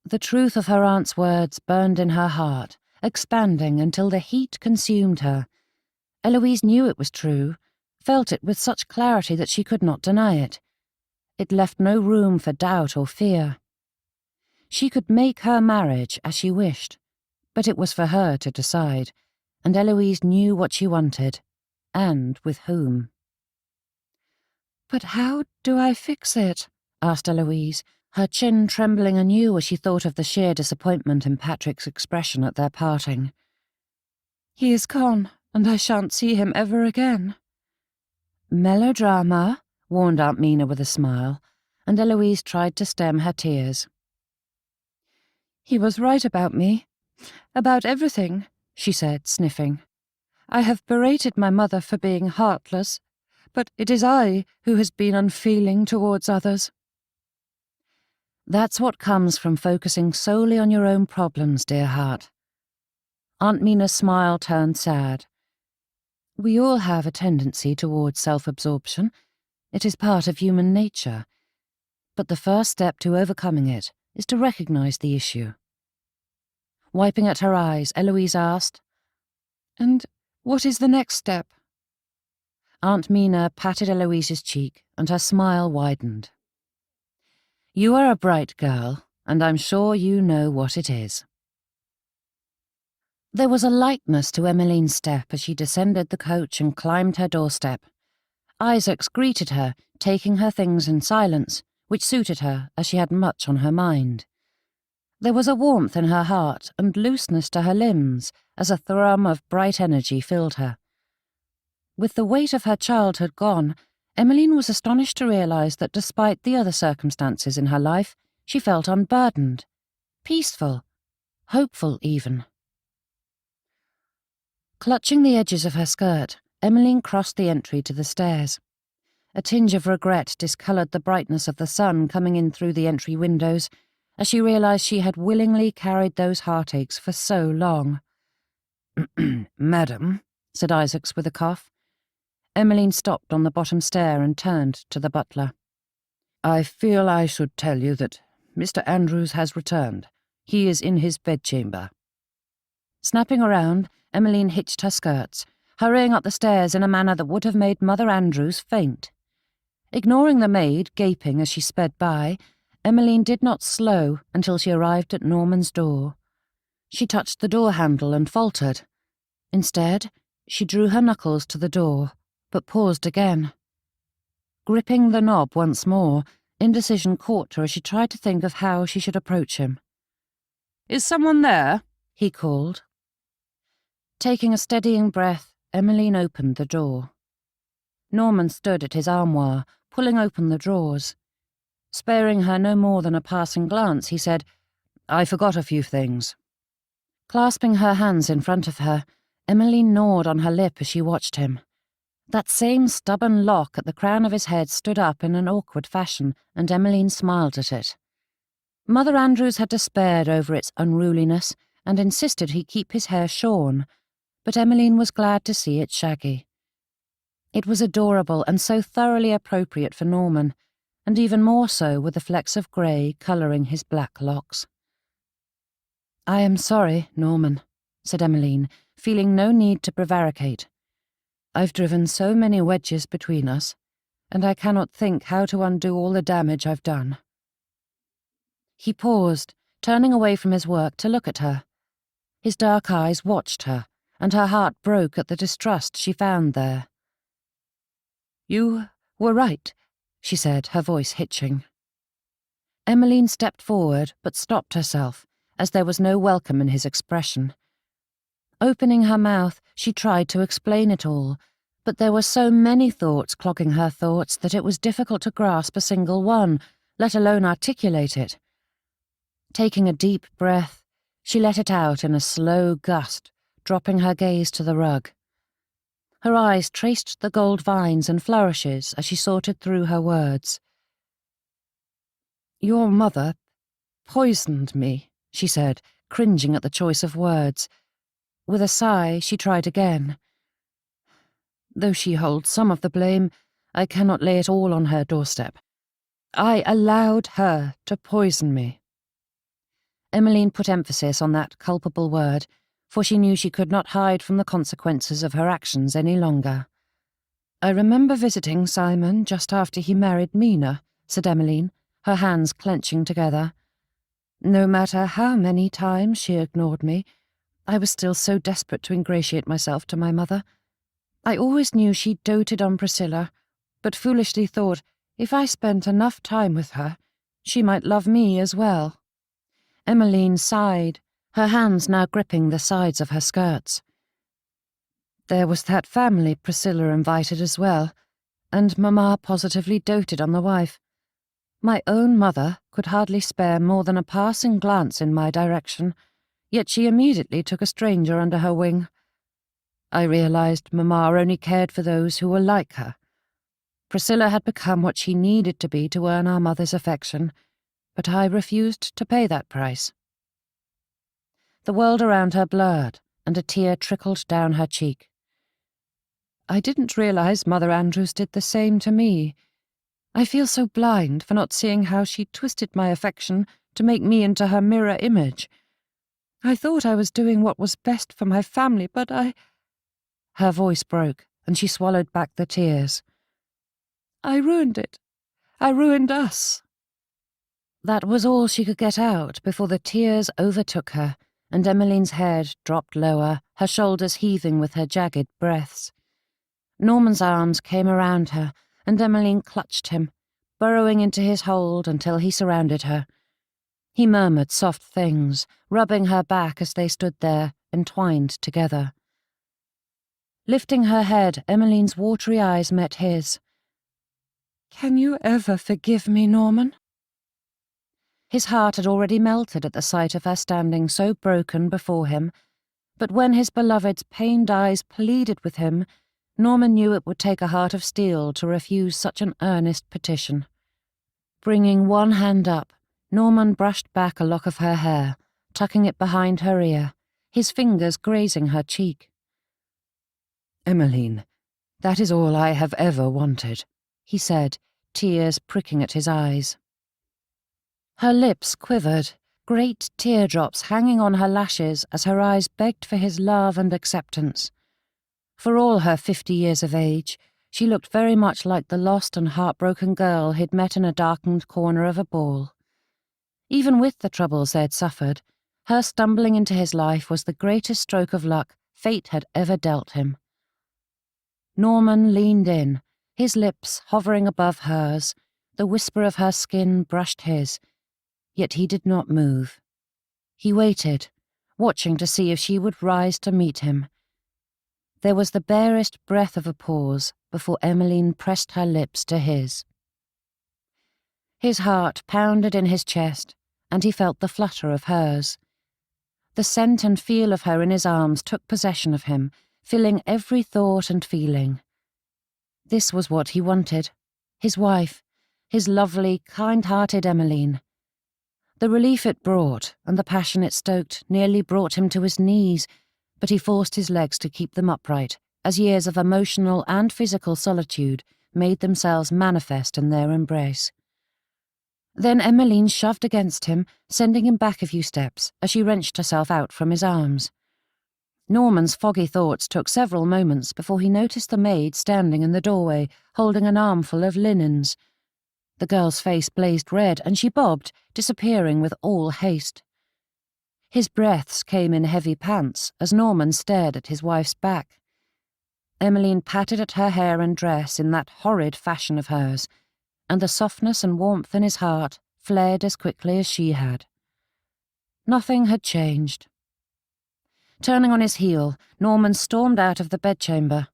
The truth of her aunt's words burned in her heart, expanding until the heat consumed her. Eloise knew it was true, felt it with such clarity that she could not deny it. It left no room for doubt or fear. She could make her marriage as she wished, but it was for her to decide, and Eloise knew what she wanted, and with whom. "But how do I fix it?" asked Eloise, her chin trembling anew as she thought of the sheer disappointment in Patrick's expression at their parting. "He is gone, and I shan't see him ever again." "Melodrama," warned Aunt Mina with a smile, and Eloise tried to stem her tears. "He was right about me, about everything," she said, sniffing. "I have berated my mother for being heartless, but it is I who has been unfeeling towards others." "That's what comes from focusing solely on your own problems, dear heart." Aunt Mina's smile turned sad. "We all have a tendency towards self-absorption. It is part of human nature. But the first step to overcoming it is to recognize the issue." Wiping at her eyes, Eloise asked, "And what is the next step?" Aunt Mina patted Eloise's cheek, and her smile widened. "You are a bright girl, and I'm sure you know what it is." There was a lightness to Emmeline's step as she descended the coach and climbed her doorstep. Isaacs greeted her, taking her things in silence, which suited her as she had much on her mind. There was a warmth in her heart and looseness to her limbs as a thrum of bright energy filled her. With the weight of her childhood gone, Emmeline was astonished to realize that despite the other circumstances in her life, she felt unburdened, peaceful, hopeful even. Clutching the edges of her skirt, Emmeline crossed the entry to the stairs. A tinge of regret discoloured the brightness of the sun coming in through the entry windows, as she realized she had willingly carried those heartaches for so long. "Madam," said Isaacs with a cough. Emmeline stopped on the bottom stair and turned to the butler. "I feel I should tell you that Mr. Andrews has returned. He is in his bedchamber." Snapping around, Emmeline hitched her skirts, hurrying up the stairs in a manner that would have made Mother Andrews faint. Ignoring the maid, gaping as she sped by, Emmeline did not slow until she arrived at Norman's door. She touched the door handle and faltered. Instead, she drew her knuckles to the door, but paused again. Gripping the knob once more, indecision caught her as she tried to think of how she should approach him. "Is someone there?" he called. Taking a steadying breath, Emmeline opened the door. Norman stood at his armoire, pulling open the drawers. Sparing her no more than a passing glance, he said, "I forgot a few things." Clasping her hands in front of her, Emmeline gnawed on her lip as she watched him. That same stubborn lock at the crown of his head stood up in an awkward fashion, and Emmeline smiled at it. Mother Andrews had despaired over its unruliness and insisted he keep his hair shorn, but Emmeline was glad to see it shaggy. It was adorable and so thoroughly appropriate for Norman, and even more so with the flecks of grey colouring his black locks. "I am sorry, Norman," said Emmeline, feeling no need to prevaricate. "I've driven so many wedges between us, and I cannot think how to undo all the damage I've done." He paused, turning away from his work to look at her. His dark eyes watched her, and her heart broke at the distrust she found there. "You were right," she said, her voice hitching. Emmeline stepped forward, but stopped herself, as there was no welcome in his expression. Opening her mouth, she tried to explain it all, but there were so many thoughts clogging her thoughts that it was difficult to grasp a single one, let alone articulate it. Taking a deep breath, she let it out in a slow gust, dropping her gaze to the rug. Her eyes traced the gold vines and flourishes as she sorted through her words. "Your mother poisoned me," she said, cringing at the choice of words. With a sigh, she tried again. "Though she holds some of the blame, I cannot lay it all on her doorstep. I allowed her to poison me." Emmeline put emphasis on that culpable word, for she knew she could not hide from the consequences of her actions any longer. "I remember visiting Simon just after he married Mina," said Emmeline, her hands clenching together. No matter how many times she ignored me, I was still so desperate to ingratiate myself to my mother. I always knew she doted on Priscilla, but foolishly thought if I spent enough time with her, she might love me as well. Emmeline sighed, her hands now gripping the sides of her skirts. There was that family Priscilla invited as well, and Mamma positively doted on the wife. My own mother could hardly spare more than a passing glance in my direction, yet she immediately took a stranger under her wing. I realized Mamma only cared for those who were like her. Priscilla had become what she needed to be to earn our mother's affection, but I refused to pay that price. The world around her blurred, and a tear trickled down her cheek. I didn't realize Mother Andrews did the same to me. I feel so blind for not seeing how she twisted my affection to make me into her mirror image. I thought I was doing what was best for my family, but Her voice broke, and she swallowed back the tears. I ruined it. I ruined us. That was all she could get out before the tears overtook her, and Emmeline's head dropped lower, her shoulders heaving with her jagged breaths. Norman's arms came around her, and Emmeline clutched him, burrowing into his hold until he surrounded her. He murmured soft things, rubbing her back as they stood there, entwined together. Lifting her head, Emmeline's watery eyes met his. "Can you ever forgive me, Norman?" His heart had already melted at the sight of her standing so broken before him, but when his beloved's pained eyes pleaded with him, Norman knew it would take a heart of steel to refuse such an earnest petition. Bringing one hand up, Norman brushed back a lock of her hair, tucking it behind her ear, his fingers grazing her cheek. "Emmeline, that is all I have ever wanted," he said, tears pricking at his eyes. Her lips quivered, great teardrops hanging on her lashes as her eyes begged for his love and acceptance. For all her 50 years of age, she looked very much like the lost and heartbroken girl he'd met in a darkened corner of a ball. Even with the troubles they'd suffered, her stumbling into his life was the greatest stroke of luck fate had ever dealt him. Norman leaned in, his lips hovering above hers, the whisper of her skin brushed his, yet he did not move. He waited, watching to see if she would rise to meet him. There was the barest breath of a pause before Emmeline pressed her lips to his. His heart pounded in his chest, and he felt the flutter of hers. The scent and feel of her in his arms took possession of him, filling every thought and feeling. This was what he wanted, his wife, his lovely, kind-hearted Emmeline. The relief it brought, and the passion it stoked, nearly brought him to his knees, but he forced his legs to keep them upright, as years of emotional and physical solitude made themselves manifest in their embrace. Then Emmeline shoved against him, sending him back a few steps as she wrenched herself out from his arms. Norman's foggy thoughts took several moments before he noticed the maid standing in the doorway, holding an armful of linens. The girl's face blazed red, and she bobbed, disappearing with all haste. His breaths came in heavy pants as Norman stared at his wife's back. Emmeline patted at her hair and dress in that horrid fashion of hers, and the softness and warmth in his heart fled as quickly as she had. Nothing had changed. Turning on his heel, Norman stormed out of the bedchamber.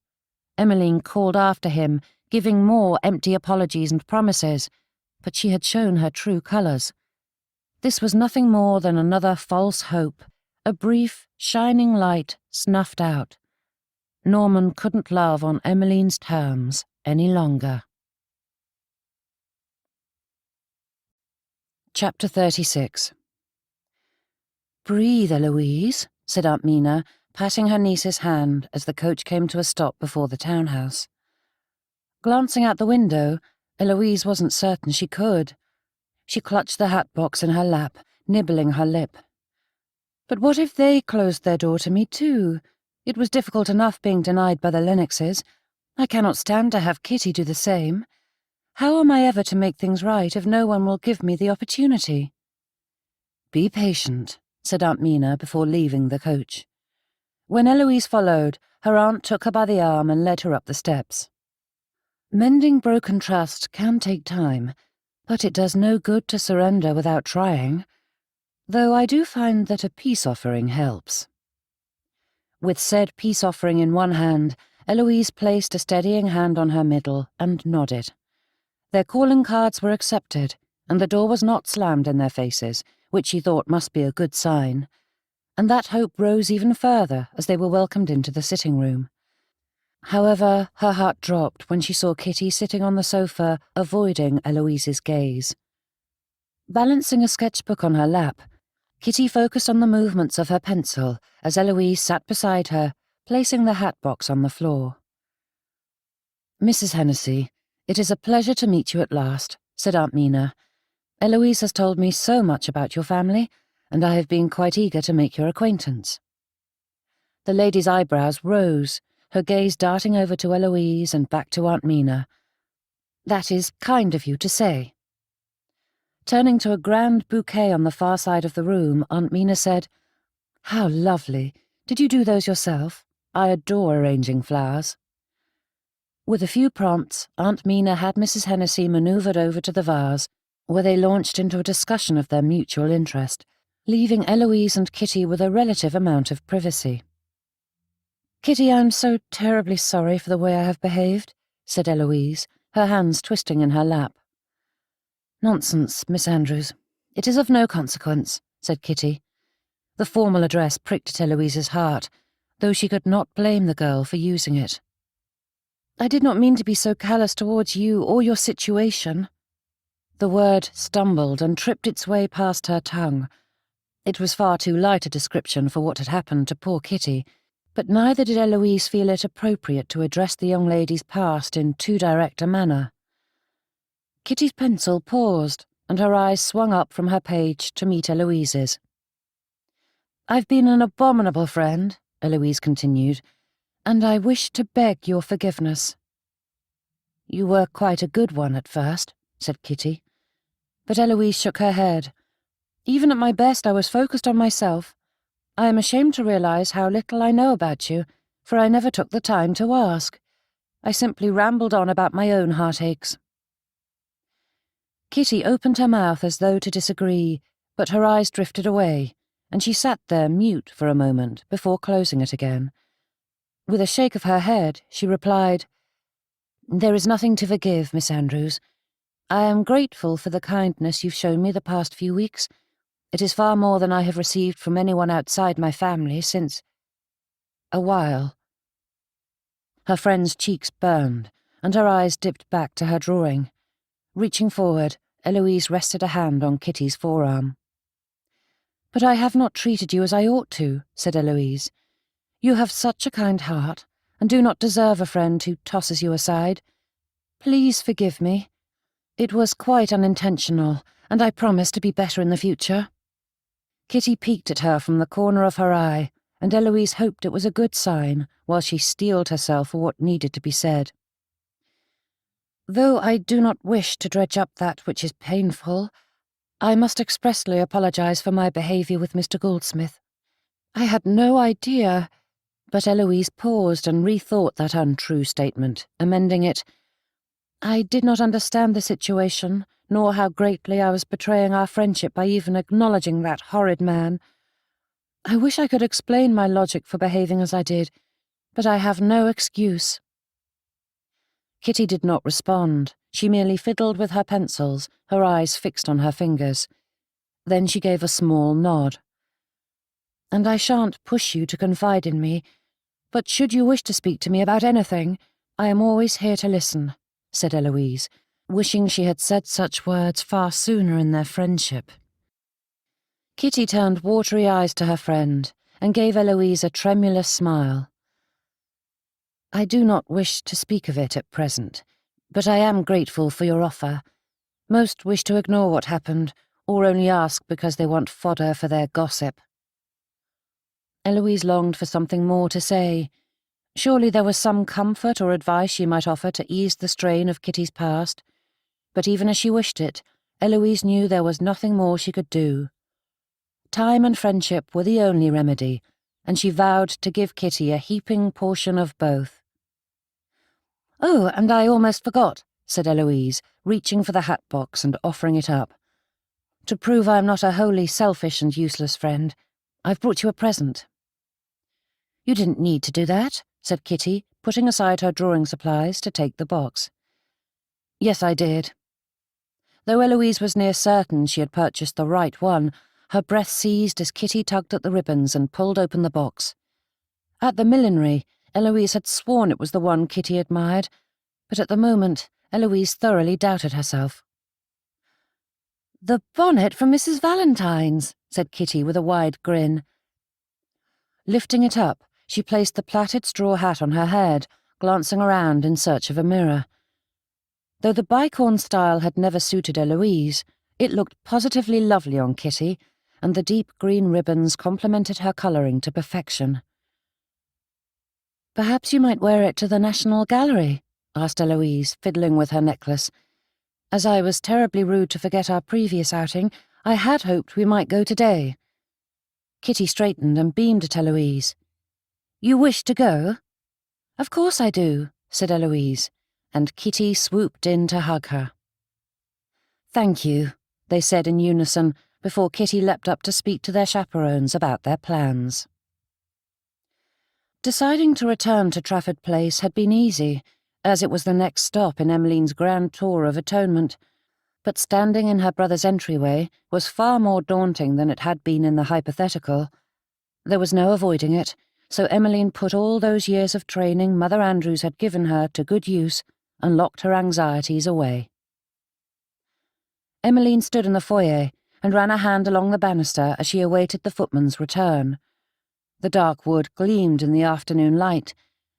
Emmeline called after him, giving more empty apologies and promises, but she had shown her true colours. This was nothing more than another false hope, a brief, shining light snuffed out. Norman couldn't love on Emmeline's terms any longer. Chapter 36. "Breathe, Eloise," said Aunt Mina, patting her niece's hand as the coach came to a stop before the townhouse. Glancing out the window, Eloise wasn't certain she could. She clutched the hat box in her lap, nibbling her lip. But what if they closed their door to me too? It was difficult enough being denied by the Lennoxes. I cannot stand to have Kitty do the same. How am I ever to make things right if no one will give me the opportunity? "Be patient," said Aunt Mina before leaving the coach. When Eloise followed, her aunt took her by the arm and led her up the steps. "Mending broken trust can take time, but it does no good to surrender without trying, though I do find that a peace offering helps." With said peace offering in one hand, Eloise placed a steadying hand on her middle and nodded. Their calling cards were accepted, and the door was not slammed in their faces, which she thought must be a good sign, and that hope rose even further as they were welcomed into the sitting room. However, her heart dropped when she saw Kitty sitting on the sofa, avoiding Eloise's gaze. Balancing a sketchbook on her lap, Kitty focused on the movements of her pencil as Eloise sat beside her, placing the hat box on the floor. "Mrs. Hennessy, it is a pleasure to meet you at last," said Aunt Mina. "Eloise has told me so much about your family, and I have been quite eager to make your acquaintance." The lady's eyebrows rose, her gaze darting over to Eloise and back to Aunt Mina. "That is kind of you to say." Turning to a grand bouquet on the far side of the room, Aunt Mina said, "How lovely. Did you do those yourself? I adore arranging flowers." With a few prompts, Aunt Mina had Mrs. Hennessy manoeuvred over to the vase, where they launched into a discussion of their mutual interest, leaving Eloise and Kitty with a relative amount of privacy. "Kitty, I'm so terribly sorry for the way I have behaved," said Eloise, her hands twisting in her lap. "Nonsense, Miss Andrews. It is of no consequence," said Kitty. The formal address pricked at Eloise's heart, though she could not blame the girl for using it. "I did not mean to be so callous towards you or your situation." The word stumbled and tripped its way past her tongue. It was far too light a description for what had happened to poor Kitty, but neither did Eloise feel it appropriate to address the young lady's past in too direct a manner. Kitty's pencil paused, and her eyes swung up from her page to meet Eloise's. "I've been an abominable friend," Eloise continued, "and I wish to beg your forgiveness." "You were quite a good one at first," said Kitty. But Eloise shook her head. "Even at my best I was focused on myself. I am ashamed to realize how little I know about you, for I never took the time to ask. I simply rambled on about my own heartaches." Kitty opened her mouth as though to disagree, but her eyes drifted away, and she sat there mute for a moment before closing it again. With a shake of her head, she replied, "There is nothing to forgive, Miss Andrews. I am grateful for the kindness you've shown me the past few weeks. It is far more than I have received from anyone outside my family since a while." Her friend's cheeks burned, and her eyes dipped back to her drawing. Reaching forward, Eloise rested a hand on Kitty's forearm. "But I have not treated you as I ought to," said Eloise. "You have such a kind heart, and do not deserve a friend who tosses you aside. Please forgive me. It was quite unintentional, and I promise to be better in the future." Kitty peeked at her from the corner of her eye, and Eloise hoped it was a good sign while she steeled herself for what needed to be said. "Though I do not wish to dredge up that which is painful, I must expressly apologize for my behavior with Mr. Goldsmith. I had no idea—" But Eloise paused and rethought that untrue statement, amending it, "I did not understand the situation, nor how greatly I was betraying our friendship by even acknowledging that horrid man. I wish I could explain my logic for behaving as I did, but I have no excuse." Kitty did not respond. She merely fiddled with her pencils, her eyes fixed on her fingers. Then she gave a small nod. "And I shan't push you to confide in me, but should you wish to speak to me about anything, I am always here to listen," said Eloise, wishing she had said such words far sooner in their friendship. Kitty turned watery eyes to her friend and gave Eloise a tremulous smile. "I do not wish to speak of it at present, but I am grateful for your offer. Most wish to ignore what happened, or only ask because they want fodder for their gossip." Eloise longed for something more to say. Surely there was some comfort or advice she might offer to ease the strain of Kitty's past. But even as she wished it, Eloise knew there was nothing more she could do. time and friendship were the only remedy, and she vowed to give Kitty a heaping portion of both. "Oh, and I almost forgot," said Eloise, reaching for the hat box and offering it up. "To prove I'm not a wholly selfish and useless friend, I've brought you a present." "You didn't need to do that," said Kitty, putting aside her drawing supplies to take the box. "Yes, I did." Though Eloise was near certain she had purchased the right one, her breath seized as Kitty tugged at the ribbons and pulled open the box. At the millinery, Eloise had sworn it was the one Kitty admired, but at the moment, Eloise thoroughly doubted herself. "The bonnet from Mrs. Valentine's," said Kitty with a wide grin. Lifting it up, she placed the plaited straw hat on her head, glancing around in search of a mirror. Though the bicorn style had never suited Eloise, it looked positively lovely on Kitty, and the deep green ribbons complemented her colouring to perfection. "Perhaps you might wear it to the National Gallery?" asked Eloise, fiddling with her necklace. "As I was terribly rude to forget our previous outing, I had hoped we might go today." Kitty straightened and beamed at Eloise. "You wish to go?" "Of course I do," said Eloise, and Kitty swooped in to hug her. "Thank you," they said in unison, before Kitty leapt up to speak to their chaperones about their plans. Deciding to return to Trafford Place had been easy, as it was the next stop in Emmeline's grand tour of atonement, but standing in her brother's entryway was far more daunting than it had been in the hypothetical. There was no avoiding it, so Emmeline put all those years of training Mother Andrews had given her to good use and locked her anxieties away. Emmeline stood in the foyer and ran a hand along the banister as she awaited the footman's return. The dark wood gleamed in the afternoon light,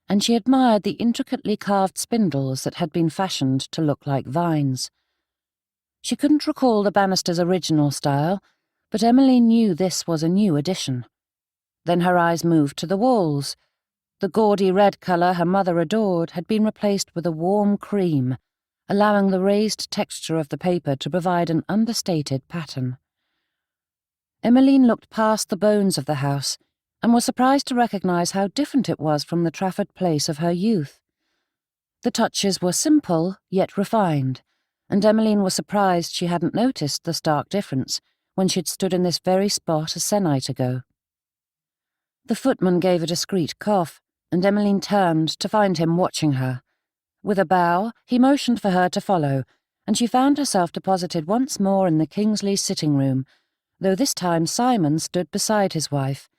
and she admired the intricately carved spindles that had been fashioned to look like vines. She couldn't recall the banister's original style, but Emmeline knew this was a new addition. Then her eyes moved to the walls. The gaudy red colour her mother adored had been replaced with a warm cream, allowing the raised texture of the paper to provide an understated pattern. Emmeline looked past the bones of the house and was surprised to recognise how different it was from the Trafford Place of her youth. The touches were simple, yet refined, and Emmeline was surprised she hadn't noticed the stark difference when she'd stood in this very spot a sennight ago. The footman gave a discreet cough, and Emmeline turned to find him watching her. With a bow, he motioned for her to follow, and she found herself deposited once more in the Kingsleys' sitting-room, though this time Simon stood beside his wife,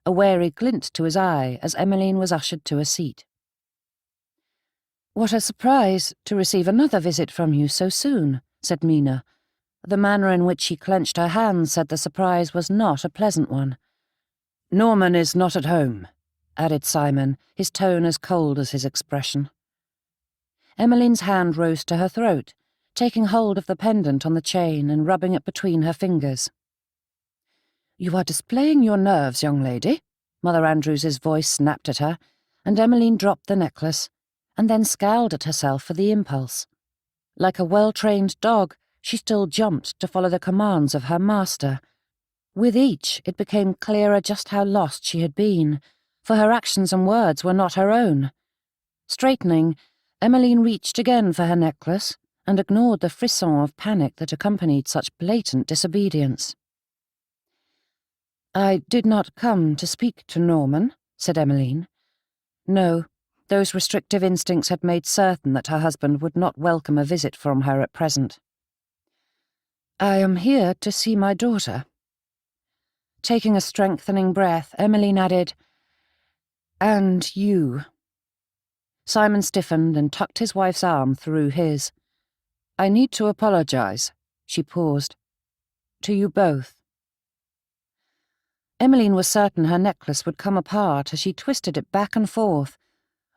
a wary glint to his eye as Emmeline was ushered to a seat. "What a surprise to receive another visit from you so soon," said Mina. The manner in which she clenched her hands said the surprise was not a pleasant one. "Norman is not at home," added Simon, his tone as cold as his expression. Emmeline's hand rose to her throat, taking hold of the pendant on the chain and rubbing it between her fingers. "You are displaying your nerves, young lady," Mother Andrews's voice snapped at her, and Emmeline dropped the necklace, and then scowled at herself for the impulse. Like a well-trained dog, she still jumped to follow the commands of her master. With each, it became clearer just how lost she had been, for her actions and words were not her own. Straightening, Emmeline reached again for her necklace and ignored the frisson of panic that accompanied such blatant disobedience. "I did not come to speak to Norman," said Emmeline. No, those restrictive instincts had made certain that her husband would not welcome a visit from her at present. "I am here to see my daughter." Taking a strengthening breath, Emmeline added, "And you." Simon stiffened and tucked his wife's arm through his. "I need to apologise," she paused. "To you both." Emmeline was certain her necklace would come apart as she twisted it back and forth,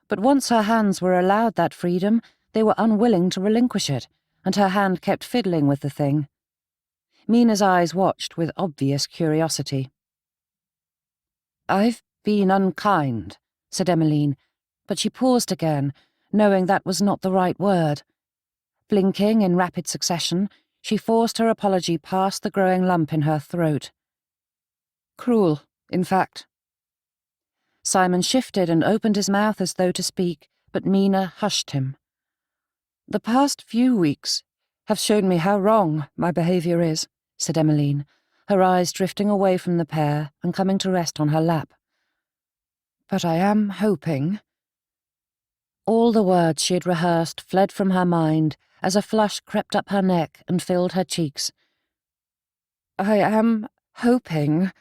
but once her hands were allowed that freedom, they were unwilling to relinquish it, and her hand kept fiddling with the thing. Mina's eyes watched with obvious curiosity. "I've been unkind," said Emmeline, but she paused again, knowing that was not the right word. Blinking in rapid succession, she forced her apology past the growing lump in her throat. Cruel, in fact. Simon shifted and opened his mouth as though to speak, but Mina hushed him. The past few weeks have shown me how wrong my behaviour is, said Emmeline, her eyes drifting away from the pair and coming to rest on her lap. But I am hoping. All the words she had rehearsed fled from her mind as a flush crept up her neck and filled her cheeks. I am hoping,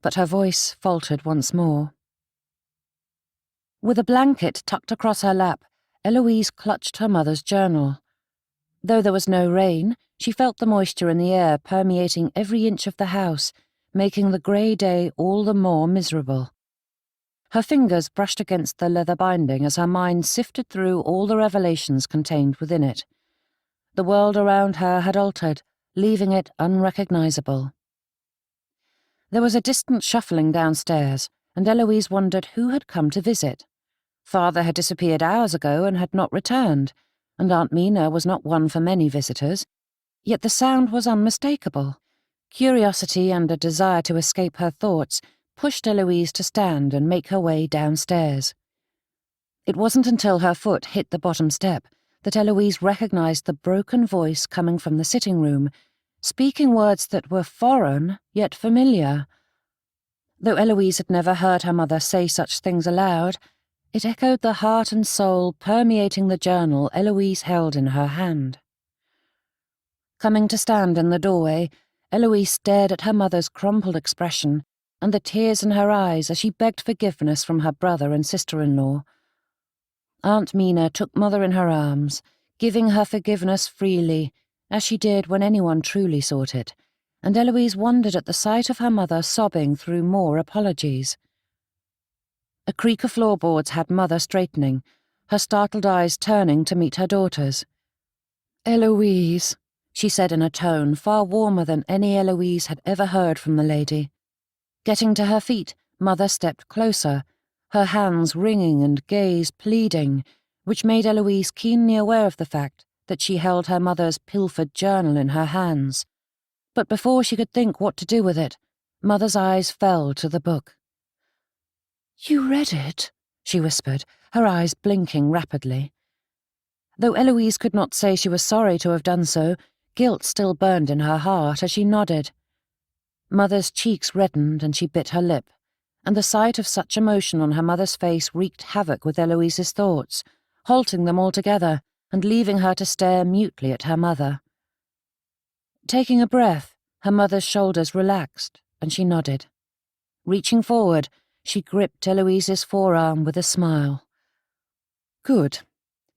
but her voice faltered once more. With a blanket tucked across her lap, Eloise clutched her mother's journal. Though there was no rain, she felt the moisture in the air permeating every inch of the house, making the grey day all the more miserable. Her fingers brushed against the leather binding as her mind sifted through all the revelations contained within it. The world around her had altered, leaving it unrecognisable. There was a distant shuffling downstairs, and Eloise wondered who had come to visit. Father had disappeared hours ago and had not returned, and Aunt Mina was not one for many visitors, yet the sound was unmistakable. Curiosity and a desire to escape her thoughts pushed Eloise to stand and make her way downstairs. It wasn't until her foot hit the bottom step that Eloise recognised the broken voice coming from the sitting room, speaking words that were foreign yet familiar. Though Eloise had never heard her mother say such things aloud, it echoed the heart and soul permeating the journal Eloise held in her hand. Coming to stand in the doorway, Eloise stared at her mother's crumpled expression and the tears in her eyes as she begged forgiveness from her brother and sister-in-law. Aunt Mina took Mother in her arms, giving her forgiveness freely, as she did when anyone truly sought it, and Eloise wondered at the sight of her mother sobbing through more apologies. A creak of floorboards had Mother straightening, her startled eyes turning to meet her daughter's. "Eloise," she said in a tone far warmer than any Eloise had ever heard from the lady. Getting to her feet, Mother stepped closer, her hands wringing and gaze pleading, which made Eloise keenly aware of the fact that she held her mother's pilfered journal in her hands. But before she could think what to do with it, Mother's eyes fell to the book. "You read it?" she whispered, her eyes blinking rapidly. Though Eloise could not say she was sorry to have done so, guilt still burned in her heart as she nodded. Mother's cheeks reddened and she bit her lip, and the sight of such emotion on her mother's face wreaked havoc with Eloise's thoughts, halting them altogether and leaving her to stare mutely at her mother. Taking a breath, her mother's shoulders relaxed, and she nodded. Reaching forward, she gripped Eloise's forearm with a smile. "Good.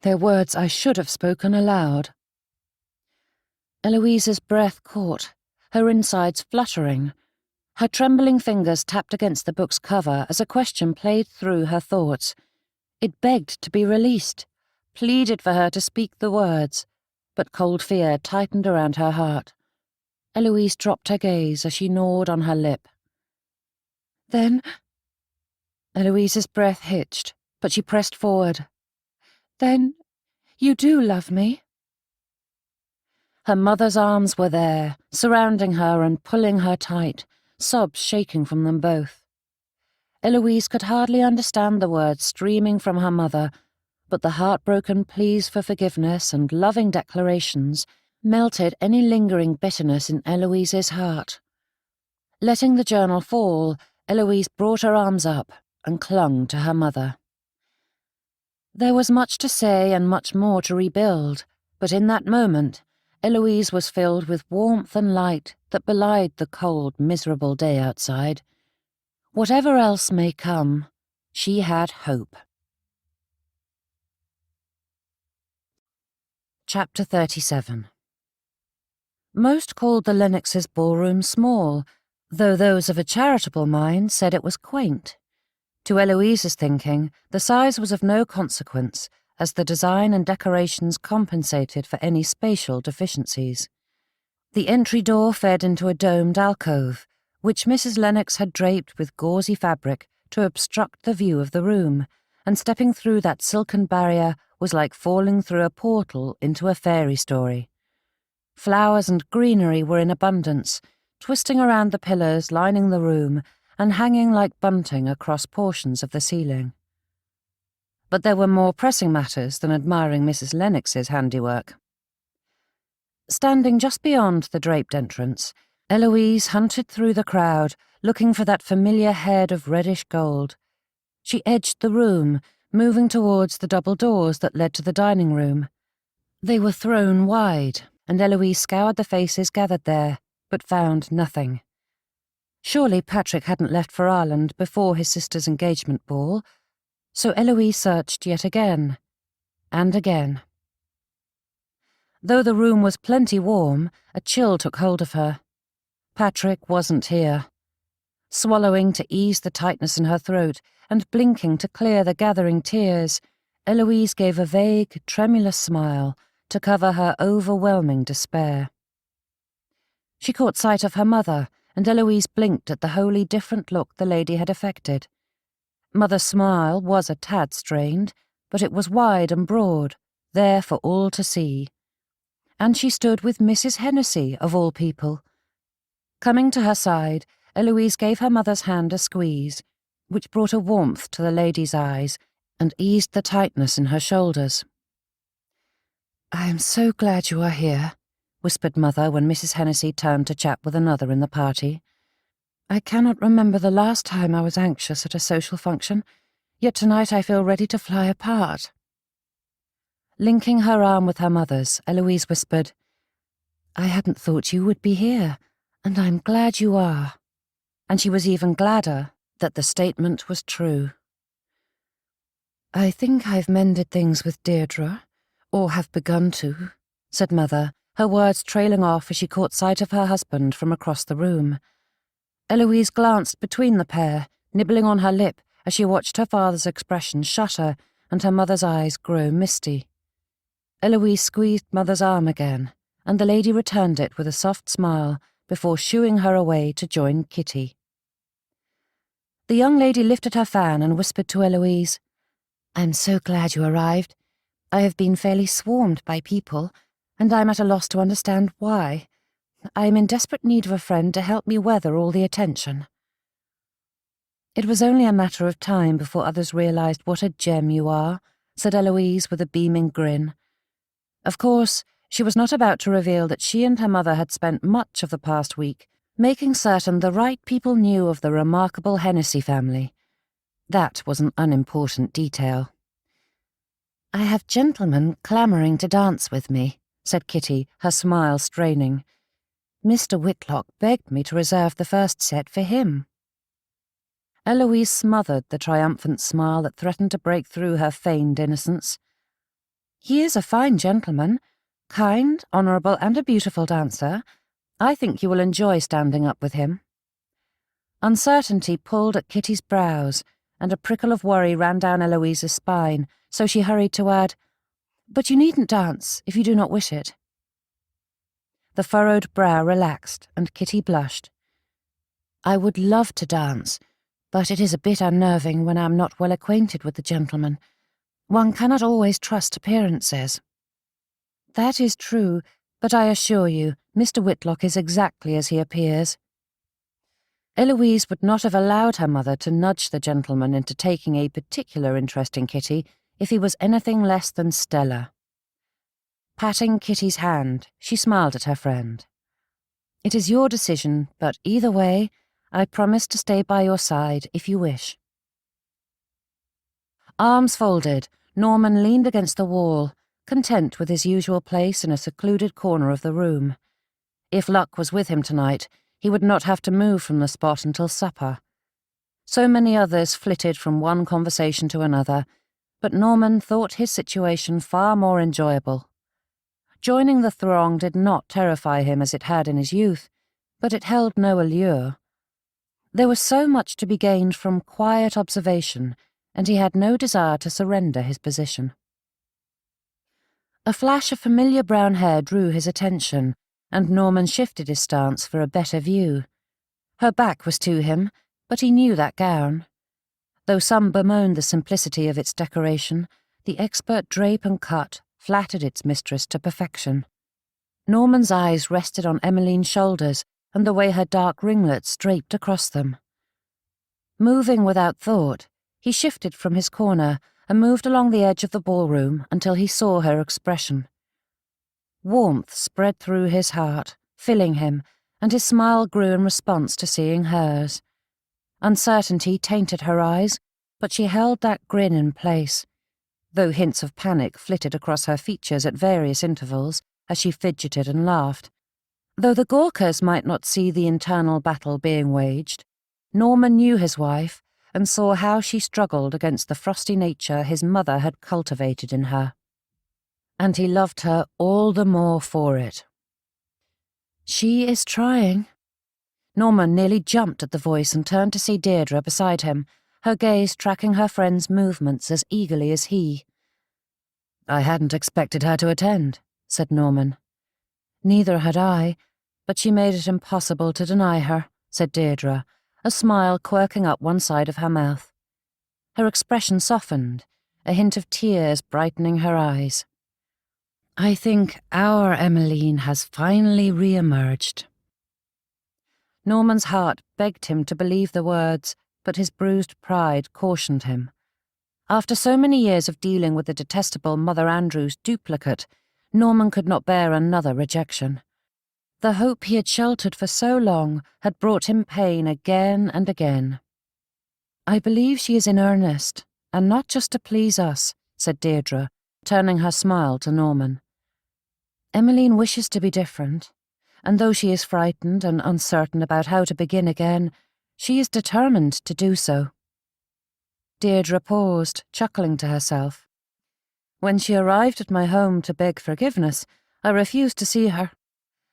They're words I should have spoken aloud." Eloise's breath caught, her insides fluttering. Her trembling fingers tapped against the book's cover as a question played through her thoughts. It begged to be released, pleaded for her to speak the words, but cold fear tightened around her heart. Eloise dropped her gaze as she gnawed on her lip. "Then—" Eloise's breath hitched, but she pressed forward. "Then you do love me?" Her mother's arms were there, surrounding her and pulling her tight, sobs shaking from them both. Eloise could hardly understand the words streaming from her mother, but the heartbroken pleas for forgiveness and loving declarations melted any lingering bitterness in Eloise's heart. Letting the journal fall, Eloise brought her arms up and clung to her mother. There was much to say and much more to rebuild, but in that moment, Eloise was filled with warmth and light that belied the cold, miserable day outside. Whatever else may come, she had hope. Chapter 37. Most called the Lennox's ballroom small, though those of a charitable mind said it was quaint. To Eloise's thinking, the size was of no consequence, as the design and decorations compensated for any spatial deficiencies. The entry door fed into a domed alcove, which Mrs. Lennox had draped with gauzy fabric to obstruct the view of the room, and stepping through that silken barrier was like falling through a portal into a fairy story. Flowers and greenery were in abundance, twisting around the pillars lining the room and hanging like bunting across portions of the ceiling. But there were more pressing matters than admiring Mrs. Lennox's handiwork. Standing just beyond the draped entrance, Eloise hunted through the crowd, looking for that familiar head of reddish gold. She edged the room, moving towards the double doors that led to the dining room. They were thrown wide, and Eloise scoured the faces gathered there, but found nothing. Surely Patrick hadn't left for Ireland before his sister's engagement ball, so Eloise searched yet again, and again. Though the room was plenty warm, a chill took hold of her. Patrick wasn't here. Swallowing to ease the tightness in her throat and blinking to clear the gathering tears, Eloise gave a vague, tremulous smile to cover her overwhelming despair. She caught sight of her mother, and Eloise blinked at the wholly different look the lady had affected. Mother's smile was a tad strained, but it was wide and broad, there for all to see. And she stood with Mrs. Hennessy, of all people. Coming to her side, Eloise gave her mother's hand a squeeze, which brought a warmth to the lady's eyes and eased the tightness in her shoulders. "I am so glad you are here," whispered Mother when Mrs. Hennessy turned to chat with another in the party. "I cannot remember the last time I was anxious at a social function, yet tonight I feel ready to fly apart." Linking her arm with her mother's, Eloise whispered, "I hadn't thought you would be here, and I'm glad you are." And she was even gladder that the statement was true. "I think I've mended things with Deirdre, or have begun to," said Mother, her words trailing off as she caught sight of her husband from across the room. Eloise glanced between the pair, nibbling on her lip as she watched her father's expression shudder and her mother's eyes grow misty. Eloise squeezed Mother's arm again, and the lady returned it with a soft smile before shooing her away to join Kitty. The young lady lifted her fan and whispered to Eloise, "I'm so glad you arrived. I have been fairly swarmed by people, and I'm at a loss to understand why. I am in desperate need of a friend to help me weather all the attention." "It was only a matter of time before others realized what a gem you are," said Eloise with a beaming grin. Of course, she was not about to reveal that she and her mother had spent much of the past week making certain the right people knew of the remarkable Hennessy family. That was an unimportant detail. "I have gentlemen clamouring to dance with me," said Kitty, her smile straining. "Mr. Whitlock begged me to reserve the first set for him." Eloise smothered the triumphant smile that threatened to break through her feigned innocence. "He is a fine gentleman, kind, honourable, and a beautiful dancer. I think you will enjoy standing up with him." Uncertainty pulled at Kitty's brows, and a prickle of worry ran down Eloise's spine, so she hurried to add, "But you needn't dance if you do not wish it." The furrowed brow relaxed, and Kitty blushed. "I would love to dance, but it is a bit unnerving when I am not well acquainted with the gentleman. One cannot always trust appearances." "That is true, but I assure you, Mr. Whitlock is exactly as he appears." Eloise would not have allowed her mother to nudge the gentleman into taking a particular interest in Kitty if he was anything less than stellar. Patting Kitty's hand, she smiled at her friend. "It is your decision, but either way, I promise to stay by your side if you wish." Arms folded, Norman leaned against the wall, content with his usual place in a secluded corner of the room. If luck was with him tonight, he would not have to move from the spot until supper. So many others flitted from one conversation to another, but Norman thought his situation far more enjoyable. Joining the throng did not terrify him as it had in his youth, but it held no allure. There was so much to be gained from quiet observation, and he had no desire to surrender his position. A flash of familiar brown hair drew his attention, and Norman shifted his stance for a better view. Her back was to him, but he knew that gown. Though some bemoaned the simplicity of its decoration, the expert drape and cut flattered its mistress to perfection. Norman's eyes rested on Emmeline's shoulders, and the way her dark ringlets draped across them. Moving without thought, he shifted from his corner and moved along the edge of the ballroom until he saw her expression. Warmth spread through his heart, filling him, and his smile grew in response to seeing hers. Uncertainty tainted her eyes, but she held that grin in place, though hints of panic flitted across her features at various intervals as she fidgeted and laughed. Though the Gawkers might not see the internal battle being waged, Norman knew his wife and saw how she struggled against the frosty nature his mother had cultivated in her. And he loved her all the more for it. "She is trying." Norman nearly jumped at the voice and turned to see Deirdre beside him, her gaze tracking her friend's movements as eagerly as he. "I hadn't expected her to attend," said Norman. "Neither had I, but she made it impossible to deny her," said Deirdre, a smile quirking up one side of her mouth. Her expression softened, a hint of tears brightening her eyes. "I think our Emmeline has finally re-emerged." Norman's heart begged him to believe the words, but his bruised pride cautioned him. After so many years of dealing with the detestable Mother Andrews duplicate, Norman could not bear another rejection. The hope he had sheltered for so long had brought him pain again and again. "I believe she is in earnest, and not just to please us," said Deirdre, turning her smile to Norman. "Emmeline wishes to be different, and though she is frightened and uncertain about how to begin again, she is determined to do so." Deirdre paused, chuckling to herself. "When she arrived at my home to beg forgiveness, I refused to see her.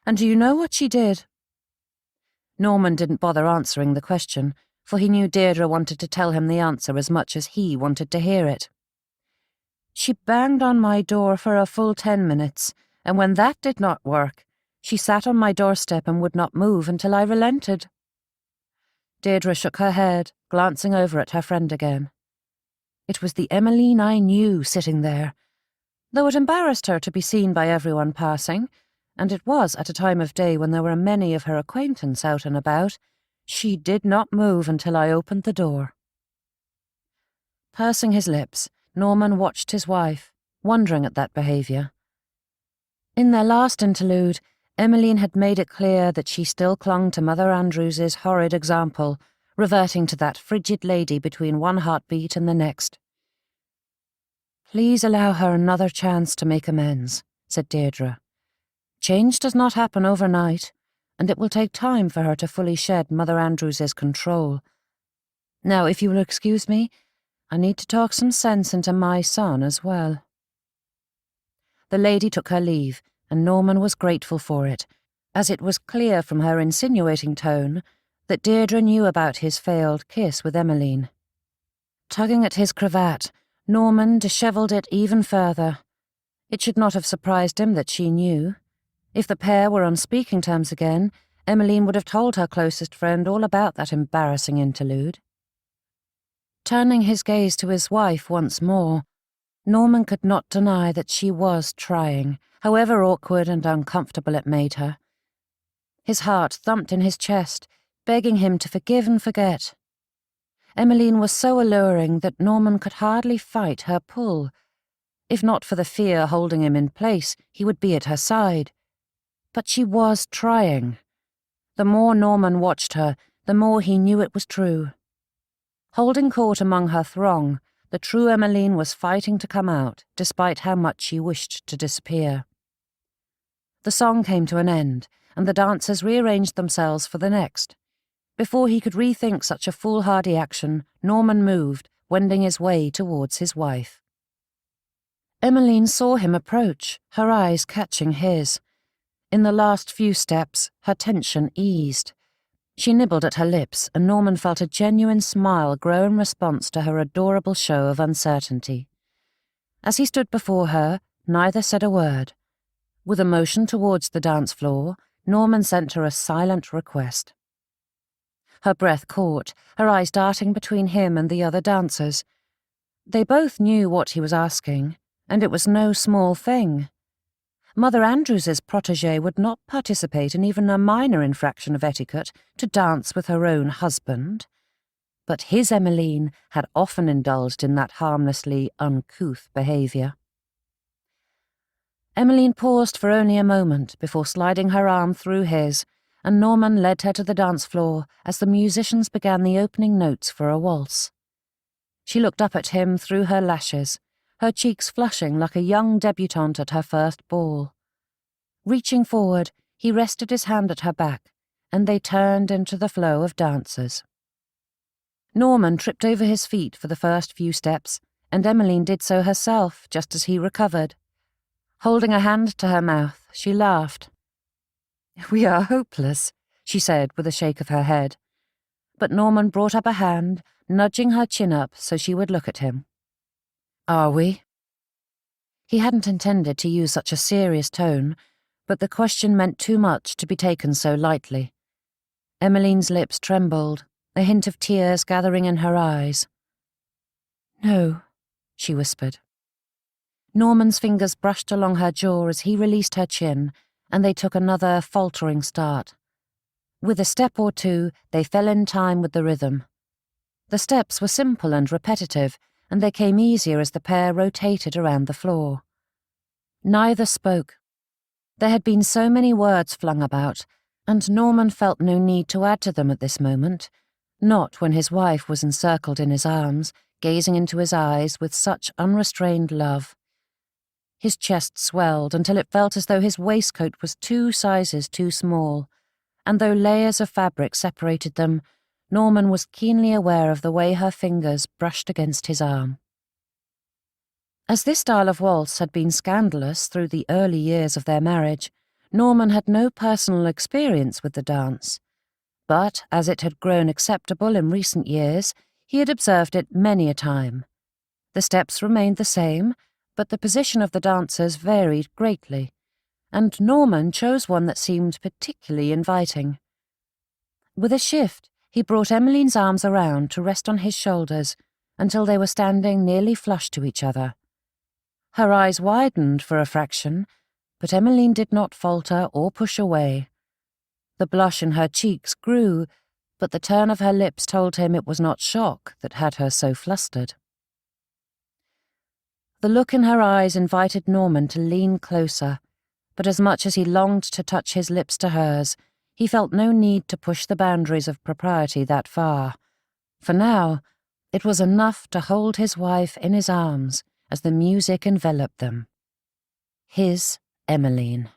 And do you know what she did?" Norman didn't bother answering the question, for he knew Deirdre wanted to tell him the answer as much as he wanted to hear it. "She banged on my door for a full 10 minutes, and when that did not work, she sat on my doorstep and would not move until I relented." Deirdre shook her head, glancing over at her friend again. "It was the Emmeline I knew sitting there. Though it embarrassed her to be seen by everyone passing, and it was at a time of day when there were many of her acquaintance out and about, she did not move until I opened the door." Pursing his lips, Norman watched his wife, wondering at that behaviour. In their last interlude, Emmeline had made it clear that she still clung to Mother Andrews's horrid example, reverting to that frigid lady between one heartbeat and the next. "Please allow her another chance to make amends," said Deirdre. "Change does not happen overnight, and it will take time for her to fully shed Mother Andrews's control. Now, if you will excuse me, I need to talk some sense into my son as well." The lady took her leave, and Norman was grateful for it, as it was clear from her insinuating tone that Deirdre knew about his failed kiss with Emmeline. Tugging at his cravat, Norman dishevelled it even further. It should not have surprised him that she knew. If the pair were on speaking terms again, Emmeline would have told her closest friend all about that embarrassing interlude. Turning his gaze to his wife once more, Norman could not deny that she was trying, however awkward and uncomfortable it made her. His heart thumped in his chest, begging him to forgive and forget. Emmeline was so alluring that Norman could hardly fight her pull. If not for the fear holding him in place, he would be at her side. But she was trying. The more Norman watched her, the more he knew it was true. Holding court among her throng, the true Emmeline was fighting to come out, despite how much she wished to disappear. The song came to an end, and the dancers rearranged themselves for the next. Before he could rethink such a foolhardy action, Norman moved, wending his way towards his wife. Emmeline saw him approach, her eyes catching his. In the last few steps, her tension eased. She nibbled at her lips, and Norman felt a genuine smile grow in response to her adorable show of uncertainty. As he stood before her, neither said a word. With a motion towards the dance floor, Norman sent her a silent request. Her breath caught, her eyes darting between him and the other dancers. They both knew what he was asking, and it was no small thing. Mother Andrews's protégée would not participate in even a minor infraction of etiquette to dance with her own husband. But his Emmeline had often indulged in that harmlessly uncouth behaviour. Emmeline paused for only a moment before sliding her arm through his, and Norman led her to the dance floor as the musicians began the opening notes for a waltz. She looked up at him through her lashes, her cheeks flushing like a young debutante at her first ball. Reaching forward, he rested his hand at her back, and they turned into the flow of dancers. Norman tripped over his feet for the first few steps, and Emmeline did so herself just as he recovered. Holding a hand to her mouth, she laughed. "We are hopeless," she said with a shake of her head. But Norman brought up a hand, nudging her chin up so she would look at him. "Are we?" He hadn't intended to use such a serious tone, but the question meant too much to be taken so lightly. Emmeline's lips trembled, a hint of tears gathering in her eyes. "No," she whispered. Norman's fingers brushed along her jaw as he released her chin, and they took another faltering start. With a step or two, they fell in time with the rhythm. The steps were simple and repetitive, and they came easier as the pair rotated around the floor. Neither spoke. There had been so many words flung about, and Norman felt no need to add to them at this moment, not when his wife was encircled in his arms, gazing into his eyes with such unrestrained love. His chest swelled until it felt as though his waistcoat was 2 sizes too small, and though layers of fabric separated them, Norman was keenly aware of the way her fingers brushed against his arm. As this style of waltz had been scandalous through the early years of their marriage, Norman had no personal experience with the dance. But as it had grown acceptable in recent years, he had observed it many a time. The steps remained the same, but the position of the dancers varied greatly, and Norman chose one that seemed particularly inviting. With a shift, he brought Emmeline's arms around to rest on his shoulders until they were standing nearly flush to each other. Her eyes widened for a fraction, but Emmeline did not falter or push away. The blush in her cheeks grew, but the turn of her lips told him it was not shock that had her so flustered. The look in her eyes invited Norman to lean closer, but as much as he longed to touch his lips to hers, he felt no need to push the boundaries of propriety that far. For now, it was enough to hold his wife in his arms as the music enveloped them. His Emmeline.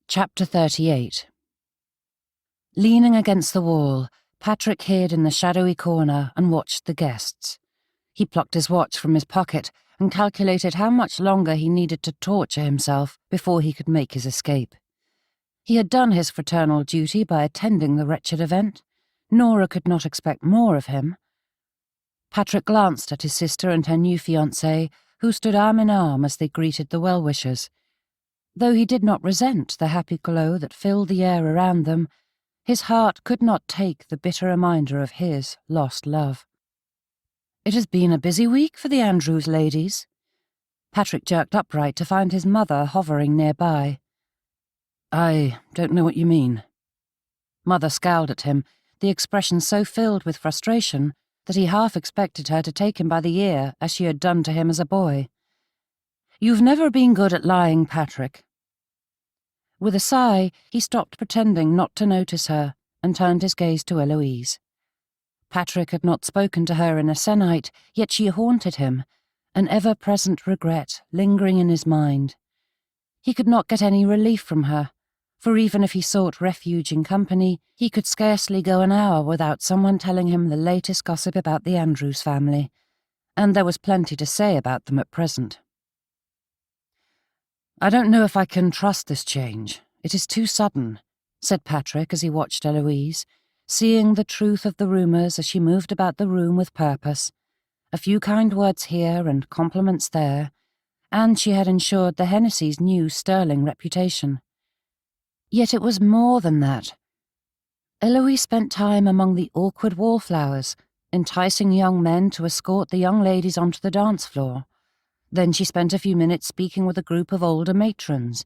Chapter 38. Leaning against the wall, Patrick hid in the shadowy corner and watched the guests. He plucked his watch from his pocket and calculated how much longer he needed to torture himself before he could make his escape. He had done his fraternal duty by attending the wretched event. Nora could not expect more of him. Patrick glanced at his sister and her new fiancé, who stood arm in arm as they greeted the well-wishers. Though he did not resent the happy glow that filled the air around them, his heart could not take the bitter reminder of his lost love. "It has been a busy week for the Andrews ladies." Patrick jerked upright to find his mother hovering nearby. "I don't know what you mean." Mother scowled at him, the expression so filled with frustration that he half expected her to take him by the ear as she had done to him as a boy. "You've never been good at lying, Patrick." With a sigh, he stopped pretending not to notice her and turned his gaze to Eloise. Patrick had not spoken to her in a sennight, yet she haunted him, an ever-present regret lingering in his mind. He could not get any relief from her, for even if he sought refuge in company, he could scarcely go an hour without someone telling him the latest gossip about the Andrews family, and there was plenty to say about them at present. "I don't know if I can trust this change. It is too sudden," said Patrick as he watched Eloise, seeing the truth of the rumours as she moved about the room with purpose, a few kind words here and compliments there, and she had ensured the Hennessy's new sterling reputation. Yet it was more than that. Eloise spent time among the awkward wallflowers, enticing young men to escort the young ladies onto the dance floor. Then she spent a few minutes speaking with a group of older matrons,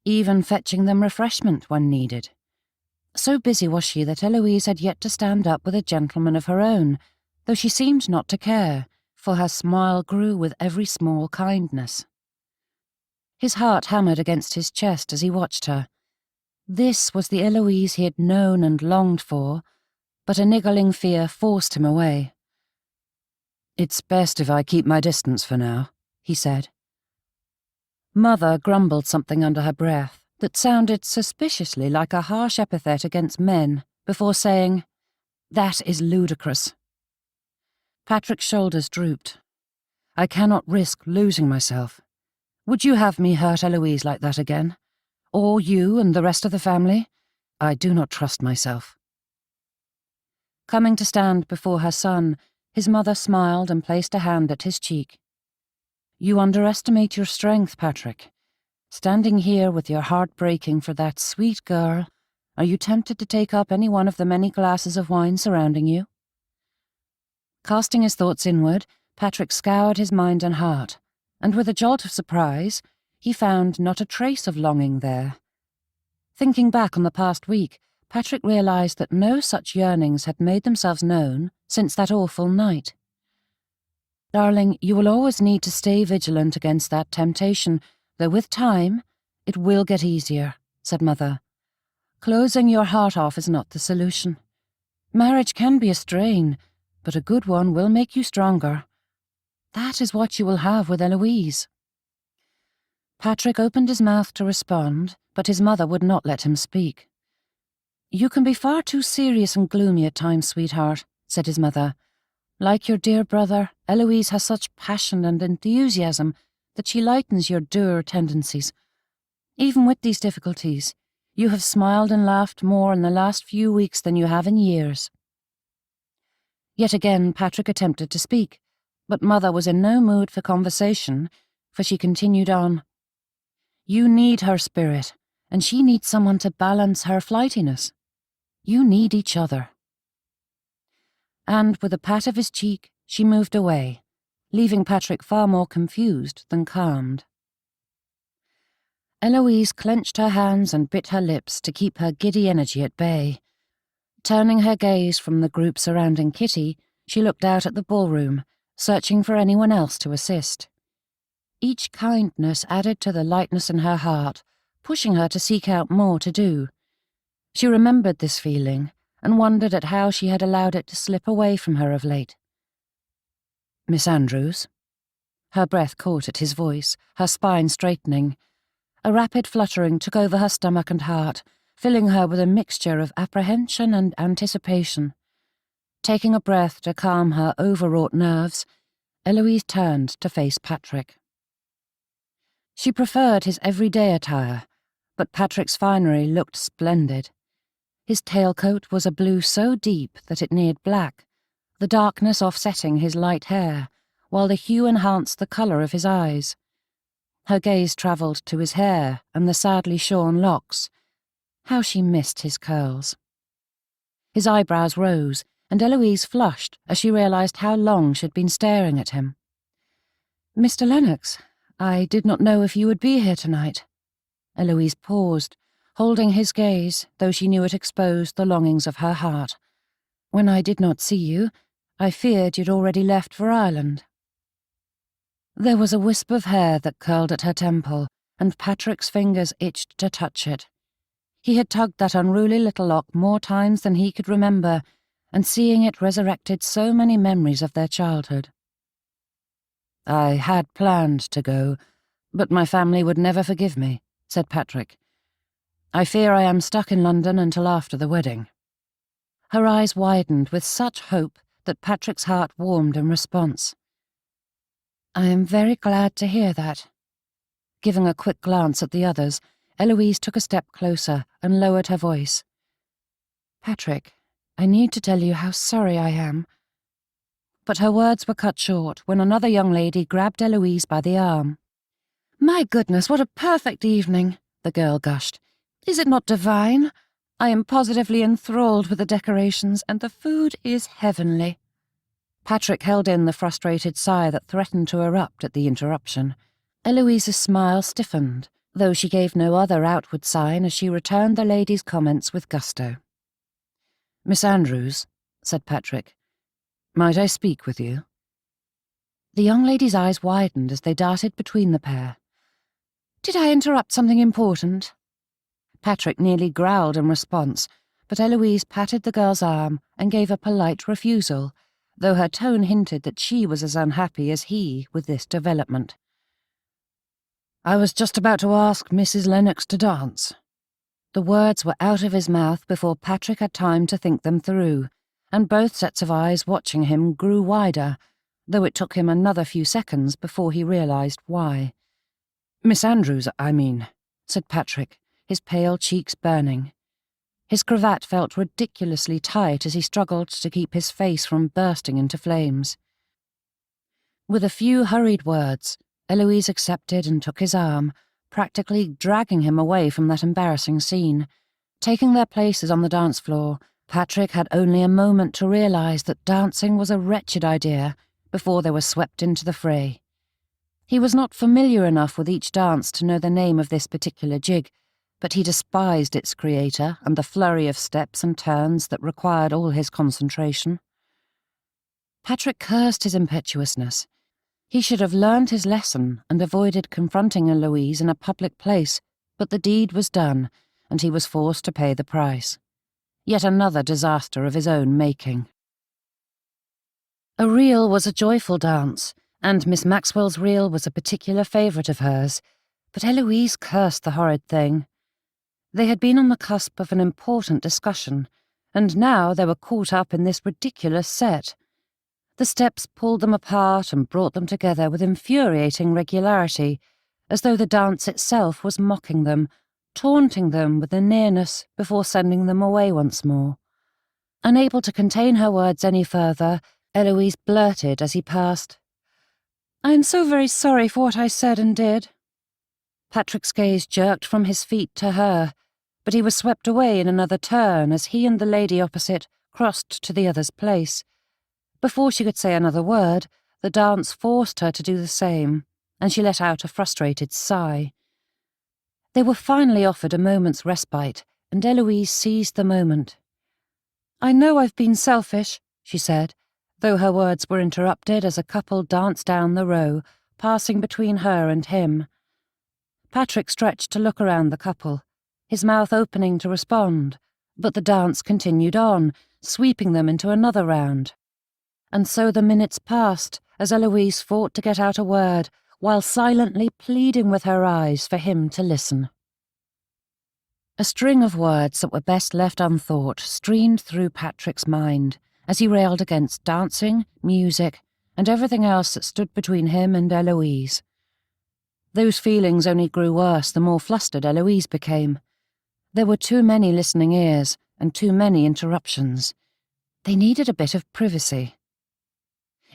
even fetching them refreshment when needed. So busy was she that Eloise had yet to stand up with a gentleman of her own, though she seemed not to care, for her smile grew with every small kindness. His heart hammered against his chest as he watched her. This was the Eloise he had known and longed for, but a niggling fear forced him away. "It's best if I keep my distance for now," he said. Mother grumbled something under her breath that sounded suspiciously like a harsh epithet against men before saying, "That is ludicrous." Patrick's shoulders drooped. "I cannot risk losing myself. Would you have me hurt Eloise like that again? Or you and the rest of the family? I do not trust myself." Coming to stand before her son, his mother smiled and placed a hand at his cheek. "You underestimate your strength, Patrick. Standing here with your heart breaking for that sweet girl, are you tempted to take up any one of the many glasses of wine surrounding you?" Casting his thoughts inward, Patrick scoured his mind and heart, and with a jolt of surprise, he found not a trace of longing there. Thinking back on the past week, Patrick realized that no such yearnings had made themselves known since that awful night. "Darling, you will always need to stay vigilant against that temptation, though with time, it will get easier," said Mother. "Closing your heart off is not the solution. Marriage can be a strain, but a good one will make you stronger. That is what you will have with Eloise." Patrick opened his mouth to respond, but his mother would not let him speak. "You can be far too serious and gloomy at times, sweetheart," said his mother. "Like your dear brother, Eloise has such passion and enthusiasm that she lightens your dour tendencies. Even with these difficulties, you have smiled and laughed more in the last few weeks than you have in years." Yet again Patrick attempted to speak, but Mother was in no mood for conversation, for she continued on. "You need her spirit, and she needs someone to balance her flightiness. You need each other." And with a pat of his cheek, she moved away, leaving Patrick far more confused than calmed. Eloise clenched her hands and bit her lips to keep her giddy energy at bay. Turning her gaze from the group surrounding Kitty, she looked out at the ballroom, searching for anyone else to assist. Each kindness added to the lightness in her heart, pushing her to seek out more to do. She remembered this feeling and wondered at how she had allowed it to slip away from her of late. "Miss Andrews?" Her breath caught at his voice, her spine straightening. A rapid fluttering took over her stomach and heart, filling her with a mixture of apprehension and anticipation. Taking a breath to calm her overwrought nerves, Eloise turned to face Patrick. She preferred his everyday attire, but Patrick's finery looked splendid. His tailcoat was a blue so deep that it neared black, the darkness offsetting his light hair, while the hue enhanced the colour of his eyes. Her gaze travelled to his hair and the sadly shorn locks. How she missed his curls. His eyebrows rose, and Eloise flushed as she realised how long she had been staring at him. "Mr. Lennox, I did not know if you would be here tonight." Eloise paused, holding his gaze, though she knew it exposed the longings of her heart. "When I did not see you, I feared you'd already left for Ireland." There was a wisp of hair that curled at her temple, and Patrick's fingers itched to touch it. He had tugged that unruly little lock more times than he could remember, and seeing it resurrected so many memories of their childhood. "I had planned to go, but my family would never forgive me," said Patrick. "I fear I am stuck in London until after the wedding." Her eyes widened with such hope that Patrick's heart warmed in response. "I am very glad to hear that." Giving a quick glance at the others, Eloise took a step closer and lowered her voice. "Patrick, I need to tell you how sorry I am." But her words were cut short when another young lady grabbed Eloise by the arm. "My goodness, what a perfect evening," the girl gushed. "Is it not divine? I am positively enthralled with the decorations, and the food is heavenly." Patrick held in the frustrated sigh that threatened to erupt at the interruption. Eloise's smile stiffened, though she gave no other outward sign as she returned the lady's comments with gusto. "Miss Andrews," said Patrick, "might I speak with you?" The young lady's eyes widened as they darted between the pair. "Did I interrupt something important?" Patrick nearly growled in response, but Eloise patted the girl's arm and gave a polite refusal, though her tone hinted that she was as unhappy as he with this development. "I was just about to ask Mrs. Lennox to dance." The words were out of his mouth before Patrick had time to think them through, and both sets of eyes watching him grew wider, though it took him another few seconds before he realised why. "Miss Andrews, I mean," said Patrick, his pale cheeks burning. His cravat felt ridiculously tight as he struggled to keep his face from bursting into flames. With a few hurried words, Eloise accepted and took his arm, practically dragging him away from that embarrassing scene. Taking their places on the dance floor, Patrick had only a moment to realise that dancing was a wretched idea before they were swept into the fray. He was not familiar enough with each dance to know the name of this particular jig, but he despised its creator and the flurry of steps and turns that required all his concentration. Patrick cursed his impetuousness. He should have learned his lesson and avoided confronting Eloise in a public place, but the deed was done, and he was forced to pay the price. Yet another disaster of his own making. A reel was a joyful dance, and Miss Maxwell's reel was a particular favourite of hers, but Eloise cursed the horrid thing. They had been on the cusp of an important discussion, and now they were caught up in this ridiculous set. The steps pulled them apart and brought them together with infuriating regularity, as though the dance itself was mocking them, taunting them with the nearness before sending them away once more. Unable to contain her words any further, Eloise blurted as he passed, "I am so very sorry for what I said and did." Patrick's gaze jerked from his feet to her, but he was swept away in another turn as he and the lady opposite crossed to the other's place. Before she could say another word, the dance forced her to do the same, and she let out a frustrated sigh. They were finally offered a moment's respite, and Eloise seized the moment. "I know I've been selfish," she said, though her words were interrupted as a couple danced down the row, passing between her and him. Patrick stretched to look around the couple, his mouth opening to respond, but the dance continued on, sweeping them into another round. And so the minutes passed as Eloise fought to get out a word, while silently pleading with her eyes for him to listen. A string of words that were best left unthought streamed through Patrick's mind as he railed against dancing, music, and everything else that stood between him and Eloise. Those feelings only grew worse the more flustered Eloise became. There were too many listening ears and too many interruptions. They needed a bit of privacy.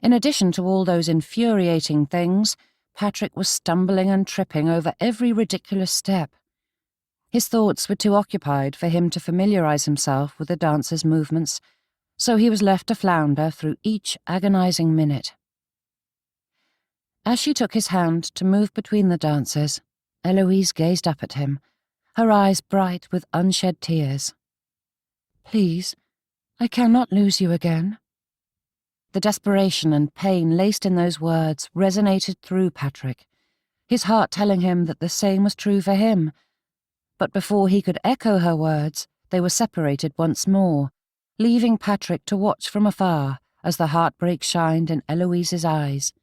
In addition to all those infuriating things, Patrick was stumbling and tripping over every ridiculous step. His thoughts were too occupied for him to familiarize himself with the dancer's movements, so he was left to flounder through each agonizing minute. As she took his hand to move between the dancers, Eloise gazed up at him, her eyes bright with unshed tears. "Please, I cannot lose you again." The desperation and pain laced in those words resonated through Patrick, his heart telling him that the same was true for him. But before he could echo her words, they were separated once more, leaving Patrick to watch from afar as the heartbreak shined in Eloise's eyes.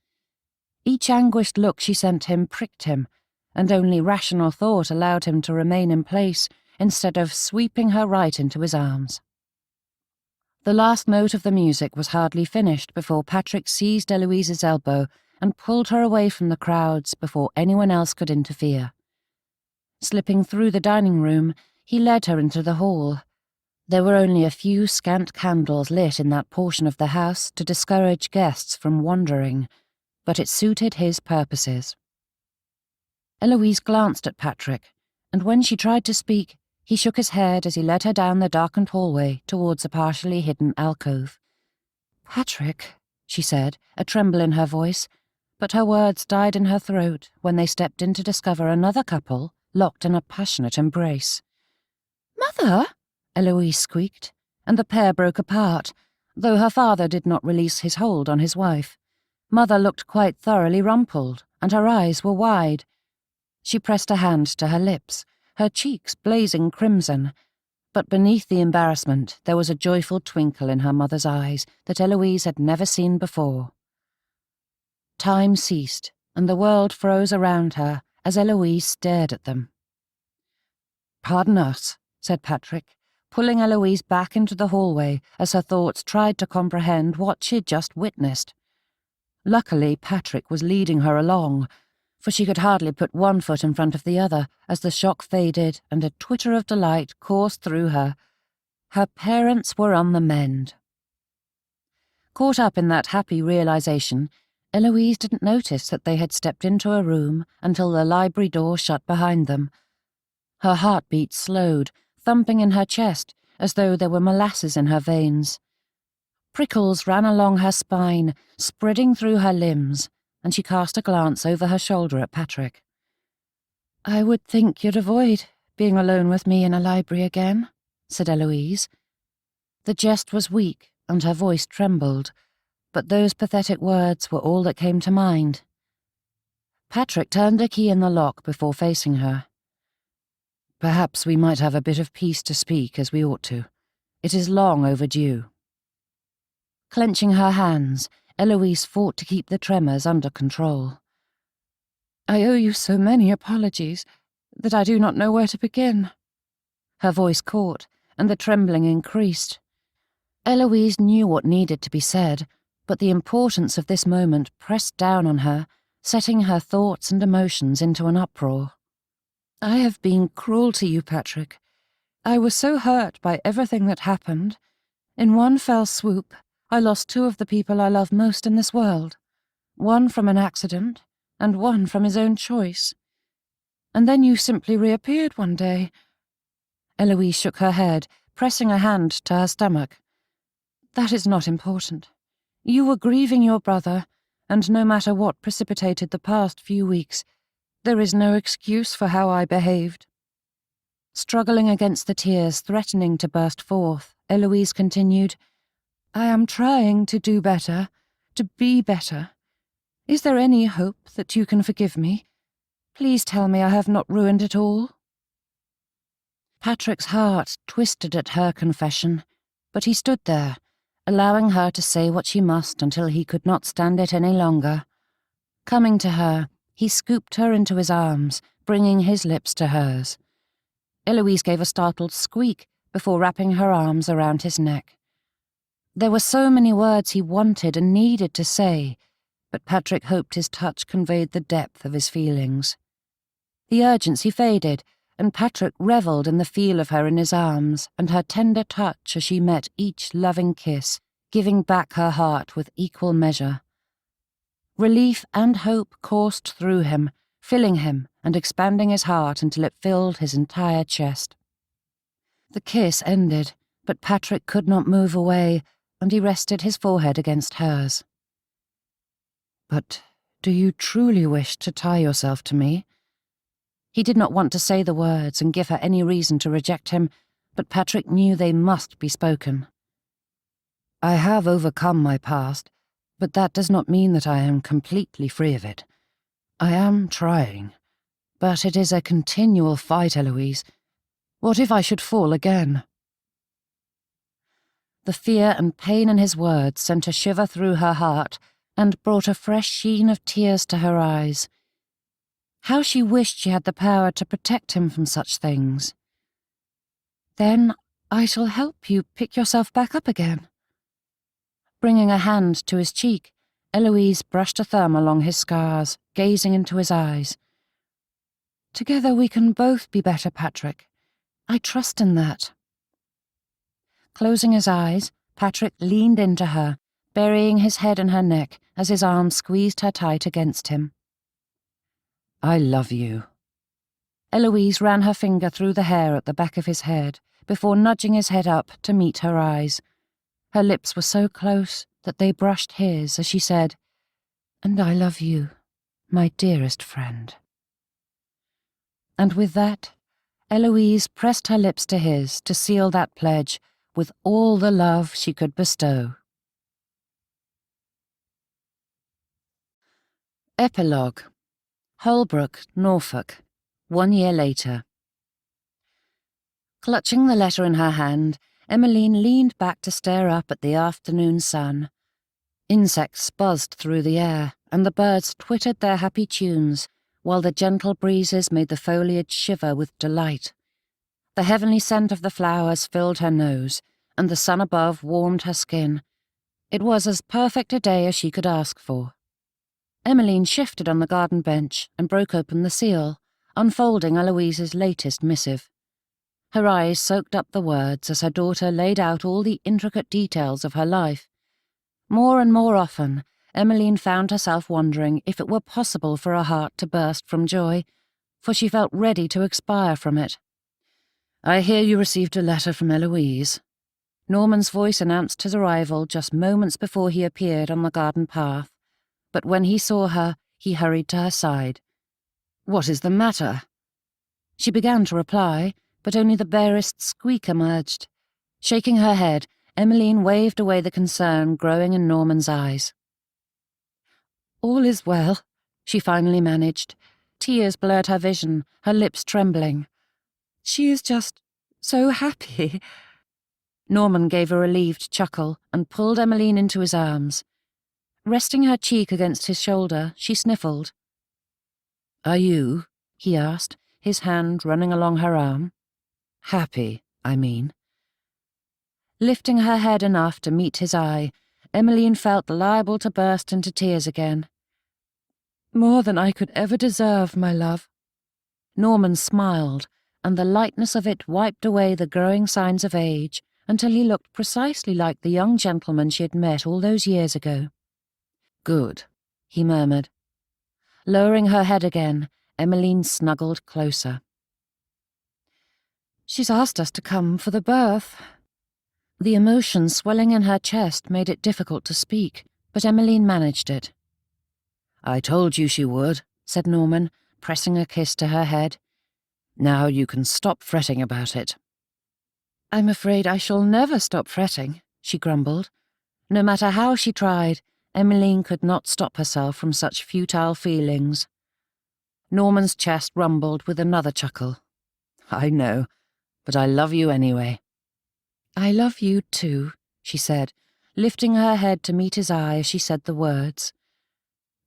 Each anguished look she sent him pricked him, and only rational thought allowed him to remain in place instead of sweeping her right into his arms. The last note of the music was hardly finished before Patrick seized Eloise's elbow and pulled her away from the crowds before anyone else could interfere. Slipping through the dining room, he led her into the hall. There were only a few scant candles lit in that portion of the house to discourage guests from wandering, but it suited his purposes. Eloise glanced at Patrick, and when she tried to speak, he shook his head as he led her down the darkened hallway towards a partially hidden alcove. "Patrick," she said, a tremble in her voice, but her words died in her throat when they stepped in to discover another couple locked in a passionate embrace. "Mother!" Eloise squeaked, and the pair broke apart, though her father did not release his hold on his wife. Mother looked quite thoroughly rumpled, and her eyes were wide. She pressed a hand to her lips, her cheeks blazing crimson, but beneath the embarrassment there was a joyful twinkle in her mother's eyes that Eloise had never seen before. Time ceased, and the world froze around her as Eloise stared at them. "Pardon us," said Patrick, pulling Eloise back into the hallway as her thoughts tried to comprehend what she had just witnessed. Luckily, Patrick was leading her along, for she could hardly put one foot in front of the other as the shock faded and a twitter of delight coursed through her. Her parents were on the mend. Caught up in that happy realization, Eloise didn't notice that they had stepped into a room until the library door shut behind them. Her heartbeat slowed, thumping in her chest as though there were molasses in her veins. Prickles ran along her spine, spreading through her limbs, and she cast a glance over her shoulder at Patrick. "I would think you'd avoid being alone with me in a library again," said Eloise. The jest was weak, and her voice trembled, but those pathetic words were all that came to mind. Patrick turned a key in the lock before facing her. "Perhaps we might have a bit of peace to speak as we ought to. It is long overdue." Clenching her hands, Eloise fought to keep the tremors under control. "I owe you so many apologies that I do not know where to begin." Her voice caught, and the trembling increased. Eloise knew what needed to be said, but the importance of this moment pressed down on her, setting her thoughts and emotions into an uproar. "I have been cruel to you, Patrick. I was so hurt by everything that happened. In one fell swoop, I lost two of the people I love most in this world, one from an accident and one from his own choice. And then you simply reappeared one day." Eloise shook her head, pressing a hand to her stomach. "That is not important. You were grieving your brother, and no matter what precipitated the past few weeks, there is no excuse for how I behaved." Struggling against the tears threatening to burst forth, Eloise continued, "I am trying to do better, to be better. Is there any hope that you can forgive me? Please tell me I have not ruined it all." Patrick's heart twisted at her confession, but he stood there, allowing her to say what she must until he could not stand it any longer. Coming to her, he scooped her into his arms, bringing his lips to hers. Eloise gave a startled squeak before wrapping her arms around his neck. There were so many words he wanted and needed to say, but Patrick hoped his touch conveyed the depth of his feelings. The urgency faded, and Patrick revelled in the feel of her in his arms and her tender touch as she met each loving kiss, giving back her heart with equal measure. Relief and hope coursed through him, filling him and expanding his heart until it filled his entire chest. The kiss ended, but Patrick could not move away, and he rested his forehead against hers. "But do you truly wish to tie yourself to me?" He did not want to say the words and give her any reason to reject him, but Patrick knew they must be spoken. "I have overcome my past, but that does not mean that I am completely free of it. I am trying, but it is a continual fight, Eloise. What if I should fall again?" The fear and pain in his words sent a shiver through her heart and brought a fresh sheen of tears to her eyes. How she wished she had the power to protect him from such things. "Then I shall help you pick yourself back up again." Bringing a hand to his cheek, Eloise brushed a thumb along his scars, gazing into his eyes. "Together we can both be better, Patrick. I trust in that." Closing his eyes, Patrick leaned into her, burying his head in her neck as his arms squeezed her tight against him. "I love you." Eloise ran her finger through the hair at the back of his head before nudging his head up to meet her eyes. Her lips were so close, that they brushed his as she said, "And I love you, my dearest friend." And with that, Eloise pressed her lips to his to seal that pledge with all the love she could bestow. Epilogue. Holbrook, Norfolk, 1 year later. Clutching the letter in her hand, Emmeline leaned back to stare up at the afternoon sun. Insects buzzed through the air, and the birds twittered their happy tunes, while the gentle breezes made the foliage shiver with delight. The heavenly scent of the flowers filled her nose, and the sun above warmed her skin. It was as perfect a day as she could ask for. Emmeline shifted on the garden bench and broke open the seal, unfolding Eloise's latest missive. Her eyes soaked up the words as her daughter laid out all the intricate details of her life. More and more often, Emmeline found herself wondering if it were possible for her heart to burst from joy, for she felt ready to expire from it. "I hear you received a letter from Eloise." Norman's voice announced his arrival just moments before he appeared on the garden path, but when he saw her, he hurried to her side. "What is the matter?" She began to reply, but only the barest squeak emerged. Shaking her head, Emmeline waved away the concern growing in Norman's eyes. "All is well," she finally managed. Tears blurred her vision, her lips trembling. "She is just so happy." Norman gave a relieved chuckle and pulled Emmeline into his arms. Resting her cheek against his shoulder, she sniffled. "Are you?" he asked, his hand running along her arm. "Happy, I mean." Lifting her head enough to meet his eye, Emmeline felt liable to burst into tears again. "More than I could ever deserve, my love." Norman smiled, and the lightness of it wiped away the growing signs of age until he looked precisely like the young gentleman she had met all those years ago. "Good," he murmured. Lowering her head again, Emmeline snuggled closer. "She's asked us to come for the birth." The emotion swelling in her chest made it difficult to speak, but Emmeline managed it. "I told you she would," said Norman, pressing a kiss to her head. "Now you can stop fretting about it." "I'm afraid I shall never stop fretting," she grumbled. No matter how she tried, Emmeline could not stop herself from such futile feelings. Norman's chest rumbled with another chuckle. "I know, but I love you anyway." "I love you too," she said, lifting her head to meet his eye as she said the words.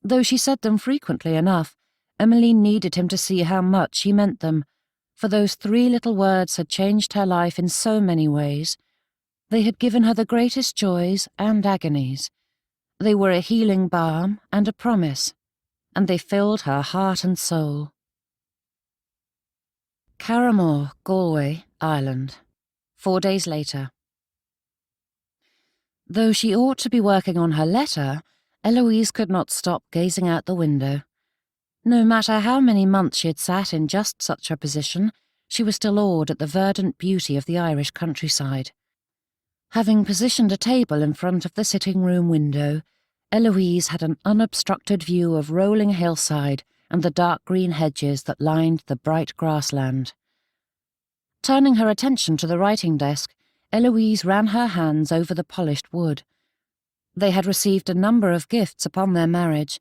Though she said them frequently enough, Emmeline needed him to see how much she meant them, for those 3 little words had changed her life in so many ways. They had given her the greatest joys and agonies. They were a healing balm and a promise, and they filled her heart and soul. Carramore, Galway, Ireland. 4 days later. Though she ought to be working on her letter, Eloise could not stop gazing out the window. No matter how many months she had sat in just such a position, she was still awed at the verdant beauty of the Irish countryside. Having positioned a table in front of the sitting-room window, Eloise had an unobstructed view of rolling hillside and the dark green hedges that lined the bright grassland. Turning her attention to the writing desk, Eloise ran her hands over the polished wood. They had received a number of gifts upon their marriage,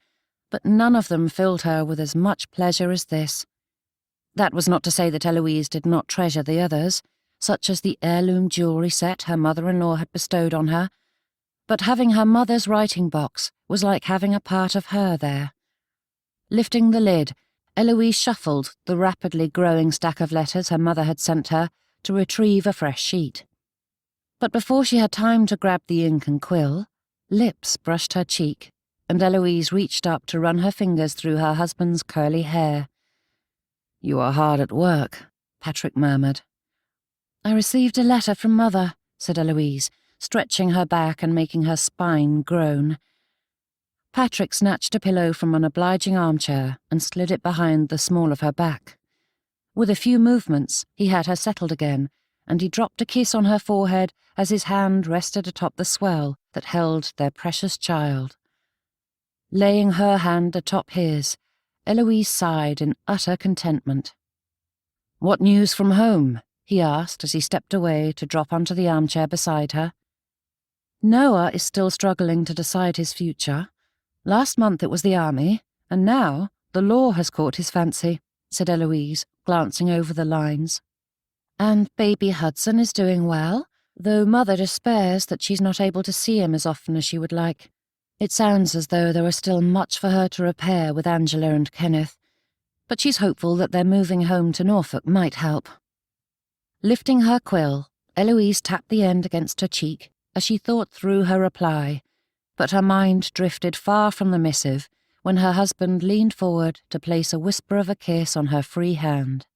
but none of them filled her with as much pleasure as this. That was not to say that Eloise did not treasure the others, such as the heirloom jewellery set her mother-in-law had bestowed on her, but having her mother's writing box was like having a part of her there. Lifting the lid, Eloise shuffled the rapidly growing stack of letters her mother had sent her to retrieve a fresh sheet. But before she had time to grab the ink and quill, lips brushed her cheek, and Eloise reached up to run her fingers through her husband's curly hair. "You are hard at work," Patrick murmured. "I received a letter from Mother," said Eloise, stretching her back and making her spine groan. Patrick snatched a pillow from an obliging armchair and slid it behind the small of her back. With a few movements, he had her settled again, and he dropped a kiss on her forehead as his hand rested atop the swell that held their precious child. Laying her hand atop his, Eloise sighed in utter contentment. "What news from home?" he asked as he stepped away to drop onto the armchair beside her. "Noah is still struggling to decide his future. Last month it was the army, and now the law has caught his fancy," said Eloise, glancing over the lines. "And baby Hudson is doing well, though Mother despairs that she's not able to see him as often as she would like. It sounds as though there was still much for her to repair with Angela and Kenneth, but she's hopeful that their moving home to Norfolk might help." Lifting her quill, Eloise tapped the end against her cheek as she thought through her reply, but her mind drifted far from the missive when her husband leaned forward to place a whisper of a kiss on her free hand.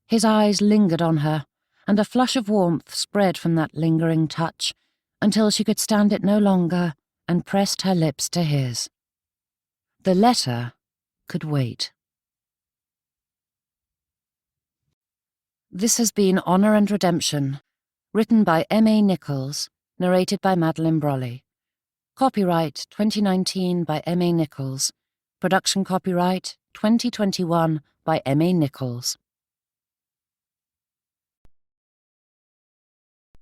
His eyes lingered on her, and a flush of warmth spread from that lingering touch until she could stand it no longer and pressed her lips to his. The letter could wait. This has been Honour and Redemption, written by M.A. Nichols, narrated by Madeline Brolly. Copyright 2019 by M.A. Nichols. Production copyright 2021 by M.A. Nichols.